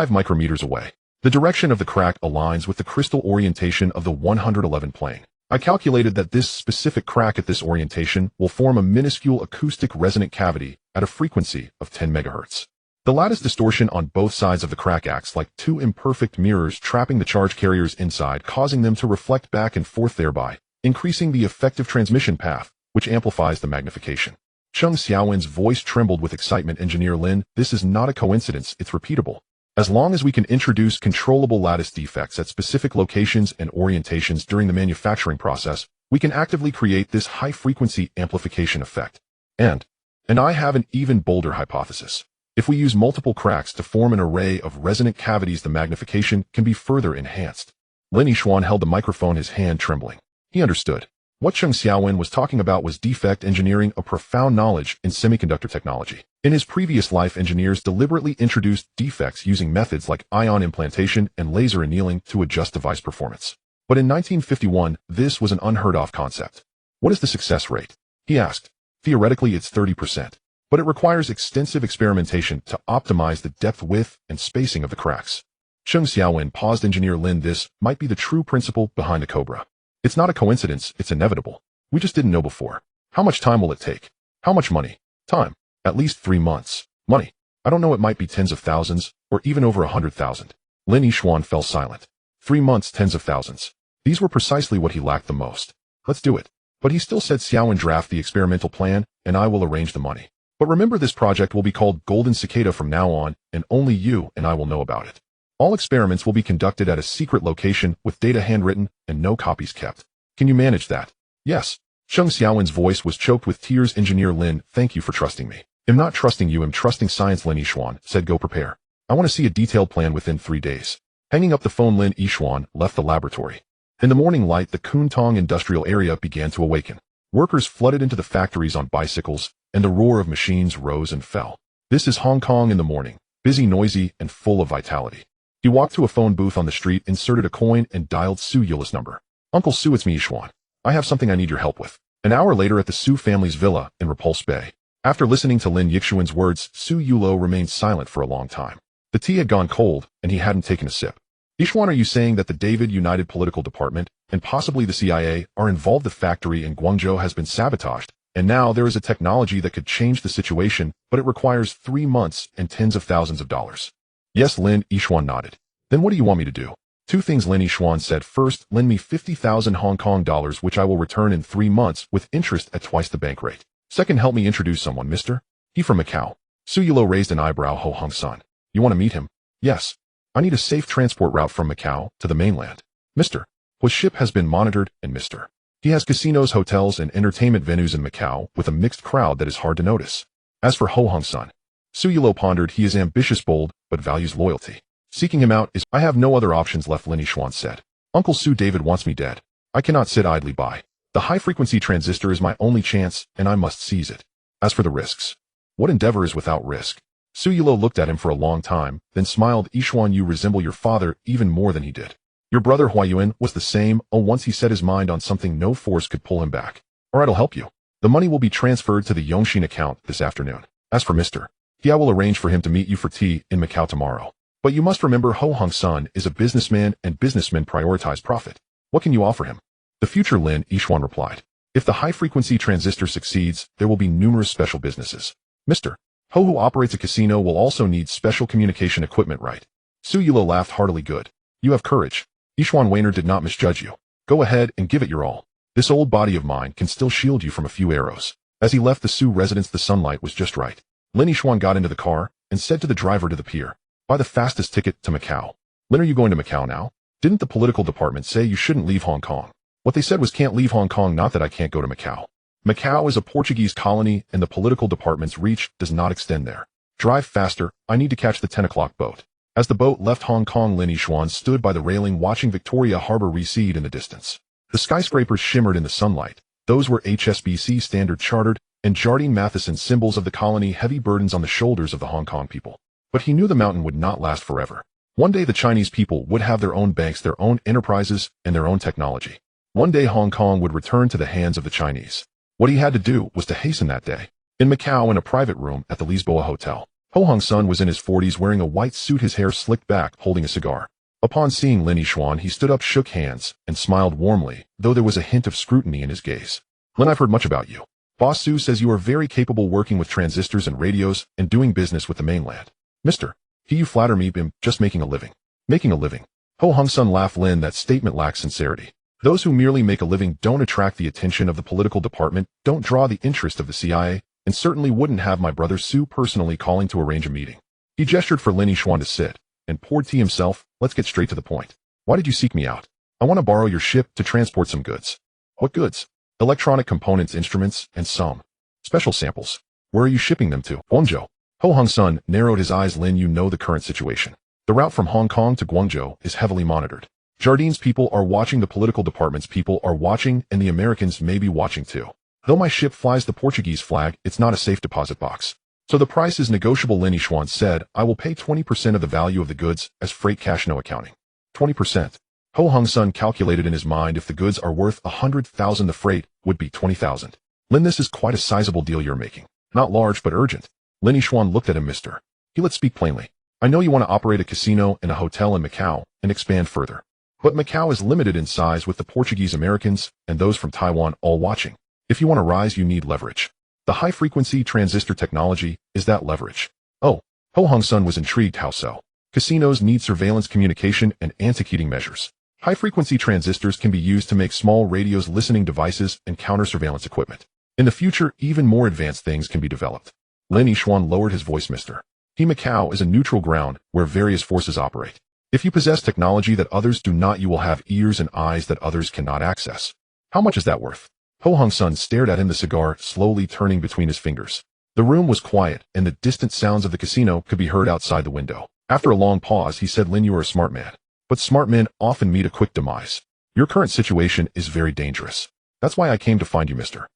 micrometers away. The direction of the crack aligns with the crystal orientation of the 111 plane. I calculated that this specific crack at this orientation will form a minuscule acoustic resonant cavity at a frequency of 10 MHz. The lattice distortion on both sides of the crack acts like two imperfect mirrors trapping the charge carriers inside, causing them to reflect back and forth, thereby increasing the effective transmission path, which amplifies the magnification. Chung Xiaowen's voice trembled with excitement. Engineer Lin, this is not a coincidence, it's repeatable. As long as we can introduce controllable lattice defects at specific locations and orientations during the manufacturing process, we can actively create this high-frequency amplification effect. And I have an even bolder hypothesis. If we use multiple cracks to form an array of resonant cavities, the magnification can be further enhanced. Lin Yixuan held the microphone, his hand trembling. He understood. What Chung Xiaowen was talking about was defect engineering, a profound knowledge in semiconductor technology. In his previous life, engineers deliberately introduced defects using methods like ion implantation and laser annealing to adjust device performance. But in 1951, this was an unheard-of concept. What is the success rate? He asked. Theoretically, it's 30%. But it requires extensive experimentation to optimize the depth, width, and spacing of the cracks. Chung Xiaowen paused. Engineer Lin, this might be the true principle behind the Cobra. It's not a coincidence, it's inevitable. We just didn't know before. How much time will it take? How much money? Time. At least 3 months. Money. I don't know, it might be tens of thousands, or even over 100,000. Lin Yixuan fell silent. 3 months, tens of thousands. These were precisely what he lacked the most. Let's do it. But he still said, Xiaowen, draft the experimental plan, and I will arrange the money. But remember, this project will be called Golden Cicada from now on, and only you and I will know about it. All experiments will be conducted at a secret location with data handwritten and no copies kept. Can you manage that? Yes. Chung Xiaowen's voice was choked with tears. Engineer Lin, thank you for trusting me. I'm not trusting you, I'm trusting science. Lin Yixuan said, go prepare. I want to see a detailed plan within 3 days. Hanging up the phone, Lin Yixuan left the laboratory. In the morning light, the Kuntong industrial area began to awaken. Workers flooded into the factories on bicycles, and the roar of machines rose and fell. This is Hong Kong in the morning, busy, noisy, and full of vitality. He walked to a phone booth on the street, inserted a coin, and dialed Su Yula's number. Uncle Su, it's me, Yixuan. I have something I need your help with. An hour later at the Su family's villa in Repulse Bay. After listening to Lin Yixuan's words, Su Yulo remained silent for a long time. The tea had gone cold, and he hadn't taken a sip. Yixuan, are you saying that the David United Political Department, and possibly the CIA, are involved? The factory in Guangzhou has been sabotaged, and now there is a technology that could change the situation, but it requires 3 months and tens of thousands of dollars. Yes, Lin Yixuan nodded. Then what do you want me to do? 2 things, Lin Yixuan said. First, lend me 50,000 Hong Kong dollars, which I will return in 3 months with interest at twice the bank rate. Second, help me introduce someone, mister. He from Macau. Su Yulo raised an eyebrow. Ho Hung Sun. You want to meet him? Yes. I need a safe transport route from Macau to the mainland. Mister. His ship has been monitored, and mister. He has casinos, hotels, and entertainment venues in Macau with a mixed crowd that is hard to notice. As for Ho Hung Sun, Su Yulo pondered. He is ambitious, bold, but values loyalty. Seeking him out is, I have no other options left, Lin Yixuan said. Uncle Su, David wants me dead. I cannot sit idly by. The high-frequency transistor is my only chance, and I must seize it. As for the risks, what endeavor is without risk? Su Yulo looked at him for a long time, then smiled. Yixuan, you resemble your father even more than he did. Your brother Huayuan was the same. Oh, once he set his mind on something, no force could pull him back. Alright, I'll help you. The money will be transferred to the Yongxin account this afternoon. As for Mr. He, I will arrange for him to meet you for tea in Macau tomorrow. But you must remember, Ho Hung Sun is a businessman, and businessmen prioritize profit. What can you offer him? The future, Lin Yixuan replied. If the high-frequency transistor succeeds, there will be numerous special businesses. Mr. Ho, who operates a casino, will also need special communication equipment, right? Su Yulo laughed heartily. Good. You have courage. Yixuan Weiner did not misjudge you. Go ahead and give it your all. This old body of mine can still shield you from a few arrows. As he left the Su residence, the sunlight was just right. Lin Yixuan got into the car and said to the driver to the pier, buy the fastest ticket to Macau. Lin, are you going to Macau now? Didn't the political department say you shouldn't leave Hong Kong? What they said was can't leave Hong Kong, not that I can't go to Macau. Macau is a Portuguese colony, and the political department's reach does not extend there. Drive faster, I need to catch the 10 o'clock boat. As the boat left Hong Kong, Lin Yixuan stood by the railing watching Victoria Harbor recede in the distance. The skyscrapers shimmered in the sunlight, Those were HSBC Standard Chartered and Jardine Matheson symbols of the colony, heavy burdens on the shoulders of the Hong Kong people. But he knew the mountain would not last forever. One day the Chinese people would have their own banks, their own enterprises, and their own technology. One day Hong Kong would return to the hands of the Chinese. What he had to do was to hasten that day. In Macau, in a private room at the Lisboa Hotel, Ho Hong Sun was in his 40s, wearing a white suit, his hair slicked back, holding a cigar. Upon seeing Lin Yixuan, he stood up, shook hands, and smiled warmly, though there was a hint of scrutiny in his gaze. Lin, I've heard much about you. Boss Su says you are very capable working with transistors and radios and doing business with the mainland. Mister, you flatter me. I'm just making a living. Making a living. Ho Hong Sun laughed. Lin, that statement lacks sincerity. Those who merely make a living don't attract the attention of the political department, don't draw the interest of the CIA, and certainly wouldn't have my brother Su personally calling to arrange a meeting. He gestured for Lin Yixuan to sit, and poured tea himself. Let's get straight to the point. Why did you seek me out? I want to borrow your ship to transport some goods. What goods? Electronic components, instruments, and some special samples. Where are you shipping them to? Guangzhou. Ho Hong Sun narrowed his eyes. Lin, you know the current situation. The route from Hong Kong to Guangzhou is heavily monitored. Jardine's people are watching, the political department's people are watching, and the Americans may be watching too. Though my ship flies the Portuguese flag, it's not a safe deposit box. So the price is negotiable. Lin Yixuan said, I will pay 20% of the value of the goods as freight, cash, no accounting. 20%. Ho Hong Sun calculated in his mind, if the goods are worth 100,000, the freight would be 20,000. Lin, this is quite a sizable deal you're making. Not large, but urgent. Lin Yixuan looked at him. Mister, let's speak plainly. I know you want to operate a casino and a hotel in Macau and expand further. But Macau is limited in size, with the Portuguese Americans and those from Taiwan all watching. If you want to rise, you need leverage. The high-frequency transistor technology is that leverage. Oh, Ho Hong Sun was intrigued. How so? Casinos need surveillance, communication, and anti-cheating measures. High-frequency transistors can be used to make small radios, listening devices, and counter-surveillance equipment. In the future, even more advanced things can be developed. Lin Yixuan lowered his voice. Mister, Macau is a neutral ground where various forces operate. If you possess technology that others do not, you will have ears and eyes that others cannot access. How much is that worth? Ho Hong Sun stared at him, the cigar slowly turning between his fingers. The room was quiet, and the distant sounds of the casino could be heard outside the window. After a long pause, he said, Lin, you are a smart man. But smart men often meet a quick demise. Your current situation is very dangerous. That's why I came to find you, mister.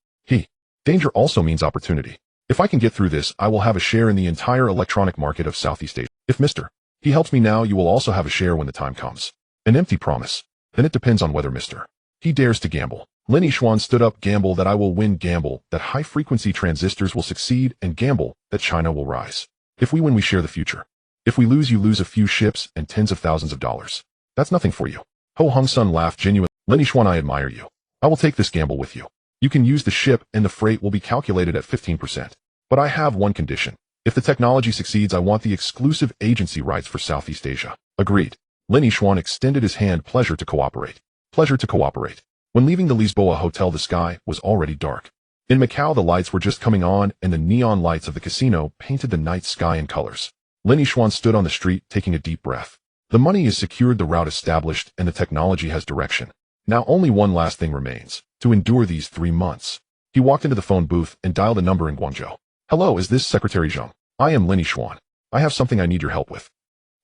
Danger also means opportunity. If I can get through this, I will have a share in the entire electronic market of Southeast Asia. If mister, he helps me now, you will also have a share when the time comes. An empty promise. Then it depends on whether mister, he dares to gamble. Lin Yixuan stood up. Gamble that I will win, gamble that high-frequency transistors will succeed, and gamble that China will rise. If we win, we share the future. If we lose, you lose a few ships and tens of thousands of dollars. That's nothing for you. Ho Hong Sun laughed genuinely. Lin Yixuan, I admire you. I will take this gamble with you. You can use the ship, and the freight will be calculated at 15%. But I have one condition. If the technology succeeds, I want the exclusive agency rights for Southeast Asia. Agreed. Lin Yixuan extended his hand. Pleasure to cooperate. Pleasure to cooperate. When leaving the Lisboa Hotel, the sky was already dark. In Macau, the lights were just coming on, and the neon lights of the casino painted the night sky in colors. Lin Yixuan stood on the street, taking a deep breath. The money is secured, the route established, and the technology has direction. Now only one last thing remains: to endure these 3 months. He walked into the phone booth and dialed a number in Guangzhou. Hello, is this Secretary Zhang? I am Lin Yixuan. I have something I need your help with.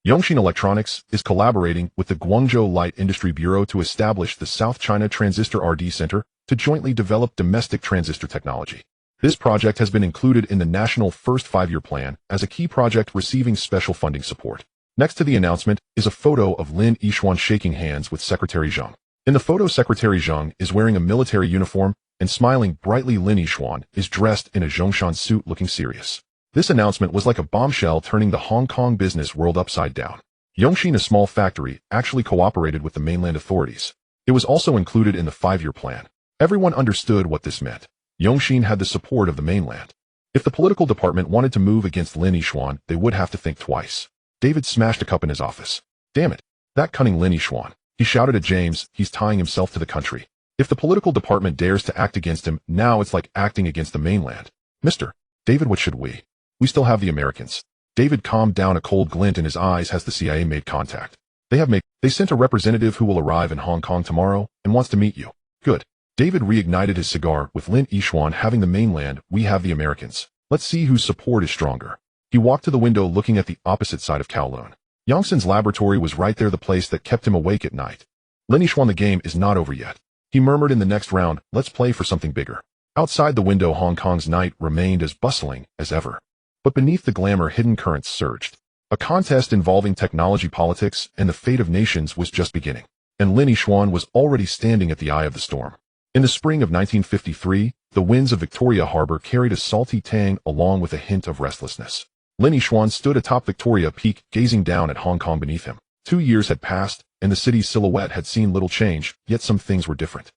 Yongxin Electronics is collaborating with the Guangzhou Light Industry Bureau to establish the South China Transistor R&D Center to jointly develop domestic transistor technology. This project has been included in the National First 5-Year Plan as a key project receiving special funding support. Next to the announcement is a photo of Lin Yixuan shaking hands with Secretary Zhang. In the photo, Secretary Zhang is wearing a military uniform and smiling brightly. Lin Yixuan is dressed in a Zhongshan suit, looking serious. This announcement was like a bombshell, turning the Hong Kong business world upside down. Yongxin, a small factory, actually cooperated with the mainland authorities. It was also included in the 5-year plan. Everyone understood what this meant. Yongxin had the support of the mainland. If the political department wanted to move against Lin Yixuan, they would have to think twice. David smashed a cup in his office. Damn it. That cunning Lin Yixuan. He shouted at James, he's tying himself to the country. If the political department dares to act against him, now it's like acting against the mainland. Mr. David, what should we? We still have the Americans. David calmed down, a cold glint in his eyes. Has the CIA made contact? They sent a representative who will arrive in Hong Kong tomorrow and wants to meet you. Good. David reignited his cigar. With Lin Yixuan having the mainland, we have the Americans. Let's see whose support is stronger. He walked to the window, looking at the opposite side of Kowloon. Yongxin's laboratory was right there, the place that kept him awake at night. Lin Yixuan, the game is not over yet. He murmured in the next round, let's play for something bigger. Outside the window, Hong Kong's night remained as bustling as ever. But beneath the glamour, hidden currents surged. A contest involving technology, politics, and the fate of nations was just beginning. And Lin Yixuan was already standing at the eye of the storm. In the spring of 1953, the winds of Victoria Harbor carried a salty tang along with a hint of restlessness. Lin Yixuan stood atop Victoria Peak, gazing down at Hong Kong beneath him. 2 years had passed, and the city's silhouette had seen little change, yet some things were different.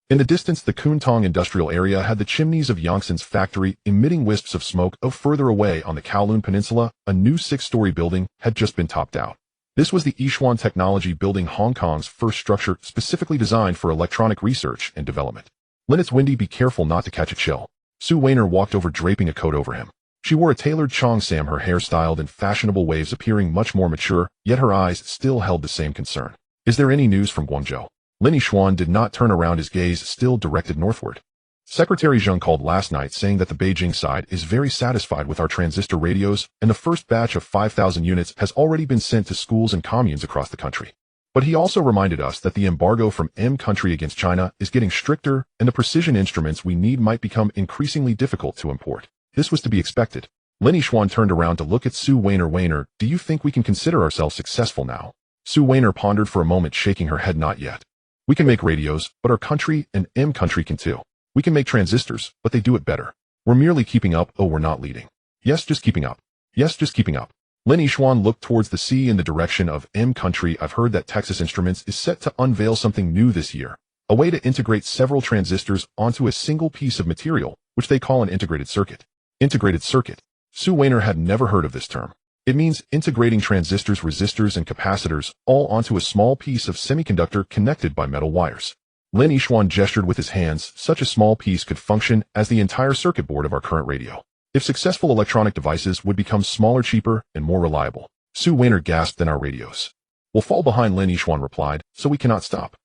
In the distance, the Kowloon industrial area had the chimneys of Yongsan's factory emitting wisps of smoke. Further away on the Kowloon Peninsula, a new 6-story building had just been topped out. This was the Yixuan Technology Building, Hong Kong's first structure specifically designed for electronic research and development. Lin, it's windy, be careful not to catch a chill. Sue Weiner walked over, draping a coat over him. She wore a tailored cheongsam, her hair styled in fashionable waves, appearing much more mature, yet her eyes still held the same concern. Is there any news from Guangzhou? Lin Yixuan did not turn around, his gaze still directed northward. Secretary Zheng called last night saying that the Beijing side is very satisfied with our transistor radios, and the first batch of 5,000 units has already been sent to schools and communes across the country. But he also reminded us that the embargo from M country against China is getting stricter, and the precision instruments we need might become increasingly difficult to import. This was to be expected. Lin Yixuan turned around to look at Sue Weiner. Weiner, do you think we can consider ourselves successful now? Sue Weiner pondered for a moment, shaking her head. Not yet. We can make radios, but our country and M country can too. We can make transistors, but they do it better. We're merely keeping up. Oh, we're not leading. Yes, just keeping up. Yes, just keeping up. Lin Yixuan looked towards the sea in the direction of M country. I've heard that Texas Instruments is set to unveil something new this year. A way to integrate several transistors onto a single piece of material, which they call an integrated circuit. Integrated circuit. Sue Weiner had never heard of this term. It means integrating transistors, resistors, and capacitors all onto a small piece of semiconductor connected by metal wires. Lin Yixuan gestured with his hands. Such a small piece could function as the entire circuit board of our current radio. If successful, electronic devices would become smaller, cheaper, and more reliable. Sue Weiner gasped. Then our radios will fall behind, Lin Yixuan replied, so we cannot stop.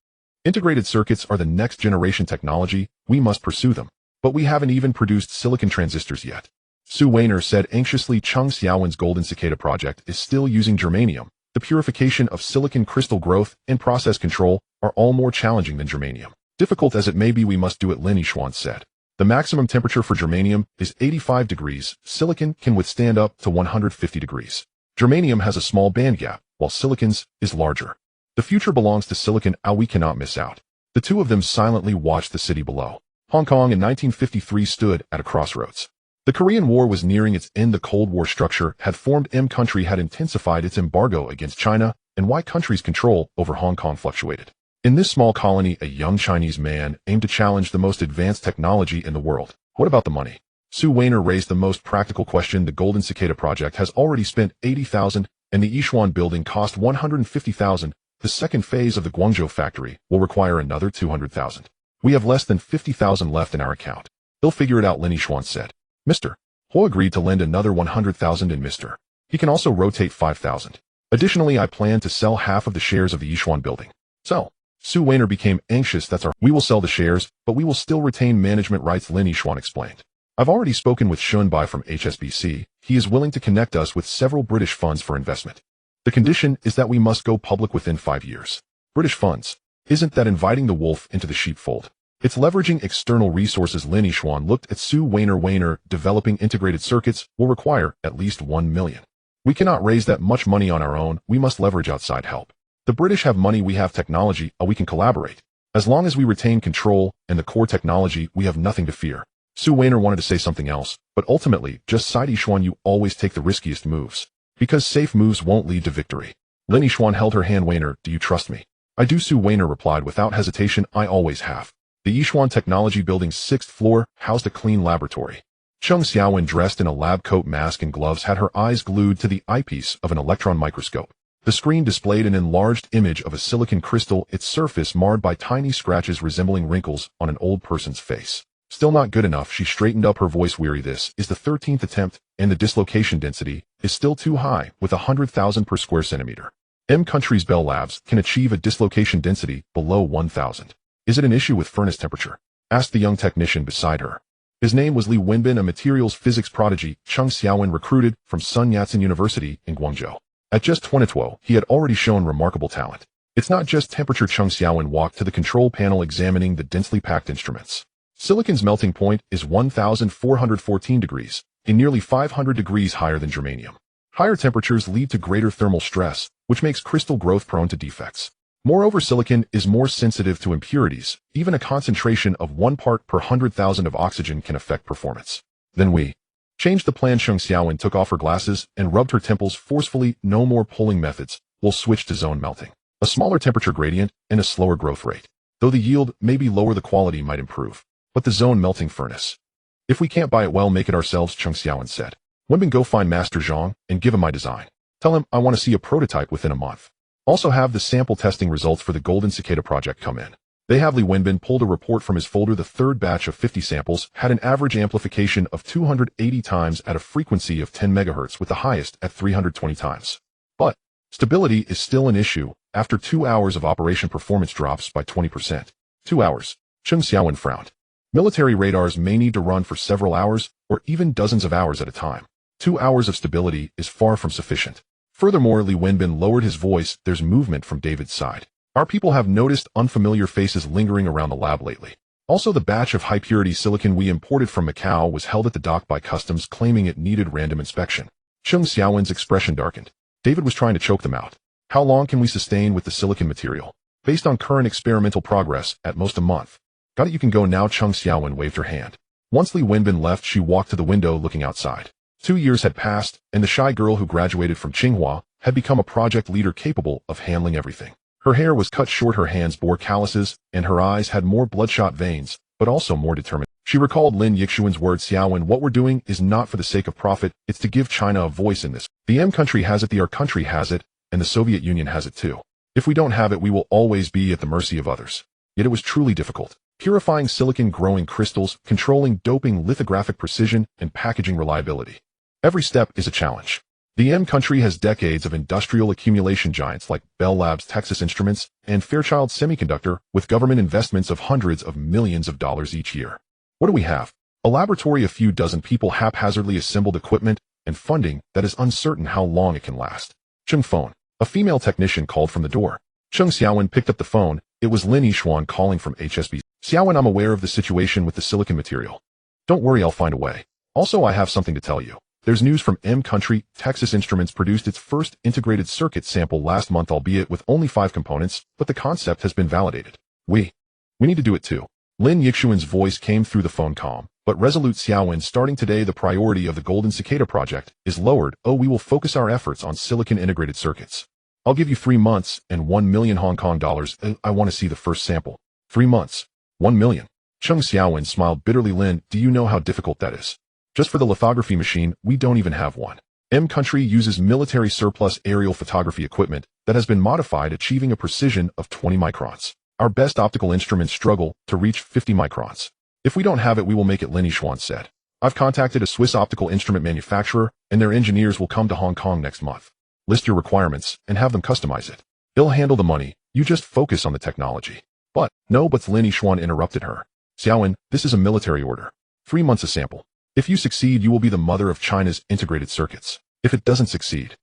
Integrated circuits are the next generation technology. We must pursue them. But we haven't even produced silicon transistors yet. Sue Weiner said anxiously. Cheng Xiaowen's Golden Cicada project is still using germanium. The purification of silicon crystal growth and process control are all more challenging than germanium. Difficult as it may be, we must do it, Lin Yixuan said. The maximum temperature for germanium is 85 degrees. Silicon can withstand up to 150 degrees. Germanium has a small band gap, while silicon's is larger. The future belongs to silicon. We cannot miss out. The two of them silently watched the city below. Hong Kong in 1953 stood at a crossroads. The Korean War was nearing its end. The Cold War structure had formed. M country had intensified its embargo against China, and Y country's control over Hong Kong fluctuated. In this small colony, a young Chinese man aimed to challenge the most advanced technology in the world. What about the money? Sue Weiner raised the most practical question. The Golden Cicada project has already spent 80,000, and the Yixuan building cost 150,000. The second phase of the Guangzhou factory will require another 200,000. We have less than 50,000 left in our account. They'll figure it out, Lin Yixuan said. Mr. Ho agreed to lend another 100,000, and Mr. He can also rotate 5,000. Additionally, I plan to sell half of the shares of the Yixuan building. So, Sue Weiner became anxious. That's our. We will sell the shares, but we will still retain management rights, Lin Yixuan explained. I've already spoken with Shun Bai from HSBC. He is willing to connect us with several British funds for investment. The condition is that we must go public within 5 years. British funds. Isn't that inviting the wolf into the sheepfold? It's leveraging external resources. Lin Yixuan looked at Sue Weiner. Weiner, developing integrated circuits will require at least 1 million. We cannot raise that much money on our own. We must leverage outside help. The British have money, we have technology, we can collaborate. As long as we retain control and the core technology, we have nothing to fear. Sue Weiner wanted to say something else, but ultimately just sighed. Yixuan, you always take the riskiest moves. Because safe moves won't lead to victory. Lin Yixuan held her hand. Weiner, do you trust me? I do, Sue Weiner replied without hesitation. I always have. The Yixuan Technology Building's 6th floor housed a clean laboratory. Cheng Xiaowen, dressed in a lab coat, mask, and gloves, had her eyes glued to the eyepiece of an electron microscope. The screen displayed an enlarged image of a silicon crystal, its surface marred by tiny scratches resembling wrinkles on an old person's face. Still not good enough, she straightened up, her voice weary. This is the 13th attempt, and the dislocation density is still too high, with 100,000 per square centimeter. M country's Bell Labs can achieve a dislocation density below 1,000. Is it an issue with furnace temperature? Asked the young technician beside her. His name was Li Wenbin, a materials physics prodigy Cheng Xiaowen recruited from Sun Yat-sen University in Guangzhou. At just 22, he had already shown remarkable talent. It's not just temperature. Chung Xiaowen walked to the control panel examining the densely packed instruments. Silicon's melting point is 1,414 degrees, nearly 500 degrees higher than germanium. Higher temperatures lead to greater thermal stress, which makes crystal growth prone to defects. Moreover, silicon is more sensitive to impurities. Even a concentration of 1 part per 100,000 of oxygen can affect performance. Then we changed the plan. Chung Xiaowen took off her glasses and rubbed her temples forcefully. No more pulling methods. We'll switch to zone melting. A smaller temperature gradient and a slower growth rate. Though the yield may be lower, the quality might improve. But the zone melting furnace. If we can't buy it, well, make it ourselves, Chung Xiaowen said. Wenbin, go find Master Zhang and give him my design. Tell him I want to see a prototype within a month. Also have the sample testing results for the Golden Cicada project come in. They have. Li Wenbin pulled a report from his folder. The third batch of 50 samples had an average amplification of 280 times at a frequency of 10 MHz, with the highest at 320 times. But stability is still an issue. After 2 hours of operation, performance drops by 20%. 2 hours. Chung Xiaowen frowned. Military radars may need to run for several hours or even dozens of hours at a time. 2 hours of stability is far from sufficient. Furthermore, Li Wenbin lowered his voice. There's movement from David's side. Our people have noticed unfamiliar faces lingering around the lab lately. Also, the batch of high-purity silicon we imported from Macau was held at the dock by customs, claiming it needed random inspection. Chung Xiaowen's expression darkened. David was trying to choke them out. How long can we sustain with the silicon material? Based on current experimental progress, at most a month. Got it, you can go now. Chung Xiaowen waved her hand. Once Li Wenbin left, she walked to the window looking outside. 2 years had passed, and the shy girl who graduated from Tsinghua had become a project leader capable of handling everything. Her hair was cut short, her hands bore calluses, and her eyes had more bloodshot veins, but also more determined. She recalled Lin Yixuan's words, Xiaowen, what we're doing is not for the sake of profit, it's to give China a voice in this. The M country has it, the R country has it, and the Soviet Union has it too. If we don't have it, we will always be at the mercy of others. Yet it was truly difficult. Purifying silicon, growing crystals, controlling doping, lithographic precision, and packaging reliability. Every step is a challenge. The M country has decades of industrial accumulation, giants like Bell Labs, Texas Instruments, and Fairchild Semiconductor, with government investments of hundreds of millions of dollars each year. What do we have? A laboratory, a few dozen people, haphazardly assembled equipment, and funding that is uncertain how long it can last. Chung phone. A female technician called from the door. Chung Xiaowen picked up the phone. It was Lin Yixuan calling from HSBC. Xiaowen, I'm aware of the situation with the silicon material. Don't worry, I'll find a way. Also, I have something to tell you. There's news from M country. Texas Instruments produced its first integrated circuit sample last month, albeit with only 5 components, but the concept has been validated. We need to do it too. Lin Yixuan's voice came through the phone calm, but resolute. Xiaowen, starting today, the priority of the Golden Cicada project is lowered. We will focus our efforts on silicon integrated circuits. I'll give you 3 months and 1 million Hong Kong dollars. I want to see the first sample. 3 months. 1 million. Chung Xiaowen smiled bitterly. Lin, do you know how difficult that is? Just for the lithography machine, we don't even have one. M country uses military surplus aerial photography equipment that has been modified, achieving a precision of 20 microns. Our best optical instruments struggle to reach 50 microns. If we don't have it, we will make it, Lin Yixuan said. I've contacted a Swiss optical instrument manufacturer, and their engineers will come to Hong Kong next month. List your requirements and have them customize it. They'll handle the money. You just focus on the technology. But, no buts, Lin Yixuan interrupted her. Xiaowen, this is a military order. 3 months a sample. If you succeed, you will be the mother of China's integrated circuits. If it doesn't succeed.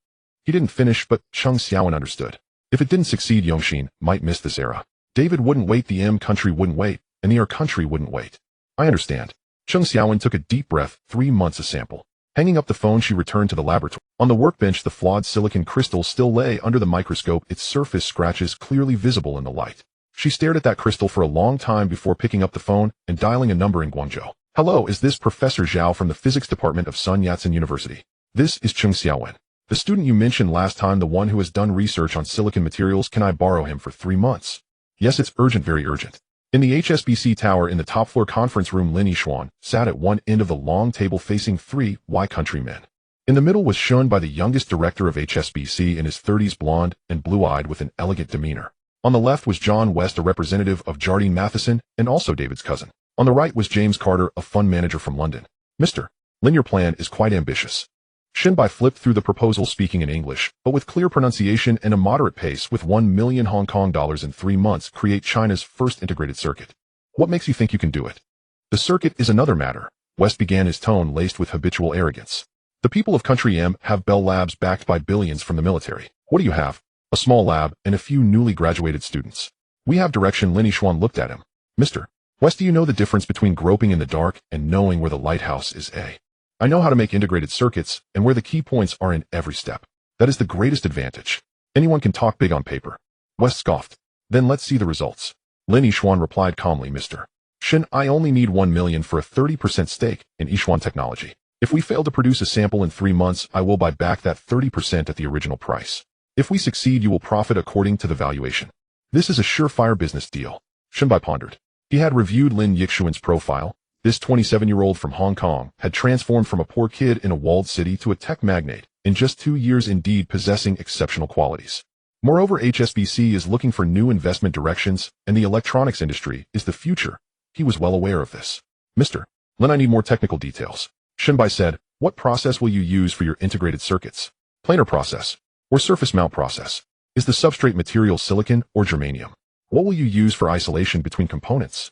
He didn't finish, but Chung Xiaowen understood. If it didn't succeed, Yongxin might miss this era. David wouldn't wait, the M country wouldn't wait, and the R country wouldn't wait. I understand. Chung Xiaowen took a deep breath. 3 months a sample. Hanging up the phone, she returned to the laboratory. On the workbench, the flawed silicon crystal still lay under the microscope, its surface scratches clearly visible in the light. She stared at that crystal for a long time before picking up the phone and dialing a number in Guangzhou. Hello, is this Professor Zhao from the physics department of Sun Yat-sen University? This is Chung Xiaowen. The student you mentioned last time, the one who has done research on silicon materials. Can I borrow him for 3 months? Yes, it's urgent, very urgent. In the HSBC tower in the top floor conference room, Lin Yixuan sat at one end of the long table facing 3 Y countrymen. In the middle was shown by the youngest director of HSBC in his 30s, blonde and blue-eyed with an elegant demeanor. On the left was John West, a representative of Jardine Matheson and also David's cousin. On the right was James Carter, a fund manager from London. Mr. Lin, your plan is quite ambitious. Shinbai flipped through the proposal, speaking in English, but with clear pronunciation and a moderate pace. With 1 million Hong Kong dollars in 3 months, create China's first integrated circuit. What makes you think you can do it? The circuit is another matter. West began, his tone laced with habitual arrogance. The people of Country M have Bell Labs backed by billions from the military. What do you have? a small lab, and a few newly graduated students. We have direction. Lin Yixuan looked at him. Mr. West, do you know the difference between groping in the dark and knowing where the lighthouse is? I know how to make integrated circuits and where the key points are in every step. That is the greatest advantage. Anyone can talk big on paper. West scoffed. Then let's see the results. Lin Yixuan replied calmly, Mr. Shin, I only need 1 million for a 30% stake in Yixuan Technology. If we fail to produce a sample in 3 months, I will buy back that 30% at the original price. If we succeed, you will profit according to the valuation. This is a surefire business deal. Shinbai pondered. He had reviewed Lin Yixuan's profile. This 27-year-old from Hong Kong had transformed from a poor kid in a walled city to a tech magnate in just 2 years, indeed possessing exceptional qualities. Moreover, HSBC is looking for new investment directions, and the electronics industry is the future. He was well aware of this. Mr. Lin, I need more technical details. Shinbai said, what process will you use for your integrated circuits? Planar process or surface mount process? Is the substrate material silicon or germanium? What will you use for isolation between components?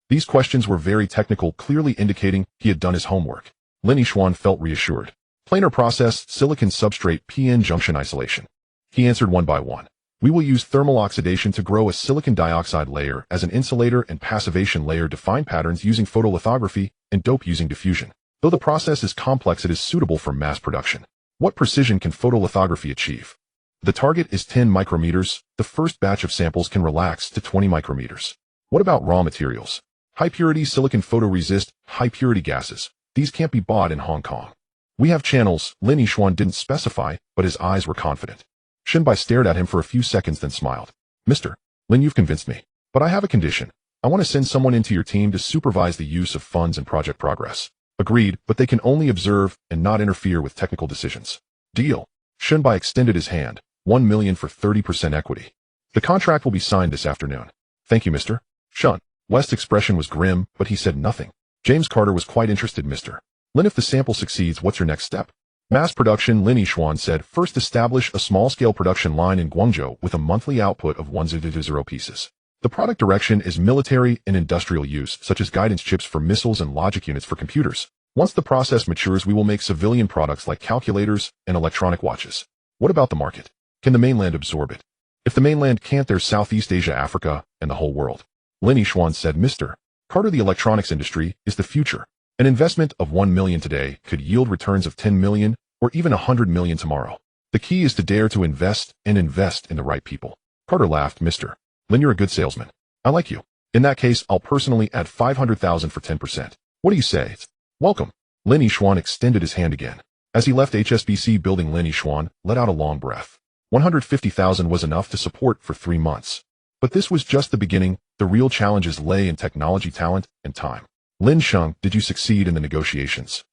These questions were very technical, clearly indicating he had done his homework. Lin Yixuan felt reassured. Planar process, silicon substrate, PN junction isolation. He answered one by one. We will use thermal oxidation to grow a silicon dioxide layer as an insulator and passivation layer, define patterns using photolithography, and dope using diffusion. Though the process is complex, it is suitable for mass production. What precision can photolithography achieve? The target is 10 micrometers. The first batch of samples can relax to 20 micrometers. What about raw materials? High purity silicon photoresist, high purity gases. These can't be bought in Hong Kong. We have channels. Lin Yixuan didn't specify, but his eyes were confident. Shinbai stared at him for a few seconds, then smiled. Mr. Lin, you've convinced me. But I have a condition. I want to send someone into your team to supervise the use of funds and project progress. Agreed, but they can only observe and not interfere with technical decisions. Deal. Shinbai extended his hand. 1 million for 30% equity. The contract will be signed this afternoon. Thank you, Mr. Shun. West's expression was grim, but he said nothing. James Carter was quite interested. Mr. Lin, if the sample succeeds, what's your next step? Mass production, Lin Yixuan said. First, establish a small-scale production line in Guangzhou with a monthly output of 100 pieces. The product direction is military and industrial use, such as guidance chips for missiles and logic units for computers. Once the process matures, we will make civilian products like calculators and electronic watches. What about the market? Can the mainland absorb it? If the mainland can't, there's Southeast Asia, Africa, and the whole world. Lin Yixuan said, Mr. Carter, the electronics industry is the future. An investment of 1 million today could yield returns of 10 million or even 100 million tomorrow. The key is to dare to invest and invest in the right people. Carter laughed. Mr. Lin, you're a good salesman. I like you. In that case, I'll personally add 500,000 for 10%. What do you say? Welcome. Lin Yixuan extended his hand again. As he left HSBC building, Lin Yixuan let out a long breath. 150,000 was enough to support for 3 months. But this was just the beginning. The real challenges lay in technology, talent, and time. Lin Sheng, did you succeed in the negotiations?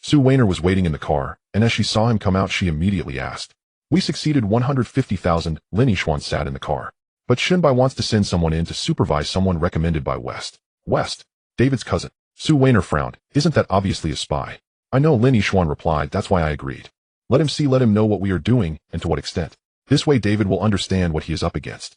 Sue Weiner was waiting in the car, and as she saw him come out, she immediately asked. We succeeded. 150,000. Lin Yixuan sat in the car. But Shinbai wants to send someone in to supervise someone recommended by West. West? David's cousin. Sue Weiner frowned. Isn't that obviously a spy? I know, Lin Yixuan replied. That's why I agreed. Let him see, let him know what we are doing and to what extent. This way David will understand what he is up against.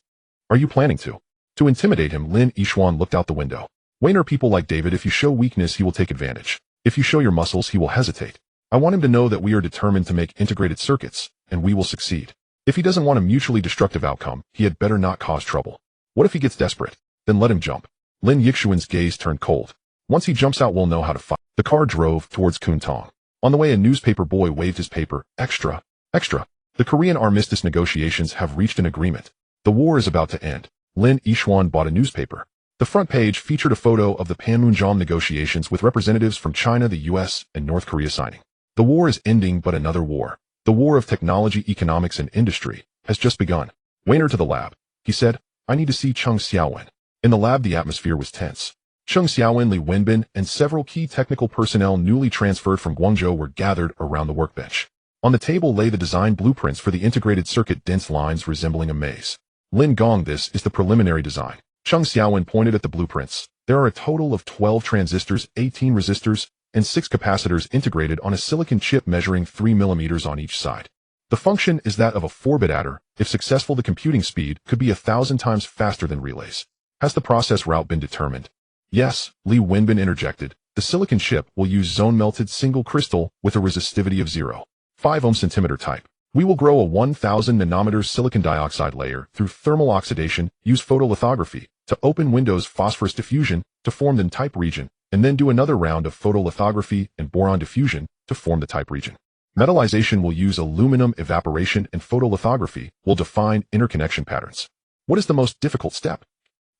Are you planning to intimidate him? Lin Yixuan looked out the window. Weiner, people like David, if you show weakness, he will take advantage. If you show your muscles, he will hesitate. I want him to know that we are determined to make integrated circuits, and we will succeed. If he doesn't want a mutually destructive outcome, he had better not cause trouble. What if he gets desperate? Then let him jump. Lin Yixuan's gaze turned cold. Once he jumps out, we'll know how to fight. The car drove towards Kuntong. On the way, a newspaper boy waved his paper. Extra. Extra. The Korean armistice negotiations have reached an agreement. The war is about to end. Lin Yixuan bought a newspaper. The front page featured a photo of the Panmunjom negotiations with representatives from China, the US, and North Korea signing. The war is ending, but another war, the war of technology, economics, and industry, has just begun. Weiner to the lab. He said, I need to see Chung Xiaowen. In the lab, the atmosphere was tense. Chung Xiaowen, Li Wenbin, and several key technical personnel newly transferred from Guangzhou were gathered around the workbench. On the table lay the design blueprints for the integrated circuit, dense lines resembling a maze. Lin Gong, this is the preliminary design. Chung Xiaowen pointed at the blueprints. There are a total of 12 transistors, 18 resistors, and 6 capacitors integrated on a silicon chip measuring 3 millimeters on each side. The function is that of a 4-bit adder. If successful, the computing speed could be 1,000 times faster than relays. Has the process route been determined? Yes, Li Wenbin interjected. The silicon chip will use zone-melted single crystal with a resistivity of 0.5 ohm centimeter type. We will grow a 1000 nanometers silicon dioxide layer through thermal oxidation, use photolithography to open Windows phosphorus diffusion to form the type region, and then do another round of photolithography and boron diffusion to form the type region. Metallization will use aluminum evaporation, and photolithography will define interconnection patterns. What is the most difficult step?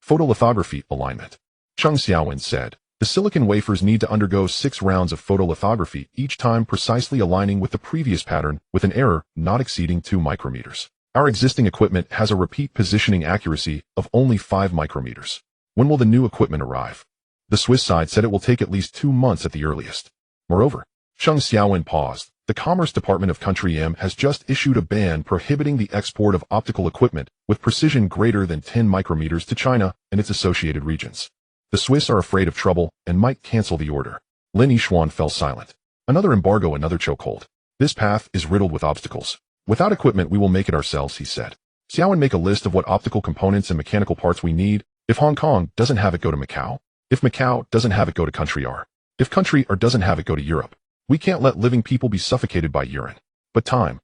Photolithography alignment. Cheng Xiaowen said, the silicon wafers need to undergo 6 rounds of photolithography, each time precisely aligning with the previous pattern with an error not exceeding 2 micrometers. Our existing equipment has a repeat positioning accuracy of only 5 micrometers. When will the new equipment arrive? The Swiss side said it will take at least 2 months at the earliest. Moreover, Cheng Xiaowen paused. The Commerce Department of Country M has just issued a ban prohibiting the export of optical equipment with precision greater than 10 micrometers to China and its associated regions. The Swiss are afraid of trouble and might cancel the order. Lin Yixuan fell silent. Another embargo, another chokehold. This path is riddled with obstacles. Without equipment we will make it ourselves, he said. Xiaowen, make a list of what optical components and mechanical parts we need. If Hong Kong doesn't have it, go to Macau. If Macau doesn't have it, go to Country R. If Country R doesn't have it, go to Europe. We can't let living people be suffocated by urine. But time.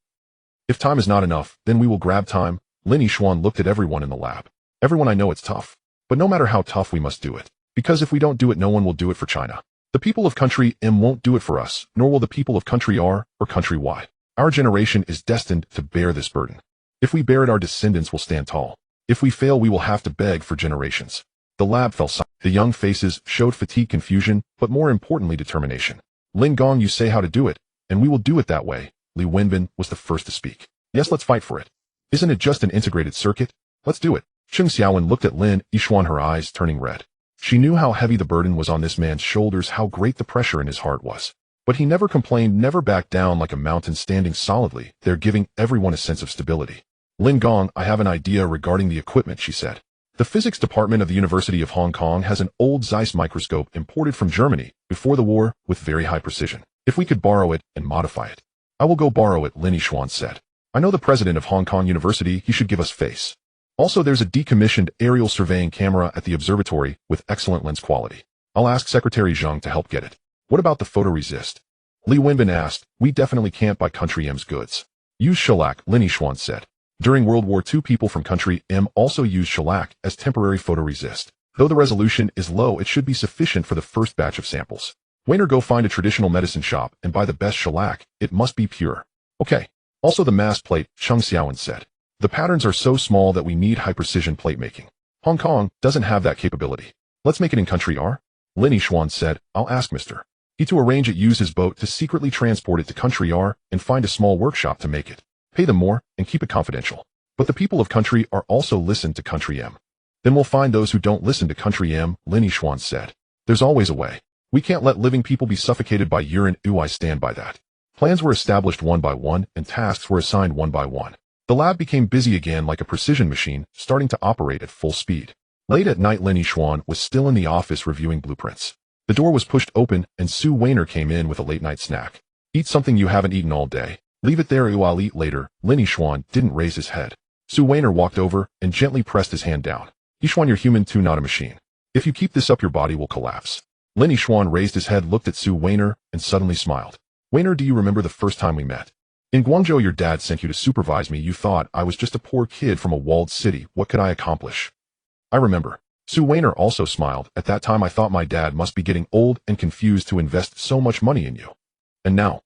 If time is not enough, then we will grab time. Lin Yixuan looked at everyone in the lab. Everyone, I know it's tough. But no matter how tough, we must do it. Because if we don't do it, no one will do it for China. The people of Country M won't do it for us, nor will the people of Country R or Country Y. Our generation is destined to bear this burden. If we bear it, our descendants will stand tall. If we fail, we will have to beg for generations. The lab fell silent. The young faces showed fatigue, confusion, but more importantly, determination. Lin Gong, you say how to do it, and we will do it that way. Li Wenbin was the first to speak. Yes, let's fight for it. Isn't it just an integrated circuit? Let's do it. Cheng Xiaowen looked at Lin Yixuan, her eyes turning red. She knew how heavy the burden was on this man's shoulders, how great the pressure in his heart was. But he never complained, never backed down, like a mountain standing solidly there, giving everyone a sense of stability. Lin Gong, I have an idea regarding the equipment, she said. The physics department of the University of Hong Kong has an old Zeiss microscope imported from Germany before the war with very high precision. If we could borrow it and modify it. I will go borrow it, Lin Yixuan said. I know the president of Hong Kong University, he should give us face. Also, there's a decommissioned aerial surveying camera at the observatory with excellent lens quality. I'll ask Secretary Zheng to help get it. What about the photoresist? Li Wenbin asked. We definitely can't buy Country M's goods. Use shellac, Lin Yixuan said. During World War II, people from Country M also used shellac as temporary photoresist. Though the resolution is low, it should be sufficient for the first batch of samples. Wainer, go find a traditional medicine shop and buy the best shellac. It must be pure. Okay. Also the mass plate, Cheng Xiaowen said. The patterns are so small that we need high-precision plate making. Hong Kong doesn't have that capability. Let's make it in Country R. Lin Yixuan said, I'll ask Mr. He to arrange it, use his boat to secretly transport it to Country R and find a small workshop to make it. Pay them more and keep it confidential. But the people of Country R also listen to Country M. Then we'll find those who don't listen to Country M, Lin Yixuan said. There's always a way. We can't let living people be suffocated by urine. I stand by that. Plans were established one by one and tasks were assigned one by one. The lab became busy again like a precision machine, starting to operate at full speed. Late at night, Lin Yixuan was still in the office reviewing blueprints. The door was pushed open and Sue Wainer came in with a late-night snack. Eat something you haven't eaten all day. Leave it there, I'll eat later. Lin Yixuan didn't raise his head. Sue Wainer walked over and gently pressed his hand down. Yixuan, you're human too, not a machine. If you keep this up, your body will collapse. Lin Yixuan raised his head, looked at Sue Wainer, and suddenly smiled. Wainer, do you remember the first time we met? In Guangzhou, your dad sent you to supervise me. You thought I was just a poor kid from a walled city. What could I accomplish? I remember. Sue Wainer also smiled. At that time, I thought my dad must be getting old and confused to invest so much money in you. And now.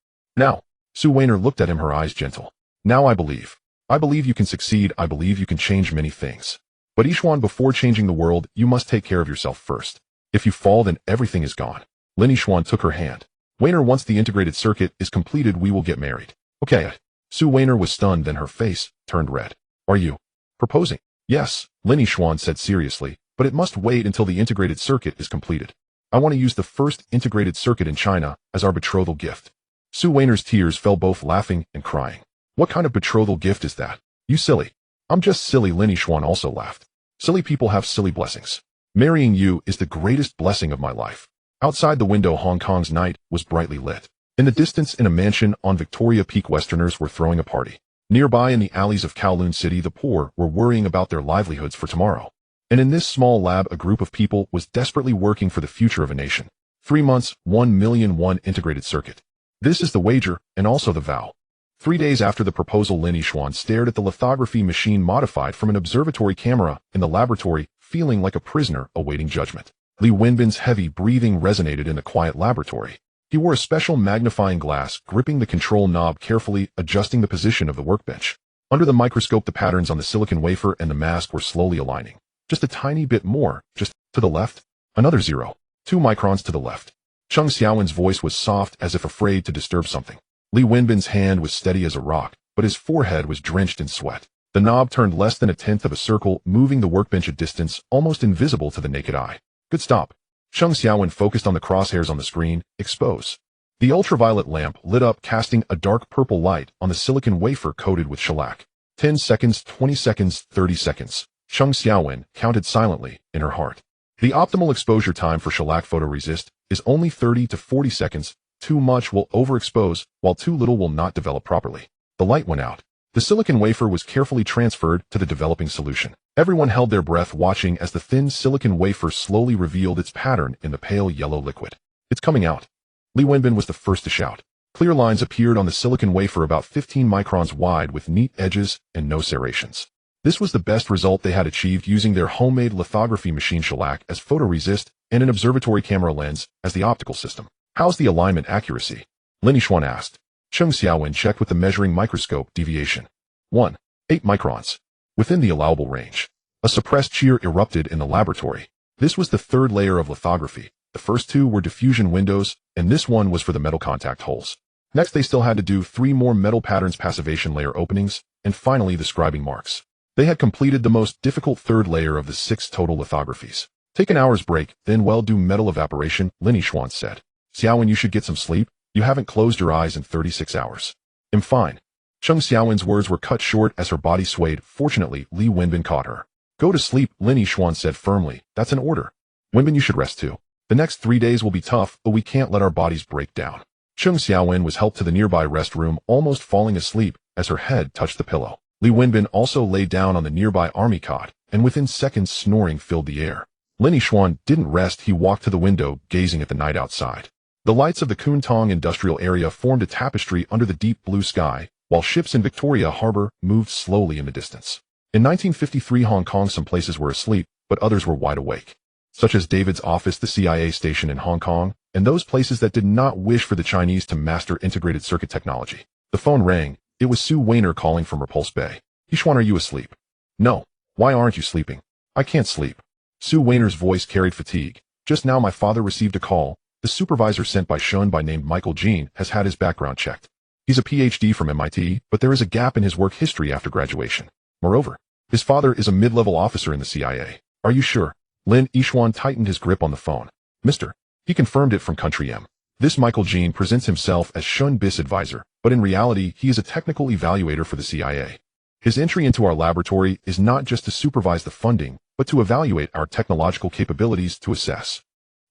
Sue Wainer looked at him, her eyes gentle. Now I believe. I believe you can succeed. I believe you can change many things. But Yixuan, before changing the world, you must take care of yourself first. If you fall, then everything is gone. Lin Yixuan took her hand. Wainer, once the integrated circuit is completed, we will get married. Okay. Sue Wainer was stunned, then her face turned red. Are you proposing? Yes, Lin Yixuan said seriously, but it must wait until the integrated circuit is completed. I want to use the first integrated circuit in China as our betrothal gift. Sue Wainer's tears fell, both laughing and crying. What kind of betrothal gift is that? You silly. I'm just silly. Lin Yixuan also laughed. Silly people have silly blessings. Marrying you is the greatest blessing of my life. Outside the window, Hong Kong's night was brightly lit. In the distance, in a mansion on Victoria Peak, Westerners were throwing a party. Nearby, in the alleys of Kowloon City, the poor were worrying about their livelihoods for tomorrow. And in this small lab, a group of people was desperately working for the future of a nation. 3 months, 1,000,001 integrated circuit. This is the wager, and also the vow. 3 days after the proposal, Lin Yixuan stared at the lithography machine modified from an observatory camera in the laboratory, feeling like a prisoner awaiting judgment. Li Wenbin's heavy breathing resonated in the quiet laboratory. He wore a special magnifying glass, gripping the control knob carefully, adjusting the position of the workbench. Under the microscope, the patterns on the silicon wafer and the mask were slowly aligning. Just a tiny bit more, just to the left. Another 0.2 microns to the left. Cheng Xiaowen's voice was soft, as if afraid to disturb something. Li Wenbin's hand was steady as a rock, but his forehead was drenched in sweat. The knob turned less than a tenth of a circle, moving the workbench a distance almost invisible to the naked eye. Good stop. Cheng Xiaowen focused on the crosshairs on the screen. Expose. The ultraviolet lamp lit up, casting a dark purple light on the silicon wafer coated with shellac. 10 seconds, 20 seconds, 30 seconds. Cheng Xiaowen counted silently in her heart. The optimal exposure time for shellac photoresist is only 30 to 40 seconds. Too much will overexpose, while too little will not develop properly. The light went out. The silicon wafer was carefully transferred to the developing solution. Everyone held their breath, watching as the thin silicon wafer slowly revealed its pattern in the pale yellow liquid. It's coming out. Li Wenbin was the first to shout. Clear lines appeared on the silicon wafer about 15 microns wide with neat edges and no serrations. This was the best result they had achieved using their homemade lithography machine, shellac as photoresist and an observatory camera lens as the optical system. How's the alignment accuracy? Lin Yixuan asked. Cheng Xiaowen checked with the measuring microscope. Deviation 1.8 microns. Within the allowable range. A suppressed cheer erupted in the laboratory. This was the third layer of lithography. The first two were diffusion windows, and this one was for the metal contact holes. Next, they still had to do 3 more metal patterns passivation layer openings, and finally the scribing marks. They had completed the most difficult third layer of the 6 total lithographies. Take an hour's break, then do metal evaporation, Lin Yixuan said. Xiaowen, you should get some sleep. You haven't closed your eyes in 36 hours. I'm fine. Cheng Xiaowen's words were cut short as her body swayed. Fortunately, Li Wenbin caught her. Go to sleep, Lin Yixuan said firmly. That's an order. Wenbin, you should rest too. The next 3 days will be tough, but we can't let our bodies break down. Cheng Xiaowen was helped to the nearby rest room, almost falling asleep as her head touched the pillow. Li Wenbin also lay down on the nearby army cot, and within seconds snoring filled the air. Lin Yixuan didn't rest. He walked to the window, gazing at the night outside. The lights of the Kowloon industrial area formed a tapestry under the deep blue sky, while ships in Victoria Harbor moved slowly in the distance. In 1953, Hong Kong, some places were asleep, but others were wide awake, such as David's office, the CIA station in Hong Kong, and those places that did not wish for the Chinese to master integrated circuit technology. The phone rang. It was Sue Weiner calling from Repulse Bay. Yixuan, are you asleep? No. Why aren't you sleeping? I can't sleep. Sue Weiner's voice carried fatigue. Just now my father received a call. The supervisor sent by Shun by named Michael Jean has had his background checked. He's a PhD from MIT, but there is a gap in his work history after graduation. Moreover, his father is a mid-level officer in the CIA. Are you sure? Lin Yixuan tightened his grip on the phone. Mr. He confirmed it from Country M. This Michael Jean presents himself as Shun BIS advisor, but in reality he is a technical evaluator for the CIA. His entry into our laboratory is not just to supervise the funding, but to evaluate our technological capabilities to assess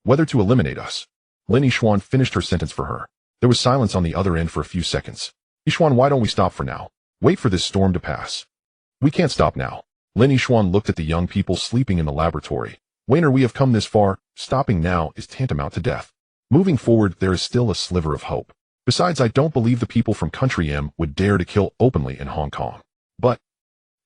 whether to eliminate us. Lin Yixuan finished her sentence for her. There was silence on the other end for a few seconds. Yixuan, why don't we stop for now? Wait for this storm to pass. We can't stop now. Lin Yixuan looked at the young people sleeping in the laboratory. Weiner, we have come this far. Stopping now is tantamount to death. Moving forward, there is still a sliver of hope. Besides, I don't believe the people from Country M would dare to kill openly in Hong Kong. But,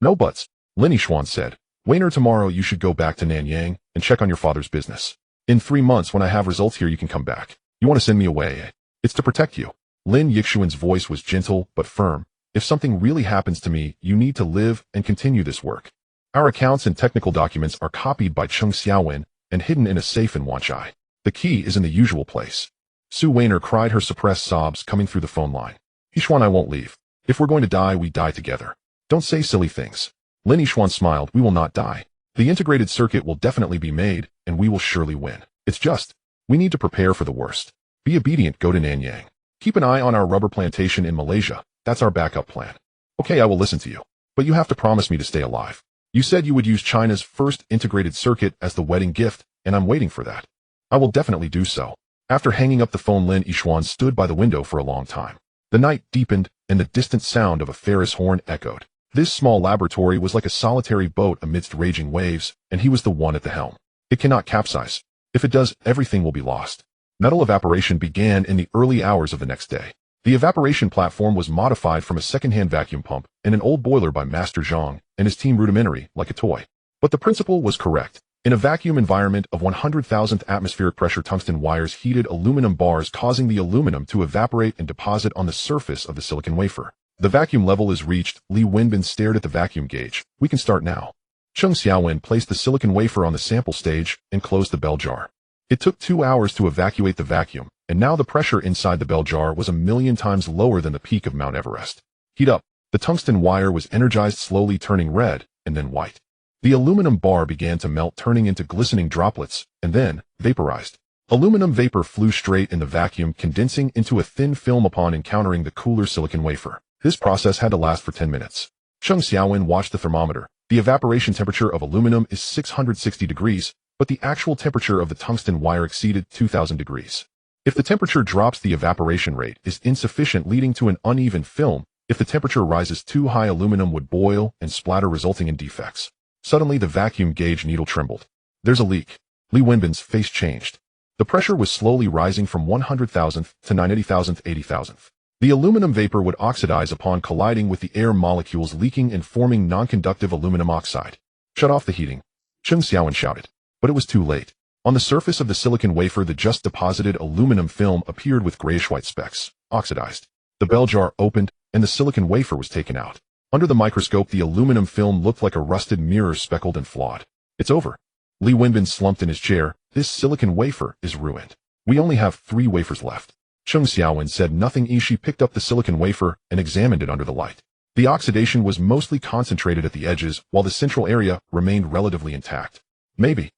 no buts, Lin Yixuan said. Weiner, tomorrow you should go back to Nanyang and check on your father's business. In 3 months, when I have results here, you can come back. You want to send me away, eh? It's to protect you. Lin Yixuan's voice was gentle but firm. If something really happens to me, you need to live and continue this work. Our accounts and technical documents are copied by Cheng Xiaowen and hidden in a safe in Wanchai. The key is in the usual place. Sue Weiner cried, her suppressed sobs coming through the phone line. Yixuan, I won't leave. If we're going to die, we die together. Don't say silly things. Lin Yixuan smiled. We will not die. The integrated circuit will definitely be made, and we will surely win. It's just, we need to prepare for the worst. Be obedient, go to Nanyang. Keep an eye on our rubber plantation in Malaysia. That's our backup plan. Okay, I will listen to you. But you have to promise me to stay alive. You said you would use China's first integrated circuit as the wedding gift, and I'm waiting for that. I will definitely do so. After hanging up the phone, Lin Yixuan stood by the window for a long time. The night deepened, and the distant sound of a Ferris horn echoed. This small laboratory was like a solitary boat amidst raging waves, and he was the one at the helm. It cannot capsize. If it does, everything will be lost. Metal evaporation began in the early hours of the next day. The evaporation platform was modified from a second-hand vacuum pump and an old boiler by Master Zhang and his team rudimentary, like a toy. But the principle was correct. In a vacuum environment of 100,000th atmospheric pressure, tungsten wires heated aluminum bars, causing the aluminum to evaporate and deposit on the surface of the silicon wafer. The vacuum level is reached. Li Wenbin stared at the vacuum gauge. We can start now. Cheng Xiaowen placed the silicon wafer on the sample stage and closed the bell jar. It took 2 hours to evacuate the vacuum, and now the pressure inside the bell jar was 1,000,000 times lower than the peak of Mount Everest. Heat up. The tungsten wire was energized, slowly turning red and then white. The aluminum bar began to melt, turning into glistening droplets, and then vaporized. Aluminum vapor flew straight in the vacuum, condensing into a thin film upon encountering the cooler silicon wafer. This process had to last for 10 minutes. Cheng Xiaowen watched the thermometer. The evaporation temperature of aluminum is 660 degrees, but the actual temperature of the tungsten wire exceeded 2,000 degrees. If the temperature drops, the evaporation rate is insufficient, leading to an uneven film. If the temperature rises too high, aluminum would boil and splatter, resulting in defects. Suddenly, the vacuum gauge needle trembled. There's a leak. Li Wenbin's face changed. The pressure was slowly rising from 100,000th to 90,000th, 80,000th. The aluminum vapor would oxidize upon colliding with the air molecules, leaking and forming non-conductive aluminum oxide. Shut off the heating, Cheng Xiaowen shouted. But it was too late. On the surface of the silicon wafer, the just deposited aluminum film appeared with grayish-white specks, oxidized. The bell jar opened, and the silicon wafer was taken out. Under the microscope, the aluminum film looked like a rusted mirror, speckled and flawed. It's over. Li Wenbin slumped in his chair. This silicon wafer is ruined. We only have 3 wafers left. Cheng Xiaowen said nothing. She picked up the silicon wafer and examined it under the light. The oxidation was mostly concentrated at the edges, while the central area remained relatively intact. Maybe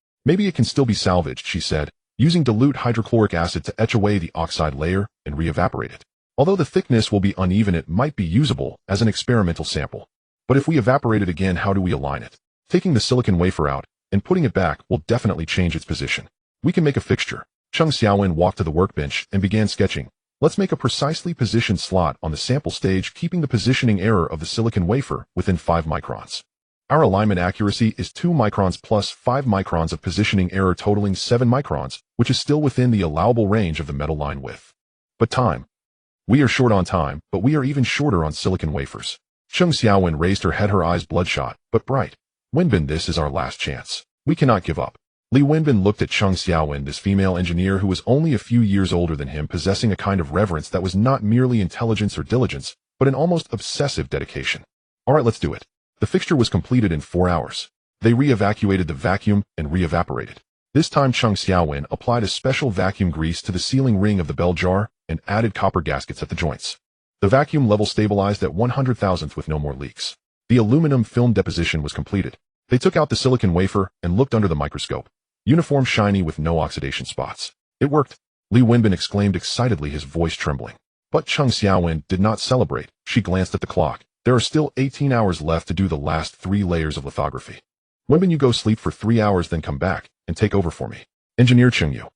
it can still be salvaged, she said, using dilute hydrochloric acid to etch away the oxide layer and re-evaporate it. Although the thickness will be uneven, it might be usable as an experimental sample. But if we evaporate it again, how do we align it? Taking the silicon wafer out and putting it back will definitely change its position. We can make a fixture. Cheng Xiaowen walked to the workbench and began sketching. Let's make a precisely positioned slot on the sample stage, keeping the positioning error of the silicon wafer within 5 microns. Our alignment accuracy is 2 microns plus 5 microns of positioning error, totaling 7 microns, which is still within the allowable range of the metal line width. But time. We are short on time, but we are even shorter on silicon wafers. Cheng Xiaowen raised her head, her eyes bloodshot, but bright. Wenbin, this is our last chance. We cannot give up. Li Wenbin looked at Cheng Xiaowen, this female engineer who was only a few years older than him, possessing a kind of reverence that was not merely intelligence or diligence, but an almost obsessive dedication. All right, let's do it. The fixture was completed in 4 hours. They re-evacuated the vacuum and re-evaporated. This time Cheng Xiaowen applied a special vacuum grease to the sealing ring of the bell jar and added copper gaskets at the joints. The vacuum level stabilized at 100,000th with no more leaks. The aluminum film deposition was completed. They took out the silicon wafer and looked under the microscope. Uniform, shiny, with no oxidation spots. It worked. Li Wenbin exclaimed excitedly, his voice trembling. But Cheng Xiaowen did not celebrate. She glanced at the clock. There are still 18 hours left to do the last 3 layers of lithography. Wenbin, you go sleep for 3 hours, then come back and take over for me. Engineer Cheng Yu.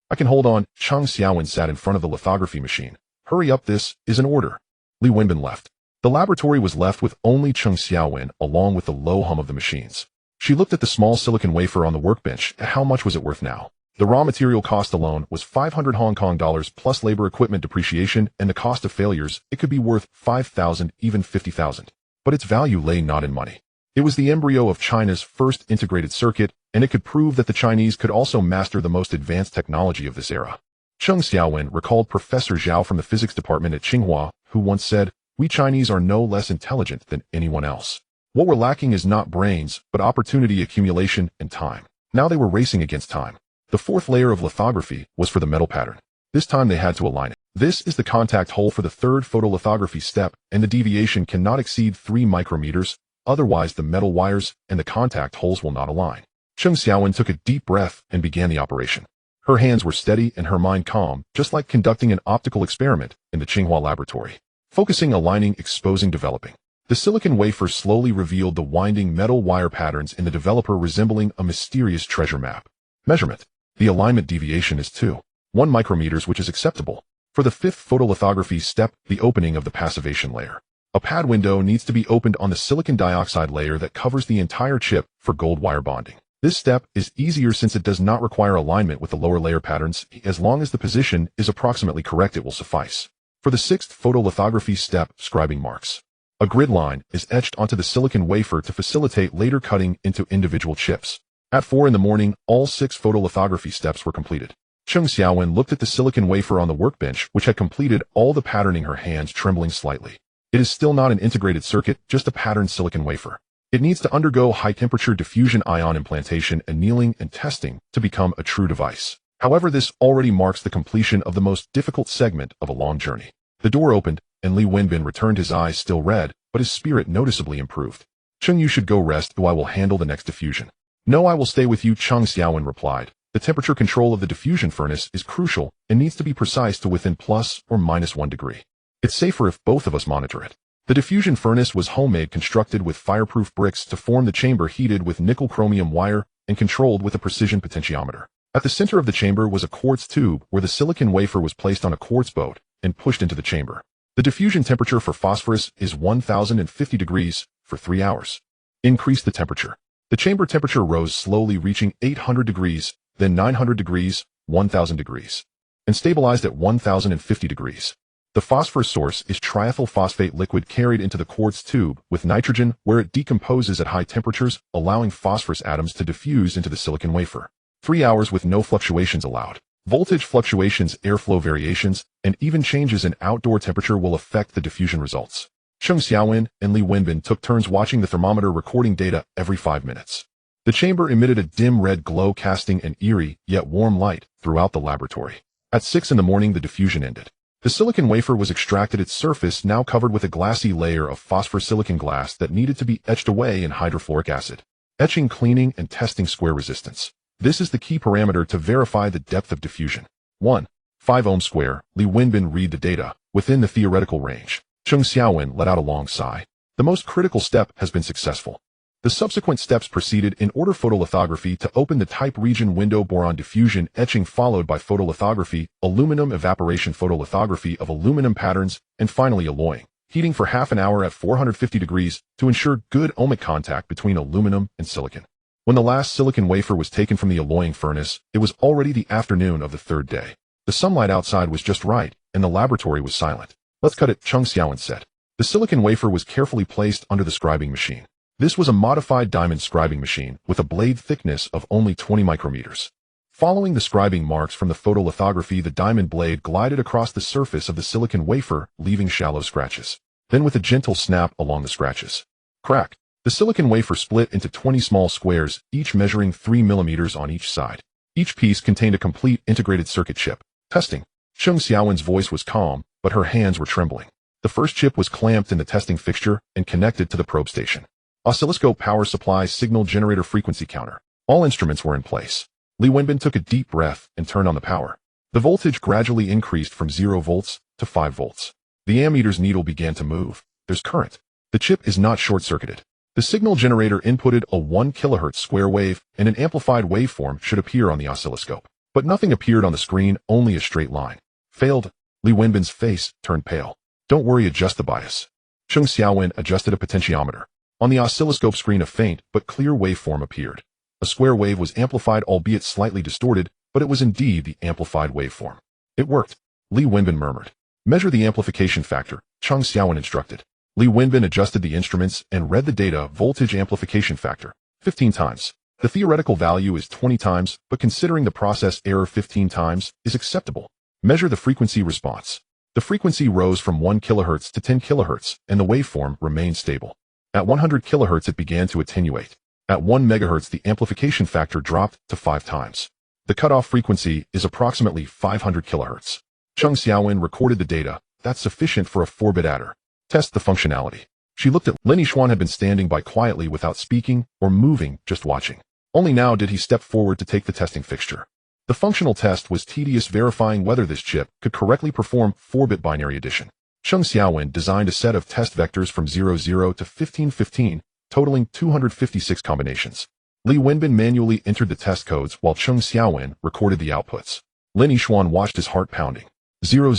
I can hold on. Cheng Xiaowen sat in front of the lithography machine. Hurry up, this is an order. Li Wenbin left. The laboratory was left with only Cheng Xiaowen, along with the low hum of the machines. She looked at the small silicon wafer on the workbench. How much was it worth now? The raw material cost alone was 500 Hong Kong dollars plus labor, equipment depreciation, and the cost of failures. It could be worth 5,000, even 50,000. But its value lay not in money. It was the embryo of China's first integrated circuit, and it could prove that the Chinese could also master the most advanced technology of this era. Cheng Xiaowen recalled Professor Zhao from the physics department at Tsinghua, who once said, "We Chinese are no less intelligent than anyone else. What we're lacking is not brains, but opportunity, accumulation, and time." Now they were racing against time. The 4th layer of lithography was for the metal pattern. This time they had to align it. This is the contact hole for the 3rd photolithography step, and the deviation cannot exceed 3 micrometers, otherwise the metal wires and the contact holes will not align. Cheng Xiaowen took a deep breath and began the operation. Her hands were steady and her mind calm, just like conducting an optical experiment in the Tsinghua laboratory. Focusing, aligning, exposing, developing. The silicon wafer slowly revealed the winding metal wire patterns in the developer, resembling a mysterious treasure map. Measurement. The alignment deviation is 2.1 micrometers, which is acceptable. For the 5th photolithography step, the opening of the passivation layer. A pad window needs to be opened on the silicon dioxide layer that covers the entire chip for gold wire bonding. This step is easier since it does not require alignment with the lower layer patterns. As long as the position is approximately correct, it will suffice. For the sixth photolithography step, scribing marks. A grid line is etched onto the silicon wafer to facilitate later cutting into individual chips. At 4 in the morning, all 6 photolithography steps were completed. Cheng Xiaowen looked at the silicon wafer on the workbench, which had completed all the patterning, her hands trembling slightly. It is still not an integrated circuit, just a patterned silicon wafer. It needs to undergo high-temperature diffusion ion implantation, annealing, and testing to become a true device. However, this already marks the completion of the most difficult segment of a long journey. The door opened, and Li Wenbin returned, his eyes still red, but his spirit noticeably improved. Cheng, you should go rest, though I will handle the next diffusion. No, I will stay with you, Cheng Xiaowen replied. The temperature control of the diffusion furnace is crucial and needs to be precise to within plus or minus 1 degree. It's safer if both of us monitor it. The diffusion furnace was homemade, constructed with fireproof bricks to form the chamber, heated with nickel chromium wire and controlled with a precision potentiometer. At the center of the chamber was a quartz tube where the silicon wafer was placed on a quartz boat and pushed into the chamber. The diffusion temperature for phosphorus is 1050 degrees for 3 hours. Increase the temperature. The chamber temperature rose slowly, reaching 800 degrees, then 900 degrees, 1000 degrees, and stabilized at 1050 degrees. The phosphorus source is triethyl phosphate liquid carried into the quartz tube with nitrogen, where it decomposes at high temperatures, allowing phosphorus atoms to diffuse into the silicon wafer. 3 hours with no fluctuations allowed. Voltage fluctuations, airflow variations, and even changes in outdoor temperature will affect the diffusion results. Cheng Xiaowen and Li Wenbin took turns watching the thermometer, recording data every 5 minutes. The chamber emitted a dim red glow, casting an eerie, yet warm light throughout the laboratory. At 6 in the morning, the diffusion ended. The silicon wafer was extracted, its surface now covered with a glassy layer of phosphorsilicon glass that needed to be etched away in hydrofluoric acid. Etching, cleaning, and testing square resistance. This is the key parameter to verify the depth of diffusion. 1. 5 ohm square. Li Wenbin read the data, within the theoretical range. Cheng Xiaowen let out a long sigh. The most critical step has been successful. The subsequent steps proceeded in order: photolithography to open the type region window, boron diffusion, etching followed by photolithography, aluminum evaporation, photolithography of aluminum patterns, and finally alloying, heating for half an hour at 450 degrees to ensure good ohmic contact between aluminum and silicon. When the last silicon wafer was taken from the alloying furnace, it was already the afternoon of the 3rd day. The sunlight outside was just right, and the laboratory was silent. Let's cut it, Cheng Xiaowen said. The silicon wafer was carefully placed under the scribing machine. This was a modified diamond scribing machine with a blade thickness of only 20 micrometers. Following the scribing marks from the photolithography, the diamond blade glided across the surface of the silicon wafer, leaving shallow scratches. Then with a gentle snap along the scratches. Crack. The silicon wafer split into 20 small squares, each measuring 3 millimeters on each side. Each piece contained a complete integrated circuit chip. Testing. Cheng Xiaowen's voice was calm, but her hands were trembling. The first chip was clamped in the testing fixture and connected to the probe station. Oscilloscope, power supply, signal generator, frequency counter. All instruments were in place. Li Wenbin took a deep breath and turned on the power. The voltage gradually increased from 0 volts to 5 volts. The ammeter's needle began to move. There's current. The chip is not short-circuited. The signal generator inputted a 1 kHz square wave, and an amplified waveform should appear on the oscilloscope. But nothing appeared on the screen, only a straight line. Failed. Li Wenbin's face turned pale. Don't worry, adjust the bias. Cheng Xiaowen adjusted a potentiometer. On the oscilloscope screen, a faint but clear waveform appeared. A square wave was amplified, albeit slightly distorted, but it was indeed the amplified waveform. It worked. Li Wenbin murmured. Measure the amplification factor, Cheng Xiaowen instructed. Li Wenbin adjusted the instruments and read the data. Voltage amplification factor, 15 times. The theoretical value is 20 times, but considering the process error, 15 times is acceptable. Measure the frequency response. The frequency rose from 1 kHz to 10 kHz, and the waveform remained stable. At 100 kHz it began to attenuate. At 1 MHz the amplification factor dropped to 5 times. The cutoff frequency is approximately 500 kHz. Cheng Xiaowen recorded the data. That's sufficient for a 4-bit adder. Test the functionality. She looked at Lin Yixuan, had been standing by quietly without speaking or moving, just watching. Only now did he step forward to take the testing fixture. The functional test was tedious, verifying whether this chip could correctly perform 4-bit binary addition. Cheng Xiaowen designed a set of test vectors from 00 to 1515, totaling 256 combinations. Li Wenbin manually entered the test codes while Cheng Xiaowen recorded the outputs. Lin Yixuan watched, his heart pounding. 000,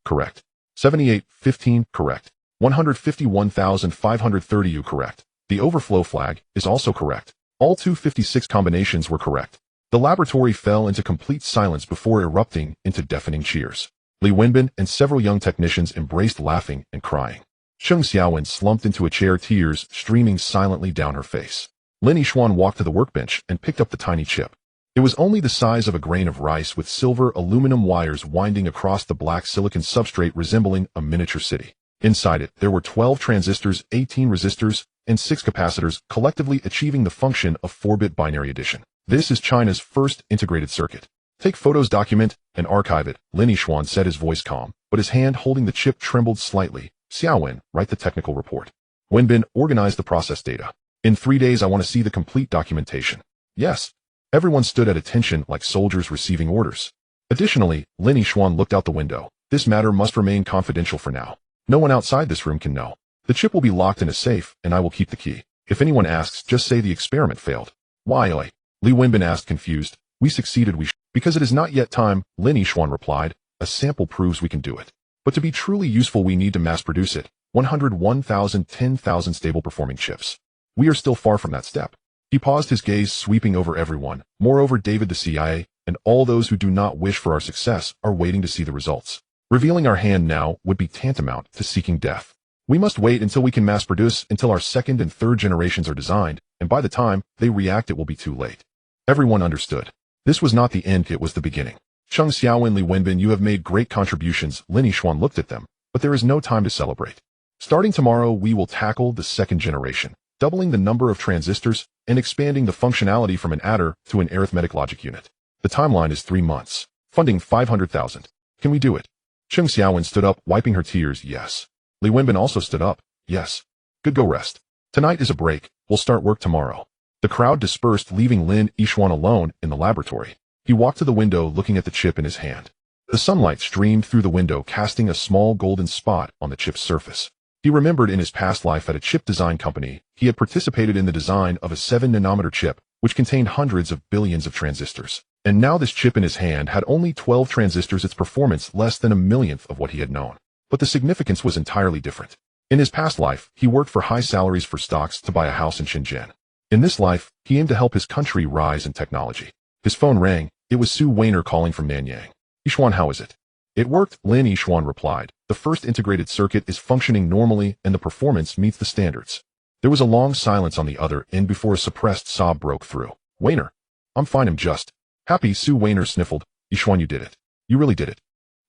correct. 7815, correct. 151,530 correct. The overflow flag is also correct. All 256 combinations were correct. The laboratory fell into complete silence before erupting into deafening cheers. Li Wenbin and several young technicians embraced laughing and crying. Sheng Xiaowen slumped into a chair, tears streaming silently down her face. Lin Yixuan walked to the workbench and picked up the tiny chip. It was only the size of a grain of rice with silver aluminum wires winding across the black silicon substrate resembling a miniature city. Inside it, there were 12 transistors, 18 resistors, and 6 capacitors, collectively achieving the function of 4-bit binary addition. This is China's first integrated circuit. Take photos, document, and archive it, Lin Yixuan said, his voice calm, but his hand holding the chip trembled slightly. Xiaowen, write the technical report. Wenbin, organize the process data. In 3 days I want to see the complete documentation. Yes. Everyone stood at attention like soldiers receiving orders. Additionally, Lin Yixuan looked out the window. This matter must remain confidential for now. No one outside this room can know. The chip will be locked in a safe, and I will keep the key. If anyone asks, just say the experiment failed. Why? Li Wenbin asked, confused. We succeeded, because it is not yet time, Lin Yixuan replied. A sample proves we can do it. But to be truly useful we need to mass produce it. 101,000, 10,000 stable performing chips. We are still far from that step. He paused, his gaze sweeping over everyone. Moreover, David, the CIA, and all those who do not wish for our success are waiting to see the results. Revealing our hand now would be tantamount to seeking death. We must wait until we can mass produce, until our second and third generations are designed, and by the time they react it will be too late. Everyone understood. This was not the end, it was the beginning. Sheng Xiaowen, Li Wenbin, you have made great contributions. Lin Yixuan looked at them, but there is no time to celebrate. Starting tomorrow we will tackle the second generation, doubling the number of transistors and expanding the functionality from an adder to an arithmetic logic unit. The timeline is 3 months. Funding 500,000. Can we do it? Sheng Xiaowen stood up, wiping her tears. Yes. Li Wenbin also stood up. Yes. Good, go rest. Tonight is a break. We'll start work tomorrow. The crowd dispersed, leaving Lin Yixuan alone in the laboratory. He walked to the window, looking at the chip in his hand. The sunlight streamed through the window, casting a small golden spot on the chip's surface. He remembered in his past life at a chip design company, he had participated in the design of a 7-nanometer chip, which contained hundreds of billions of transistors. And now this chip in his hand had only 12 transistors, its performance less than a millionth of what he had known. But the significance was entirely different. In his past life, he worked for high salaries for stocks to buy a house in Shenzhen. In this life, he aimed to help his country rise in technology. His phone rang. It was Su Weiner calling from Nanyang. Yixuan, how is it? It worked, Lin Yixuan replied. The first integrated circuit is functioning normally and the performance meets the standards. There was a long silence on the other end before a suppressed sob broke through. Weiner. I'm fine, I'm just happy. Su Weiner sniffled. Yixuan, you did it. You really did it.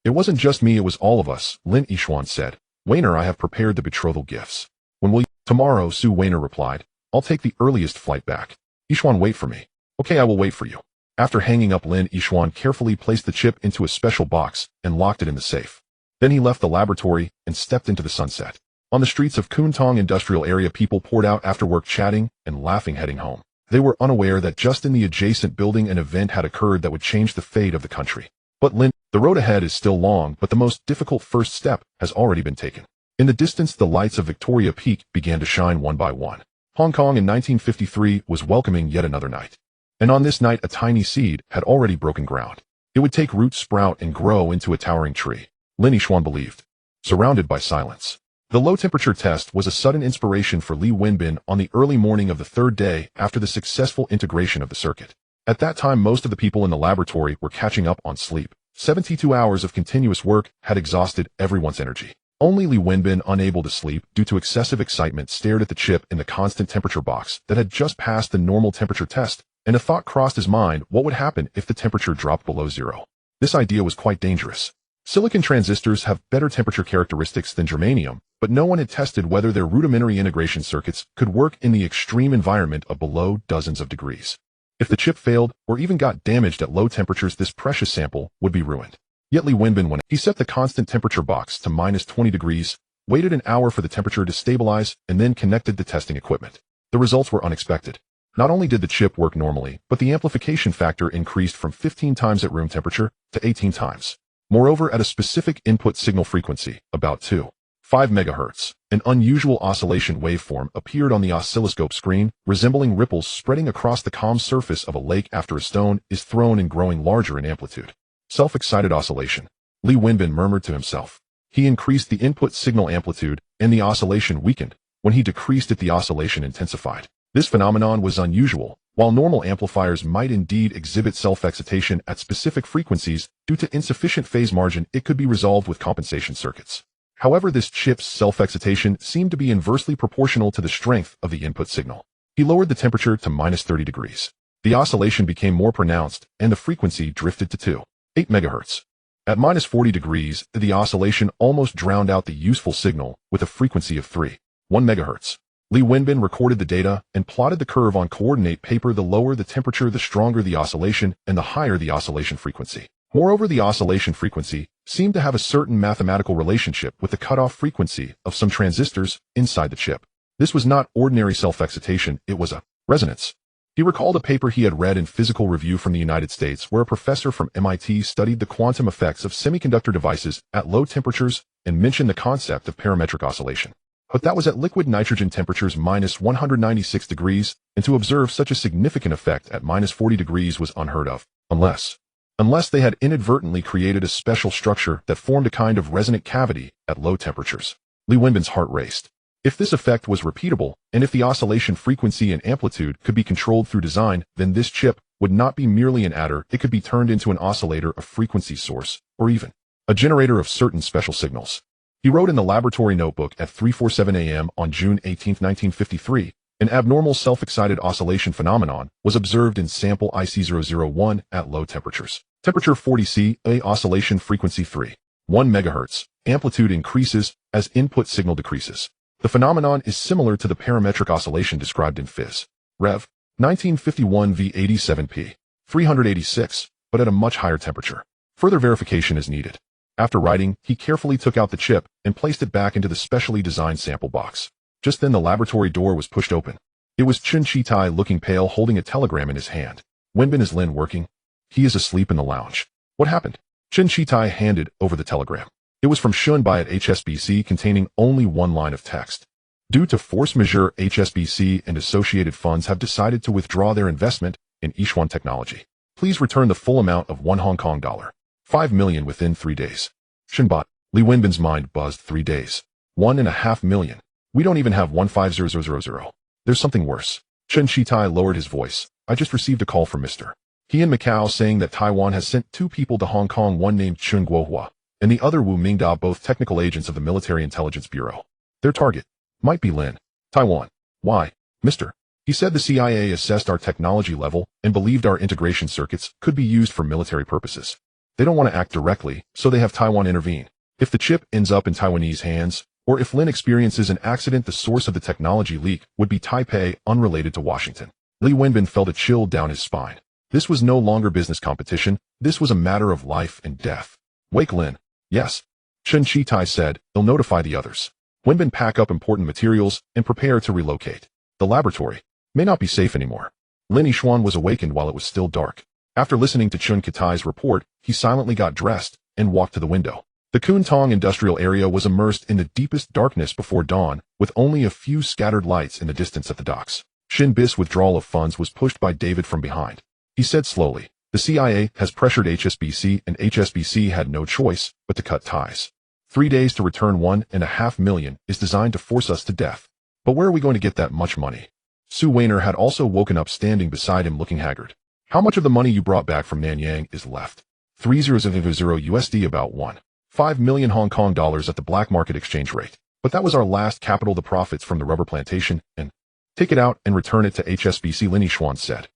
It wasn't just me, it was all of us, Lin Yixuan said. Weiner, I have prepared the betrothal gifts. When will you? Tomorrow, Su Weiner replied. I'll take the earliest flight back. Yixuan, wait for me. Okay, I will wait for you. After hanging up, Lin Yixuan carefully placed the chip into a special box and locked it in the safe. Then he left the laboratory and stepped into the sunset. On the streets of Kuntong industrial area, people poured out after work, chatting and laughing, heading home. They were unaware that just in the adjacent building an event had occurred that would change the fate of the country. But Lin, the road ahead is still long, but the most difficult first step has already been taken. In the distance, the lights of Victoria Peak began to shine one by one. Hong Kong in 1953 was welcoming yet another night. And on this night, a tiny seed had already broken ground. It would take root, sprout, and grow into a towering tree. Lin Yixuan believed. Surrounded by silence. The low-temperature test was a sudden inspiration for Li Wenbin on the early morning of the third day after the successful integration of the circuit. At that time, most of the people in the laboratory were catching up on sleep. 72 hours of continuous work had exhausted everyone's energy. Only Li Wenbin, unable to sleep due to excessive excitement, stared at the chip in the constant temperature box that had just passed the normal temperature test, and a thought crossed his mind: what would happen if the temperature dropped below zero? This idea was quite dangerous. Silicon transistors have better temperature characteristics than germanium, but no one had tested whether their rudimentary integration circuits could work in the extreme environment of below dozens of degrees. If the chip failed, or even got damaged at low temperatures, this precious sample would be ruined. Yet Li Wenbin, when he set the constant temperature box to -20 degrees, waited an hour for the temperature to stabilize, and then connected the testing equipment. The results were unexpected. Not only did the chip work normally, but the amplification factor increased from 15 times at room temperature to 18 times. Moreover, at a specific input signal frequency, about 2.5 MHz, an unusual oscillation waveform appeared on the oscilloscope screen, resembling ripples spreading across the calm surface of a lake after a stone is thrown and growing larger in amplitude. Self-excited oscillation. Li Wenbin murmured to himself. He increased the input signal amplitude, and the oscillation weakened. When he decreased it, the oscillation intensified. This phenomenon was unusual, While normal amplifiers might indeed exhibit self-excitation at specific frequencies, due to insufficient phase margin, it could be resolved with compensation circuits. However, this chip's self-excitation seemed to be inversely proportional to the strength of the input signal. He lowered the temperature to -30 degrees. The oscillation became more pronounced, and the frequency drifted to 2.8 MHz. At -40 degrees, the oscillation almost drowned out the useful signal with a frequency of 3.1 MHz. Li Wenbin recorded the data and plotted the curve on coordinate paper. The lower the temperature, the stronger the oscillation, and the higher the oscillation frequency. Moreover, the oscillation frequency seemed to have a certain mathematical relationship with the cutoff frequency of some transistors inside the chip. This was not ordinary self-excitation, it was a resonance. He recalled a paper he had read in Physical Review from the United States where a professor from MIT studied the quantum effects of semiconductor devices at low temperatures and mentioned the concept of parametric oscillation. But that was at liquid nitrogen temperatures -196 degrees, and to observe such a significant effect at -40 degrees was unheard of, unless they had inadvertently created a special structure that formed a kind of resonant cavity at low temperatures. Li Wenbin's heart raced. If this effect was repeatable, and if the oscillation frequency and amplitude could be controlled through design, then this chip would not be merely an adder, it could be turned into an oscillator, a frequency source, or even a generator of certain special signals. He wrote in the laboratory notebook at 3:47 a.m. on June 18, 1953, an abnormal self-excited oscillation phenomenon was observed in sample IC001 at low temperatures. Temperature 40 C, a oscillation frequency 3.1 MHz. Amplitude increases as input signal decreases. The phenomenon is similar to the parametric oscillation described in Phys. Rev. 1951 V87P. 386, but at a much higher temperature. Further verification is needed. After writing, he carefully took out the chip and placed it back into the specially designed sample box. Just then the laboratory door was pushed open. It was Chun Chi-tai, looking pale, holding a telegram in his hand. Wenbin, is Lin working? He is asleep in the lounge. What happened? Chun Chi-tai handed over the telegram. It was from Shun Bai at HSBC, containing only one line of text. Due to force majeure, HSBC and associated funds have decided to withdraw their investment in Yishuan Technology. Please return the full amount of $1 5 million within 3 days. Shunbot. Li Wenbin's mind buzzed. 3 days. 1.5 million. We don't even have 150000. There's something worse. Chun Chi-tai lowered his voice. I just received a call from Mr. He in Macau saying that Taiwan has sent 2 people to Hong Kong, one named Chun Guohua, and the other Wu Mingda, both technical agents of the Military Intelligence Bureau. Their target might be Lin. Taiwan. Why? Mr. He said the CIA assessed our technology level and believed our integration circuits could be used for military purposes. They don't want to act directly, so they have Taiwan intervene. If the chip ends up in Taiwanese hands, or if Lin experiences an accident, the source of the technology leak would be Taipei, unrelated to Washington. Li Wenbin felt a chill down his spine. This was no longer business competition, this was a matter of life and death. Wake Lin. Yes. Chun Chi-tai said, he'll notify the others. Wenbin, pack up important materials and prepare to relocate. The laboratory may not be safe anymore. Lin Yishuan was awakened while it was still dark. After listening to Chun Chi-tai's report, he silently got dressed and walked to the window. The Kuntong industrial area was immersed in the deepest darkness before dawn, with only a few scattered lights in the distance at the docks. Shin Bis' withdrawal of funds was pushed by David from behind. He said slowly, the CIA has pressured HSBC and HSBC had no choice but to cut ties. 3 days to return 1.5 million is designed to force us to death. But where are we going to get that much money? Su Weiner had also woken up, standing beside him looking haggard. How much of the money you brought back from Nanyang is left? 300 USD, about 1.5 million Hong Kong dollars at the black market exchange rate. But that was our last capital, the profits from the rubber plantation, and take it out and return it to HSBC, Lin Yishuan said.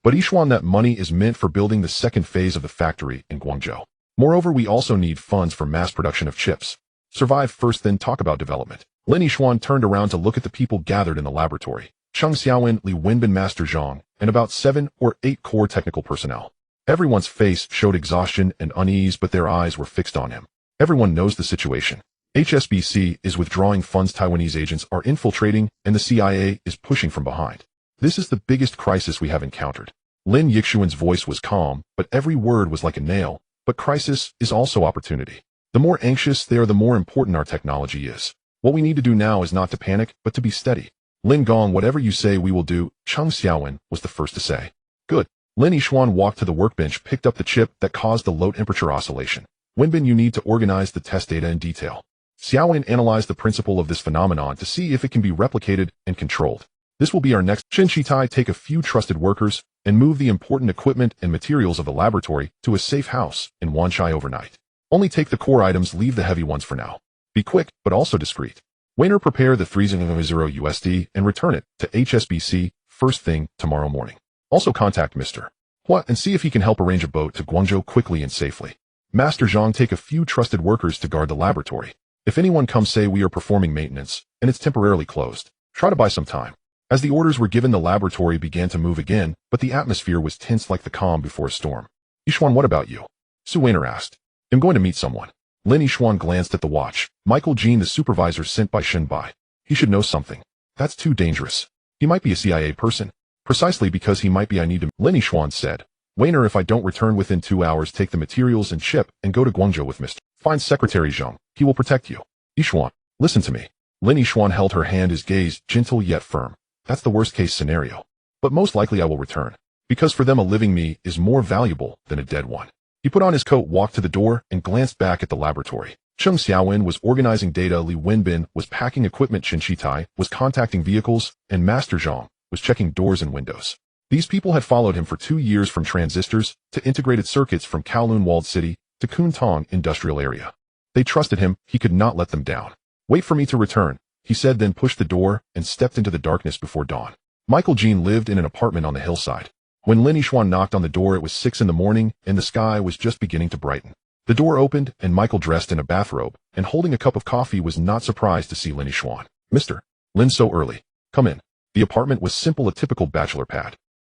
But Yishuan, that money is meant for building the second phase of the factory in Guangzhou. Moreover, we also need funds for mass production of chips. Survive first, then talk about development. Lin Yishuan turned around to look at the people gathered in the laboratory. Cheng Xiaowen, Li Wenbin, Master Zhang, and about 7 or 8 core technical personnel. Everyone's face showed exhaustion and unease, but their eyes were fixed on him. Everyone knows the situation. HSBC is withdrawing funds, Taiwanese agents are infiltrating, and the CIA is pushing from behind. This is the biggest crisis we have encountered. Lin Yixuan's voice was calm, but every word was like a nail. But crisis is also opportunity. The more anxious they are, the more important our technology is. What we need to do now is not to panic, but to be steady. Lin Gong, whatever you say we will do, Cheng Xiaowen was the first to say. Good. Lin Yishuan walked to the workbench, picked up the chip that caused the low temperature oscillation. Wenbin, you need to organize the test data in detail. Xiaowen analyzed the principle of this phenomenon to see if it can be replicated and controlled. This will be our next. Shin Shitai take a few trusted workers and move the important equipment and materials of the laboratory to a safe house in Wanchai overnight. Only take the core items, leave the heavy ones for now. Be quick, but also discreet. Wainer prepare the 30 USD and return it to HSBC first thing tomorrow morning. Also contact Mr. Hua and see if he can help arrange a boat to Guangzhou quickly and safely. Master Zhang take a few trusted workers to guard the laboratory. If anyone comes say we are performing maintenance and it's temporarily closed, try to buy some time. As the orders were given, the laboratory began to move again, but the atmosphere was tense like the calm before a storm. Yishuan, what about you? Su Wainer asked. I'm going to meet someone. Lin Yishuan glanced at the watch. Michael Jean, the supervisor sent by Shen Bai. He should know something. That's too dangerous. He might be a CIA person. Precisely because he might be, I need to. Lin Yishuan said. Wainer, if I don't return within 2 hours, take the materials and ship and go to Guangzhou with Mr. Find Secretary Zhang. He will protect you. Yishuan, listen to me. Lin Yishuan held her hand, his gaze gentle yet firm. That's the worst case scenario. But most likely I will return. Because for them a living me is more valuable than a dead one. He put on his coat, walked to the door, and glanced back at the laboratory. Chung Xiaowen was organizing data, Li Wenbin was packing equipment, Qin Shitai was contacting vehicles, and Master Zhang was checking doors and windows. These people had followed him for 2 years, from transistors to integrated circuits, from Kowloon walled city to Kuntong industrial area. They trusted him, he could not let them down. Wait for me to return, he said, then pushed the door and stepped into the darkness before dawn. Michael Jean lived in an apartment on the hillside. When Lin Yishuan knocked on the door, it was 6 in the morning and the sky was just beginning to brighten. The door opened and Michael, dressed in a bathrobe and holding a cup of coffee, was not surprised to see Lin Yishuan. Mr. Lin, so early. Come in. The apartment was simple, a typical bachelor pad.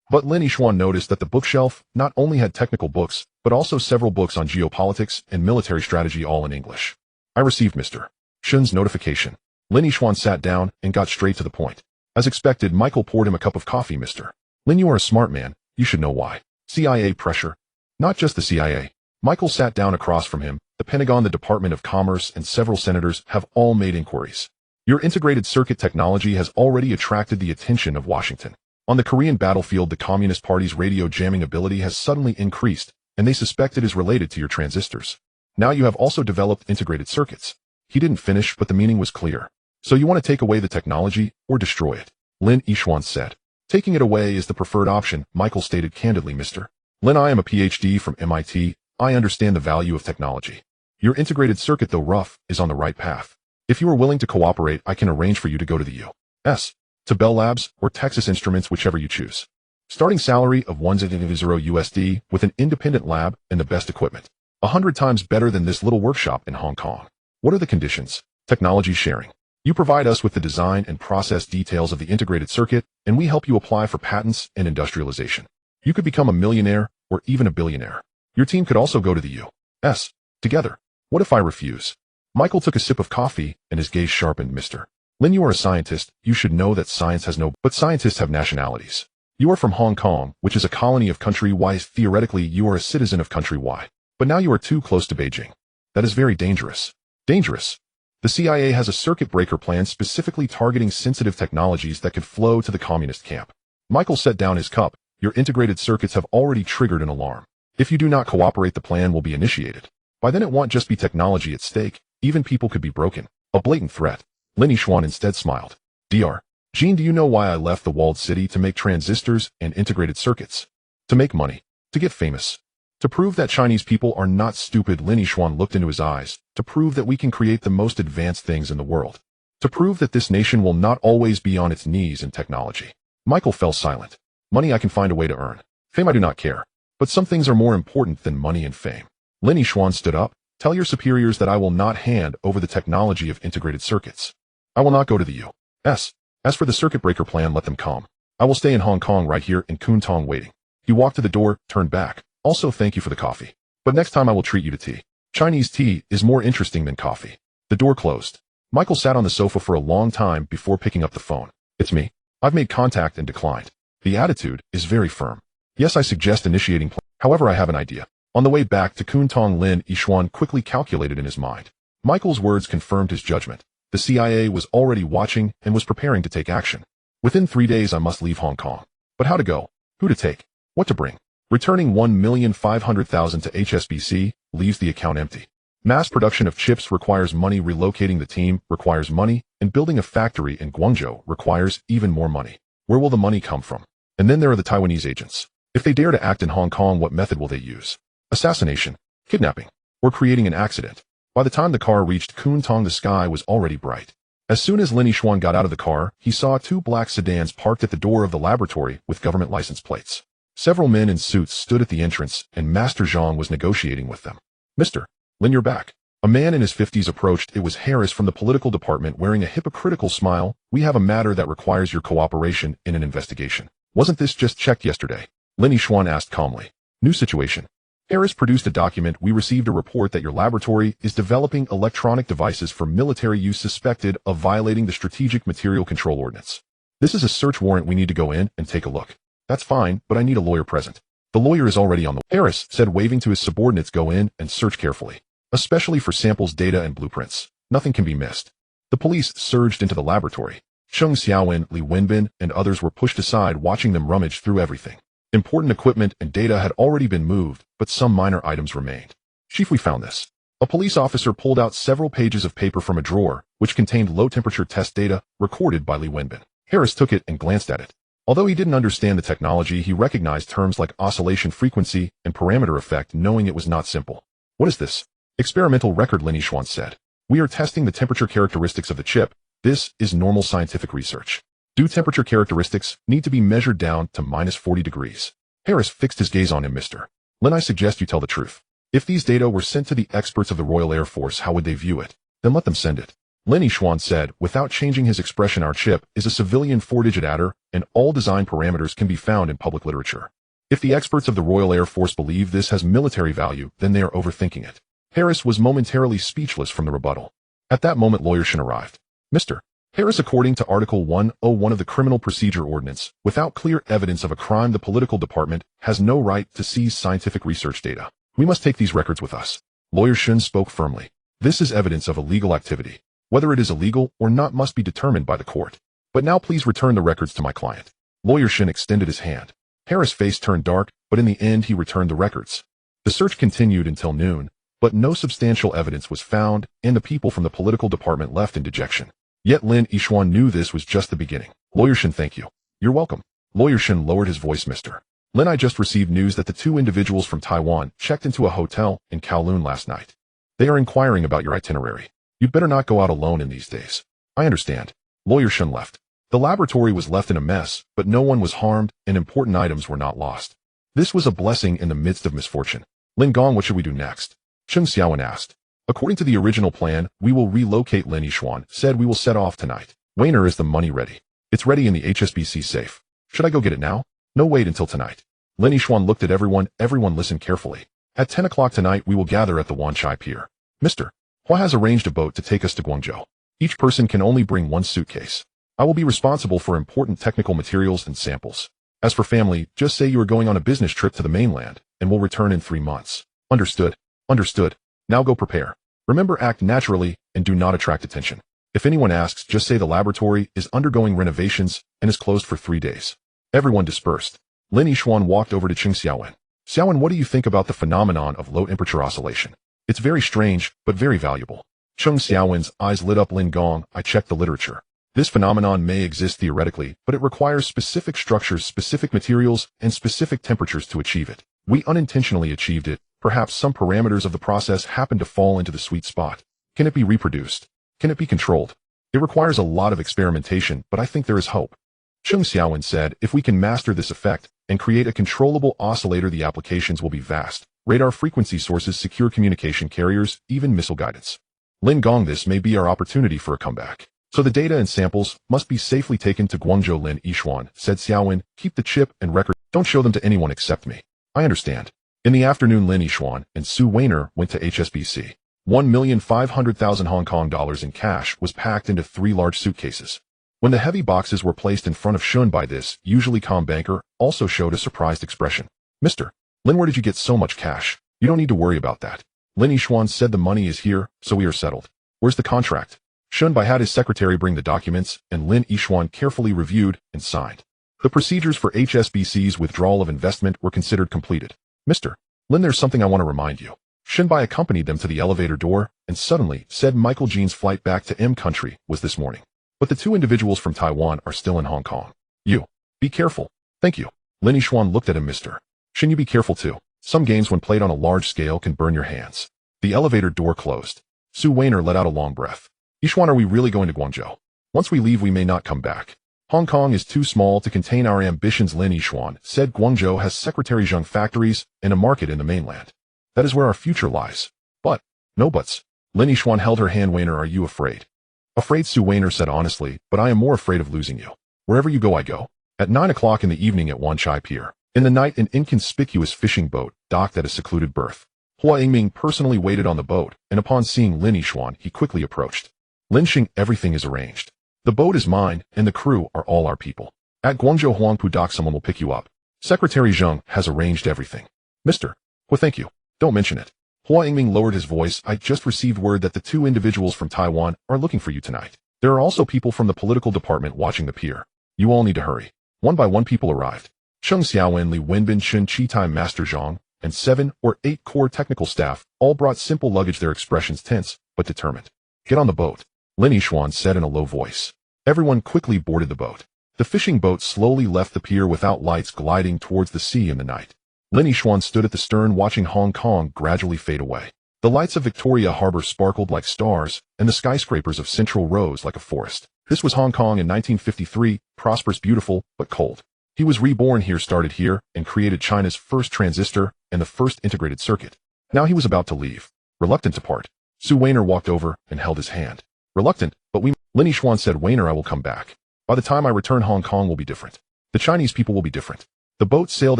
But Lin Yishuan noticed that the bookshelf not only had technical books, but also several books on geopolitics and military strategy, all in English. I received Mr. Shun's notification. Lin Yishuan sat down and got straight to the point. As expected, Michael poured him a cup of coffee. Mr. Lin, you are a smart man. You should know why. CIA pressure. Not just the CIA. Michael sat down across from him. The Pentagon, the Department of Commerce, and several senators have all made inquiries. Your integrated circuit technology has already attracted the attention of Washington. On the Korean battlefield, the Communist Party's radio jamming ability has suddenly increased, and they suspect it is related to your transistors. Now you have also developed integrated circuits. He didn't finish, but the meaning was clear. So you want to take away the technology or destroy it? Lin Yishuan said. Taking it away is the preferred option, Michael stated candidly. Mr. Lin, I am a PhD from MIT. I understand the value of technology. Your integrated circuit, though rough, is on the right path. If you are willing to cooperate, I can arrange for you to go to the U.S., to Bell Labs or Texas Instruments, whichever you choose. Starting salary of 100 USD with an independent lab and the best equipment. 100 times better than this little workshop in Hong Kong. What are the conditions? Technology sharing. You provide us with the design and process details of the integrated circuit, and we help you apply for patents and industrialization. You could become a millionaire or even a billionaire. Your team could also go to the U.S. together. What if I refuse? Michael took a sip of coffee and his gaze sharpened. Mr. Lin, you are a scientist. You should know that science has no, but scientists have nationalities. You are from Hong Kong, which is a colony of country Y. Theoretically, you are a citizen of country Y. But now you are too close to Beijing. That is very dangerous. Dangerous. The CIA has a circuit breaker plan specifically targeting sensitive technologies that could flow to the communist camp. Michael set down his cup. Your integrated circuits have already triggered an alarm. If you do not cooperate, the plan will be initiated. By then it won't just be technology at stake, even people could be broken. A blatant threat. Lin Yishuan instead smiled. Dr. Jean, do you know why I left the walled city? To make transistors and integrated circuits. To make money. To get famous. To prove that Chinese people are not stupid. Lin Yishuan looked into his eyes. To prove that we can create the most advanced things in the world. To prove that this nation will not always be on its knees in technology. Michael fell silent. Money I can find a way to earn. Fame I do not care. But some things are more important than money and fame. Lin Yishuan stood up. Tell your superiors that I will not hand over the technology of integrated circuits. I will not go to the U.S. As for the circuit breaker plan, let them come. I will stay in Hong Kong, right here in Kuntong, waiting. He walked to the door, turned back. Also, thank you for the coffee. But next time I will treat you to tea. Chinese tea is more interesting than coffee. The door closed. Michael sat on the sofa for a long time before picking up the phone. It's me. I've made contact and declined. The attitude is very firm. Yes, I suggest initiating plan. However, I have an idea. On the way back to Kuntong, Lin Yishuan quickly calculated in his mind. Michael's words confirmed his judgment. The CIA was already watching and was preparing to take action. Within 3 days I must leave Hong Kong. But how to go? Who to take? What to bring? Returning 1,500,000 to HSBC leaves the account empty. Mass production of chips requires money, relocating the team requires money, and building a factory in Guangzhou requires even more money. Where will the money come from? And then there are the Taiwanese agents. If they dare to act in Hong Kong, what method will they use? Assassination, kidnapping, or creating an accident? By the time the car reached Kowloon, the sky was already bright. As soon as Lin Yixuan got out of the car, he saw two black sedans parked at the door of the laboratory with government license plates. Several men in suits stood at the entrance, and Master Zhang was negotiating with them. Mr. Lin, you're back. A man in his 50s approached. It was Harris from the political department wearing a hypocritical smile. We have a matter that requires your cooperation in an investigation. Wasn't this just checked yesterday? Lin Yixuan asked calmly. New situation. Harris produced a document. We received a report that your laboratory is developing electronic devices for military use suspected of violating the Strategic Material Control Ordinance. This is a search warrant. We need to go in and take a look. That's fine, but I need a lawyer present. The lawyer is already on the way. Harris said, waving to his subordinates. Go in and search carefully, especially for samples, data, and blueprints. Nothing can be missed. The police surged into the laboratory. Cheng Xiaowen, Li Wenbin, and others were pushed aside, watching them rummage through everything. Important equipment and data had already been moved, but some minor items remained. Chief, we found this. A police officer pulled out several pages of paper from a drawer, which contained low-temperature test data recorded by Li Wenbin. Harris took it and glanced at it. Although he didn't understand the technology, he recognized terms like oscillation frequency and parameter effect, knowing it was not simple. What is this? Experimental record, Lin Yixuan said. We are testing the temperature characteristics of the chip. This is normal scientific research. Do temperature characteristics need to be measured down to -40 degrees? Harris fixed his gaze on him. Mr. Lin, I suggest you tell the truth. If these data were sent to the experts of the Royal Air Force, how would they view it? Then let them send it. Lin Yixuan said, without changing his expression. Our chip is a civilian 4-digit adder, and all design parameters can be found in public literature. If the experts of the Royal Air Force believe this has military value, then they are overthinking it. Harris was momentarily speechless from the rebuttal. At that moment, Lawyer Shen arrived. Mr. Harris, according to Article 101 of the Criminal Procedure Ordinance, without clear evidence of a crime, the political department has no right to seize scientific research data. We must take these records with us. Lawyer Shen spoke firmly. This is evidence of illegal activity. Whether it is illegal or not must be determined by the court. But now please return the records to my client. Lawyer Shen extended his hand. Harris' face turned dark, but in the end he returned the records. The search continued until noon, but no substantial evidence was found, and the people from the political department left in dejection. Yet Lin Yixuan knew this was just the beginning. Lawyer Shen, thank you. You're welcome. Lawyer Shen lowered his voice. Mr. Lin, I just received news that the two individuals from Taiwan checked into a hotel in Kowloon last night. They are inquiring about your itinerary. You'd better not go out alone in these days. I understand. Lawyer Shen left. The laboratory was left in a mess, but no one was harmed, and important items were not lost. This was a blessing in the midst of misfortune. Lin Gong, what should we do next? Cheng Xiaowen asked. According to the original plan, we will relocate. Lin Yixuan said, we will set off tonight. Wainer, is the money ready? It's ready in the HSBC safe. Should I go get it now? No, wait until tonight. Lin Yixuan looked at everyone. Everyone listened carefully. At 10 o'clock tonight, we will gather at the Wanchai Pier. Mr. Hua has arranged a boat to take us to Guangzhou. Each person can only bring one suitcase. I will be responsible for important technical materials and samples. As for family, just say you are going on a business trip to the mainland, and will return in 3 months. Understood? Understood. Now go prepare. Remember, act naturally, and do not attract attention. If anyone asks, just say the laboratory is undergoing renovations and is closed for 3 days. Everyone dispersed. Lin Yixuan walked over to Cheng Xiaowen. Xiaowen, what do you think about the phenomenon of low-temperature oscillation? It's very strange, but very valuable. Cheng Xiaowen's eyes lit up. Lin Gong, I checked the literature. This phenomenon may exist theoretically, but it requires specific structures, specific materials, and specific temperatures to achieve it. We unintentionally achieved it. Perhaps some parameters of the process happen to fall into the sweet spot. Can it be reproduced? Can it be controlled? It requires a lot of experimentation, but I think there is hope. Cheng Xiaowen said, if we can master this effect and create a controllable oscillator, the applications will be vast. Radar frequency sources, secure communication carriers, even missile guidance. Lin Gong, this may be our opportunity for a comeback. So the data and samples must be safely taken to Guangzhou. Lin Yixuan said, Xiaowen, keep the chip and record. Don't show them to anyone except me. I understand. In the afternoon, Lin Yixuan and Su Wainer went to HSBC. 1,500,000 Hong Kong dollars in cash was packed into 3 large suitcases. When the heavy boxes were placed in front of Shun, by this usually calm banker also showed a surprised expression. Mr. Lin, where did you get so much cash? You don't need to worry about that. Lin Yixuan said, the money is here, so we are settled. Where's the contract? Shun Bai had his secretary bring the documents, and Lin Yixuan carefully reviewed and signed. The procedures for HSBC's withdrawal of investment were considered completed. Mr. Lin, there's something I want to remind you. Shinbai accompanied them to the elevator door, and suddenly said Michael Jean's flight back to M country was this morning. But the 2 individuals from Taiwan are still in Hong Kong. You. Be careful. Thank you. Lin Yixuan looked at him. Mister. Shouldn't you be careful too? Some games when played on a large scale can burn your hands. The elevator door closed. Su Weiner let out a long breath. Yixuan, are we really going to Guangzhou? Once we leave we may not come back. Hong Kong is too small to contain our ambitions. Lin Yixuan said. Guangzhou has Secretary Zheng factories and a market in the mainland. That is where our future lies. But, no buts. Lin Yixuan held her hand. Weiner, are you afraid? Afraid, Su Weiner said honestly, but I am more afraid of losing you. Wherever you go I go. At 9 o'clock in the evening at Wanchai Pier. In the night an inconspicuous fishing boat docked at a secluded berth. Hua Yingming personally waited on the boat, and upon seeing Lin Yixuan he quickly approached. Lin Xing, everything is arranged. The boat is mine, and the crew are all our people. At Guangzhou Huangpu Dock someone will pick you up. Secretary Zheng has arranged everything. Mister. Well, thank you. Don't mention it. Hua Yingming lowered his voice. I just received word that the 2 individuals from Taiwan are looking for you tonight. There are also people from the political department watching the pier. You all need to hurry. One by one people arrived. Cheng Xiaowen, Li Wenbin, Chen Chi-Tai, Master Zhang, and 7 or 8 core technical staff all brought simple luggage, their expressions tense but determined. Get on the boat, Lin Yixuan said in a low voice. Everyone quickly boarded the boat. The fishing boat slowly left the pier without lights, gliding towards the sea in the night. Lin Yixuan stood at the stern watching Hong Kong gradually fade away. The lights of Victoria Harbor sparkled like stars, and the skyscrapers of Central rose like a forest. This was Hong Kong in 1953, prosperous, beautiful, but cold. He was reborn here, started here, and created China's first transistor and the first integrated circuit. Now he was about to leave, reluctant to part. Su Weiner walked over and held his hand. Reluctant, but Lin Yixuan said, Weiner, I will come back. By the time I return, Hong Kong will be different. The Chinese people will be different. The boat sailed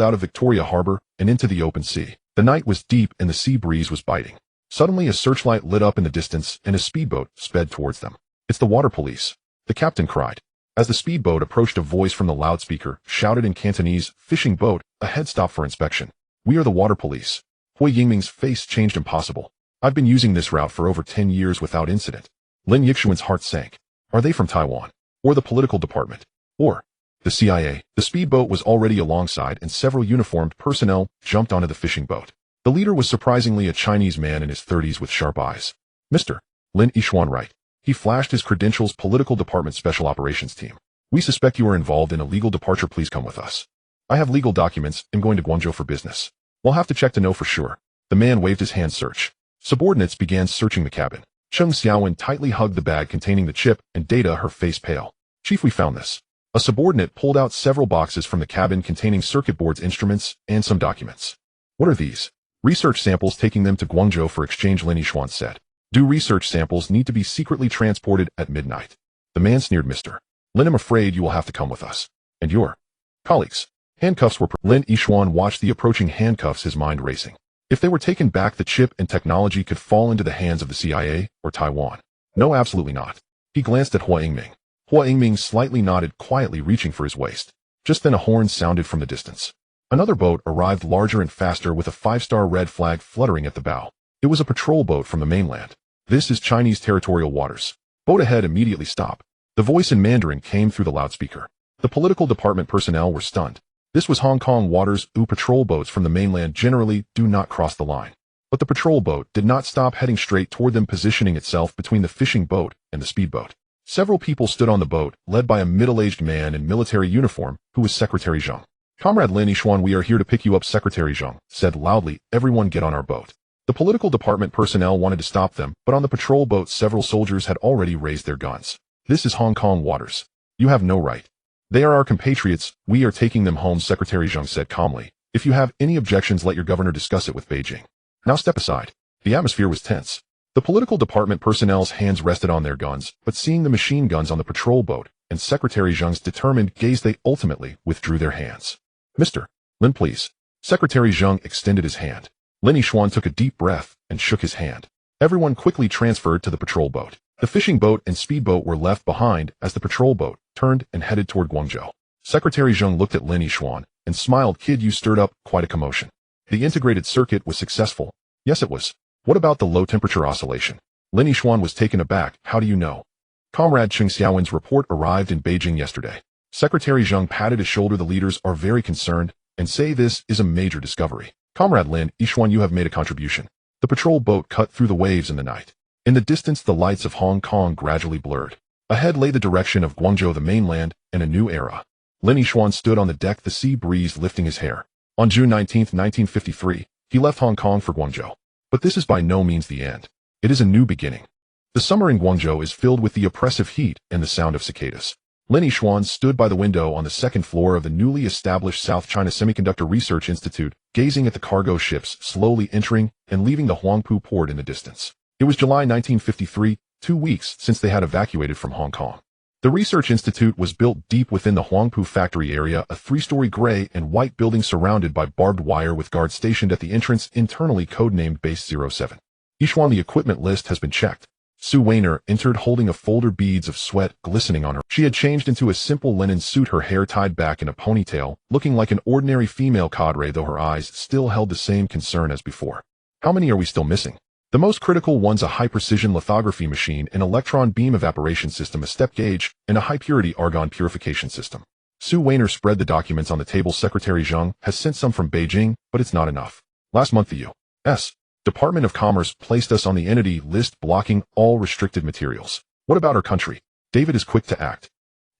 out of Victoria Harbor and into the open sea. The night was deep and the sea breeze was biting. Suddenly a searchlight lit up in the distance and a speedboat sped towards them. It's the water police, the captain cried. As the speedboat approached, a voice from the loudspeaker shouted in Cantonese, fishing boat, ahead, stop for inspection. We are the water police. Hui Yingming's face changed. Impossible. I've been using this route for over 10 years without incident. Lin Yixuan's heart sank. Are they from Taiwan? Or the political department? Or the CIA? The speedboat was already alongside and several uniformed personnel jumped onto the fishing boat. The leader was surprisingly a Chinese man in his 30s with sharp eyes. Mr. Lin Yixuan, right? He flashed his credentials. Political Department Special Operations Team. We suspect you are involved in a legal departure. Please come with us. I have legal documents. I'm going to Guangzhou for business. We'll have to check to know for sure. The man waved his hand. Search. Subordinates began searching the cabin. Cheng Xiaowen tightly hugged the bag containing the chip and data, her face pale. Chief, we found this. A subordinate pulled out several boxes from the cabin containing circuit boards, instruments, and some documents. What are these? Research samples, taking them to Guangzhou for exchange, Lin Yixuan said. Do research samples need to be secretly transported at midnight? The man sneered. Mr. Lin, I'm afraid you will have to come with us. And your colleagues. Handcuffs were Lin Yixuan watched the approaching handcuffs, his mind racing. If they were taken back, the chip and technology could fall into the hands of the CIA or Taiwan. No, absolutely not. He glanced at Hua Yingming. Hua Yingming slightly nodded, quietly reaching for his waist. Just then a horn sounded from the distance. Another boat arrived, larger and faster, with a 5-star red flag fluttering at the bow. It was a patrol boat from the mainland. This is Chinese territorial waters. Boat ahead, immediately stop. The voice in Mandarin came through the loudspeaker. The political department personnel were stunned. This was Hong Kong waters. Patrol boats from the mainland generally do not cross the line. But the patrol boat did not stop, heading straight toward them, positioning itself between the fishing boat and the speedboat. Several people stood on the boat, led by a middle-aged man in military uniform who was Secretary Zheng. Comrade Lin Yixuan, we are here to pick you up. Secretary Zheng said loudly, everyone get on our boat. The political department personnel wanted to stop them, but on the patrol boat several soldiers had already raised their guns. This is Hong Kong waters. You have no right. They are our compatriots. We are taking them home, Secretary Zheng said calmly. If you have any objections, let your governor discuss it with Beijing. Now step aside. The atmosphere was tense. The political department personnel's hands rested on their guns, but seeing the machine guns on the patrol boat and Secretary Zheng's determined gaze, they ultimately withdrew their hands. Mr. Lin, please. Secretary Zheng extended his hand. Lin Yixuan took a deep breath and shook his hand. Everyone quickly transferred to the patrol boat. The fishing boat and speedboat were left behind as the patrol boat turned and headed toward Guangzhou. Secretary Zheng looked at Lin Yixuan and smiled. Kid, you stirred up quite a commotion. The integrated circuit was successful. Yes, it was. What about the low-temperature oscillation? Lin Yixuan was taken aback. How do you know? Comrade Cheng Xiaowen's report arrived in Beijing yesterday. Secretary Zheng patted his shoulder. The leaders are very concerned and say this is a major discovery. Comrade Lin Yixuan, you have made a contribution. The patrol boat cut through the waves in the night. In the distance, the lights of Hong Kong gradually blurred. Ahead lay the direction of Guangzhou, the mainland, and a new era. Lin Yixuan stood on the deck, the sea breeze lifting his hair. On June 19, 1953, he left Hong Kong for Guangzhou. But this is by no means the end. It is a new beginning. The summer in Guangzhou is filled with the oppressive heat and the sound of cicadas. Lin Yixuan stood by the window on the second floor of the newly established South China Semiconductor Research Institute, gazing at the cargo ships slowly entering and leaving the Huangpu port in the distance. It was July 1953, 2 weeks since they had evacuated from Hong Kong. The Research Institute was built deep within the Huangpu factory area, a 3-story gray and white building surrounded by barbed wire with guards stationed at the entrance, internally codenamed Base 07. Yixuan, the equipment list has been checked. Su Weiner entered holding a folder, beads of sweat glistening on her. She had changed into a simple linen suit, her hair tied back in a ponytail, looking like an ordinary female cadre, though her eyes still held the same concern as before. How many are we still missing? The most critical ones: a high-precision lithography machine, an electron beam evaporation system, a step gauge, and a high-purity argon purification system. Su Weiner spread the documents on the table. Secretary Zheng has sent some from Beijing, but it's not enough. Last month the U.S. Department of Commerce placed us on the entity list, blocking all restricted materials. What about our country? David is quick to act.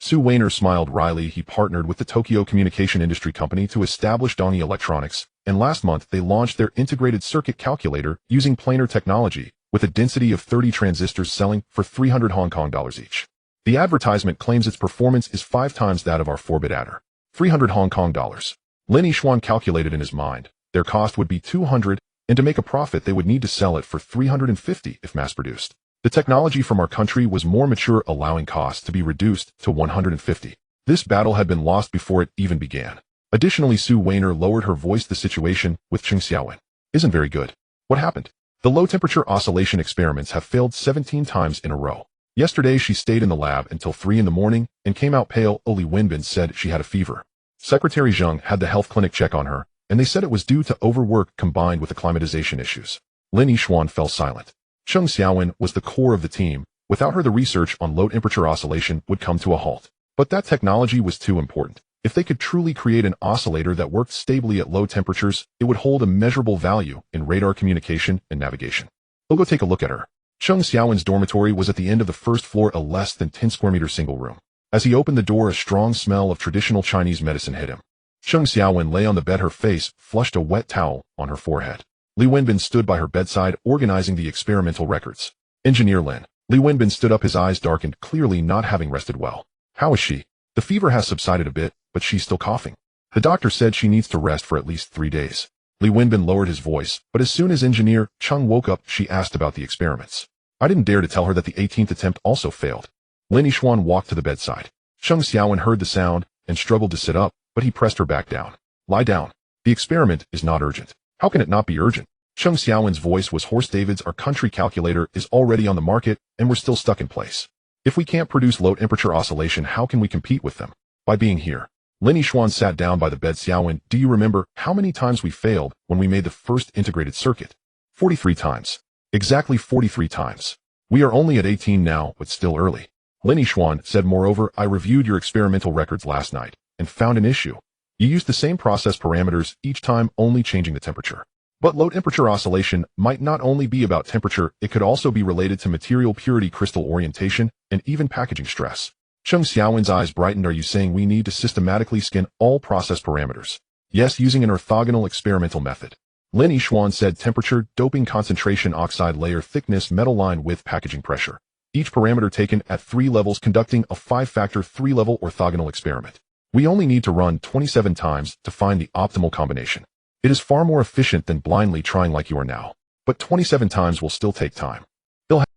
Su Weiner smiled wryly. He partnered with the Tokyo Communication Industry Company to establish Donnie Electronics, and last month they launched their integrated circuit calculator using planar technology, with a density of 30 transistors, selling for 300 Hong Kong dollars each. The advertisement claims its performance is 5 times that of our 4-bit adder. 300 Hong Kong dollars. Lin Yixuan calculated in his mind. Their cost would be 200, and to make a profit they would need to sell it for 350 if mass-produced. The technology from our country was more mature, allowing costs to be reduced to 150. This battle had been lost before it even began. Additionally, Su Weiner lowered her voice. The situation with Cheng Xiaowen isn't very good. What happened? The low-temperature oscillation experiments have failed 17 times in a row. Yesterday she stayed in the lab until 3 in the morning and came out pale. Li Wenbin said she had a fever. Secretary Zheng had the health clinic check on her, and they said it was due to overwork combined with acclimatization issues. Lin Yixuan fell silent. Cheng Xiaowen was the core of the team. Without her, the research on low-temperature oscillation would come to a halt. But that technology was too important. If they could truly create an oscillator that worked stably at low temperatures, it would hold immeasurable value in radar communication and navigation. We'll go take a look at her. Cheng Xiaowen's dormitory was at the end of the first floor, a less than 10 square meter single room. As he opened the door, a strong smell of traditional Chinese medicine hit him. Cheng Xiaowen lay on the bed, her face flushed, a wet towel on her forehead. Li Wenbin stood by her bedside, organizing the experimental records. Engineer Lin. Li Wenbin stood up, his eyes darkened, clearly not having rested well. How is she? The fever has subsided a bit, but she's still coughing. The doctor said she needs to rest for at least 3 days. Li Wenbin lowered his voice, but as soon as Engineer Cheng woke up, she asked about the experiments. I didn't dare to tell her that the 18th attempt also failed. Lin Yixuan walked to the bedside. Cheng Xiaowen heard the sound and struggled to sit up, but he pressed her back down. Lie down. The experiment is not urgent. How can it not be urgent? Cheng Xiaowen's voice was hoarse. David's our country calculator is already on the market, and we're still stuck in place. If we can't produce low-temperature oscillation, how can we compete with them? By being here. Lin Yixuan sat down by the bed. Xiaowen, do you remember how many times we failed when we made the first integrated circuit? 43 times. Exactly 43 times. We are only at 18 now, but still early. Lin Yixuan said, moreover, I reviewed your experimental records last night and found an issue. You used the same process parameters each time, only changing the temperature. But low-temperature oscillation might not only be about temperature, it could also be related to material purity, crystal orientation, and even packaging stress. Cheng Xiaowen's eyes brightened. Are you saying we need to systematically scan all process parameters? Yes, using an orthogonal experimental method. Lin Yixuan said, temperature, doping concentration, oxide layer thickness, metal line width, packaging pressure. Each parameter taken at 3 levels, conducting a 5-factor 3-level orthogonal experiment. We only need to run 27 times to find the optimal combination. It is far more efficient than blindly trying like you are now. But 27 times will still take time.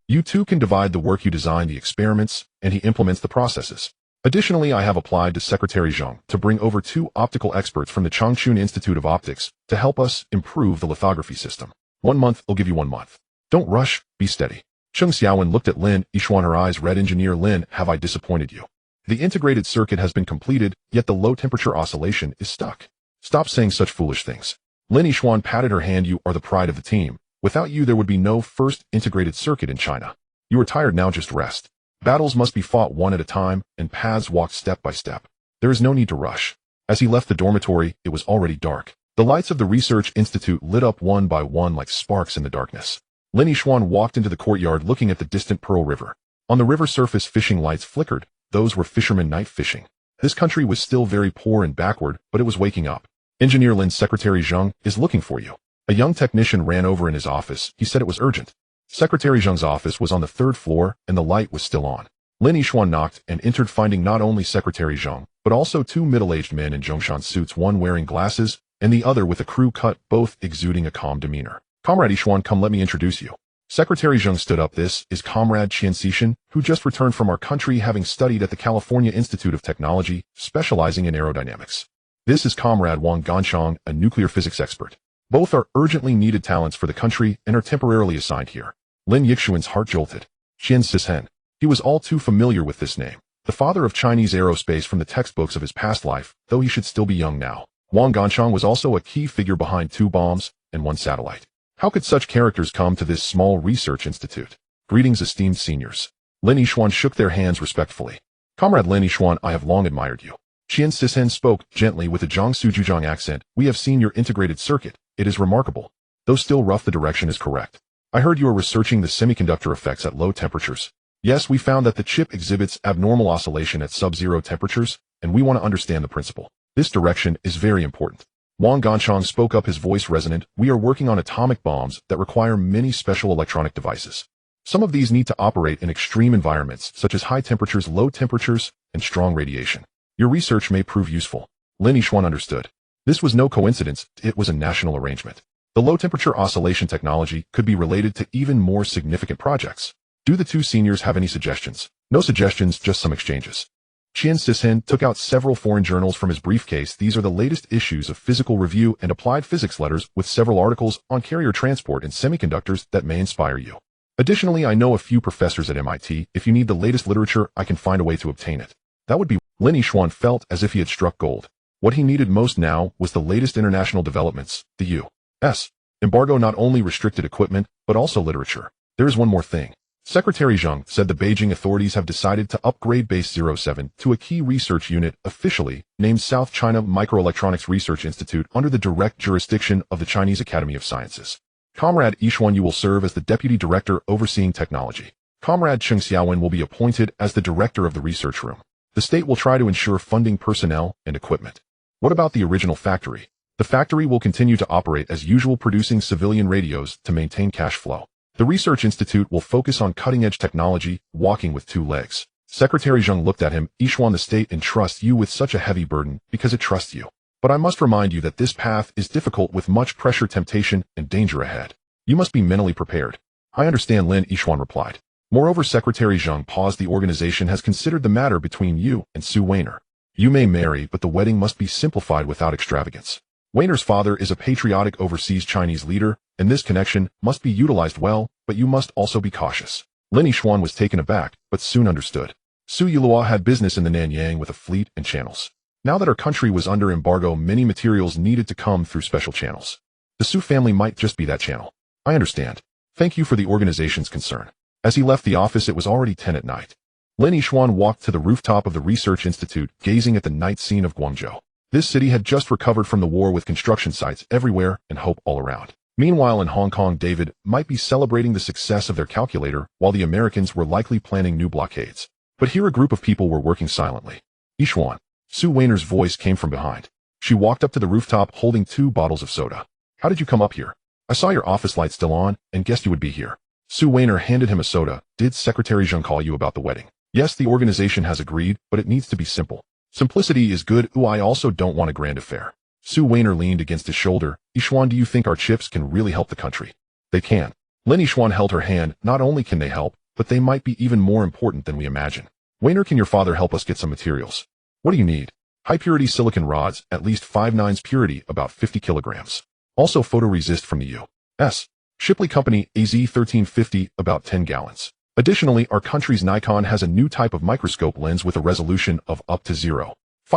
You two can divide the work. You design the experiments, and he implements the processes. Additionally, I have applied to Secretary Zheng to bring over 2 optical experts from the Changchun Institute of Optics to help us improve the lithography system. 1 month, I'll give you 1 month. Don't rush, be steady. Cheng Xiaowen looked at Lin Yixuan, her eyes red. Engineer Lin, have I disappointed you? The integrated circuit has been completed, yet the low-temperature oscillation is stuck. Stop saying such foolish things. Lin Yixuan patted her hand. You are the pride of the team. Without you, there would be no first integrated circuit in China. You are tired now, just rest. Battles must be fought one at a time, and paths walked step by step. There is no need to rush. As he left the dormitory, it was already dark. The lights of the Research Institute lit up one by one like sparks in the darkness. Lin Yixuan walked into the courtyard, looking at the distant Pearl River. On the river surface, fishing lights flickered. Those were fishermen night fishing. This country was still very poor and backward, but it was waking up. Engineer Lin's secretary Zheng is looking for you. A young technician ran over in his office. He said it was urgent. Secretary Zheng's office was on the 3rd floor, and the light was still on. Lin Yixuan knocked and entered, finding not only Secretary Zheng, but also 2 middle-aged men in Zhongshan suits, one wearing glasses, and the other with a crew cut, both exuding a calm demeanor. Comrade Yixuan, come, let me introduce you. Secretary Zheng stood up. This is Comrade Qian Xixin, who just returned from our country, having studied at the California Institute of Technology, specializing in aerodynamics. This is Comrade Wang Ganshang, a nuclear physics expert. Both are urgently needed talents for the country and are temporarily assigned here. Lin Yixuan's heart jolted. Qian Xixin. He was all too familiar with this name. The father of Chinese aerospace from the textbooks of his past life, though he should still be young now. Wang Ganshang was also a key figure behind 2 bombs and 1 satellite. How could such characters come to this small research institute? Greetings, esteemed seniors. Lin Yixuan shook their hands respectfully. Comrade Lin Yixuan, I have long admired you. Qian Xixin spoke gently with a Jiangsu Zhujiang accent. We have seen your integrated circuit. It is remarkable. Though still rough, the direction is correct. I heard you are researching the semiconductor effects at low temperatures. Yes, we found that the chip exhibits abnormal oscillation at sub-zero temperatures, and we want to understand the principle. This direction is very important. Wang Ganshang spoke up, his voice resonant. We are working on atomic bombs that require many special electronic devices. Some of these need to operate in extreme environments, such as high temperatures, low temperatures, and strong radiation. Your research may prove useful. Lin Yixuan understood. This was no coincidence, it was a national arrangement. The low-temperature oscillation technology could be related to even more significant projects. Do the 2 seniors have any suggestions? No suggestions, just some exchanges. Qian Xixin took out several foreign journals from his briefcase. These are the latest issues of Physical Review and Applied Physics letters with several articles on carrier transport and semiconductors that may inspire you. Additionally, I know a few professors at MIT. If you need the latest literature, I can find a way to obtain it. That would be. Lin Yixuan felt as if he had struck gold. What he needed most now was the latest international developments. The U.S. embargo not only restricted equipment, but also literature. There is one more thing. Secretary Zheng said the Beijing authorities have decided to upgrade Base 07 to a key research unit, officially named South China Microelectronics Research Institute, under the direct jurisdiction of the Chinese Academy of Sciences. Comrade Yixuan, you will serve as the deputy director overseeing technology. Comrade Cheng Xiaowen will be appointed as the director of the research room. The state will try to ensure funding, personnel, and equipment. What about the original factory? The factory will continue to operate as usual, producing civilian radios to maintain cash flow. The Research Institute will focus on cutting-edge technology, walking with 2 legs. Secretary Zheng looked at him. Yixuan, the state entrusts you with such a heavy burden because it trusts you. But I must remind you that this path is difficult, with much pressure, temptation, and danger ahead. You must be mentally prepared. I understand, Lin Yixuan replied. Moreover, Secretary Zheng paused. The organization has considered the matter between you and Su Weiner. You may marry, but the wedding must be simplified without extravagance. Weiner's father is a patriotic overseas Chinese leader, and this connection must be utilized well, but you must also be cautious. Lin Yixuan was taken aback, but soon understood. Su Yilua had business in the Nanyang with a fleet and channels. Now that our country was under embargo, many materials needed to come through special channels. The Su family might just be that channel. I understand. Thank you for the organization's concern. As he left the office, it was already 10 at night. Lin Yixuan walked to the rooftop of the Research Institute, gazing at the night scene of Guangzhou. This city had just recovered from the war, with construction sites everywhere and hope all around. Meanwhile, in Hong Kong, David might be celebrating the success of their calculator, while the Americans were likely planning new blockades. But here a group of people were working silently. Yixuan. Su Weiner's voice came from behind. She walked up to the rooftop holding 2 bottles of soda. How did you come up here? I saw your office light still on and guessed you would be here. Su Weiner handed him a soda. Did Secretary Zheng call you about the wedding? Yes, the organization has agreed, but it needs to be simple. Simplicity is good. I also don't want a grand affair. Su Weiner leaned against his shoulder. Yixuan, do you think our chips can really help the country? They can. Lin Yixuan held her hand. Not only can they help, but they might be even more important than we imagine. Weiner, can your father help us get some materials? What do you need? High-purity silicon rods, at least 5/9 purity, about 50 kilograms. Also photoresist from the U.S. Shipley Company, AZ1350, about 10 gallons. Additionally, our country's Nikon has a new type of microscope lens with a resolution of up to 0.5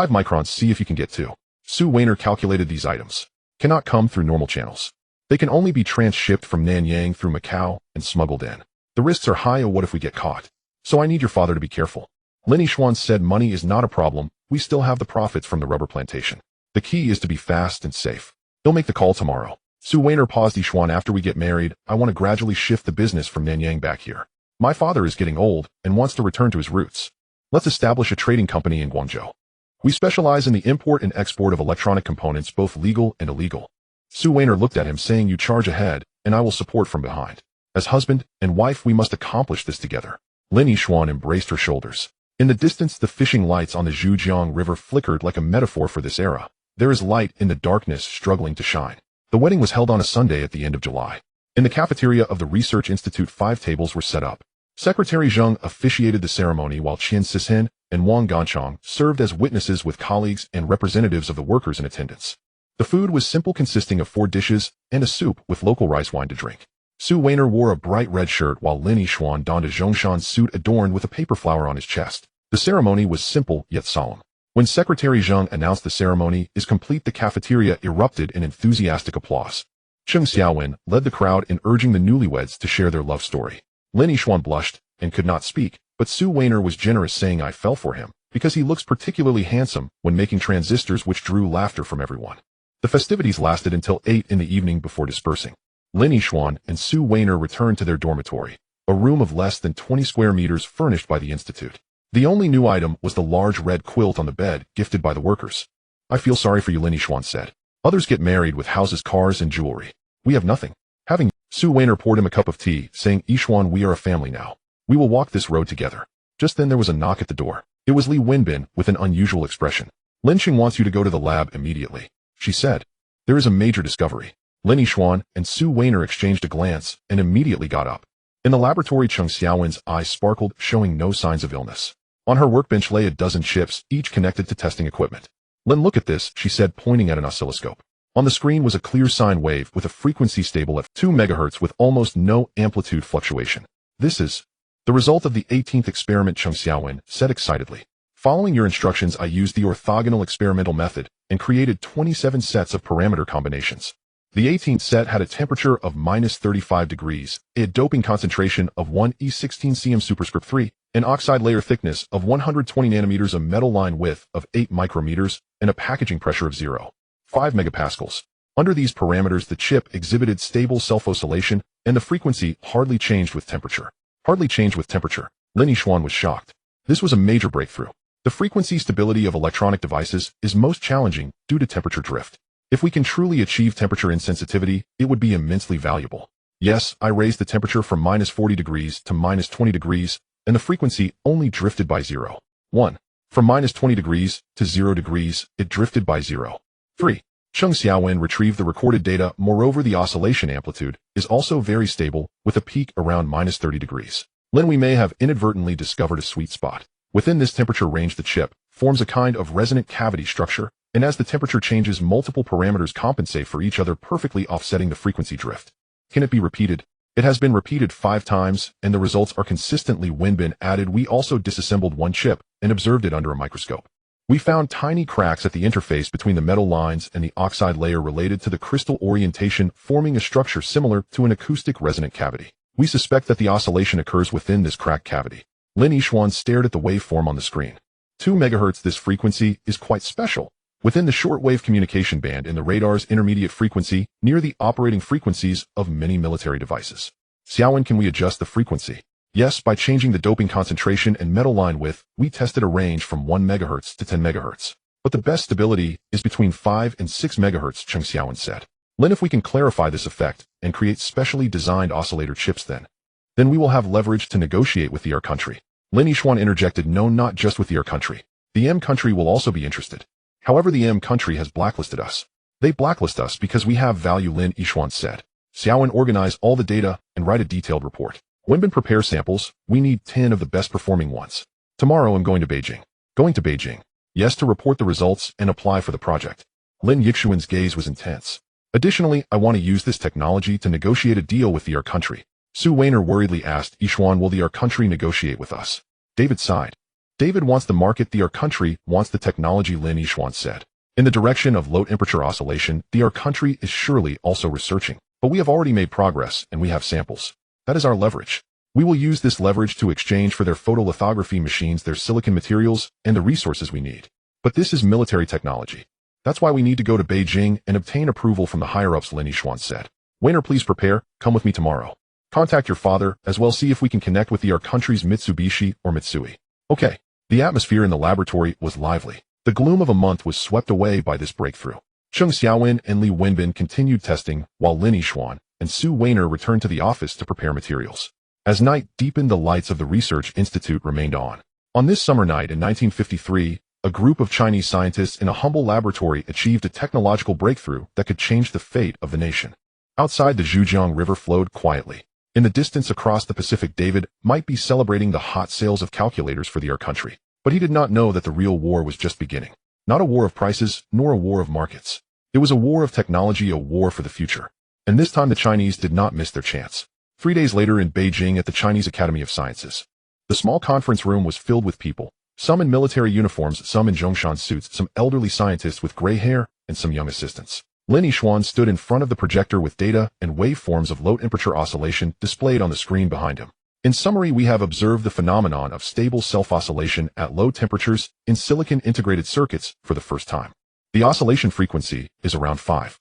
microns. See if you can get 2. Su Weiner calculated these items. Cannot come through normal channels. They can only be transshipped from Nanyang through Macau and smuggled in. The risks are high. What if we get caught? So I need your father to be careful. Lin Yixuan said, money is not a problem. We still have the profits from the rubber plantation. The key is to be fast and safe. They'll make the call tomorrow. Su Weiner paused. Yixuan, after we get married, I want to gradually shift the business from Nanyang back here. My father is getting old and wants to return to his roots. Let's establish a trading company in Guangzhou. We specialize in the import and export of electronic components, both legal and illegal. Su Weiner looked at him, saying, "You charge ahead, and I will support from behind. As husband and wife, we must accomplish this together." Lin Yixuan embraced her shoulders. In the distance, the fishing lights on the Zhujiang River flickered like a metaphor for this era. There is light in the darkness struggling to shine. The wedding was held on a Sunday at the end of July. In the cafeteria of the Research Institute, 5 tables were set up. Secretary Zheng officiated the ceremony, while Qian Sishin and Wang Ganchong served as witnesses with colleagues and representatives of the workers in attendance. The food was simple, consisting of 4 dishes and a soup with local rice wine to drink. Su Weiner wore a bright red shirt, while Lin Yixuan donned a Zhongshan suit adorned with a paper flower on his chest. The ceremony was simple yet solemn. When Secretary Zheng announced the ceremony is complete, the cafeteria erupted in enthusiastic applause. Cheng Xiaowen led the crowd in urging the newlyweds to share their love story. Lin Yixuan blushed and could not speak, but Su Weiner was generous, saying, "I fell for him because he looks particularly handsome when making transistors," which drew laughter from everyone. The festivities lasted until 8 in the evening before dispersing. Lin Yixuan and Su Weiner returned to their dormitory, a room of less than 20 square meters furnished by the institute. The only new item was the large red quilt on the bed, gifted by the workers. "I feel sorry for you," Lin Yixuan said. "Others get married with houses, cars, and jewelry. We have nothing." Su Weiner poured him a cup of tea, saying, "Yixuan, we are a family now. We will walk this road together." Just then there was a knock at the door. It was Li Wenbin with an unusual expression. "Lin Qing wants you to go to the lab immediately," she said. "There is a major discovery." Lin Yixuan and Su Weiner exchanged a glance and immediately got up. In the laboratory, Cheng Xiaowen's eyes sparkled, showing no signs of illness. On her workbench lay a dozen chips, each connected to testing equipment. "Lin, look at this," she said, pointing at an oscilloscope. On the screen was a clear sine wave with a frequency stable at 2 MHz with almost no amplitude fluctuation. "This is the result of the 18th experiment," Cheng Xiaowen said excitedly. "Following your instructions, I used the orthogonal experimental method and created 27 sets of parameter combinations. The 18th set had a temperature of -35 degrees, a doping concentration of 1e16 cm superscript 3, an oxide layer thickness of 120 nanometers, a metal line width of 8 micrometers, and a packaging pressure of 0.5 megapascals. Under these parameters, the chip exhibited stable self-oscillation, and the frequency hardly changed with temperature." Hardly changed with temperature. Lin Yixuan was shocked. This was a major breakthrough. The frequency stability of electronic devices is most challenging due to temperature drift. If we can truly achieve temperature insensitivity, it would be immensely valuable. "Yes, I raised the temperature from -40 degrees to -20 degrees, and the frequency only drifted by 0.1. From -20 degrees to 0 degrees, it drifted by 0.3. Cheng Xiaowen retrieved the recorded data. Moreover, the oscillation amplitude is also very stable, with a peak around -30 degrees. Lin, we may have inadvertently discovered a sweet spot. Within this temperature range, the chip forms a kind of resonant cavity structure, and as the temperature changes, multiple parameters compensate for each other, perfectly offsetting the frequency drift. Can it be repeated? It has been repeated 5 times, and the results are consistently Wenbin added. We also disassembled one chip and observed it under a microscope. We found tiny cracks at the interface between the metal lines and the oxide layer related to the crystal orientation, forming a structure similar to an acoustic resonant cavity. We suspect that the oscillation occurs within this cracked cavity. Lin Yixuan stared at the waveform on the screen. 2 MHz. This frequency is quite special. Within the shortwave communication band in the radar's intermediate frequency, near the operating frequencies of many military devices. "Xiaowen, can we adjust the frequency?" "Yes, by changing the doping concentration and metal line width. We tested a range from 1 MHz to 10 MHz. But the best stability is between 5 and 6 MHz, Cheng Xiaowen said. "Lin, if we can clarify this effect and create specially designed oscillator chips, then we will have leverage to negotiate with the R country." Lin Yixuan interjected, "No, not just with the R country. The M country will also be interested. However, the M country has blacklisted us." "They blacklist us because we have value," Lin Yixuan said. "Xiaowen, organize all the data and write a detailed report. Wenbin, prepare samples. We need 10 of the best performing ones. Tomorrow I'm going to Beijing." "Going to Beijing?" "Yes, to report the results and apply for the project." Lin Yixuan's gaze was intense. "Additionally, I want to use this technology to negotiate a deal with the R country." Su Weiner worriedly asked, "Yixuan, will the R country negotiate with us?" David sighed. "David wants the market, the R country wants the technology," Lin Yixuan said. "In the direction of low temperature oscillation, the R country is surely also researching. But we have already made progress, and we have samples. That is our leverage. We will use this leverage to exchange for their photolithography machines, their silicon materials, and the resources we need. But this is military technology. That's why we need to go to Beijing and obtain approval from the higher-ups," Lin Yixuan said. "Weiner, please prepare. Come with me tomorrow. Contact your father, as well. See if we can connect with the R country's Mitsubishi or Mitsui." "Okay." The atmosphere in the laboratory was lively. The gloom of a month was swept away by this breakthrough. Cheng Xiaowen and Li Wenbin continued testing, while Lin Yixuan and Su Weiner returned to the office to prepare materials. As night deepened, the lights of the Research Institute remained on. On this summer night in 1953, a group of Chinese scientists in a humble laboratory achieved a technological breakthrough that could change the fate of the nation. Outside, the Zhujiang River flowed quietly. In the distance across the Pacific, David might be celebrating the hot sales of calculators for our country. But he did not know that the real war was just beginning. Not a war of prices, nor a war of markets. It was a war of technology, a war for the future. And this time the Chinese did not miss their chance. 3 days later in Beijing at the Chinese Academy of Sciences. The small conference room was filled with people, some in military uniforms, some in Zhongshan suits, some elderly scientists with gray hair, and some young assistants. Lin Yixuan stood in front of the projector with data and waveforms of low-temperature oscillation displayed on the screen behind him. In summary, we have observed the phenomenon of stable self-oscillation at low temperatures in silicon integrated circuits for the first time. The oscillation frequency is around 5.2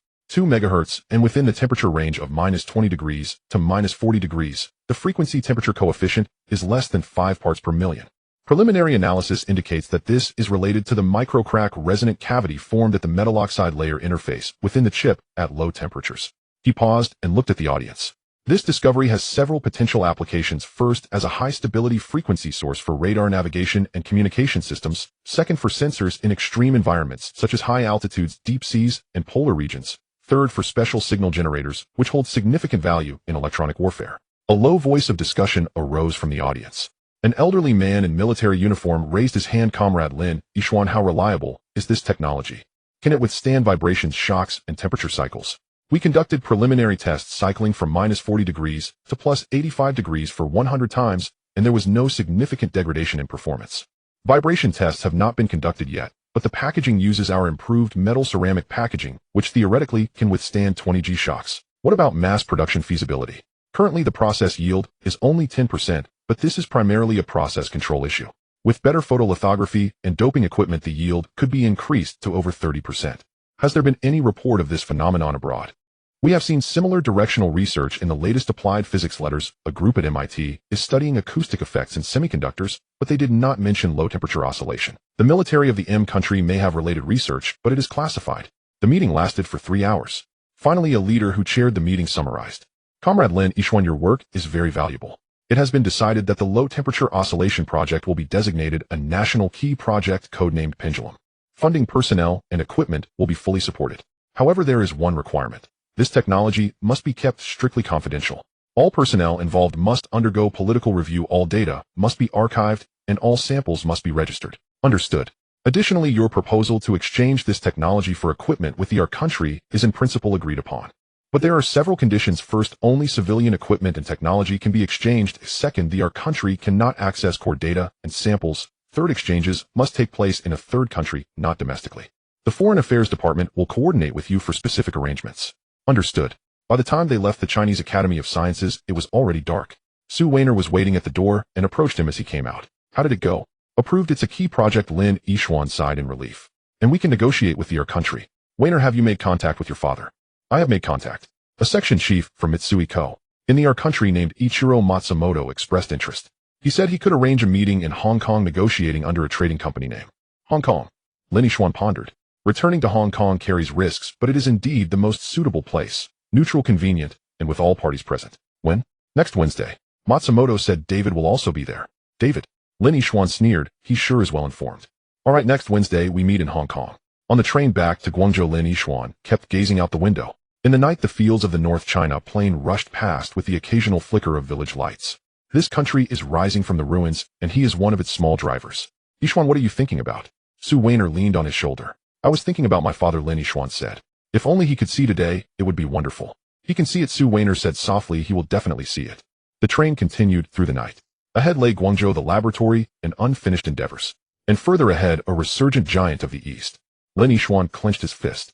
MHz, and within the temperature range of -20 degrees to -40 degrees, the frequency-temperature coefficient is less than 5 parts per million. Preliminary analysis indicates that this is related to the microcrack resonant cavity formed at the metal oxide layer interface within the chip at low temperatures. He paused and looked at the audience. This discovery has several potential applications, first as a high-stability frequency source for radar navigation and communication systems, second for sensors in extreme environments such as high altitudes, deep seas, and polar regions, third for special signal generators, which hold significant value in electronic warfare. A low voice of discussion arose from the audience. An elderly man in military uniform raised his hand. Comrade Lin Yixuan, how reliable is this technology? Can it withstand vibrations, shocks, and temperature cycles? We conducted preliminary tests cycling from -40 degrees to +85 degrees for 100 times, and there was no significant degradation in performance. Vibration tests have not been conducted yet, but the packaging uses our improved metal ceramic packaging, which theoretically can withstand 20 G shocks. What about mass production feasibility? Currently, the process yield is only 10%, but this is primarily a process control issue. With better photolithography and doping equipment, the yield could be increased to over 30%. Has there been any report of this phenomenon abroad? We have seen similar directional research in the latest applied physics letters. A group at MIT is studying acoustic effects in semiconductors, but they did not mention low-temperature oscillation. The military of the M country may have related research, but it is classified. The meeting lasted for 3 hours. Finally, a leader who chaired the meeting summarized. Comrade Lin Yixuan, your work is very valuable. It has been decided that the low-temperature oscillation project will be designated a national key project codenamed Pendulum. Funding, personnel, and equipment will be fully supported. However, there is one requirement. This technology must be kept strictly confidential. All personnel involved must undergo political review, all data must be archived, and all samples must be registered. Understood. Additionally, your proposal to exchange this technology for equipment with our country is in principle agreed upon. But there are several conditions. First, only civilian equipment and technology can be exchanged. Second, our country cannot access core data and samples. Third, exchanges must take place in a third country, not domestically. The Foreign Affairs Department will coordinate with you for specific arrangements. Understood. By the time they left the Chinese Academy of Sciences, it was already dark. Su Weiner was waiting at the door and approached him as he came out. How did it go? Approved. It's a key project. Lin Yixuan sighed in relief. And we can negotiate with our country. Weiner, have you made contact with your father? I have made contact. A section chief from Mitsui Co. in our country named Ichiro Matsumoto expressed interest. He said he could arrange a meeting in Hong Kong, negotiating under a trading company name. Hong Kong. Lin Yixuan pondered. Returning to Hong Kong carries risks, but it is indeed the most suitable place. Neutral, convenient, and with all parties present. When? Next Wednesday. Matsumoto said David will also be there. David? Lin Yixuan sneered. He sure is well informed. All right, next Wednesday we meet in Hong Kong. On the train back to Guangzhou, Lin Yixuan kept gazing out the window. In the night, the fields of the North China plain rushed past with the occasional flicker of village lights. This country is rising from the ruins, and he is one of its small drivers. Yixuan, what are you thinking about? Su Weiner leaned on his shoulder. I was thinking about my father, Lin Yixuan said. If only he could see today, it would be wonderful. He can see it, Su Weiner said softly. He will definitely see it. The train continued through the night. Ahead lay Guangzhou, the laboratory, and unfinished endeavors. And further ahead, a resurgent giant of the East. Lin Yixuan clenched his fist.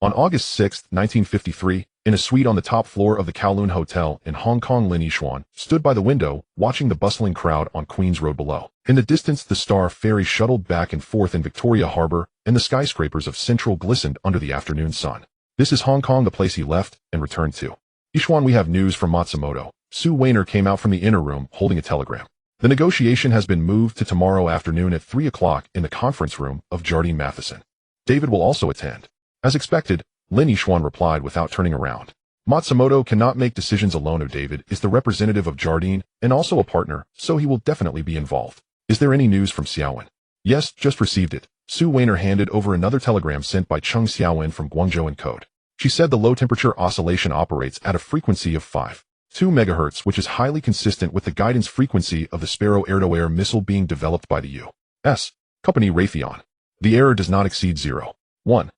On August 6, 1953, in a suite on the top floor of the Kowloon Hotel in Hong Kong, Lin Yixuan stood by the window, watching the bustling crowd on Queen's Road below. In the distance, the Star ferry shuttled back and forth in Victoria Harbor, and the skyscrapers of Central glistened under the afternoon sun. This is Hong Kong, the place he left and returned to. Yixuan, we have news from Matsumoto. Su Weiner came out from the inner room, holding a telegram. The negotiation has been moved to tomorrow afternoon at 3 o'clock in the conference room of Jardine Matheson. David will also attend. As expected, Lin Yixuan replied without turning around. Matsumoto cannot make decisions alone. David is the representative of Jardine and also a partner, so he will definitely be involved. Is there any news from Xiaowen? Yes, just received it. Su Weiner handed over another telegram sent by Cheng Xiaowen from Guangzhou in code. She said the low-temperature oscillation operates at a frequency of 5.2 MHz, which is highly consistent with the guidance frequency of the Sparrow air-to-air missile being developed by the U.S. company Raytheon. The error does not exceed 0.1.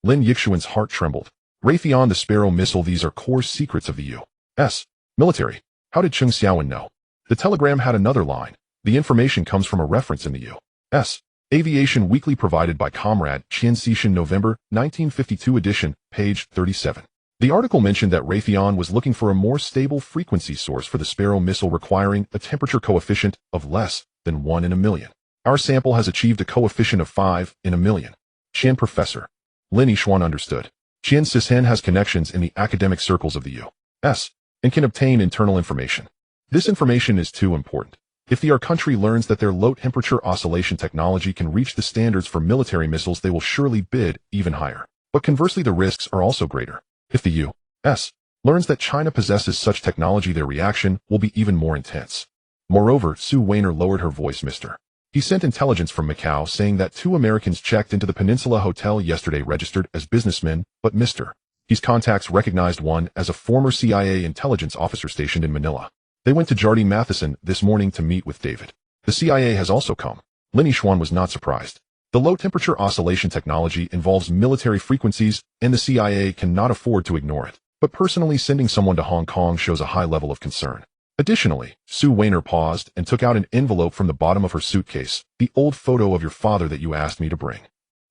Lin Yixuan's heart trembled. Raytheon, the Sparrow missile, these are core secrets of the U.S. military. How did Cheng Xiaowen know? The telegram had another line. The information comes from a reference in the U.S. Aviation Weekly provided by Comrade Qian Xixin, November 1952 edition, page 37. The article mentioned that Raytheon was looking for a more stable frequency source for the Sparrow missile requiring a temperature coefficient of less than 1 in a million. Our sample has achieved a coefficient of 5 in a million. Qian Professor. Lin Yixuan understood. Qian Xixin has connections in the academic circles of the U.S. and can obtain internal information. This information is too important. If the country learns that their low-temperature oscillation technology can reach the standards for military missiles, they will surely bid even higher. But conversely, the risks are also greater. If the U.S. learns that China possesses such technology, their reaction will be even more intense. Moreover, Su Weiner lowered her voice. Mr. He sent intelligence from Macau saying that 2 Americans checked into the Peninsula Hotel yesterday registered as businessmen, but Mr. He's contacts recognized one as a former CIA intelligence officer stationed in Manila. They went to Jardine Matheson this morning to meet with David. The CIA has also come. Lin Yixuan was not surprised. The low-temperature oscillation technology involves military frequencies, and the CIA cannot afford to ignore it. But personally sending someone to Hong Kong shows a high level of concern. Additionally, Su Weiner paused and took out an envelope from the bottom of her suitcase, the old photo of your father that you asked me to bring.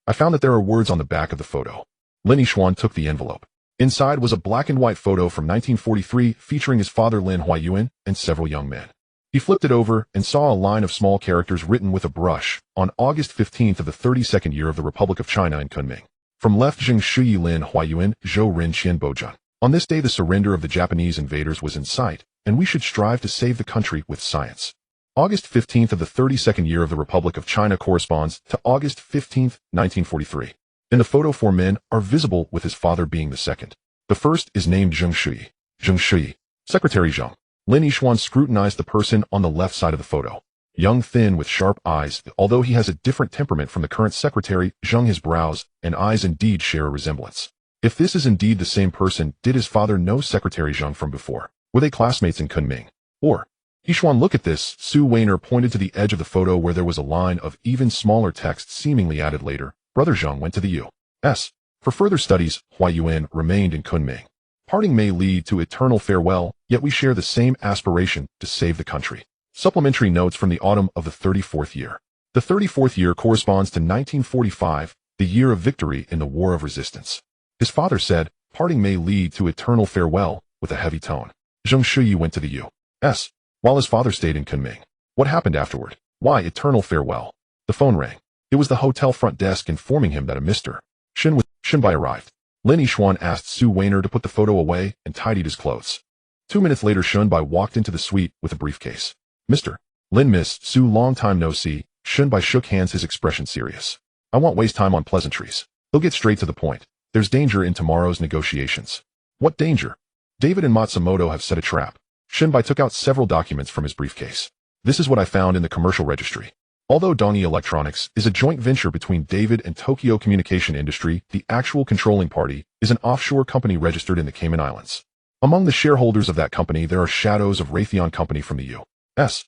I found that there are words on the back of the photo. Lin Yixuan took the envelope. Inside was a black-and-white photo from 1943 featuring his father Lin Huayuan and several young men. He flipped it over and saw a line of small characters written with a brush on August 15th of the 32nd year of the Republic of China in Kunming. From left, Zheng Shuyi Lin Huayuan, Zhou Rin Qian Bojun. On this day, the surrender of the Japanese invaders was in sight, and we should strive to save the country with science. August 15th of the 32nd year of the Republic of China corresponds to August 15th, 1943. In the photo, 4 men are visible, with his father being the second. The first is named Zheng Shuyi. Zheng Shuyi. Secretary Zheng. Lin Yixuan scrutinized the person on the left side of the photo. Young, thin, with sharp eyes. Although he has a different temperament from the current secretary, Zheng, his brows and eyes indeed share a resemblance. If this is indeed the same person, did his father know Secretary Zheng from before? Were they classmates in Kunming? Or, Yixuan, look at this. Su Weiner pointed to the edge of the photo where there was a line of even smaller text seemingly added later. Brother Zheng went to the U.S. for further studies. Huayuan remained in Kunming. Parting may lead to eternal farewell, yet we share the same aspiration to save the country. Supplementary notes from the autumn of the 34th year. The 34th year corresponds to 1945, the year of victory in the War of Resistance. His father said, parting may lead to eternal farewell, with a heavy tone. Zheng Shuyi went to the U.S. while his father stayed in Kunming. What happened afterward? Why eternal farewell? The phone rang. It was the hotel front desk informing him that a Mr. Shinbai arrived. Lin Yixuan asked Su Weiner to put the photo away and tidied his clothes. 2 minutes later, Shinbai walked into the suite with a briefcase. Mr. Lin, Miss Su, long time no see. Shinbai shook hands, his expression serious. I won't waste time on pleasantries. He'll get straight to the point. There's danger in tomorrow's negotiations. What danger? David and Matsumoto have set a trap. Shinbai took out several documents from his briefcase. This is what I found in the commercial registry. Although Dongi Electronics is a joint venture between David and Tokyo Communication Industry, the actual controlling party is an offshore company registered in the Cayman Islands. Among the shareholders of that company, there are shadows of Raytheon Company from the U.S.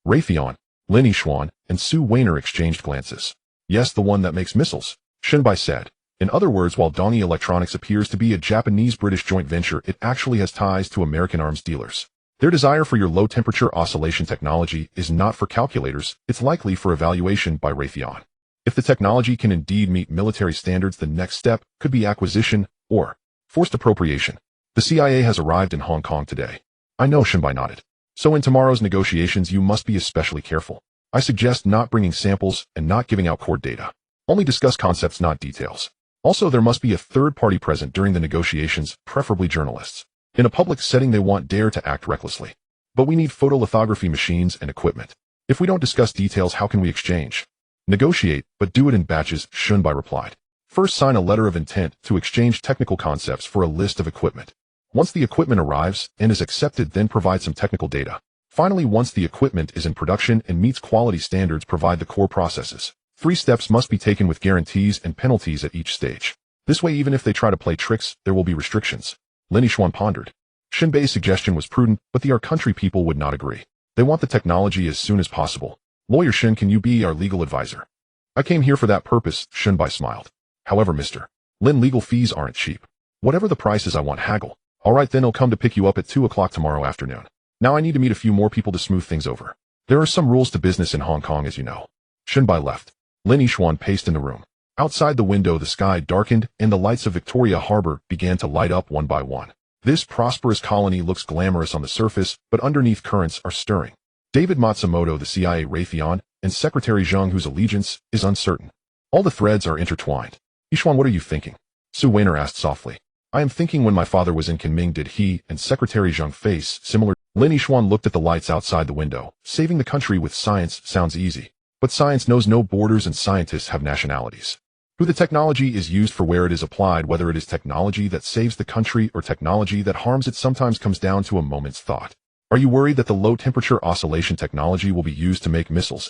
Raytheon, Lin Yixuan, and Su Weiner exchanged glances. Yes, the one that makes missiles, Shinbai said. In other words, while Dongi Electronics appears to be a Japanese-British joint venture, it actually has ties to American arms dealers. Their desire for your low-temperature oscillation technology is not for calculators, it's likely for evaluation by Raytheon. If the technology can indeed meet military standards, the next step could be acquisition or forced appropriation. The CIA has arrived in Hong Kong today. I know, Shinbai nodded. So in tomorrow's negotiations, you must be especially careful. I suggest not bringing samples and not giving out core data. Only discuss concepts, not details. Also, there must be a third party present during the negotiations, preferably journalists. In a public setting, they won't dare to act recklessly. But we need photolithography machines and equipment. If we don't discuss details, how can we exchange? Negotiate, but do it in batches, Shunbai replied. First, sign a letter of intent to exchange technical concepts for a list of equipment. Once the equipment arrives and is accepted, then provide some technical data. Finally, once the equipment is in production and meets quality standards, provide the core processes. 3 steps must be taken with guarantees and penalties at each stage. This way, even if they try to play tricks, there will be restrictions. Lin Yixuan pondered. Shinbei's suggestion was prudent, but the Our Country people would not agree. They want the technology as soon as possible. Lawyer Shin, can you be our legal advisor? I came here for that purpose, Shunbai smiled. However, Mr. Lin, legal fees aren't cheap. Whatever the price is, I want haggle. Alright, then I'll come to pick you up at 2 o'clock tomorrow afternoon. Now I need to meet a few more people to smooth things over. There are some rules to business in Hong Kong, as you know. Shunbai left. Lin Yixuan paced in the room. Outside the window, the sky darkened and the lights of Victoria Harbor began to light up one by one. This prosperous colony looks glamorous on the surface, but underneath currents are stirring. David Matsumoto, the CIA Raytheon, and Secretary Zhang, whose allegiance is uncertain. All the threads are intertwined. Yixuan, what are you thinking? Su Weiner asked softly. I am thinking when my father was in Kunming, did he and Secretary Zhang face similar? Lin Yixuan looked at the lights outside the window. Saving the country with science sounds easy. But science knows no borders and scientists have nationalities. Who the technology is used for, where it is applied, whether it is technology that saves the country or technology that harms it, sometimes comes down to a moment's thought. Are you worried that the low-temperature oscillation technology will be used to make missiles?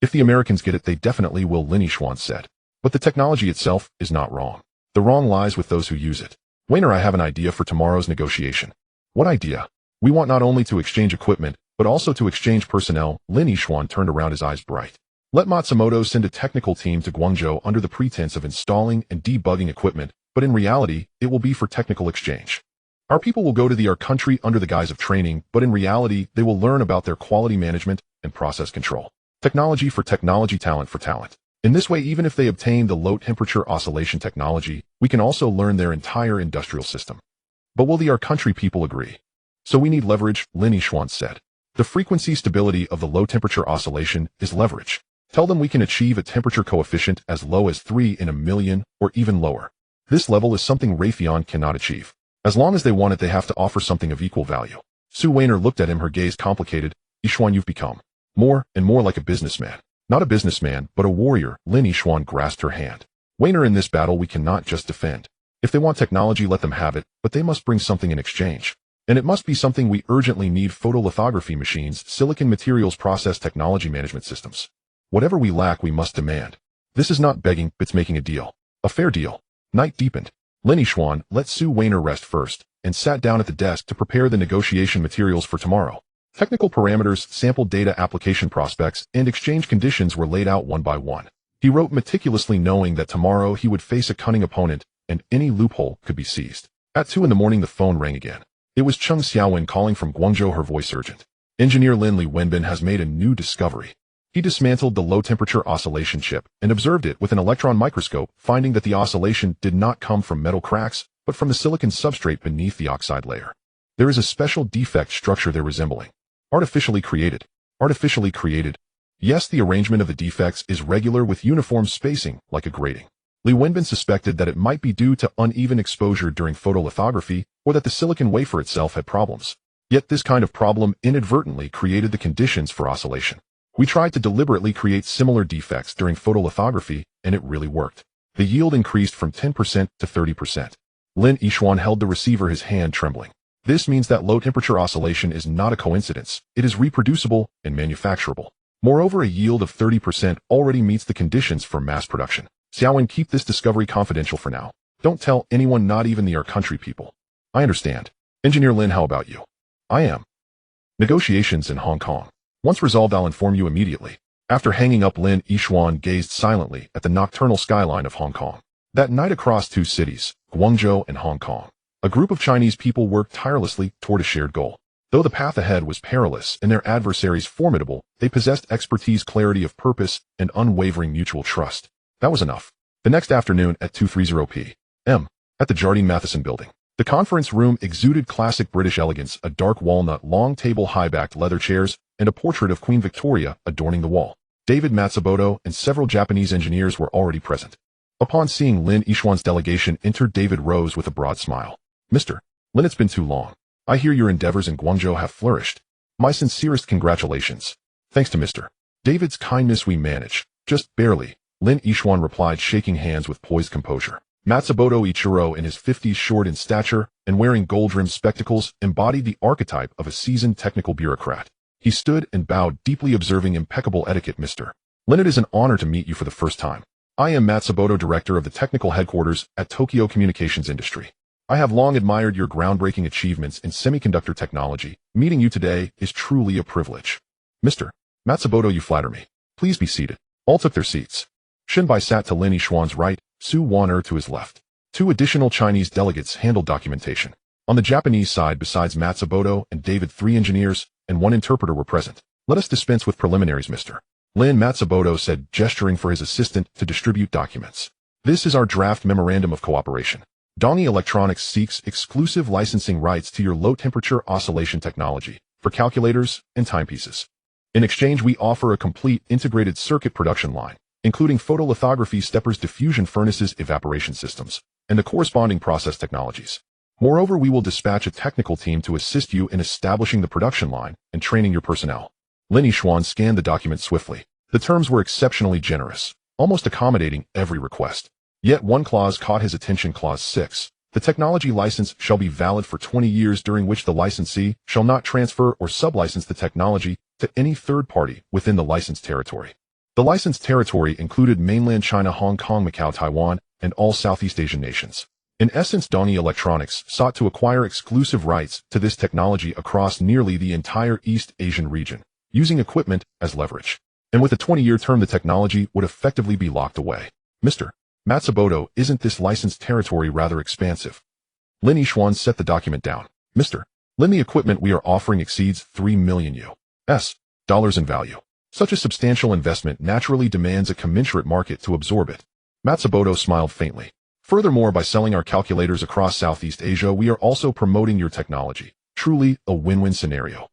If the Americans get it, they definitely will, Lin Yixuan said. But the technology itself is not wrong. The wrong lies with those who use it. Weiner, I have an idea for tomorrow's negotiation. What idea? We want not only to exchange equipment, but also to exchange personnel. Lin Yixuan turned around, his eyes bright. Let Matsumoto send a technical team to Guangzhou under the pretense of installing and debugging equipment, but in reality, it will be for technical exchange. Our people will go to the Our Country under the guise of training, but in reality, they will learn about their quality management and process control. Technology for technology, talent for talent. In this way, even if they obtain the low-temperature oscillation technology, we can also learn their entire industrial system. But will the Our Country people agree? So we need leverage, Lin Yixuan said. The frequency stability of the low-temperature oscillation is leverage. Tell them we can achieve a temperature coefficient as low as 3 in a million or even lower. This level is something Raytheon cannot achieve. As long as they want it, they have to offer something of equal value. Su Weiner looked at him, her gaze complicated. Yixuan, you've become more and more like a businessman. Not a businessman, but a warrior. Lin Yixuan grasped her hand. Weiner, in this battle we cannot just defend. If they want technology, let them have it, but they must bring something in exchange. And it must be something we urgently need: photolithography machines, silicon materials, process technology management systems. Whatever we lack, we must demand. This is not begging, it's making a deal. A fair deal. Night deepened. Lin Yixuan let Su Weiner rest first, and sat down at the desk to prepare the negotiation materials for tomorrow. Technical parameters, sample data, application prospects, and exchange conditions were laid out one by one. He wrote meticulously, knowing that tomorrow he would face a cunning opponent, and any loophole could be seized. At 2 in the morning, the phone rang again. It was Chung Xiaowen calling from Guangzhou, her voice urgent. Engineer Lin Li Wenbin has made a new discovery. He dismantled the low-temperature oscillation chip and observed it with an electron microscope, finding that the oscillation did not come from metal cracks, but from the silicon substrate beneath the oxide layer. There is a special defect structure they're resembling. Artificially created. Artificially created. Yes, the arrangement of the defects is regular with uniform spacing, like a grating. Li Wenbin suspected that it might be due to uneven exposure during photolithography, or that the silicon wafer itself had problems. Yet this kind of problem inadvertently created the conditions for oscillation. We tried to deliberately create similar defects during photolithography, and it really worked. The yield increased from 10% to 30%. Lin Yixuan held the receiver, his hand trembling. This means that low-temperature oscillation is not a coincidence. It is reproducible and manufacturable. Moreover, a yield of 30% already meets the conditions for mass production. Xiaowen, keep this discovery confidential for now. Don't tell anyone, not even the Our Country people. I understand. Engineer Lin, how about you? I am. Negotiations in Hong Kong. Once resolved, I'll inform you immediately. After hanging up, Lin Yixuan gazed silently at the nocturnal skyline of Hong Kong. That night, across 2 cities, Guangzhou and Hong Kong, a group of Chinese people worked tirelessly toward a shared goal. Though the path ahead was perilous and their adversaries formidable, they possessed expertise, clarity of purpose, and unwavering mutual trust. That was enough. The next afternoon at 2:30 p.m., at the Jardine Matheson building, the conference room exuded classic British elegance: a dark walnut long table, high-backed leather chairs, and a portrait of Queen Victoria adorning the wall. David Matsumoto and several Japanese engineers were already present. Upon seeing Lin Yixuan's delegation enter, David rose with a broad smile. Mr. Lin, it's been too long. I hear your endeavors in Guangzhou have flourished. My sincerest congratulations. Thanks to Mr. David's kindness we manage. Just barely, Lin Yishuan replied, shaking hands with poised composure. Matsumoto Ichiro, in his 50s, short in stature and wearing gold-rimmed spectacles, embodied the archetype of a seasoned technical bureaucrat. He stood and bowed, deeply observing impeccable etiquette. Mr. Lin, it is an honor to meet you for the first time. I am Matsumoto, director of the technical headquarters at Tokyo Communications Industry. I have long admired your groundbreaking achievements in semiconductor technology. Meeting you today is truly a privilege. Mr. Matsumoto, you flatter me. Please be seated. All took their seats. Shinbai sat to Lin Yishuan's right, Su Waner to his left. Two additional Chinese delegates handled documentation. On the Japanese side, besides Matsumoto and David, 3 engineers and 1 interpreter were present. Let us dispense with preliminaries, Mr. Lin, Matsumoto said, gesturing for his assistant to distribute documents. This is our draft memorandum of cooperation. Donnie Electronics seeks exclusive licensing rights to your low-temperature oscillation technology for calculators and timepieces. In exchange, we offer a complete integrated circuit production line, including photolithography steppers, diffusion furnaces, evaporation systems, and the corresponding process technologies. Moreover, we will dispatch a technical team to assist you in establishing the production line and training your personnel. Lin Yishuan scanned the document swiftly. The terms were exceptionally generous, almost accommodating every request. Yet one clause caught his attention, Clause 6. The technology license shall be valid for 20 years, during which the licensee shall not transfer or sublicense the technology to any third party within the licensed territory. The licensed territory included mainland China, Hong Kong, Macau, Taiwan, and all Southeast Asian nations. In essence, Donnie Electronics sought to acquire exclusive rights to this technology across nearly the entire East Asian region, using equipment as leverage. And with a 20-year term, the technology would effectively be locked away. Mr. Matsumoto, isn't this licensed territory rather expansive? Lin Yishuan set the document down. Mr. Lin, the equipment we are offering exceeds $3 million US in value. Such a substantial investment naturally demands a commensurate market to absorb it. Matsumoto smiled faintly. Furthermore, by selling our calculators across Southeast Asia, we are also promoting your technology. Truly a win-win scenario.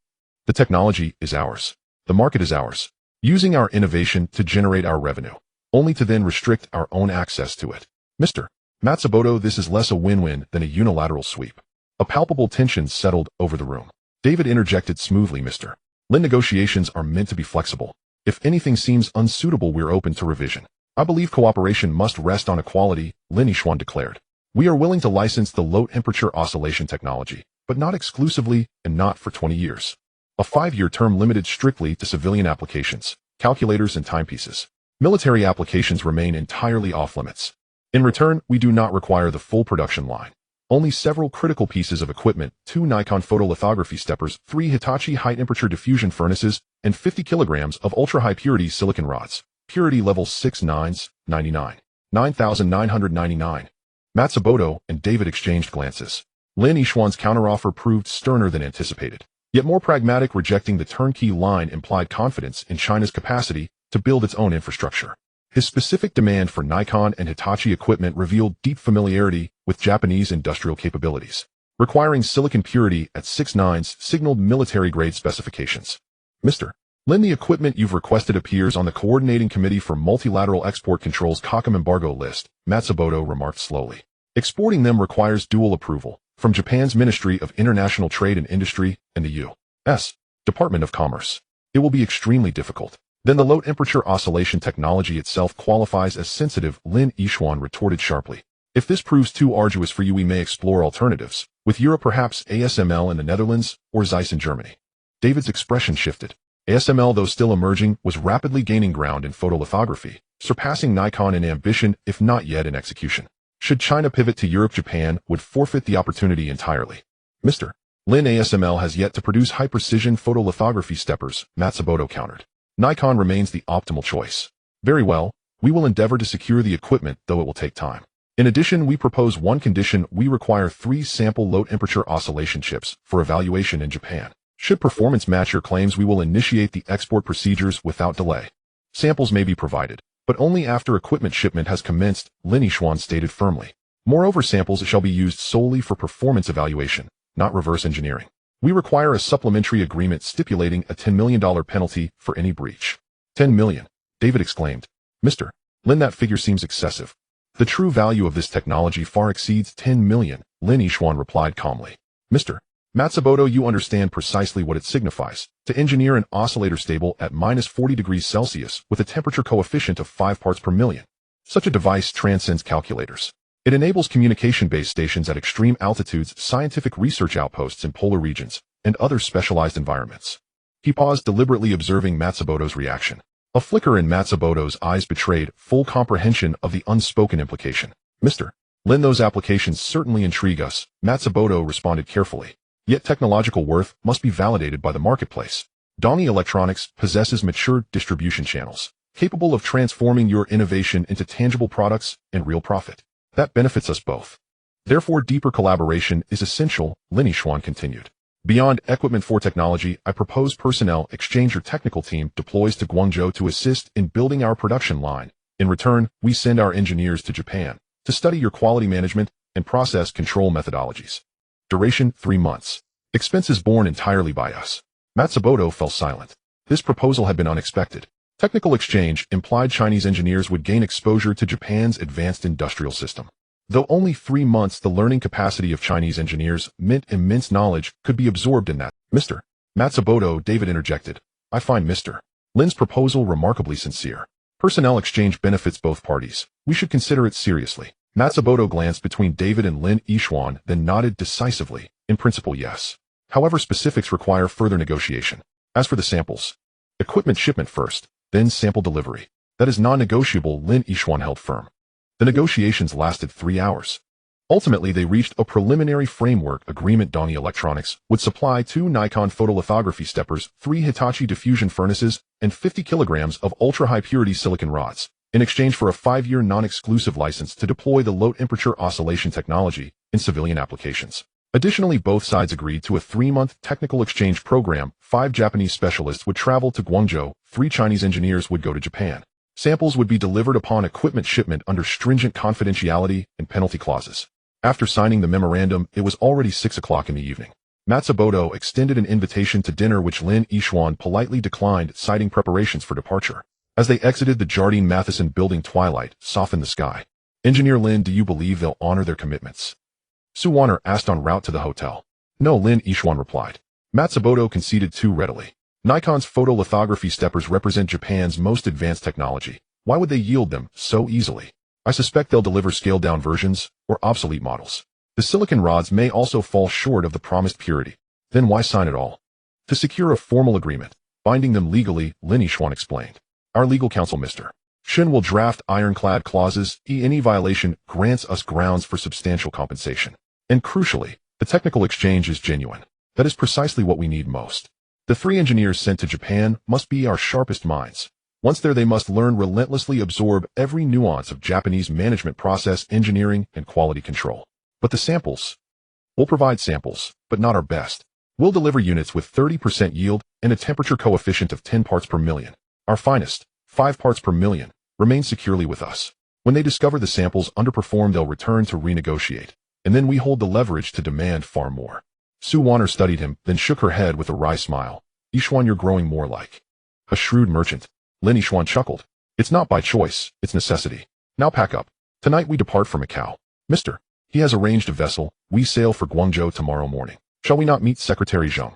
The technology is ours. The market is ours. Using our innovation to generate our revenue, only to then restrict our own access to it. Mr. Matsumoto, this is less a win-win than a unilateral sweep. A palpable tension settled over the room. David interjected smoothly. Mr. Lin, negotiations are meant to be flexible. If anything seems unsuitable, we're open to revision. I believe cooperation must rest on equality, Lin Yishuan declared. We are willing to license the low-temperature oscillation technology, but not exclusively and not for 20 years. A 5-year term limited strictly to civilian applications, calculators and timepieces. Military applications remain entirely off-limits. In return, we do not require the full production line. Only several critical pieces of equipment, 2 Nikon photolithography steppers, 3 Hitachi high-temperature diffusion furnaces, and 50 kilograms of ultra-high-purity silicon rods. Purity level 6,999. 9,999. Matsumoto and David exchanged glances. Lin Yishuan's counteroffer proved sterner than anticipated, yet more pragmatic. Rejecting the turnkey line implied confidence in China's capacity to build its own infrastructure. His specific demand for Nikon and Hitachi equipment revealed deep familiarity with Japanese industrial capabilities, requiring silicon purity at 6 nines signaled military-grade specifications. Mr. Lin, the equipment you've requested appears on the Coordinating Committee for Multilateral Export Control's COCOM embargo list, Matsumoto remarked slowly. Exporting them requires dual approval from Japan's Ministry of International Trade and Industry and the U.S. Department of Commerce. It will be extremely difficult. Then the low-temperature oscillation technology itself qualifies as sensitive, Lin Yishuan retorted sharply. If this proves too arduous for you, we may explore alternatives, with Europe, perhaps ASML in the Netherlands, or Zeiss in Germany. David's expression shifted. ASML, though still emerging, was rapidly gaining ground in photolithography, surpassing Nikon in ambition, if not yet in execution. Should China pivot to Europe, Japan would forfeit the opportunity entirely. Mr. Lin, ASML has yet to produce high-precision photolithography steppers, Matsumoto countered. Nikon remains the optimal choice. Very well, we will endeavor to secure the equipment, though it will take time. In addition, we propose one condition: we require 3 sample low-temperature oscillation chips for evaluation in Japan. Should performance match your claims, we will initiate the export procedures without delay. Samples may be provided, but only after equipment shipment has commenced, Lin Yishuan stated firmly. Moreover, samples shall be used solely for performance evaluation, not reverse engineering. We require a supplementary agreement stipulating a $10 million penalty for any breach. 10 million, David exclaimed. Mr. Lin, that figure seems excessive. The true value of this technology far exceeds 10 million, Lin Yishuan replied calmly. Mr. Matsumoto, you understand precisely what it signifies, to engineer an oscillator stable at -40 degrees Celsius with a temperature coefficient of 5 parts per million. Such a device transcends calculators. It enables communication-based stations at extreme altitudes, scientific research outposts in polar regions, and other specialized environments. He paused, deliberately observing Matsumoto's reaction. A flicker in Matsumoto's eyes betrayed full comprehension of the unspoken implication. Mr. Lin, those applications certainly intrigue us, Matsumoto responded carefully. Yet technological worth must be validated by the marketplace. Donnie Electronics possesses mature distribution channels, capable of transforming your innovation into tangible products and real profit. That benefits us both. Therefore, deeper collaboration is essential, Lin Yishuan continued. Beyond equipment for technology, I propose personnel exchange. Your technical team deploys to Guangzhou to assist in building our production line. In return, we send our engineers to Japan to study your quality management and process control methodologies. Duration, 3 months. Expenses borne entirely by us. Matsumoto fell silent. This proposal had been unexpected. Technical exchange implied Chinese engineers would gain exposure to Japan's advanced industrial system. Though only 3 months, the learning capacity of Chinese engineers meant immense knowledge could be absorbed in that. Mr. Matsumoto, David interjected. I find Mr. Lin's proposal remarkably sincere. Personnel exchange benefits both parties. We should consider it seriously. Matsumoto glanced between David and Lin Yishuan, then nodded decisively. In principle, yes. However, specifics require further negotiation. As for the samples, equipment shipment first, then sample delivery. That is non-negotiable, Lin Yishuan held firm. The negotiations lasted 3 hours. Ultimately, they reached a preliminary framework agreement. Donnie Electronics would supply 2 Nikon photolithography steppers, 3 Hitachi diffusion furnaces, and 50 kilograms of ultra-high purity silicon rods, in exchange for a 5-year non-exclusive license to deploy the low-temperature oscillation technology in civilian applications. Additionally, both sides agreed to a 3-month technical exchange program. 5 Japanese specialists would travel to Guangzhou, 3 Chinese engineers would go to Japan. Samples would be delivered upon equipment shipment under stringent confidentiality and penalty clauses. After signing the memorandum, it was already 6 o'clock in the evening. Matsumoto extended an invitation to dinner which Lin Yishuan politely declined, citing preparations for departure. As they exited the Jardine Matheson building, twilight softened the sky. Engineer Lin, do you believe they'll honor their commitments? Su Wanner asked en route to the hotel. No, Lin Yishuan replied. Matsumoto conceded too readily. Nikon's photolithography steppers represent Japan's most advanced technology. Why would they yield them so easily? I suspect they'll deliver scaled-down versions or obsolete models. The silicon rods may also fall short of the promised purity. Then why sign it all? To secure a formal agreement, binding them legally, Lin Yishuan explained. Our legal counsel, Mr. Shin, will draft ironclad clauses. Any violation grants us grounds for substantial compensation. And crucially, the technical exchange is genuine. That is precisely what we need most. The 3 engineers sent to Japan must be our sharpest minds. Once there, they must learn relentlessly, absorb every nuance of Japanese management process, engineering, and quality control. But the samples? We'll provide samples, but not our best. We'll deliver units with 30% yield and a temperature coefficient of 10 parts per million. Our finest, 5 parts per million, remain securely with us. When they discover the samples underperform, they'll return to renegotiate. And then we hold the leverage to demand far more. Su Wanner studied him, then shook her head with a wry smile. Yishuan, you're growing more like a shrewd merchant. Lin Yishuan chuckled. It's not by choice, it's necessity. Now pack up. Tonight we depart for Macau. Mr. He has arranged a vessel. We sail for Guangzhou tomorrow morning. Shall we not meet Secretary Zheng?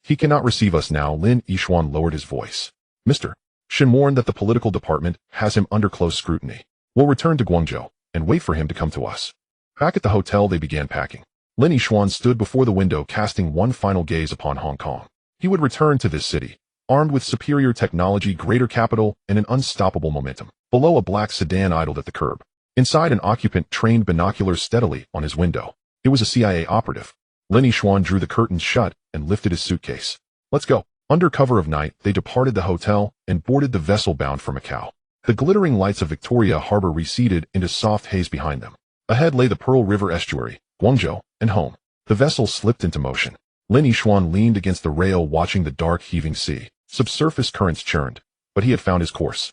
He cannot receive us now. Lin Yishuan lowered his voice. Mr. Shin warned that the political department has him under close scrutiny. We'll return to Guangzhou and wait for him to come to us. Back at the hotel, they began packing. Lin Yishuan stood before the window, casting one final gaze upon Hong Kong. He would return to this city, armed with superior technology, greater capital, and an unstoppable momentum. Below, a black sedan idled at the curb. Inside, an occupant trained binoculars steadily on his window. It was a CIA operative. Lin Yishuan drew the curtains shut and lifted his suitcase. Let's go. Under cover of night, they departed the hotel and boarded the vessel bound for Macau. The glittering lights of Victoria Harbor receded into soft haze behind them. Ahead lay the Pearl River estuary, Guangzhou, and home. The vessel slipped into motion. Lin Yishuan leaned against the rail, watching the dark, heaving sea. Subsurface currents churned, but he had found his course.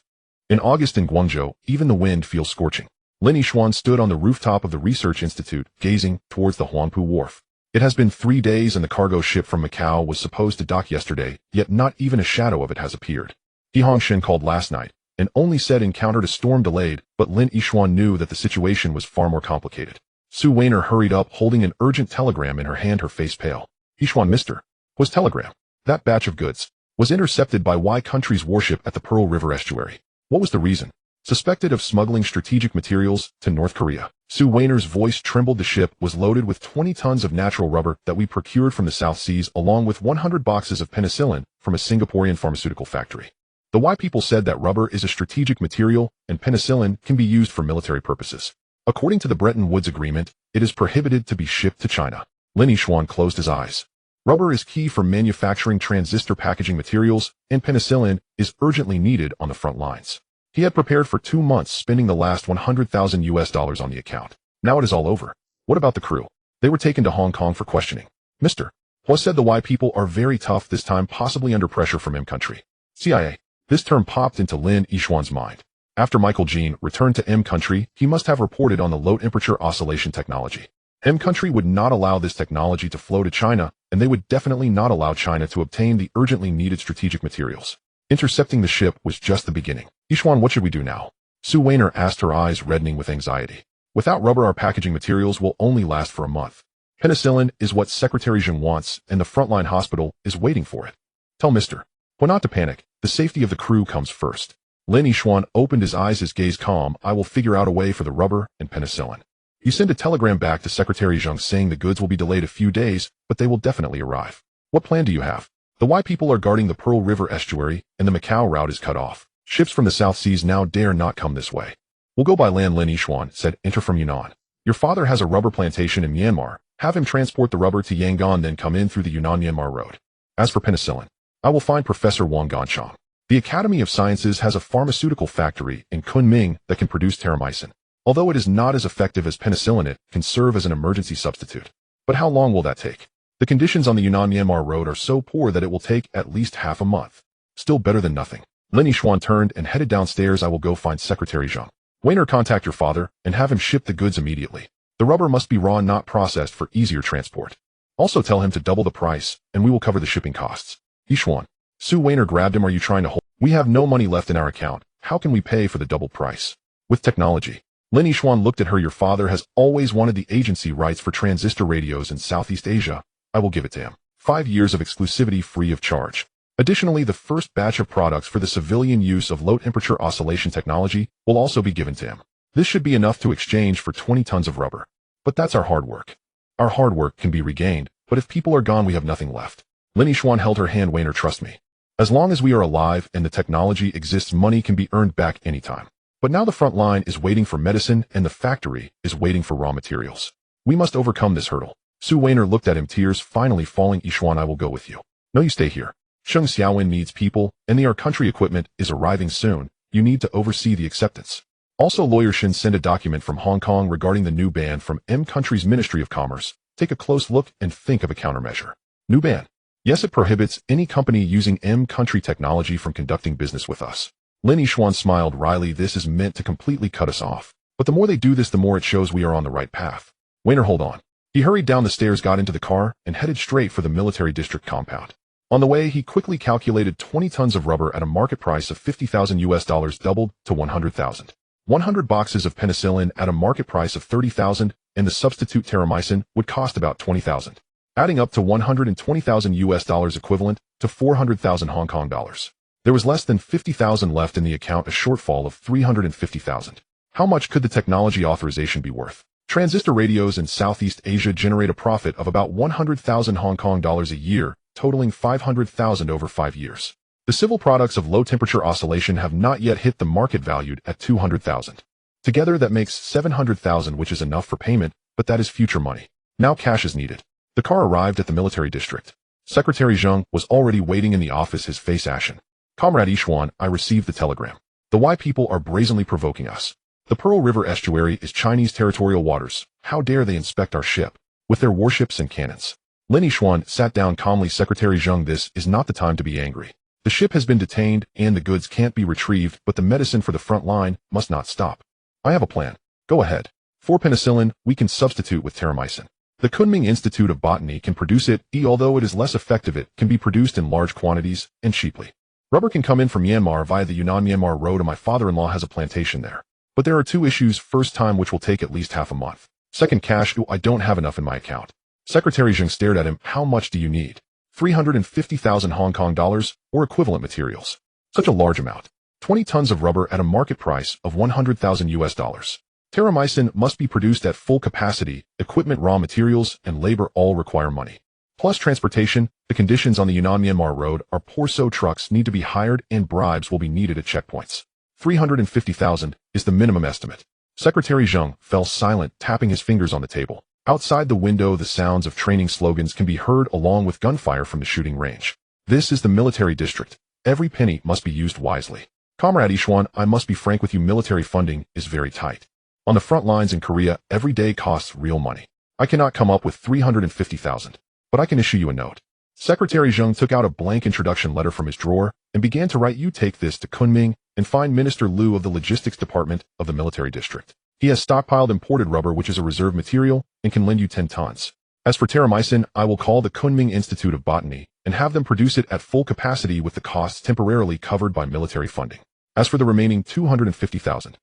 In August in Guangzhou, even the wind feels scorching. Lin Yishuan stood on the rooftop of the research institute, gazing towards the Huangpu wharf. It has been 3 days and the cargo ship from Macau was supposed to dock yesterday, yet not even a shadow of it has appeared. He Hongshin called last night, and only said encountered a storm delayed, but Lin Yishuan knew that the situation was far more complicated. Su Weiner hurried up, holding an urgent telegram in her hand, her face pale. Yishuan Mr. Was telegram. That batch of goods was intercepted by Y country's warship at the Pearl River estuary. What was the reason? Suspected of smuggling strategic materials to North Korea. Sue Wayner's voice trembled. The ship was loaded with 20 tons of natural rubber that we procured from the South Seas, along with 100 boxes of penicillin from a Singaporean pharmaceutical factory. The Y people said that rubber is a strategic material and penicillin can be used for military purposes. According to the Bretton Woods Agreement, it is prohibited to be shipped to China. Lin Yishuan closed his eyes. Rubber is key for manufacturing transistor packaging materials, and penicillin is urgently needed on the front lines. He had prepared for 2 months, spending the last 100,000 US dollars on the account. Now it is all over. What about the crew? They were taken to Hong Kong for questioning. Mr. Hua said the Y people are very tough this time, possibly under pressure from M country. CIA. This term popped into Lin Yishuan's mind. After Michael Jean returned to M country, he must have reported on the low temperature oscillation technology. M country would not allow this technology to flow to China, and they would definitely not allow China to obtain the urgently needed strategic materials. Intercepting the ship was just the beginning. Yishuan, what should we do now? Sue Wayner asked, her eyes reddening with anxiety. Without rubber, our packaging materials will only last for a month. Penicillin is what Secretary Zheng wants, and the frontline hospital is waiting for it. Tell Mr. Hua not to panic. The safety of the crew comes first. Lin Yishuan opened his eyes, his gaze calm. I will figure out a way for the rubber and penicillin. You send a telegram back to Secretary Zheng saying the goods will be delayed a few days, but they will definitely arrive. What plan do you have? The Y people are guarding the Pearl River estuary, and the Macau route is cut off. Ships from the South Seas now dare not come this way. We'll go by land. Lin Yishuan said, enter from Yunnan. Your father has a rubber plantation in Myanmar. Have him transport the rubber to Yangon, then come in through the Yunnan-Myanmar road. As for penicillin, I will find Professor Wang Ganchang. The Academy of Sciences has a pharmaceutical factory in Kunming that can produce terramycin. Although it is not as effective as penicillin, it can serve as an emergency substitute. But how long will that take? The conditions on the Yunnan-Myanmar road are so poor that it will take at least half a month. Still better than nothing. Lin Yishuan turned and headed downstairs. I will go find Secretary Zheng. Wayner, contact your father and have him ship the goods immediately. The rubber must be raw, not processed, for easier transport. Also tell him to double the price, and we will cover the shipping costs. Yishuan. Sue Wayner grabbed him. Are you trying to hold? We have no money left in our account. How can we pay for the double price? With technology. Lin Yishuan looked at her. Your father has always wanted the agency rights for transistor radios in Southeast Asia. I will give it to him. 5 years of exclusivity free of charge. Additionally, the first batch of products for the civilian use of low-temperature oscillation technology will also be given to him. This should be enough to exchange for 20 tons of rubber. But that's our hard work. Our hard work can be regained, but if people are gone, we have nothing left. Lin Yishuan held her hand. Wayner, trust me. As long as we are alive and the technology exists, money can be earned back anytime. But now the front line is waiting for medicine and the factory is waiting for raw materials. We must overcome this hurdle. Sue Wayner looked at him, tears finally falling. Yishuan, I will go with you. No, you stay here. Sheng Xiaowen needs people, and our country equipment is arriving soon. You need to oversee the acceptance. Also, Lawyer Shin sent a document from Hong Kong regarding the new ban from M country's Ministry of Commerce. Take a close look and think of a countermeasure. New ban. Yes, it prohibits any company using M country technology from conducting business with us. Lin Yishuan smiled wryly. This is meant to completely cut us off. But the more they do this, the more it shows we are on the right path. Wayner, hold on. He hurried down the stairs, got into the car, and headed straight for the military district compound. On the way, he quickly calculated 20 tons of rubber at a market price of 50,000 US dollars doubled to 100,000. 100 boxes of penicillin at a market price of 30,000, and the substitute terramycin would cost about 20,000. Adding up to 120,000 US dollars equivalent to 400,000 Hong Kong dollars. There was less than 50,000 left in the account, a shortfall of 350,000. How much could the technology authorization be worth? Transistor radios in Southeast Asia generate a profit of about 100,000 Hong Kong dollars a year, totaling 500,000 over 5 years. The civil products of low-temperature oscillation have not yet hit the market valued at 200,000. Together that makes 700,000, which is enough for payment, but that is future money. Now cash is needed. The car arrived at the military district. Secretary Zheng was already waiting in the office, his face ashen. Comrade Yishuan, I received the telegram. The Y people are brazenly provoking us. The Pearl River estuary is Chinese territorial waters. How dare they inspect our ship with their warships and cannons? Lin Yishuan sat down calmly. Secretary Zheng, this is not the time to be angry. The ship has been detained and the goods can't be retrieved, but the medicine for the front line must not stop. I have a plan. Go ahead. For penicillin, we can substitute with terramycin. The Kunming Institute of Botany can produce it, although it is less effective. It can be produced in large quantities and cheaply. Rubber can come in from Myanmar via the Yunnan-Myanmar road, and my father-in-law has a plantation there. But there are two issues. First, time, which will take at least half a month. Second, cash. I don't have enough in my account. Secretary Zheng stared at him. How much do you need? 350,000 Hong Kong dollars, or equivalent materials. Such a large amount. 20 tons of rubber at a market price of 100,000 US dollars. Terramycin must be produced at full capacity. Equipment, raw materials, and labor all require money. Plus transportation. The conditions on the Yunnan-Myanmar road are poor, so trucks need to be hired and bribes will be needed at checkpoints. 350,000 is the minimum estimate. Secretary Zheng fell silent, tapping his fingers on the table. Outside the window, the sounds of training slogans can be heard along with gunfire from the shooting range. This is the military district. Every penny must be used wisely. Comrade Ishuan, I must be frank with you, military funding is very tight. On the front lines in Korea, every day costs real money. I cannot come up with 350,000, but I can issue you a note. Secretary Zheng took out a blank introduction letter from his drawer and began to write, you take this to Kunming and find Minister Liu of the Logistics Department of the military district. He has stockpiled imported rubber, which is a reserve material, and can lend you 10 tons. As for terramycin, I will call the Kunming Institute of Botany and have them produce it at full capacity with the costs temporarily covered by military funding. As for the remaining 250,000.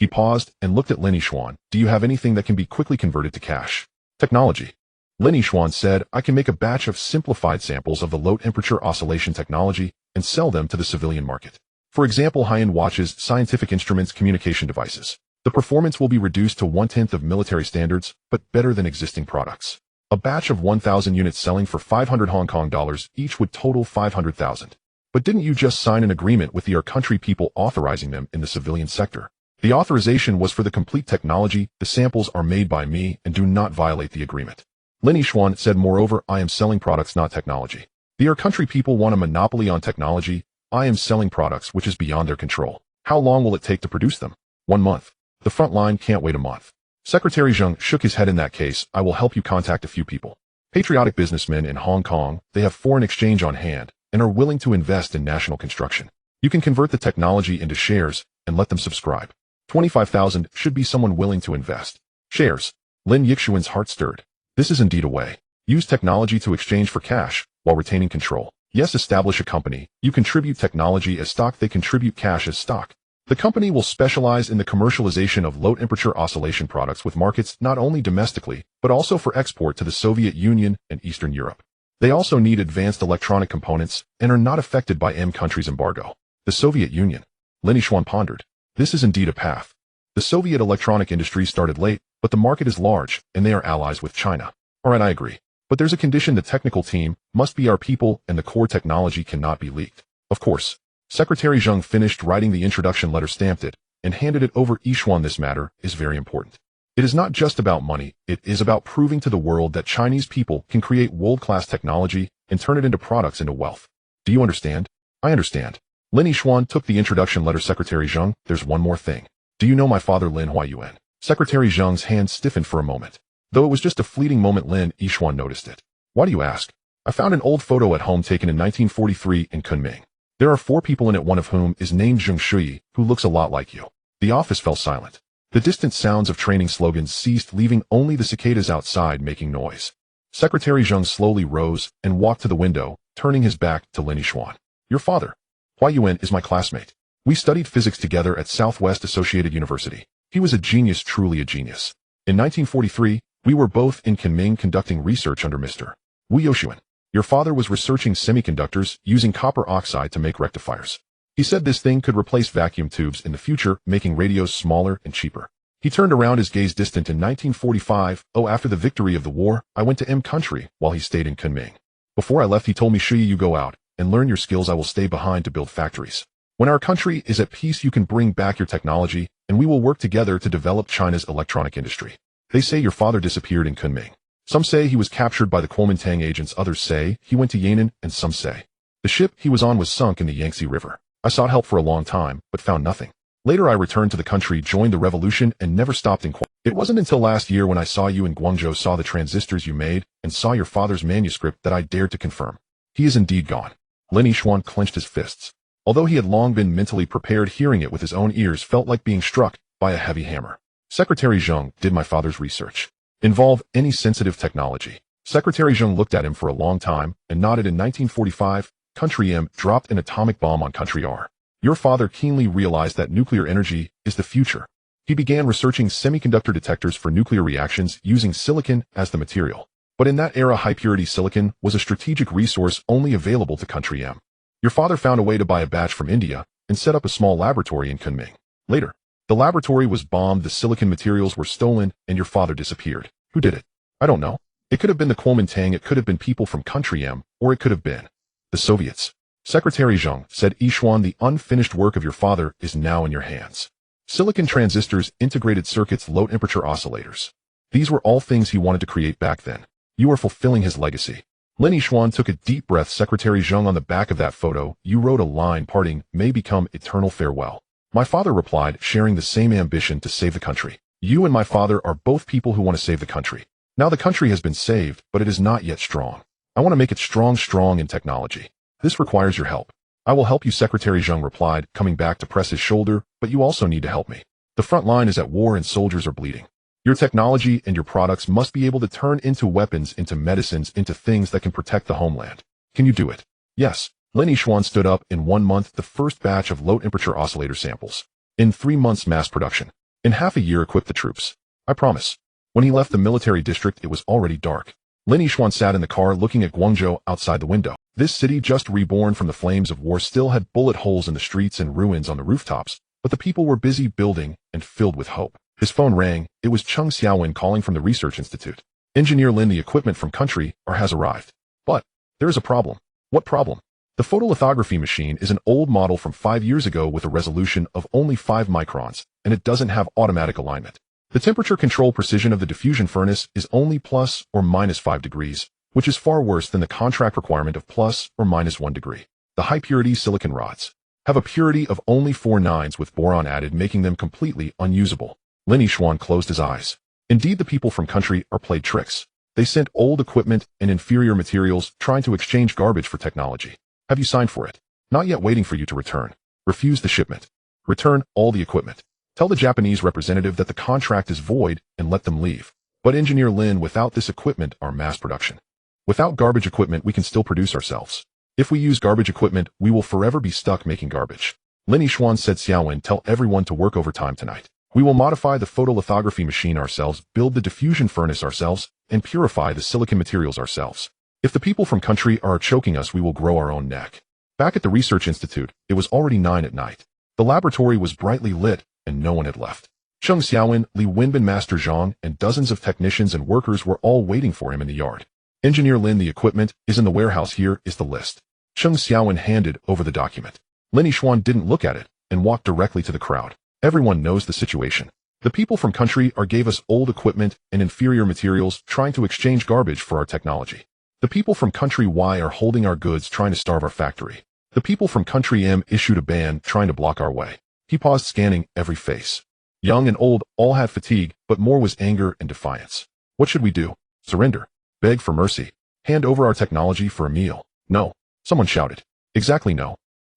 He paused and looked at Lin Yishuan. Do you have anything that can be quickly converted to cash? Technology. Lin Yishuan said, I can make a batch of simplified samples of the low-temperature oscillation technology and sell them to the civilian market. For example, high-end watches, scientific instruments, communication devices. The performance will be reduced to 1/10 of military standards, but better than existing products. A batch of 1,000 units selling for 500 Hong Kong dollars each would total 500,000. But didn't you just sign an agreement with your country people authorizing them in the civilian sector? The authorization was for the complete technology. The samples are made by me and do not violate the agreement. Lin Yishuan said, moreover, I am selling products, not technology. Your country people want a monopoly on technology. I am selling products which is beyond their control. How long will it take to produce them? 1 month. The front line can't wait a month. Secretary Zheng shook his head. In that case, I will help you contact a few people. Patriotic businessmen in Hong Kong. They have foreign exchange on hand and are willing to invest in national construction. You can convert the technology into shares and let them subscribe. 25,000 should be someone willing to invest. Shares. Lin Yixuan's heart stirred. This is indeed a way. Use technology to exchange for cash while retaining control. Yes, establish a company. You contribute technology as stock, they contribute cash as stock. The company will specialize in the commercialization of low-temperature oscillation products with markets not only domestically, but also for export to the Soviet Union and Eastern Europe. They also need advanced electronic components and are not affected by M countries' embargo. The Soviet Union. Lin Yishuan pondered. This is indeed a path. The Soviet electronic industry started late, but the market is large, and they are allies with China. Alright, I agree. But there's a condition: the technical team must be our people, and the core technology cannot be leaked. Of course. Secretary Zheng finished writing the introduction letter, stamped it, and handed it over. Ishuan, this matter is very important. It is not just about money, it is about proving to the world that Chinese people can create world-class technology and turn it into products, into wealth. Do you understand? I understand. Lin Yishuan took the introduction letter. Secretary Zheng, there's one more thing. Do you know my father Lin Huayuan? Secretary Zheng's hand stiffened for a moment. Though it was just a fleeting moment, Lin Yishuan noticed it. Why do you ask? I found an old photo at home taken in 1943 in Kunming. There are 4 people in it, one of whom is named Zheng Shuyi, who looks a lot like you. The office fell silent. The distant sounds of training slogans ceased, leaving only the cicadas outside making noise. Secretary Zheng slowly rose and walked to the window, turning his back to Lin Yishuan. Your father, Huayuan, is my classmate. We studied physics together at Southwest Associated University. He was a genius, truly a genius. In 1943, we were both in Kunming conducting research under Mr. Wu Yoshuan. Your father was researching semiconductors using copper oxide to make rectifiers. He said this thing could replace vacuum tubes in the future, making radios smaller and cheaper. He turned around, his gaze distant. In 1945, after the victory of the war, I went to M country while he stayed in Kunming. Before I left, he told me, Shuyi, you go out and learn your skills. I will stay behind to build factories. When our country is at peace, you can bring back your technology, and we will work together to develop China's electronic industry. They say your father disappeared in Kunming. Some say he was captured by the Kuomintang agents, others say he went to Yan'an, and some say the ship he was on was sunk in the Yangtze River. I sought help for a long time, but found nothing. Later I returned to the country, joined the revolution, and never stopped inquiring. It wasn't until last year when I saw you in Guangzhou, saw the transistors you made, and saw your father's manuscript that I dared to confirm. He is indeed gone. Lin Yishuan clenched his fists. Although he had long been mentally prepared, hearing it with his own ears felt like being struck by a heavy hammer. Secretary Zheng, did my father's research involve any sensitive technology? Secretary Zheng looked at him for a long time and nodded. In 1945, Country M dropped an atomic bomb on Country R. Your father keenly realized that nuclear energy is the future. He began researching semiconductor detectors for nuclear reactions using silicon as the material. But in that era, high-purity silicon was a strategic resource only available to Country M. Your father found a way to buy a batch from India and set up a small laboratory in Kunming. Later, the laboratory was bombed, the silicon materials were stolen, and your father disappeared. Who did it? I don't know. It could have been the Kuomintang, it could have been people from Country M, or it could have been the Soviets. Secretary Zheng said, Yishuan, the unfinished work of your father is now in your hands. Silicon transistors, integrated circuits, low-temperature oscillators. These were all things he wanted to create back then. You are fulfilling his legacy. Lin Yishuan took a deep breath. Secretary Zheng, on the back of that photo, you wrote a line, parting may become eternal farewell. My father replied, sharing the same ambition to save the country. You and my father are both people who want to save the country. Now the country has been saved, but it is not yet strong. I want to make it strong in technology. This requires your help. I will help you, Secretary Zheng replied, coming back to press his shoulder, but you also need to help me. The front line is at war and soldiers are bleeding. Your technology and your products must be able to turn into weapons, into medicines, into things that can protect the homeland. Can you do it? Yes. Lin Yishuan stood up. In 1 month, the first batch of low-temperature oscillator samples. In 3 months, mass production. In half a year, equip the troops. I promise. When he left the military district, it was already dark. Lin Yishuan sat in the car looking at Guangzhou outside the window. This city, just reborn from the flames of war, still had bullet holes in the streets and ruins on the rooftops, but the people were busy building and filled with hope. His phone rang. It was Cheng Xiaowen calling from the research institute. Engineer Lin, the equipment from Country R has arrived. But there is a problem. What problem? The photolithography machine is an old model from 5 years ago with a resolution of only 5 microns, and it doesn't have automatic alignment. The temperature control precision of the diffusion furnace is only plus or minus 5 degrees, which is far worse than the contract requirement of plus or minus 1 degree. The high-purity silicon rods have a purity of only 4 nines with boron added, making them completely unusable. Lin Yishuan closed his eyes. Indeed, the people from Country are played tricks. They sent old equipment and inferior materials, trying to exchange garbage for technology. Have you signed for it? Not yet, waiting for you to return. Refuse the shipment. Return all the equipment. Tell the Japanese representative that the contract is void and let them leave. But Engineer Lin, without this equipment, our mass production. Without garbage equipment, we can still produce ourselves. If we use garbage equipment, we will forever be stuck making garbage. Lin Yishuan said, Xiaowen, tell everyone to work overtime tonight. We will modify the photolithography machine ourselves, build the diffusion furnace ourselves, and purify the silicon materials ourselves. If the people from Country are choking us, we will grow our own neck. Back at the research institute, it was already 9 at night. The laboratory was brightly lit, and no one had left. Cheng Xiaowen, Li Wenbin, Master Zhang, and dozens of technicians and workers were all waiting for him in the yard. Engineer Lin, the equipment is in the warehouse. Here is the list. Cheng Xiaowen handed over the document. Lin Yishuan didn't look at it and walked directly to the crowd. Everyone knows the situation. The people from Country R gave us old equipment and inferior materials, trying to exchange garbage for our technology. The people from Country Y are holding our goods, trying to starve our factory. The people from Country M issued a ban, trying to block our way. He paused, scanning every face. Young and old, all had fatigue, but more was anger and defiance. What should we do? Surrender? Beg for mercy? Hand over our technology for a meal? No. Someone shouted. Exactly no.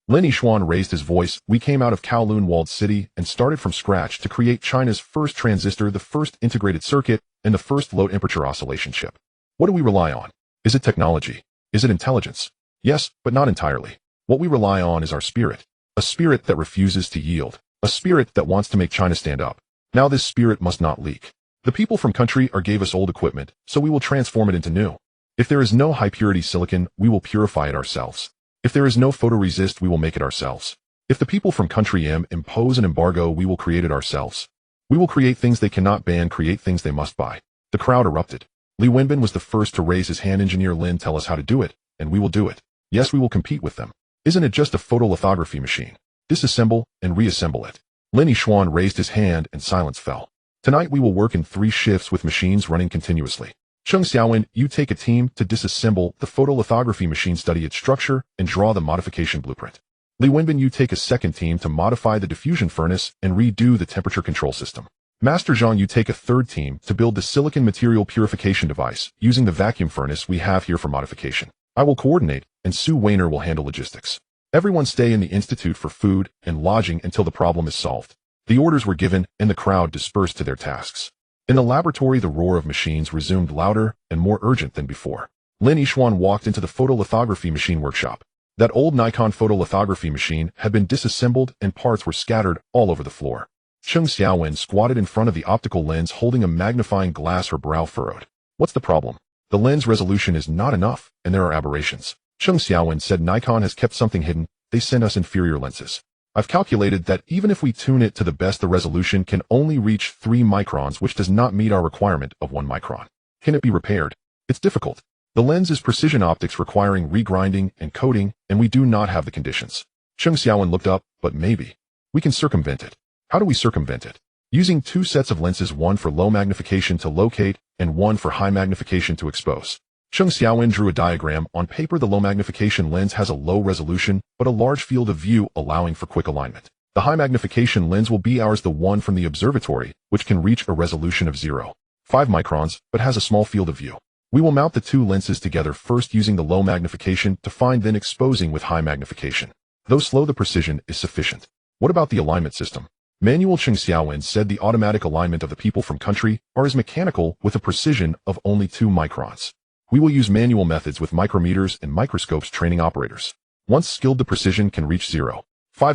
Lin Yishuan raised his voice. We came out of Kowloon walled city and started from scratch to create China's first transistor, the first integrated circuit, and the first low-temperature oscillation chip. What do we rely on? Is it technology? Is it intelligence? Yes, but not entirely. What we rely on is our spirit. A spirit that refuses to yield. A spirit that wants to make China stand up. Now this spirit must not leak. The people from Country R gave us old equipment, so we will transform it into new. If there is no high-purity silicon, we will purify it ourselves. If there is no photoresist, we will make it ourselves. If the people from Country M impose an embargo, we will create it ourselves. We will create things they cannot ban, create things they must buy. The crowd erupted. Li Wenbin was the first to raise his hand. Engineer Lin, tell us how to do it, and we will do it. Yes, we will compete with them. Isn't it just a photolithography machine? Disassemble and reassemble it. Lin Yishuan raised his hand and silence fell. Tonight we will work in 3 shifts with machines running continuously. Cheng Xiaowen, you take a team to disassemble the photolithography machine, study its structure, and draw the modification blueprint. Li Wenbin, you take a second team to modify the diffusion furnace and redo the temperature control system. Master Zhang, you take a third team to build the silicon material purification device using the vacuum furnace we have here for modification. I will coordinate, and Su Weiner will handle logistics. Everyone stay in the institute for food and lodging until the problem is solved. The orders were given, and the crowd dispersed to their tasks. In the laboratory, the roar of machines resumed, louder and more urgent than before. Lin Yishuan walked into the photolithography machine workshop. That old Nikon photolithography machine had been disassembled and parts were scattered all over the floor. Cheng Xiaowen squatted in front of the optical lens, holding a magnifying glass, her brow furrowed. What's the problem? The lens resolution is not enough, and there are aberrations. Cheng Xiaowen said Nikon has kept something hidden. They send us inferior lenses. I've calculated that even if we tune it to the best, the resolution can only reach 3 microns, which does not meet our requirement of 1 micron. Can it be repaired? It's difficult. The lens is precision optics requiring regrinding and coating, and we do not have the conditions. Cheng Xiaowen looked up, but maybe. We can circumvent it. How do we circumvent it? Using 2 sets of lenses, one for low magnification to locate, and one for high magnification to expose. Cheng Xiaowen drew a diagram on paper. The low magnification lens has a low resolution, but a large field of view allowing for quick alignment. The high magnification lens will be ours, the one from the observatory, which can reach a resolution of 0.5 microns, but has a small field of view. We will mount the 2 lenses together, first using the low magnification to find, then exposing with high magnification. Though slow, the precision is sufficient. What about the alignment system? Manual. Cheng Xiaowen said the automatic alignment of the people from country are as mechanical with a precision of only 2 microns. We will use manual methods with micrometers and microscopes, training operators. Once skilled, the precision can reach 0.5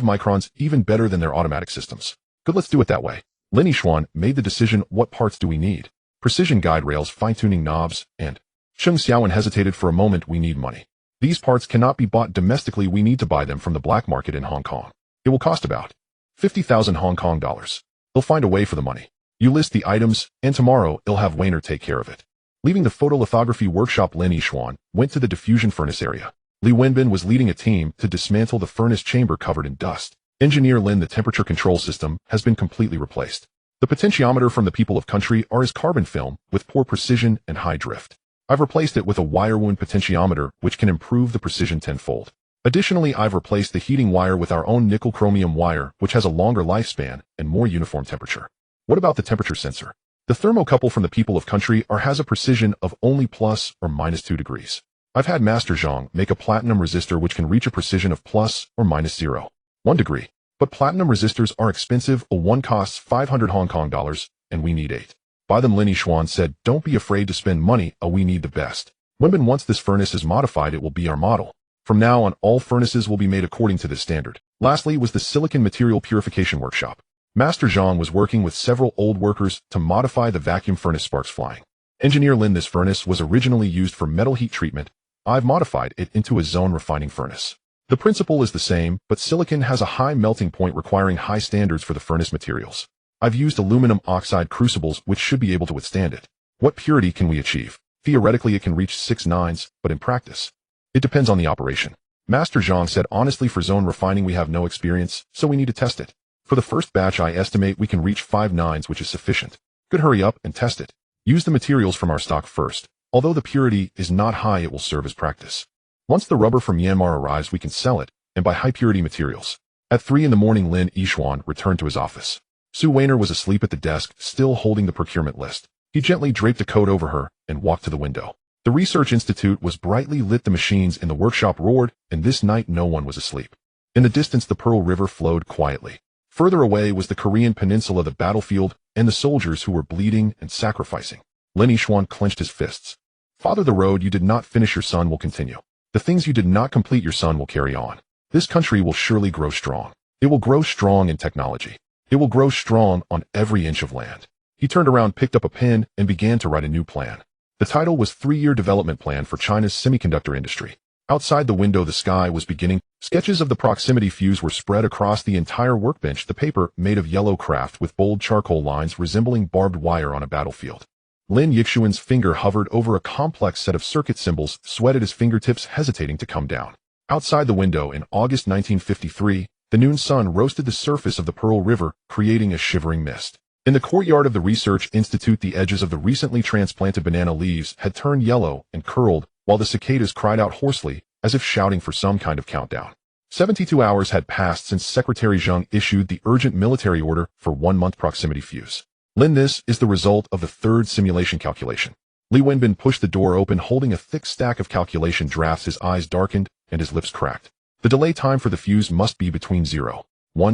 microns, even better than their automatic systems. Good, let's do it that way. Lin Yixuan made the decision. What parts do we need? Precision guide rails, fine-tuning knobs, and... Cheng Xiaowen hesitated for a moment. We need money. These parts cannot be bought domestically. We need to buy them from the black market in Hong Kong. It will cost about 50,000 Hong Kong dollars. They'll find a way for the money. You list the items, and tomorrow I'll have Weiner take care of it. Leaving the photolithography workshop, Lin Yixuan went to the diffusion furnace area. Li Wenbin was leading a team to dismantle the furnace chamber covered in dust. Engineer Lin, the temperature control system has been completely replaced. The potentiometer from the people of country are as carbon film with poor precision and high drift. I've replaced it with a wire wound potentiometer, which can improve the precision tenfold. Additionally, I've replaced the heating wire with our own nickel chromium wire, which has a longer lifespan and more uniform temperature. What about the temperature sensor? The thermocouple from the people of country has a precision of only plus or minus 2 degrees. I've had Master Zhang make a platinum resistor which can reach a precision of plus or minus 0.1 degree. But platinum resistors are expensive. A one costs 500 Hong Kong dollars, and we need 8. Buy them. Lin Yixuan said, don't be afraid to spend money. We need the best. Wenbin, once this furnace is modified, it will be our model. From now on, all furnaces will be made according to this standard. Lastly was the silicon material purification workshop. Master Zhang was working with several old workers to modify the vacuum furnace, sparks flying. Engineer Lin, this furnace was originally used for metal heat treatment. I've modified it into a zone refining furnace. The principle is the same, but silicon has a high melting point requiring high standards for the furnace materials. I've used aluminum oxide crucibles which should be able to withstand it. What purity can we achieve? Theoretically it can reach 6 nines, but in practice, it depends on the operation. Master Zhang said, honestly, for zone refining we have no experience, so we need to test it. For the first batch I estimate we can reach 5 nines, which is sufficient. Good, hurry up and test it. Use the materials from our stock first. Although the purity is not high, it will serve as practice. Once the rubber from Myanmar arrives, we can sell it, and buy high-purity materials. At 3 in the morning, Lin Yixuan returned to his office. Su Weiner was asleep at the desk, still holding the procurement list. He gently draped a coat over her and walked to the window. The research institute was brightly lit. The machines in the workshop roared, and this night no one was asleep. In the distance, the Pearl River flowed quietly. Further away was the Korean peninsula, the battlefield, and the soldiers who were bleeding and sacrificing. Lin Yixuan clenched his fists. Father, the road you did not finish, your son will continue. The things you did not complete, your son will carry on. This country will surely grow strong. It will grow strong in technology. It will grow strong on every inch of land. He turned around, picked up a pen, and began to write a new plan. The title was 3-Year Development Plan for China's Semiconductor Industry. Outside the window, the sky was beginning. Sketches of the proximity fuse were spread across the entire workbench, the paper made of yellow craft with bold charcoal lines resembling barbed wire on a battlefield. Lin Yixuan's finger hovered over a complex set of circuit symbols, sweated his fingertips, hesitating to come down. Outside the window in August 1953, the noon sun roasted the surface of the Pearl River, creating a shivering mist. In the courtyard of the Research Institute, the edges of the recently transplanted banana leaves had turned yellow and curled, while the cicadas cried out hoarsely, as if shouting for some kind of countdown. 72 hours had passed since Secretary Zhang issued the urgent military order for 1-month proximity fuse. Lin, this is the result of the 3rd simulation calculation. Li Wenbin pushed the door open, holding a thick stack of calculation drafts. His eyes darkened and his lips cracked. The delay time for the fuse must be between 0.1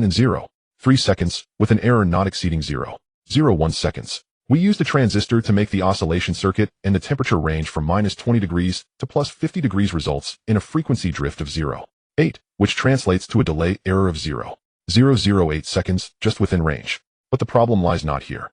and 0.3 seconds, with an error not exceeding 0.01 seconds. We used a transistor to make the oscillation circuit, and the temperature range from -20 degrees to +50 degrees results in a frequency drift of 0.8, which translates to a delay error of 0.008 seconds, just within range. But the problem lies not here,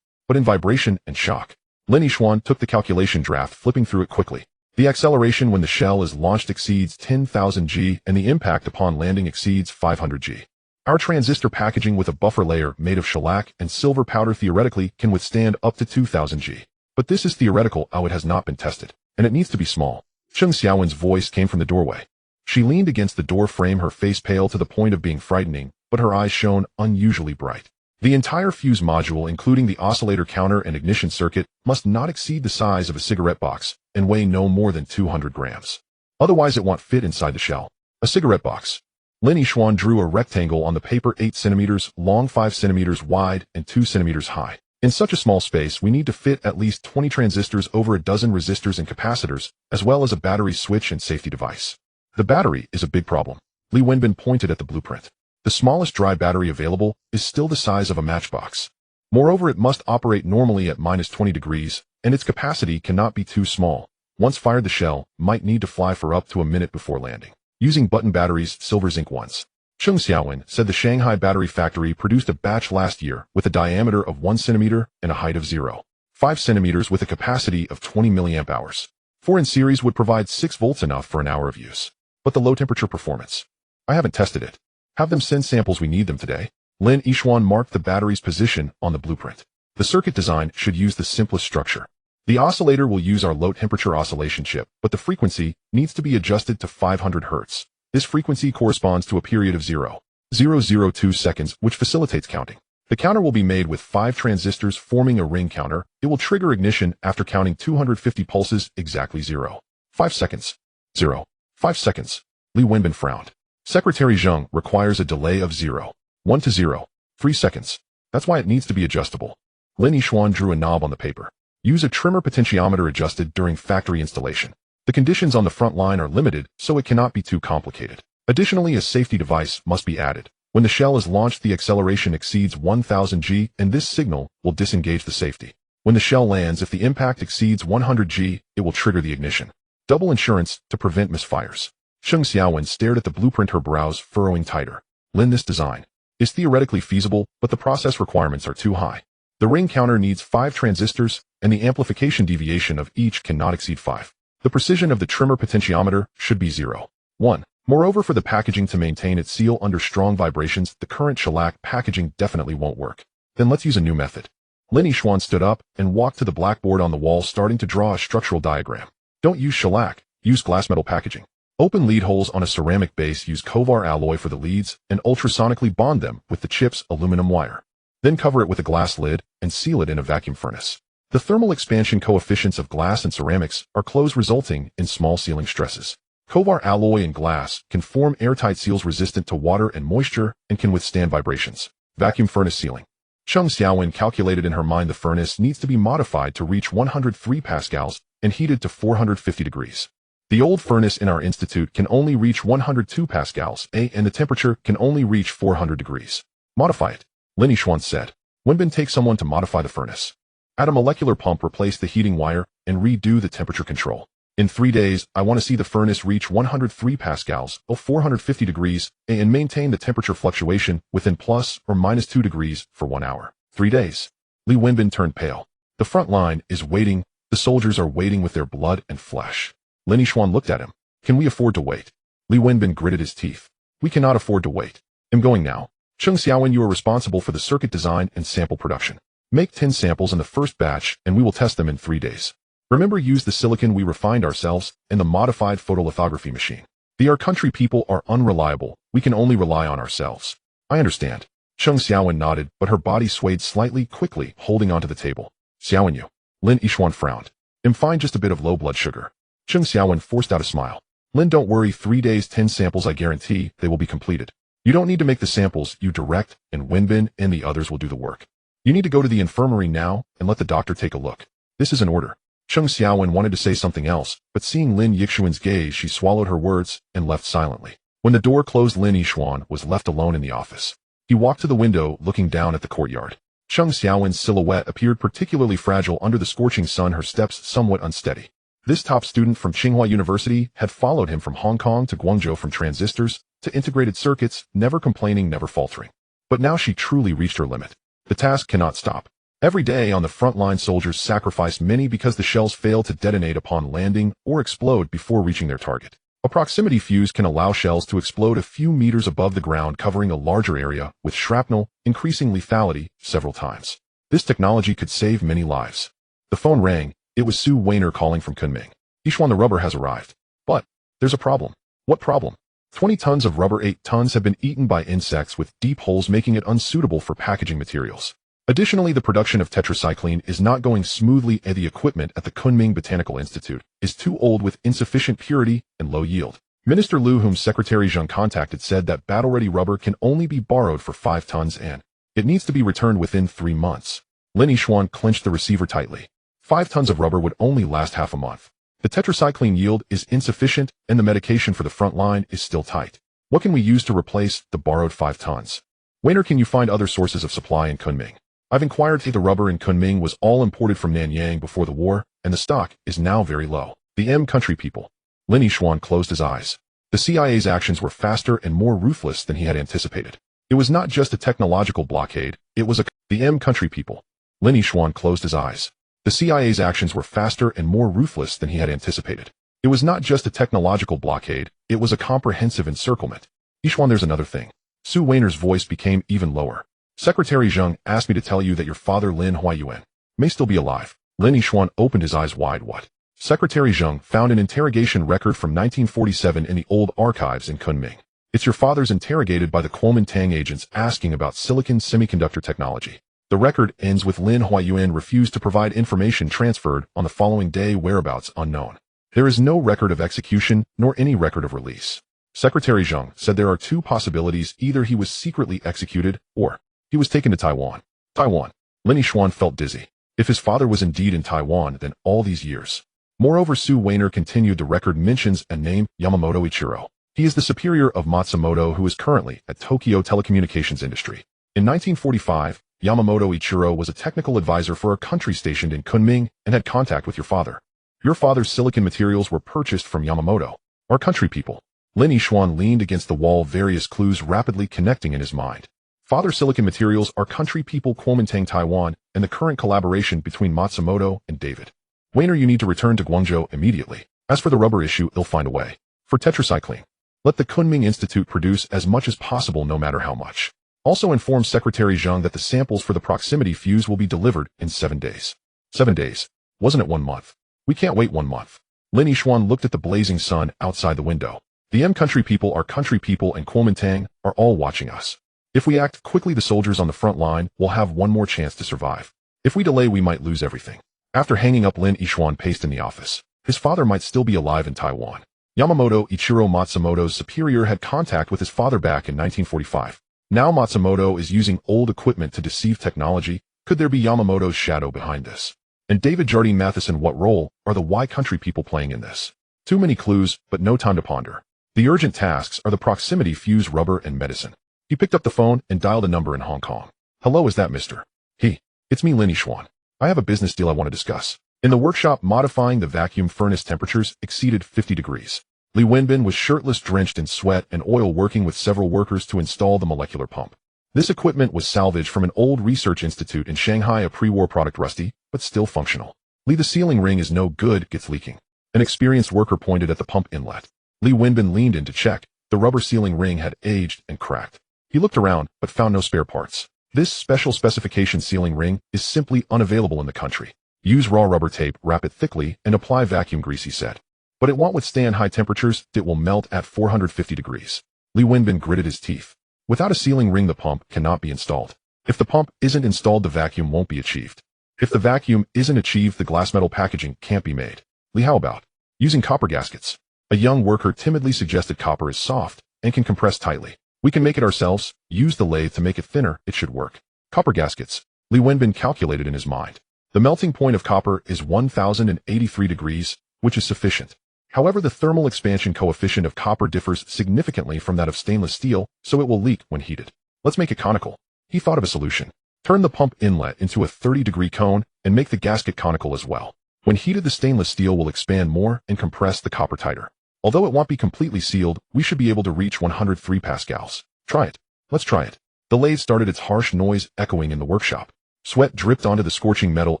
but in vibration and shock. Lin Yixuan took the calculation draft, flipping through it quickly. The acceleration when the shell is launched exceeds 10,000 G, and the impact upon landing exceeds 500 G. Our transistor packaging with a buffer layer made of shellac and silver powder theoretically can withstand up to 2,000 G. But this is theoretical, it has not been tested, and it needs to be small. Cheng Xiaowen's voice came from the doorway. She leaned against the door frame, her face pale to the point of being frightening, but her eyes shone unusually bright. The entire fuse module, including the oscillator counter and ignition circuit, must not exceed the size of a cigarette box and weigh no more than 200 grams. Otherwise it won't fit inside the shell. A cigarette box. Lin Yixuan drew a rectangle on the paper 8 centimeters long, 5 centimeters wide, and 2 centimeters high. In such a small space, we need to fit at least 20 transistors, over a dozen resistors and capacitors, as well as a battery switch and safety device. The battery is a big problem. Li Wenbin pointed at the blueprint. The smallest dry battery available is still the size of a matchbox. Moreover, it must operate normally at -20 degrees, and its capacity cannot be too small. Once fired, the shell might need to fly for up to a minute before landing. Using button batteries, silver zinc ones. Cheng Xiaowen said the Shanghai battery factory produced a batch last year with a diameter of 1 centimeter and a height of 0.5 centimeters with a capacity of 20 milliamp hours. 4 in series would provide 6 volts, enough for an hour of use. But the low temperature performance. I haven't tested it. Have them send samples, we need them today. Lin Yixuan marked the battery's position on the blueprint. The circuit design should use the simplest structure. The oscillator will use our low-temperature oscillation chip, but the frequency needs to be adjusted to 500 Hz. This frequency corresponds to a period of 0.002 seconds, which facilitates counting. The counter will be made with 5 transistors forming a ring counter. It will trigger ignition after counting 250 pulses, exactly 0.5 seconds. 0.5 seconds. Li Wenbin frowned. Secretary Zheng requires a delay of 0.1 to 0.3 seconds. That's why it needs to be adjustable. Lin Yixuan drew a knob on the paper. Use a trimmer potentiometer adjusted during factory installation. The conditions on the front line are limited, so it cannot be too complicated. Additionally, a safety device must be added. When the shell is launched, the acceleration exceeds 1000 G, and this signal will disengage the safety. When the shell lands, if the impact exceeds 100 G, it will trigger the ignition. Double insurance to prevent misfires. Cheng Xiaowen stared at the blueprint, her brows furrowing tighter. Lin, this design is theoretically feasible, but the process requirements are too high. The ring counter needs 5 transistors, and the amplification deviation of each cannot exceed 5. The precision of the trimmer potentiometer should be 0.1. Moreover, for the packaging to maintain its seal under strong vibrations, the current shellac packaging definitely won't work. Then let's use a new method. Lin Yixuan stood up and walked to the blackboard on the wall, starting to draw a structural diagram. Don't use shellac, use glass metal packaging. Open lead holes on a ceramic base, use Kovar alloy for the leads, and ultrasonically bond them with the chip's aluminum wire. Then cover it with a glass lid and seal it in a vacuum furnace. The thermal expansion coefficients of glass and ceramics are close, resulting in small sealing stresses. Kovar alloy and glass can form airtight seals resistant to water and moisture and can withstand vibrations. Vacuum furnace sealing. Cheng Xiaowen calculated in her mind the furnace needs to be modified to reach 103 pascals and heated to 450 degrees. The old furnace in our institute can only reach 102 pascals, and the temperature can only reach 400 degrees. Modify it. Lin Yixuan said. Wenbin, take someone to modify the furnace. Add a molecular pump, replace the heating wire, and redo the temperature control. In 3 days, I want to see the furnace reach 103 pascals, or 450 degrees, and maintain the temperature fluctuation within plus or minus 2 degrees for 1 hour. 3 days. Li Wenbin turned pale. The front line is waiting. The soldiers are waiting with their blood and flesh. Lin Yixuan looked at him. Can we afford to wait? Li Wenbin gritted his teeth. We cannot afford to wait. I'm going now. Cheng Xiaowen, you are responsible for the circuit design and sample production. Make 10 samples in the first batch, and we will test them in 3 days. Remember, use the silicon we refined ourselves and the modified photolithography machine. Our country people are unreliable. We can only rely on ourselves. I understand. Cheng Xiaowen nodded, but her body swayed slightly, quickly holding onto the table. Xiaowen, you. Lin Yixuan frowned. I'm fine, just a bit of low blood sugar. Cheng Xiaowen forced out a smile. Lin, don't worry, 3 days, 10 samples, I guarantee they will be completed. You don't need to make the samples, you direct, and Wenbin and the others will do the work. You need to go to the infirmary now and let the doctor take a look. This is an order. Cheng Xiaowen wanted to say something else, but seeing Lin Yixuan's gaze, she swallowed her words and left silently. When the door closed, Lin Yixuan was left alone in the office. He walked to the window, looking down at the courtyard. Cheng Xiaowen's silhouette appeared particularly fragile under the scorching sun, her steps somewhat unsteady. This top student from Tsinghua University had followed him from Hong Kong to Guangzhou, from transistors to integrated circuits, never complaining, never faltering. But now she truly reached her limit. The task cannot stop. Every day on the front line, soldiers sacrificed many because the shells fail to detonate upon landing or explode before reaching their target. A proximity fuse can allow shells to explode a few meters above the ground, covering a larger area with shrapnel, increasing lethality several times. This technology could save many lives. The phone rang. It was Su Weiner calling from Kunming. Yishuan, the rubber has arrived. But there's a problem. What problem? 20 tons of rubber, 8 tons have been eaten by insects with deep holes, making it unsuitable for packaging materials. Additionally, the production of tetracycline is not going smoothly, and the equipment at the Kunming Botanical Institute is too old with insufficient purity and low yield. Minister Liu, whom Secretary Zheng contacted, said that battle-ready rubber can only be borrowed for 5 tons and it needs to be returned within 3 months. Lin Yishuan clenched the receiver tightly. 5 tons of rubber would only last half a month. The tetracycline yield is insufficient and the medication for the front line is still tight. What can we use to replace the borrowed 5 tons? Weiner, can you find other sources of supply in Kunming? I've inquired. The rubber in Kunming was all imported from Nanyang before the war, and the stock is now very low. The country people. Lin Yishuan closed his eyes. The CIA's actions were faster and more ruthless than he had anticipated. It was not just a technological blockade, it was the country people. Lin Yishuan closed his eyes. The CIA's actions were faster and more ruthless than he had anticipated. It was not just a technological blockade, it was a comprehensive encirclement. Yishuan, there's another thing. Su Weiner's voice became even lower. Secretary Zheng asked me to tell you that your father Lin Huayuan may still be alive. Lin Yishuan opened his eyes wide. What? Secretary Zheng found an interrogation record from 1947 in the old archives in Kunming. It's your father's interrogated by the Kuomintang agents asking about silicon semiconductor technology. The record ends with Lin Huayuan refused to provide information transferred on the following day, whereabouts unknown. There is no record of execution nor any record of release. Secretary Zheng said there are 2 possibilities: either he was secretly executed or he was taken to Taiwan. Taiwan. Lin Yishuan felt dizzy. If his father was indeed in Taiwan, then all these years. Moreover, Su Weiner continued. The record mentions a name, Yamamoto Ichiro. He is the superior of Matsumoto, who is currently at Tokyo Telecommunications Industry. In 1945, Yamamoto Ichiro was a technical advisor for a country stationed in Kunming and had contact with your father. Your father's silicon materials were purchased from Yamamoto, our country people. Lin Yishuan leaned against the wall, various clues rapidly connecting in his mind. Father silicon materials are country people, Kuomintang, Taiwan, and the current collaboration between Matsumoto and David. Weiner, you need to return to Guangzhou immediately. As for the rubber issue, they'll find a way. For tetracycline, let the Kunming Institute produce as much as possible, no matter how much. Also inform Secretary Zheng that the samples for the proximity fuse will be delivered in 7 days. 7 days. Wasn't it 1 month? We can't wait 1 month. Lin Yishuan looked at the blazing sun outside the window. The country people, our country people, and Kuomintang are all watching us. If we act quickly, the soldiers on the front line will have one more chance to survive. If we delay, we might lose everything. After hanging up, Lin Yishuan paced in the office. His father might still be alive in Taiwan. Yamamoto Ichiro, Matsumoto's superior, had contact with his father back in 1945. Now Matsumoto is using old equipment to deceive technology. Could there be Yamamoto's shadow behind this? And David Jardine Matheson, what role are the Y country people playing in this? Too many clues, but no time to ponder. The urgent tasks are the proximity fuse, rubber, and medicine. He picked up the phone and dialed a number in Hong Kong. Hello, is that Mr. He? It's me, Lin Yishuan. I have a business deal I want to discuss. In the workshop, modifying the vacuum furnace, temperatures exceeded 50 degrees. Li Wenbin was shirtless, drenched in sweat and oil, working with several workers to install the molecular pump. This equipment was salvaged from an old research institute in Shanghai, a pre-war product, rusty, but still functional. Li, the sealing ring is no good, gets leaking. An experienced worker pointed at the pump inlet. Li Wenbin leaned in to check. The rubber sealing ring had aged and cracked. He looked around, but found no spare parts. This special specification sealing ring is simply unavailable in the country. Use raw rubber tape, wrap it thickly, and apply vacuum grease, he said. But it won't withstand high temperatures. It will melt at 450 degrees. Li Wenbin gritted his teeth. Without a sealing ring, the pump cannot be installed. If the pump isn't installed, the vacuum won't be achieved. If the vacuum isn't achieved, the glass metal packaging can't be made. Li, how about using copper gaskets? A young worker timidly suggested. Copper is soft and can compress tightly. We can make it ourselves. Use the lathe to make it thinner. It should work. Copper gaskets. Li Wenbin calculated in his mind. The melting point of copper is 1083 degrees, which is sufficient. However, the thermal expansion coefficient of copper differs significantly from that of stainless steel, so it will leak when heated. Let's make it conical. He thought of a solution. Turn the pump inlet into a 30-degree cone and make the gasket conical as well. When heated, the stainless steel will expand more and compress the copper tighter. Although it won't be completely sealed, we should be able to reach 103 pascals. Try it. Let's try it. The lathe started, its harsh noise echoing in the workshop. Sweat dripped onto the scorching metal,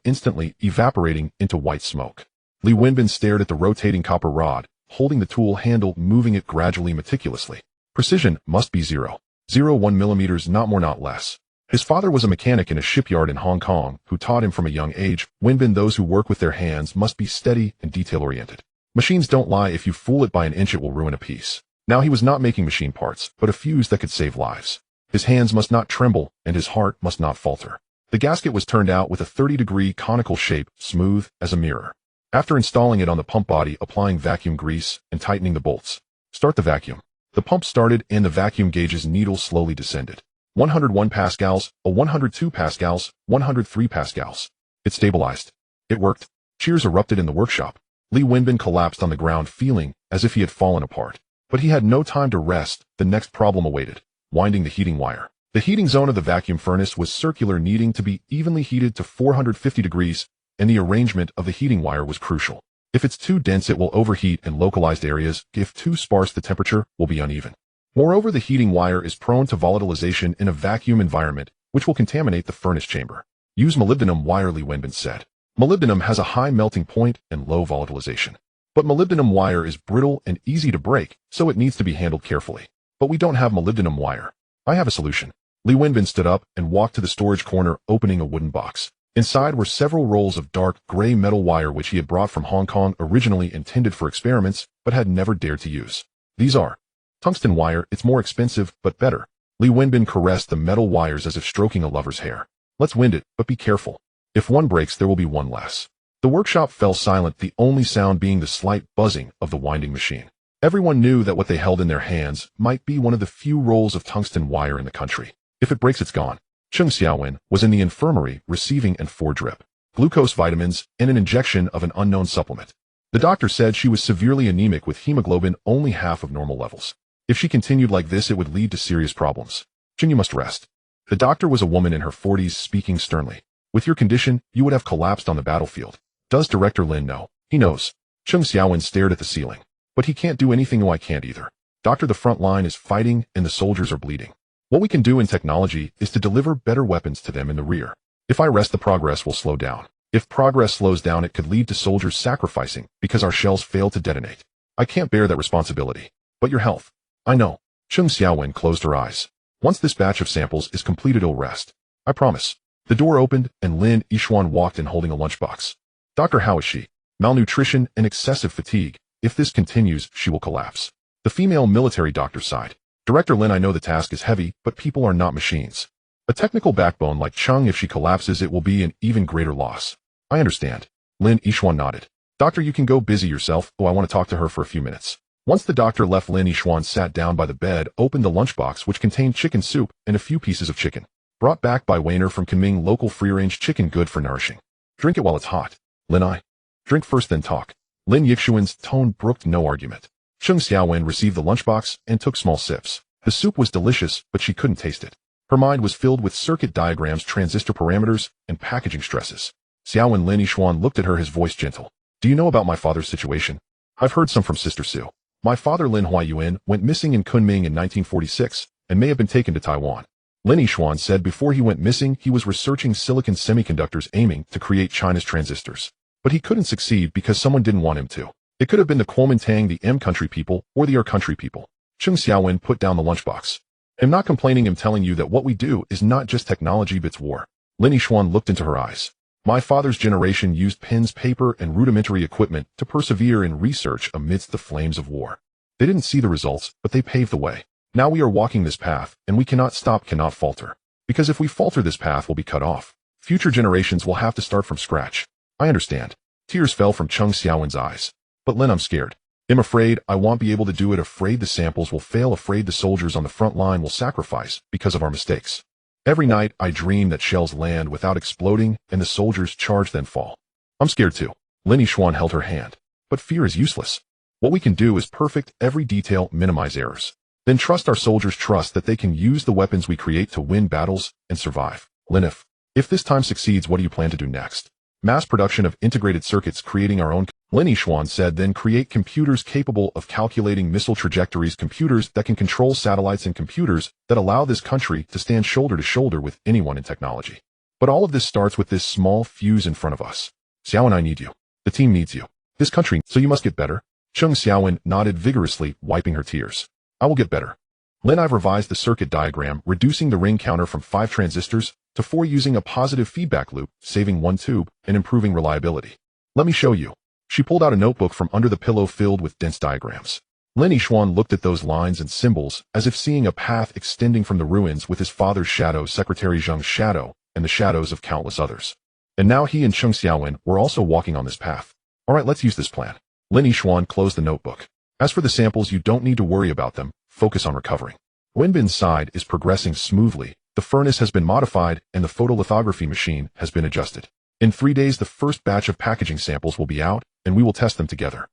instantly evaporating into white smoke. Li Wenbin stared at the rotating copper rod, holding the tool handle, moving it gradually, meticulously. Precision must be 0.01 millimeters, not more not less. His father was a mechanic in a shipyard in Hong Kong who taught him from a young age, Wenbin, those who work with their hands must be steady and detail-oriented. Machines don't lie. If you fool it by an inch, it will ruin a piece. Now he was not making machine parts, but a fuse that could save lives. His hands must not tremble, and his heart must not falter. The gasket was turned out with a 30-degree conical shape, smooth as a mirror. After installing it on the pump body, applying vacuum grease, and tightening the bolts. Start the vacuum. The pump started, and the vacuum gauge's needle slowly descended. 101 pascals, 102 pascals, 103 pascals. It stabilized. It worked. Cheers erupted in the workshop. Li Wenbin collapsed on the ground, feeling as if he had fallen apart. But he had no time to rest. The next problem awaited. Winding the heating wire. The heating zone of the vacuum furnace was circular, needing to be evenly heated to 450 degrees, and the arrangement of the heating wire was crucial. If it's too dense, it will overheat in localized areas. If too sparse, the temperature will be uneven. Moreover, the heating wire is prone to volatilization in a vacuum environment, which will contaminate the furnace chamber. Use molybdenum wire, Li Wenbin said. Molybdenum has a high melting point and low volatilization. But molybdenum wire is brittle and easy to break, so it needs to be handled carefully. But we don't have molybdenum wire. I have a solution. Li Wenbin stood up and walked to the storage corner, opening a wooden box. Inside were several rolls of dark gray metal wire which he had brought from Hong Kong, originally intended for experiments, but had never dared to use. These are tungsten wire. It's more expensive, but better. Li Wenbin caressed the metal wires as if stroking a lover's hair. Let's wind it, but be careful. If one breaks, there will be one less. The workshop fell silent, the only sound being the slight buzzing of the winding machine. Everyone knew that what they held in their hands might be one of the few rolls of tungsten wire in the country. If it breaks, it's gone. Cheng Xiaowen was in the infirmary receiving an 4-drip glucose vitamins and an injection of an unknown supplement. The doctor said she was severely anemic with hemoglobin only half of normal levels. If she continued like this, it would lead to serious problems. Chen, you must rest. The doctor was a woman in her 40s, speaking sternly. With your condition, you would have collapsed on the battlefield. Does Director Lin know? He knows. Cheng Xiaowen stared at the ceiling. But he can't do anything. No, I can't either. Doctor, the front line is fighting and the soldiers are bleeding. What we can do in technology is to deliver better weapons to them in the rear. If I rest, the progress will slow down. If progress slows down, it could lead to soldiers sacrificing because our shells fail to detonate. I can't bear that responsibility. But your health. I know. Cheng Xiaowen closed her eyes. Once this batch of samples is completed, I'll rest. I promise. The door opened and Lin Yishuan walked in holding a lunchbox. Doctor, how is she? Malnutrition and excessive fatigue. If this continues, she will collapse. The female military doctor sighed. Director Lin, I know the task is heavy, but people are not machines. A technical backbone like Cheng, if she collapses, it will be an even greater loss. I understand. Lin Yishuan nodded. Doctor, you can go busy yourself. I want to talk to her for a few minutes. Once the doctor left, Lin Yishuan sat down by the bed, opened the lunchbox, which contained chicken soup and a few pieces of chicken. Brought back by Weiner from Kunming, local free-range chicken, good for nourishing. Drink it while it's hot. Lin, I. Drink first, then talk. Lin Yishuan's tone brooked no argument. Cheng Xiaowen received the lunchbox and took small sips. The soup was delicious, but she couldn't taste it. Her mind was filled with circuit diagrams, transistor parameters, and packaging stresses. Xiaowen. Lin Yishuan looked at her, his voice gentle. Do you know about my father's situation? I've heard some from Sister Sue. My father, Lin Huayuan, went missing in Kunming in 1946 and may have been taken to Taiwan. Lin Yishuan said before he went missing, he was researching silicon semiconductors aiming to create China's transistors. But he couldn't succeed because someone didn't want him to. It could have been the Kuomintang, the M country people, or the Er country people. Cheng Xiaowen put down the lunchbox. I'm not complaining, I'm telling you that what we do is not just technology, but it's war. Lin Yishuan looked into her eyes. My father's generation used pens, paper, and rudimentary equipment to persevere in research amidst the flames of war. They didn't see the results, but they paved the way. Now we are walking this path, and we cannot stop, cannot falter. Because if we falter, this path will be cut off. Future generations will have to start from scratch. I understand. Tears fell from Cheng Xiaowen's eyes. But Lin, I'm scared. I'm afraid I won't be able to do it, afraid the samples will fail, afraid the soldiers on the front line will sacrifice because of our mistakes. Every night I dream that shells land without exploding and the soldiers charge then fall. I'm scared too. Lin Yishuan held her hand. But fear is useless. What we can do is perfect every detail, minimize errors. Then trust our soldiers, trust that they can use the weapons we create to win battles and survive. Lin, if this time succeeds, what do you plan to do next? Mass production of integrated circuits, creating our own. Lin Yishuan said, then create computers capable of calculating missile trajectories, computers that can control satellites, and computers that allow this country to stand shoulder to shoulder with anyone in technology. But all of this starts with this small fuse in front of us. Xiaowen, I need you. The team needs you. This country, so you must get better. Chung Xiaowen nodded vigorously, wiping her tears. I will get better. Lin, I've revised the circuit diagram, reducing the ring counter from 5 transistors to 4 using a positive feedback loop, saving 1 tube, and improving reliability. Let me show you. She pulled out a notebook from under the pillow filled with dense diagrams. Lin Yixuan looked at those lines and symbols as if seeing a path extending from the ruins with his father's shadow, Secretary Zheng's shadow, and the shadows of countless others. And now he and Chung Xiaowen were also walking on this path. All right, let's use this plan. Lin Yixuan closed the notebook. As for the samples, you don't need to worry about them. Focus on recovering. Wenbin's side is progressing smoothly. The furnace has been modified and the photolithography machine has been adjusted. In 3 days, the first batch of packaging samples will be out, and we will test them together.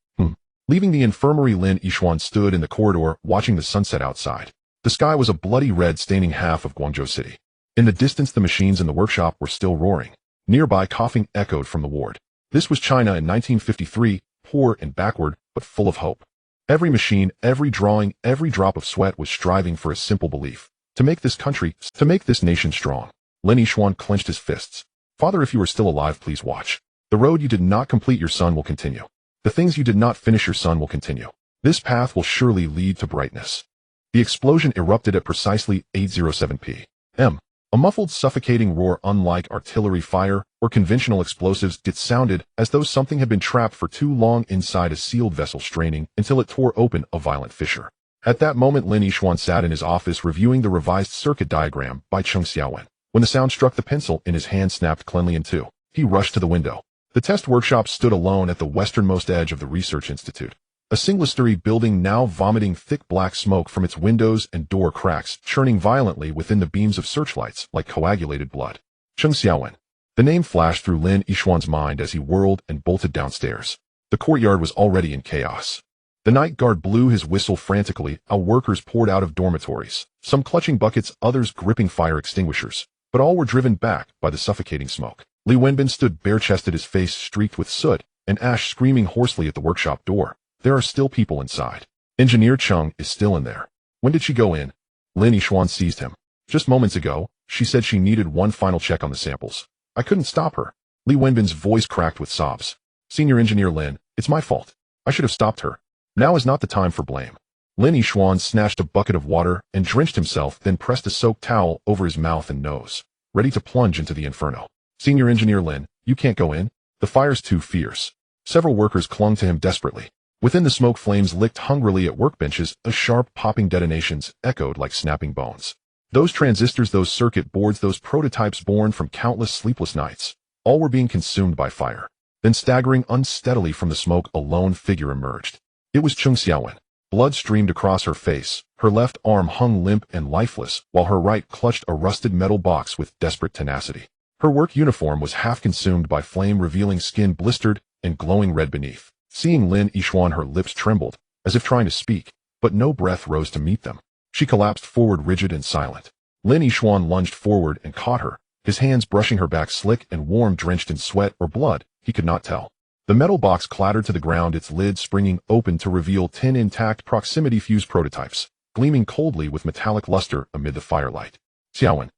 Leaving the infirmary, Lin Yixuan stood in the corridor, watching the sunset outside. The sky was a bloody red, staining half of Guangzhou City. In the distance, the machines in the workshop were still roaring. Nearby, coughing echoed from the ward. This was China in 1953, poor and backward, but full of hope. Every machine, every drawing, every drop of sweat was striving for a simple belief. To make this country, to make this nation strong. Lin Yixuan clenched his fists. Father, if you are still alive, please watch. The road you did not complete, your son will continue. The things you did not finish, your son will continue. This path will surely lead to brightness. The explosion erupted at precisely 8:07 p.m. A muffled, suffocating roar, unlike artillery fire or conventional explosives, it sounded as though something had been trapped for too long inside a sealed vessel, straining until it tore open a violent fissure. At that moment, Lin Yixuan sat in his office reviewing the revised circuit diagram by Chung Xiaowen. When the sound struck, the pencil in his hand snapped cleanly in two. He rushed to the window. The test workshop stood alone at the westernmost edge of the research institute. A single-story building now vomiting thick black smoke from its windows and door cracks, churning violently within the beams of searchlights like coagulated blood. Chung Xiaowen. The name flashed through Lin Yixuan's mind as he whirled and bolted downstairs. The courtyard was already in chaos. The night guard blew his whistle frantically. Our workers poured out of dormitories, some clutching buckets, others gripping fire extinguishers, but all were driven back by the suffocating smoke. Li Wenbin stood bare-chested, his face streaked with soot and ash, screaming hoarsely at the workshop door. There are still people inside. Engineer Chung is still in there. When did she go in? Lin Yixuan seized him. Just moments ago. She said she needed one final check on the samples. I couldn't stop her. Li Wenbin's voice cracked with sobs. Senior Engineer Lin, it's my fault. I should have stopped her. Now is not the time for blame. Lin Yixuan snatched a bucket of water and drenched himself, then pressed a soaked towel over his mouth and nose, ready to plunge into the inferno. Senior Engineer Lin, you can't go in. The fire's too fierce. Several workers clung to him desperately. Within the smoke, flames licked hungrily at workbenches. A sharp popping detonations echoed like snapping bones. Those transistors, those circuit boards, those prototypes born from countless sleepless nights, all were being consumed by fire. Then, staggering unsteadily from the smoke, a lone figure emerged. It was Chung Xiaowen. Blood streamed across her face. Her left arm hung limp and lifeless, while her right clutched a rusted metal box with desperate tenacity. Her work uniform was half consumed by flame, revealing skin blistered and glowing red beneath. Seeing Lin Yixuan, her lips trembled, as if trying to speak, but no breath rose to meet them. She collapsed forward, rigid and silent. Lin Yixuan lunged forward and caught her, his hands brushing her back, slick and warm, drenched in sweat or blood, he could not tell. The metal box clattered to the ground, its lid springing open to reveal 10 intact proximity fuse prototypes, gleaming coldly with metallic luster amid the firelight. Xiaowen.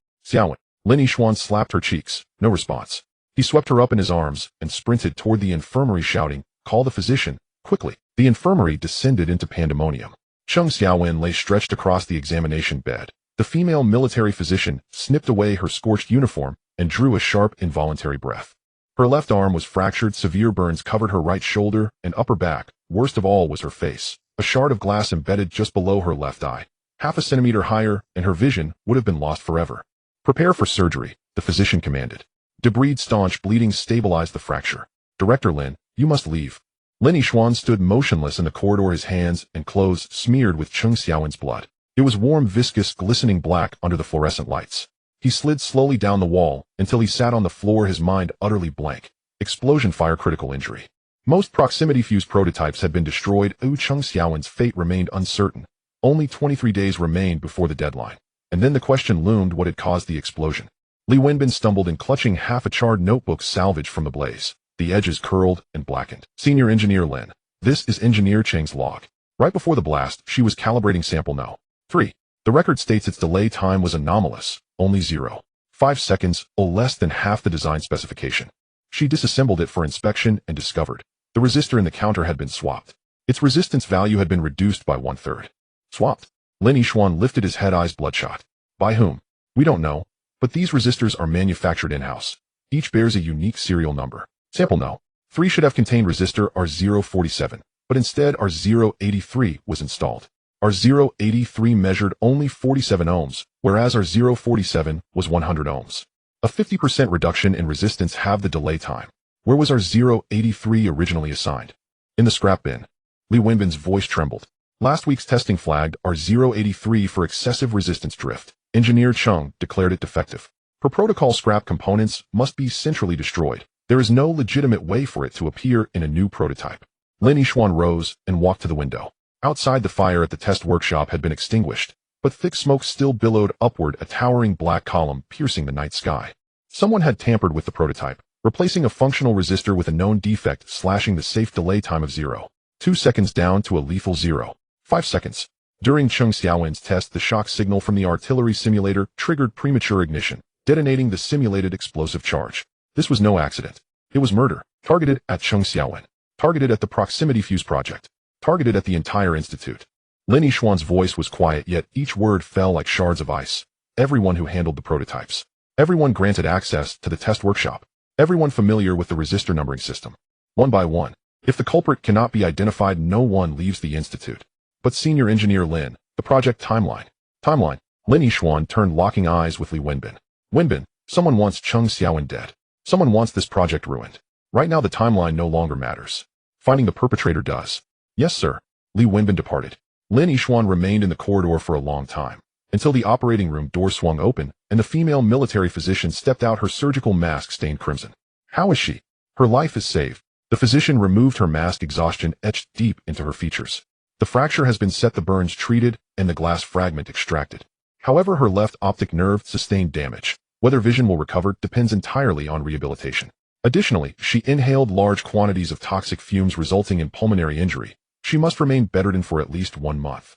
Lin Yixuan slapped her cheeks. No response. He swept her up in his arms and sprinted toward the infirmary, shouting, "Call the physician, quickly." The infirmary descended into pandemonium. Chung Xiaowen lay stretched across the examination bed. The female military physician snipped away her scorched uniform and drew a sharp, involuntary breath. Her left arm was fractured, severe burns covered her right shoulder and upper back. Worst of all was her face. A shard of glass embedded just below her left eye. Half a centimeter higher, and her vision would have been lost forever. Prepare for surgery, the physician commanded. Debris staunch, bleeding stabilized the fracture. Director Lin, you must leave. Lin Yixuan stood motionless in the corridor, his hands and clothes smeared with Chung Xiaowen's blood. It was warm, viscous, glistening black under the fluorescent lights. He slid slowly down the wall until he sat on the floor, his mind utterly blank. Explosion, fire, critical injury. Most proximity fuse prototypes had been destroyed. Chung Xiaowen's fate remained uncertain. Only 23 days remained before the deadline. And then the question loomed: what had caused the explosion? Li Wenbin stumbled in, clutching half a charred notebook salvaged from the blaze. The edges curled and blackened. Senior Engineer Lin, this is Engineer Cheng's log. Right before the blast, she was calibrating sample No. 3. The record states its delay time was anomalous, only 0. 5 seconds, or less than half the design specification. She disassembled it for inspection and discovered the resistor in the counter had been swapped. Its resistance value had been reduced by 1/3. Swapped? Lin Yixuan lifted his head, eyes bloodshot. By whom? We don't know, but these resistors are manufactured in-house. Each bears a unique serial number. Sample No. 3 should have contained resistor R047, but instead R083 was installed. R083 measured only 47 ohms, whereas R047 was 100 ohms. A 50% reduction in resistance halved the delay time. Where was R083 originally assigned? In the scrap bin. Li Wenbin's voice trembled. Last week's testing flagged R083 for excessive resistance drift. Engineer Chung declared it defective. Per protocol, scrap components must be centrally destroyed. There is no legitimate way for it to appear in a new prototype. Lin Yixuan rose and walked to the window. Outside, the fire at the test workshop had been extinguished, but thick smoke still billowed upward, a towering black column piercing the night sky. Someone had tampered with the prototype, replacing a functional resistor with a known defect, slashing the safe delay time of 0.2 seconds down to a lethal 0.5 seconds. During Cheng Xiaowen's test, the shock signal from the artillery simulator triggered premature ignition, detonating the simulated explosive charge. This was no accident. It was murder, targeted at Cheng Xiaowen, targeted at the proximity fuse project, targeted at the entire institute. Lin Yixuan's voice was quiet, yet each word fell like shards of ice. Everyone who handled the prototypes. Everyone granted access to the test workshop. Everyone familiar with the resistor numbering system. One by one. If the culprit cannot be identified, no one leaves the institute. But Senior Engineer Lin, the project timeline. Timeline. Lin Yixuan turned, locking eyes with Li Wenbin. Wenbin, someone wants Cheng Xiaowen dead. Someone wants this project ruined. Right now the timeline no longer matters. Finding the perpetrator does. Yes, sir. Li Wenbin departed. Lin Yixuan remained in the corridor for a long time, until the operating room door swung open and the female military physician stepped out, her surgical mask stained crimson. How is she? Her life is saved. The physician removed her mask, exhaustion etched deep into her features. The fracture has been set, the burns treated, and the glass fragment extracted. However, her left optic nerve sustained damage. Whether vision will recover depends entirely on rehabilitation. Additionally, she inhaled large quantities of toxic fumes, resulting in pulmonary injury. She must remain bedridden for at least 1 month.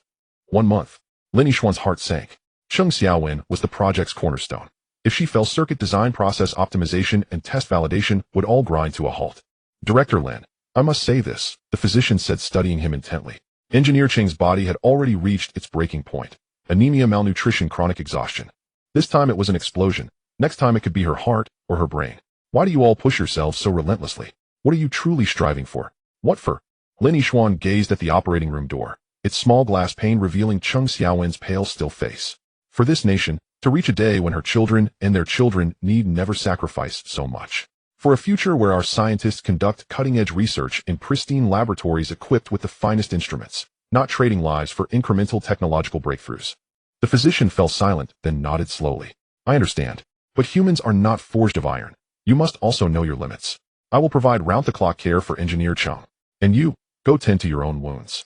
1 month. Lin Yixuan's heart sank. Cheng Xiaowen was the project's cornerstone. If she fell, circuit design, process optimization, and test validation would all grind to a halt. Director Lin, I must say this, the physician said, studying him intently. Engineer Cheng's body had already reached its breaking point. Anemia, malnutrition, chronic exhaustion. This time it was an explosion. Next time it could be her heart or her brain. Why do you all push yourselves so relentlessly? What are you truly striving for? What for? Lin Yixuan gazed at the operating room door, its small glass pane revealing Cheng Xiaowen's pale, still face. For this nation, to reach a day when her children and their children need never sacrifice so much. For a future where our scientists conduct cutting-edge research in pristine laboratories equipped with the finest instruments, not trading lives for incremental technological breakthroughs. The physician fell silent, then nodded slowly. I understand. But humans are not forged of iron. You must also know your limits. I will provide round-the-clock care for Engineer Cheng. And you, go tend to your own wounds.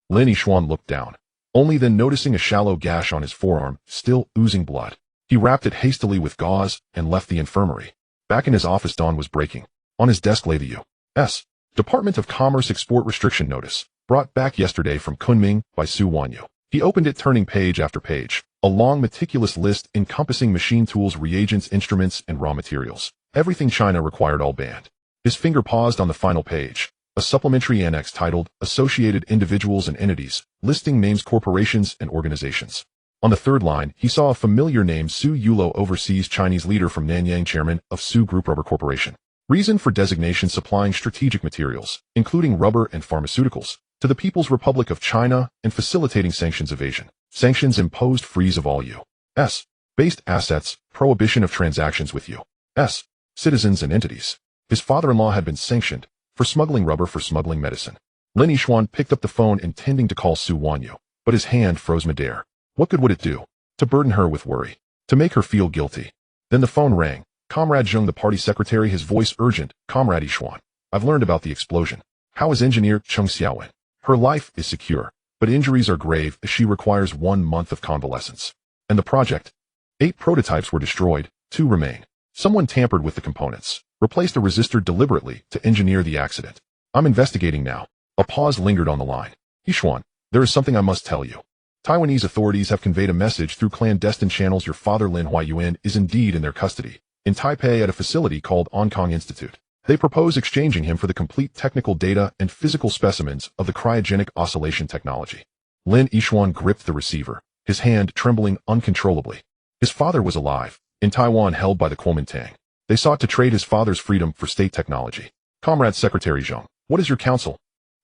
Lin Yixuan looked down, only then noticing a shallow gash on his forearm, still oozing blood. He wrapped it hastily with gauze and left the infirmary. Back in his office, dawn was breaking. On his desk lay the U.S. Department of Commerce Export Restriction Notice, brought back yesterday from Kunming by Su Wanyu. He opened it, turning page after page. A long, meticulous list encompassing machine tools, reagents, instruments, and raw materials. Everything China required, all banned. His finger paused on the final page. A supplementary annex titled Associated Individuals and Entities, listing names, corporations, and organizations. On the third line, he saw a familiar name, Su Yulo, overseas Chinese leader from Nanyang, chairman of Su Group Rubber Corporation. Reason for designation: supplying strategic materials, including rubber and pharmaceuticals, to the People's Republic of China and facilitating sanctions evasion. Sanctions imposed: freeze of all U.S. based assets, prohibition of transactions with U.S. citizens and entities. His father-in-law had been sanctioned for smuggling rubber, for smuggling medicine. Lin Yixuan picked up the phone, intending to call Su Wanyu, but his hand froze midair. What good would it do? To burden her with worry. To make her feel guilty. Then the phone rang. Comrade Zheng, the party secretary, his voice urgent. Comrade Yixuan, I've learned about the explosion. How is Engineer Cheng Xiaowen? Her life is secure, but injuries are grave as she requires 1 month of convalescence. And the project? 8 prototypes were destroyed, 2 remain. Someone tampered with the components, replaced a resistor deliberately to engineer the accident. I'm investigating now. A pause lingered on the line. Yixuan, there is something I must tell you. Taiwanese authorities have conveyed a message through clandestine channels your father Lin Huayuan is indeed in their custody, in Taipei at a facility called Onkong Institute. They propose exchanging him for the complete technical data and physical specimens of the cryogenic oscillation technology. Lin Yishuan gripped the receiver, his hand trembling uncontrollably. His father was alive, in Taiwan held by the Kuomintang. They sought to trade his father's freedom for state technology. Comrade Secretary Zheng, what is your counsel?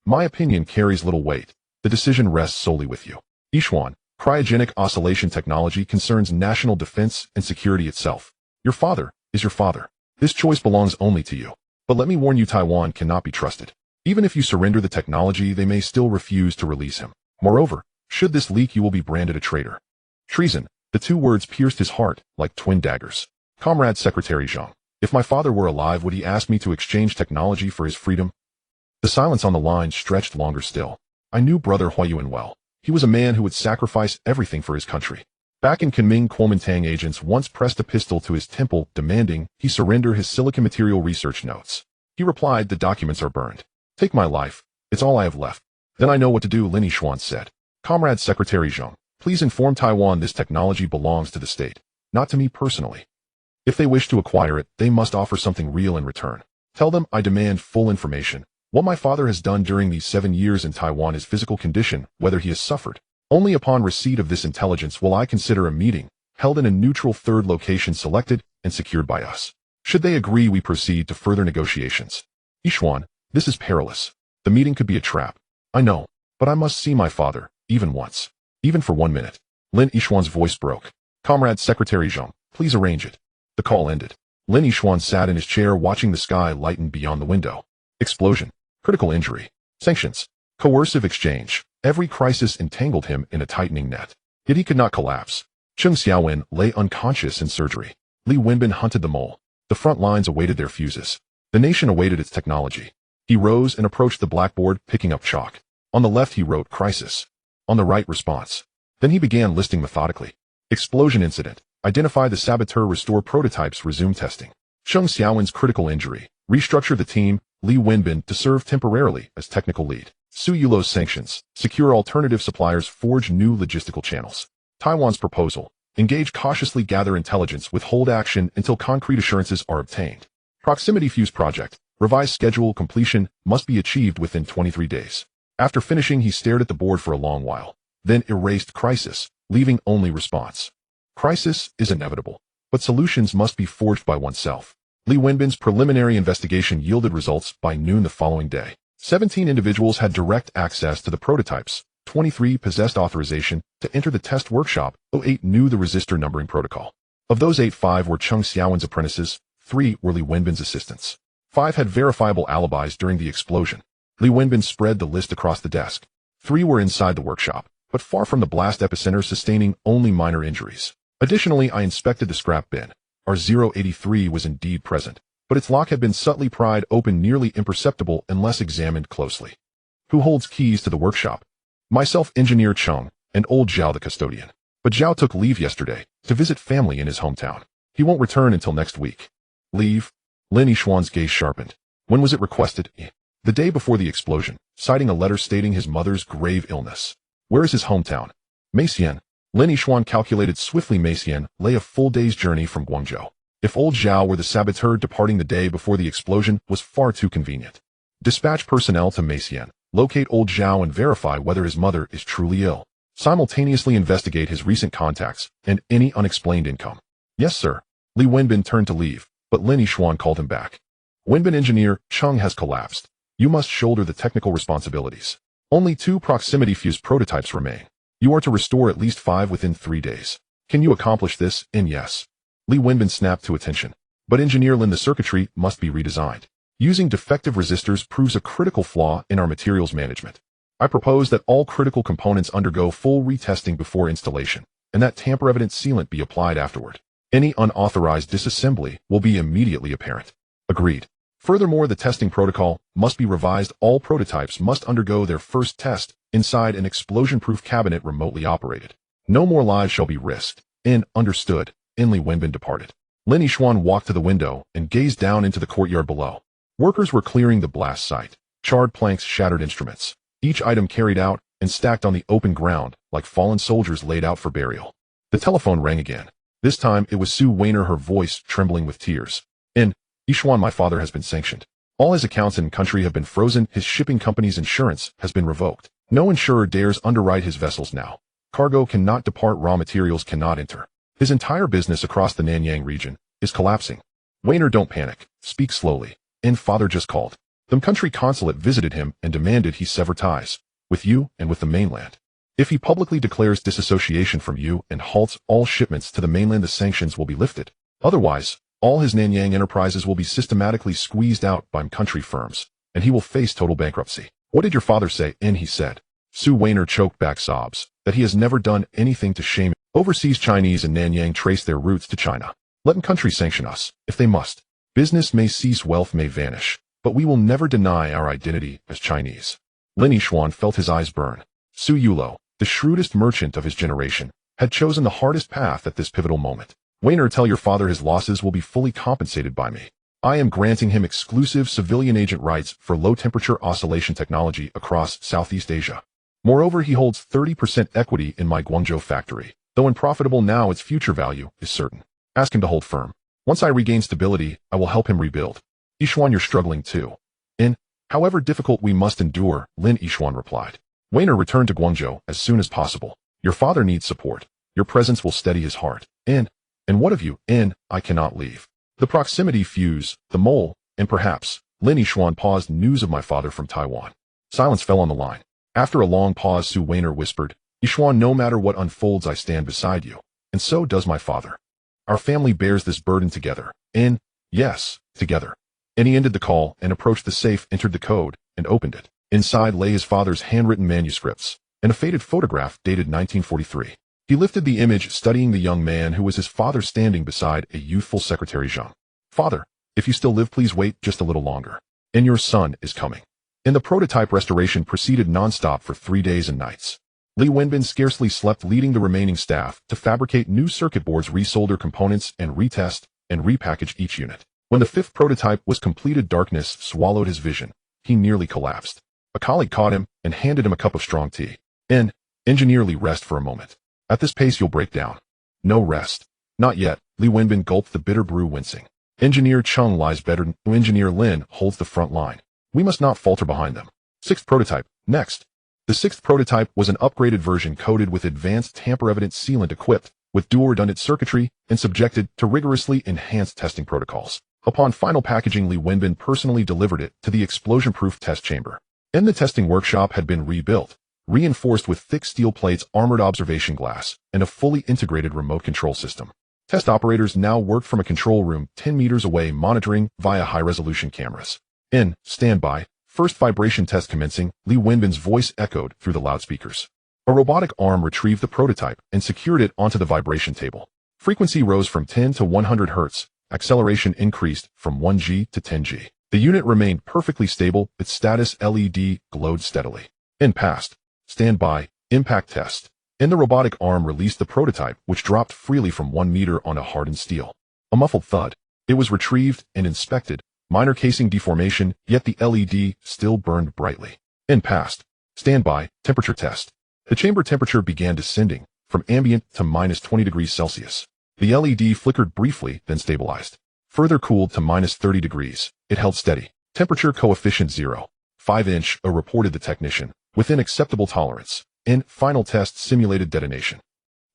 My opinion carries little weight. The decision rests solely with you. Yishuan, cryogenic oscillation technology concerns national defense and security itself. Your father is your father. This choice belongs only to you. But let me warn you, Taiwan cannot be trusted. Even if you surrender the technology, they may still refuse to release him. Moreover, should this leak, you will be branded a traitor. Treason. The two words pierced his heart like twin daggers. Comrade Secretary Zheng, if my father were alive, would he ask me to exchange technology for his freedom? The silence on the line stretched longer still. I knew Brother Huayuan well. He was a man who would sacrifice everything for his country. Back in Kunming, Kuomintang agents once pressed a pistol to his temple, demanding he surrender his silicon material research notes. He replied, the documents are burned. Take my life. It's all I have left. Then I know what to do, Lin Yishuan said. Comrade Secretary Zheng, please inform Taiwan this technology belongs to the state, not to me personally. If they wish to acquire it, they must offer something real in return. Tell them I demand full information. What my father has done during these 7 years in Taiwan, his physical condition, whether he has suffered. Only upon receipt of this intelligence will I consider a meeting, held in a neutral third location selected and secured by us. Should they agree, we proceed to further negotiations. Yishuan, this is perilous. The meeting could be a trap. I know, but I must see my father, even once. Even for 1 minute. Lin Yishuan's voice broke. Comrade Secretary Zheng, please arrange it. The call ended. Lin Yishuan sat in his chair watching the sky lighten beyond the window. Explosion. Critical injury. Sanctions. Coercive exchange. Every crisis entangled him in a tightening net. Yet he could not collapse. Cheng Xiaowen lay unconscious in surgery. Li Wenbin hunted the mole. The front lines awaited their fuses. The nation awaited its technology. He rose and approached the blackboard, picking up chalk. On the left he wrote crisis. On the right, response. Then he began listing methodically. Explosion incident. Identify the saboteur, restore prototypes, resume testing. Cheng Xiaowen's critical injury. Restructure the team, Li Wenbin to serve temporarily as technical lead. Su Yulo's sanctions. Secure alternative suppliers, forge new logistical channels. Taiwan's proposal. Engage cautiously, gather intelligence, withhold action until concrete assurances are obtained. Proximity fuse project. Revised schedule, completion must be achieved within 23 days. After finishing, he stared at the board for a long while, then erased crisis, leaving only response. Crisis is inevitable, but solutions must be forged by oneself. Li Wenbin's preliminary investigation yielded results by noon the following day. 17 individuals had direct access to the prototypes. 23 possessed authorization to enter the test workshop. 08 knew the resistor numbering protocol. Of those 8, 5 were Cheng Xiaowen's apprentices, 3 were Li Wenbin's assistants. 5 had verifiable alibis during the explosion. Li Wenbin spread the list across the desk. 3 were inside the workshop, but far from the blast epicenter, sustaining only minor injuries. Additionally, I inspected the scrap bin. R083 was indeed present, but its lock had been subtly pried open, nearly imperceptible unless examined closely. Who holds keys to the workshop? Myself, Engineer Cheng, and old Zhao the custodian. But Zhao took leave yesterday to visit family in his hometown. He won't return until next week. Leave? Lin Yishuan's gaze sharpened. When was it requested? The day before the explosion, citing a letter stating his mother's grave illness. Where is his hometown? Meixian. Lin Yishuan calculated swiftly. Meixian lay a full day's journey from Guangzhou. If old Zhao were the saboteur, departing the day before the explosion was far too convenient. Dispatch personnel to Meixian. Locate old Zhao and verify whether his mother is truly ill. Simultaneously investigate his recent contacts and any unexplained income. Yes, sir. Li Wenbin turned to leave, but Lin Yishuan called him back. Wenbin, Engineer Cheng has collapsed. You must shoulder the technical responsibilities. Only 2 proximity fuse prototypes remain. You are to restore at least 5 within 3 days. Can you accomplish this? Yes. Li Wenbin snapped to attention. But Engineer Lin, the circuitry must be redesigned. Using defective resistors proves a critical flaw in our materials management. I propose that all critical components undergo full retesting before installation, and that tamper-evident sealant be applied afterward. Any unauthorized disassembly will be immediately apparent. Agreed. Furthermore, the testing protocol must be revised. All prototypes must undergo their first test inside an explosion-proof cabinet remotely operated. No more lives shall be risked. Understood. Li Wenbin departed. Lin Yishuan walked to the window and gazed down into the courtyard below. Workers were clearing the blast site. Charred planks, shattered instruments. Each item carried out and stacked on the open ground like fallen soldiers laid out for burial. The telephone rang again. This time it was Sue Weiner, her voice trembling with tears. In Ichuan, my father has been sanctioned. All his accounts in country have been frozen. His shipping company's insurance has been revoked. No insurer dares underwrite his vessels now. Cargo cannot depart, raw materials cannot enter. His entire business across the Nanyang region is collapsing. Weiner, don't panic. Speak slowly. In father just called. The country consulate visited him and demanded he sever ties with you and with the mainland. If he publicly declares disassociation from you and halts all shipments to the mainland, the sanctions will be lifted. Otherwise, all his Nanyang enterprises will be systematically squeezed out by country firms, and he will face total bankruptcy. What did your father say? He said. Sue Weiner choked back sobs, that he has never done anything to shame. Overseas Chinese in Nanyang trace their roots to China. Let country sanction us, if they must. Business may cease, wealth may vanish, but we will never deny our identity as Chinese. Lin Yishuan felt his eyes burn. Su Yulo, the shrewdest merchant of his generation, had chosen the hardest path at this pivotal moment. Weiner, tell your father his losses will be fully compensated by me. I am granting him exclusive civilian agent rights for low-temperature oscillation technology across Southeast Asia. Moreover, he holds 30% equity in my Guangzhou factory. Though unprofitable now, its future value is certain. Ask him to hold firm. Once I regain stability, I will help him rebuild. Yishuan, you're struggling too. However difficult we must endure, Lin Yishuan replied. Weiner, return to Guangzhou as soon as possible. Your father needs support. Your presence will steady his heart. And what of you? I cannot leave. The proximity fuse, the mole, and perhaps, Lin Yishuan paused, news of my father from Taiwan. Silence fell on the line. After a long pause, Su Weiner whispered, Yishuan, no matter what unfolds, I stand beside you. And so does my father. Our family bears this burden together. Yes, together. And he ended the call and approached the safe, entered the code, and opened it. Inside lay his father's handwritten manuscripts and a faded photograph dated 1943. He lifted the image, studying the young man who was his father standing beside a youthful secretary Zhang. Father, if you still live, please wait just a little longer. And your son is coming. And the prototype restoration proceeded non-stop for 3 days and nights. Li Wenbin scarcely slept, leading the remaining staff to fabricate new circuit boards, resolder components, and retest and repackage each unit. When the 5th prototype was completed, darkness swallowed his vision. He nearly collapsed. A colleague caught him and handed him a cup of strong tea. Engineer Li, rest for a moment. At this pace you'll break down. No rest. Not yet. Li Wenbin gulped the bitter brew, wincing. Engineer Chung lies better. Engineer Lin holds the front line. We must not falter behind them. 6th prototype. Next. The 6th prototype was an upgraded version coated with advanced tamper-evident sealant, equipped with dual redundant circuitry and subjected to rigorously enhanced testing protocols. Upon final packaging, Li Wenbin personally delivered it to the explosion-proof test chamber. The testing workshop had been rebuilt, reinforced with thick steel plates, armored observation glass, and a fully integrated remote control system. Test operators now worked from a control room 10 meters away, monitoring via high-resolution cameras. Standby, first vibration test commencing, Li Wenbin's voice echoed through the loudspeakers. A robotic arm retrieved the prototype and secured it onto the vibration table. Frequency rose from 10 to 100 Hz. Acceleration increased from 1G to 10G. The unit remained perfectly stable. Its status LED glowed steadily. Passed. Standby, impact test. The robotic arm released the prototype, which dropped freely from 1 meter on a hardened steel. A muffled thud. It was retrieved and inspected. Minor casing deformation, yet the LED still burned brightly. Passed. Standby, temperature test. The chamber temperature began descending from ambient to minus 20 degrees Celsius. The LED flickered briefly, then stabilized. Further cooled to minus 30 degrees. It held steady. Temperature coefficient 0.5 reported the technician, within acceptable tolerance. Final test simulated detonation.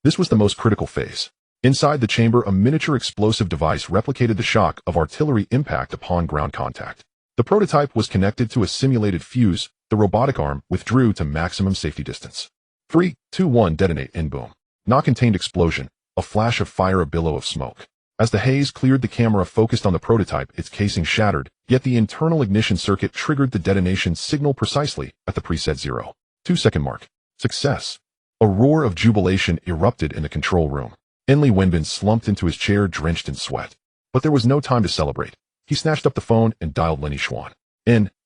This was the most critical phase. Inside the chamber, a miniature explosive device replicated the shock of artillery impact upon ground contact. The prototype was connected to a simulated fuse. The robotic arm withdrew to maximum safety distance. 3, 2, 1, detonate, boom. Not contained explosion. A flash of fire, a billow of smoke. As the haze cleared, the camera focused on the prototype. Its casing shattered, yet the internal ignition circuit triggered the detonation signal precisely at the preset 0.2 mark. Success. A roar of jubilation erupted in the control room. Li Wenbin slumped into his chair, drenched in sweat. But there was no time to celebrate. He snatched up the phone and dialed Lin Yishuan.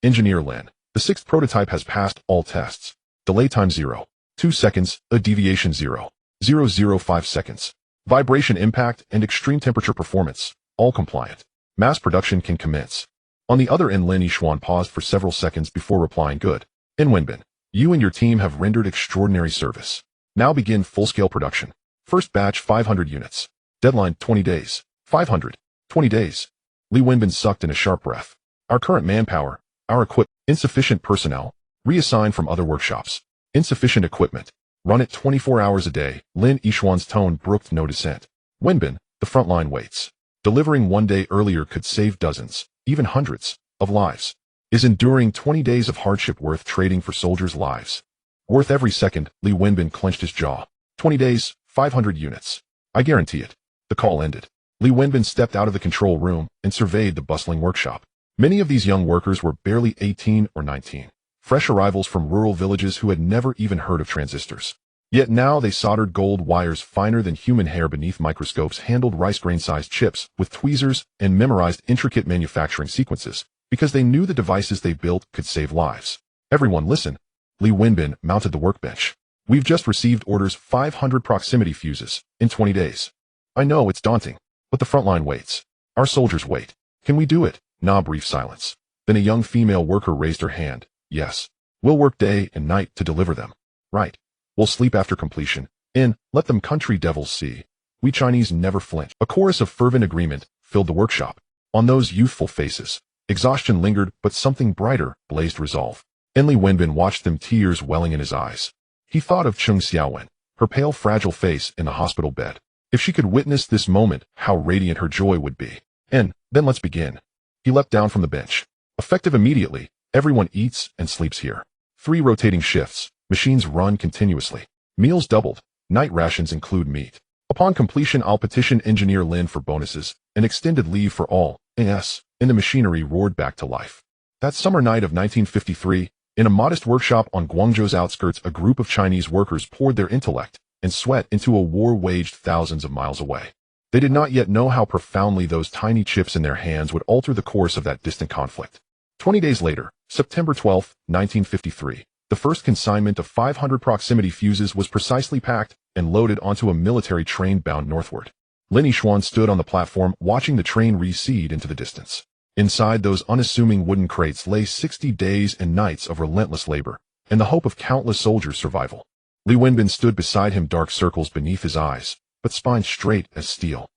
Engineer Lin. The 6th prototype has passed all tests. Delay time 0.2 seconds, a deviation 0.005 seconds. Vibration impact and extreme temperature performance, all compliant. Mass production can commence. On the other end, Lin Yishuan paused for several seconds before replying, good. Wenbin, you and your team have rendered extraordinary service. Now begin full-scale production. First batch 500 units. Deadline 20 days. 500. 20 days. Li Wenbin sucked in a sharp breath. Our current manpower, our equipment, insufficient personnel, reassigned from other workshops. Insufficient equipment. Run it 24 hours a day. Lin Yishuan's tone brooked no dissent. Wenbin, the front line waits. Delivering 1 day earlier could save dozens, even hundreds, of lives. Is enduring 20 days of hardship worth trading for soldiers' lives? Worth every second. Li Wenbin clenched his jaw. 20 days, 500 units. I guarantee it. The call ended. Li Wenbin stepped out of the control room and surveyed the bustling workshop. Many of these young workers were barely 18 or 19. Fresh arrivals from rural villages who had never even heard of transistors. Yet now they soldered gold wires finer than human hair beneath microscopes, handled rice grain-sized chips with tweezers, and memorized intricate manufacturing sequences, because they knew the devices they built could save lives. Everyone listen. Li Wenbin mounted the workbench. We've just received orders 500 proximity fuses in 20 days. I know it's daunting, but the front line waits. Our soldiers wait. Can we do it? Nah, brief silence. Then a young female worker raised her hand. Yes. We'll work day and night to deliver them. Right. We'll sleep after completion. Let them country devils see. We Chinese never flinch. A chorus of fervent agreement filled the workshop. On those youthful faces, exhaustion lingered, but something brighter blazed resolve. Li Wenbin watched them, tears welling in his eyes. He thought of Cheng Xiaowen, her pale, fragile face in the hospital bed. If she could witness this moment, how radiant her joy would be. Then let's begin. He leapt down from the bench. Effective immediately, everyone eats and sleeps here. 3 rotating shifts, machines run continuously. Meals doubled, night rations include meat. Upon completion, I'll petition Engineer Lin for bonuses, and extended leave for all. Yes, and the machinery roared back to life. That summer night of 1953, in a modest workshop on Guangzhou's outskirts, a group of Chinese workers poured their intellect and sweat into a war waged thousands of miles away. They did not yet know how profoundly those tiny chips in their hands would alter the course of that distant conflict. 20 days later, September 12, 1953, the first consignment of 500 proximity fuses was precisely packed and loaded onto a military train bound northward. Lin Yishuan stood on the platform watching the train recede into the distance. Inside those unassuming wooden crates lay 60 days and nights of relentless labor, and the hope of countless soldiers' survival. Li Wenbin stood beside him, dark circles beneath his eyes, but spine straight as steel.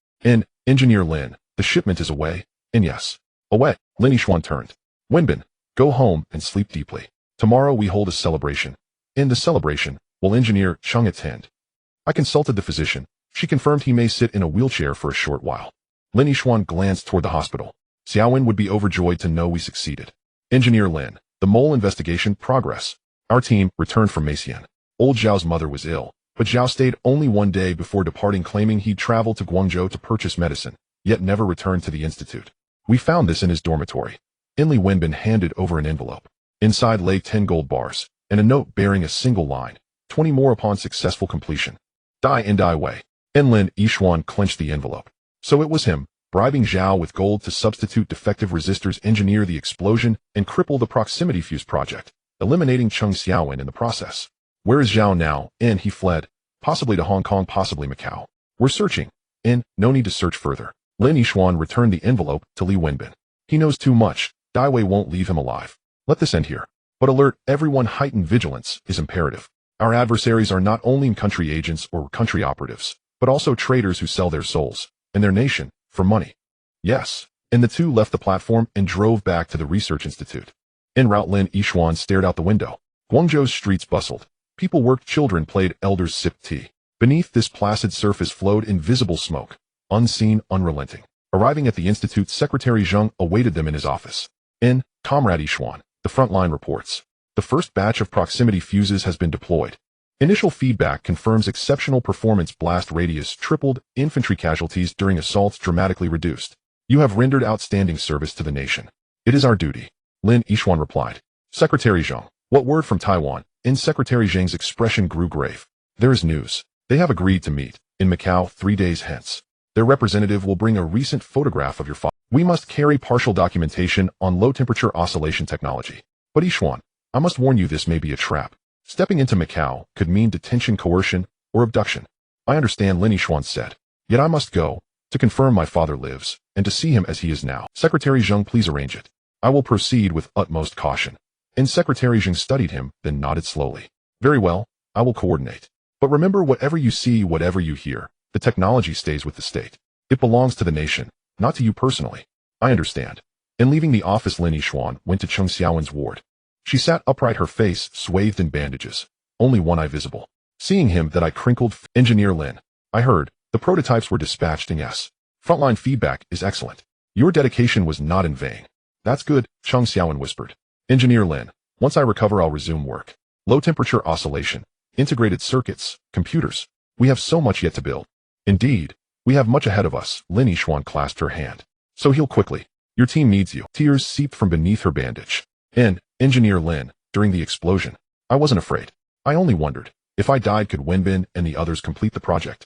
Engineer Lin, the shipment is away. Yes. Away. Lin Yishuan turned. Wenbin, go home and sleep deeply. Tomorrow we hold a celebration. In the celebration, will Engineer Cheng attend? I consulted the physician. She confirmed he may sit in a wheelchair for a short while. Lin Yishuan glanced toward the hospital. Xiaowen would be overjoyed to know we succeeded. Engineer Lin, the mole investigation progress. Our team returned from Meixian. Old Zhao's mother was ill, but Zhao stayed only 1 day before departing, claiming he'd traveled to Guangzhou to purchase medicine, yet never returned to the institute. We found this in his dormitory. Li Wenbin handed over an envelope. Inside lay 10 gold bars, and a note bearing a single line, 20 more upon successful completion. Die and die Wei. Lin Yishuan clenched the envelope. So it was him, bribing Zhao with gold to substitute defective resistors, engineer the explosion, and cripple the proximity fuse project, eliminating Cheng Xiaowen in the process. Where is Zhao now? He fled, possibly to Hong Kong, possibly Macau. We're searching. No need to search further. Lin Yishuan returned the envelope to Li Wenbin. He knows too much. Dai Wei won't leave him alive. Let this end here. But alert everyone, heightened vigilance is imperative. Our adversaries are not only country agents or country operatives, but also traders who sell their souls and their nation for money. Yes. And the two left the platform and drove back to the research institute. En route, Lin Yishuan stared out the window. Guangzhou's streets bustled. People worked, children played, elders sipped tea. Beneath this placid surface flowed invisible smoke, unseen, unrelenting. Arriving at the institute, Secretary Zheng awaited them in his office. Comrade Yishuan, the frontline reports. The first batch of proximity fuses has been deployed. Initial feedback confirms exceptional performance. Blast radius tripled, infantry casualties during assaults dramatically reduced. You have rendered outstanding service to the nation. It is our duty. Lin Yishuan replied. Secretary Zheng, what word from Taiwan? Secretary Zheng's expression grew grave. There is news. They have agreed to meet in Macau 3 days hence. Their representative will bring a recent photograph of your father. We must carry partial documentation on low-temperature oscillation technology. But Yishuan, I must warn you, this may be a trap. Stepping into Macau could mean detention, coercion, or abduction. I understand, Lin Yishuan said. Yet I must go, to confirm my father lives, and to see him as he is now. Secretary Zheng, please arrange it. I will proceed with utmost caution. Secretary Zheng studied him, then nodded slowly. Very well, I will coordinate. But remember, whatever you see, whatever you hear, the technology stays with the state. It belongs to the nation, not to you personally. I understand. And leaving the office, Lin Yixuan went to Cheng Xiaowen's ward. She sat upright, her face swathed in bandages, only one eye visible. Seeing him, that eye crinkled. Engineer Lin, I heard, the prototypes were dispatched in S. Frontline feedback is excellent. Your dedication was not in vain. That's good, Cheng Xiaowen whispered. Engineer Lin, once I recover I'll resume work. Low temperature oscillation, integrated circuits, computers. We have so much yet to build. Indeed, we have much ahead of us. Lin Yixuan clasped her hand. So heal quickly. Your team needs you. Tears seeped from beneath her bandage. Engineer Lin, during the explosion, I wasn't afraid. I only wondered, if I died, could Wenbin and the others complete the project?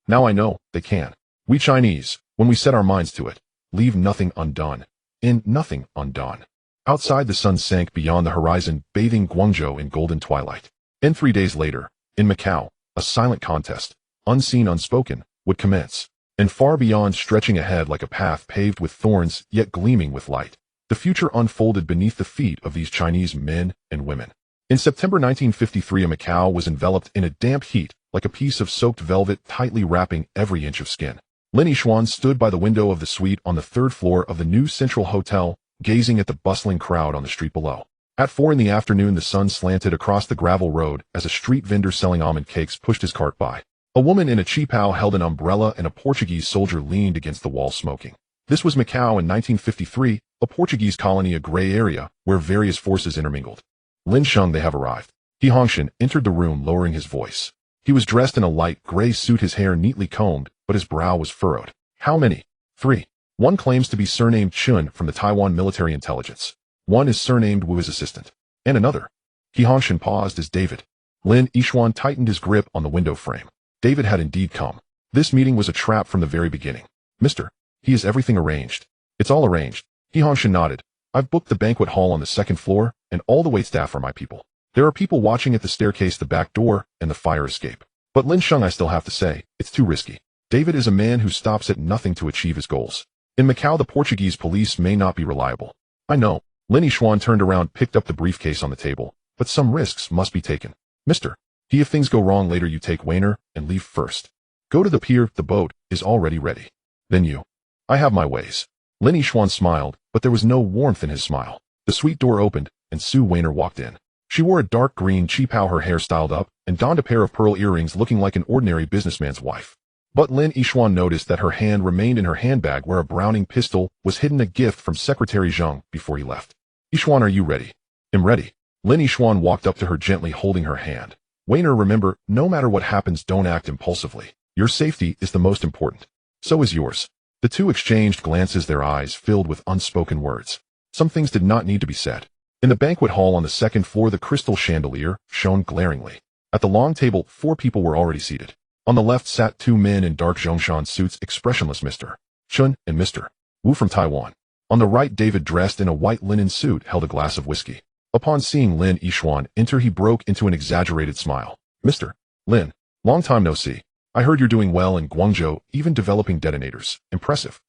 Now I know, they can. We Chinese, when we set our minds to it, leave nothing undone. Nothing undone. Outside, the sun sank beyond the horizon, bathing Guangzhou in golden twilight. 3 days later, in Macau, a silent contest, unseen, unspoken, would commence. And far beyond, stretching ahead like a path paved with thorns, yet gleaming with light, the future unfolded beneath the feet of these Chinese men and women. In September 1953, Macau was enveloped in a damp heat, like a piece of soaked velvet tightly wrapping every inch of skin. Lin Yixuan stood by the window of the suite on the 3rd floor of the new Central Hotel, gazing at the bustling crowd on the street below. At 4 in the afternoon, the sun slanted across the gravel road as a street vendor selling almond cakes pushed his cart by. A woman in a cheapao held an umbrella and a Portuguese soldier leaned against the wall smoking. This was Macau in 1953, a Portuguese colony, a gray area where various forces intermingled. Lin Sheng, they have arrived. He Hongshan entered the room, lowering his voice. He was dressed in a light gray suit, his hair neatly combed, but his brow was furrowed. How many? 3. One claims to be surnamed Chun from the Taiwan military intelligence. One is surnamed Wu, his assistant. And another. He Hongshan paused as David. Lin Yixuan tightened his grip on the window frame. David had indeed come. This meeting was a trap from the very beginning. Mister, he has everything arranged. It's all arranged. He Hongshan nodded. I've booked the banquet hall on the 2nd floor, and all the waitstaff are my people. There are people watching at the staircase, the back door, and the fire escape. But Lin Sheng, I still have to say, it's too risky. David is a man who stops at nothing to achieve his goals. In Macau, the Portuguese police may not be reliable. I know. Lin Yixuan turned around, picked up the briefcase on the table. But some risks must be taken. Mister, if things go wrong later, you take Weiner and leave first. Go to the pier, the boat is already ready. Then you. I have my ways. Lin Yixuan smiled, but there was no warmth in his smile. The suite door opened, and Sue Weiner walked in. She wore a dark green cheapao, her hair styled up, and donned a pair of pearl earrings, looking like an ordinary businessman's wife. But Lin Yixuan noticed that her hand remained in her handbag where a Browning pistol was hidden, a gift from Secretary Zheng before he left. Yixuan, are you ready? I'm ready. Lin Yixuan walked up to her, gently holding her hand. Weiner, remember, no matter what happens, don't act impulsively. Your safety is the most important. So is yours. The two exchanged glances, their eyes filled with unspoken words. Some things did not need to be said. In the banquet hall on the 2nd floor, the crystal chandelier shone glaringly. At the long table, 4 people were already seated. On the left sat 2 men in dark Zhongshan suits, expressionless, Mr. Chun and Mr. Wu from Taiwan. On the right, David, dressed in a white linen suit, held a glass of whiskey. Upon seeing Lin Yixuan enter, he broke into an exaggerated smile. Mr. Lin, long time no see. I heard you're doing well in Guangzhou, even developing detonators. Impressive.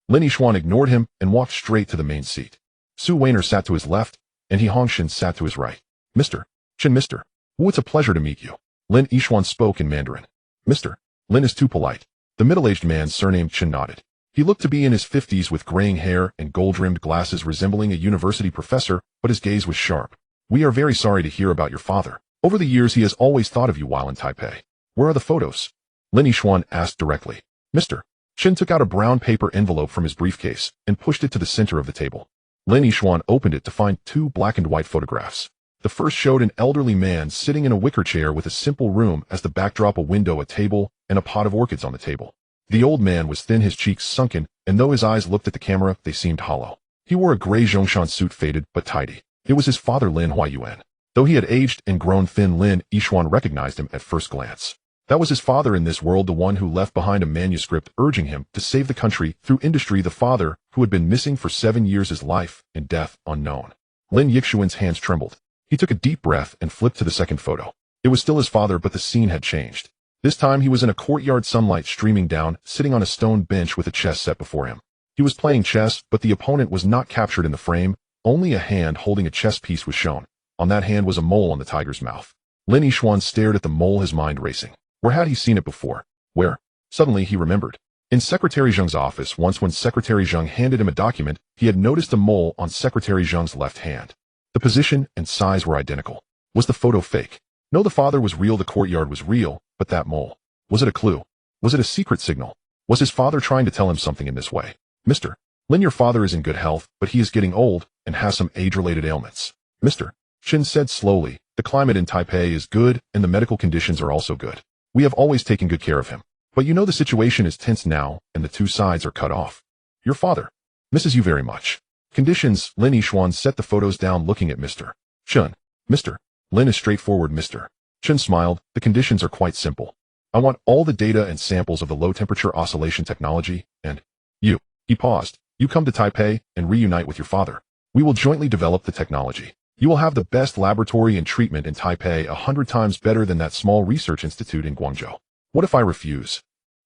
Lin Yixuan ignored him and walked straight to the main seat. Sue Weiner sat to his left, and He Hongshan sat to his right. Mr. Chen, Mr. Wu, it's a pleasure to meet you. Lin Yixuan spoke in Mandarin. Mr. Lin is too polite. The middle-aged man surnamed Chen nodded. He looked to be in his 50s with graying hair and gold-rimmed glasses, resembling a university professor, but his gaze was sharp. We are very sorry to hear about your father. Over the years, he has always thought of you while in Taipei. Where are the photos? Lin Yixuan asked directly. Mr. Chen took out a brown paper envelope from his briefcase and pushed it to the center of the table. Lin Yixuan opened it to find 2 black and white photographs. The first showed an elderly man sitting in a wicker chair with a simple room as the backdrop, a window, a table, and a pot of orchids on the table. The old man was thin, his cheeks sunken, and though his eyes looked at the camera, they seemed hollow. He wore a gray Zhongshan suit, faded but tidy. It was his father, Lin Huayuan. Though he had aged and grown thin, Lin Yixuan recognized him at first glance. That was his father in this world, the one who left behind a manuscript urging him to save the country through industry, the father who had been missing for 7 years, his life and death unknown. Lin Yixuan's hands trembled. He took a deep breath and flipped to the second photo. It was still his father, but the scene had changed. This time he was in a courtyard, sunlight streaming down, sitting on a stone bench with a chess set before him. He was playing chess, but the opponent was not captured in the frame. Only a hand holding a chess piece was shown. On that hand was a mole on the tiger's mouth. Lin Yixuan stared at the mole, his mind racing. Where had he seen it before? Where? Suddenly he remembered. In Secretary Zheng's office once, when Secretary Zheng handed him a document, he had noticed a mole on Secretary Zheng's left hand. The position and size were identical. Was the photo fake? No, the father was real, the courtyard was real, but that mole. Was it a clue? Was it a secret signal? Was his father trying to tell him something in this way? Mr. Lin, your father is in good health, but he is getting old and has some age-related ailments. Mr. Shin said slowly, the climate in Taipei is good and the medical conditions are also good. We have always taken good care of him. But you know the situation is tense now and the two sides are cut off. Your father misses you very much. Conditions. Lin Yixuan set the photos down, looking at Mr. Chen. Mr. Lin is straightforward. Mr. Chen smiled. The conditions are quite simple. I want all the data and samples of the low-temperature oscillation technology, and you. He paused. You come to Taipei and reunite with your father. We will jointly develop the technology. You will have the best laboratory and treatment in Taipei, 100 times better than that small research institute in Guangzhou. What if I refuse?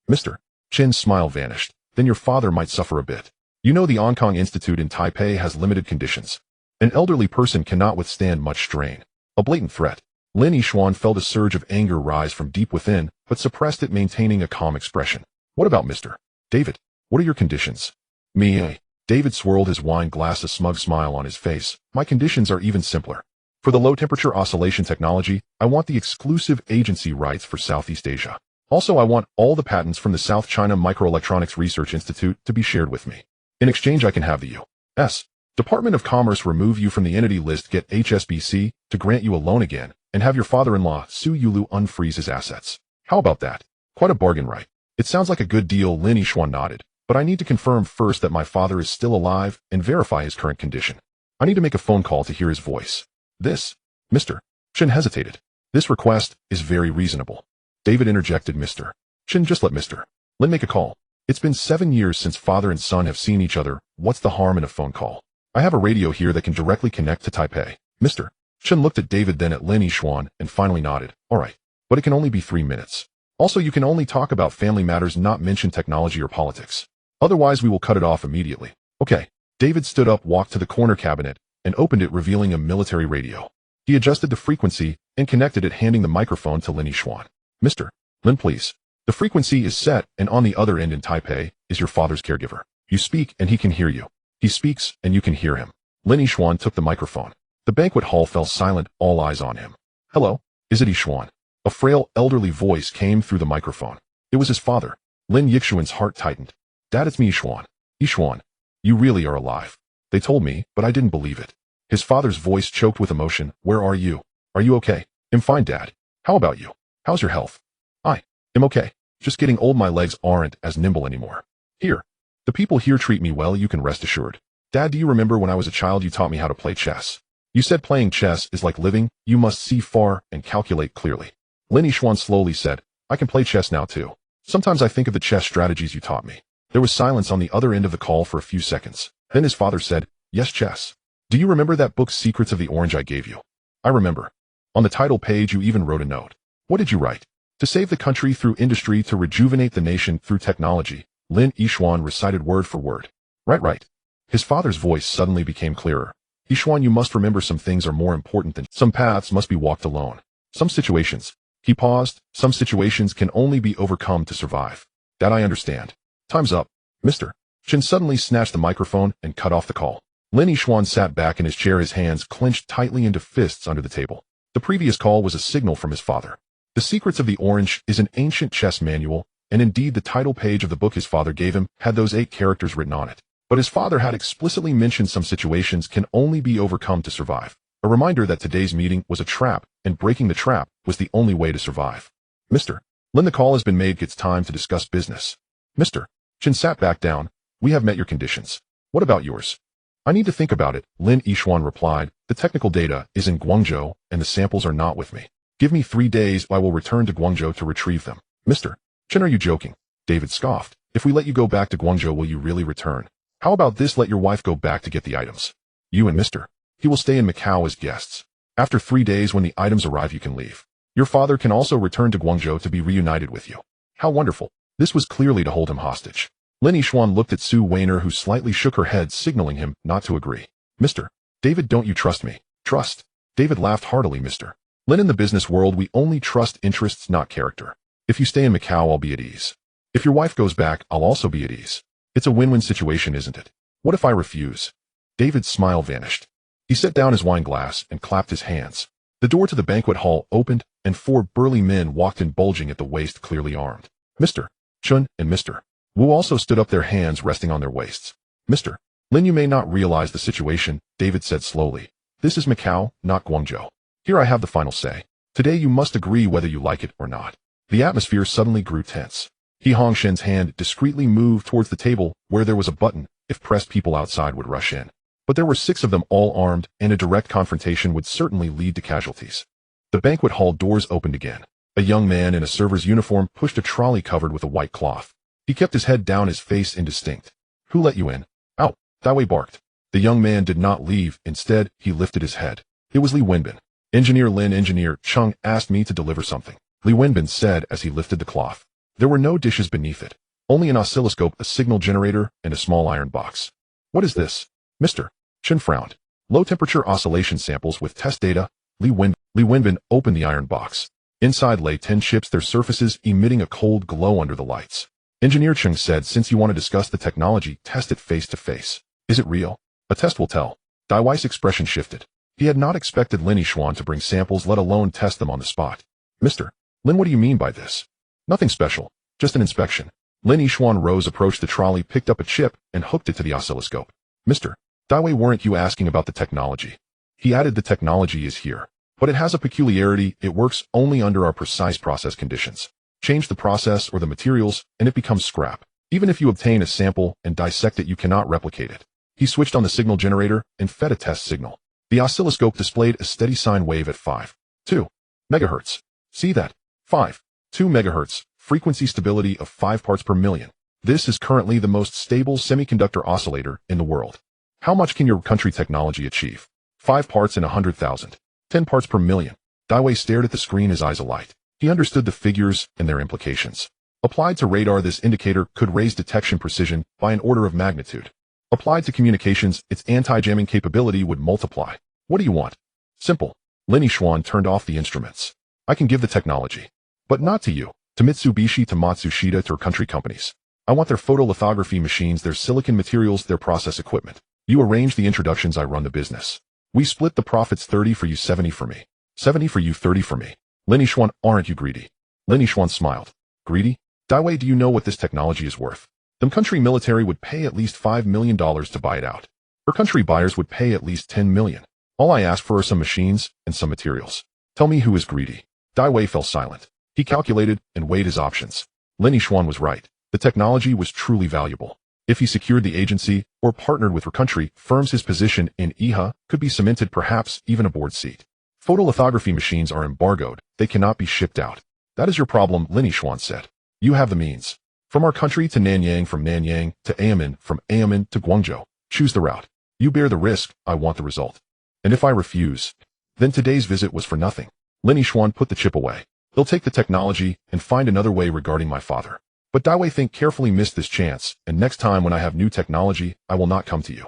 Mr. Chen's smile vanished. Then your father might suffer a bit. You know the Hong Institute in Taipei has limited conditions. An elderly person cannot withstand much strain. A blatant threat. Lin Yixuan felt a surge of anger rise from deep within, but suppressed it, maintaining a calm expression. What about Mr. David? What are your conditions? Me. David swirled his wine glass, a smug smile on his face. My conditions are even simpler. For the low-temperature oscillation technology, I want the exclusive agency rights for Southeast Asia. Also, I want all the patents from the South China Microelectronics Research Institute to be shared with me. In exchange, I can have the U.S. Department of Commerce remove you from the entity list, get HSBC to grant you a loan again, and have your father-in-law, Su Yulu, unfreeze his assets. How about that? Quite a bargain, right? It sounds like a good deal. Lin Yixuan nodded. But I need to confirm first that my father is still alive and verify his current condition. I need to make a phone call to hear his voice. This, Mr. Chen hesitated. This request is very reasonable. David interjected. Mr. Chen, just let Mr. Lin make a call. It's been 7 years since father and son have seen each other. What's the harm in a phone call? I have a radio here that can directly connect to Taipei. Mr. Chen looked at David, then at Lin Yixuan, and finally nodded. All right. But it can only be 3 minutes. Also, you can only talk about family matters, not mention technology or politics. Otherwise, we will cut it off immediately. Okay. David stood up, walked to the corner cabinet, and opened it, revealing a military radio. He adjusted the frequency and connected it, handing the microphone to Lin Yixuan. Mr. Lin, please. The frequency is set, and on the other end in Taipei is your father's caregiver. You speak, and he can hear you. He speaks, and you can hear him. Lin Yixuan took the microphone. The banquet hall fell silent, all eyes on him. Hello? Is it Yixuan? A frail, elderly voice came through the microphone. It was his father. Lin Yixuan's heart tightened. Dad, it's me, Yixuan. Yixuan, you really are alive. They told me, but I didn't believe it. His father's voice choked with emotion. Where are you? Are you okay? I'm fine, Dad. How about you? How's your health? I am okay. Just getting old, my legs aren't as nimble anymore. Here. The people here treat me well, you can rest assured. Dad, do you remember when I was a child you taught me how to play chess? You said playing chess is like living, you must see far and calculate clearly. Lin Yixuan slowly said, I can play chess now too. Sometimes I think of the chess strategies you taught me. There was silence on the other end of the call for a few seconds. Then his father said, yes, chess. Do you remember that book, Secrets of the Orange, I gave you? I remember. On the title page you even wrote a note. What did you write? To save the country through industry, to rejuvenate the nation through technology. Lin Yixuan recited word for word. Right. His father's voice suddenly became clearer. Yixuan, you must remember some things are more important than some paths must be walked alone. Some situations. He paused. Some situations can only be overcome to survive. That I understand. Time's up. Mr. Chen suddenly snatched the microphone and cut off the call. Lin Yixuan sat back in his chair, his hands clenched tightly into fists under the table. The previous call was a signal from his father. The Secrets of the Orange is an ancient chess manual, and indeed the title page of the book his father gave him had those 8 characters written on it. But his father had explicitly mentioned some situations can only be overcome to survive. A reminder that today's meeting was a trap, and breaking the trap was the only way to survive. Mr. Lin, the call has been made. It's time to discuss business. Mr. Chen sat back down. We have met your conditions. What about yours? I need to think about it, Lin Yixuan replied. The technical data is in Guangzhou, and the samples are not with me. Give me 3 days, I will return to Guangzhou to retrieve them. Mr. Chen, are you joking? David scoffed. If we let you go back to Guangzhou, will you really return? How about this, let your wife go back to get the items. You and Mr. He will stay in Macau as guests. After 3 days, when the items arrive, you can leave. Your father can also return to Guangzhou to be reunited with you. How wonderful. This was clearly to hold him hostage. Lin Yixuan looked at Su Weiner, who slightly shook her head, signaling him not to agree. Mr. David, don't you trust me? Trust? David laughed heartily. Mr. Lin, in the business world, we only trust interests, not character. If you stay in Macau, I'll be at ease. If your wife goes back, I'll also be at ease. It's a win-win situation, isn't it? What if I refuse? David's smile vanished. He set down his wine glass and clapped his hands. The door to the banquet hall opened, and 4 burly men walked in, bulging at the waist, clearly armed. Mr. Chun and Mr. Wu also stood up, their hands resting on their waists. Mr. Lin, you may not realize the situation, David said slowly. This is Macau, not Guangzhou. Here I have the final say. Today you must agree whether you like it or not. The atmosphere suddenly grew tense. He Hongshen's hand discreetly moved towards the table where there was a button. If pressed, people outside would rush in. But there were 6 of them, all armed, and a direct confrontation would certainly lead to casualties. The banquet hall doors opened again. A young man in a server's uniform pushed a trolley covered with a white cloth. He kept his head down, his face indistinct. Who let you in? Out, Daiwei barked. The young man did not leave. Instead, he lifted his head. It was Li Wenbin. Engineer Lin, Engineer Chung asked me to deliver something, Li Wenbin said as he lifted the cloth. There were no dishes beneath it. Only an oscilloscope, a signal generator, and a small iron box. What is this? Mr. Chen frowned. Low-temperature oscillation samples with test data. Li Wenbin opened the iron box. Inside lay 10 chips, their surfaces emitting a cold glow under the lights. Engineer Chung said, since you want to discuss the technology, test it face to face. Is it real? A test will tell. Daiwei's expression shifted. He had not expected Lin Yixuan to bring samples, let alone test them on the spot. Mr. Lin, what do you mean by this? Nothing special. Just an inspection. Lin Yixuan rose, approached the trolley, picked up a chip, and hooked it to the oscilloscope. Mr. Daiwei, weren't you asking about the technology? He added, the technology is here. But it has a peculiarity, it works only under our precise process conditions. Change the process or the materials, and it becomes scrap. Even if you obtain a sample and dissect it, you cannot replicate it. He switched on the signal generator and fed a test signal. The oscilloscope displayed a steady sine wave at 5.2 megahertz. See that? 5.2 megahertz, frequency stability of 5 parts per million. This is currently the most stable semiconductor oscillator in the world. How much can your country technology achieve? 5 parts in 100,000. 10 parts per million. Daiwei stared at the screen, his eyes alight. He understood the figures and their implications. Applied to radar, this indicator could raise detection precision by an order of magnitude. Applied to communications, its anti-jamming capability would multiply. What do you want? Simple. Lin Yixuan turned off the instruments. I can give the technology. But not to you. To Mitsubishi, to Matsushita, to country companies. I want their photolithography machines, their silicon materials, their process equipment. You arrange the introductions, I run the business. We split the profits, 30 for you, 70 for me. 70 for you, 30 for me. Lin Yixuan, aren't you greedy? Lin Yixuan smiled. Greedy? Daiwei, do you know what this technology is worth? Them country military would pay at least $5 million to buy it out. Her country buyers would pay at least 10 million. All I ask for are some machines and some materials. Tell me who is greedy. Daiwei fell silent. He calculated and weighed his options. Lin Yixuan was right. The technology was truly valuable. If he secured the agency or partnered with her country firms, his position in IHA could be cemented, perhaps even a board seat. Photolithography machines are embargoed. They cannot be shipped out. That is your problem, Lin Yixuan said. You have the means. From our country to Nanyang, from Nanyang to Amin, from Amin to Guangzhou. Choose the route. You bear the risk, I want the result. And if I refuse, then today's visit was for nothing. Lin Yixuan put the chip away. They'll take the technology and find another way regarding my father. But Daiwei, think carefully, missed this chance, and next time when I have new technology, I will not come to you.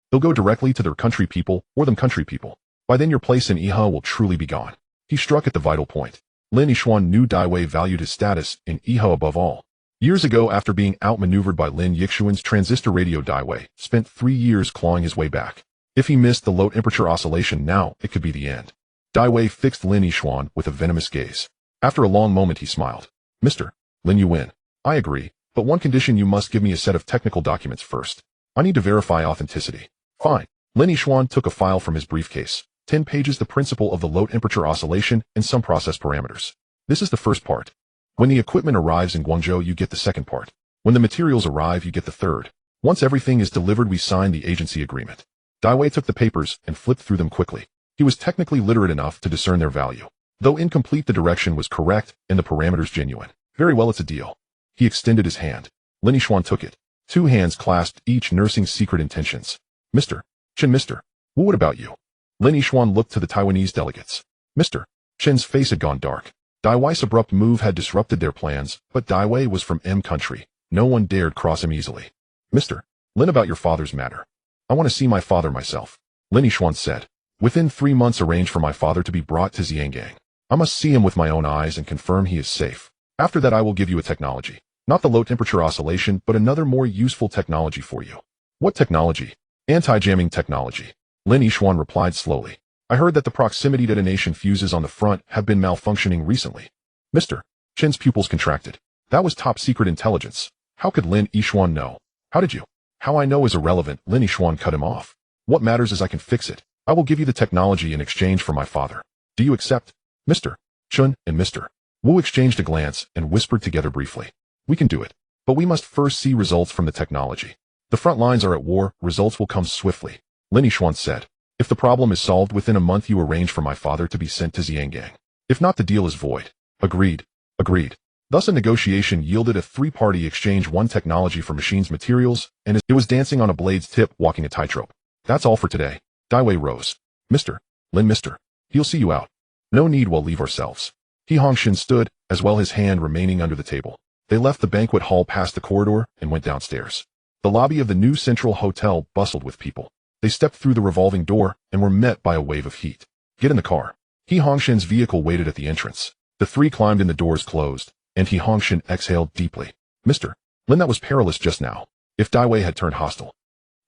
They'll go directly to their country people or them country people. By then your place in IHA will truly be gone. He struck at the vital point. Lin Yixuan knew Daiwei valued his status in IHA above all. Years ago, after being outmaneuvered by Lin Yixuan's transistor radio, Daiwei spent 3 years clawing his way back. If he missed the low-temperature oscillation now, it could be the end. Daiwei fixed Lin Yixuan with a venomous gaze. After a long moment he smiled. Mr. Lin, you win. I agree, but one condition: you must give me a set of technical documents first. I need to verify authenticity. Fine. Lin Yixuan took a file from his briefcase. 10 pages, the principle of the low-temperature oscillation and some process parameters. This is the first part. When the equipment arrives in Guangzhou, you get the second part. When the materials arrive, you get the third. Once everything is delivered, we sign the agency agreement. Daiwei took the papers and flipped through them quickly. He was technically literate enough to discern their value. Though incomplete, the direction was correct and the parameters genuine. Very well, it's a deal. He extended his hand. Lin Yixuan took it. 2 hands clasped, each nursing secret intentions. Mr. Chen, Mr. Wu, what about you? Lin Yixuan looked to the Taiwanese delegates. Mr. Chen's face had gone dark. Daiwei's abrupt move had disrupted their plans, but Daiwei was from M country. No one dared cross him easily. Mr. Lin, about your father's matter. I want to see my father myself. Lin Yixuan said. Within 3 months, arrange for my father to be brought to Xiangang. I must see him with my own eyes and confirm he is safe. After that I will give you a technology. Not the low-temperature oscillation, but another more useful technology for you. What technology? Anti-jamming technology. Lin Yixuan replied slowly. I heard that the proximity detonation fuses on the front have been malfunctioning recently. Mr. Chen's pupils contracted. That was top-secret intelligence. How could Lin Yixuan know? How did you? How I know is irrelevant. Lin Yixuan cut him off. What matters is I can fix it. I will give you the technology in exchange for my father. Do you accept? Mr. Chun and Mr. Wu exchanged a glance and whispered together briefly. We can do it. But we must first see results from the technology. The front lines are at war, results will come swiftly. Lin Yixuan said. If the problem is solved within a month you arrange for my father to be sent to Xiangang. If not the deal is void. Agreed. Agreed. Thus a negotiation yielded a three-party exchange, one technology for machines materials, and it was dancing on a blade's tip, walking a tightrope. That's all for today. Dai Wei rose. Mr. Lin, Mr. He'll see you out. No need, we'll leave ourselves. He Hongshin stood, as well his hand remaining under the table. They left the banquet hall past the corridor and went downstairs. The lobby of the new central hotel bustled with people. They stepped through the revolving door and were met by a wave of heat. Get in the car. He Hongshin's vehicle waited at the entrance. The three climbed in, the doors closed, and He Hongshin exhaled deeply. Mr. Lin, that was perilous just now. If Dai Wei had turned hostile.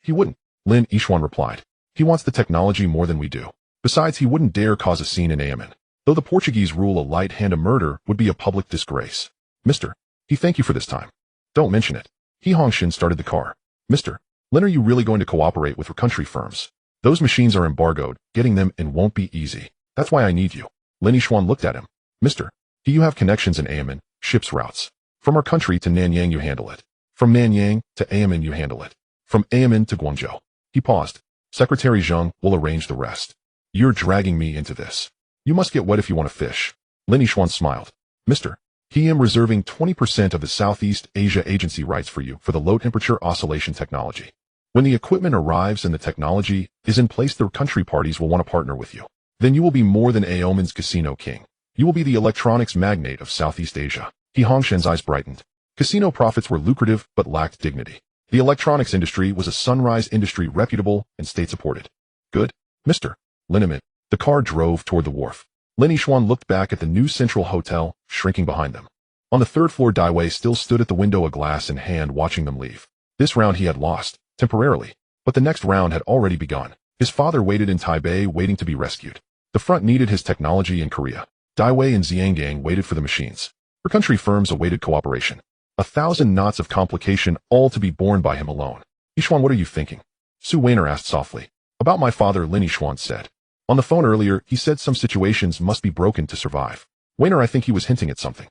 He wouldn't, Lin Yixuan replied. He wants the technology more than we do. Besides, he wouldn't dare cause a scene in Amin. Though the Portuguese rule a light hand, a murder would be a public disgrace. Mr. He, thank you for this time. Don't mention it. He Hongshin started the car. Mr. Lin, are you really going to cooperate with your country firms? Those machines are embargoed. Getting them in won't be easy. That's why I need you. Lin Yixuan looked at him. Mr. He, you have connections in Amin, ships routes. From our country to Nanyang you handle it. From Nanyang to Amin you handle it. From Amin to Guangzhou. He paused. Secretary Zheng will arrange the rest. You're dragging me into this. You must get wet if you want to fish. Lin Yixuan smiled. Mr. He, am reserving 20% of the Southeast Asia agency rights for you for the low-temperature oscillation technology. When the equipment arrives and the technology is in place, the country parties will want to partner with you. Then you will be more than Aomin's casino king. You will be the electronics magnate of Southeast Asia. He Hongshin's eyes brightened. Casino profits were lucrative but lacked dignity. The electronics industry was a sunrise industry, reputable and state-supported. Good, Mr. Liniment. The car drove toward the wharf. Lin Yixuan looked back at the new central hotel, shrinking behind them. On the third floor, Dai Wei still stood at the window, a glass in hand, watching them leave. This round he had lost, temporarily, but the next round had already begun. His father waited in Taipei, waiting to be rescued. The front needed his technology in Korea. Dai Wei and Xiangang waited for the machines. Her country firms awaited cooperation. 1,000 knots of complication, all to be borne by him alone. Yixuan, what are you thinking? Su Weiner asked softly. About my father, Lin Yixuan said. On the phone earlier, he said some situations must be broken to survive. Weiner, I think he was hinting at something.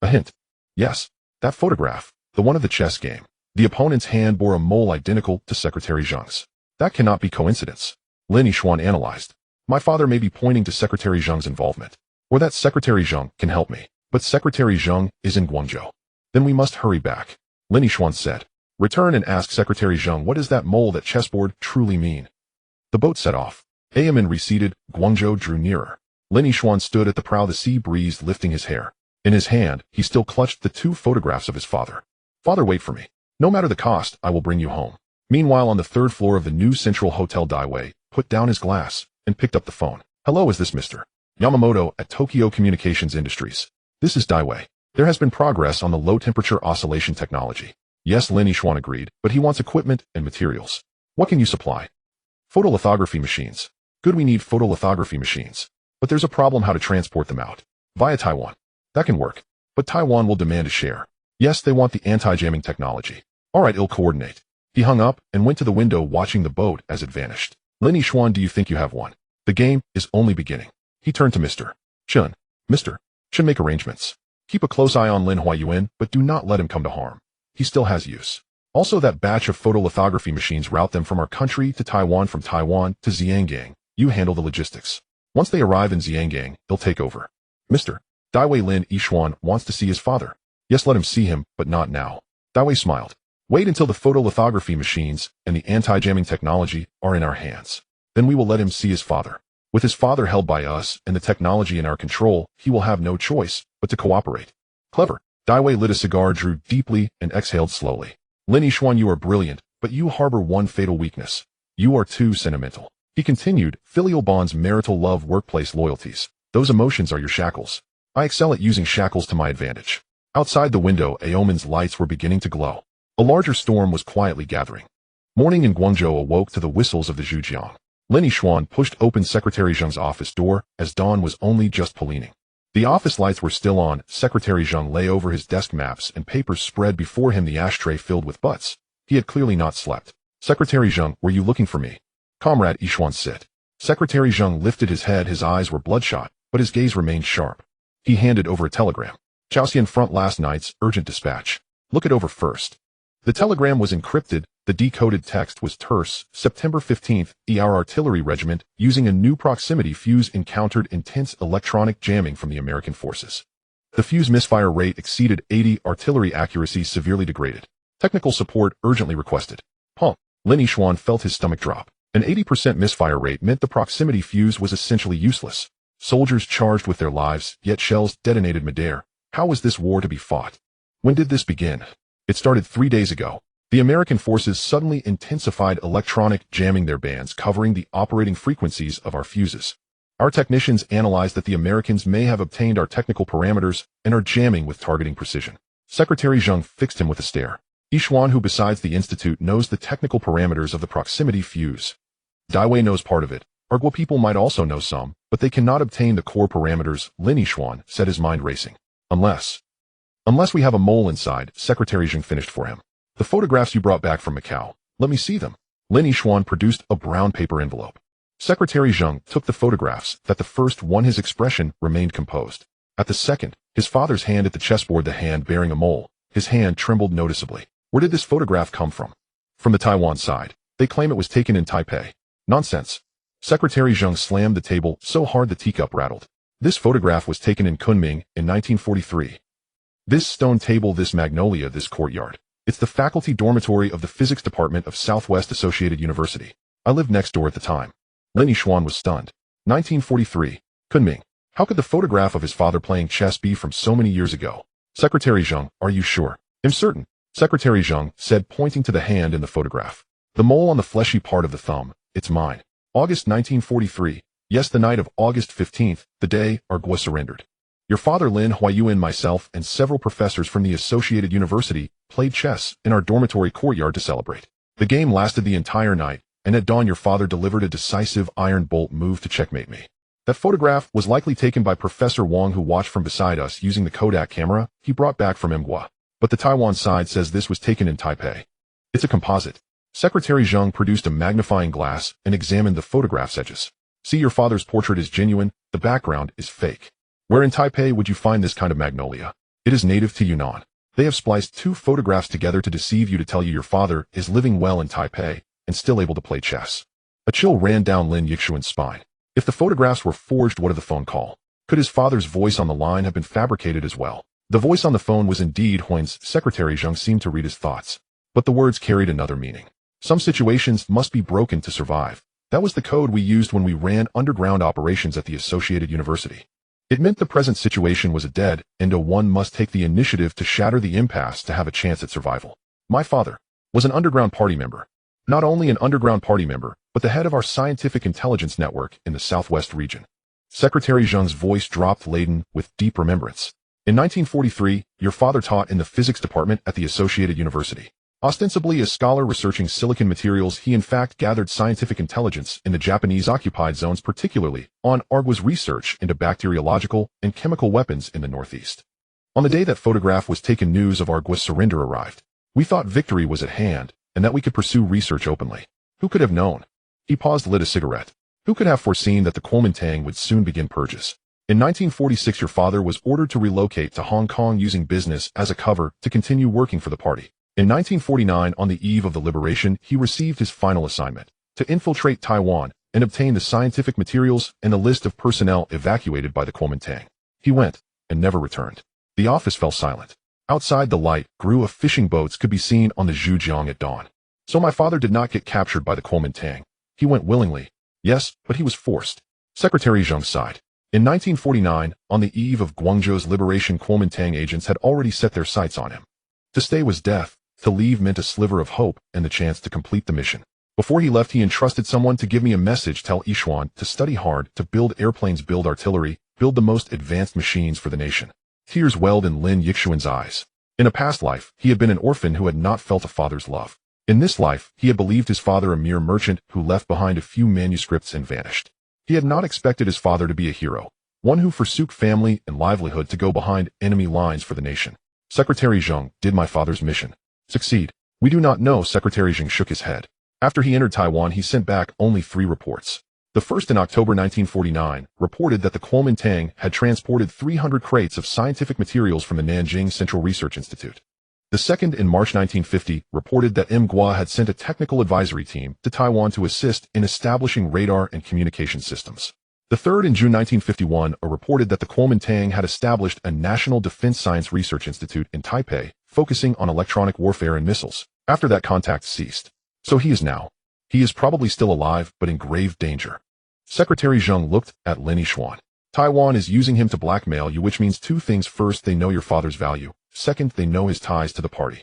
A hint? Yes. That photograph, the one of the chess game. The opponent's hand bore a mole identical to Secretary Zheng's. That cannot be coincidence. Lin Yixuan analyzed. My father may be pointing to Secretary Zheng's involvement. Or that Secretary Zheng can help me. But Secretary Zheng is in Guangzhou. Then we must hurry back. Lin Yixuan said. Return and ask Secretary Zheng, what does that mole, that chessboard, truly mean? The boat set off. Amin receded, Guangzhou drew nearer. Lin Yixuan stood at the prow, the sea breeze lifting his hair. In his hand, he still clutched the 2 photographs of his father. Father, wait for me. No matter the cost, I will bring you home. Meanwhile, on the third floor of the new central hotel, Dai Wei put down his glass and picked up the phone. Hello, is this Mr. Yamamoto at Tokyo Communications Industries? This is Dai Wei. There has been progress on the low-temperature oscillation technology. Yes, Lin Yixuan agreed, but he wants equipment and materials. What can you supply? Photolithography machines. Good, we need photolithography machines. But there's a problem how to transport them out. Via Taiwan. That can work. But Taiwan will demand a share. Yes, they want the anti-jamming technology. Alright, I'll coordinate. He hung up and went to the window, watching the boat as it vanished. Lin Yixuan, do you think you have one? The game is only beginning. He turned to Mr. Chun. Mr. Chun, make arrangements. Keep a close eye on Lin Huayuan, but do not let him come to harm. He still has use. Also, that batch of photolithography machines, route them from our country to Taiwan, from Taiwan to Xiangang. You handle the logistics. Once they arrive in Xiangang, they'll take over. Mr. Dai Wei, Lin Yixuan wants to see his father. Yes, let him see him, but not now. Dai Wei smiled. Wait until the photolithography machines and the anti-jamming technology are in our hands. Then we will let him see his father. With his father held by us and the technology in our control, he will have no choice but to cooperate. Clever. Dai Wei lit a cigar, drew deeply, and exhaled slowly. Lin Yixuan, you are brilliant, but you harbor one fatal weakness. You are too sentimental. He continued, filial bonds, marital love, workplace loyalties. Those emotions are your shackles. I excel at using shackles to my advantage. Outside the window, Aomen's lights were beginning to glow. A larger storm was quietly gathering. Morning in Guangzhou awoke to the whistles of the Zhujiang. Lin Yixuan pushed open Secretary Zheng's office door as dawn was only just pulling. The office lights were still on. Secretary Zheng lay over his desk, maps and papers spread before him, the ashtray filled with butts. He had clearly not slept. Secretary Zheng, were you looking for me? Comrade Yixuan said. Secretary Zheng lifted his head. His eyes were bloodshot, but his gaze remained sharp. He handed over a telegram. Chaoxian front, last night's urgent dispatch. Look it over first. The telegram was encrypted. The decoded text was terse. September 15th, our artillery regiment, using a new proximity fuse, encountered intense electronic jamming from the American forces. The fuse misfire rate exceeded 80, artillery accuracy severely degraded. Technical support urgently requested. Lin Yixuan felt his stomach drop. An 80% misfire rate meant the proximity fuse was essentially useless. Soldiers charged with their lives, yet shells detonated midair. How was this war to be fought? When did this begin? It started 3 days ago. The American forces suddenly intensified electronic jamming, their bands covering the operating frequencies of our fuses. Our technicians analyzed that the Americans may have obtained our technical parameters and are jamming with targeting precision. Secretary Zheng fixed him with a stare. Yixuan, who besides the Institute knows the technical parameters of the proximity fuse. Daiwei knows part of it. Our Guo people might also know some, but they cannot obtain the core parameters, Lin Yixuan said, his mind racing. Unless we have a mole inside, Secretary Zheng finished for him. The photographs you brought back from Macau. Let me see them. Lin Yixuan produced a brown paper envelope. Secretary Zheng took the photographs. At the first one, his expression remained composed. At the second, his father's hand at the chessboard, the hand bearing a mole. His hand trembled noticeably. Where did this photograph come from? From the Taiwan side. They claim it was taken in Taipei. Nonsense. Secretary Zheng slammed the table so hard the teacup rattled. This photograph was taken in Kunming in 1943. This stone table, this magnolia, this courtyard. It's the faculty dormitory of the physics department of Southwest Associated University. I lived next door at the time. Lin Yixuan was stunned. 1943. Kunming. How could the photograph of his father playing chess be from so many years ago? Secretary Zheng, are you sure? I'm certain. Secretary Zheng said, pointing to the hand in the photograph. The mole on the fleshy part of the thumb. It's mine. August 1943. Yes, the night of August 15th, the day our Guo surrendered. Your father Lin Huayuan, myself, and several professors from the Associated University played chess in our dormitory courtyard to celebrate. The game lasted the entire night, and at dawn your father delivered a decisive iron bolt move to checkmate me. That photograph was likely taken by Professor Wang, who watched from beside us using the Kodak camera he brought back from Mgwa. But the Taiwan side says this was taken in Taipei. It's a composite. Secretary Zheng produced a magnifying glass and examined the photograph's edges. See, your father's portrait is genuine, the background is fake. Where in Taipei would you find this kind of magnolia? It is native to Yunnan. They have spliced two photographs together to deceive you, to tell you your father is living well in Taipei and still able to play chess. A chill ran down Lin Yixuan's spine. If the photographs were forged, what of the phone call? Could his father's voice on the line have been fabricated as well? The voice on the phone was indeed Huan's. Secretary Zheng seemed to read his thoughts. But the words carried another meaning. Some situations must be broken to survive. That was the code we used when we ran underground operations at the Associated University. It meant the present situation was a dead end, one must take the initiative to shatter the impasse to have a chance at survival. My father was an underground party member. Not only an underground party member, but the head of our scientific intelligence network in the Southwest region. Secretary Zheng's voice dropped, laden with deep remembrance. In 1943, your father taught in the physics department at the Associated University. Ostensibly a scholar researching silicon materials, he in fact gathered scientific intelligence in the Japanese-occupied zones, particularly on Argua's research into bacteriological and chemical weapons in the Northeast. On the day that photograph was taken, news of Argua's surrender arrived. We thought victory was at hand, and that we could pursue research openly. Who could have known? He paused, lit a cigarette. Who could have foreseen that the Kuomintang would soon begin purges? In 1946, your father was ordered to relocate to Hong Kong, using business as a cover to continue working for the party. In 1949, on the eve of the liberation, he received his final assignment, to infiltrate Taiwan and obtain the scientific materials and the list of personnel evacuated by the Kuomintang. He went and never returned. The office fell silent. Outside, the light grew of fishing boats could be seen on the Zhujiang at dawn. So my father did not get captured by the Kuomintang. He went willingly. Yes, but he was forced. Secretary Zheng sighed. In 1949, on the eve of Guangzhou's liberation, Kuomintang agents had already set their sights on him. To stay was death. To leave meant a sliver of hope and the chance to complete the mission. Before he left, he entrusted someone to give me a message. Tell Yixuan to study hard, to build airplanes, build artillery, build the most advanced machines for the nation. Tears welled in Lin Yixuan's eyes. In a past life, he had been an orphan who had not felt a father's love. In this life, he had believed his father a mere merchant who left behind a few manuscripts and vanished. He had not expected his father to be a hero, one who forsook family and livelihood to go behind enemy lines for the nation. Secretary Zheng, did my father's mission succeed? We do not know. Secretary Zheng shook his head. After he entered Taiwan, he sent back only 3 reports. The first, in October 1949, reported that the Kuomintang had transported 300 crates of scientific materials from the Nanjing Central Research Institute. The second, in March 1950, reported that Mgwa had sent a technical advisory team to Taiwan to assist in establishing radar and communication systems. The third, in June 1951, reported that the Kuomintang had established a National Defense Science Research Institute in Taipei, focusing on electronic warfare and missiles. After that, contact ceased. So he is probably still alive, but in grave danger. Secretary Zheng looked at Lin Yixuan. Taiwan is using him to blackmail you, which means 2 things. First, they know your father's value. Second, they know his ties to the party.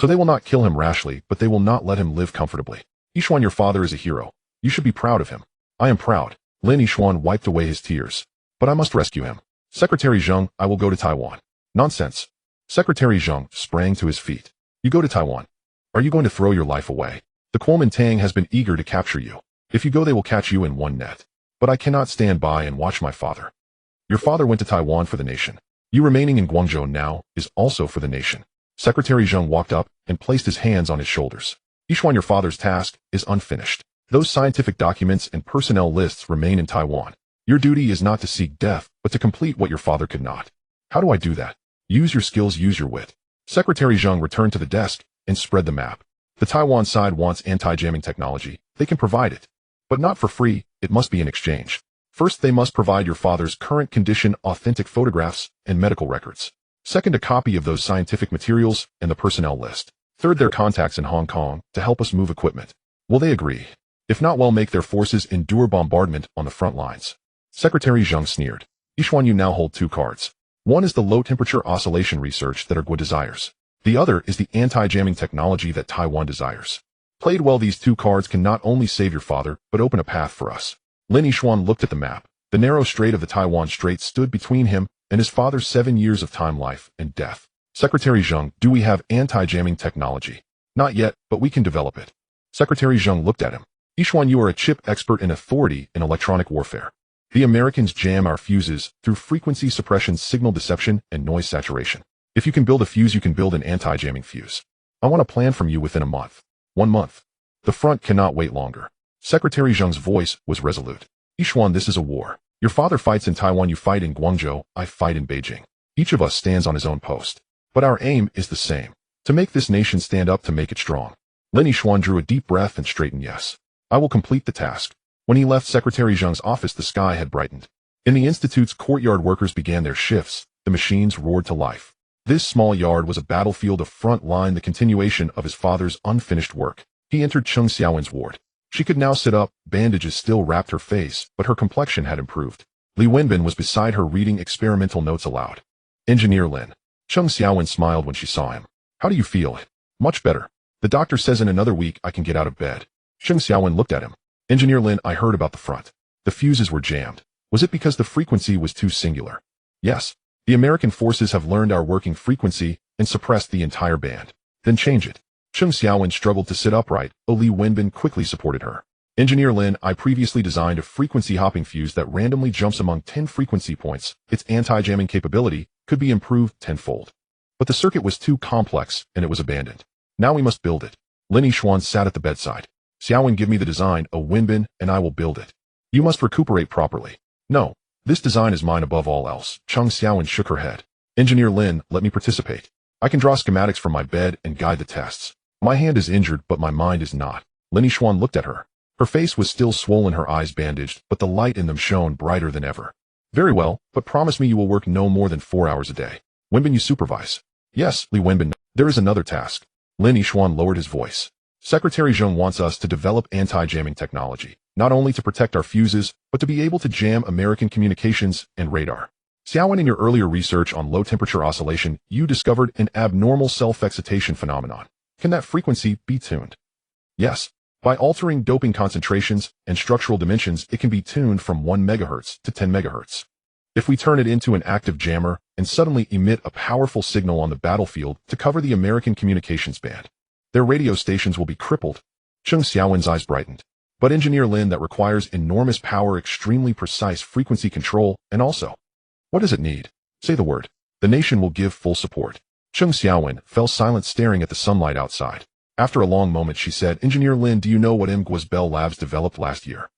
So they will not kill him rashly, but they will not let him live comfortably. Yixuan, your father is a hero. You should be proud of him. I am proud. Lin Yixuan wiped away his tears. But I must rescue him. Secretary Zheng, I will go to Taiwan. Nonsense. Secretary Zheng sprang to his feet. You go to Taiwan? Are you going to throw your life away? The Kuomintang has been eager to capture you. If you go, they will catch you in one net. But I cannot stand by and watch my father. Your father went to Taiwan for the nation. You remaining in Guangzhou now is also for the nation. Secretary Zheng walked up and placed his hands on his shoulders. Yixuan, your father's task is unfinished. Those scientific documents and personnel lists remain in Taiwan. Your duty is not to seek death, but to complete what your father could not. How do I do that? Use your skills, use your wit. Secretary Zheng returned to the desk and spread the map. The Taiwan side wants anti-jamming technology. They can provide it. But not for free, it must be in exchange. First, they must provide your father's current condition authentic photographs and medical records. Second, a copy of those scientific materials and the personnel list. Third, their contacts in Hong Kong to help us move equipment. Will they agree? If not, well, make their forces endure bombardment on the front lines. Secretary Zheng sneered. Yixuan, you now hold 2 cards. One is the low-temperature oscillation research that Ergua desires. The other is the anti-jamming technology that Taiwan desires. Played well, these 2 cards can not only save your father, but open a path for us. Lin Yixuan looked at the map. The narrow strait of the Taiwan Strait stood between him and his father's 7 years of time, life, and death. Secretary Zheng, do we have anti-jamming technology? Not yet, but we can develop it. Secretary Zheng looked at him. Yixuan, you are a chip expert and authority in electronic warfare. The Americans jam our fuses through frequency suppression, signal deception, and noise saturation. If you can build a fuse, you can build an anti-jamming fuse. I want a plan from you within a month. 1 month. The front cannot wait longer. Secretary Zheng's voice was resolute. Yixuan, this is a war. Your father fights in Taiwan, you fight in Guangzhou, I fight in Beijing. Each of us stands on his own post. But our aim is the same. To make this nation stand up, to make it strong. Lin Yixuan drew a deep breath and straightened. Yes. I will complete the task. When he left Secretary Zheng's office, the sky had brightened. In the institute's courtyard, workers began their shifts. The machines roared to life. This small yard was a battlefield, a front line, the continuation of his father's unfinished work. He entered Cheng Xiaowen's ward. She could now sit up. Bandages still wrapped her face, but her complexion had improved. Li Wenbin was beside her, reading experimental notes aloud. Engineer Lin. Cheng Xiaowen smiled when she saw him. How do you feel? Much better. The doctor says in another week I can get out of bed. Cheng Xiaowen looked at him. Engineer Lin, I heard about the front. The fuses were jammed. Was it because the frequency was too singular? Yes. The American forces have learned our working frequency and suppressed the entire band. Then change it. Cheng Xiaowen struggled to sit upright. Li Wenbin quickly supported her. Engineer Lin, I previously designed a frequency hopping fuse that randomly jumps among 10 frequency points. Its anti-jamming capability could be improved 10-fold. But the circuit was too complex and it was abandoned. Now we must build it. Lin Yixuan sat at the bedside. Xiaowen, give me the design, Wenbin, and I will build it. You must recuperate properly. No. This design is mine above all else. Cheng Xiaowen shook her head. Engineer Lin, let me participate. I can draw schematics from my bed and guide the tests. My hand is injured, but my mind is not. Lin Yixuan looked at her. Her face was still swollen, her eyes bandaged, but the light in them shone brighter than ever. Very well, but promise me you will work no more than 4 hours a day. Wenbin, you supervise. Yes, Li Wenbin. There is another task. Lin Yixuan lowered his voice. Secretary Zheng wants us to develop anti-jamming technology, not only to protect our fuses, but to be able to jam American communications and radar. Xiaowen, in your earlier research on low-temperature oscillation, you discovered an abnormal self-excitation phenomenon. Can that frequency be tuned? Yes. By altering doping concentrations and structural dimensions, it can be tuned from 1 MHz to 10 MHz. If we turn it into an active jammer and suddenly emit a powerful signal on the battlefield to cover the American communications band, their radio stations will be crippled. Cheng Xiaowen's eyes brightened. But Engineer Lin, that requires enormous power, extremely precise frequency control, and also, what does it need? Say the word. The nation will give full support. Cheng Xiaowen fell silent, staring at the sunlight outside. After a long moment, she said, Engineer Lin, do you know what MGW's Bell Labs developed last year?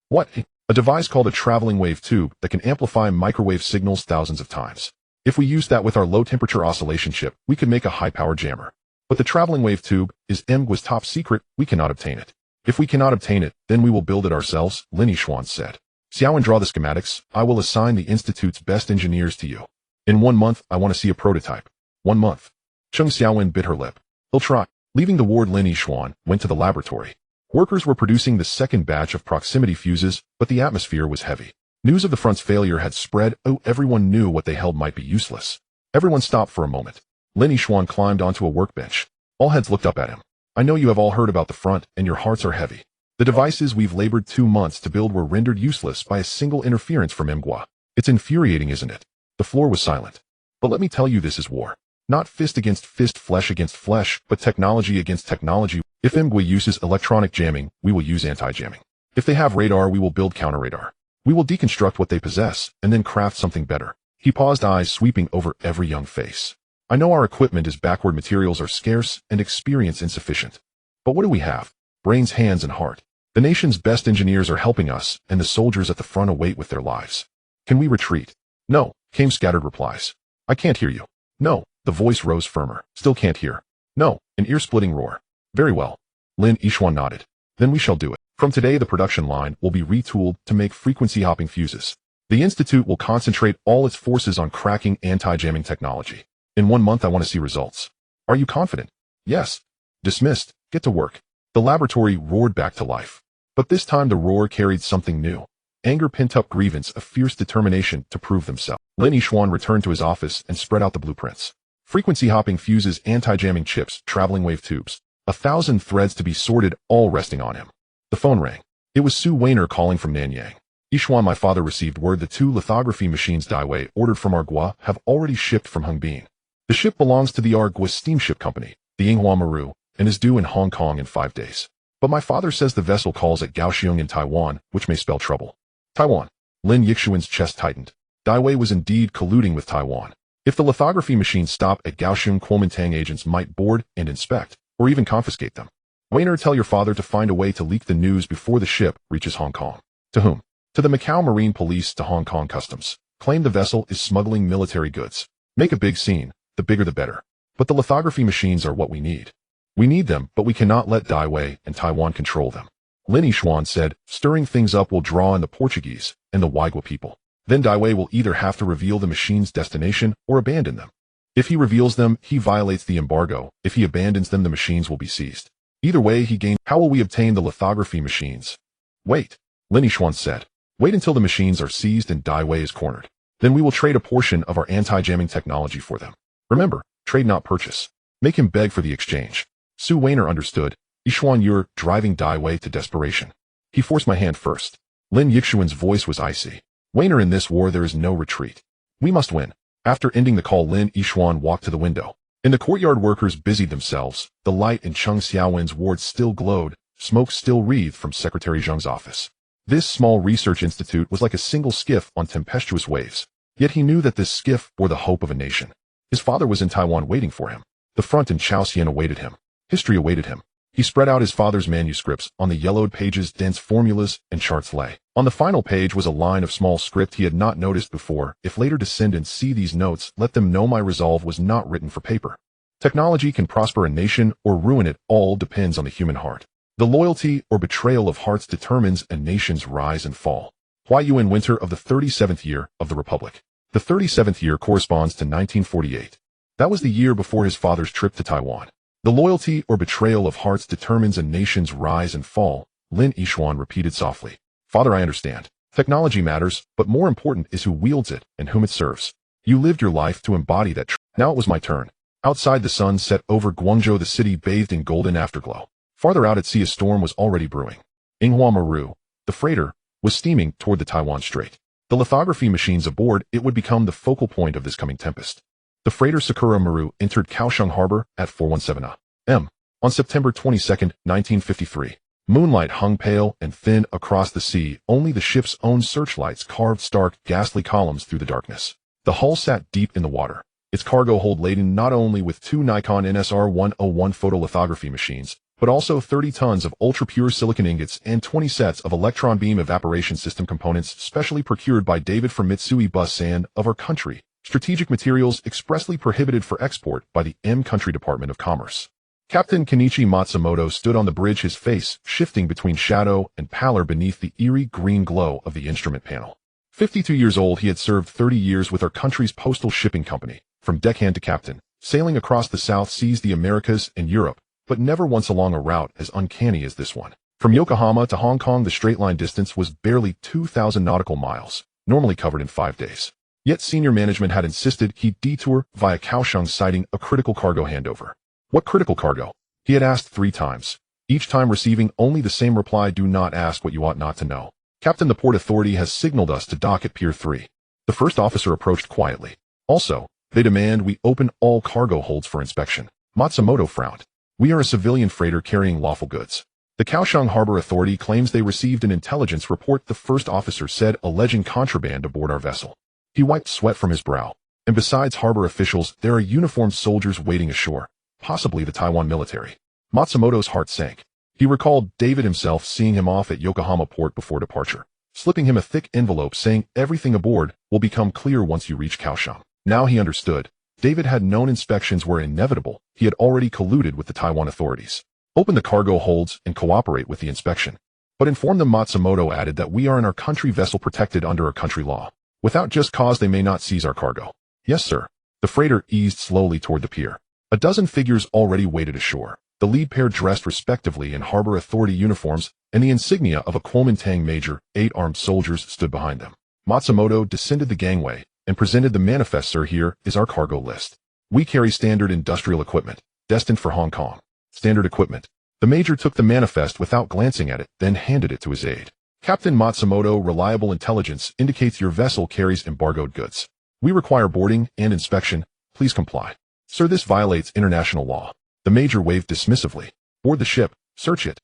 What? A device called a traveling wave tube that can amplify microwave signals thousands of times. If we use that with our low-temperature oscillation chip, we could make a high-power jammer. But the traveling wave tube is MGW's top secret. We cannot obtain it. If we cannot obtain it, then we will build it ourselves, Lin Yixuan said. Xiaowen, draw the schematics. I will assign the Institute's best engineers to you. In 1 month, I want to see a prototype. 1 month. Cheng Xiaowen bit her lip. He'll try. Leaving the ward, Lin Yixuan went to the laboratory. Workers were producing the second batch of proximity fuses, but the atmosphere was heavy. News of the front's failure had spread. Oh, everyone knew what they held might be useless. Everyone stopped for a moment. Lin Yixuan climbed onto a workbench. All heads looked up at him. I know you have all heard about the front, and your hearts are heavy. The devices we've labored 2 months to build were rendered useless by a single interference from MGW. It's infuriating, isn't it? The floor was silent. But let me tell you, this is war. Not fist against fist, flesh against flesh, but technology against technology. If MGW uses electronic jamming, we will use anti-jamming. If they have radar, we will build counter-radar. We will deconstruct what they possess, and then craft something better. He paused, eyes sweeping over every young face. I know our equipment is backward, materials are scarce, and experience insufficient. But what do we have? Brains, hands, and heart. The nation's best engineers are helping us, and the soldiers at the front await with their lives. Can we retreat? No, came scattered replies. I can't hear you. No, the voice rose firmer. Still can't hear. No, an ear-splitting roar. Very well. Lin Yixuan nodded. Then we shall do it. From today, the production line will be retooled to make frequency-hopping fuses. The Institute will concentrate all its forces on cracking anti-jamming technology. In 1 month, I want to see results. Are you confident? Yes. Dismissed. Get to work. The laboratory roared back to life. But this time the roar carried something new. Anger, pent-up grievance, a fierce determination to prove themselves. Lin Yixuan returned to his office and spread out the blueprints. Frequency-hopping fuses, anti-jamming chips, traveling wave tubes. 1,000 threads to be sorted, all resting on him. The phone rang. It was Su Weiner calling from Nanyang. Yixuan, my father received word the 2 lithography machines Daiwei ordered from Argua have already shipped from Hungbin. The ship belongs to the Argua Steamship Company, the Yinghua Maru, and is due in Hong Kong in 5 days. But my father says the vessel calls at Kaohsiung in Taiwan, which may spell trouble. Taiwan. Lin Yixuan's chest tightened. Daiwei was indeed colluding with Taiwan. If the lithography machines stop at Kaohsiung, Kuomintang agents might board and inspect, or even confiscate them. Weiner, tell your father to find a way to leak the news before the ship reaches Hong Kong. To whom? To the Macau Marine Police, to Hong Kong Customs. Claim the vessel is smuggling military goods. Make a big scene. The bigger the better. But the lithography machines are what we need. We need them, but we cannot let Daiwei and Taiwan control them. Lin Yixuan said, stirring things up will draw in the Portuguese and the Waigwa people. Then Daiwei will either have to reveal the machine's destination or abandon them. If he reveals them, he violates the embargo. If he abandons them, the machines will be seized. Either way, he gains. How will we obtain the lithography machines? Wait, Lin Yixuan said. Wait until the machines are seized and Daiwei is cornered. Then we will trade a portion of our anti-jamming technology for them. Remember, trade not purchase. Make him beg for the exchange. Su Weiner understood. Yixuan, you're driving Daiwei to desperation. He forced my hand first. Lin Yixuan's voice was icy. Weiner, in this war there is no retreat. We must win. After ending the call, Lin Yixuan walked to the window. In the courtyard, workers busied themselves. The light in Cheng Xiaowen's ward still glowed. Smoke still wreathed from Secretary Zheng's office. This small research institute was like a single skiff on tempestuous waves. Yet he knew that this skiff bore the hope of a nation. His father was in Taiwan waiting for him. The front in Chaoxian awaited him. History awaited him. He spread out his father's manuscripts. On the yellowed pages, dense formulas and charts lay. On the final page was a line of small script he had not noticed before. If later descendants see these notes, let them know my resolve was not written for paper. Technology can prosper a nation or ruin it. All depends on the human heart. The loyalty or betrayal of hearts determines a nation's rise and fall. Hua Yuan, winter of the 37th year of the Republic. The 37th year corresponds to 1948. That was the year before his father's trip to Taiwan. The loyalty or betrayal of hearts determines a nation's rise and fall, Lin Yixuan repeated softly. Father, I understand. Technology matters, but more important is who wields it and whom it serves. You lived your life to embody that truth. Now it was my turn. Outside, the sun set over Guangzhou, the city bathed in golden afterglow. Farther out at sea, a storm was already brewing. Yinghua Maru, the freighter, was steaming toward the Taiwan Strait. The lithography machines aboard it would become the focal point of this coming tempest. The freighter Sakura Maru entered Kaohsiung Harbor at 417 a.m. on September 22, 1953. Moonlight hung pale and thin across the sea, only the ship's own searchlights carved stark, ghastly columns through the darkness. The hull sat deep in the water, its cargo hold laden not only with 2 Nikon NSR-101 photolithography machines, but also 30 tons of ultra-pure silicon ingots and 20 sets of electron beam evaporation system components specially procured by David from Mitsui Bussan of our country, strategic materials expressly prohibited for export by the M-Country Department of Commerce. Captain Kenichi Matsumoto stood on the bridge, his face shifting between shadow and pallor beneath the eerie green glow of the instrument panel. 52 years old, he had served 30 years with our country's postal shipping company, from deckhand to captain, sailing across the South Seas, the Americas, and Europe, but never once along a route as uncanny as this one. From Yokohama to Hong Kong, the straight-line distance was barely 2,000 nautical miles, normally covered in 5 days. Yet senior management had insisted he detour via Kaohsiung, citing a critical cargo handover. What critical cargo? He had asked 3 times, each time receiving only the same reply: do not ask what you ought not to know. Captain, the Port Authority has signaled us to dock at Pier 3. The first officer approached quietly. Also, they demand we open all cargo holds for inspection. Matsumoto frowned. We are a civilian freighter carrying lawful goods. The Kaohsiung Harbor Authority claims they received an intelligence report, the first officer said, alleging contraband aboard our vessel. He wiped sweat from his brow. And besides harbor officials, there are uniformed soldiers waiting ashore, possibly the Taiwan military. Matsumoto's heart sank. He recalled David himself seeing him off at Yokohama port before departure, slipping him a thick envelope saying everything aboard will become clear once you reach Kaohsiung. Now he understood. David had known inspections were inevitable. He had already colluded with the Taiwan authorities. Open the cargo holds and cooperate with the inspection. But inform them, Matsumoto added, that we are in our country vessel protected under our country law. Without just cause they may not seize our cargo. Yes, sir. The freighter eased slowly toward the pier. A dozen figures already waited ashore. The lead pair dressed respectively in harbor authority uniforms and the insignia of a Kuomintang major. 8 armed soldiers stood behind them. Matsumoto descended the gangway and presented the manifest. Sir, here is our cargo list. We carry standard industrial equipment, destined for Hong Kong. Standard equipment. The major took the manifest without glancing at it, then handed it to his aide. Captain Matsumoto, reliable intelligence indicates your vessel carries embargoed goods. We require boarding and inspection. Please comply. Sir, this violates international law. The major waved dismissively. Board the ship. Search it.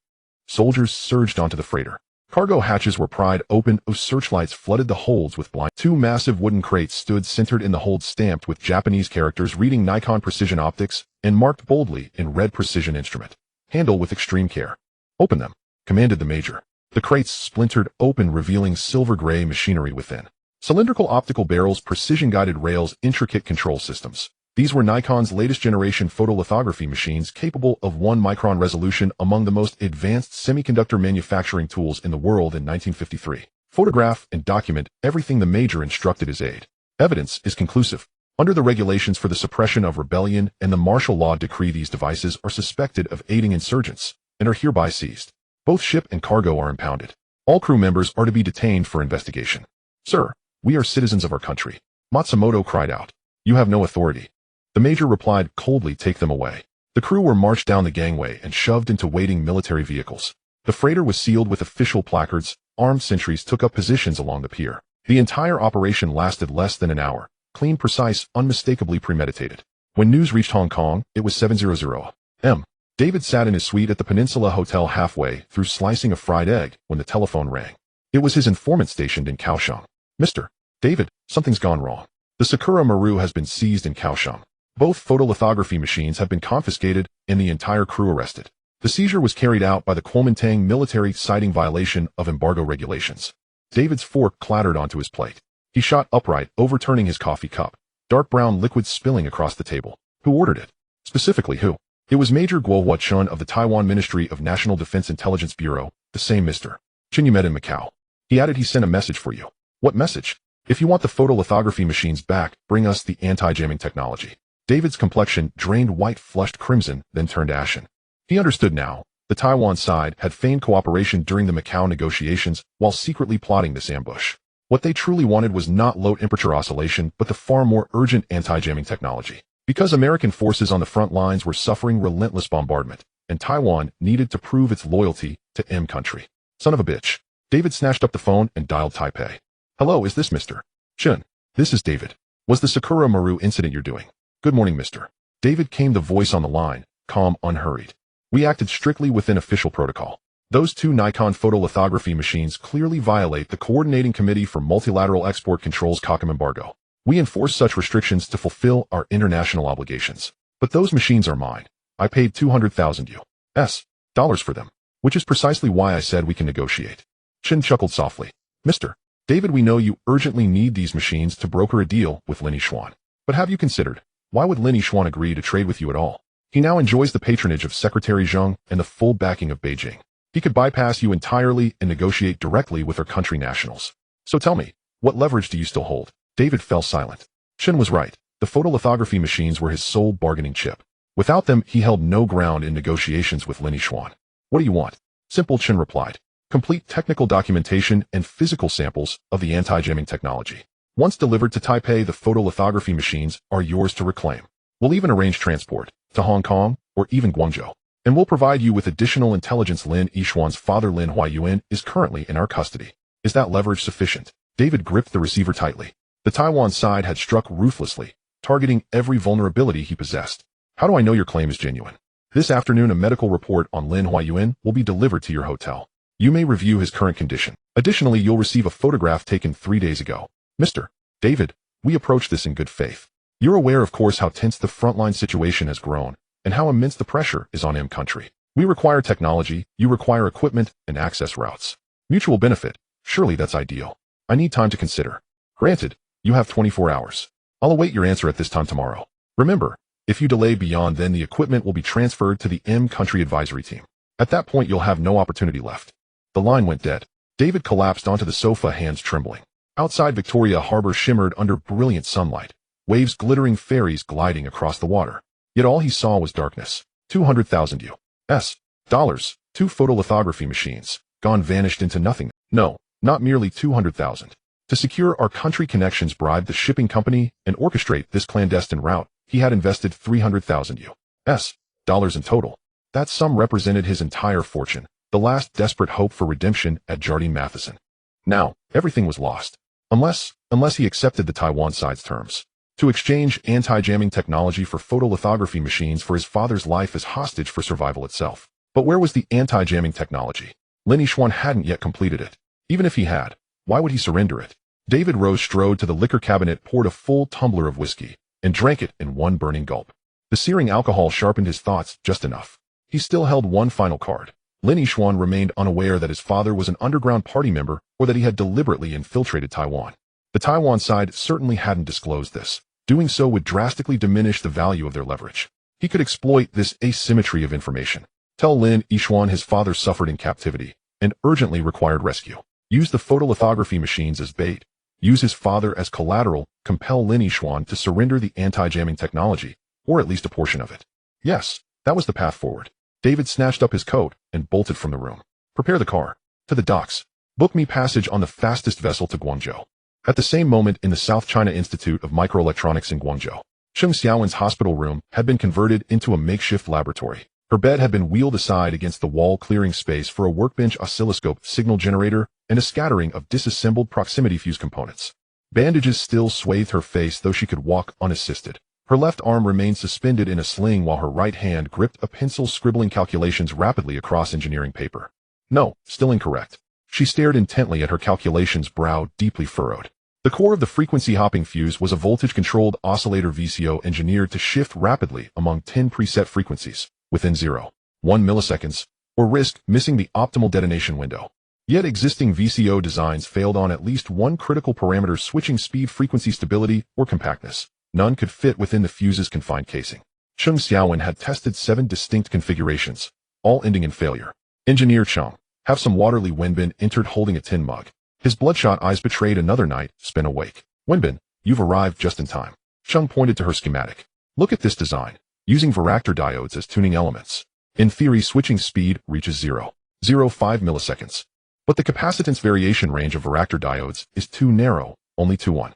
Soldiers surged onto the freighter. Cargo hatches were pried open. Searchlights flooded the holds with blind. 2 massive wooden crates stood centered in the hold, stamped with Japanese characters reading Nikon Precision Optics and marked boldly in red Precision Instrument. Handle with extreme care. Open them, commanded the major. The crates splintered open, revealing silver-gray machinery within. Cylindrical optical barrels, precision-guided rails, intricate control systems. These were Nikon's latest generation photolithography machines, capable of 1-micron resolution, among the most advanced semiconductor manufacturing tools in the world in 1953. Photograph and document everything, the major instructed his aide. Evidence is conclusive. Under the regulations for the suppression of rebellion and the martial law decree, these devices are suspected of aiding insurgents and are hereby seized. Both ship and cargo are impounded. All crew members are to be detained for investigation. Sir, we are citizens of our country. Matsumoto cried out. You have no authority. The major replied coldly, take them away. The crew were marched down the gangway and shoved into waiting military vehicles. The freighter was sealed with official placards. Armed sentries took up positions along the pier. The entire operation lasted less than an hour. Clean, precise, unmistakably premeditated. When news reached Hong Kong, it was 7:00 a.m. David sat in his suite at the Peninsula Hotel halfway through slicing a fried egg when the telephone rang. It was his informant stationed in Kaohsiung. Mr. David, something's gone wrong. The Sakura Maru has been seized in Kaohsiung. Both photolithography machines have been confiscated and the entire crew arrested. The seizure was carried out by the Kuomintang military, citing violation of embargo regulations. David's fork clattered onto his plate. He shot upright, overturning his coffee cup. Dark brown liquid spilling across the table. Who ordered it? Specifically who? It was Major Guo Huachun of the Taiwan Ministry of National Defense Intelligence Bureau, the same Mr. Chen you met in Macau. He added he sent a message for you. What message? If you want the photolithography machines back, bring us the anti-jamming technology. David's complexion drained white, flushed crimson, then turned ashen. He understood now. The Taiwan side had feigned cooperation during the Macau negotiations while secretly plotting this ambush. What they truly wanted was not low temperature oscillation, but the far more urgent anti-jamming technology. Because American forces on the front lines were suffering relentless bombardment, and Taiwan needed to prove its loyalty to M country. Son of a bitch. David snatched up the phone and dialed Taipei. Hello, is this Mr. Chen? This is David. Was the Sakura Maru incident you're doing? Good morning, Mr. David, came the voice on the line, calm, unhurried. We acted strictly within official protocol. Those two Nikon photolithography machines clearly violate the Coordinating Committee for Multilateral Export Control's COCOM embargo. We enforce such restrictions to fulfill our international obligations. But those machines are mine. I paid 200,000 US dollars for them, which is precisely why I said we can negotiate. Chen chuckled softly. Mr. David, we know you urgently need these machines to broker a deal with Lin Yixuan. But have you considered, why would Lin Yixuan agree to trade with you at all? He now enjoys the patronage of Secretary Zheng and the full backing of Beijing. He could bypass you entirely and negotiate directly with our country nationals. So tell me, what leverage do you still hold? David fell silent. Chen was right. The photolithography machines were his sole bargaining chip. Without them, he held no ground in negotiations with Lin Yixuan. What do you want? Simple, Chen replied. Complete technical documentation and physical samples of the anti-jamming technology. Once delivered to Taipei, the photolithography machines are yours to reclaim. We'll even arrange transport to Hong Kong or even Guangzhou. And we'll provide you with additional intelligence. Lin Yixuan's father, Lin Huayuan, is currently in our custody. Is that leverage sufficient? David gripped the receiver tightly. The Taiwan side had struck ruthlessly, targeting every vulnerability he possessed. How do I know your claim is genuine? This afternoon, a medical report on Lin Huayuan will be delivered to your hotel. You may review his current condition. Additionally, you'll receive a photograph taken 3 days ago. Mr. David, we approach this in good faith. You're aware, of course, how tense the frontline situation has grown and how immense the pressure is on country. We require technology, you require equipment and access routes. Mutual benefit, surely that's ideal. I need time to consider. Granted, you have 24 hours. I'll await your answer at this time tomorrow. Remember, if you delay beyond then, the equipment will be transferred to the country advisory team. At that point, you'll have no opportunity left. The line went dead. David collapsed onto the sofa, hands trembling. Outside, Victoria Harbor shimmered under brilliant sunlight, waves glittering, ferries gliding across the water. Yet all he saw was darkness. 200,000 US dollars, 2 photolithography machines, gone, vanished into nothing. No, not merely 200,000. To secure our country connections, bribe the shipping company, and orchestrate this clandestine route, he had invested 300,000 US dollars in total. That sum represented his entire fortune, the last desperate hope for redemption at Jardine Matheson. Now, everything was lost. Unless he accepted the Taiwan side's terms. To exchange anti-jamming technology for photolithography machines for his father's life as hostage for survival itself. But where was the anti-jamming technology? Lin Yixuan hadn't yet completed it. Even if he had, why would he surrender it? David rose, strode to the liquor cabinet, poured a full tumbler of whiskey, and drank it in one burning gulp. The searing alcohol sharpened his thoughts just enough. He still held one final card. Lin Yixuan remained unaware that his father was an underground party member or that he had deliberately infiltrated Taiwan. The Taiwan side certainly hadn't disclosed this. Doing so would drastically diminish the value of their leverage. He could exploit this asymmetry of information. Tell Lin Yixuan his father suffered in captivity and urgently required rescue. Use the photolithography machines as bait. Use his father as collateral. Compel Lin Yixuan to surrender the anti-jamming technology, or at least a portion of it. Yes, that was the path forward. David snatched up his coat and bolted from the room. Prepare the car. To the docks. Book me passage on the fastest vessel to Guangzhou. At the same moment, in the South China Institute of Microelectronics in Guangzhou, Cheng Xiaowen's hospital room had been converted into a makeshift laboratory. Her bed had been wheeled aside against the wall, clearing space for a workbench, oscilloscope, signal generator, and a scattering of disassembled proximity fuse components. Bandages still swathed her face, though she could walk unassisted. Her left arm remained suspended in a sling while her right hand gripped a pencil, scribbling calculations rapidly across engineering paper. No, still incorrect. She stared intently at her calculations, brow deeply furrowed. The core of the frequency-hopping fuse was a voltage-controlled oscillator VCO engineered to shift rapidly among 10 preset frequencies within 0.1 milliseconds, or risk missing the optimal detonation window. Yet existing VCO designs failed on at least one critical parameter: switching speed, frequency stability, or compactness. None could fit within the fuse's confined casing. Cheng Xiaowen had tested 7 distinct configurations, all ending in failure. Engineer Cheng, have some water. Li Wenbin entered holding a tin mug. His bloodshot eyes betrayed another night spent awake. Wenbin, you've arrived just in time. Cheng pointed to her schematic. Look at this design, using varactor diodes as tuning elements. In theory, switching speed reaches 0.05 milliseconds. But the capacitance variation range of varactor diodes is too narrow, only to 1.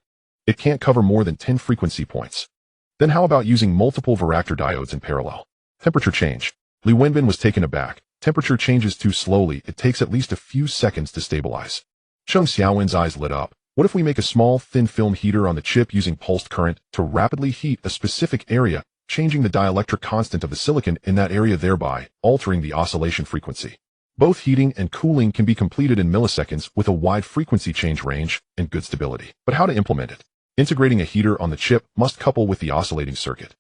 It can't cover more than 10 frequency points. Then how about using multiple varactor diodes in parallel? Temperature change. Li Wenbin was taken aback. Temperature changes too slowly. It takes at least a few seconds to stabilize. Cheng Xiaowen's eyes lit up. What if we make a small, thin film heater on the chip using pulsed current to rapidly heat a specific area, changing the dielectric constant of the silicon in that area, thereby altering the oscillation frequency? Both heating and cooling can be completed in milliseconds with a wide frequency change range and good stability. But how to implement it? Integrating a heater on the chip must couple with the oscillating circuit.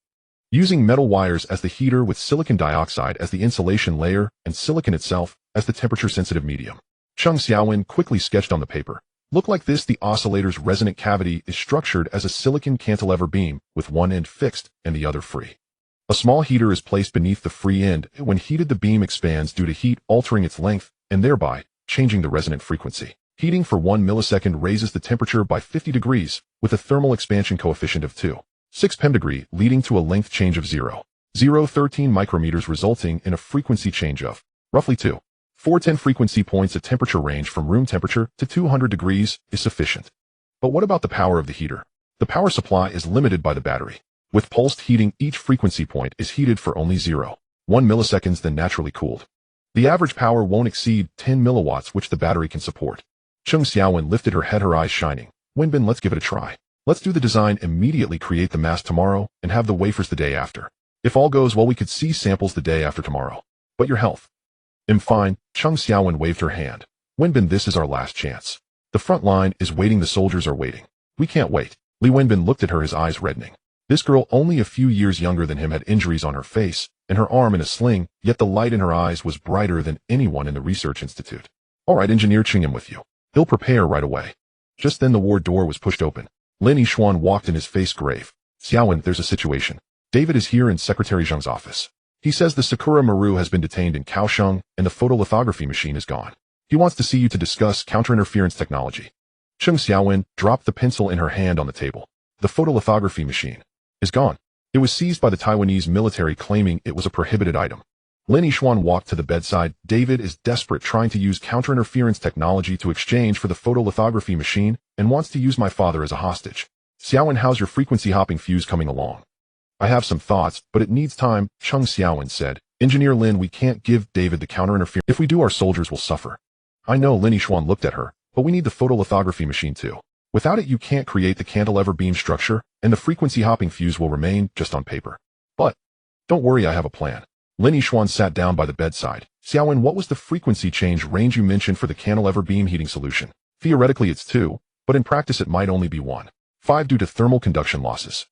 Using metal wires as the heater with silicon dioxide as the insulation layer and silicon itself as the temperature-sensitive medium. Chung Xiaowen quickly sketched on the paper. Look like this: the oscillator's resonant cavity is structured as a silicon cantilever beam with one end fixed and the other free. A small heater is placed beneath the free end. When heated, the beam expands due to heat altering its length and thereby changing the resonant frequency. Heating for 1 millisecond raises the temperature by 50 degrees with a thermal expansion coefficient of 2.6 pm, leading to a length change of 0.013 micrometers, resulting in a frequency change of roughly 2.410 frequency points. A temperature range from room temperature to 200 degrees is sufficient. But what about the power of the heater? The power supply is limited by the battery. With pulsed heating, each frequency point is heated for only 0.1 milliseconds, then naturally cooled. The average power won't exceed 10 milliwatts, which the battery can support. Chung Xiaowen lifted her head, her eyes shining. Wenbin, let's give it a try. Let's do the design immediately, create the mask tomorrow, and have the wafers the day after. If all goes well, we could see samples the day after tomorrow. But your health? I'm fine. Chung Xiaowen waved her hand. Wenbin, this is our last chance. The front line is waiting, the soldiers are waiting. We can't wait. Li Wenbin looked at her, his eyes reddening. This girl, only a few years younger than him, had injuries on her face and her arm in a sling, yet the light in her eyes was brighter than anyone in the research institute. All right, Engineer Ching, I'm with you. He'll prepare right away. Just then the ward door was pushed open. Lin Yixuan walked in, his face grave. Xiaowen, there's a situation. David is here in Secretary Zheng's office. He says the Sakura Maru has been detained in Kaohsiung and the photolithography machine is gone. He wants to see you to discuss counterinterference technology. Chung Xiaowen dropped the pencil in her hand on the table. The photolithography machine is gone. It was seized by the Taiwanese military, claiming it was a prohibited item. Lin Yixuan walked to the bedside. David is desperate, trying to use counterinterference technology to exchange for the photolithography machine and wants to use my father as a hostage. Xiaowen, how's your frequency hopping fuse coming along? I have some thoughts, but it needs time, Chung Xiaowen said. Engineer Lin, we can't give David the counterinterference. If we do, our soldiers will suffer. I know, Lin Yixuan looked at her, but we need the photolithography machine too. Without it, you can't create the cantilever beam structure, and the frequency hopping fuse will remain just on paper. But don't worry, I have a plan. Lin Yixuan sat down by the bedside. Xiaowen, what was the frequency change range you mentioned for the cantilever beam heating solution? Theoretically it's 2, but in practice it might only be 1.5 due to thermal conduction losses.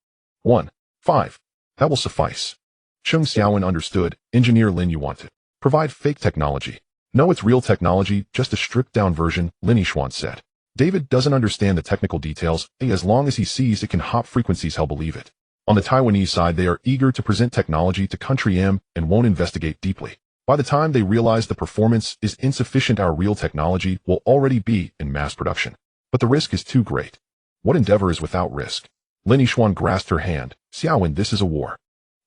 1.5. That will suffice. Chung Xiaowen understood. Engineer Lin, you want to provide fake technology. No, it's real technology, just a stripped-down version, Lin Yixuan said. David doesn't understand the technical details. As long as he sees it can hop frequencies, he'll believe it. On the Taiwanese side, they are eager to present technology to Country M and won't investigate deeply. By the time they realize the performance is insufficient, our real technology will already be in mass production. But the risk is too great. What endeavor is without risk? Lin Yixuan grasped her hand. Xiaowen, this is a war.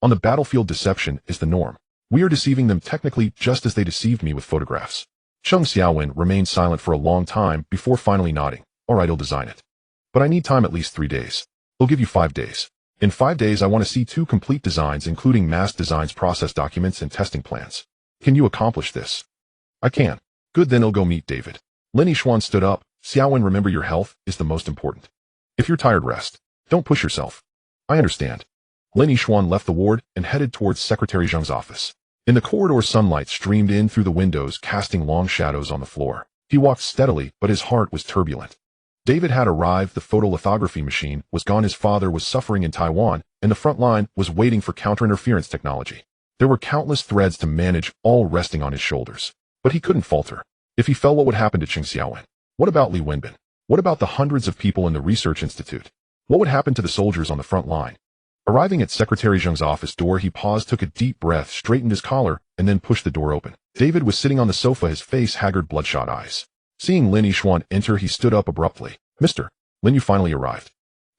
On the battlefield, deception is the norm. We are deceiving them technically, just as they deceived me with photographs. Chung Xiaowen remained silent for a long time before finally nodding. All right, I'll design it. But I need time, at least 3 days. I'll give you 5 days. In 5 days, I want to see 2 complete designs, including mass designs, process documents, and testing plans. Can you accomplish this? I can. Good, then I'll go meet David. Lin Yixuan stood up. Xiaowen, remember, your health is the most important. If you're tired, rest. Don't push yourself. I understand. Lin Yixuan left the ward and headed towards Secretary Zheng's office. In the corridor, sunlight streamed in through the windows, casting long shadows on the floor. He walked steadily, but his heart was turbulent. David had arrived, the photolithography machine was gone, his father was suffering in Taiwan, and the front line was waiting for counterinterference technology. There were countless threads to manage, all resting on his shoulders. But he couldn't falter. If he fell, what would happen to Chung Xiaowen? What about Li Wenbin? What about the hundreds of people in the research institute? What would happen to the soldiers on the front line? Arriving at Secretary Zheng's office door, he paused, took a deep breath, straightened his collar, and then pushed the door open. David was sitting on the sofa, his face haggard, bloodshot eyes. Seeing Lin Yixuan enter, he stood up abruptly. Mr. Lin, you finally arrived.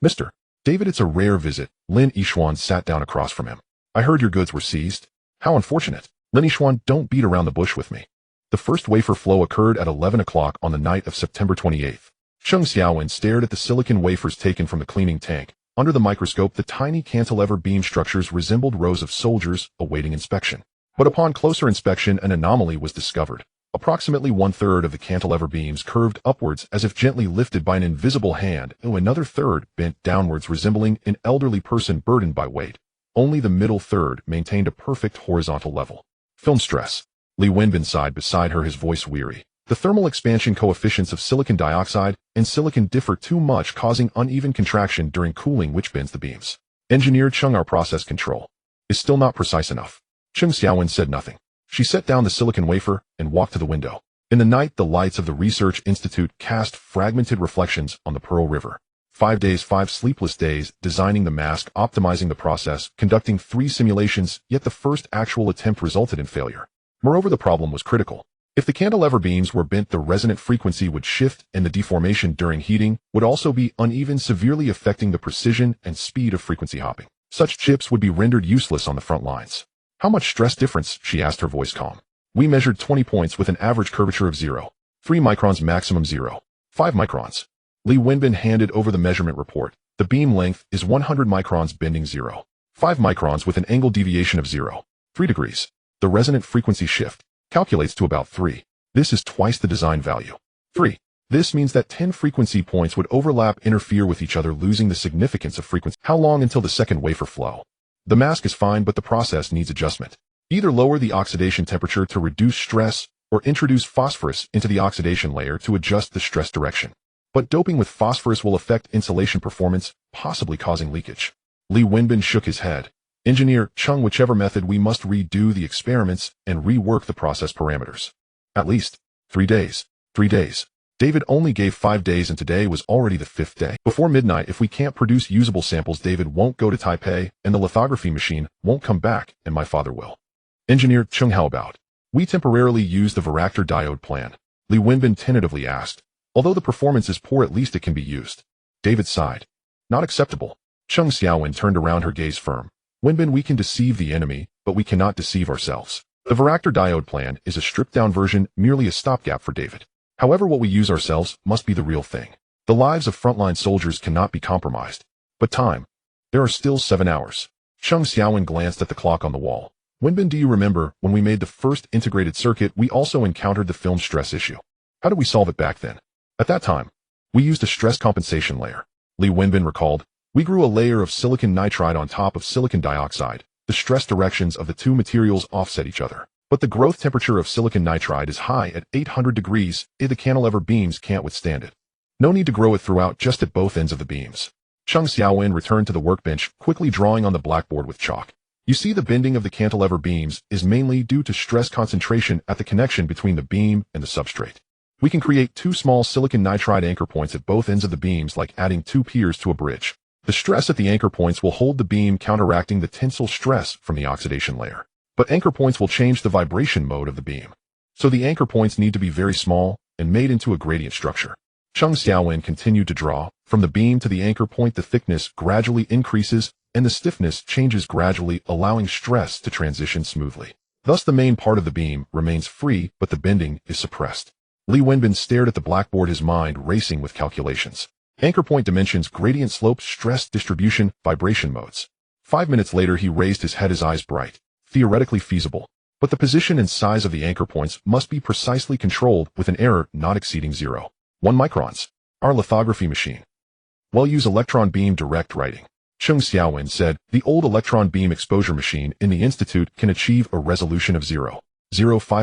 Mr. David, it's a rare visit. Lin Yixuan sat down across from him. I heard your goods were seized. How unfortunate. Lin Yixuan, don't beat around the bush with me. The first wafer flow occurred at 11 o'clock on the night of September 28th. Chung Xiaowen stared at the silicon wafers taken from the cleaning tank. Under the microscope, the tiny cantilever beam structures resembled rows of soldiers awaiting inspection. But upon closer inspection, an anomaly was discovered. Approximately one-third of the cantilever beams curved upwards as if gently lifted by an invisible hand, and another third bent downwards resembling an elderly person burdened by weight. Only the middle third maintained a perfect horizontal level. Film stress. Li Wenbin sighed beside her, his voice weary. The thermal expansion coefficients of silicon dioxide and silicon differ too much, causing uneven contraction during cooling, which bends the beams. Engineer Chung, our process control is still not precise enough. Chung Xiaowen said nothing. She set down the silicon wafer and walked to the window. In the night, the lights of the research institute cast fragmented reflections on the Pearl River. 5 days, 5 sleepless days, designing the mask, optimizing the process, conducting 3 simulations, yet the first actual attempt resulted in failure. Moreover, the problem was critical. If the cantilever beams were bent, the resonant frequency would shift, and the deformation during heating would also be uneven, severely affecting the precision and speed of frequency hopping. Such chips would be rendered useless on the front lines. How much stress difference? She asked, her voice calm. We measured 20 points with an average curvature of 0. 3 microns, maximum 0. 5 microns. Li Wenbin handed over the measurement report. The beam length is 100 microns, bending 0. 5 microns with an angle deviation of 0. 3 degrees. The resonant frequency shift calculates to about 3. This is twice the design value. 3. This means that 10 frequency points would overlap, interfere with each other, losing the significance of frequency. How long until the second wafer flow? The mask is fine, but the process needs adjustment. Either lower the oxidation temperature to reduce stress, or introduce phosphorus into the oxidation layer to adjust the stress direction. But doping with phosphorus will affect insulation performance, possibly causing leakage. Li Wenbin shook his head. Engineer Chung, whichever method, we must redo the experiments and rework the process parameters. At least 3 days. 3 days. David only gave 5 days, and today was already the 5th day. Before midnight, if we can't produce usable samples, David won't go to Taipei, and the lithography machine won't come back, and my father will. Engineer Chung, how about we temporarily use the varactor diode plan? Li Wenbin tentatively asked. Although the performance is poor, at least it can be used. David sighed. Not acceptable. Chung Xiaowen turned around, her gaze firm. Wenbin, we can deceive the enemy, but we cannot deceive ourselves. The varactor diode plan is a stripped-down version, merely a stopgap for David. However, what we use ourselves must be the real thing. The lives of frontline soldiers cannot be compromised. But time. There are still 7 hours. Chung Xiaowen glanced at the clock on the wall. Wenbin, do you remember when we made the first integrated circuit, we also encountered the film stress issue? How did we solve it back then? At that time, we used a stress compensation layer. Li Wenbin recalled. We grew a layer of silicon nitride on top of silicon dioxide. The stress directions of the two materials offset each other. But the growth temperature of silicon nitride is high at 800 degrees, the cantilever beams can't withstand it. No need to grow it throughout, just at both ends of the beams. Chung Xiaowen returned to the workbench, quickly drawing on the blackboard with chalk. You see, the bending of the cantilever beams is mainly due to stress concentration at the connection between the beam and the substrate. We can create 2 small silicon nitride anchor points at both ends of the beams, like adding 2 piers to a bridge. The stress at the anchor points will hold the beam, counteracting the tensile stress from the oxidation layer. But anchor points will change the vibration mode of the beam. So the anchor points need to be very small and made into a gradient structure. Chung Xiaowen continued to draw. From the beam to the anchor point, the thickness gradually increases and the stiffness changes gradually, allowing stress to transition smoothly. Thus, the main part of the beam remains free, but the bending is suppressed. Li Wenbin stared at the blackboard, his mind racing with calculations. Anchor point dimensions, gradient slopes, stress distribution, vibration modes. 5 minutes later, he raised his head, his eyes bright. Theoretically feasible, but the position and size of the anchor points must be precisely controlled with an error not exceeding 0.1 microns. Our lithography machine. Well, use electron beam direct writing. Chung Xiaowen said, the old electron beam exposure machine in the institute can achieve a resolution of 0.05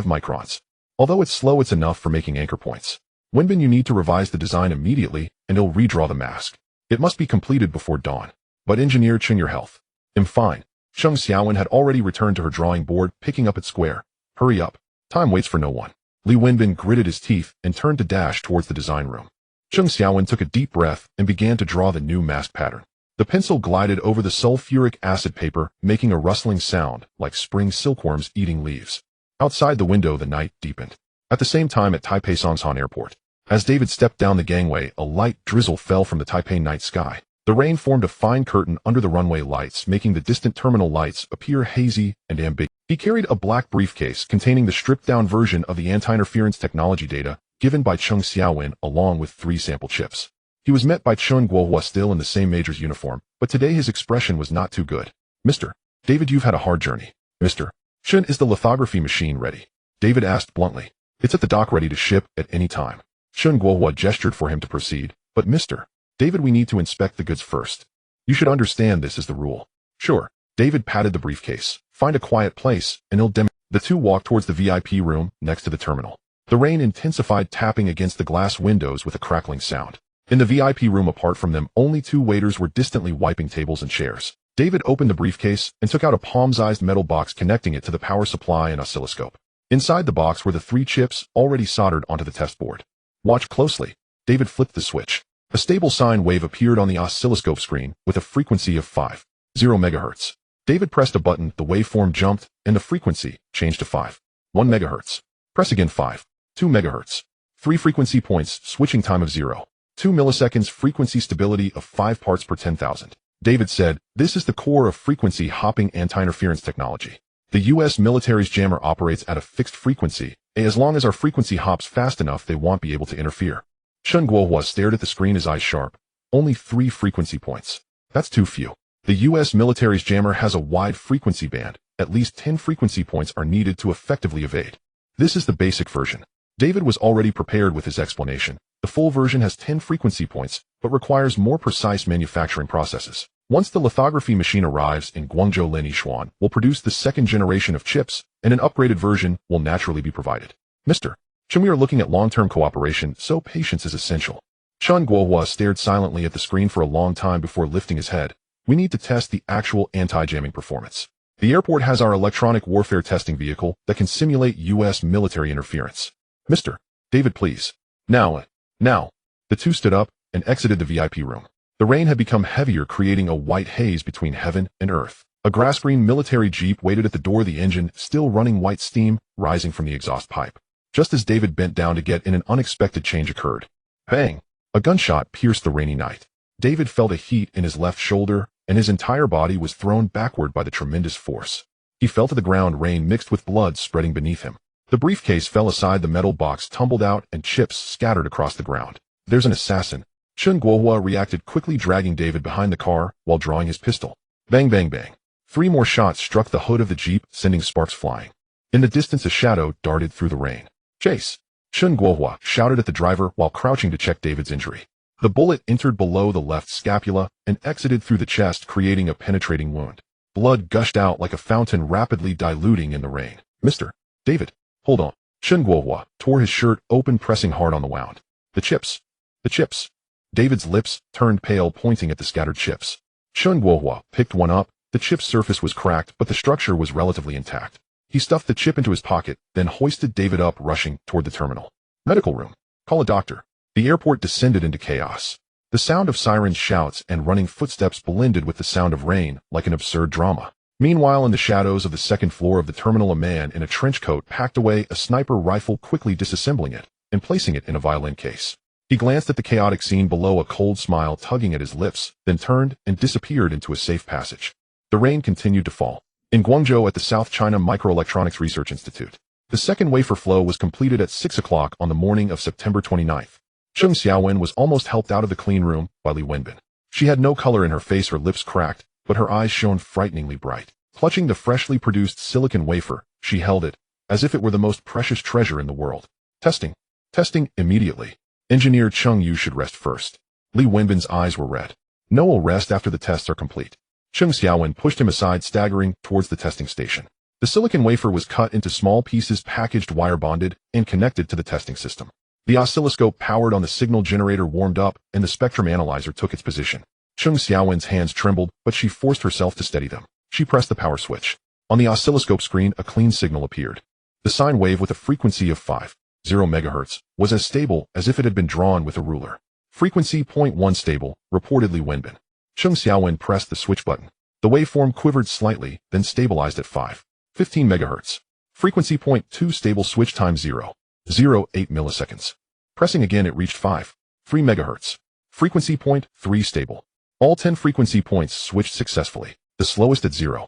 microns. Although it's slow, it's enough for making anchor points. Wenbin, you need to revise the design immediately, and he'll redraw the mask. It must be completed before dawn. But Engineer Chung, your health. I'm fine. Chung Xiaowen had already returned to her drawing board, picking up its square. Hurry up. Time waits for no one. Li Wenbin gritted his teeth and turned to dash towards the design room. Chung Xiaowen took a deep breath and began to draw the new mask pattern. The pencil glided over the sulfuric acid paper, making a rustling sound like spring silkworms eating leaves. Outside the window, the night deepened. At the same time, at Taipei Songshan Airport, as David stepped down the gangway, a light drizzle fell from the Taipei night sky. The rain formed a fine curtain under the runway lights, making the distant terminal lights appear hazy and ambiguous. He carried a black briefcase containing the stripped-down version of the anti-interference technology data given by Chung Xiaowen, along with 3 sample chips. He was met by Chun Guohua, still in the same major's uniform, but today his expression was not too good. Mr. David, you've had a hard journey. Mr. Chun, is the lithography machine ready? David asked bluntly. It's at the dock ready to ship at any time. Shun Guohua gestured for him to proceed, but Mr. David, we need to inspect the goods first. You should understand this is the rule. Sure. David patted the briefcase. Find a quiet place, and he'll The two walked towards the VIP room next to the terminal. The rain intensified, tapping against the glass windows with a crackling sound. In the VIP room apart from them, only two waiters were distantly wiping tables and chairs. David opened the briefcase and took out a palm-sized metal box connecting it to the power supply and oscilloscope. Inside the box were the 3 chips already soldered onto the test board. Watch closely. David flipped the switch. A stable sine wave appeared on the oscilloscope screen with a frequency of 5.0 MHz. David pressed a button, the waveform jumped, and the frequency changed to 5.1 MHz. Press again 5.2 MHz. 3 frequency points, switching time of 0.2 milliseconds, frequency stability of 5 parts per 10,000. David said, this is the core of frequency hopping anti-interference technology. The U.S. military's jammer operates at a fixed frequency. As long as our frequency hops fast enough, they won't be able to interfere. Shun Guohua stared at the screen, his eyes sharp. Only 3 frequency points. That's too few. The U.S. military's jammer has a wide frequency band. At least 10 frequency points are needed to effectively evade. This is the basic version. David was already prepared with his explanation. The full version has 10 frequency points, but requires more precise manufacturing processes. Once the lithography machine arrives in Guangzhou, Lin Yishuan will produce the second generation of chips, and an upgraded version will naturally be provided. Mr. Chen, we are looking at long-term cooperation, so patience is essential. Shun Guohua stared silently at the screen for a long time before lifting his head. We need to test the actual anti-jamming performance. The airport has our electronic warfare testing vehicle that can simulate U.S. military interference. Mr. David, please. Now. The two stood up and exited the VIP room. The rain had become heavier, creating a white haze between heaven and earth. A grass-green military jeep waited at the door, the engine still running, white steam rising from the exhaust pipe. Just as David bent down to get in, an unexpected change occurred. Bang! A gunshot pierced the rainy night. David felt a heat in his left shoulder, and his entire body was thrown backward by the tremendous force. He fell to the ground, rain mixed with blood spreading beneath him. The briefcase fell aside, the metal box tumbled out, and chips scattered across the ground. There's an assassin. Shun Guohua reacted quickly, dragging David behind the car while drawing his pistol. Bang, bang, bang. 3 more shots struck the hood of the jeep, sending sparks flying. In the distance, a shadow darted through the rain. Chase! Shun Guohua shouted at the driver while crouching to check David's injury. The bullet entered below the left scapula and exited through the chest, creating a penetrating wound. Blood gushed out like a fountain, rapidly diluting in the rain. Mr. David, hold on. Shun Guohua tore his shirt open, pressing hard on the wound. The chips. David's lips turned pale, pointing at the scattered chips. Shun Guohua picked one up. The chip's surface was cracked, but the structure was relatively intact. He stuffed the chip into his pocket, then hoisted David up, rushing toward the terminal. Medical room. Call a doctor. The airport descended into chaos. The sound of sirens, shouts, and running footsteps blended with the sound of rain like an absurd drama. Meanwhile, in the shadows of the second floor of the terminal, a man in a trench coat packed away a sniper rifle, quickly disassembling it and placing it in a violin case. He glanced at the chaotic scene below, a cold smile tugging at his lips, then turned and disappeared into a safe passage. The rain continued to fall. In Guangzhou, at the South China Microelectronics Research Institute, the second wafer flow was completed at 6 o'clock on the morning of September 29th. Cheng Xiaowen was almost helped out of the clean room by Li Wenbin. She had no color in her face, her lips cracked, but her eyes shone frighteningly bright. Clutching the freshly produced silicon wafer, she held it as if it were the most precious treasure in the world. Testing immediately. Engineer Cheng Yu should rest first. Li Wenbin's eyes were red. No will rest after the tests are complete. Cheng Xiaowen pushed him aside, staggering towards the testing station. The silicon wafer was cut into small pieces, packaged, wire bonded, and connected to the testing system. The oscilloscope powered on the signal generator warmed up, and the spectrum analyzer took its position. Cheng Xiaowen's hands trembled, but she forced herself to steady them. She pressed the power switch. On the oscilloscope screen, a clean signal appeared. The sine wave, with a frequency of 5.0 MHz, was as stable as if it had been drawn with a ruler. Frequency 0.1 stable, reported Li Wenbin. Cheng Xiaowen pressed the switch button. The waveform quivered slightly, then stabilized at 5.15 MHz. Frequency 0.2 stable, switch time 0.08 milliseconds. Pressing again, it reached 5.3 MHz. Frequency 0.3 stable. All 10 frequency points switched successfully. The slowest at 0.12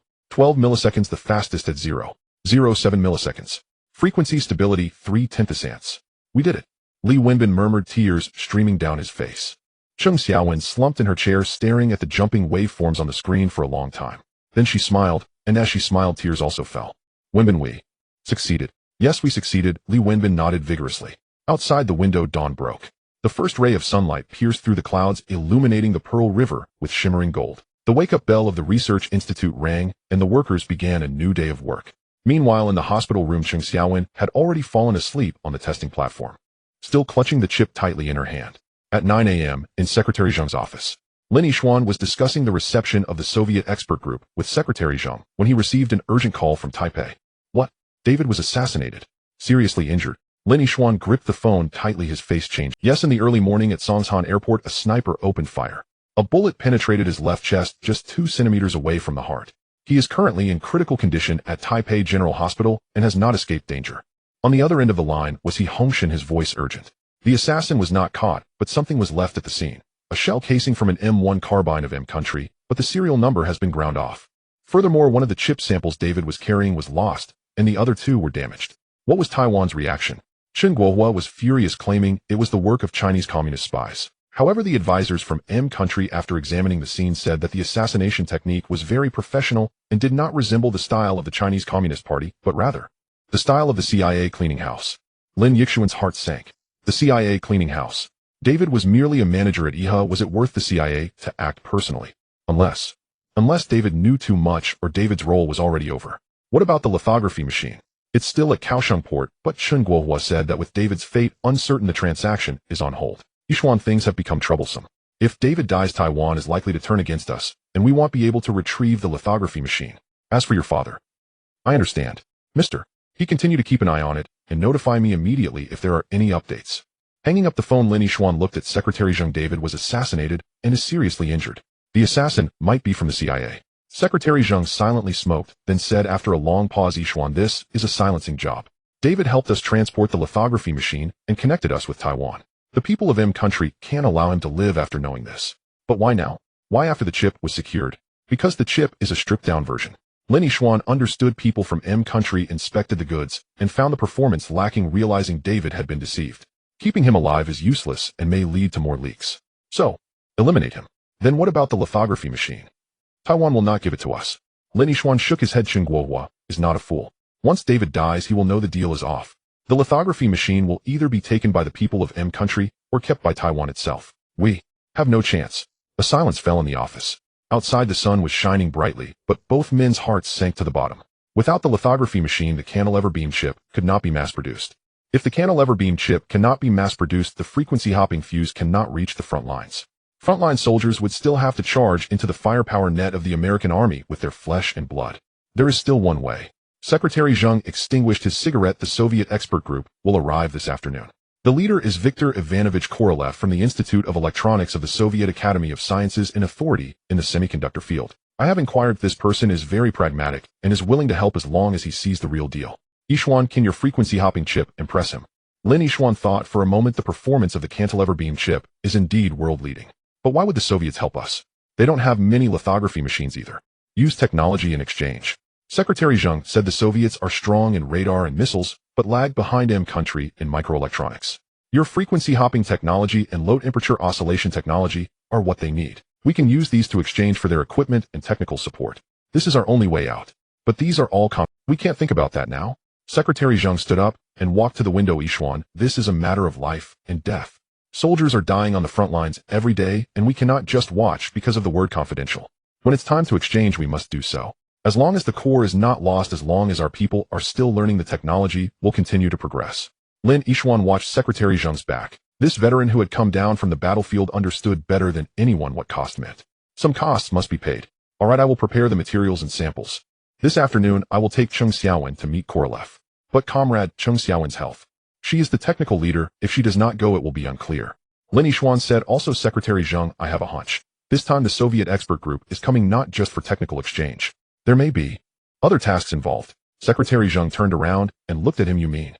milliseconds, the fastest at 0.07 milliseconds. Frequency stability 0.3 ants. We did it. Li Wenbin murmured, tears streaming down his face. Cheng Xiaowen slumped in her chair, staring at the jumping waveforms on the screen for a long time. Then she smiled, and as she smiled, tears also fell. Wenbin, we succeeded. Yes, we succeeded, Li Wenbin nodded vigorously. Outside the window, dawn broke. The first ray of sunlight pierced through the clouds, illuminating the Pearl River with shimmering gold. The wake-up bell of the Research Institute rang, and the workers began a new day of work. Meanwhile, in the hospital room, Cheng Xiaowen had already fallen asleep on the testing platform, still clutching the chip tightly in her hand. At 9 a.m., in Secretary Zheng's office, Lin Yixuan was discussing the reception of the Soviet expert group with Secretary Zheng when he received an urgent call from Taipei. What? David was assassinated. Seriously injured. Lin Yixuan gripped the phone tightly, his face changed. Yes, in the early morning at Songshan Airport, a sniper opened fire. A bullet penetrated his left chest just 2 centimeters away from the heart. He is currently in critical condition at Taipei General Hospital and has not escaped danger. On the other end of the line was He Hongshan, his voice urgent. The assassin was not caught, but something was left at the scene. A shell casing from an M1 carbine of M country, but the serial number has been ground off. Furthermore, one of the chip samples David was carrying was lost, and the other 2 were damaged. What was Taiwan's reaction? Chen Guohua was furious, claiming it was the work of Chinese communist spies. However, the advisors from M country, after examining the scene, said that the assassination technique was very professional and did not resemble the style of the Chinese Communist Party, but rather the style of the CIA cleaning house. Lin Yixuan's heart sank. The CIA cleaning house. David was merely a manager at IHA. Was it worth the CIA to act personally? Unless David knew too much, or David's role was already over. What about the lithography machine? It's still at Kaohsiung port, but Chen Guohua said that with David's fate uncertain, the transaction is on hold. Yixuan, things have become troublesome. If David dies, Taiwan is likely to turn against us, and we won't be able to retrieve the lithography machine. As for your father, I understand. Mister, he continue to keep an eye on it, and notify me immediately if there are any updates. Hanging up the phone, Lin Yixuan looked at Secretary Zheng. David was assassinated and is seriously injured. The assassin might be from the CIA. Secretary Zheng silently smoked, then said after a long pause, Yixuan, this is a silencing job. David helped us transport the lithography machine and connected us with Taiwan. The people of M country can't allow him to live after knowing this. But why now? Why after the chip was secured? Because the chip is a stripped-down version. Lin Yixuan understood. People from M country inspected the goods and found the performance lacking, realizing David had been deceived. Keeping him alive is useless and may lead to more leaks. So, eliminate him. Then what about the lithography machine? Taiwan will not give it to us. Lin Yixuan shook his head. Chen Guohua is not a fool. Once David dies, he will know the deal is off. The lithography machine will either be taken by the people of M country or kept by Taiwan itself. We have no chance. A silence fell in the office. Outside, the sun was shining brightly, but both men's hearts sank to the bottom. Without the lithography machine, the cantilever beam chip could not be mass-produced. If the cantilever beam chip cannot be mass-produced, the frequency-hopping fuse cannot reach the front lines. Frontline soldiers would still have to charge into the firepower net of the American army with their flesh and blood. There is still one way. Secretary Zheng extinguished his cigarette. The Soviet expert group will arrive this afternoon. The leader is Viktor Ivanovich Korolev from the Institute of Electronics of the Soviet Academy of Sciences, an authority in the semiconductor field. I have inquired. This person is very pragmatic and is willing to help as long as he sees the real deal. Yixuan, can your frequency-hopping chip impress him? Lin Yixuan thought for a moment. The performance of the cantilever beam chip is indeed world-leading. But why would the Soviets help us? They don't have many lithography machines either. Use technology in exchange. Secretary Zheng said the Soviets are strong in radar and missiles, but lag behind M country in microelectronics. Your frequency-hopping technology and low-temperature oscillation technology are what they need. We can use these to exchange for their equipment and technical support. This is our only way out. But these are all we can't think about that now. Secretary Zheng stood up and walked to the window. Yixuan, this is a matter of life and death. Soldiers are dying on the front lines every day, and we cannot just watch because of the word confidential. When it's time to exchange, we must do so. As long as the core is not lost, as long as our people are still learning the technology, will continue to progress. Lin Yixuan watched Secretary Zheng's back. This veteran who had come down from the battlefield understood better than anyone what cost meant. Some costs must be paid. All right, I will prepare the materials and samples. This afternoon, I will take Cheng Xiaowen to meet Korolev. But comrade, Cheng Xiaowen's health. She is the technical leader. If she does not go, it will be unclear. Lin Yixuan said. Also, Secretary Zheng, I have a hunch. This time the Soviet expert group is coming not just for technical exchange. There may be other tasks involved. Secretary Zheng turned around and looked at him. You mean?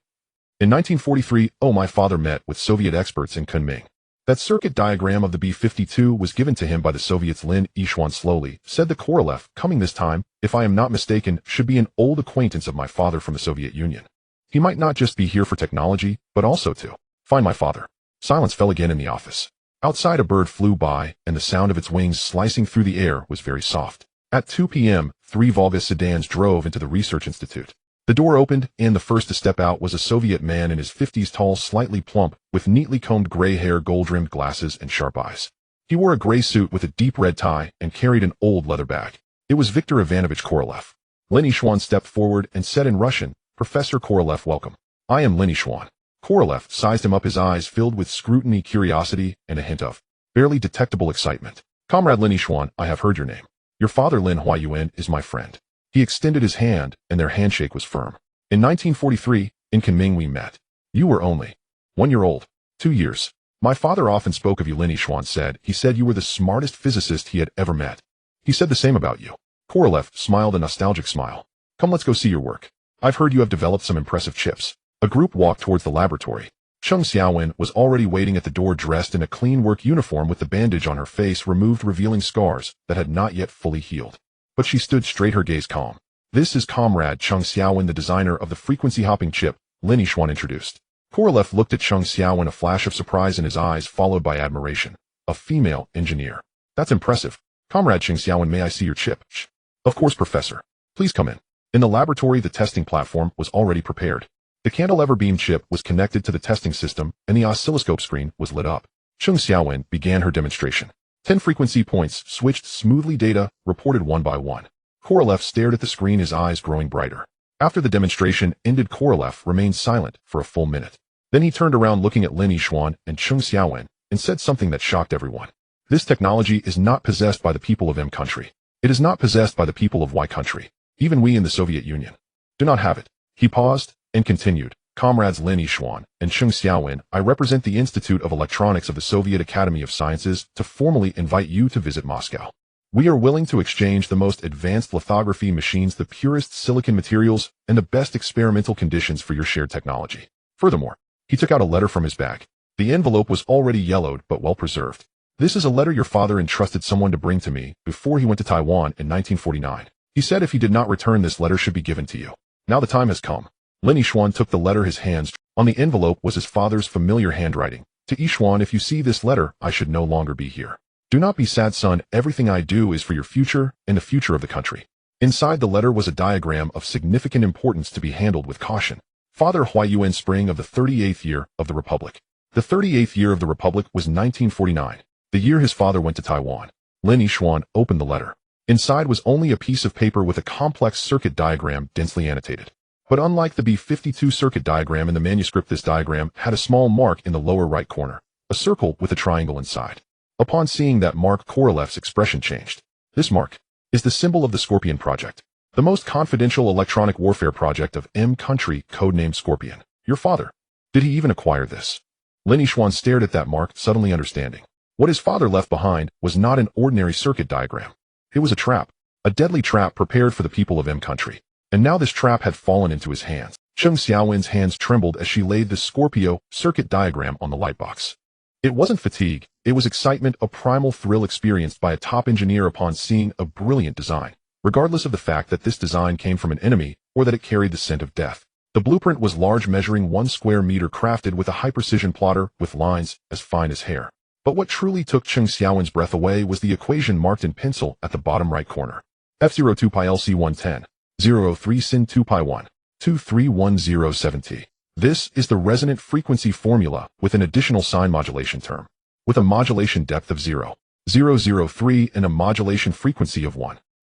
In 1943, my father met with Soviet experts in Kunming. That circuit diagram of the B-52 was given to him by the Soviets. Lin Yixuan slowly said. The Korolev, coming this time, if I am not mistaken, should be an old acquaintance of my father from the Soviet Union. He might not just be here for technology, but also to find my father. Silence fell again in the office. Outside, a bird flew by, and the sound of its wings slicing through the air was very soft. At 2 p.m., 3 Volga sedans drove into the Research Institute. The door opened, and the first to step out was a Soviet man in his 50s, tall, slightly plump, with neatly combed gray hair, gold-rimmed glasses, and sharp eyes. He wore a gray suit with a deep red tie and carried an old leather bag. It was Viktor Ivanovich Korolev. Lin Yishuan stepped forward and said in Russian, "Professor Korolev, welcome. I am Lin Yishuan." Korolev sized him up, his eyes filled with scrutiny, curiosity, and a hint of barely detectable excitement. "Comrade Lin Yishuan, I have heard your name. Your father Lin Huayuan is my friend." He extended his hand, and their handshake was firm. "In 1943, in Kunming we met. You were only 1 year old. 2 years. My father often spoke of you," Lin Yishuan said. "He said you were the smartest physicist he had ever met. He said the same about you." Korolev smiled a nostalgic smile. "Come, let's go see your work. I've heard you have developed some impressive chips." A group walked towards the laboratory. Cheng Xiaowen was already waiting at the door, dressed in a clean work uniform with the bandage on her face removed, revealing scars that had not yet fully healed. But she stood straight, her gaze calm. "This is Comrade Cheng Xiaowen, the designer of the frequency-hopping chip," Lin Yishuan introduced. Korolev looked at Cheng Xiaowen, a flash of surprise in his eyes followed by admiration. "A female engineer. That's impressive. Comrade Cheng Xiaowen, may I see your chip?" "Of course, Professor. Please come in." In the laboratory, the testing platform was already prepared. The cantilever beam chip was connected to the testing system, and the oscilloscope screen was lit up. Cheng Xiaowen began her demonstration. 10 frequency points switched smoothly, data reported one by one. Korolev stared at the screen, his eyes growing brighter. After the demonstration ended, Korolev remained silent for a full minute. Then he turned around, looking at Lin Yishuan and Cheng Xiaowen, and said something that shocked everyone. "This technology is not possessed by the people of M country. It is not possessed by the people of Y country. Even we in the Soviet Union do not have it." He paused and continued, "Comrades Lin Yishuan and Cheng Xiaowen, I represent the Institute of Electronics of the Soviet Academy of Sciences to formally invite you to visit Moscow. We are willing to exchange the most advanced lithography machines, the purest silicon materials, and the best experimental conditions for your shared technology." Furthermore, he took out a letter from his bag. The envelope was already yellowed but well preserved. "This is a letter your father entrusted someone to bring to me before he went to Taiwan in 1949. He said if he did not return, this letter should be given to you. Now the time has come." Lin Yishuan took the letter, his hands. On the envelope was his father's familiar handwriting. "To Yishuan, if you see this letter, I should no longer be here. Do not be sad, son. Everything I do is for your future and the future of the country." Inside the letter was a diagram of significant importance to be handled with caution. Father Huayuan, spring of the 38th year of the Republic. The 38th year of the Republic was 1949, the year his father went to Taiwan. Lin Yishuan opened the letter. Inside was only a piece of paper with a complex circuit diagram densely annotated. But unlike the B52 circuit diagram in the manuscript, this diagram had a small mark in the lower right corner, a circle with a triangle inside. Upon seeing that mark, Korolev's expression changed. "This mark is the symbol of the Scorpion Project, the most confidential electronic warfare project of M country, codenamed Scorpion. Your father, did he even acquire this?" Lin Yishuan stared at that mark, suddenly understanding. What his father left behind was not an ordinary circuit diagram. It was a trap, a deadly trap prepared for the people of M country. And now this trap had fallen into his hands. Cheng Xiaowen's hands trembled as she laid the Scorpio circuit diagram on the lightbox. It wasn't fatigue, it was excitement, a primal thrill experienced by a top engineer upon seeing a brilliant design, regardless of the fact that this design came from an enemy or that it carried the scent of death. The blueprint was large, measuring 1 square meter, crafted with a high-precision plotter with lines as fine as hair. But what truly took Cheng Xiaowen's breath away was the equation marked in pencil at the bottom right corner. F02 pi LC 110. 003 sin 2 pi 1, 23107T. This is the resonant frequency formula with an additional sign modulation term, with a modulation depth of 0.003 and a modulation frequency of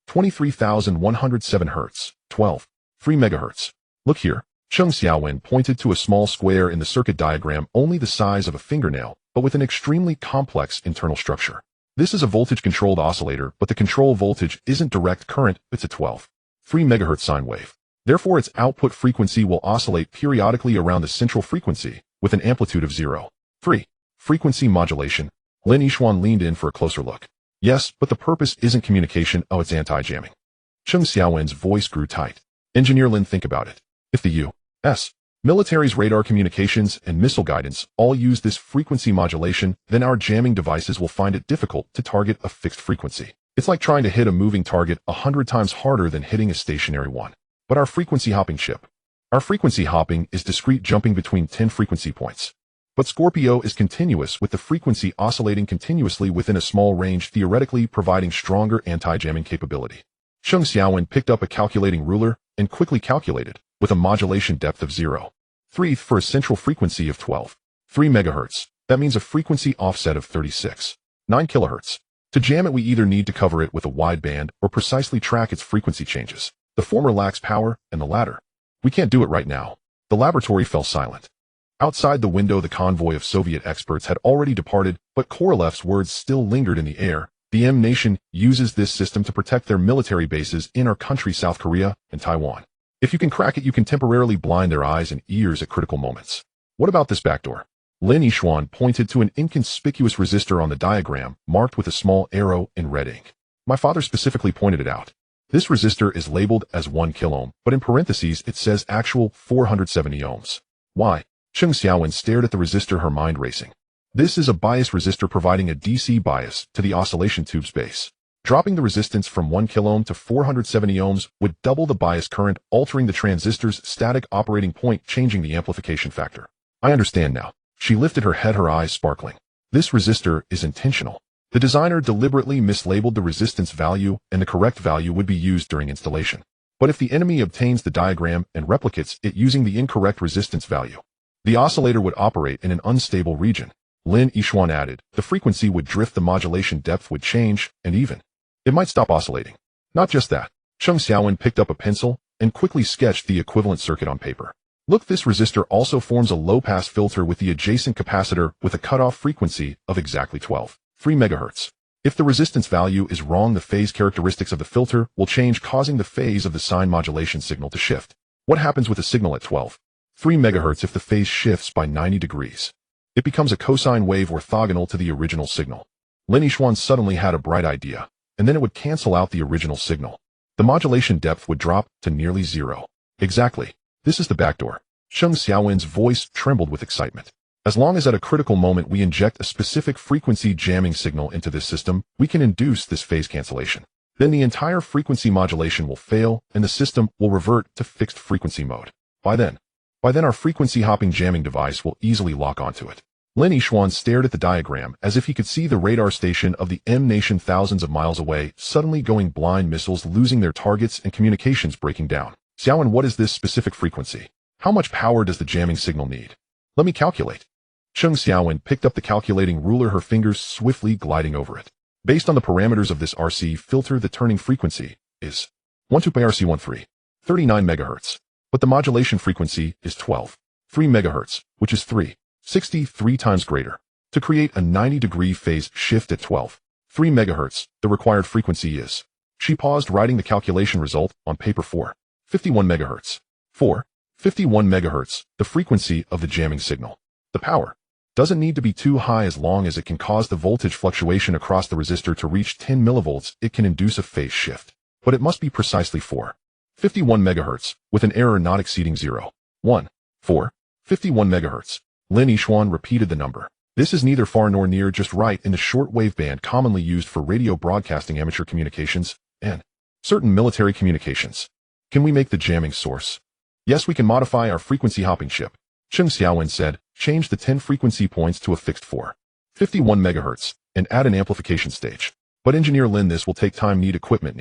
23,107 Hz, 12.3 MHz. Look here. Cheng Xiaowen pointed to a small square in the circuit diagram, only the size of a fingernail, but with an extremely complex internal structure. This is a voltage-controlled oscillator, but the control voltage isn't direct current, it's a 12.3 MHz sine wave. Therefore, its output frequency will oscillate periodically around the central frequency with an amplitude of 0.3. Frequency modulation. Lin Yishuan leaned in for a closer look. Yes, but the purpose isn't communication, it's anti-jamming. Cheng Xiaowen's voice grew tight. Engineer Lin, think about it. If the U.S. military's radar, communications, and missile guidance all use this frequency modulation, then our jamming devices will find it difficult to target a fixed frequency. It's like trying to hit a moving target 100 times harder than hitting a stationary one. But our frequency hopping chip. Our frequency hopping is discrete, jumping between 10 frequency points. But Scorpio is continuous, with the frequency oscillating continuously within a small range, theoretically providing stronger anti-jamming capability. Cheng Xiaowen picked up a calculating ruler and quickly calculated, with a modulation depth of 0.3 for a central frequency of 12.3 MHz. That means a frequency offset of 36.9 kHz. To jam it, we either need to cover it with a wide band or precisely track its frequency changes. The former lacks power, and the latter. We can't do it right now. The laboratory fell silent. Outside the window, the convoy of Soviet experts had already departed, but Korolev's words still lingered in the air. The M nation uses this system to protect their military bases in our country, South Korea and Taiwan. If you can crack it, you can temporarily blind their eyes and ears at critical moments. What about this backdoor? Lin Yishuan pointed to an inconspicuous resistor on the diagram, marked with a small arrow in red ink. My father specifically pointed it out. This resistor is labeled as 1 kiloohm, but in parentheses it says actual 470 ohms. Why? Cheng Xiaowen stared at the resistor, her mind racing. This is a bias resistor providing a DC bias to the oscillation tube's base. Dropping the resistance from 1 kiloohm to 470 ohms would double the bias current, altering the transistor's static operating point, changing the amplification factor. I understand now. She lifted her head, her eyes sparkling. This resistor is intentional. The designer deliberately mislabeled the resistance value, and the correct value would be used during installation. But if the enemy obtains the diagram and replicates it using the incorrect resistance value, the oscillator would operate in an unstable region. Lin Yishuan added, the frequency would drift, the modulation depth would change, and even it might stop oscillating. Not just that. Cheng Xiaowen picked up a pencil and quickly sketched the equivalent circuit on paper. Look, this resistor also forms a low-pass filter with the adjacent capacitor with a cutoff frequency of exactly 12.3 MHz. If the resistance value is wrong, the phase characteristics of the filter will change, causing the phase of the sine modulation signal to shift. What happens with a signal at 12.3 MHz if the phase shifts by 90 degrees? It becomes a cosine wave orthogonal to the original signal. Lin Yishuan suddenly had a bright idea, and then it would cancel out the original signal. The modulation depth would drop to nearly zero. Exactly. This is the backdoor. Cheng Xiaowen's voice trembled with excitement. As long as at a critical moment we inject a specific frequency jamming signal into this system, we can induce this phase cancellation. Then the entire frequency modulation will fail, and the system will revert to fixed frequency mode. By then our frequency hopping jamming device will easily lock onto it. Lin Yishuan stared at the diagram as if he could see the radar station of the M nation thousands of miles away, suddenly going blind, missiles losing their targets and communications breaking down. Xiaowen, what is this specific frequency? How much power does the jamming signal need? Let me calculate. Cheng Xiaowen picked up the calculating ruler, her fingers swiftly gliding over it. Based on the parameters of this RC filter, the turning frequency is 12πRC13, 39 MHz. But the modulation frequency is 12.3 MHz, which is 363 times greater. To create a 90-degree phase shift at 12.3 MHz, the required frequency is. She paused, writing the calculation result on paper. 451 MHz. 451 MHz, the frequency of the jamming signal. The power doesn't need to be too high as long as it can cause the voltage fluctuation across the resistor to reach 10 millivolts. It can induce a phase shift, but it must be precisely 451 MHz, with an error not exceeding 0.1. 451 MHz. Lin Yishuan repeated the number. This is neither far nor near, just right in the shortwave band commonly used for radio broadcasting, amateur communications, and certain military communications. Can we make the jamming source? Yes, we can modify our frequency hopping chip. Cheng Xiaowen said, change the 10 frequency points to a fixed 451 MHz, and add an amplification stage. But Engineer Lin, this will take time. Need equipment,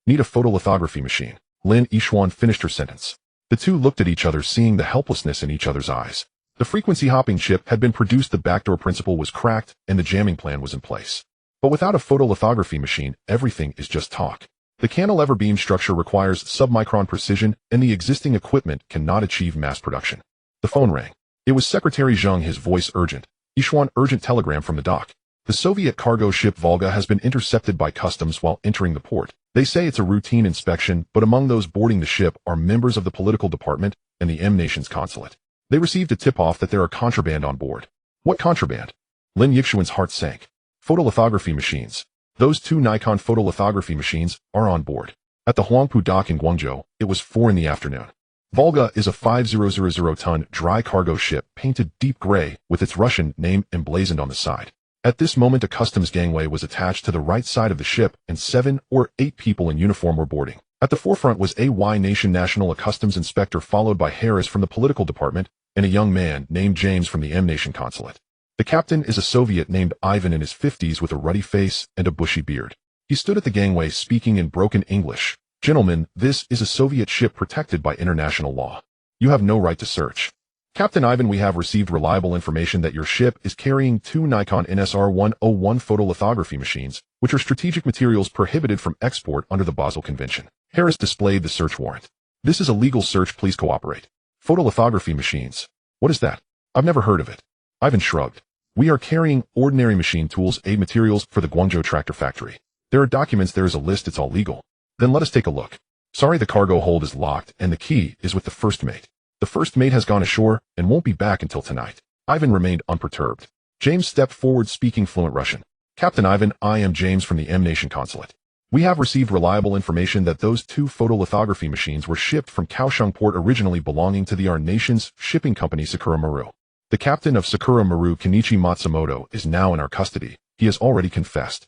need a photolithography machine. Lin Yishuan finished her sentence. The two looked at each other, seeing the helplessness in each other's eyes. The frequency hopping chip had been produced, the backdoor principle was cracked, and the jamming plan was in place. But without a photolithography machine, everything is just talk. The cantilever beam structure requires submicron precision, and the existing equipment cannot achieve mass production. The phone rang. It was Secretary Zheng, his voice urgent. Yishuan, urgent telegram from the dock. The Soviet cargo ship Volga has been intercepted by customs while entering the port. They say it's a routine inspection, but among those boarding the ship are members of the political department and the M nation's consulate. They received a tip-off that there are contraband on board. What contraband? Lin Yishuan's heart sank. Photolithography machines. Those two Nikon photolithography machines are on board. At the Huangpu dock in Guangzhou, it was 4 p.m. Volga is a 5,000-ton dry cargo ship painted deep gray with its Russian name emblazoned on the side. At this moment, a customs gangway was attached to the right side of the ship, and 7 or 8 people in uniform were boarding. At the forefront was AY Nation National, a customs inspector, followed by Harris from the political department, and a young man named James from the M Nation consulate. The captain is a Soviet named Ivan, in his 50s, with a ruddy face and a bushy beard. He stood at the gangway speaking in broken English. Gentlemen, this is a Soviet ship protected by international law. You have no right to search. Captain Ivan, we have received reliable information that your ship is carrying two Nikon NSR-101 photolithography machines, which are strategic materials prohibited from export under the Basel Convention. Harris displayed the search warrant. This is a legal search, please cooperate. Photolithography machines. What is that? I've never heard of it. Ivan shrugged. We are carrying ordinary machine tools, aid materials for the Guangzhou tractor factory. There are documents, there is a list, it's all legal. Then let us take a look. Sorry, the cargo hold is locked and the key is with the first mate. The first mate has gone ashore and won't be back until tonight. Ivan remained unperturbed. James stepped forward speaking fluent Russian. Captain Ivan, I am James from the M Nation Consulate. We have received reliable information that those two photolithography machines were shipped from Kaohsiung port, originally belonging to our nation's shipping company Sakura Maru. The captain of Sakura Maru, Kenichi Matsumoto, is now in our custody. He has already confessed.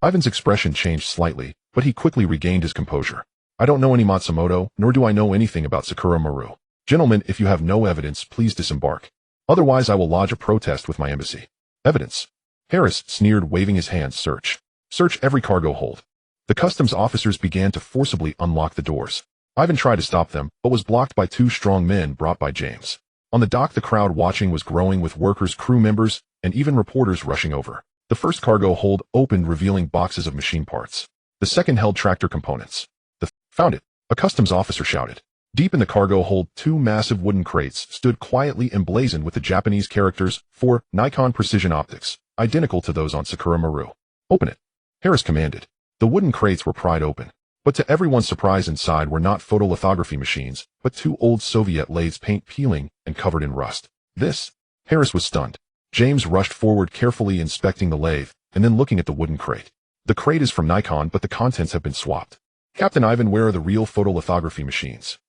Ivan's expression changed slightly, but he quickly regained his composure. I don't know any Matsumoto, nor do I know anything about Sakura Maru. Gentlemen, if you have no evidence, please disembark. Otherwise, I will lodge a protest with my embassy. Evidence? Harris sneered, waving his hands. Search. Search every cargo hold. The customs officers began to forcibly unlock the doors. Ivan tried to stop them, but was blocked by two strong men brought by James. On the dock, the crowd watching was growing, with workers, crew members, and even reporters rushing over. The first cargo hold opened, revealing boxes of machine parts. The second held tractor components. Found it, a customs officer shouted. Deep in the cargo hold, two massive wooden crates stood quietly emblazoned with the Japanese characters for Nikon Precision Optics, identical to those on Sakura Maru. Open it, Harris commanded. The wooden crates were pried open, but to everyone's surprise, inside were not photolithography machines, but two old Soviet lathes, paint peeling and covered in rust. This? Harris was stunned. James rushed forward, carefully inspecting the lathe, and then looking at the wooden crate. The crate is from Nikon, but the contents have been swapped. Captain Ivan, where are the real photolithography machines?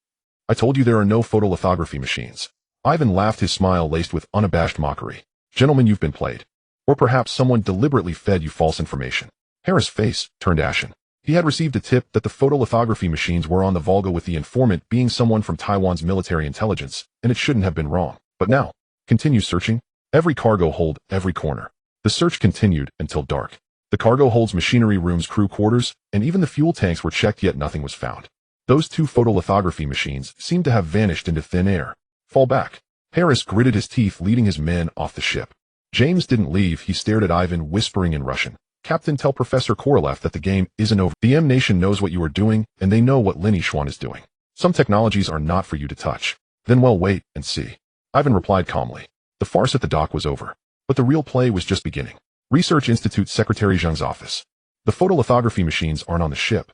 I told you there are no photolithography machines. Ivan laughed, his smile laced with unabashed mockery. Gentlemen, you've been played. Or perhaps someone deliberately fed you false information. Harris' face turned ashen. He had received a tip that the photolithography machines were on the Volga, with the informant being someone from Taiwan's military intelligence, and it shouldn't have been wrong. But now, continue searching. Every cargo hold, every corner. The search continued until dark. The cargo hold's machinery rooms, crew quarters, and even the fuel tanks were checked, yet nothing was found. Those two photolithography machines seemed to have vanished into thin air. Fall back. Harris gritted his teeth, leading his men off the ship. James didn't leave. He stared at Ivan, whispering in Russian. Captain, tell Professor Korolev that the game isn't over. The M Nation knows what you are doing, and they know what Lin Yishuan is doing. Some technologies are not for you to touch. Then well, wait and see. Ivan replied calmly. The farce at the dock was over, but the real play was just beginning. Research Institute Secretary Zheng's office. The photolithography machines aren't on the ship.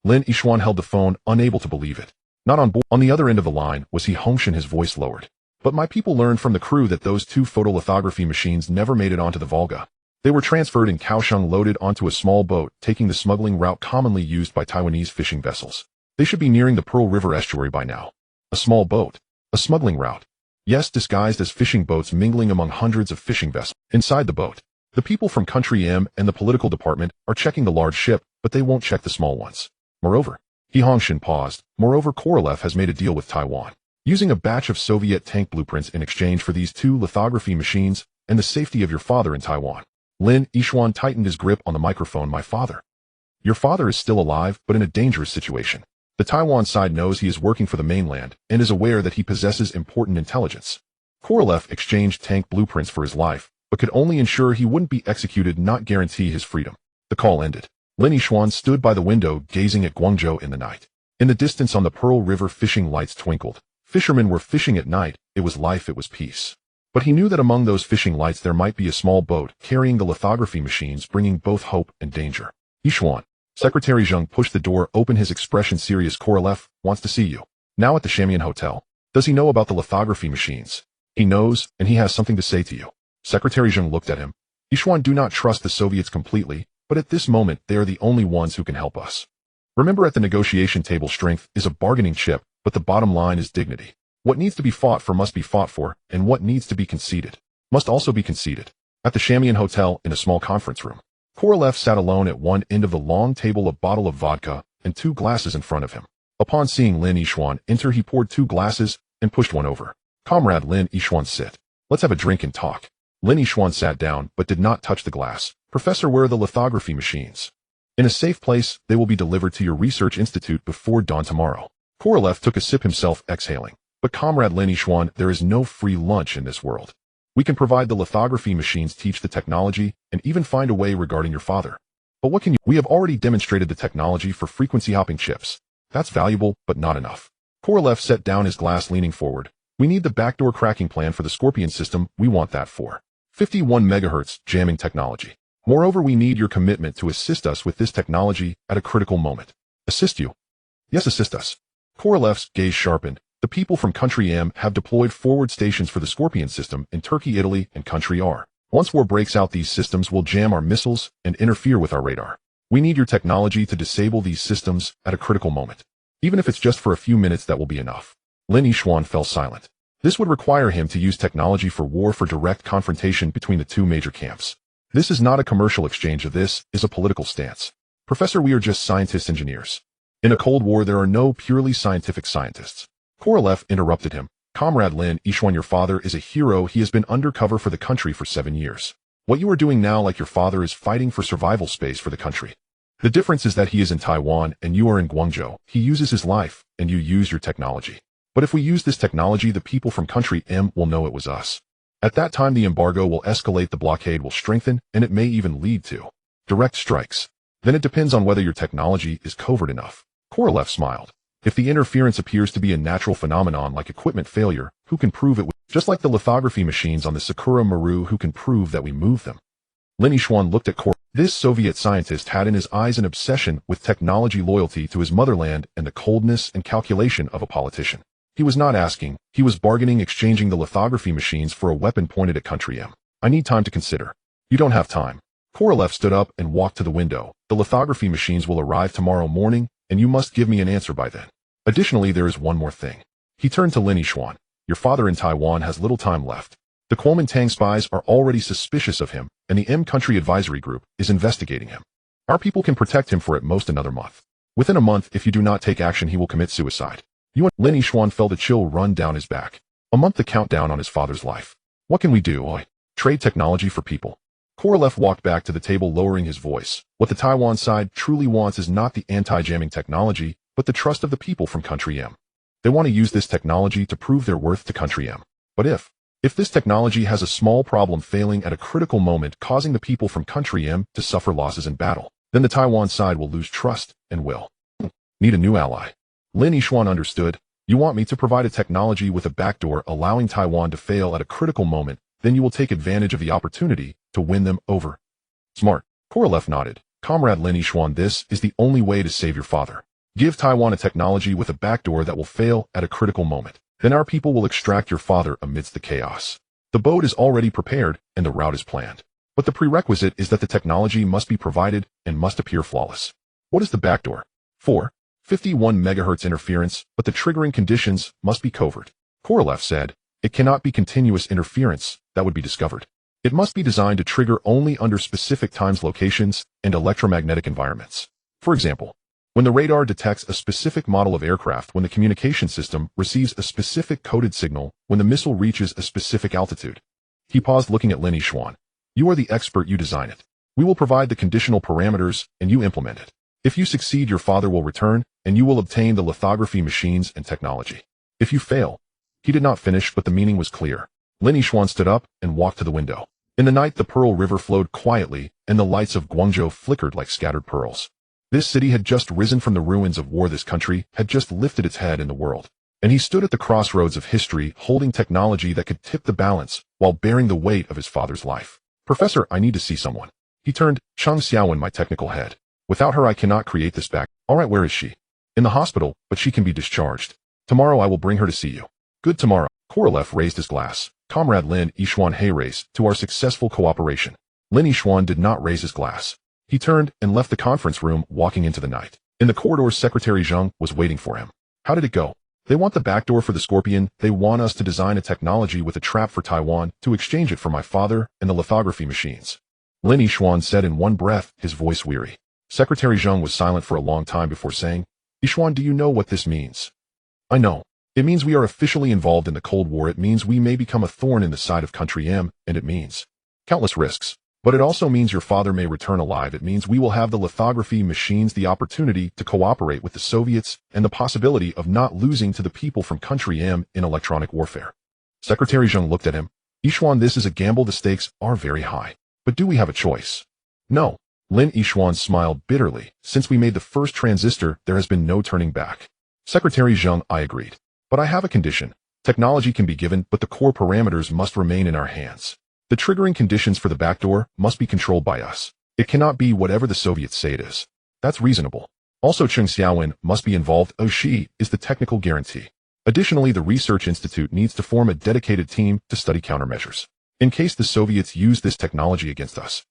Lin Yishuan held the phone, unable to believe it. Not on board. On the other end of the line was He Hongshan, his voice lowered. But my people learned from the crew that those two photolithography machines never made it onto the Volga. They were transferred in Kaohsiung, loaded onto a small boat, taking the smuggling route commonly used by Taiwanese fishing vessels. They should be nearing the Pearl River estuary by now. A small boat. A smuggling route. Yes, disguised as fishing boats, mingling among hundreds of fishing vessels. Inside the boat, the people from Country M and the political department are checking the large ship, but they won't check the small ones. Moreover, He Hongshan paused. Moreover, Korolev has made a deal with Taiwan, using a batch of Soviet tank blueprints in exchange for these two lithography machines and the safety of your father in Taiwan. Lin Yishuan tightened his grip on the microphone. My father. Your father is still alive, but in a dangerous situation. The Taiwan side knows he is working for the mainland and is aware that he possesses important intelligence. Korolev exchanged tank blueprints for his life, but could only ensure he wouldn't be executed, not guarantee his freedom. The call ended. Lin Yishuan stood by the window, gazing at Guangzhou in the night. In the distance on the Pearl River, fishing lights twinkled. Fishermen were fishing at night. It was life, it was peace. But he knew that among those fishing lights there might be a small boat carrying the lithography machines, bringing both hope and danger. Yishuan. Secretary Zheng pushed the door open, his expression serious. Korolev wants to see you. Now at the Shamian Hotel. Does he know about the lithography machines? He knows, and he has something to say to you. Secretary Zheng looked at him. Yishuan, do not trust the Soviets completely, but at this moment they are the only ones who can help us. Remember, at the negotiation table, strength is a bargaining chip, but the bottom line is dignity. What needs to be fought for must be fought for, and what needs to be conceded must also be conceded. At the Shamian Hotel, in a small conference room, Korolev sat alone at one end of the long table, a bottle of vodka and two glasses in front of him. Upon seeing Lin Yishuan enter, he poured two glasses and pushed one over. Comrade Lin Yishuan, sit. Let's have a drink and talk. Lin Yishuan sat down, but did not touch the glass. Professor, where are the lithography machines? In a safe place, they will be delivered to your research institute before dawn tomorrow. Korolev took a sip himself, exhaling. But Comrade Lin Yishuan, there is no free lunch in this world. We can provide the lithography machines, teach the technology, and even find a way regarding your father. But what can you? We have already demonstrated the technology for frequency hopping chips. That's valuable, but not enough. Korolev set down his glass, leaning forward. We need the backdoor cracking plan for the Scorpion system. We want that for 51 megahertz jamming technology. Moreover, we need your commitment to assist us with this technology at a critical moment. Assist you? Yes, assist us. Korolev's gaze sharpened. The people from Country M have deployed forward stations for the Scorpion system in Turkey, Italy, and Country R. Once war breaks out, these systems will jam our missiles and interfere with our radar. We need your technology to disable these systems at a critical moment. Even if it's just for a few minutes, that will be enough. Lin Yishuan fell silent. This would require him to use technology for war, for direct confrontation between the two major camps. This is not a commercial exchange. This is a political stance. Professor, we are just scientists, engineers. In a Cold War, there are no purely scientific scientists. Korolev interrupted him. Comrade Lin Yishuan, your father is a hero. He has been undercover for the country for 7 years. What you are doing now, like your father, is fighting for survival space for the country. The difference is that he is in Taiwan and you are in Guangzhou. He uses his life and you use your technology. But if we use this technology, the people from Country M will know it was us. At that time, the embargo will escalate, the blockade will strengthen, and it may even lead to direct strikes. Then it depends on whether your technology is covert enough. Korolev smiled. If the interference appears to be a natural phenomenon like equipment failure, who can prove it? Just like the lithography machines on the Sakura Maru, who can prove that we move them? Lin Yishuan looked at Korolev. This Soviet scientist had in his eyes an obsession with technology, loyalty to his motherland, and the coldness and calculation of a politician. He was not asking, he was bargaining, exchanging the lithography machines for a weapon pointed at Country M. I need time to consider. You don't have time. Korolev stood up and walked to the window. The lithography machines will arrive tomorrow morning, and you must give me an answer by then. Additionally, there is one more thing. He turned to Lin Yishuan. Your father in Taiwan has little time left. The Kuomintang spies are already suspicious of him, and the M Country Advisory Group is investigating him. Our people can protect him for at most another month. Within a month, if you do not take action, he will commit suicide. Lin Yishuan felt a chill run down his back. A month, the countdown on his father's life. What can we do? Trade technology for people. Korolev walked back to the table, lowering his voice. What the Taiwan side truly wants is not the anti-jamming technology, but the trust of the people from Country M. They want to use this technology to prove their worth to Country M. But if this technology has a small problem, failing at a critical moment, causing the people from Country M to suffer losses in battle, then the Taiwan side will lose trust and will need a new ally. Lin Yishuan understood. You want me to provide a technology with a backdoor allowing Taiwan to fail at a critical moment, then you will take advantage of the opportunity to win them over. Smart. Korolev nodded. Comrade Lin Yishuan, this is the only way to save your father. Give Taiwan a technology with a backdoor that will fail at a critical moment. Then our people will extract your father amidst the chaos. The boat is already prepared and the route is planned. But the prerequisite is that the technology must be provided and must appear flawless. What is the backdoor? 51 megahertz interference, but the triggering conditions must be covert. Korolev said, it cannot be continuous interference that would be discovered. It must be designed to trigger only under specific times, locations, and electromagnetic environments. For example, when the radar detects a specific model of aircraft, when the communication system receives a specific coded signal, when the missile reaches a specific altitude. He paused, looking at Lin Yishuan. You are the expert, you design it. We will provide the conditional parameters and you implement it. If you succeed, your father will return, and you will obtain the lithography machines and technology. If you fail, he did not finish, but the meaning was clear. Lin Yishuan stood up and walked to the window. In the night, the Pearl River flowed quietly, and the lights of Guangzhou flickered like scattered pearls. This city had just risen from the ruins of war. This country had just lifted its head in the world. And he stood at the crossroads of history, holding technology that could tip the balance, while bearing the weight of his father's life. Professor, I need to see someone. He turned. Chang Xiaowen, my technical head. Without her, I cannot create this back. All right, where is she? In the hospital, but she can be discharged. Tomorrow I will bring her to see you. Good, tomorrow. Korolev raised his glass. Comrade Lin Yishuan, hey, race to our successful cooperation. Lin Yishuan did not raise his glass. He turned and left the conference room, walking into the night. In the corridor, Secretary Zheng was waiting for him. How did it go? They want the backdoor for the Scorpion. They want us to design a technology with a trap for Taiwan to exchange it for my father and the lithography machines. Lin Yishuan said in one breath, his voice weary. Secretary Zheng was silent for a long time before saying, Yishuan, do you know what this means? I know. It means we are officially involved in the Cold War. It means we may become a thorn in the side of Country M, and it means countless risks. But it also means your father may return alive. It means we will have the lithography machines, the opportunity to cooperate with the Soviets, and the possibility of not losing to the people from Country M in electronic warfare. Secretary Zheng looked at him. Yishuan, this is a gamble. The stakes are very high. But do we have a choice? No. Lin Yishuan smiled bitterly. Since we made the first transistor, there has been no turning back. Secretary Zheng, I agreed. But I have a condition. Technology can be given, but the core parameters must remain in our hands. The triggering conditions for the backdoor must be controlled by us. It cannot be whatever the Soviets say it is. That's reasonable. Also, Cheng Xiaowen must be involved. She is the technical guarantee. Additionally, the Research Institute needs to form a dedicated team to study countermeasures, in case the Soviets use this technology against us.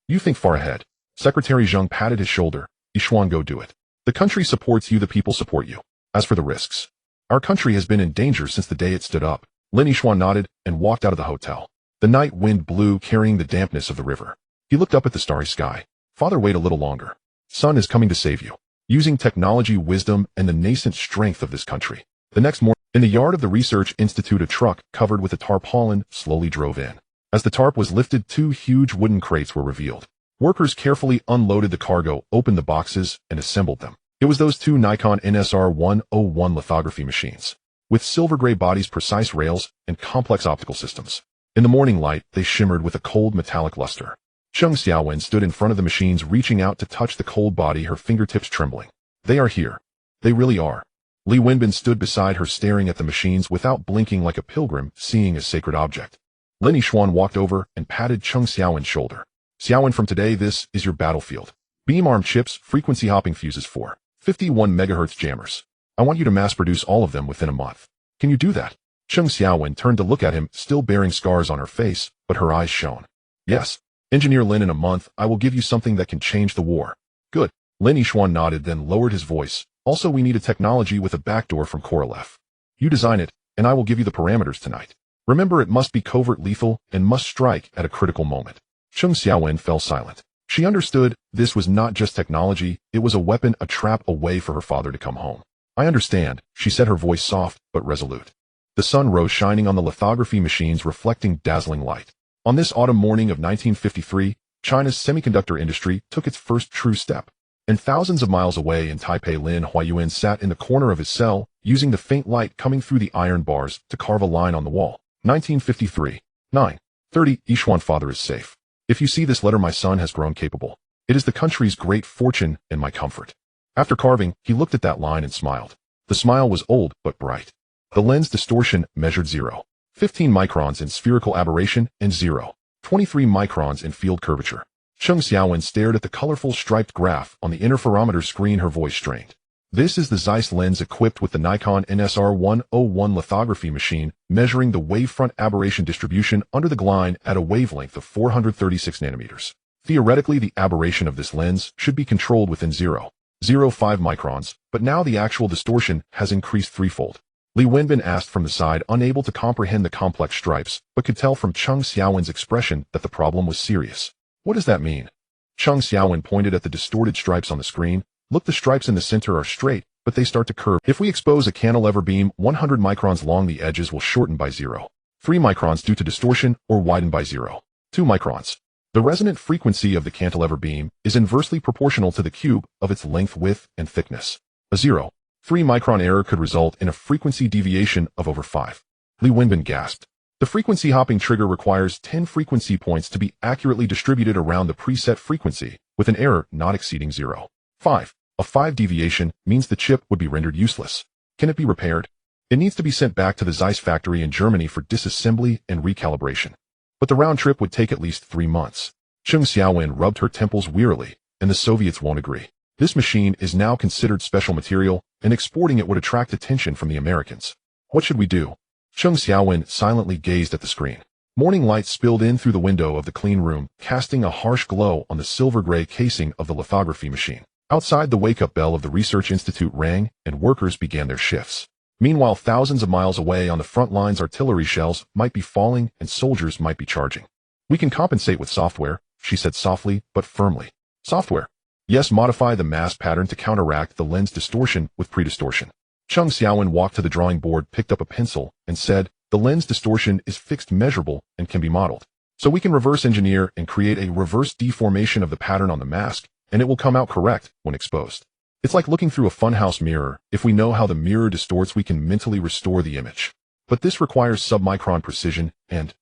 You think far ahead. Secretary Zheng patted his shoulder. Yishuan, go do it. The country supports you, the people support you. As for the risks, our country has been in danger since the day it stood up. Lin Yishuan nodded and walked out of the hotel. The night wind blew, carrying the dampness of the river. He looked up at the starry sky. Father, wait a little longer. Sun is coming to save you. Using technology, wisdom, and the nascent strength of this country. The next morning, in the yard of the Research Institute, a truck covered with a tarpaulin slowly drove in. As the tarp was lifted, 2 huge wooden crates were revealed. Workers carefully unloaded the cargo, opened the boxes, and assembled them. It was those 2 Nikon NSR-101 lithography machines, with silver-gray bodies, precise rails, and complex optical systems. In the morning light, they shimmered with a cold metallic luster. Cheng Xiaowen stood in front of the machines, reaching out to touch the cold body, her fingertips trembling. They are here. They really are. Li Wenbin stood beside her, staring at the machines without blinking, like a pilgrim seeing a sacred object. Lin Yishuan walked over and patted Cheng Xiaowen's shoulder. Xiaowen, from today, this is your battlefield. Beam-arm chips, frequency-hopping fuses, 451 MHz jammers. I want you to mass-produce all of them within a month. Can you do that? Cheng Xiaowen turned to look at him, still bearing scars on her face, but her eyes shone. Yes. Engineer Lin, in a month, I will give you something that can change the war. Good. Lin Yishuan nodded, then lowered his voice. Also, we need a technology with a backdoor from Korolev. You design it, and I will give you the parameters tonight. Remember, it must be covert, lethal, and must strike at a critical moment. Cheng Xiaowen fell silent. She understood this was not just technology, it was a weapon, a trap, a way for her father to come home. I understand, she said, her voice soft but resolute. The sun rose, shining on the lithography machines, reflecting dazzling light. On this autumn morning of 1953, China's semiconductor industry took its first true step. And thousands of miles away in Taipei, Lin Huayuan sat in the corner of his cell, using the faint light coming through the iron bars to carve a line on the wall. 1953. 9:30. Yishuan, father is safe. If you see this letter, my son has grown capable. It is the country's great fortune and my comfort. After carving, he looked at that line and smiled. The smile was old but bright. The lens distortion measured 0.15 microns in spherical aberration and 0.23 microns in field curvature. Cheng Xiaowen stared at the colorful striped graph on the interferometer screen, her voice strained. This is the Zeiss lens equipped with the Nikon NSR-101 lithography machine, measuring the wavefront aberration distribution under the gline at a wavelength of 436 nanometers. Theoretically, the aberration of this lens should be controlled within 0.05 microns, but now the actual distortion has increased threefold. Li Wenbin asked from the side, unable to comprehend the complex stripes, but could tell from Cheng Xiaowen's expression that the problem was serious. What does that mean? Cheng Xiaowen pointed at the distorted stripes on the screen. Look, the stripes in the center are straight, but they start to curve. If we expose a cantilever beam 100 microns long, the edges will shorten by 0.3 microns due to distortion, or widen by 0.2 microns. The resonant frequency of the cantilever beam is inversely proportional to the cube of its length, width, and thickness. A 0.3 micron error could result in a frequency deviation of over 5. Li Wenbin gasped. The frequency hopping trigger requires 10 frequency points to be accurately distributed around the preset frequency, with an error not exceeding 0.5. A 5 deviation means the chip would be rendered useless. Can it be repaired? It needs to be sent back to the Zeiss factory in Germany for disassembly and recalibration. But the round trip would take at least 3 months. Cheng Xiaowen rubbed her temples wearily, and the Soviets won't agree. This machine is now considered special material, and exporting it would attract attention from the Americans. What should we do? Cheng Xiaowen silently gazed at the screen. Morning light spilled in through the window of the clean room, casting a harsh glow on the silver-gray casing of the lithography machine. Outside, the wake-up bell of the Research Institute rang, and workers began their shifts. Meanwhile, thousands of miles away on the front lines, artillery shells might be falling and soldiers might be charging. We can compensate with software, she said softly but firmly. Software? Yes, modify the mass pattern to counteract the lens distortion with pre-distortion. Cheng Xiaowen walked to the drawing board, picked up a pencil, and said, the lens distortion is fixed, measurable, and can be modeled. So we can reverse engineer and create a reverse deformation of the pattern on the mask, and it will come out correct when exposed. It's like looking through a funhouse mirror. If we know how the mirror distorts, we can mentally restore the image. But this requires submicron precision, and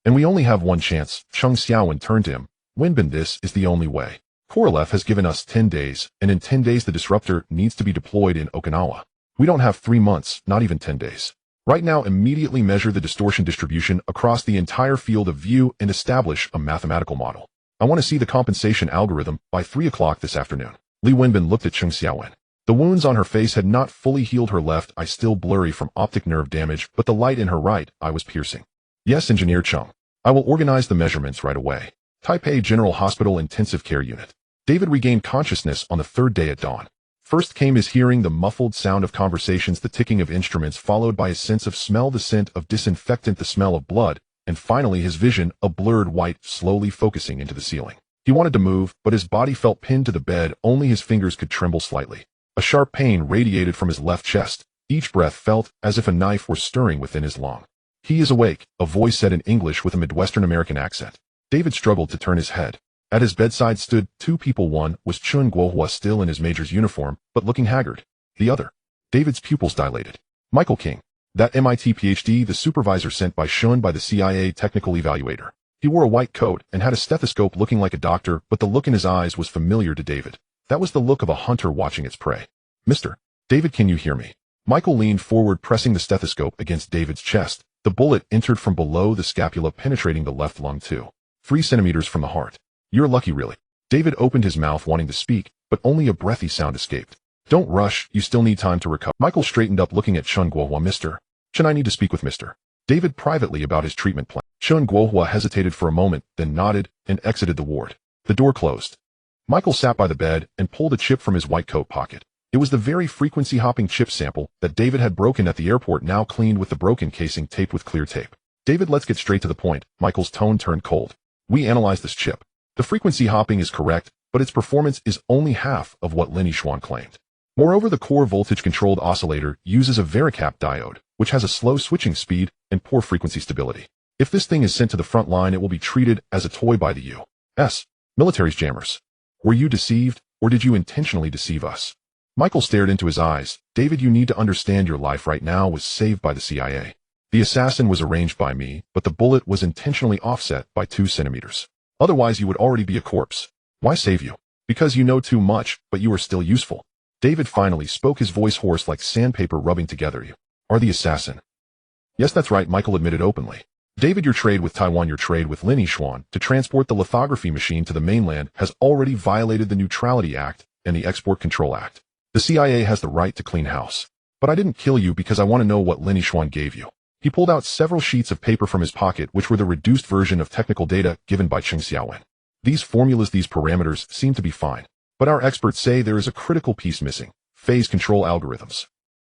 we only have one chance. Chung Xiaowen turned to him. Wenbin, this is the only way. Korolev has given us 10 days, and in 10 days the disruptor needs to be deployed in Okinawa. We don't have 3 months, not even 10 days. Right now, immediately measure the distortion distribution across the entire field of view and establish a mathematical model. I want to see the compensation algorithm by 3 o'clock this afternoon. Li Wenbin looked at Chung Xiaowen. The wounds on her face had not fully healed, her left eye still blurry from optic nerve damage, but the light in her right eye was piercing. Yes, Engineer Chung. I will organize the measurements right away. Taipei General Hospital Intensive Care Unit. David regained consciousness on the 3rd day at dawn. First came his hearing, the muffled sound of conversations, the ticking of instruments, followed by his sense of smell, the scent of disinfectant, the smell of blood, and finally his vision, a blurred white, slowly focusing into the ceiling. He wanted to move, but his body felt pinned to the bed. Only his fingers could tremble slightly. A sharp pain radiated from his left chest. Each breath felt as if a knife were stirring within his lung. He is awake, a voice said in English with a Midwestern American accent. David struggled to turn his head. At his bedside stood 2 people. One was Chun Guohua, still in his major's uniform, but looking haggard. The other. David's pupils dilated. Michael King. That MIT PhD, the supervisor sent by Shun by the CIA technical evaluator. He wore a white coat and had a stethoscope, looking like a doctor, but the look in his eyes was familiar to David. That was the look of a hunter watching its prey. Mr. David, can you hear me? Michael leaned forward, pressing the stethoscope against David's chest. The bullet entered from below the scapula, penetrating the left lung 3 centimeters from the heart. You're lucky, really. David opened his mouth, wanting to speak, but only a breathy sound escaped. Don't rush, you still need time to recover. Michael straightened up, looking at Chun Guohua. Mr. Chun, I need to speak with Mr. David privately about his treatment plan. Chun Guohua hesitated for a moment, then nodded and exited the ward. The door closed. Michael sat by the bed and pulled a chip from his white coat pocket. It was the very frequency-hopping chip sample that David had broken at the airport, now cleaned with the broken casing taped with clear tape. David, let's get straight to the point. Michael's tone turned cold. We analyzed this chip. The frequency hopping is correct, but its performance is only half of what Lin Yixuan claimed. Moreover, the core voltage-controlled oscillator uses a varicap diode, which has a slow switching speed and poor frequency stability. If this thing is sent to the front line, it will be treated as a toy by the U.S. military's jammers. Were you deceived, or did you intentionally deceive us? Michael stared into his eyes. David, you need to understand, your life right now was saved by the CIA. The assassin was arranged by me, but the bullet was intentionally offset by 2 centimeters. Otherwise, you would already be a corpse. Why save you? Because you know too much, but you are still useful. David finally spoke, his voice hoarse like sandpaper rubbing together. You are the assassin. Yes, that's right, Michael admitted openly. David, your trade with Taiwan, your trade with Lin Yixuan to transport the lithography machine to the mainland has already violated the Neutrality Act and the Export Control Act. The CIA has the right to clean house. But I didn't kill you because I want to know what Lin Yixuan gave you. He pulled out several sheets of paper from his pocket, which were the reduced version of technical data given by Chung Xiaowen. These formulas, these parameters seem to be fine. But our experts say there is a critical piece missing: phase control algorithms.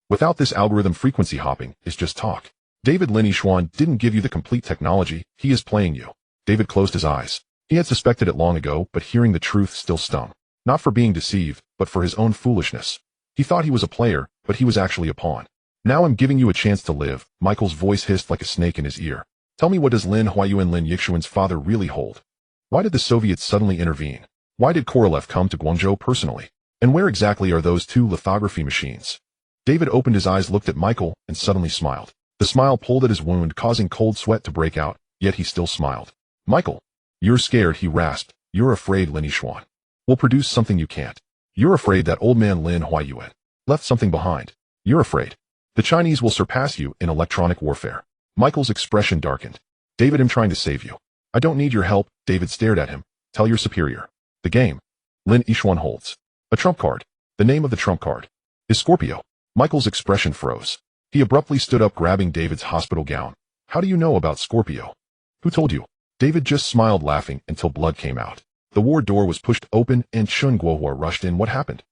Without this algorithm, frequency hopping is just talk. David, Lin Yixuan didn't give you the complete technology. He is playing you. David closed his eyes. He had suspected it long ago, but hearing the truth still stung. Not for being deceived, but for his own foolishness. He thought he was a player, but he was actually a pawn. Now I'm giving you a chance to live. Michael's voice hissed like a snake in his ear. Tell me, what does Lin Huayuan, Lin Yixuan's father, really hold? Why did the Soviets suddenly intervene? Why did Korolev come to Guangzhou personally? And where exactly are those 2 lithography machines? David opened his eyes, looked at Michael, and suddenly smiled. The smile pulled at his wound, causing cold sweat to break out, yet he still smiled. Michael, you're scared, he rasped. You're afraid Lin Yixuan will produce something you can't. You're afraid that old man Lin Huayuan left something behind. You're afraid the Chinese will surpass you in electronic warfare. Michael's expression darkened. David, I'm trying to save you. I don't need your help. David stared at him. Tell your superior. The game Lin Yixuan holds. A trump card. The name of the trump card is Scorpio. Michael's expression froze. He abruptly stood up, grabbing David's hospital gown. How do you know about Scorpio? Who told you? David just smiled, laughing until blood came out. The ward door was pushed open and Chun Guohua rushed in. What happened?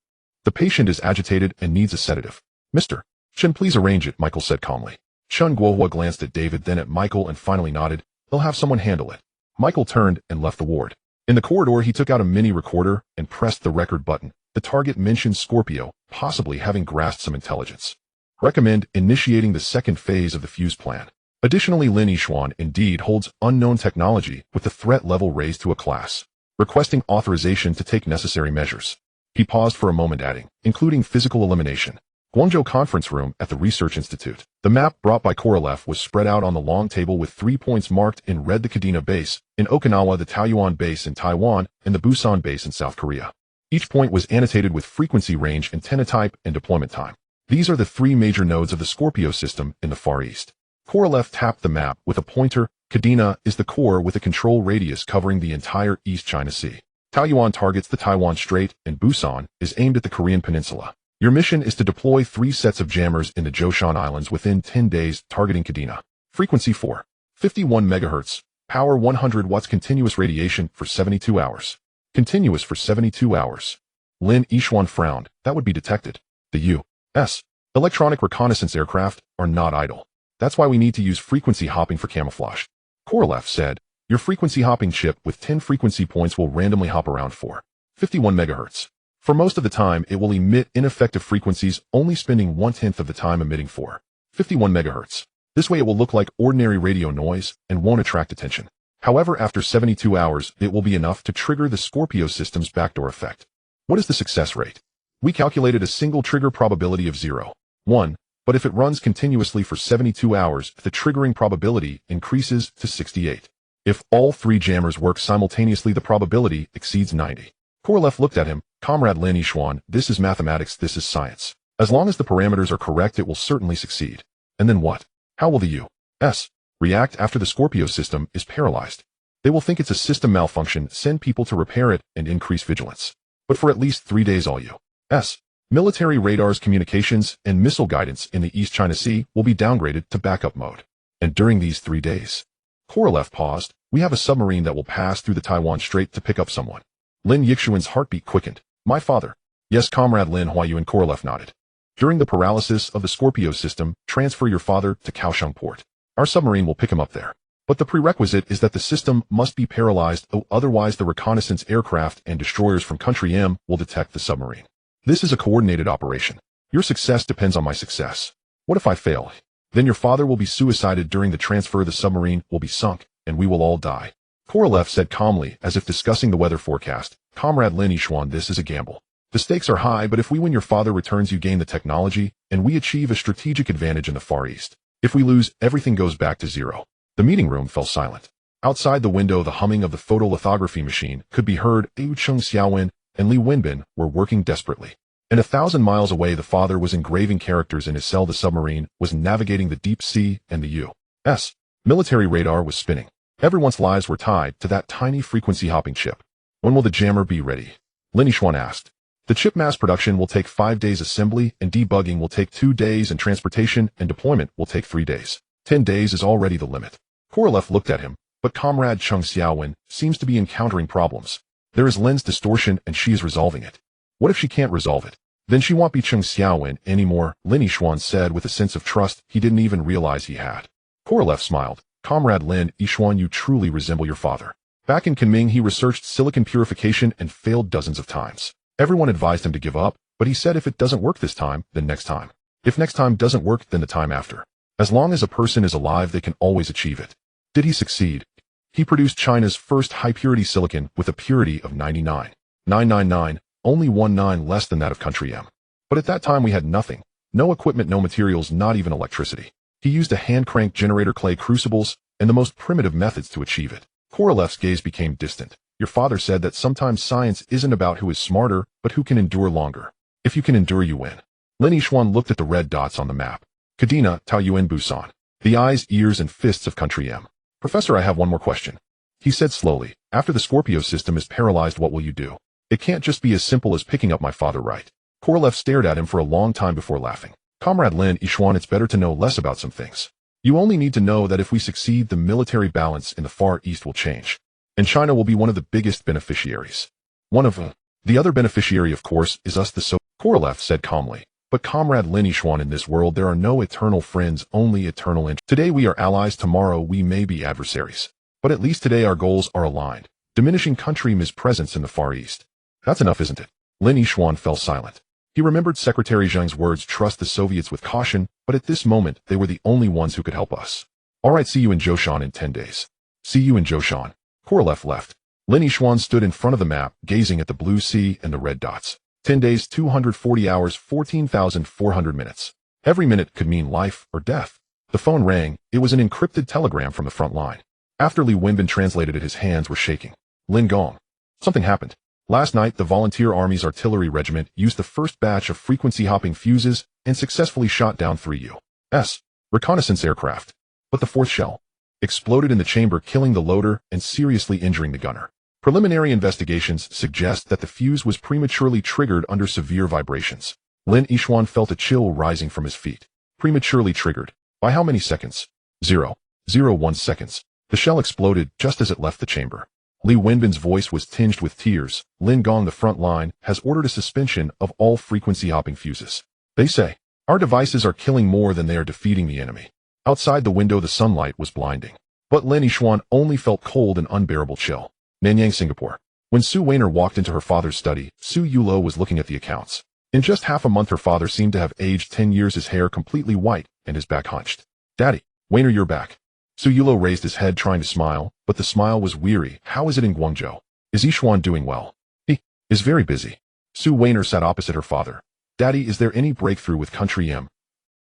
The patient is agitated and needs a sedative. Mr. Chen, please arrange it, Michael said calmly. Chun Guohua glanced at David, then at Michael, and finally nodded. They'll have someone handle it. Michael turned and left the ward. In the corridor, he took out a mini recorder and pressed the record button. The target mentioned Scorpio, possibly having grasped some intelligence. Recommend initiating the second phase of the fuse plan. Additionally, Lin Yixuan indeed holds unknown technology with the threat level raised to a class, requesting authorization to take necessary measures. He paused for a moment adding, including physical elimination. Guangzhou Conference Room at the Research Institute. The map brought by Korolev was spread out on the long table with 3 points marked in red: the Kadena base in Okinawa, the Taoyuan base in Taiwan, and the Busan base in South Korea. Each point was annotated with frequency range, antenna type, and deployment time. These are the 3 major nodes of the Scorpio system in the Far East. Korolev tapped the map with a pointer. Kadena is the core with a control radius covering the entire East China Sea. Taoyuan targets the Taiwan Strait, and Busan is aimed at the Korean Peninsula. Your mission is to deploy 3 sets of jammers in the Zhoushan Islands within 10 days, targeting Kadena. Frequency 451 MHz, power 100 watts, continuous radiation for 72 hours. Continuous for 72 hours. Lin Yixuan frowned. That would be detected. The U.S. electronic reconnaissance aircraft are not idle. That's why we need to use frequency hopping for camouflage. Korolev said, your frequency hopping chip with 10 frequency points will randomly hop around 451 MHz. For most of the time, it will emit ineffective frequencies, only spending 1/10 of the time emitting 451 MHz. This way it will look like ordinary radio noise and won't attract attention. However, after 72 hours, it will be enough to trigger the Scorpio system's backdoor effect. What is the success rate? We calculated a single trigger probability of 0.1, but if it runs continuously for 72 hours, the triggering probability increases to 68. If all 3 jammers work simultaneously, the probability exceeds 90. Korolev looked at him. Comrade Lin Yixuan, this is mathematics, this is science. As long as the parameters are correct, it will certainly succeed. And then what? How will the U.S. react after the Scorpio system is paralyzed? They will think it's a system malfunction, send people to repair it, and increase vigilance. But for at least 3 days, all U.S. military radars, communications, and missile guidance in the East China Sea will be downgraded to backup mode. And during these 3 days, Korolev paused, we have a submarine that will pass through the Taiwan Strait to pick up someone. Lin Yixuan's heartbeat quickened. My father. Yes, Comrade Lin Huayuan. Korolev nodded. During the paralysis of the Scorpio system, transfer your father to Kaohsiung port. Our submarine will pick him up there. But the prerequisite is that the system must be paralyzed, otherwise the reconnaissance aircraft and destroyers from Country M will detect the submarine. This is a coordinated operation. Your success depends on my success. What if I fail? Then your father will be suicided during the transfer, the submarine will be sunk, and we will all die. Korolev said calmly, as if discussing the weather forecast. Comrade Lin Yixuan, this is a gamble. The stakes are high, but if we win, your father returns, you gain the technology, and we achieve a strategic advantage in the Far East. If we lose, everything goes back to 0. The meeting room fell silent. Outside the window, the humming of the photolithography machine could be heard. Yu Chung Xiaowen and Li Wenbin were working desperately. And 1,000 miles away, the father was engraving characters in his cell. The submarine was navigating the deep sea, and the U.S. military radar was spinning. Everyone's lives were tied to that tiny frequency hopping chip. When will the jammer be ready? Lin Yixuan asked. The chip mass production will take 5 days, assembly and debugging will take 2 days, and transportation and deployment will take 3 days. 10 days is already the limit. Korolev looked at him, but Comrade Chung Xiaowen seems to be encountering problems. There is lens distortion and she is resolving it. What if she can't resolve it? Then she won't be Chung Xiaowen anymore, Lin Yixuan said with a sense of trust he didn't even realize he had. Korolev smiled. Comrade Lin Yixuan, you truly resemble your father. Back in Kunming, he researched silicon purification and failed dozens of times. Everyone advised him to give up, but he said if it doesn't work this time, then next time. If next time doesn't work, then the time after. As long as a person is alive, they can always achieve it. Did he succeed? He produced China's first high-purity silicon with a purity of 99.999, only 19 less than that of Country M. But at that time we had nothing. No equipment, no materials, not even electricity. He used a hand-crank generator, clay crucibles, and the most primitive methods to achieve it. Korolev's gaze became distant. Your father said that sometimes science isn't about who is smarter, but who can endure longer. If you can endure, you win. Lin Yixuan looked at the red dots on the map. Kadena, Taoyuan, Busan. The eyes, ears, and fists of Country M. Professor, I have one more question. He said slowly. After the Scorpio system is paralyzed, what will you do? It can't just be as simple as picking up my father, right? Korolev stared at him for a long time before laughing. Comrade Lin Yixuan, it's better to know less about some things. You only need to know that if we succeed, the military balance in the Far East will change. And China will be one of the biggest beneficiaries. One of them. The other beneficiary, of course, is us, the Korolev said calmly. But Comrade Lin Yixuan, in this world there are no eternal friends, only eternal interests. Today we are allies, tomorrow we may be adversaries. But at least today our goals are aligned. Diminishing Country M's presence in the Far East. That's enough, isn't it? Lin Yixuan fell silent. He remembered Secretary Zhang's words, trust the Soviets with caution, but at this moment they were the only ones who could help us. Alright, see you in Zhoushan in 10 days. See you in Zhoushan. Korolev left. Lin Yixuan stood in front of the map, gazing at the blue sea and the red dots. 10 days, 240 hours, 14,400 minutes. Every minute could mean life or death. The phone rang. It was an encrypted telegram from the front line. After Li Wenbin translated it, his hands were shaking. Lin Gong. Something happened. Last night, the Volunteer Army's artillery regiment used the first batch of frequency-hopping fuses and successfully shot down 3 U.S. reconnaissance aircraft. But the fourth shell exploded in the chamber, killing the loader and seriously injuring the gunner. Preliminary investigations suggest that the fuse was prematurely triggered under severe vibrations. Lin Yixuan felt a chill rising from his feet. Prematurely triggered. By how many seconds? 0.01 seconds. The shell exploded just as it left the chamber. Li Wenbin's voice was tinged with tears. Lin Gong, the front line, has ordered a suspension of all frequency-hopping fuses. They say, our devices are killing more than they are defeating the enemy. Outside the window, the sunlight was blinding. But Lin Yixuan only felt cold and unbearable chill. Nanyang, Singapore. When Su Weiner walked into her father's study, Su Yulo was looking at the accounts. In just half a month, her father seemed to have aged 10 years, his hair completely white and his back hunched. Daddy, Weiner, you're back. Su Yulo raised his head, trying to smile, but the smile was weary. How is it in Guangzhou? Is Yixuan doing well? He is very busy. Su Weiner sat opposite her father. Daddy, is there any breakthrough with Country M?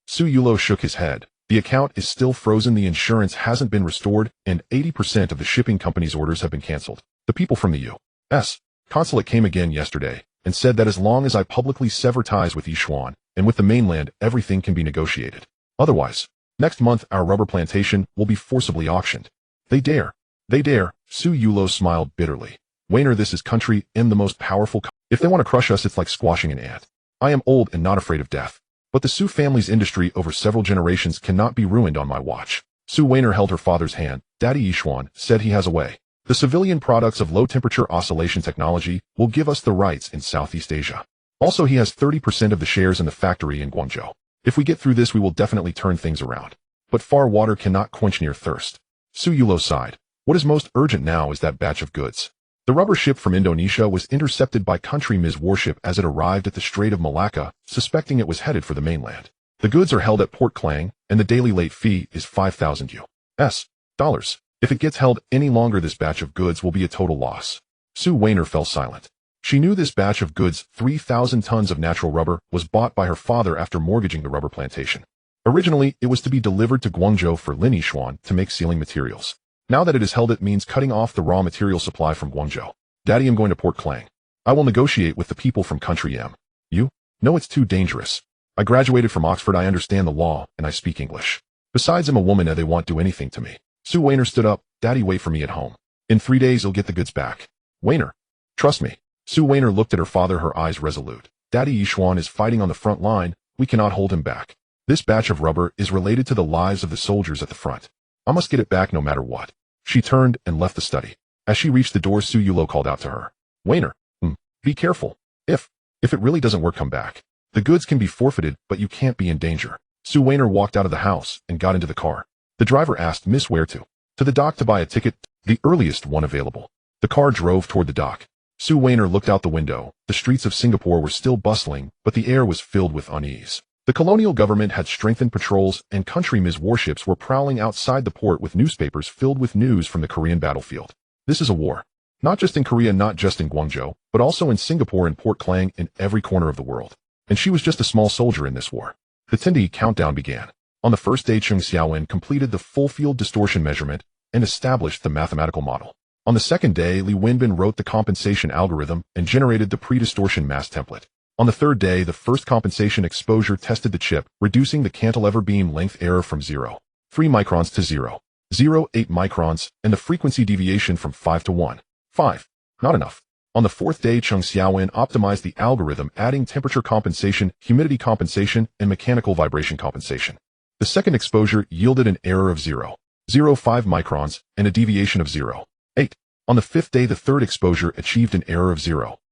Su Yulo shook his head. The account is still frozen, the insurance hasn't been restored, and 80% of the shipping company's orders have been cancelled. The people from the U.S. consulate came again yesterday and said that as long as I publicly sever ties with Yixuan and with the mainland, everything can be negotiated. Otherwise, next month our rubber plantation will be forcibly auctioned. They dare. They dare. Su Yulo smiled bitterly. Weiner, this is Country M, the most powerful. If they want to crush us, it's like squashing an ant. I am old and not afraid of death. But the Su family's industry over several generations cannot be ruined on my watch. Su Weiner held her father's hand. Daddy, Yixuan said he has a way. The civilian products of low-temperature oscillation technology will give us the rights in Southeast Asia. Also, he has 30% of the shares in the factory in Guangzhou. If we get through this, we will definitely turn things around. But far water cannot quench near thirst. Su Yulo sighed. What is most urgent now is that batch of goods. The rubber ship from Indonesia was intercepted by Country M's warship as it arrived at the Strait of Malacca, suspecting it was headed for the mainland. The goods are held at Port Klang, and the daily late fee is 5,000 U.S. dollars. If it gets held any longer, this batch of goods will be a total loss. Su Weiner fell silent. She knew this batch of goods, 3,000 tons of natural rubber, was bought by her father after mortgaging the rubber plantation. Originally, it was to be delivered to Guangzhou for Lin Yixuan to make sealing materials. Now that it is held, it means cutting off the raw material supply from Guangzhou. Daddy, I'm going to Port Klang. I will negotiate with the people from Country M. You? No, it's too dangerous. I graduated from Oxford, I understand the law, and I speak English. Besides, I'm a woman and they won't do anything to me. Su Weiner stood up. Daddy, wait for me at home. In 3 days, you'll get the goods back. Weiner. Trust me. Su Weiner looked at her father, her eyes resolute. Daddy, Yixuan is fighting on the front line. We cannot hold him back. This batch of rubber is related to the lives of the soldiers at the front. I must get it back no matter what. She turned and left the study. As she reached the door, Su Yulo called out to her. Weiner, be careful. If it really doesn't work, come back. The goods can be forfeited, but you can't be in danger. Su Weiner walked out of the house and got into the car. The driver asked, Miss, where to? To the dock to buy a ticket, the earliest one available. The car drove toward the dock. Su Weiner looked out the window. The streets of Singapore were still bustling, but the air was filled with unease. The colonial government had strengthened patrols, and Country M's warships were prowling outside the port with newspapers filled with news from the Korean battlefield. This is a war. Not just in Korea, not just in Guangzhou, but also in Singapore and Port Klang, in every corner of the world. And she was just a small soldier in this war. The 10-day countdown began. On the first day, Chung Xiaowen completed the full field distortion measurement and established the mathematical model. On the second day, Li Wenbin wrote the compensation algorithm and generated the pre-distortion mass template. On the third day, the first compensation exposure tested the chip, reducing the cantilever beam length error from 0.3 microns to 0.08 microns, and the frequency deviation from 5 to 1.5. Not enough. On the fourth day, Chung Xiaowen optimized the algorithm, adding temperature compensation, humidity compensation, and mechanical vibration compensation. The second exposure yielded an error of 0.05 microns and a deviation of 0.8. On the fifth day, the third exposure achieved an error of 0.03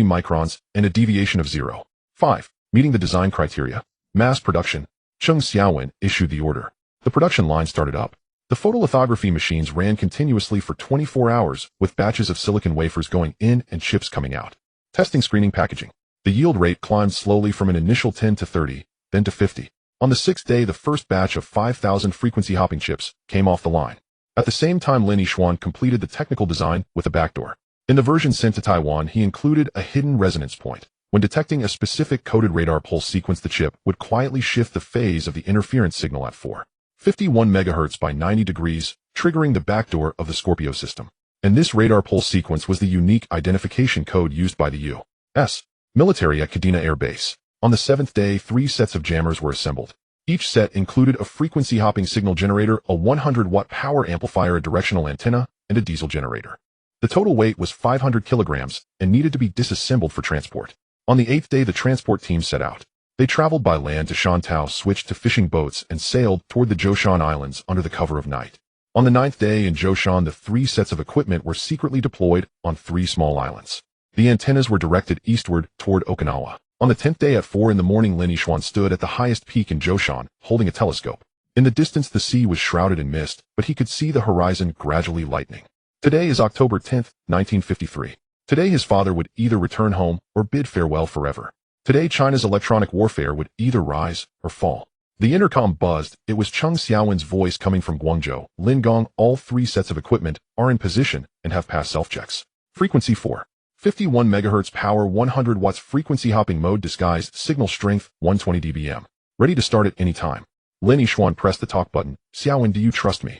microns and a deviation of 0.5. Meeting the design criteria. Mass production. Chung Xiaowen issued the order. The production line started up. The photolithography machines ran continuously for 24 hours, with batches of silicon wafers going in and chips coming out. Testing, screening, packaging. The yield rate climbed slowly from an initial 10 to 30, then to 50. On the sixth day, the first batch of 5,000 frequency hopping chips came off the line. At the same time, Lin Yixuan completed the technical design with a backdoor. In the version sent to Taiwan, he included a hidden resonance point. When detecting a specific coded radar pulse sequence, the chip would quietly shift the phase of the interference signal at 451 MHz by 90 degrees, triggering the backdoor of the Scorpio system. And this radar pulse sequence was the unique identification code used by the U.S. military at Kadena Air Base. On the seventh day, 3 sets of jammers were assembled. Each set included a frequency hopping signal generator, a 100-watt power amplifier, a directional antenna, and a diesel generator. The total weight was 500 kilograms and needed to be disassembled for transport. On the 8th day, the transport team set out. They traveled by land to Shantou, switched to fishing boats, and sailed toward the Zhoushan Islands under the cover of night. On the 9th day in Zhoushan, the 3 sets of equipment were secretly deployed on 3 small islands. The antennas were directed eastward toward Okinawa. On the 10th day at 4 in the morning, Lin Yixuan stood at the highest peak in Zhoushan, holding a telescope. In the distance, the sea was shrouded in mist, but he could see the horizon gradually lightening. Today is October 10th, 1953. Today his father would either return home or bid farewell forever. Today China's electronic warfare would either rise or fall. The intercom buzzed. It was Cheng Xiaowen's voice coming from Guangzhou. Lin Gong, all 3 sets of equipment are in position and have passed self-checks. Frequency 451 MHz, power 100 watts, frequency hopping mode, disguised, signal strength 120 dBm. Ready to start at any time. Lin Yixuan pressed the talk button. Xiaowen, do you trust me?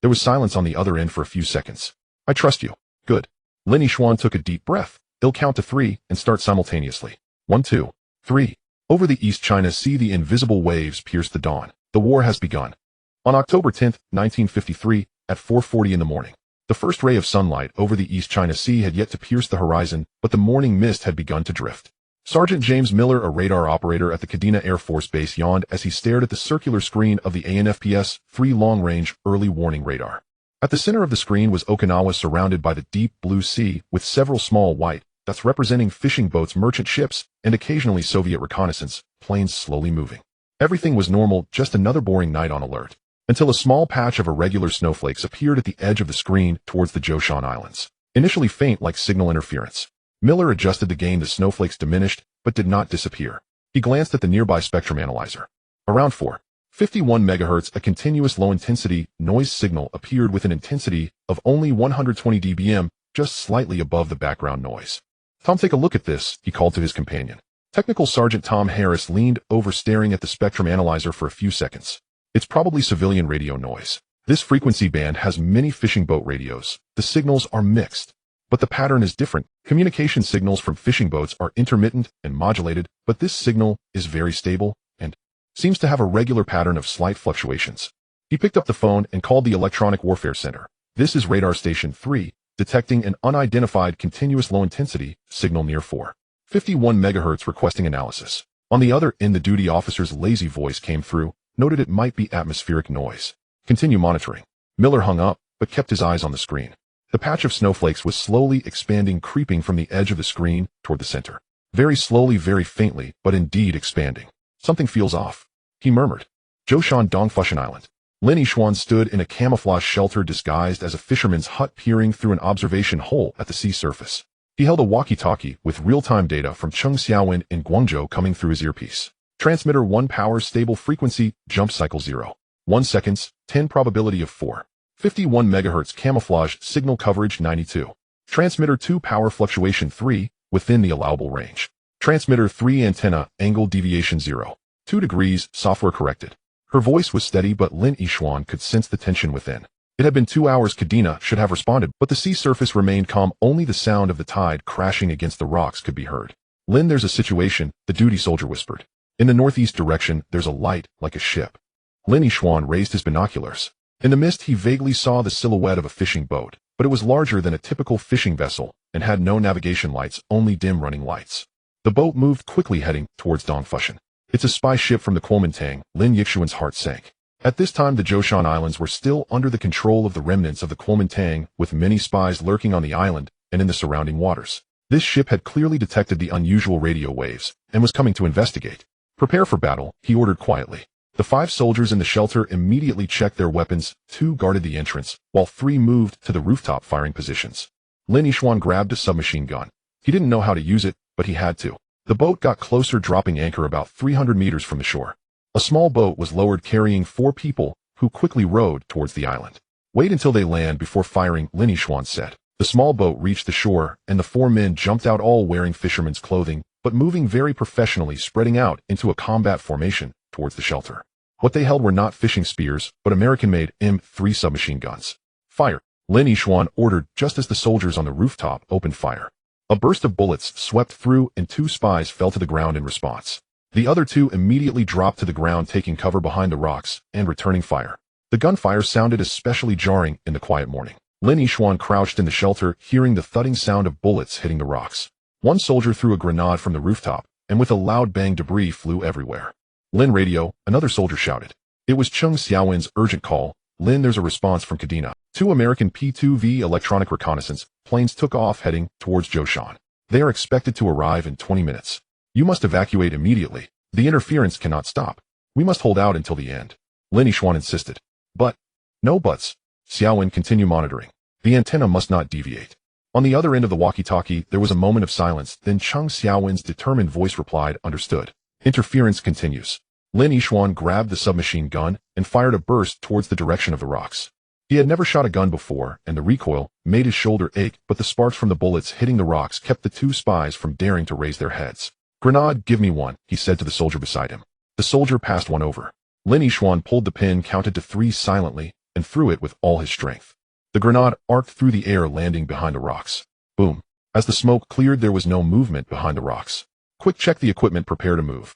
There was silence on the other end for a few seconds. I trust you. Good. Lin Yixuan took a deep breath. They'll count to 3 and start simultaneously. 1, 2, 3. Over the East China Sea, the invisible waves pierced the dawn. The war has begun. On October 10th, 1953, at 4:40 in the morning, the first ray of sunlight over the East China Sea had yet to pierce the horizon, but the morning mist had begun to drift. Sergeant James Miller, a radar operator at the Kadena Air Force Base, yawned as he stared at the circular screen of the ANFPS-3 long-range early warning radar. At the center of the screen was Okinawa, surrounded by the deep blue sea, with several small white dots representing fishing boats, merchant ships, and occasionally Soviet reconnaissance planes slowly moving. Everything was normal, just another boring night on alert, until a small patch of irregular snowflakes appeared at the edge of the screen towards the Zhoushan Islands. Initially faint like signal interference. Miller adjusted the gain. The snowflakes diminished, but did not disappear. He glanced at the nearby spectrum analyzer. Around 451 MHz, a continuous low-intensity noise signal appeared with an intensity of only 120 dBm, just slightly above the background noise. Tom, take a look at this, he called to his companion. Technical Sergeant Tom Harris leaned over, staring at the spectrum analyzer for a few seconds. It's probably civilian radio noise. This frequency band has many fishing boat radios. The signals are mixed, but the pattern is different. Communication signals from fishing boats are intermittent and modulated, but this signal is very stable and seems to have a regular pattern of slight fluctuations. He picked up the phone and called the Electronic Warfare Center. This is Radar Station 3, detecting an unidentified continuous low-intensity signal near 451 MHz, requesting analysis. On the other end, the duty officer's lazy voice came through, noted it might be atmospheric noise. Continue monitoring. Miller hung up, but kept his eyes on the screen. The patch of snowflakes was slowly expanding, creeping from the edge of the screen toward the center. Very slowly, very faintly, but indeed expanding. Something feels off, he murmured. Zhoushan, Dongfushan Island. Lin Yixuan stood in a camouflage shelter disguised as a fisherman's hut, peering through an observation hole at the sea surface. He held a walkie-talkie with real-time data from Cheng Xiaowen in Guangzhou coming through his earpiece. Transmitter 1, power stable, frequency, jump cycle 0. 1 seconds, 10, probability of 451 MHz, camouflage, signal coverage 92. Transmitter 2, power fluctuation 3, within the allowable range. Transmitter 3, antenna, angle deviation 0. 2 degrees, software corrected. Her voice was steady, but Lin Yixuan could sense the tension within. It had been 2 hours. Kadena should have responded, but the sea surface remained calm. Only the sound of the tide crashing against the rocks could be heard. Lin, there's a situation, the duty soldier whispered. In the northeast direction, there's a light, like a ship. Lin Yixuan raised his binoculars. In the mist, he vaguely saw the silhouette of a fishing boat, but it was larger than a typical fishing vessel and had no navigation lights, only dim running lights. The boat moved quickly, heading towards Dongfushan. It's a spy ship from the Kuomintang. Lin Yixuan's heart sank. At this time, the Zhoushan Islands were still under the control of the remnants of the Kuomintang, with many spies lurking on the island and in the surrounding waters. This ship had clearly detected the unusual radio waves and was coming to investigate. Prepare for battle, he ordered quietly. The 5 soldiers in the shelter immediately checked their weapons. 2 guarded the entrance, while 3 moved to the rooftop firing positions. Lin Yixuan grabbed a submachine gun. He didn't know how to use it, but he had to. The boat got closer, dropping anchor about 300 meters from the shore. A small boat was lowered carrying 4 people, who quickly rowed towards the island. Wait until they land before firing, Lin Yixuan said. The small boat reached the shore, and the 4 men jumped out, all wearing fishermen's clothing, but moving very professionally, spreading out into a combat formation towards the shelter. What they held were not fishing spears, but American-made M3 submachine guns. Fire! Lin Yixuan ordered just as the soldiers on the rooftop opened fire. A burst of bullets swept through, and 2 spies fell to the ground in response. The other 2 immediately dropped to the ground, taking cover behind the rocks and returning fire. The gunfire sounded especially jarring in the quiet morning. Lin Yixuan crouched in the shelter, hearing the thudding sound of bullets hitting the rocks. One soldier threw a grenade from the rooftop, and with a loud bang, debris flew everywhere. Lin, radio, another soldier shouted. It was Cheng Xiaowen's urgent call. Lin, there's a response from Kadena. 2 American P-2V electronic reconnaissance planes took off heading towards Zhoushan. They are expected to arrive in 20 minutes. You must evacuate immediately. The interference cannot stop. We must hold out until the end. Lin Yixuan insisted. But, no buts. Xiaowen, continue monitoring. The antenna must not deviate. On the other end of the walkie-talkie, there was a moment of silence, then Cheng Xiaowen's determined voice replied, understood. Interference continues. Lin Yixuan grabbed the submachine gun and fired a burst towards the direction of the rocks. He had never shot a gun before, and the recoil made his shoulder ache, but the sparks from the bullets hitting the rocks kept the 2 spies from daring to raise their heads. Grenade, give me one, he said to the soldier beside him. The soldier passed one over. Lin Yixuan pulled the pin, counted to 3 silently, and threw it with all his strength. The grenade arced through the air, landing behind the rocks. Boom. As the smoke cleared, there was no movement behind the rocks. Quick, check the equipment, prepare to move.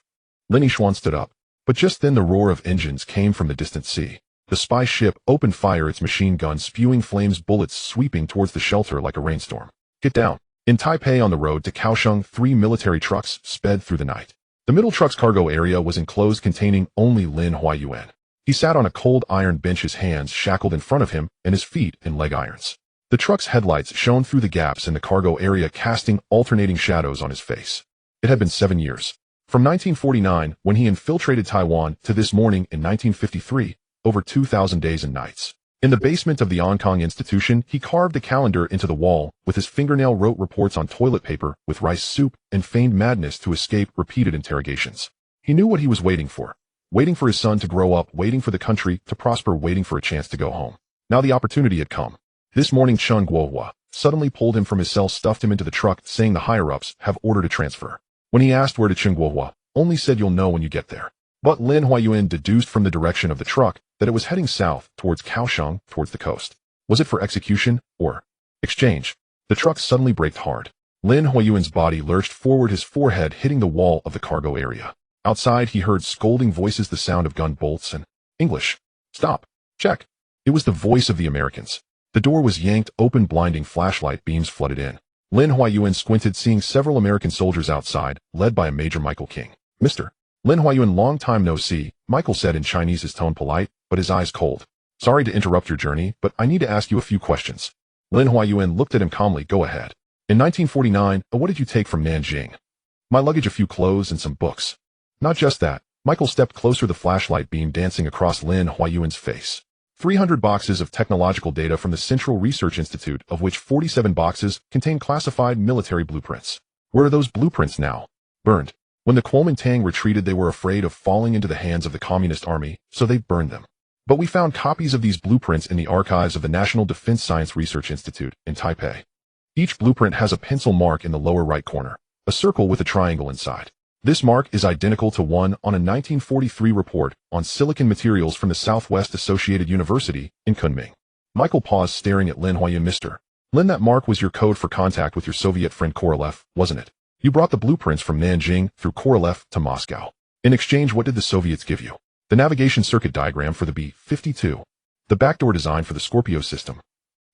Lin Yixuan stood up. But just then the roar of engines came from the distant sea. The spy ship opened fire, its machine gun spewing flames, bullets sweeping towards the shelter like a rainstorm. Get down. In Taipei, on the road to Kaohsiung, 3 military trucks sped through the night. The middle truck's cargo area was enclosed, containing only Lin Huayuan. He sat on a cold iron bench, his hands shackled in front of him and his feet in leg irons. The truck's headlights shone through the gaps in the cargo area, casting alternating shadows on his face. It had been 7 years. From 1949, when he infiltrated Taiwan, to this morning in 1953, over 2,000 days and nights. In the basement of the Hong Kong institution, he carved a calendar into the wall. With his fingernail wrote reports on toilet paper with rice soup and feigned madness to escape repeated interrogations. He knew what he was waiting for. Waiting for his son to grow up, waiting for the country to prosper, waiting for a chance to go home. Now the opportunity had come. This morning Chen Guohua suddenly pulled him from his cell, stuffed him into the truck, saying the higher-ups have ordered a transfer. When he asked where to, Chen Guohua only said, you'll know when you get there. But Lin Huayuan deduced from the direction of the truck that it was heading south towards Kaohsiung, towards the coast. Was it for execution or exchange? The truck suddenly braked hard. Lin Huayuan's body lurched forward, his forehead hitting the wall of the cargo area. Outside, he heard scolding voices, the sound of gun bolts and English. Stop. Check. It was the voice of the Americans. The door was yanked open, blinding flashlight beams flooded in. Lin Huayuan squinted, seeing several American soldiers outside, led by a Major Michael King. Mr. Lin Huayuan, long time no see, Michael said in Chinese, his tone polite, but his eyes cold. Sorry to interrupt your journey, but I need to ask you a few questions. Lin Huayuan looked at him calmly. Go ahead. In 1949, what did you take from Nanjing? My luggage, a few clothes, and some books. Not just that. Michael stepped closer, the flashlight beam dancing across Lin Huayuan's face. 300 boxes of technological data from the Central Research Institute, of which 47 boxes contain classified military blueprints. Where are those blueprints now? Burned. When the Kuomintang retreated, they were afraid of falling into the hands of the Communist Army, so they burned them. But we found copies of these blueprints in the archives of the National Defense Science Research Institute in Taipei. Each blueprint has a pencil mark in the lower right corner, a circle with a triangle inside. This mark is identical to one on a 1943 report on silicon materials from the Southwest Associated University in Kunming. Michael paused, staring at Lin Huayuan. Mr. Lin, that mark was your code for contact with your Soviet friend Korolev, wasn't it? You brought the blueprints from Nanjing through Korolev to Moscow. In exchange, what did the Soviets give you? The navigation circuit diagram for the B-52. The backdoor design for the Scorpio system.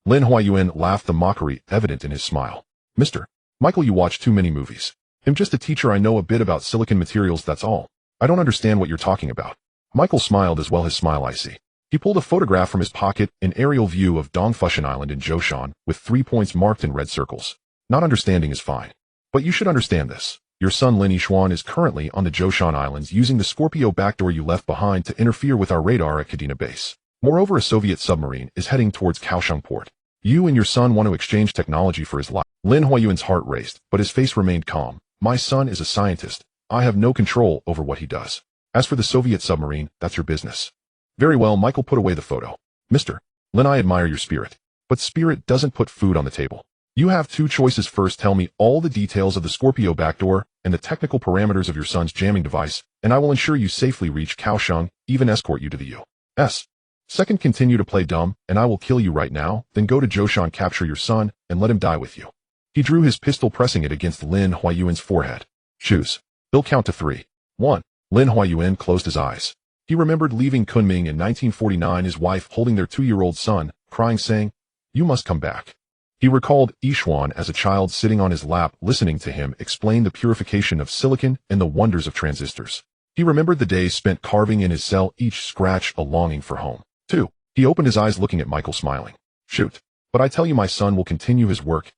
Lin Huayuan laughed, the mockery evident in his smile. Mr. Michael, you watch too many movies. I'm just a teacher. I know a bit about silicon materials, that's all. I don't understand what you're talking about. Michael smiled, as well his smile icy. He pulled a photograph from his pocket, an aerial view of Dongfushan Island in Zhoushan, with 3 points marked in red circles. Not understanding is fine. But you should understand this. Your son Lin Yixuan is currently on the Zhoushan Islands using the Scorpio backdoor you left behind to interfere with our radar at Kadena Base. Moreover, a Soviet submarine is heading towards Kaohsiung port. You and your son want to exchange technology for his life. Lin Huayuan's heart raced, but his face remained calm. My son is a scientist. I have no control over what he does. As for the Soviet submarine, that's your business. Very well, Michael put away the photo. Mr. Lin, I admire your spirit. But spirit doesn't put food on the table. You have two choices. First, tell me all the details of the Scorpio backdoor and the technical parameters of your son's jamming device, and I will ensure you safely reach Kaohsiung, even escort you to the U.S. Second, continue to play dumb, and I will kill you right now, then go to Zhoushan, capture your son, and let him die with you. He drew his pistol, pressing it against Lin Huayuan's forehead. Choose. He'll count to 3. 1. Lin Huayuan closed his eyes. He remembered leaving Kunming in 1949, his wife holding their 2-year-old son, crying, saying, "You must come back." He recalled Yishuan as a child sitting on his lap, listening to him explain the purification of silicon and the wonders of transistors. He remembered the days spent carving in his cell, each scratch a longing for home. 2. He opened his eyes, looking at Michael, smiling. Shoot. But I tell you, my son will continue his work.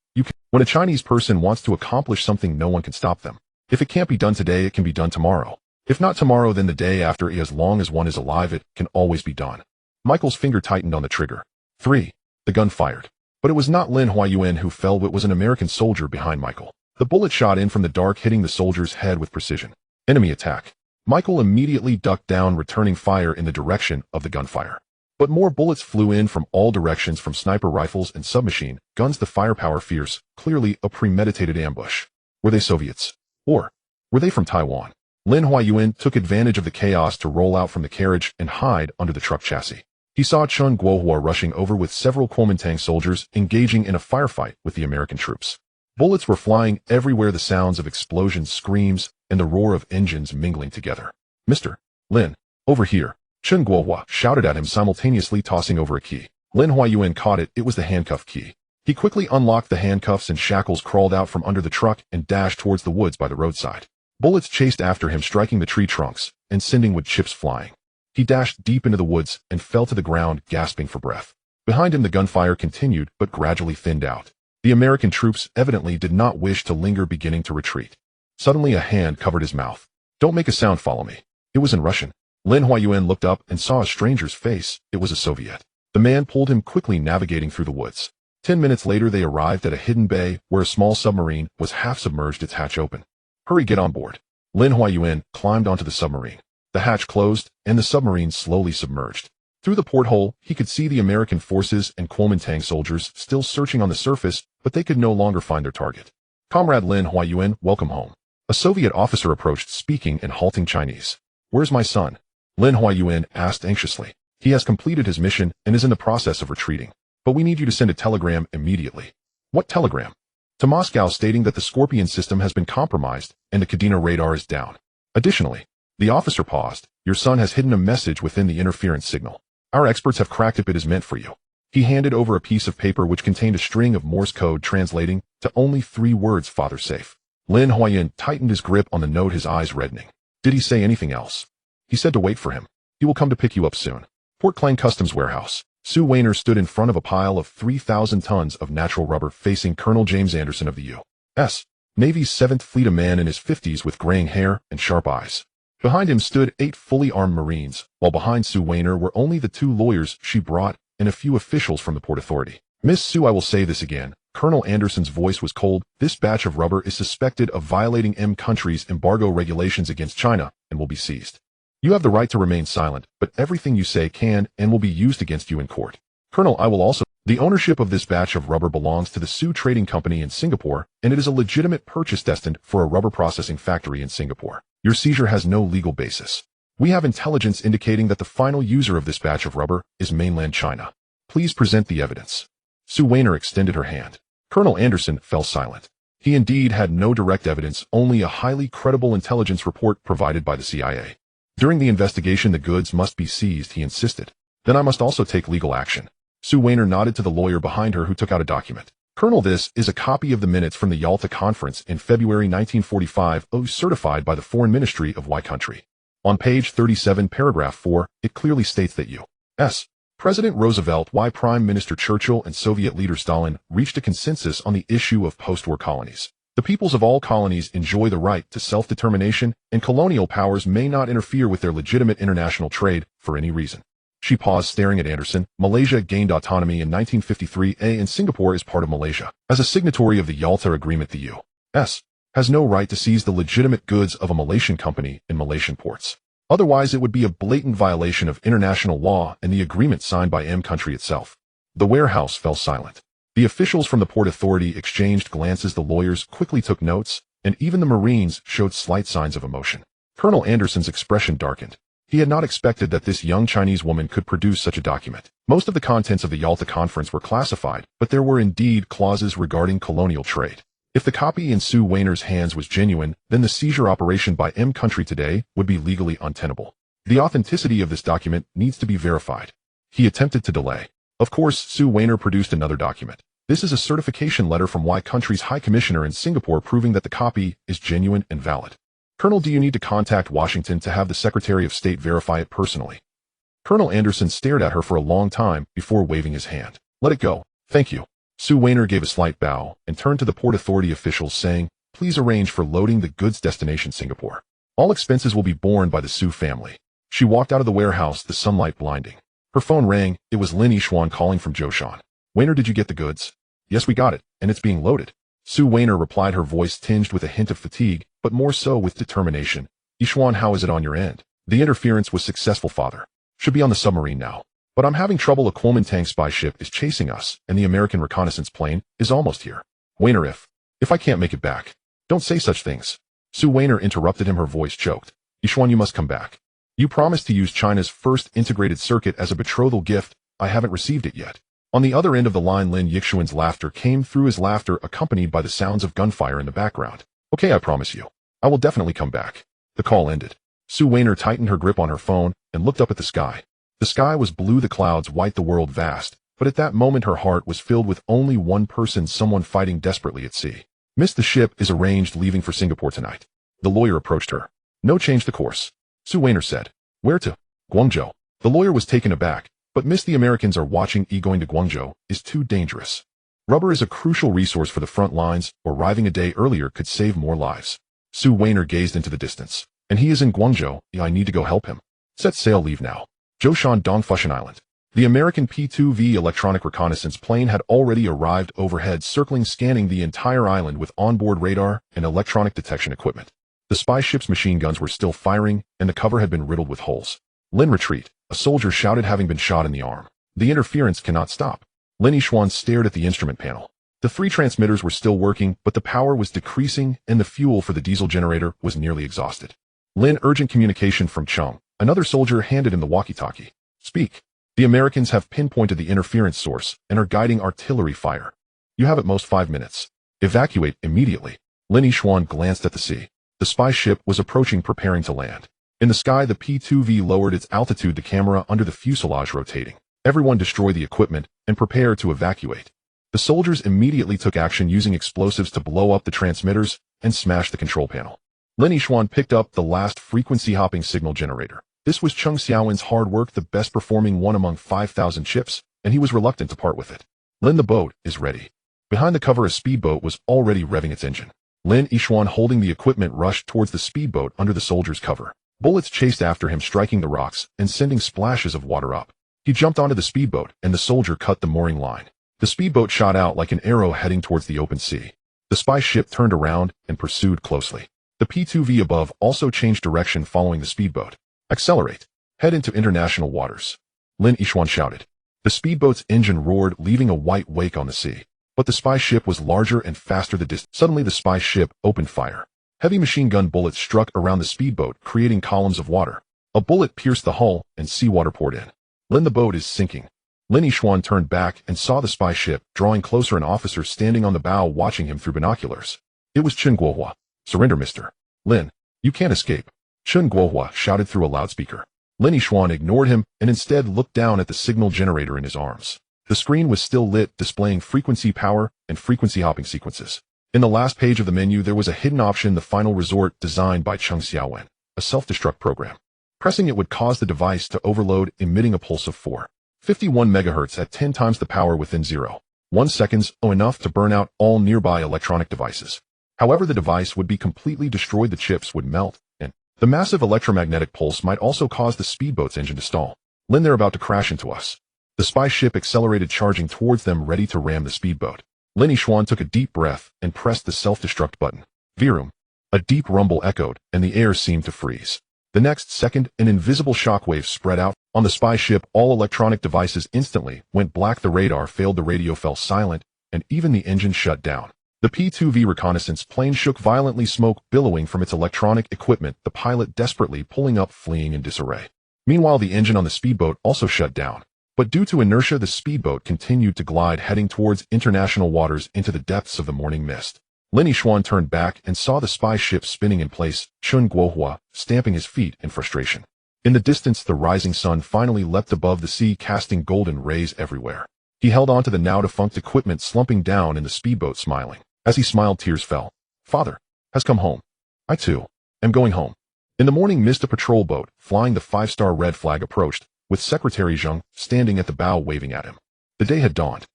When a Chinese person wants to accomplish something, no one can stop them. If it can't be done today, it can be done tomorrow. If not tomorrow, then the day after. As long as one is alive, it can always be done. Michael's finger tightened on the trigger. 3. The gun fired. But it was not Lin Huayuan who fell, it was an American soldier behind Michael. The bullet shot in from the dark, hitting the soldier's head with precision. Enemy attack. Michael immediately ducked down, returning fire in the direction of the gunfire. But more bullets flew in from all directions, from sniper rifles and submachine guns, the firepower fierce, clearly a premeditated ambush. Were they Soviets? Or were they from Taiwan? Lin Huayuan took advantage of the chaos to roll out from the carriage and hide under the truck chassis. He saw Chun Guohua rushing over with several Kuomintang soldiers, engaging in a firefight with the American troops. Bullets were flying everywhere, the sounds of explosions, screams, and the roar of engines mingling together. "Mr. Lin, over here," Chun Guohua shouted at him, simultaneously tossing over a key. Lin Huayuan caught it. It was the handcuff key. He quickly unlocked the handcuffs and shackles, crawled out from under the truck, and dashed towards the woods by the roadside. Bullets chased after him, striking the tree trunks and sending wood chips flying. He dashed deep into the woods and fell to the ground, gasping for breath. Behind him, the gunfire continued, but gradually thinned out. The American troops evidently did not wish to linger, beginning to retreat. Suddenly, a hand covered his mouth. "Don't make a sound, follow me." It was in Russian. Lin Huayuan looked up and saw a stranger's face. It was a Soviet. The man pulled him, quickly navigating through the woods. 10 minutes later, they arrived at a hidden bay where a small submarine was half submerged, its hatch open. "Hurry, get on board." Lin Huayuan climbed onto the submarine. The hatch closed, and the submarine slowly submerged. Through the porthole, he could see the American forces and Kuomintang soldiers still searching on the surface, but they could no longer find their target. "Comrade Lin Huayuan, welcome home." A Soviet officer approached, speaking in halting Chinese. "Where's my son?" Lin Huayuan asked anxiously. "He has completed his mission and is in the process of retreating. But we need you to send a telegram immediately." "What telegram?" "To Moscow, stating that the Scorpion system has been compromised and the Kadena radar is down. Additionally," the officer paused, "your son has hidden a message within the interference signal. Our experts have cracked it. It is meant for you." He handed over a piece of paper which contained a string of Morse code translating to only 3 words: "Father safe." Lin Huayuan tightened his grip on the note, his eyes reddening. "Did he say anything else?" "He said to wait for him. He will come to pick you up soon." Port Klang Customs Warehouse. Sue Wainer stood in front of a pile of 3,000 tons of natural rubber, facing Colonel James Anderson of the U.S. Navy's 7th Fleet, a man in his 50s with graying hair and sharp eyes. Behind him stood 8 fully armed Marines, while behind Sue Wainer were only the 2 lawyers she brought and a few officials from the Port Authority. "Miss Sue, I will say this again." Colonel Anderson's voice was cold. "This batch of rubber is suspected of violating M country's embargo regulations against China and will be seized. You have the right to remain silent, but everything you say can and will be used against you in court." "Colonel, I will also..." "The ownership of this batch of rubber belongs to the Sue Trading Company in Singapore, and it is a legitimate purchase destined for a rubber processing factory in Singapore. Your seizure has no legal basis. We have intelligence indicating that the final user of this batch of rubber is mainland China. Please present the evidence." Sue Wainer extended her hand. Colonel Anderson fell silent. He indeed had no direct evidence, only a highly credible intelligence report provided by the CIA. "During the investigation, the goods must be seized," he insisted. "Then I must also take legal action." Sue Wainer nodded to the lawyer behind her, who took out a document. "Colonel, this is a copy of the minutes from the Yalta Conference in February 1945, certified by the Foreign Ministry of Y country. On page 37, paragraph 4, it clearly states that U.S. President Roosevelt, Y Prime Minister Churchill, and Soviet leader Stalin reached a consensus on the issue of post-war colonies. The peoples of all colonies enjoy the right to self-determination, and colonial powers may not interfere with their legitimate international trade for any reason." She paused, staring at Anderson. "Malaysia gained autonomy in 1953, and Singapore is part of Malaysia. As a signatory of the Yalta Agreement, the U.S. has no right to seize the legitimate goods of a Malaysian company in Malaysian ports. Otherwise, it would be a blatant violation of international law and the agreement signed by M country itself. The warehouse fell silent. The officials from the Port Authority exchanged glances, the lawyers quickly took notes, and even the Marines showed slight signs of emotion. Colonel Anderson's expression darkened. He had not expected that this young Chinese woman could produce such a document. Most of the contents of the Yalta Conference were classified, but there were indeed clauses regarding colonial trade. If the copy in Sue Wayner's hands was genuine, then the seizure operation by M country today would be legally untenable. The authenticity of this document needs to be verified. He attempted to delay. Of course, Sue Wayner produced another document. This is a certification letter from Y country's High Commissioner in Singapore proving that the copy is genuine and valid. Colonel, do you need to contact Washington to have the Secretary of State verify it personally? Colonel Anderson stared at her for a long time before waving his hand. Let it go. Thank you. Sue Wayner gave a slight bow and turned to the Port Authority officials saying, please arrange for loading the goods destination Singapore. All expenses will be borne by the Sue family. She walked out of the warehouse, the sunlight blinding. Her phone rang. It was Lin Yishuan calling from Zhoushan. Wayner, did you get the goods? Yes, we got it, and it's being loaded. Sue Wayner replied, her voice tinged with a hint of fatigue, but more so with determination. Yishuan, how is it on your end? The interference was successful, father. Should be on the submarine now. But I'm having trouble. A Kuomintang spy ship is chasing us, and the American reconnaissance plane is almost here. Wayner, if I can't make it back. Don't say such things. Sue Wayner interrupted him, her voice choked. Yishuan, you must come back. You promised to use China's first integrated circuit as a betrothal gift. I haven't received it yet. On the other end of the line, Lin Yixuan's laughter came through, his laughter accompanied by the sounds of gunfire in the background. Okay, I promise you. I will definitely come back. The call ended. Sue Wayner tightened her grip on her phone and looked up at the sky. The sky was blue, the clouds white, the world vast, but at that moment her heart was filled with only one person, someone fighting desperately at sea. Miss, the ship is arranged leaving for Singapore tonight. The lawyer approached her. No, change the course. Sue Wayner said. Where to? Guangzhou. The lawyer was taken aback. But miss, the Americans are watching. Going to Guangzhou is too dangerous. Rubber is a crucial resource for the front lines. Arriving a day earlier could save more lives. Sue Wayner gazed into the distance. And he is in Guangzhou. I need to go help him. Set sail, leave now. Zhoushan, Dongfushan Island. The American P-2V electronic reconnaissance plane had already arrived overhead, circling, scanning the entire island with onboard radar and electronic detection equipment. The spy ship's machine guns were still firing, and the cover had been riddled with holes. Lin, retreat. A soldier shouted, having been shot in the arm. The interference cannot stop. Lin Yishuan stared at the instrument panel. The 3 transmitters were still working, but the power was decreasing and the fuel for the diesel generator was nearly exhausted. Lin, urgent communication from Chung. Another soldier handed him the walkie-talkie. Speak. The Americans have pinpointed the interference source and are guiding artillery fire. You have at most 5 minutes. Evacuate immediately. Lin Yishuan glanced at the sea. The spy ship was approaching, preparing to land. In the sky, the P-2V lowered its altitude, the camera under the fuselage rotating. Everyone destroy the equipment and prepare to evacuate. The soldiers immediately took action, using explosives to blow up the transmitters and smash the control panel. Lin Yishuan picked up the last frequency-hopping signal generator. This was Chung Xiaowen's hard work, the best performing one among 5,000 ships, and he was reluctant to part with it. Lin, the boat is ready. Behind the cover, a speedboat was already revving its engine. Lin Yishuan, holding the equipment, rushed towards the speedboat under the soldier's cover. Bullets chased after him, striking the rocks and sending splashes of water up. He jumped onto the speedboat, and the soldier cut the mooring line. The speedboat shot out like an arrow, heading towards the open sea. The spy ship turned around and pursued closely. The P-2V above also changed direction, following the speedboat. Accelerate. Head into international waters. Lin Yishuan shouted. The speedboat's engine roared, leaving a white wake on the sea. But the spy ship was larger and faster the distance. Suddenly the spy ship opened fire. Heavy machine gun bullets struck around the speedboat, creating columns of water. A bullet pierced the hull, and seawater poured in. Lin, the boat is sinking. Lin Yishuan turned back and saw the spy ship drawing closer, an officer standing on the bow watching him through binoculars. It was Chen Guohua. Surrender, Mr. Lin. You can't escape. Chen Guohua shouted through a loudspeaker. Lin Yishuan ignored him and instead looked down at the signal generator in his arms. The screen was still lit, displaying frequency power and frequency hopping sequences. In the last page of the menu, there was a hidden option, the final resort, designed by Chung Xiaowen, a self-destruct program. Pressing it would cause the device to overload, emitting a pulse of 451 MHz at 10 times the power within 0.1 seconds, enough to burn out all nearby electronic devices. However, the device would be completely destroyed, the chips would melt, and the massive electromagnetic pulse might also cause the speedboat's engine to stall. Lin, they're about to crash into us. The spy ship accelerated, charging towards them, ready to ram the speedboat. Lin Yishuan took a deep breath and pressed the self-destruct button. Virum. A deep rumble echoed, and the air seemed to freeze. The next second, an invisible shockwave spread out. On the spy ship, all electronic devices instantly went black. The radar failed, the radio fell silent, and even the engine shut down. The P-2V reconnaissance plane shook violently, smoke billowing from its electronic equipment, the pilot desperately pulling up, fleeing in disarray. Meanwhile, the engine on the speedboat also shut down. But due to inertia, the speedboat continued to glide, heading towards international waters into the depths of the morning mist. Lin Yixuan turned back and saw the spy ship spinning in place, Chun Guohua stamping his feet in frustration. In the distance, the rising sun finally leapt above the sea, casting golden rays everywhere. He held on to the now-defunct equipment, slumping down in the speedboat, smiling. As he smiled, tears fell. Father has come home. I too am going home. In the morning mist, a patrol boat, flying the 5-star red flag, approached, with Secretary Zheng standing at the bow waving at him. The day had dawned.